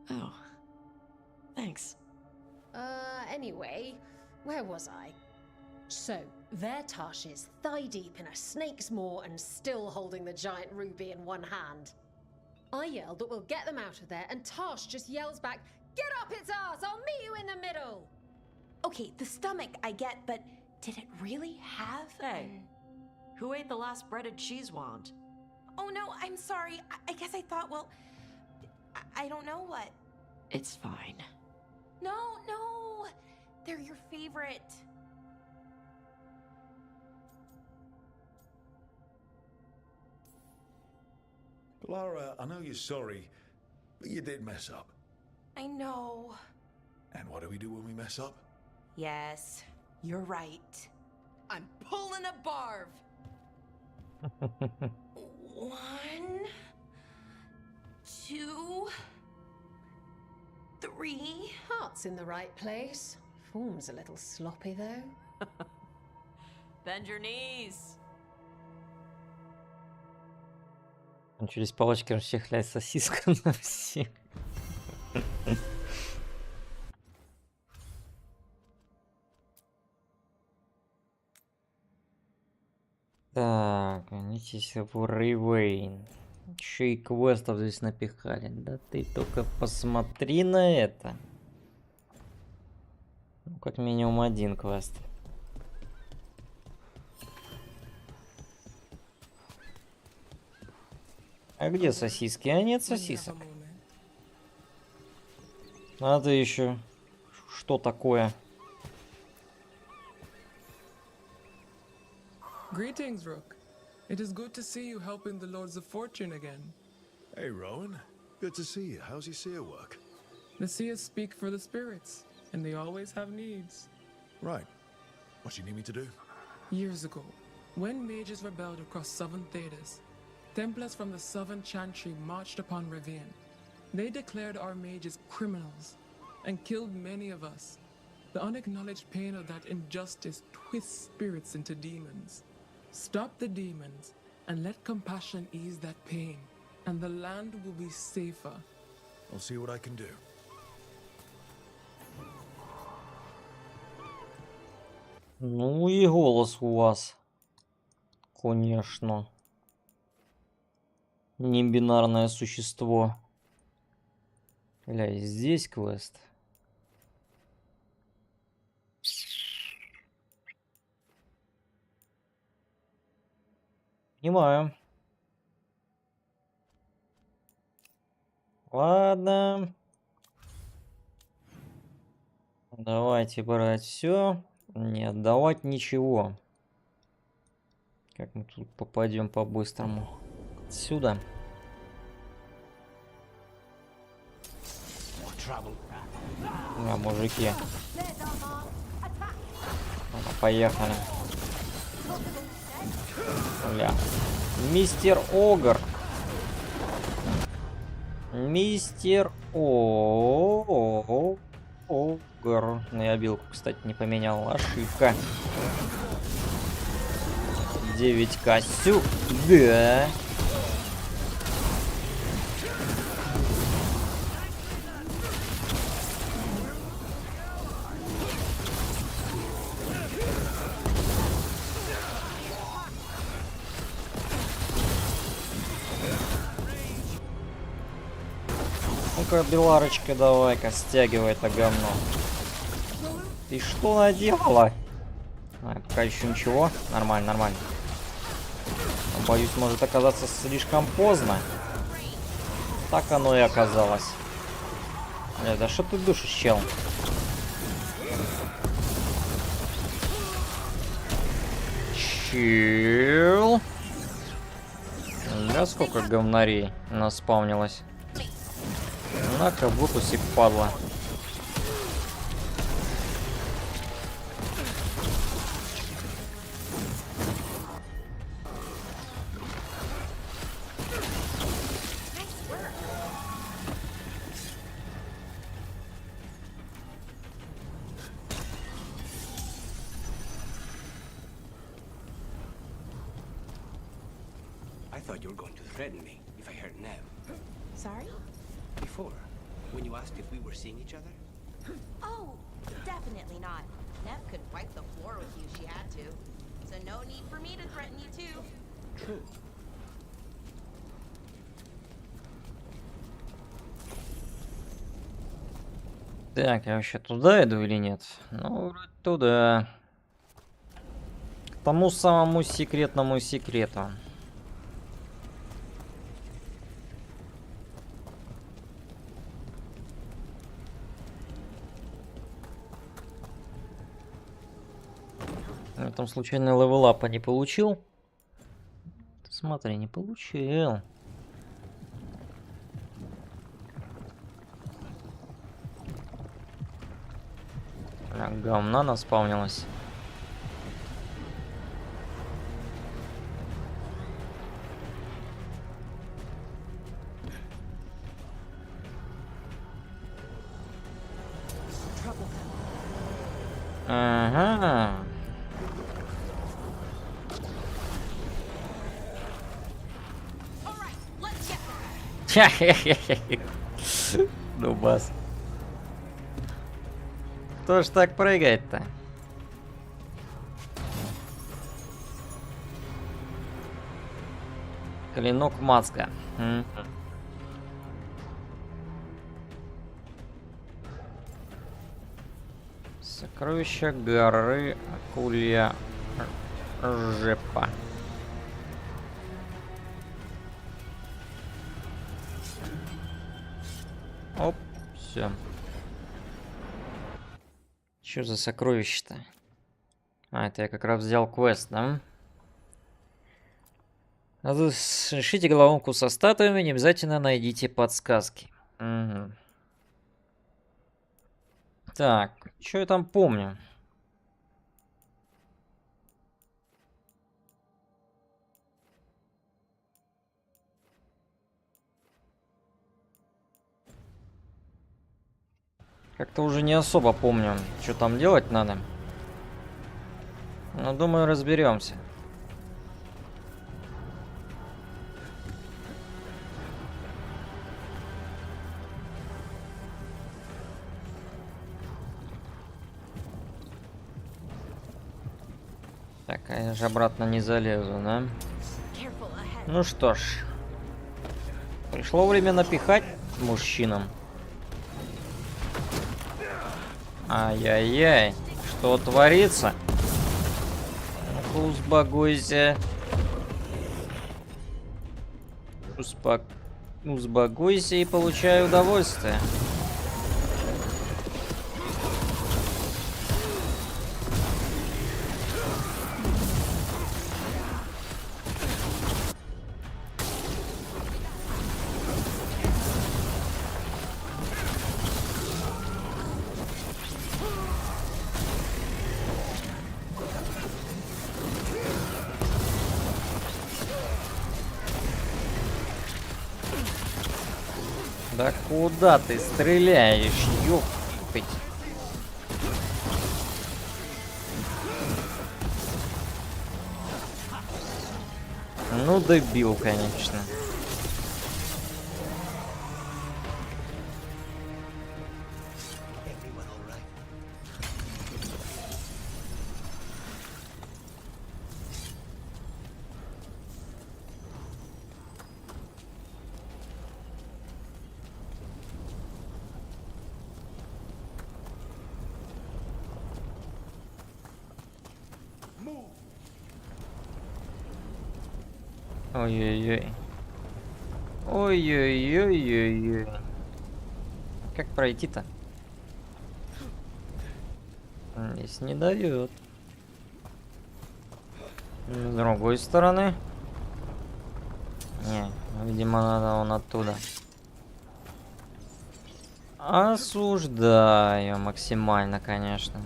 Oh. Thanks. Anyway, where was I? So, there Tarsh is, thigh-deep in a snake's maw and still holding the giant ruby in one hand. I yell that we'll get them out of there, and Tarsh just yells back, "Get up its ass! I'll meet you in the middle!" Okay, the stomach I get, but did it really have... Hey, who ate the last breaded cheese wand? Oh no, I'm sorry. I guess I thought, well... I don't know what. It's fine. No. They're your favorite. Lara, I know you're sorry, but you did mess up. I know. And what do we do when we mess up? Yes, you're right. I'm pulling a barv. 1, 2, 3. Heart's in the right place. Form's a little sloppy, though. Bend your knees. Через палочки расчехляет сосиска на всех. Так, гонитесь в Рейвейн. Еще и квестов здесь напихали. Да ты только посмотри на это. Ну, как минимум один квест. А где сосиски? А нет сосисок. Надо еще. Что такое? Greetings, Rook. It is good to see you helping the Lords of Fortune again. Hey, Rowan. Good to see you. How's your seer work? The seers speak for the spirits, and they always have needs. Right. What do you need me to do? Years ago, when mages rebelled across southern Thedas, Templars from the southern Chantry marched upon Rivian. They declared our mages criminals and killed many of us. The unacknowledged pain of that injustice twists spirits into demons. Stop the demons and let compassion ease that pain, and the land will be safer. I'll see what I can do. Ну и голос у вас, конечно. Небинарное существо. Бля, здесь квест. Понимаю. Ладно. Давайте брать все. Не отдавать ничего. Как мы тут попадем по-быстрому? Отсюда. На, мужики. Поехали. Бля. Мистер Огр. Мистер Огр. Ну, я билку, кстати, не поменял. Ошибка. 9К сюда. Ну-ка, Беларочка, давай-ка, стягивай это говно. Ты что наделала? Пока еще ничего. Нормально, нормально. Но, боюсь, может оказаться слишком поздно. Так оно и оказалось. Да что ты душишь, чел? Чел. Да сколько говнарей наспавнилось. На-ка, выпусти, падла. I thought you were going to threaten me if I heard Nev. Sorry? Before, when you asked if we were seeing each other? Oh, definitely not. Nev could wipe the floor with you if she had to. So no need for me to threaten you too. True. Так, я вообще туда иду или нет? Ну, вроде туда. К тому самому секретному секрету. Я там случайно левелапа не получил? Смотри, не получил. Говна наспавнилась. Ага. Ну, бас. Кто ж так прыгает-то? Клинок Мацка. Сокровища горы Акулья Жепа. Оп, все. Что за сокровище-то? А, это я как раз взял квест, да? Решите головоломку со статуями, не обязательно найдите подсказки. Угу. Так, что я там помню? Как-то уже не особо помню, что там делать надо. Но думаю, разберемся. Так, а я же обратно не залезу, да? Ну что ж. Пришло время напихать мужчинам. Ай-яй-яй, что творится? Ну-ка, успокойся. Успокойся и получай удовольствие. Да куда ты стреляешь, ёпать? Ну, добил, конечно. Ой-ой-ой. Ой-ой-ой-ой-ой. Как пройти-то? Здесь не дает. С другой стороны. Не, видимо, надо вон оттуда. Осуждаю максимально, конечно.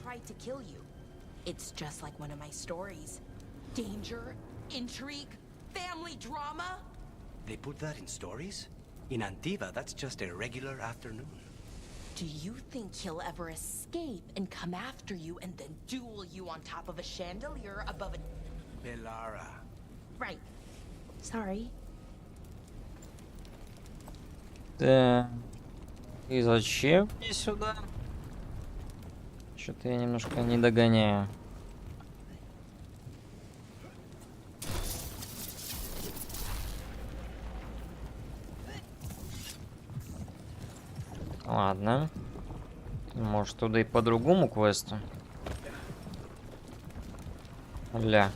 Tried to kill you. It's just like one of my stories. Danger, intrigue, family drama. They put that in stories? In Antiva, that's just a regular afternoon. Do you think he'll ever escape and come after you and then duel you on top of a chandelier above a... Belara. Right. Sorry. Да. И зачем мне сюда? Что-то я немножко не догоняю. Ладно. Может, туда и по другому квесту? Ля.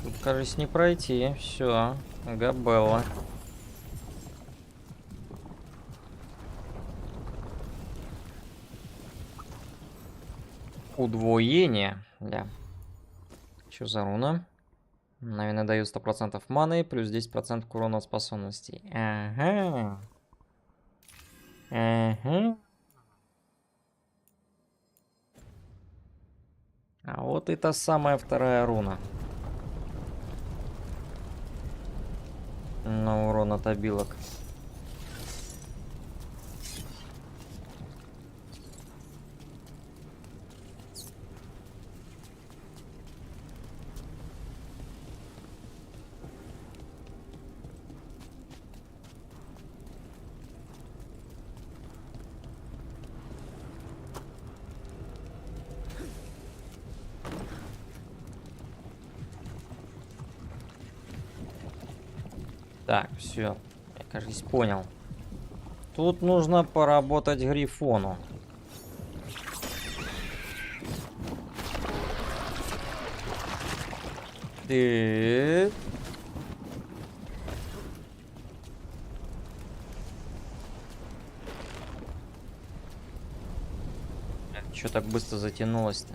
Тут, кажется, не пройти. Все. Габелла. Удвоение. Да. Что за руна? Наверное, дает 100% маны, плюс 10% к урону от способностей. Ага. Ага. А вот и та самая вторая руна. На урон от обилок. Так, все. Я, кажется, понял. Тут нужно поработать Грифону. Так. Чё так быстро затянулось-то?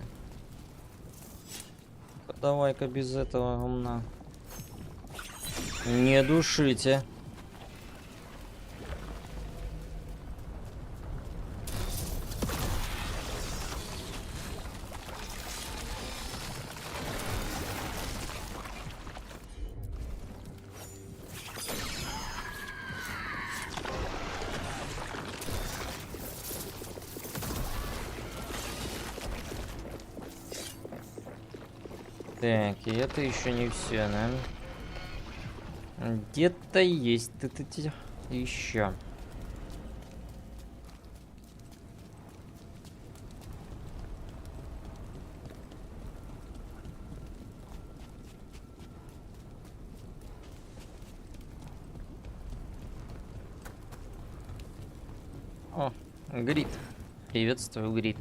Давай-ка без этого гумна. Не душите. Так, и это еще не все, да? Где-то есть еще. О, Грит. Приветствую, Грит.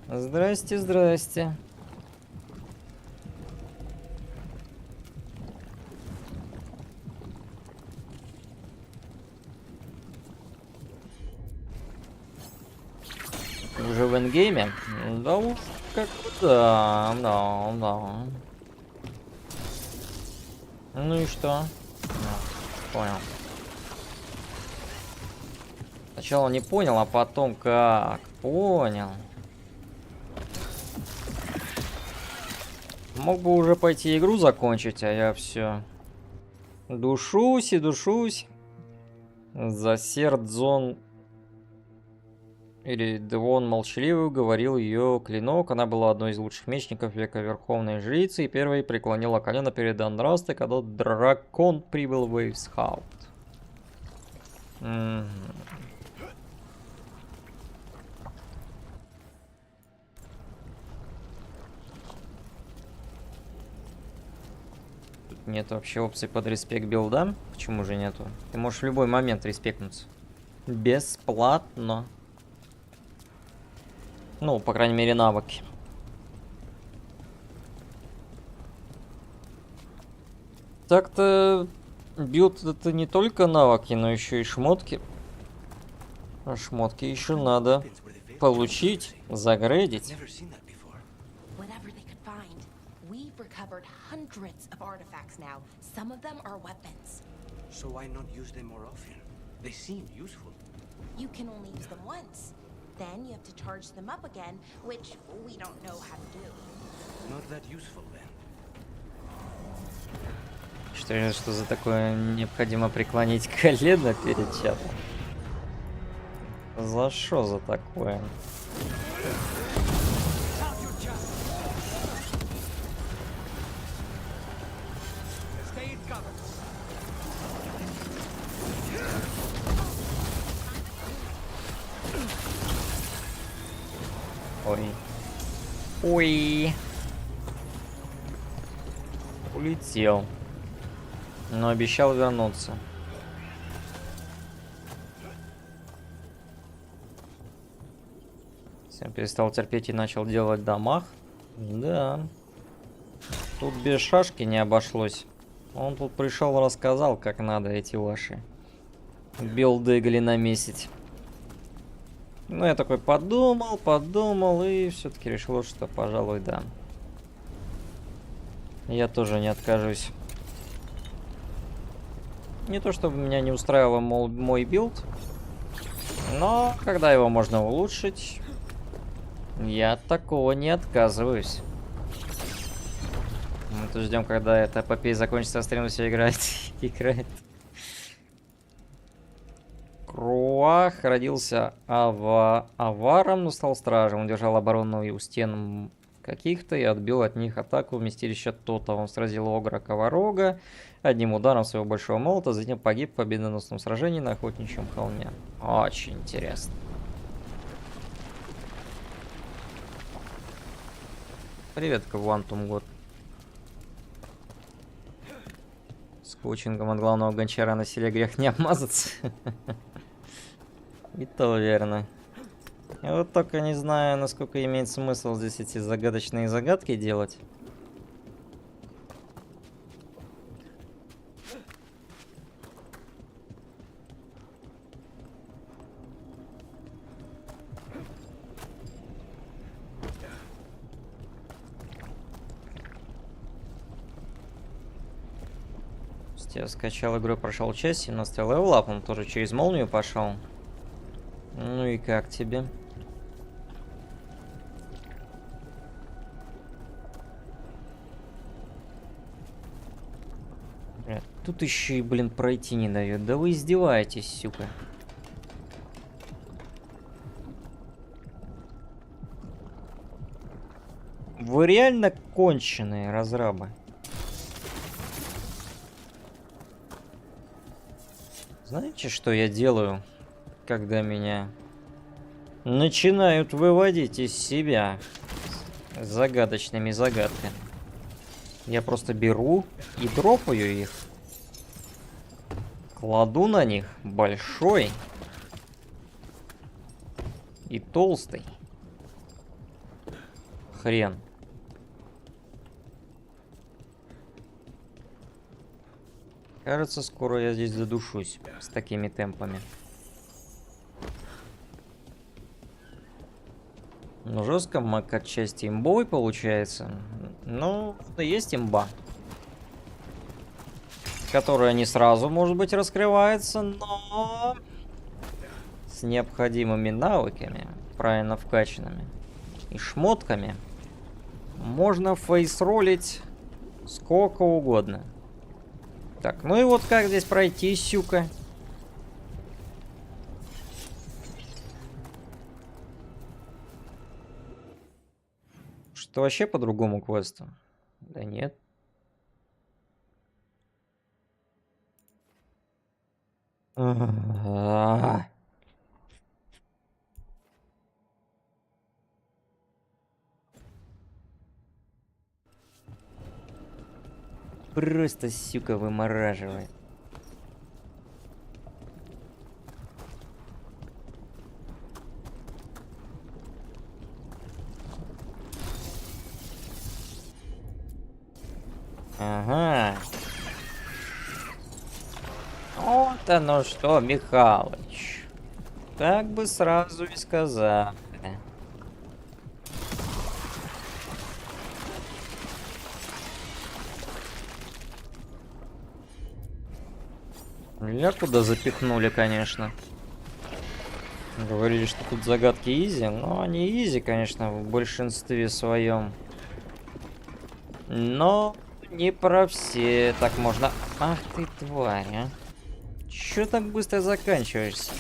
Здрасте, здрасте. Уже в эндгейме? Да уж, как да. Ну и что? Понял. Сначала не понял, а потом как? Понял. Мог бы уже пойти игру закончить, а я все душусь и душусь. За Сердзон или Девон Молчаливый говорил ее клинок. Она была одной из лучших мечников века Верховной Жрицы и первой преклонила колено перед Андрастой, когда дракон прибыл в Вейвсхаут. Тут нет вообще опции под респект билда. Почему же нету? Ты можешь в любой момент респектнуться. Бесплатно. Ну, по крайней мере, навыки. Так-то билд это не только навыки, но еще и шмотки. А шмотки еще надо получить, загрейдить. Then you have to charge them up again, which we don't know how to do. Not that useful then. Что за такое необходимо преклонить колено перед чатом? За что за такое? Ой. Ой. Улетел. Но обещал вернуться. Всем перестал терпеть и начал делать дамаг. Да. Тут без шашки не обошлось. Он тут пришел, рассказал, как надо эти ваши билды глиномесить. Ну, я такой подумал и все-таки решил, что, пожалуй, да. Я тоже не откажусь. Не то, чтобы меня не устраивал мой билд, но когда его можно улучшить, я от такого не отказываюсь. Мы тут ждем, когда эта эпопея закончится, а стрим все играет. Круах родился аваром, но стал стражем. Он держал оборону и у стен каких-то и отбил от них атаку вместилища Тота. Он сразил Огра Коварога одним ударом своего большого молота, затем погиб в победоносном сражении на Охотничьем холме. Очень интересно. Привет, Квантум Год. С коучингом от главного гончара на селе грех не обмазаться. И то верно. Я вот только не знаю, насколько имеет смысл здесь эти загадочные загадки делать. Я скачал игру, прошел часть, 17 левелап, он тоже через молнию пошел. Ну и как тебе? Бля, тут еще и, блин, пройти не дает. Да вы издеваетесь, сука. Вы реально конченые разрабы. Знаете, что я делаю, когда меня начинают выводить из себя загадочными загадками? Я просто беру и дропаю их. Кладу на них большой и толстый хрен. Кажется, скоро я здесь задушусь с такими темпами. Ну, жестко Mac отчасти имбовый получается. Ну, да есть имба. Которая не сразу, может быть, раскрывается, но с необходимыми навыками, правильно вкачанными, и шмотками, можно фейсролить сколько угодно. Так, ну и вот как здесь пройти, сюка? Что вообще по другому квесту? Да нет. Просто, сюка, вымораживает. Ага. Вот оно что, Михалыч. Так бы сразу и сказал. Меня куда запихнули, конечно. Говорили, что тут загадки изи, но они изи, конечно, в большинстве своем. Но не про все так можно. Ах ты тварь, а. Чё так быстро заканчиваешься?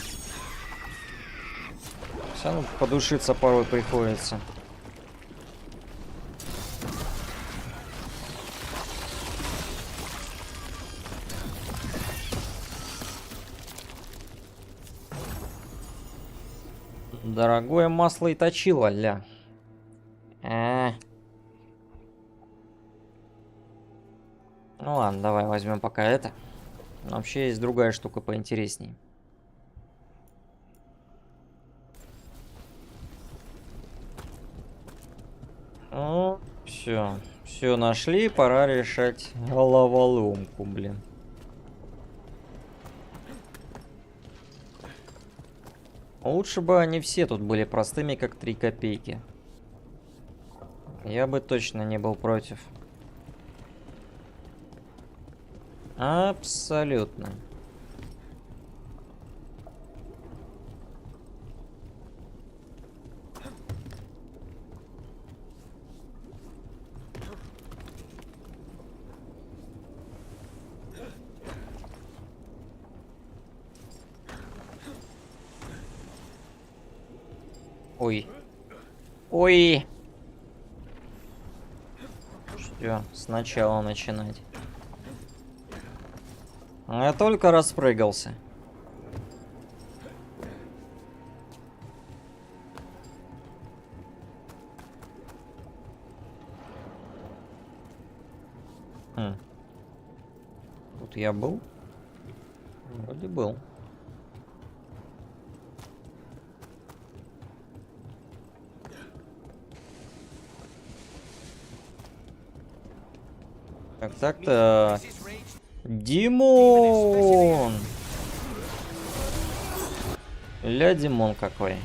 Все равно подушиться порой приходится. Дорогое масло и точило, ля. Ну ладно, давай возьмем пока это. Вообще есть другая штука поинтересней. Ну, все нашли, пора решать головоломку, блин. Лучше бы они все тут были простыми, как 3 копейки. Я бы точно не был против. Абсолютно. Ой. Ой. Что, сначала начинать. Я только распрыгался. Тут я был? Вроде был. Так. Димон! Ля, Димон какой.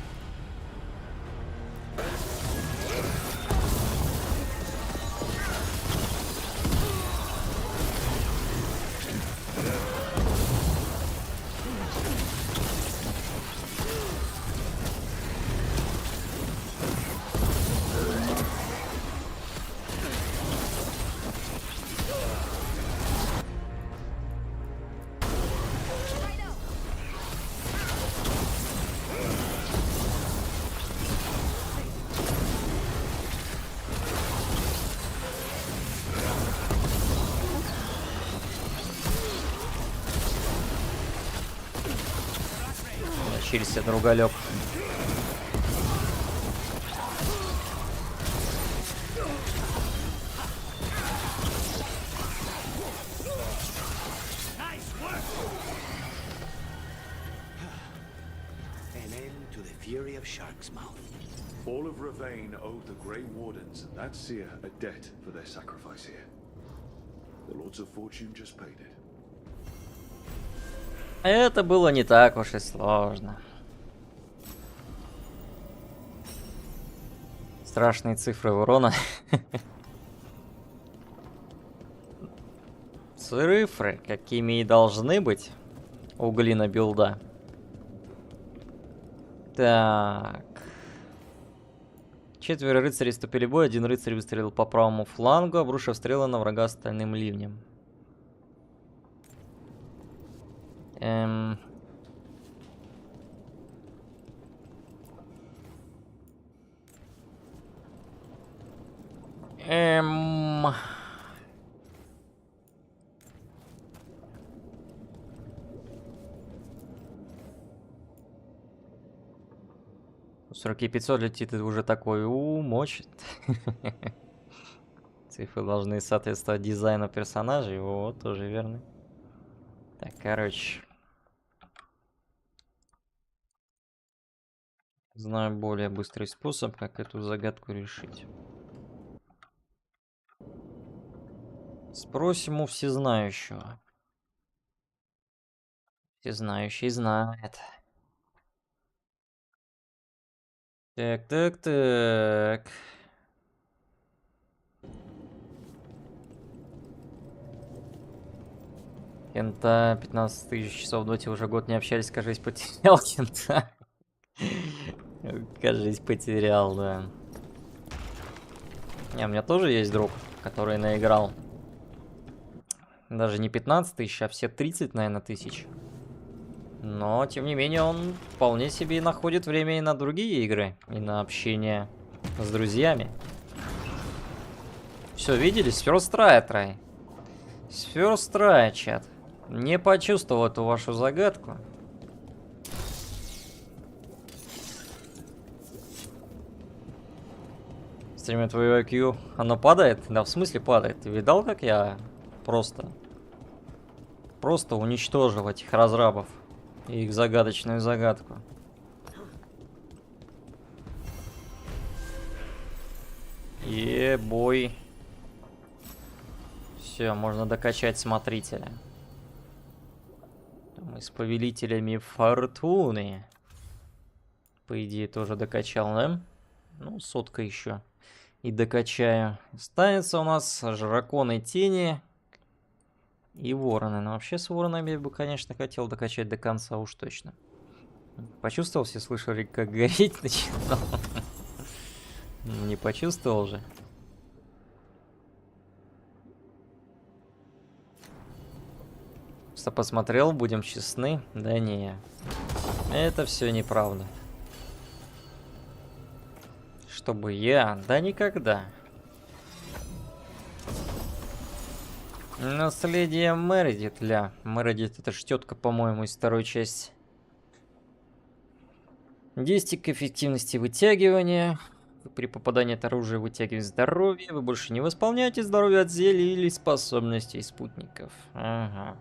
Начался другалек. All of Ravane owed the Grey Wardens and that seer a debt for their sacrifice here. The Lords of Fortune just paid it. Это было не так уж и сложно. Страшные цифры урона. Цифры, какими и должны быть у глина билда. Так. 4 рыцарей вступили в бой, 1 рыцарь выстрелил по правому флангу, обрушив стрелы на врага стальным ливнем. С руки 500 летит и уже такой, мочит. Цифры должны соответствовать дизайну персонажей, вот, тоже верно. Так, короче. Знаю более быстрый способ, как эту загадку решить. Спросим у всезнающего. Всезнающий знает. Так, так, так. Кента, 15 тысяч часов в доте, уже год не общались, кажись, потерял Кента. Кажись, потерял, да. Не, у меня тоже есть друг, который наиграл. Даже не 15 тысяч, а все 30, наверное, тысяч. Но, тем не менее, он вполне себе и находит время и на другие игры, и на общение с друзьями. Все, видели? С First Try, Трай. С First Try, чат. Не почувствовал эту вашу загадку. Стримит твою IQ. Оно падает? Да, в смысле падает? Ты видал, как я просто уничтожил этих разрабов и их загадочную загадку? Бой. Все, можно докачать смотрителя. Мы с повелителями фортуны. По идее, тоже докачал, да? Ну, сотка еще. И докачаю. Останется у нас драконы тени и вороны. Но вообще с воронами я бы, конечно, хотел докачать до конца, уж точно. Почувствовал, все слышали, как гореть начинал? Не почувствовал же. Просто посмотрел, будем честны. Да не. Это все неправда. Чтобы я... Да никогда. Наследие Мередит, ля. Мередит это ж тетка, по-моему, из второй части. 10 к эффективности вытягивания. При попадании от оружия вытягивает здоровье. Вы больше не восполняете здоровье от зелий или способностей спутников. Ага.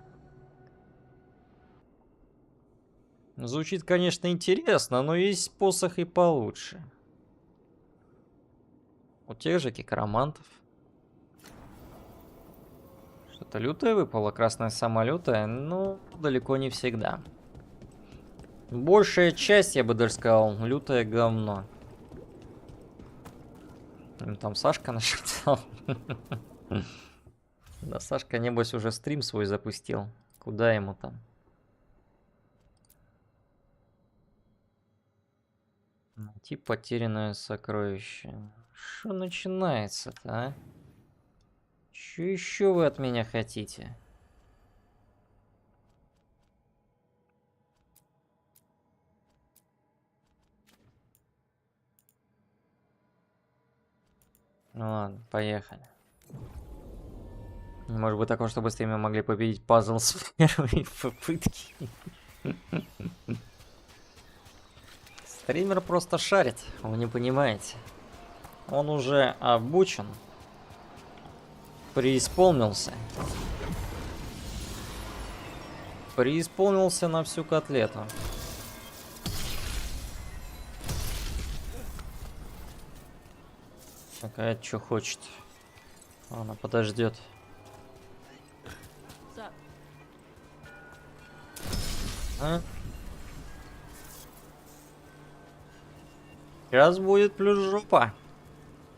Звучит, конечно, интересно, но есть посох и получше. У тех же кикромантов. Что-то лютое выпало, красное самолютое, но далеко не всегда. Большая часть, я бы даже сказал, лютое говно. Там Сашка нашептал. Да, Сашка, небось, уже стрим свой запустил. Куда ему там? Найти потерянное сокровище. Что начинается-то, а? Что еще вы от меня хотите? Ну ладно, поехали. Может быть такое, что быстрее мы могли победить пазл с первой попытки. Стример просто шарит, вы не понимаете. Он уже обучен, преисполнился на всю котлету. Такая что хочет. Она подождет. А? Сейчас будет плюс жопа.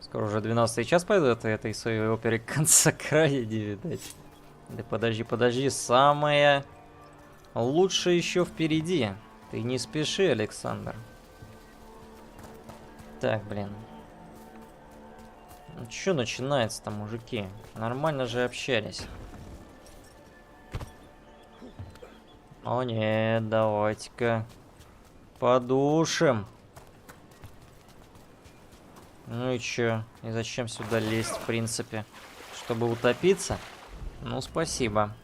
Скоро уже 12-й час пойдет, и этой своей опере конца края не видать. Да подожди, самое лучшее еще впереди. Ты не спеши, Александр. Так, блин. Ну что начинается-то, мужики? Нормально же общались. О нет, давайте-ка подушим. Ну и чё? И зачем сюда лезть, в принципе? Чтобы утопиться? Ну, спасибо.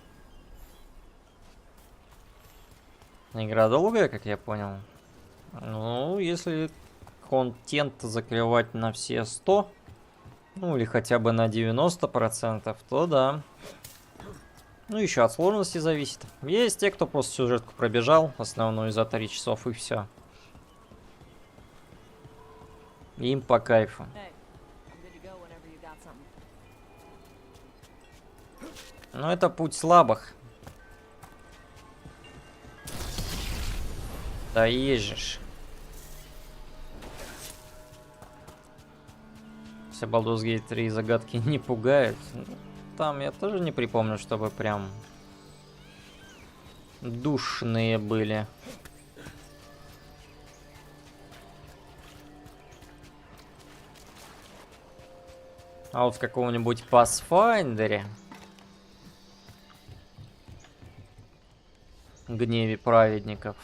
Игра долгая, как я понял. Ну, если контент закрывать на все 100, ну или хотя бы на 90%, то да. Ну, еще от сложности зависит. Есть те, кто просто сюжетку пробежал, основную за 3 часов, и все. Им по кайфу. Но это путь слабых. Да езжишь. Все Baldur's Gate 3 загадки не пугают. Там я тоже не припомню, чтобы прям душные были. А вот в каком-нибудь Pathfinder'е, гневе праведников,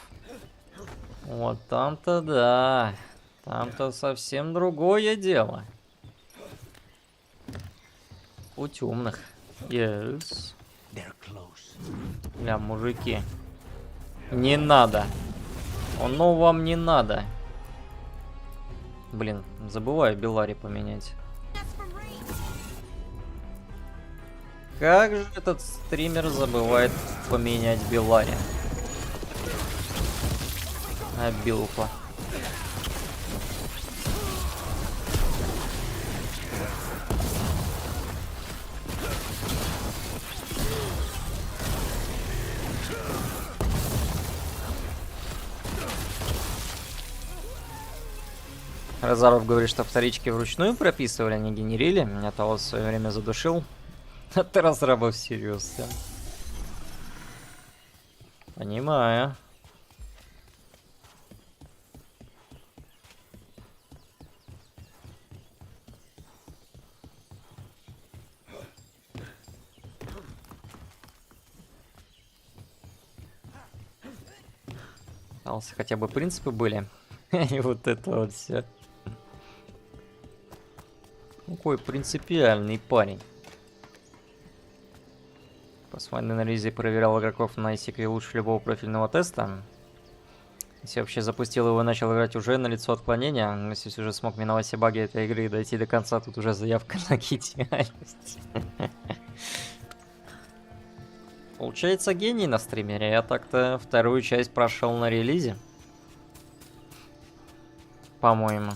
вот там-то да, там-то совсем другое дело. Путь умных. Yes. Бля, мужики. Не надо. Оно вам не надо. Блин, забываю Белари поменять. Как же этот стример забывает поменять Белари? Обилупа. Разаров говорит, что вторички вручную прописывали, не генерили. Меня того в свое время задушил. От разрабов всерьез. Понимаю. Пытался, хотя бы принципы были. И вот это вот все. Какой принципиальный парень. Посмотрим, на релизе проверял игроков на ICQ лучше любого профильного теста. Если вообще запустил его и начал играть, уже на лицо отклонения. Если уже смог миновать все баги этой игры и дойти до конца, тут уже заявка на идеальность. Получается, гений на стримере. Я так-то вторую часть прошел на релизе. По-моему.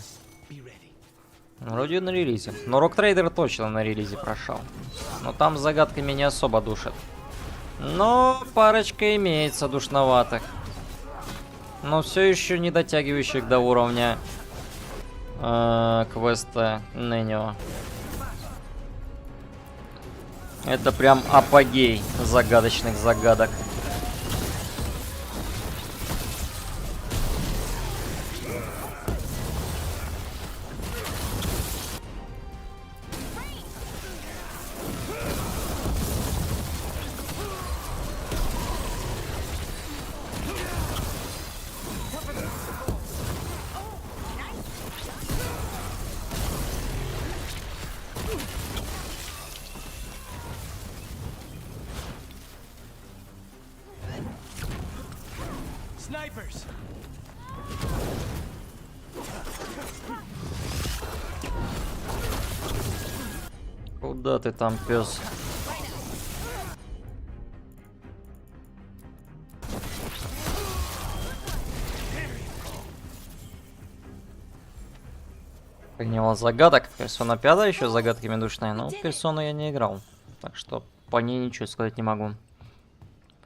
Вроде на релизе. Но Rock Trader точно на релизе прошел. Но там загадками не особо душат. Но парочка имеется душноватых. Но все еще не дотягивающих до уровня квеста Ненио. Это прям апогей загадочных загадок. Куда ты там, пес? Приняла загадок. Персона 5 еще загадками душная, но в персону я не играл. Так что по ней ничего сказать не могу.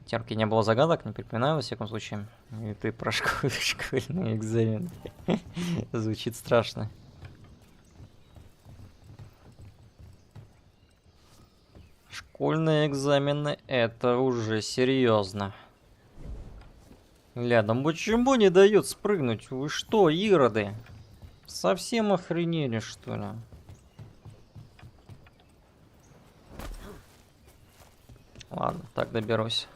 В терке не было загадок, не припоминаю во всяком случае. И ты про школьный экзамен. Звучит страшно. Школьные экзамены — это уже серьезно. Рядом почему не дают спрыгнуть? Вы что, ироды? Совсем охренели, что ли? Ладно, так доберусь.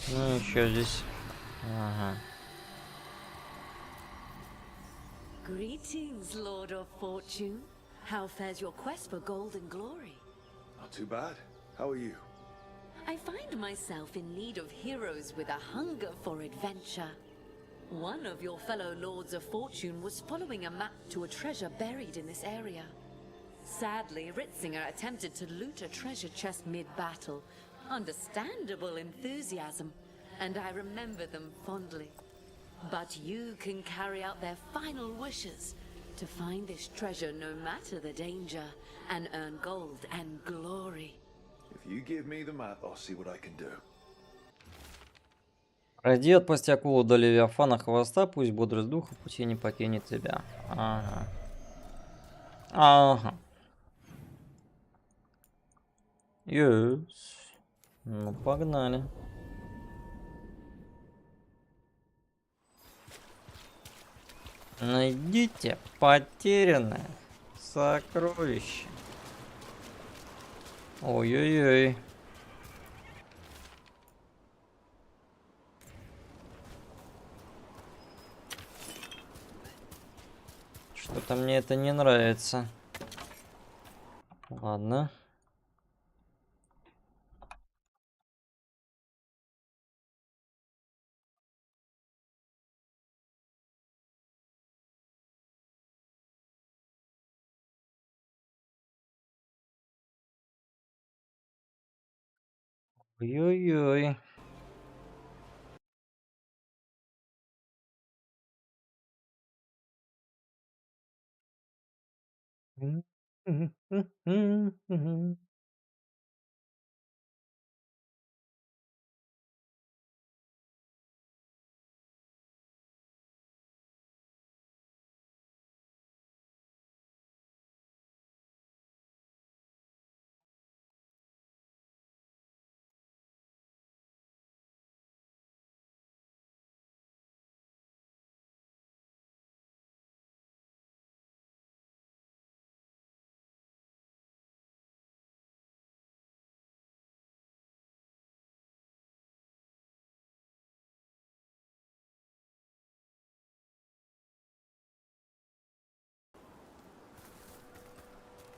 Ну еще здесь. Ага. Greetings, Lord of Fortune. How fares your quest for gold and glory? Not too bad. How are you? I find myself in need of heroes with a hunger for adventure. One of your fellow Lords of Fortune was following a map to a treasure buried in this area. Sadly, Ritzinger attempted to loot a treasure chest mid-battle. Understandable enthusiasm, and I remember them fondly. But you can carry out their final wishes to find this treasure no matter the danger and earn gold and glory. If you give me the map, I'll see what I can do. Ради отпусти акулу до Левиафана хвоста, пусть бодрость духа пути не покинет тебя. Ага. Ага. Yes. Ну, погнали. Найдите потерянное сокровище. Ой-ой-ой. Что-то мне это не нравится. Ладно. Ой-ой-ой.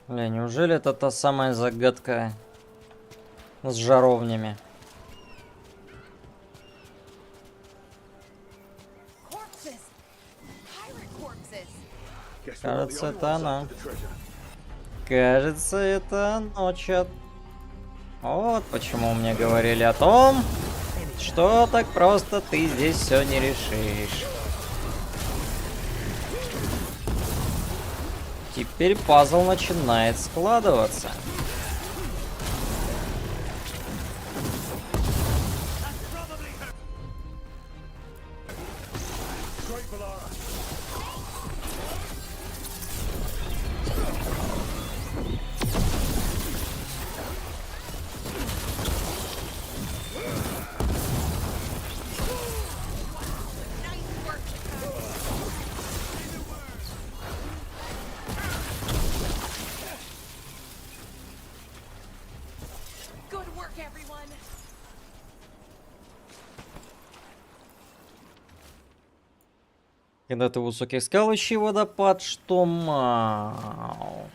Бля, неужели это та самая загадка с жаровнями? Кажется, это она. Кажется, это оно, чат. Вот почему мне говорили о том, что так просто ты здесь все не решишь. Теперь пазл начинает складываться. Когда-то высокий скалущий водопад, что мау.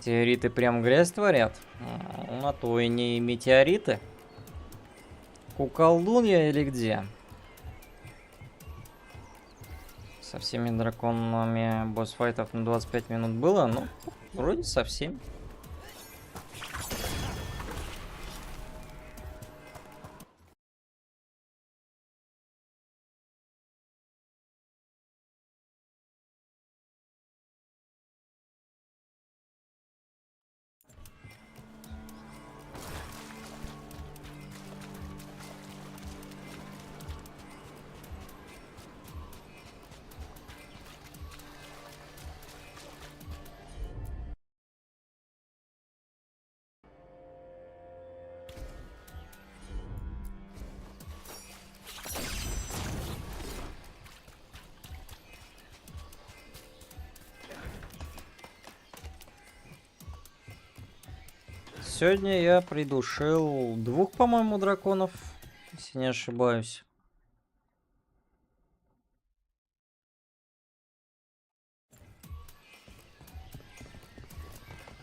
Метеориты прям грязь творят. На то и не метеориты. Куколдунья или где? Со всеми драконами босс-файтов на 25 минут было? Ну, вроде со всеми. Сегодня я придушил 2, по-моему, драконов, если не ошибаюсь.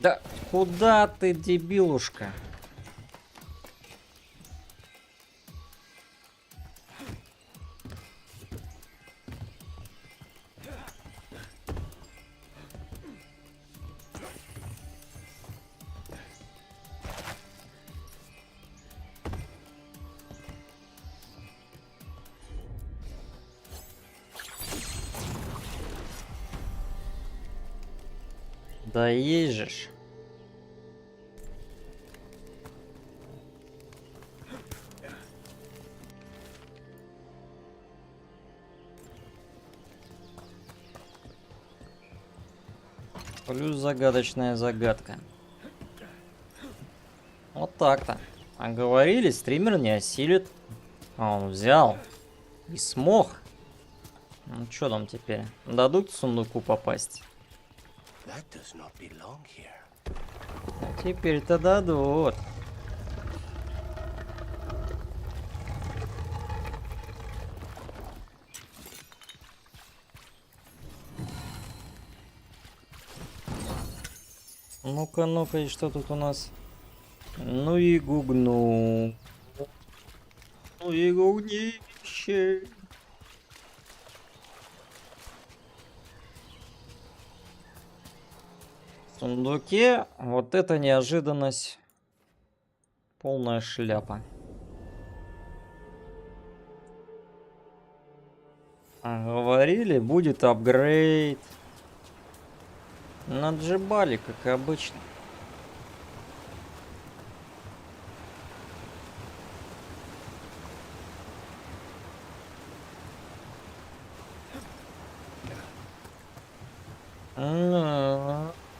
Да куда ты, дебилушка? Да есть же ж. Плюс загадочная загадка. Вот так-то. А говорили, стример не осилит. А он взял. И смог. Ну что там теперь? Дадут в сундуку попасть? А теперь-то дадут. Ну-ка, ну-ка, и что тут у нас? Ну и гугну. Ну и гугнище. В сундуке вот это неожиданность. Полная шляпа. А говорили, будет апгрейд. Наджибали, как обычно.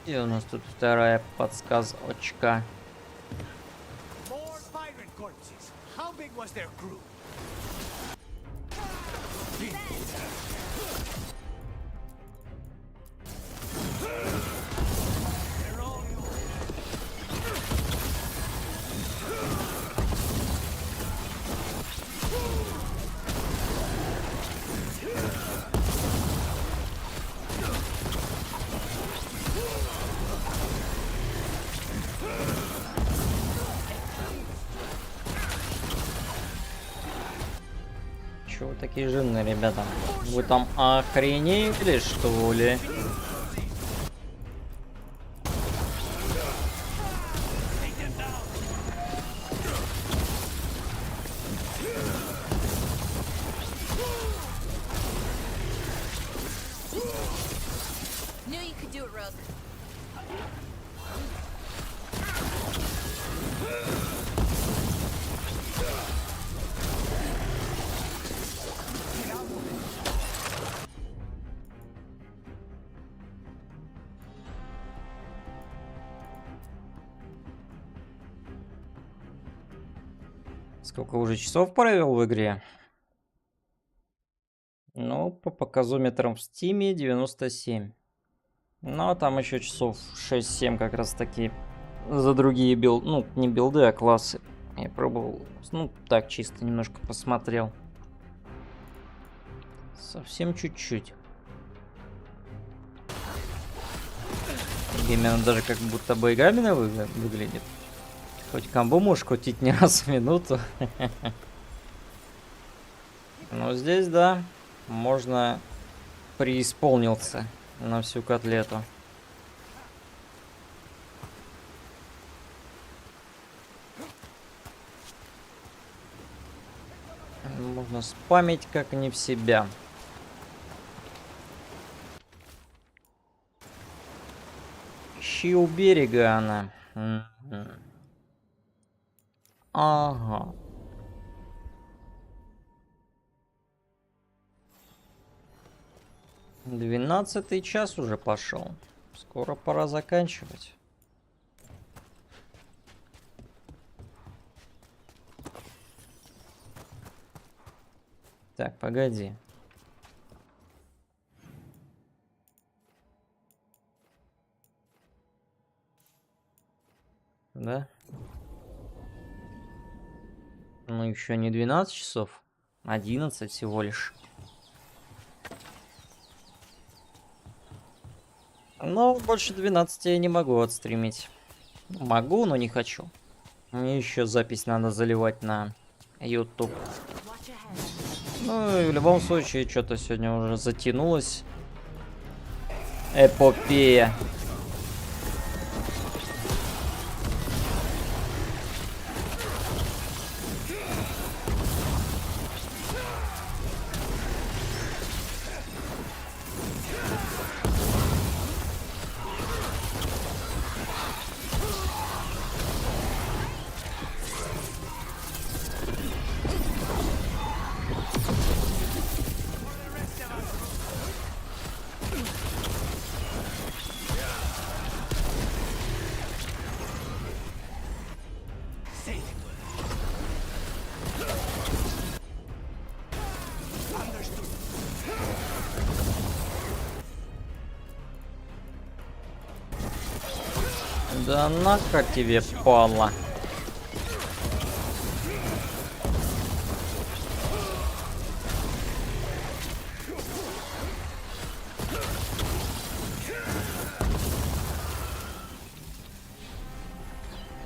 И у нас тут вторая подсказочка. Чего вы такие жирные, ребята? Вы там охренели, что ли? Сколько уже часов провел в игре? Ну, по показометрам в Стиме 97. Ну, а там еще часов 6-7 как раз таки за другие билды. Ну, не билды, а классы. Я пробовал. Ну, так, чисто немножко посмотрел. Совсем чуть-чуть. Именно даже как будто бы играбельно выглядит. Хоть комбо можешь крутить не раз в минуту. Но здесь, да, можно преисполнился на всю котлету. Нужно спамить как не в себя. Ищи у берега она. Ага. Двенадцатый час уже пошел. Скоро пора заканчивать. Так, погоди. Да? Ну, еще не 12 часов. 11 всего лишь. Но больше 12 я не могу отстримить. Могу, но не хочу. Мне еще запись надо заливать на YouTube. Ну и в любом случае, что-то сегодня уже затянулось. Эпопея. Да на-ка тебе, падла.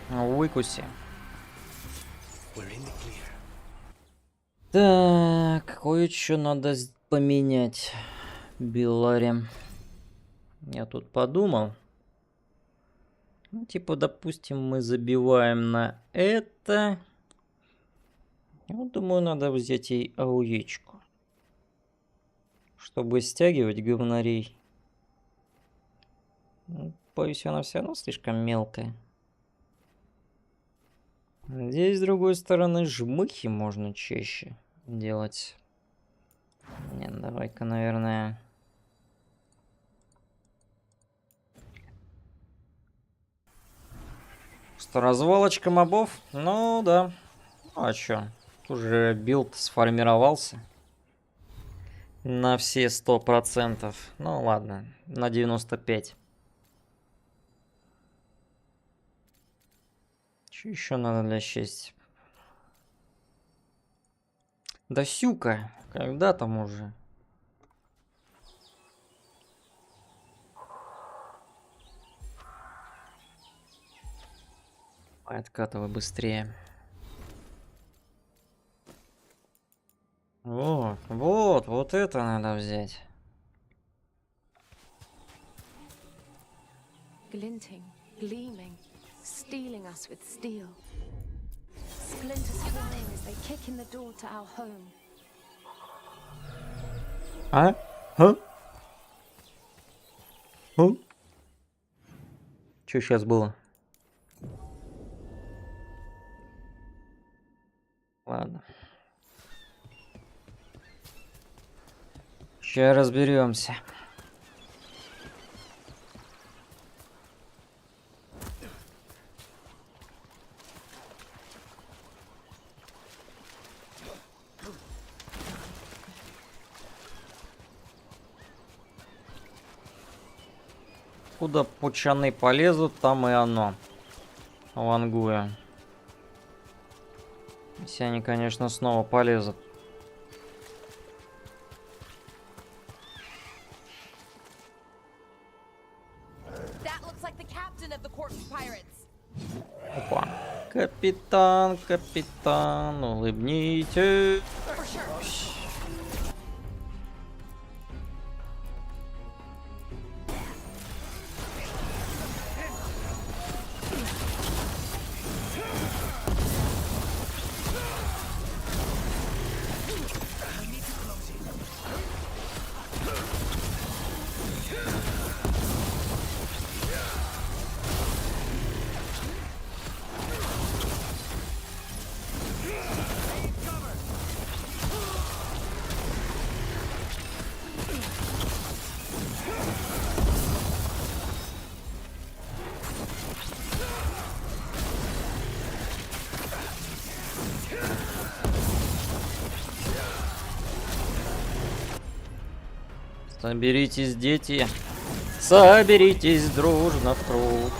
Выкуси. Так, кое-что надо поменять. Беларе. Я тут подумал. Ну, типа, допустим, мы забиваем на это. Ну, думаю, надо взять ей ауечку. Чтобы стягивать говнарей. Ну, боюсь, она все равно слишком мелкая. Здесь, с другой стороны, жмыхи можно чаще делать. Нет, давай-ка, наверное... Что, развалочка мобов? Ну, да. Ну, а чё? Уже билд сформировался. На все 100%. Ну, ладно. На 95%. Что еще надо для счастья? Да сюка. Когда там уже? Откатывай быстрее. Вот это надо взять. Glinting, gleaming, stealing us with steel. Splinters flying as they kick in the door to our home. А? А? Что сейчас было? Ладно. Сейчас разберемся. Куда пучаны полезут, там и оно. Вангуя. Если они, конечно, снова полезут. Опа. Капитан, капитан, улыбнитесь. Соберитесь, дети. Соберитесь дружно в круг.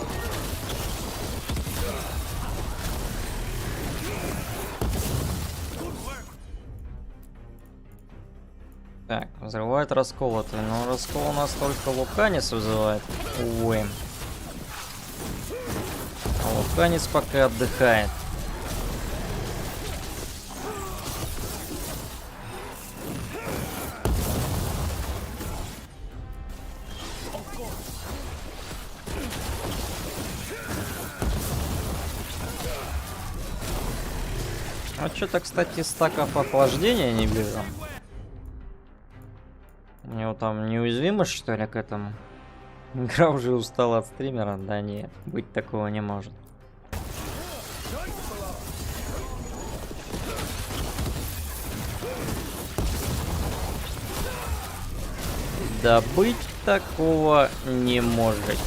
Так, взрывает расколотый. Но раскол у нас только Луканец вызывает. Увы. А Луканец пока отдыхает. А что-то, кстати, стаков охлаждения не вижу. У него там неуязвимость, что ли, к этому? Игра уже устала от стримера? Да нет, быть такого не может. Да быть такого не может.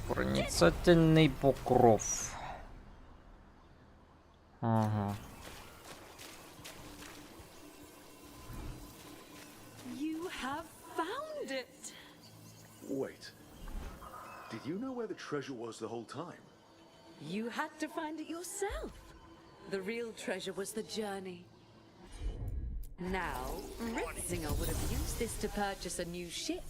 Проницательный покров. Ага. You have found it. Wait. Did you know where the treasure was the whole time? You had to find it yourself. The real treasure was the journey. Now, Ritzinger would have used this to purchase a new ship.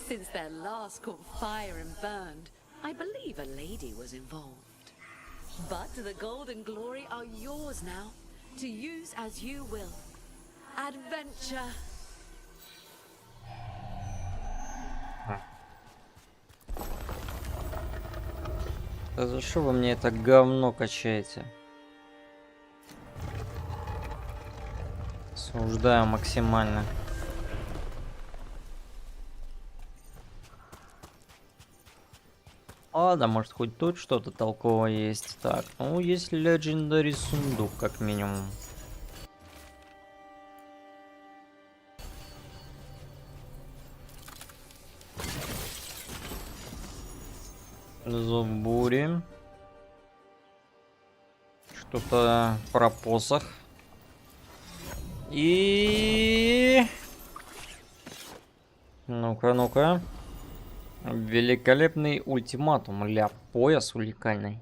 Since their last caught fire and burned, I believe a lady was involved. But the gold and glory are yours now, to use as you will. Adventure. Да за что вы мне это говно качаете? Осуждаю максимально. Ладно, может хоть тут что-то толковое есть. Так, ну есть Legendary сундук, как минимум. Зов бури. Что-то про посох. И... Ну-ка, ну-ка. Великолепный ультиматум. Ля, пояс уникальный.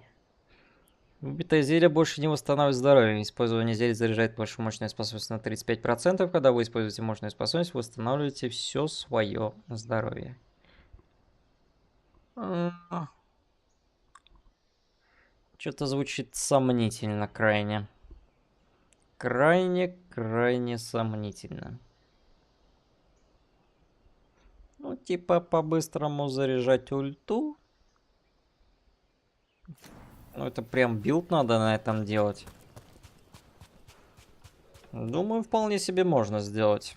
Убитое зелье больше не восстанавливает здоровье. Использование зелья заряжает большую мощную способность на 35%. Когда вы используете мощную способность, вы восстанавливаете все свое здоровье. Что-то звучит сомнительно крайне. Крайне сомнительно. Ну, типа, по-быстрому заряжать ульту. Ну, это прям билд надо на этом делать. Думаю, вполне себе можно сделать.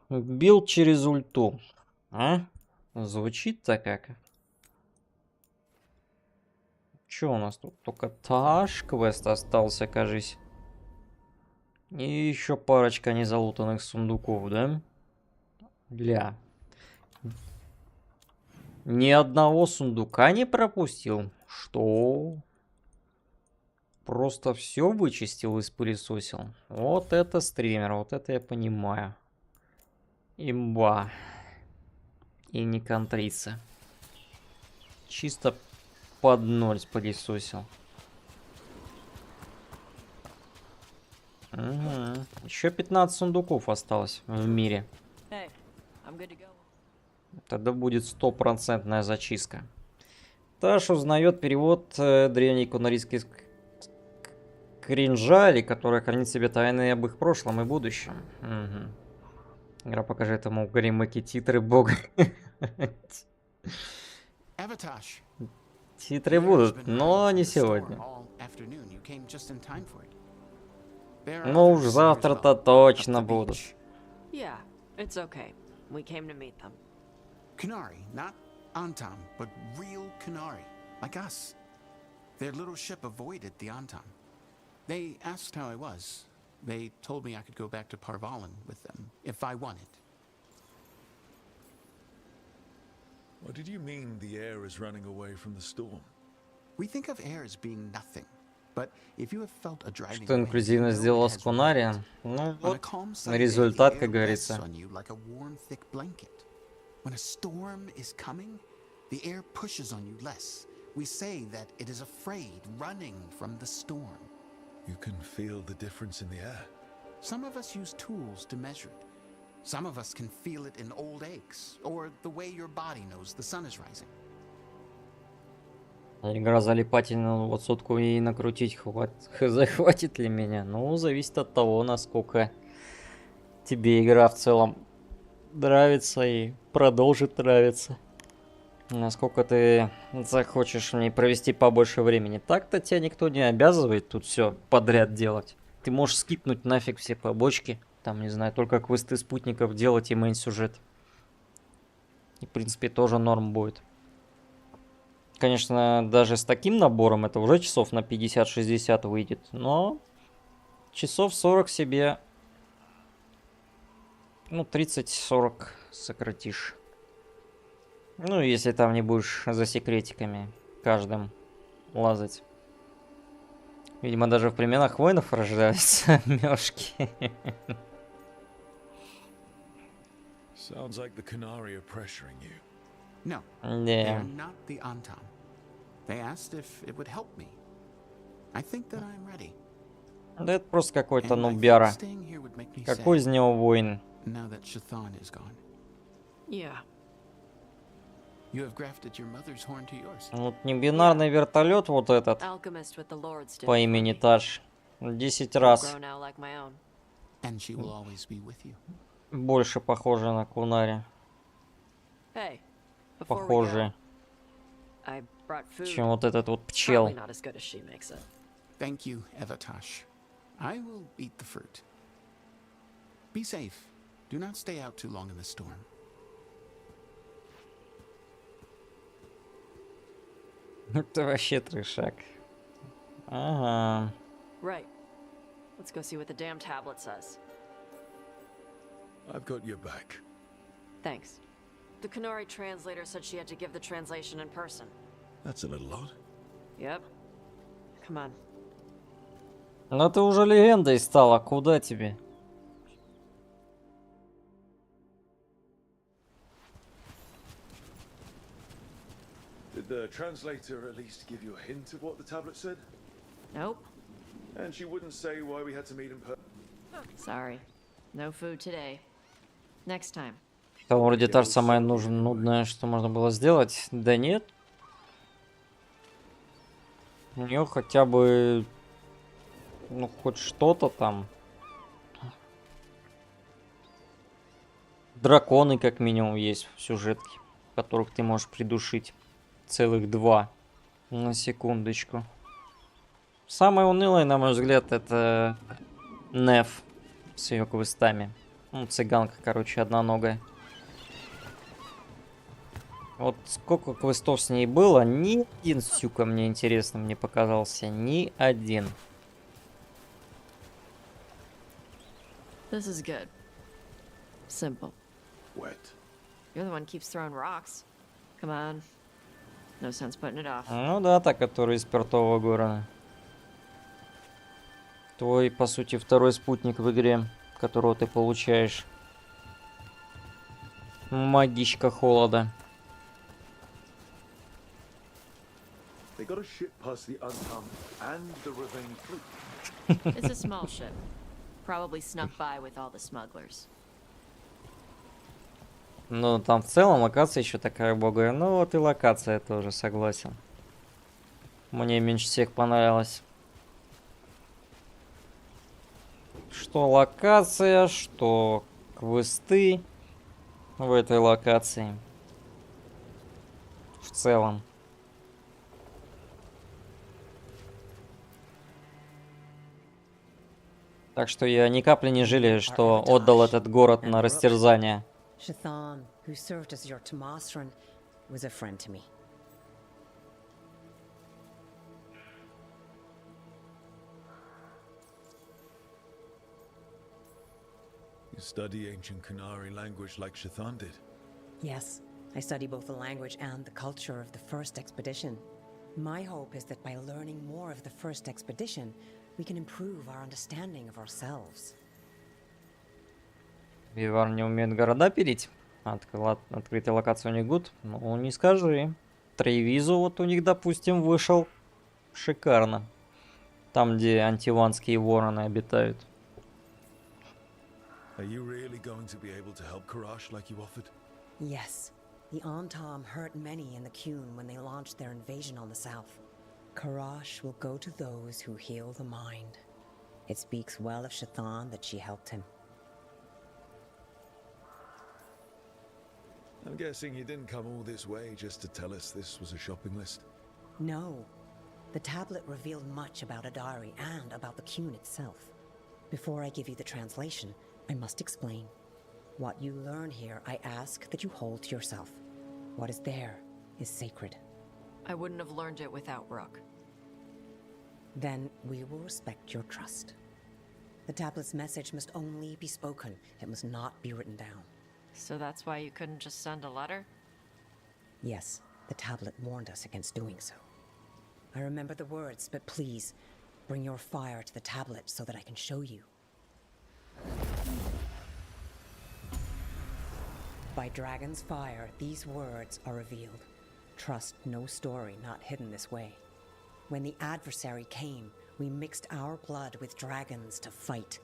Билд через ульту. А? Звучит-то как? Что у нас тут? Только Таш квест остался, кажись. И еще парочка незалутанных сундуков, да? Ля. Ни одного сундука не пропустил. Что? Просто все вычистил и спылесосил. Вот это стример, вот это я понимаю. Имба. И не контрица. Чисто под ноль спылесосил. Угу. Еще 15 сундуков осталось в мире. Тогда будет 100% зачистка. Таш узнает перевод древней кунарийской кринжали, которая хранит в себе тайны об их прошлом и будущем. Угу. Игра покажет ему горемыки титры бога. Титры будут, но не сегодня. Ну уж завтра-то точно будут. Yeah, it's okay. We came to meet them. Kunari, not Antam, but real Kunari, like us. Their little ship avoided the Antam. They asked how I was. They told me I could go back to Parvalan with them, if I wanted. What did you mean the air is running away from the storm? We think of air as being nothing, but if you have felt a driving Что инклюзивно сделала с Кунари? Ну вот, результат, как говорится. When a storm is coming, the air pushes on you less. We say that it is afraid, running from the storm. You can feel the difference in the air. Some of us use tools to measure it. Some of us can feel it in old aches, or the way your body knows the sun is rising. Игра залипательная, вот сотку ей накрутить хватит ли меня? Ну, зависит от того, насколько тебе игра в целом нравится и продолжит нравиться. Насколько ты захочешь в ней провести побольше времени. Так-то тебя никто не обязывает тут все подряд делать. Ты можешь скипнуть нафиг все побочки. Там, не знаю, только квесты спутников делать и мейн-сюжет. И, в принципе, тоже норм будет. Конечно, даже с таким набором это уже часов на 50-60 выйдет. Но часов 40 себе, ну, 30-40 сократишь. Ну, если там не будешь за секретиками каждым лазать. Видимо, даже в племенах воинов рождаются мёшки. Sounds like the Canary are pressuring you. No, they are not the Antam. They asked if it would help me. I think that I'm ready. Да это просто какой-то нубяра. Какой из него воин? Now that Shathan is gone. Yeah. You have grafted your mother's horn to yours. Вот небинарный вертолет вот этот по имени Таш 10 раз And she will always be with you. больше похоже на Кунари. Похоже, чем вот этот вот пчел. Thank you, Evatash. I will eat the fruit. Be safe. Do not stay out too long in the storm. Это вообще трешак. Ага. Right. Let's go see what the damn tablet says. I've got your back. Thanks. The Canary translator said she had to give the translation in person. That's a little odd. Yep. Come on. Но ты уже легендой стала, куда тебе? Did the translator at least give you a hint of what the tablet said? Nope. And she wouldn't say why we had to meet in person? Sorry. No food today. Next time. Там вроде та же самая нудная, что можно было сделать. Да нет. У нее хотя бы, ну, хоть что-то там. Драконы как минимум есть в сюжетке, которых ты можешь придушить. Целых 2. На секундочку. Самое унылое, на мой взгляд, это Неф с ее квестами. Ну, цыганка, короче, одноногая. Вот сколько квестов с ней было, ни один, сюка, мне интересным не показался. Ни один. This is good. Simple. Wet. You're the one who keeps throwing rocks. Come on. No sense putting it off. Ну да, та, которая из Пертового города. Твой, по сути, второй спутник в игре, которого ты получаешь. Магичка холода. They got a ship past the Untum and the Ravine fleet. It's a small ship. Probably snuck by with all the smugglers. Ну, там в целом локация еще такая убогая. Ну, вот и локация тоже, согласен. Мне меньше всех понравилась. Что локация, что квесты в этой локации. В целом. Так что я ни капли не жалею, что отдал этот город на растерзание. Shathan, who served as your Tomasran, was a friend to me. You study ancient Canary language like Shathan did? Yes, I study both the language and the culture of the first expedition. My hope is that by learning more of the first expedition, we can improve our understanding of ourselves. Вивар не умеет города пилить. Открытая локация не гуд. Ну, не скажи. Трейвизу вот у них, допустим, вышел шикарно. Там, где антиванские вороны обитают. Are you really going to be able to help Karash like you offered? Yes. The Antom hurt many in the Qun when they launched their invasion on the south. Karash will go to those who heal the mind. It speaks well of Shathan that she helped him. I'm guessing you didn't come all this way just to tell us this was a shopping list? No. The tablet revealed much about Adari and about the Qun itself. Before I give you the translation, I must explain. What you learn here, I ask that you hold to yourself. What is there is sacred. I wouldn't have learned it without Rook. Then we will respect your trust. The tablet's message must only be spoken. It must not be written down. So that's why you couldn't just send a letter? Yes, the tablet warned us against doing so. I remember the words, but please, bring your fire to the tablet so that I can show you. By Dragon's fire, these words are revealed. Trust no story not hidden this way. When the adversary came, we mixed our blood with dragons to fight.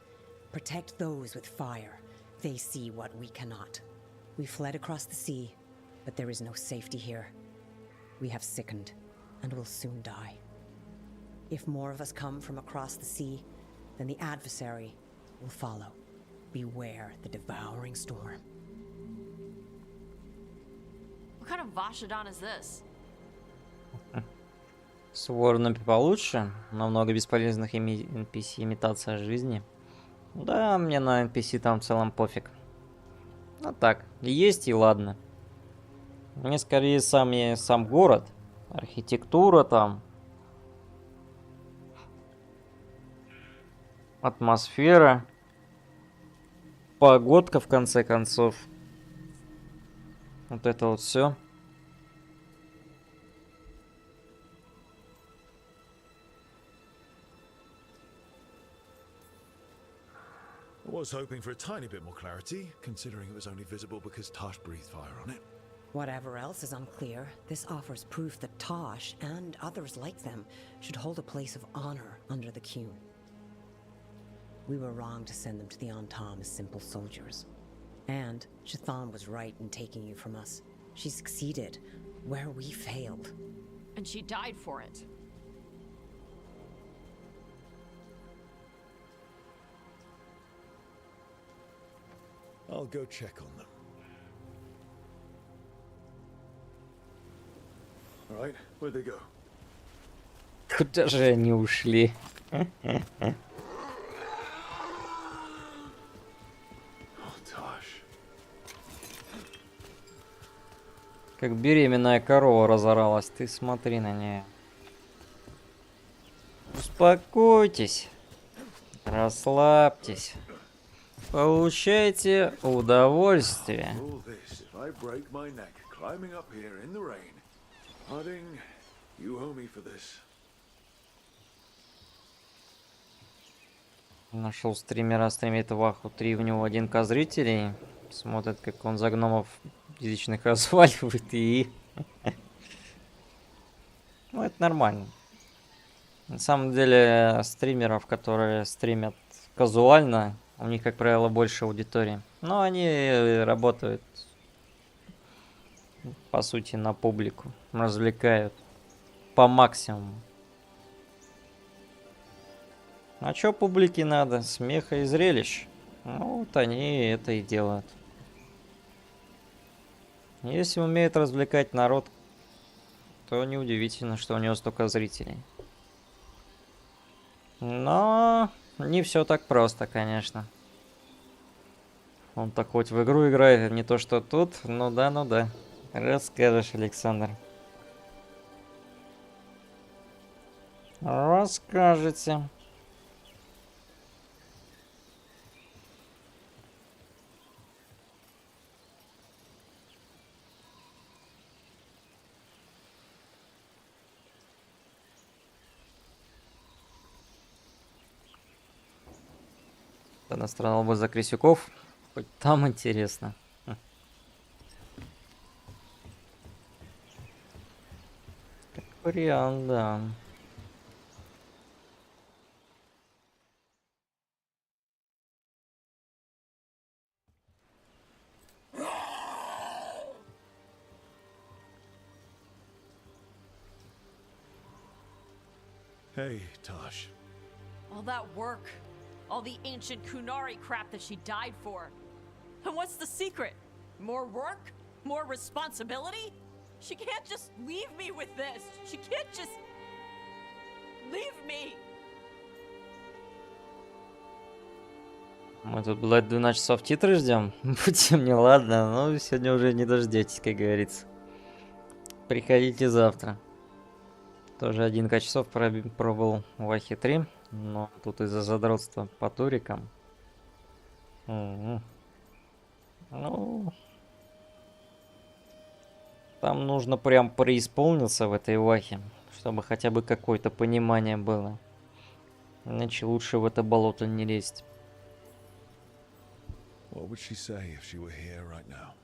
Protect those with fire. They see what we cannot. We fled across the sea, but there is no safety here. We have sickened, and will soon die. If more of us come from across the sea, then the adversary will follow. Beware the devouring storm. What kind of Vashadan is this? С воронами получше, но много бесполезных NPC, имитация жизни. Да, мне на NPC там в целом пофиг. Ну так, есть и ладно. Мне скорее сам город, архитектура там, атмосфера, погодка в конце концов. Вот это вот все. I was hoping for a tiny bit more clarity, considering it was only visible because Tosh breathed fire on it. Whatever else is unclear, this offers proof that Tosh and others like them should hold a place of honor under the Qun. We were wrong to send them to the Antom as simple soldiers. And Shathan was right in taking you from us. She succeeded where we failed. And she died for it. I'll go check on them. All right, where'd they go? Куда же они ушли? Как беременная корова разоралась. Ты смотри на нее. Успокойтесь. Расслабьтесь. Получайте удовольствие. Нашел стримера, стримит Ваху 3, у него 1К зрителей. Смотрит, как он за гномов физичных разваливает и... Ну, это нормально. На самом деле, стримеров, которые стримят казуально, у них, как правило, больше аудитории. Но они работают, по сути, на публику. Развлекают по максимуму. А чё публике надо? Смеха и зрелищ. Ну, вот они это и делают. Если умеет развлекать народ, то неудивительно, что у него столько зрителей. Но не все так просто, конечно. Он-то хоть в игру играет, не то что тут. Ну да, ну да. Расскажешь, Александр. Расскажете. Тогда странал бы за Крисюков. Хоть там интересно. Как вариант, да. Hey, Tosh. All that work, all the ancient Kunari crap that she died for. And what's the secret? More work? More responsibility? She can't just leave me with this. She can't just leave me. Мы тут, блядь, 12 часов титры ждем. Будьте мне, ладно, но сегодня уже не дождетесь, как говорится. Приходите завтра. Тоже 11 часов пробовал в Ахе 3, но тут из-за задротства по турикам. Ну, там нужно прям преисполниться в этой Вахе, чтобы хотя бы какое-то понимание было. Иначе лучше в это болото не лезть. What would she say if she were here right now?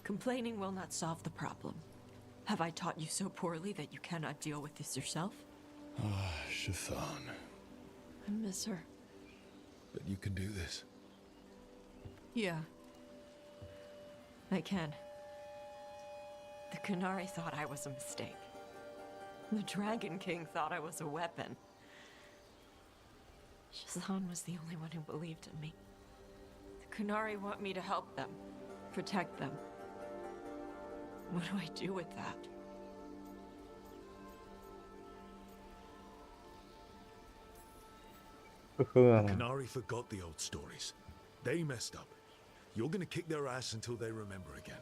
Complaining will not solve the problem. Have I taught you so poorly that you cannot deal with this yourself? Ah, Shathan. I miss her. But you can do this. Yeah. I can. The Kunari thought I was a mistake. The Dragon King thought I was a weapon. Shazan was the only one who believed in me. The Kunari want me to help them, protect them. What do I do with that? The Kunari forgot the old stories. They messed up. You're gonna kick their ass until they remember again.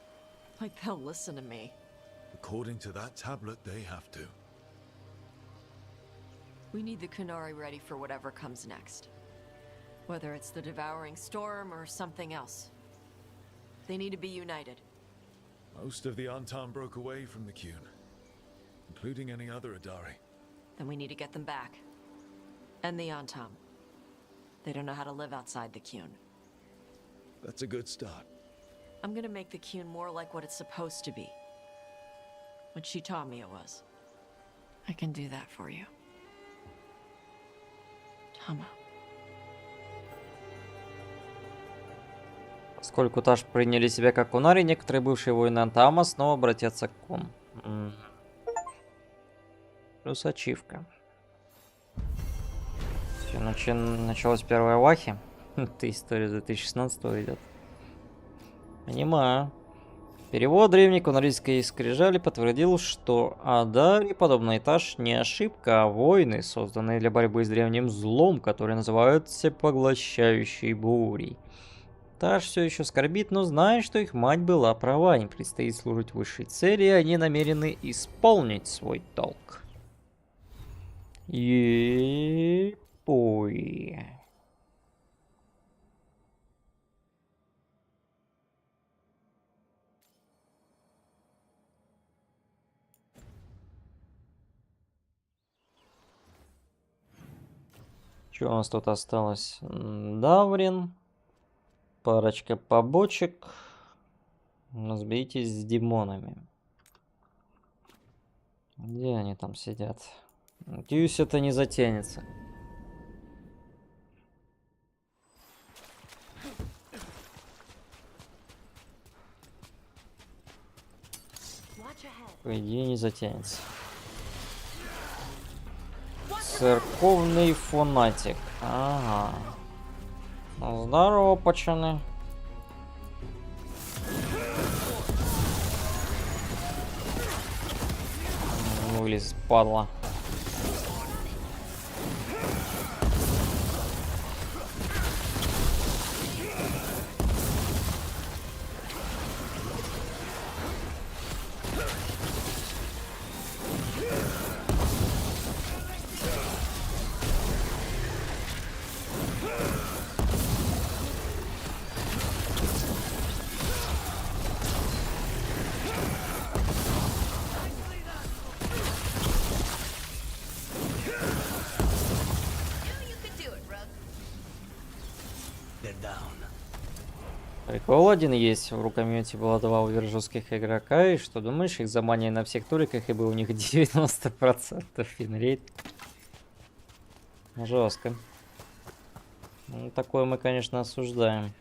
Like they'll listen to me. According to that tablet, they have to. We need the Kunari ready for whatever comes next. Whether it's the Devouring Storm or something else. They need to be united. Most of the Antan broke away from the Qun, including any other Adari. Then we need to get them back. And the Antam. They don't know how to live outside the Qun. That's a good start. I'm gonna make the Qun more like what it's supposed to be. What she taught me it was. I can do that for you. Tama. Поскольку Таш приняли себя как Кунари, некоторые бывшие воины Антама снова обратятся к Кун. Плюс ачивка. Все, началась первая Вахи. Это история 2016 идет. Понимаю. Перевод древней кунарийской скрижали подтвердил, что Адари, подобно Таш, не ошибка, а войны, созданные для борьбы с древним злом, который называется поглощающей бурей. Таш все еще скорбит, но знает, что их мать была права. Им предстоит служить высшей цели, и они намерены исполнить свой долг. Епой. Что у нас тут осталось? Даврин. Парочка побочек. Разберитесь с демонами. Где они там сидят? Надеюсь, это не затянется. По идее, не затянется. Церковный фанатик. Ага. Ну, здорово, пацаны. Вылез, падла. Прикол один есть. В рукомете было 2 жестких игрока. И что думаешь, их заманили на всех туриках, и был у них 90% финрейт. Жестко. Ну, такое мы, конечно, осуждаем.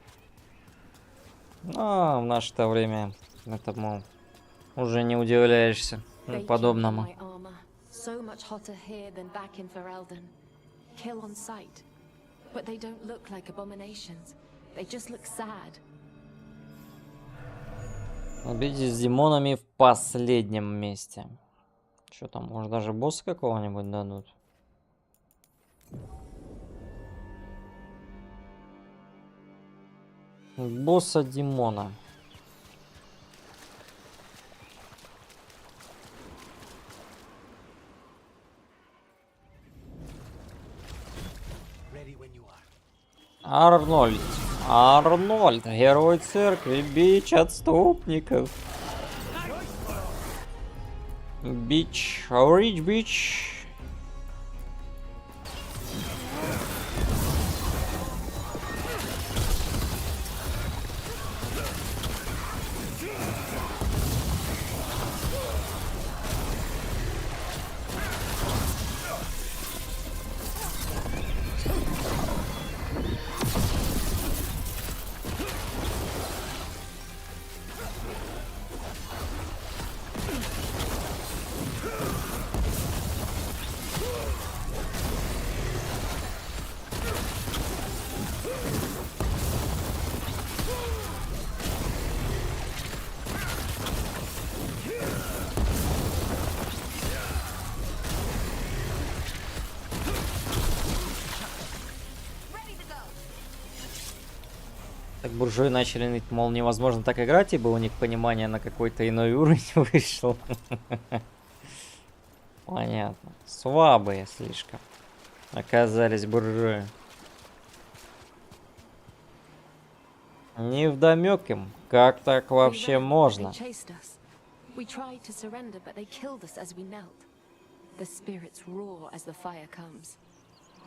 Но в наше-то время этому уже не удивляешься подобному. So much hotter here than back in Ferelden. Kill on sight. But they don't look like abominations. They just look sad. Убейте с демонами в последнем месте. Что там, может даже босса какого-нибудь дадут? Босса демона. Арнольд. Арнольд, герой церкви, бич отступников. Бич, рич бич. Так буржуи начали ныть, мол, невозможно так играть, ибо у них понимание на какой-то иной уровень вышло. Понятно. Слабые слишком оказались буржуи. Невдомёк им, как так вообще можно? We tried to surrender, but they killed us as we knelt. The spirits roar as the fire comes.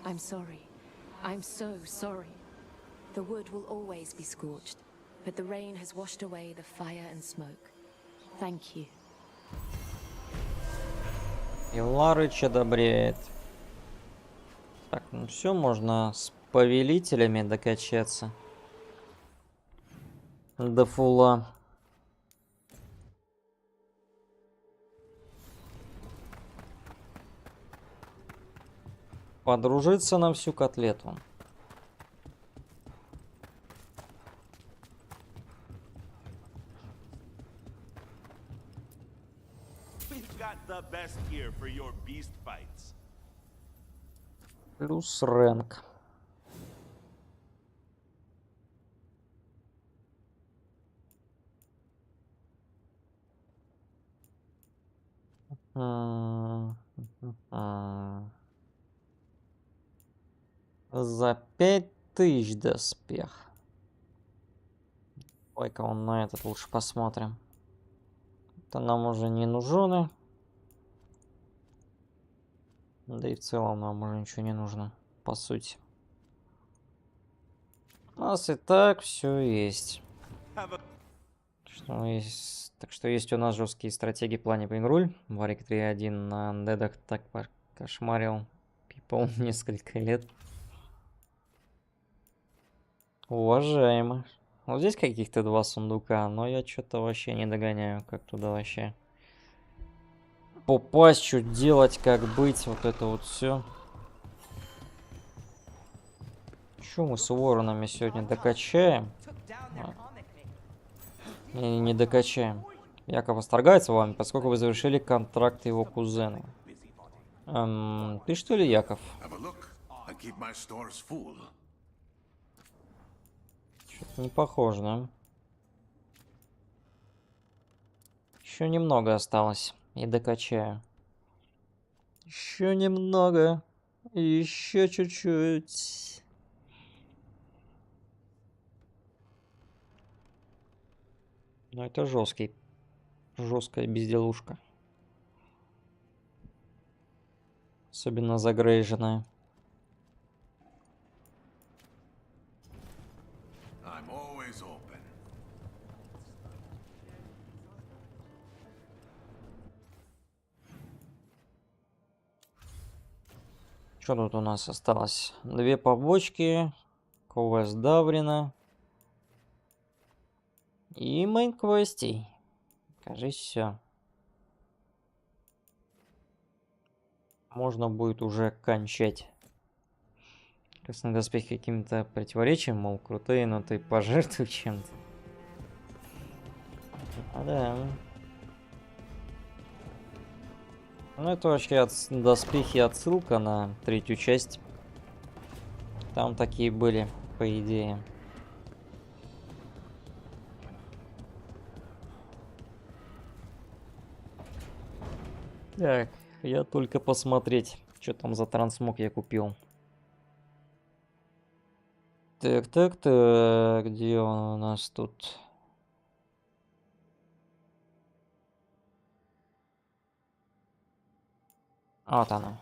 I'm sorry. I'm so sorry. The wood will always be scorched, but the rain has washed away the fire and smoke. Thank you. И Ларыча добреет. Так, ну все, можно с повелителями докачаться. До фула. Подружиться на всю котлету. The best gear for your beast fights. Плюс рэнк. За 5000 доспех. Ой-ка, он на этот лучше посмотрим. Это нам уже не нужны. Да и в целом нам уже ничего не нужно, по сути. У нас и так все есть. Что есть. Так что есть у нас жесткие стратегии в плане пейнруль. Варик 3.1 на андедах так кошмарил people несколько лет. Уважаемо. Вот здесь каких-то 2 сундука, но я что-то вообще не догоняю, как туда вообще попасть, что делать, как быть, вот это вот все. Что мы с воронами сегодня докачаем? Не докачаем. Яков восторгается вами, поскольку вы завершили контракт его кузена. Ты что ли, Яков? Что-то не похоже, да? Еще немного осталось. И докачаю. Еще немного. Еще чуть-чуть. Но это жесткая безделушка. Особенно загрейженная. Что тут у нас осталось? 2 побочки. КВС Даврина. И мейн-квестей. Кажись, все. Можно будет уже кончать. Красный доспех каким-то противоречием, мол, крутые, но ты пожертвуй чем-то. А да. Ну, это вообще доспехи отсылка на 3-ю часть. Там такие были, по идее. Так, я только посмотреть, что там за трансмог я купил. Так, где он у нас тут? Вот оно.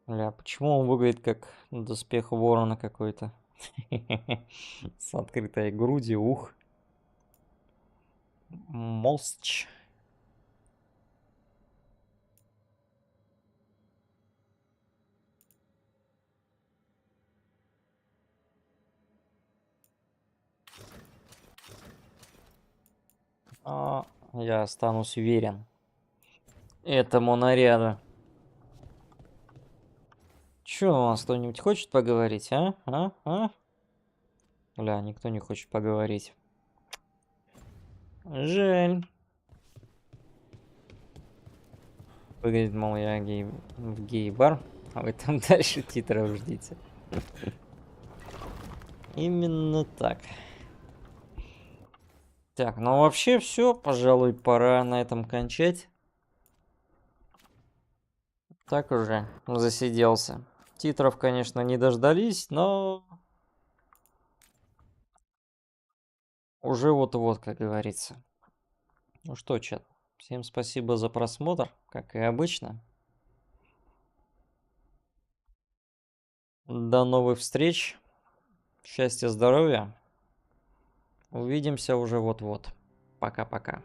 Бля, почему он выглядит как доспех ворона какой-то? С открытой грудью, ух. Молчь. Я останусь верен этому наряду. Чё, у нас кто-нибудь хочет поговорить, а? Бля, никто не хочет поговорить. Жаль. Выглядит, мол, я в гей-бар, а вы там дальше титров ждите. Именно так. Так, ну вообще все, пожалуй, пора на этом кончать. Так уже засиделся. Титров, конечно, не дождались, но уже вот-вот, как говорится. Ну что, чат, всем спасибо за просмотр, как и обычно. До новых встреч. Счастья, здоровья. Увидимся уже вот-вот. Пока-пока.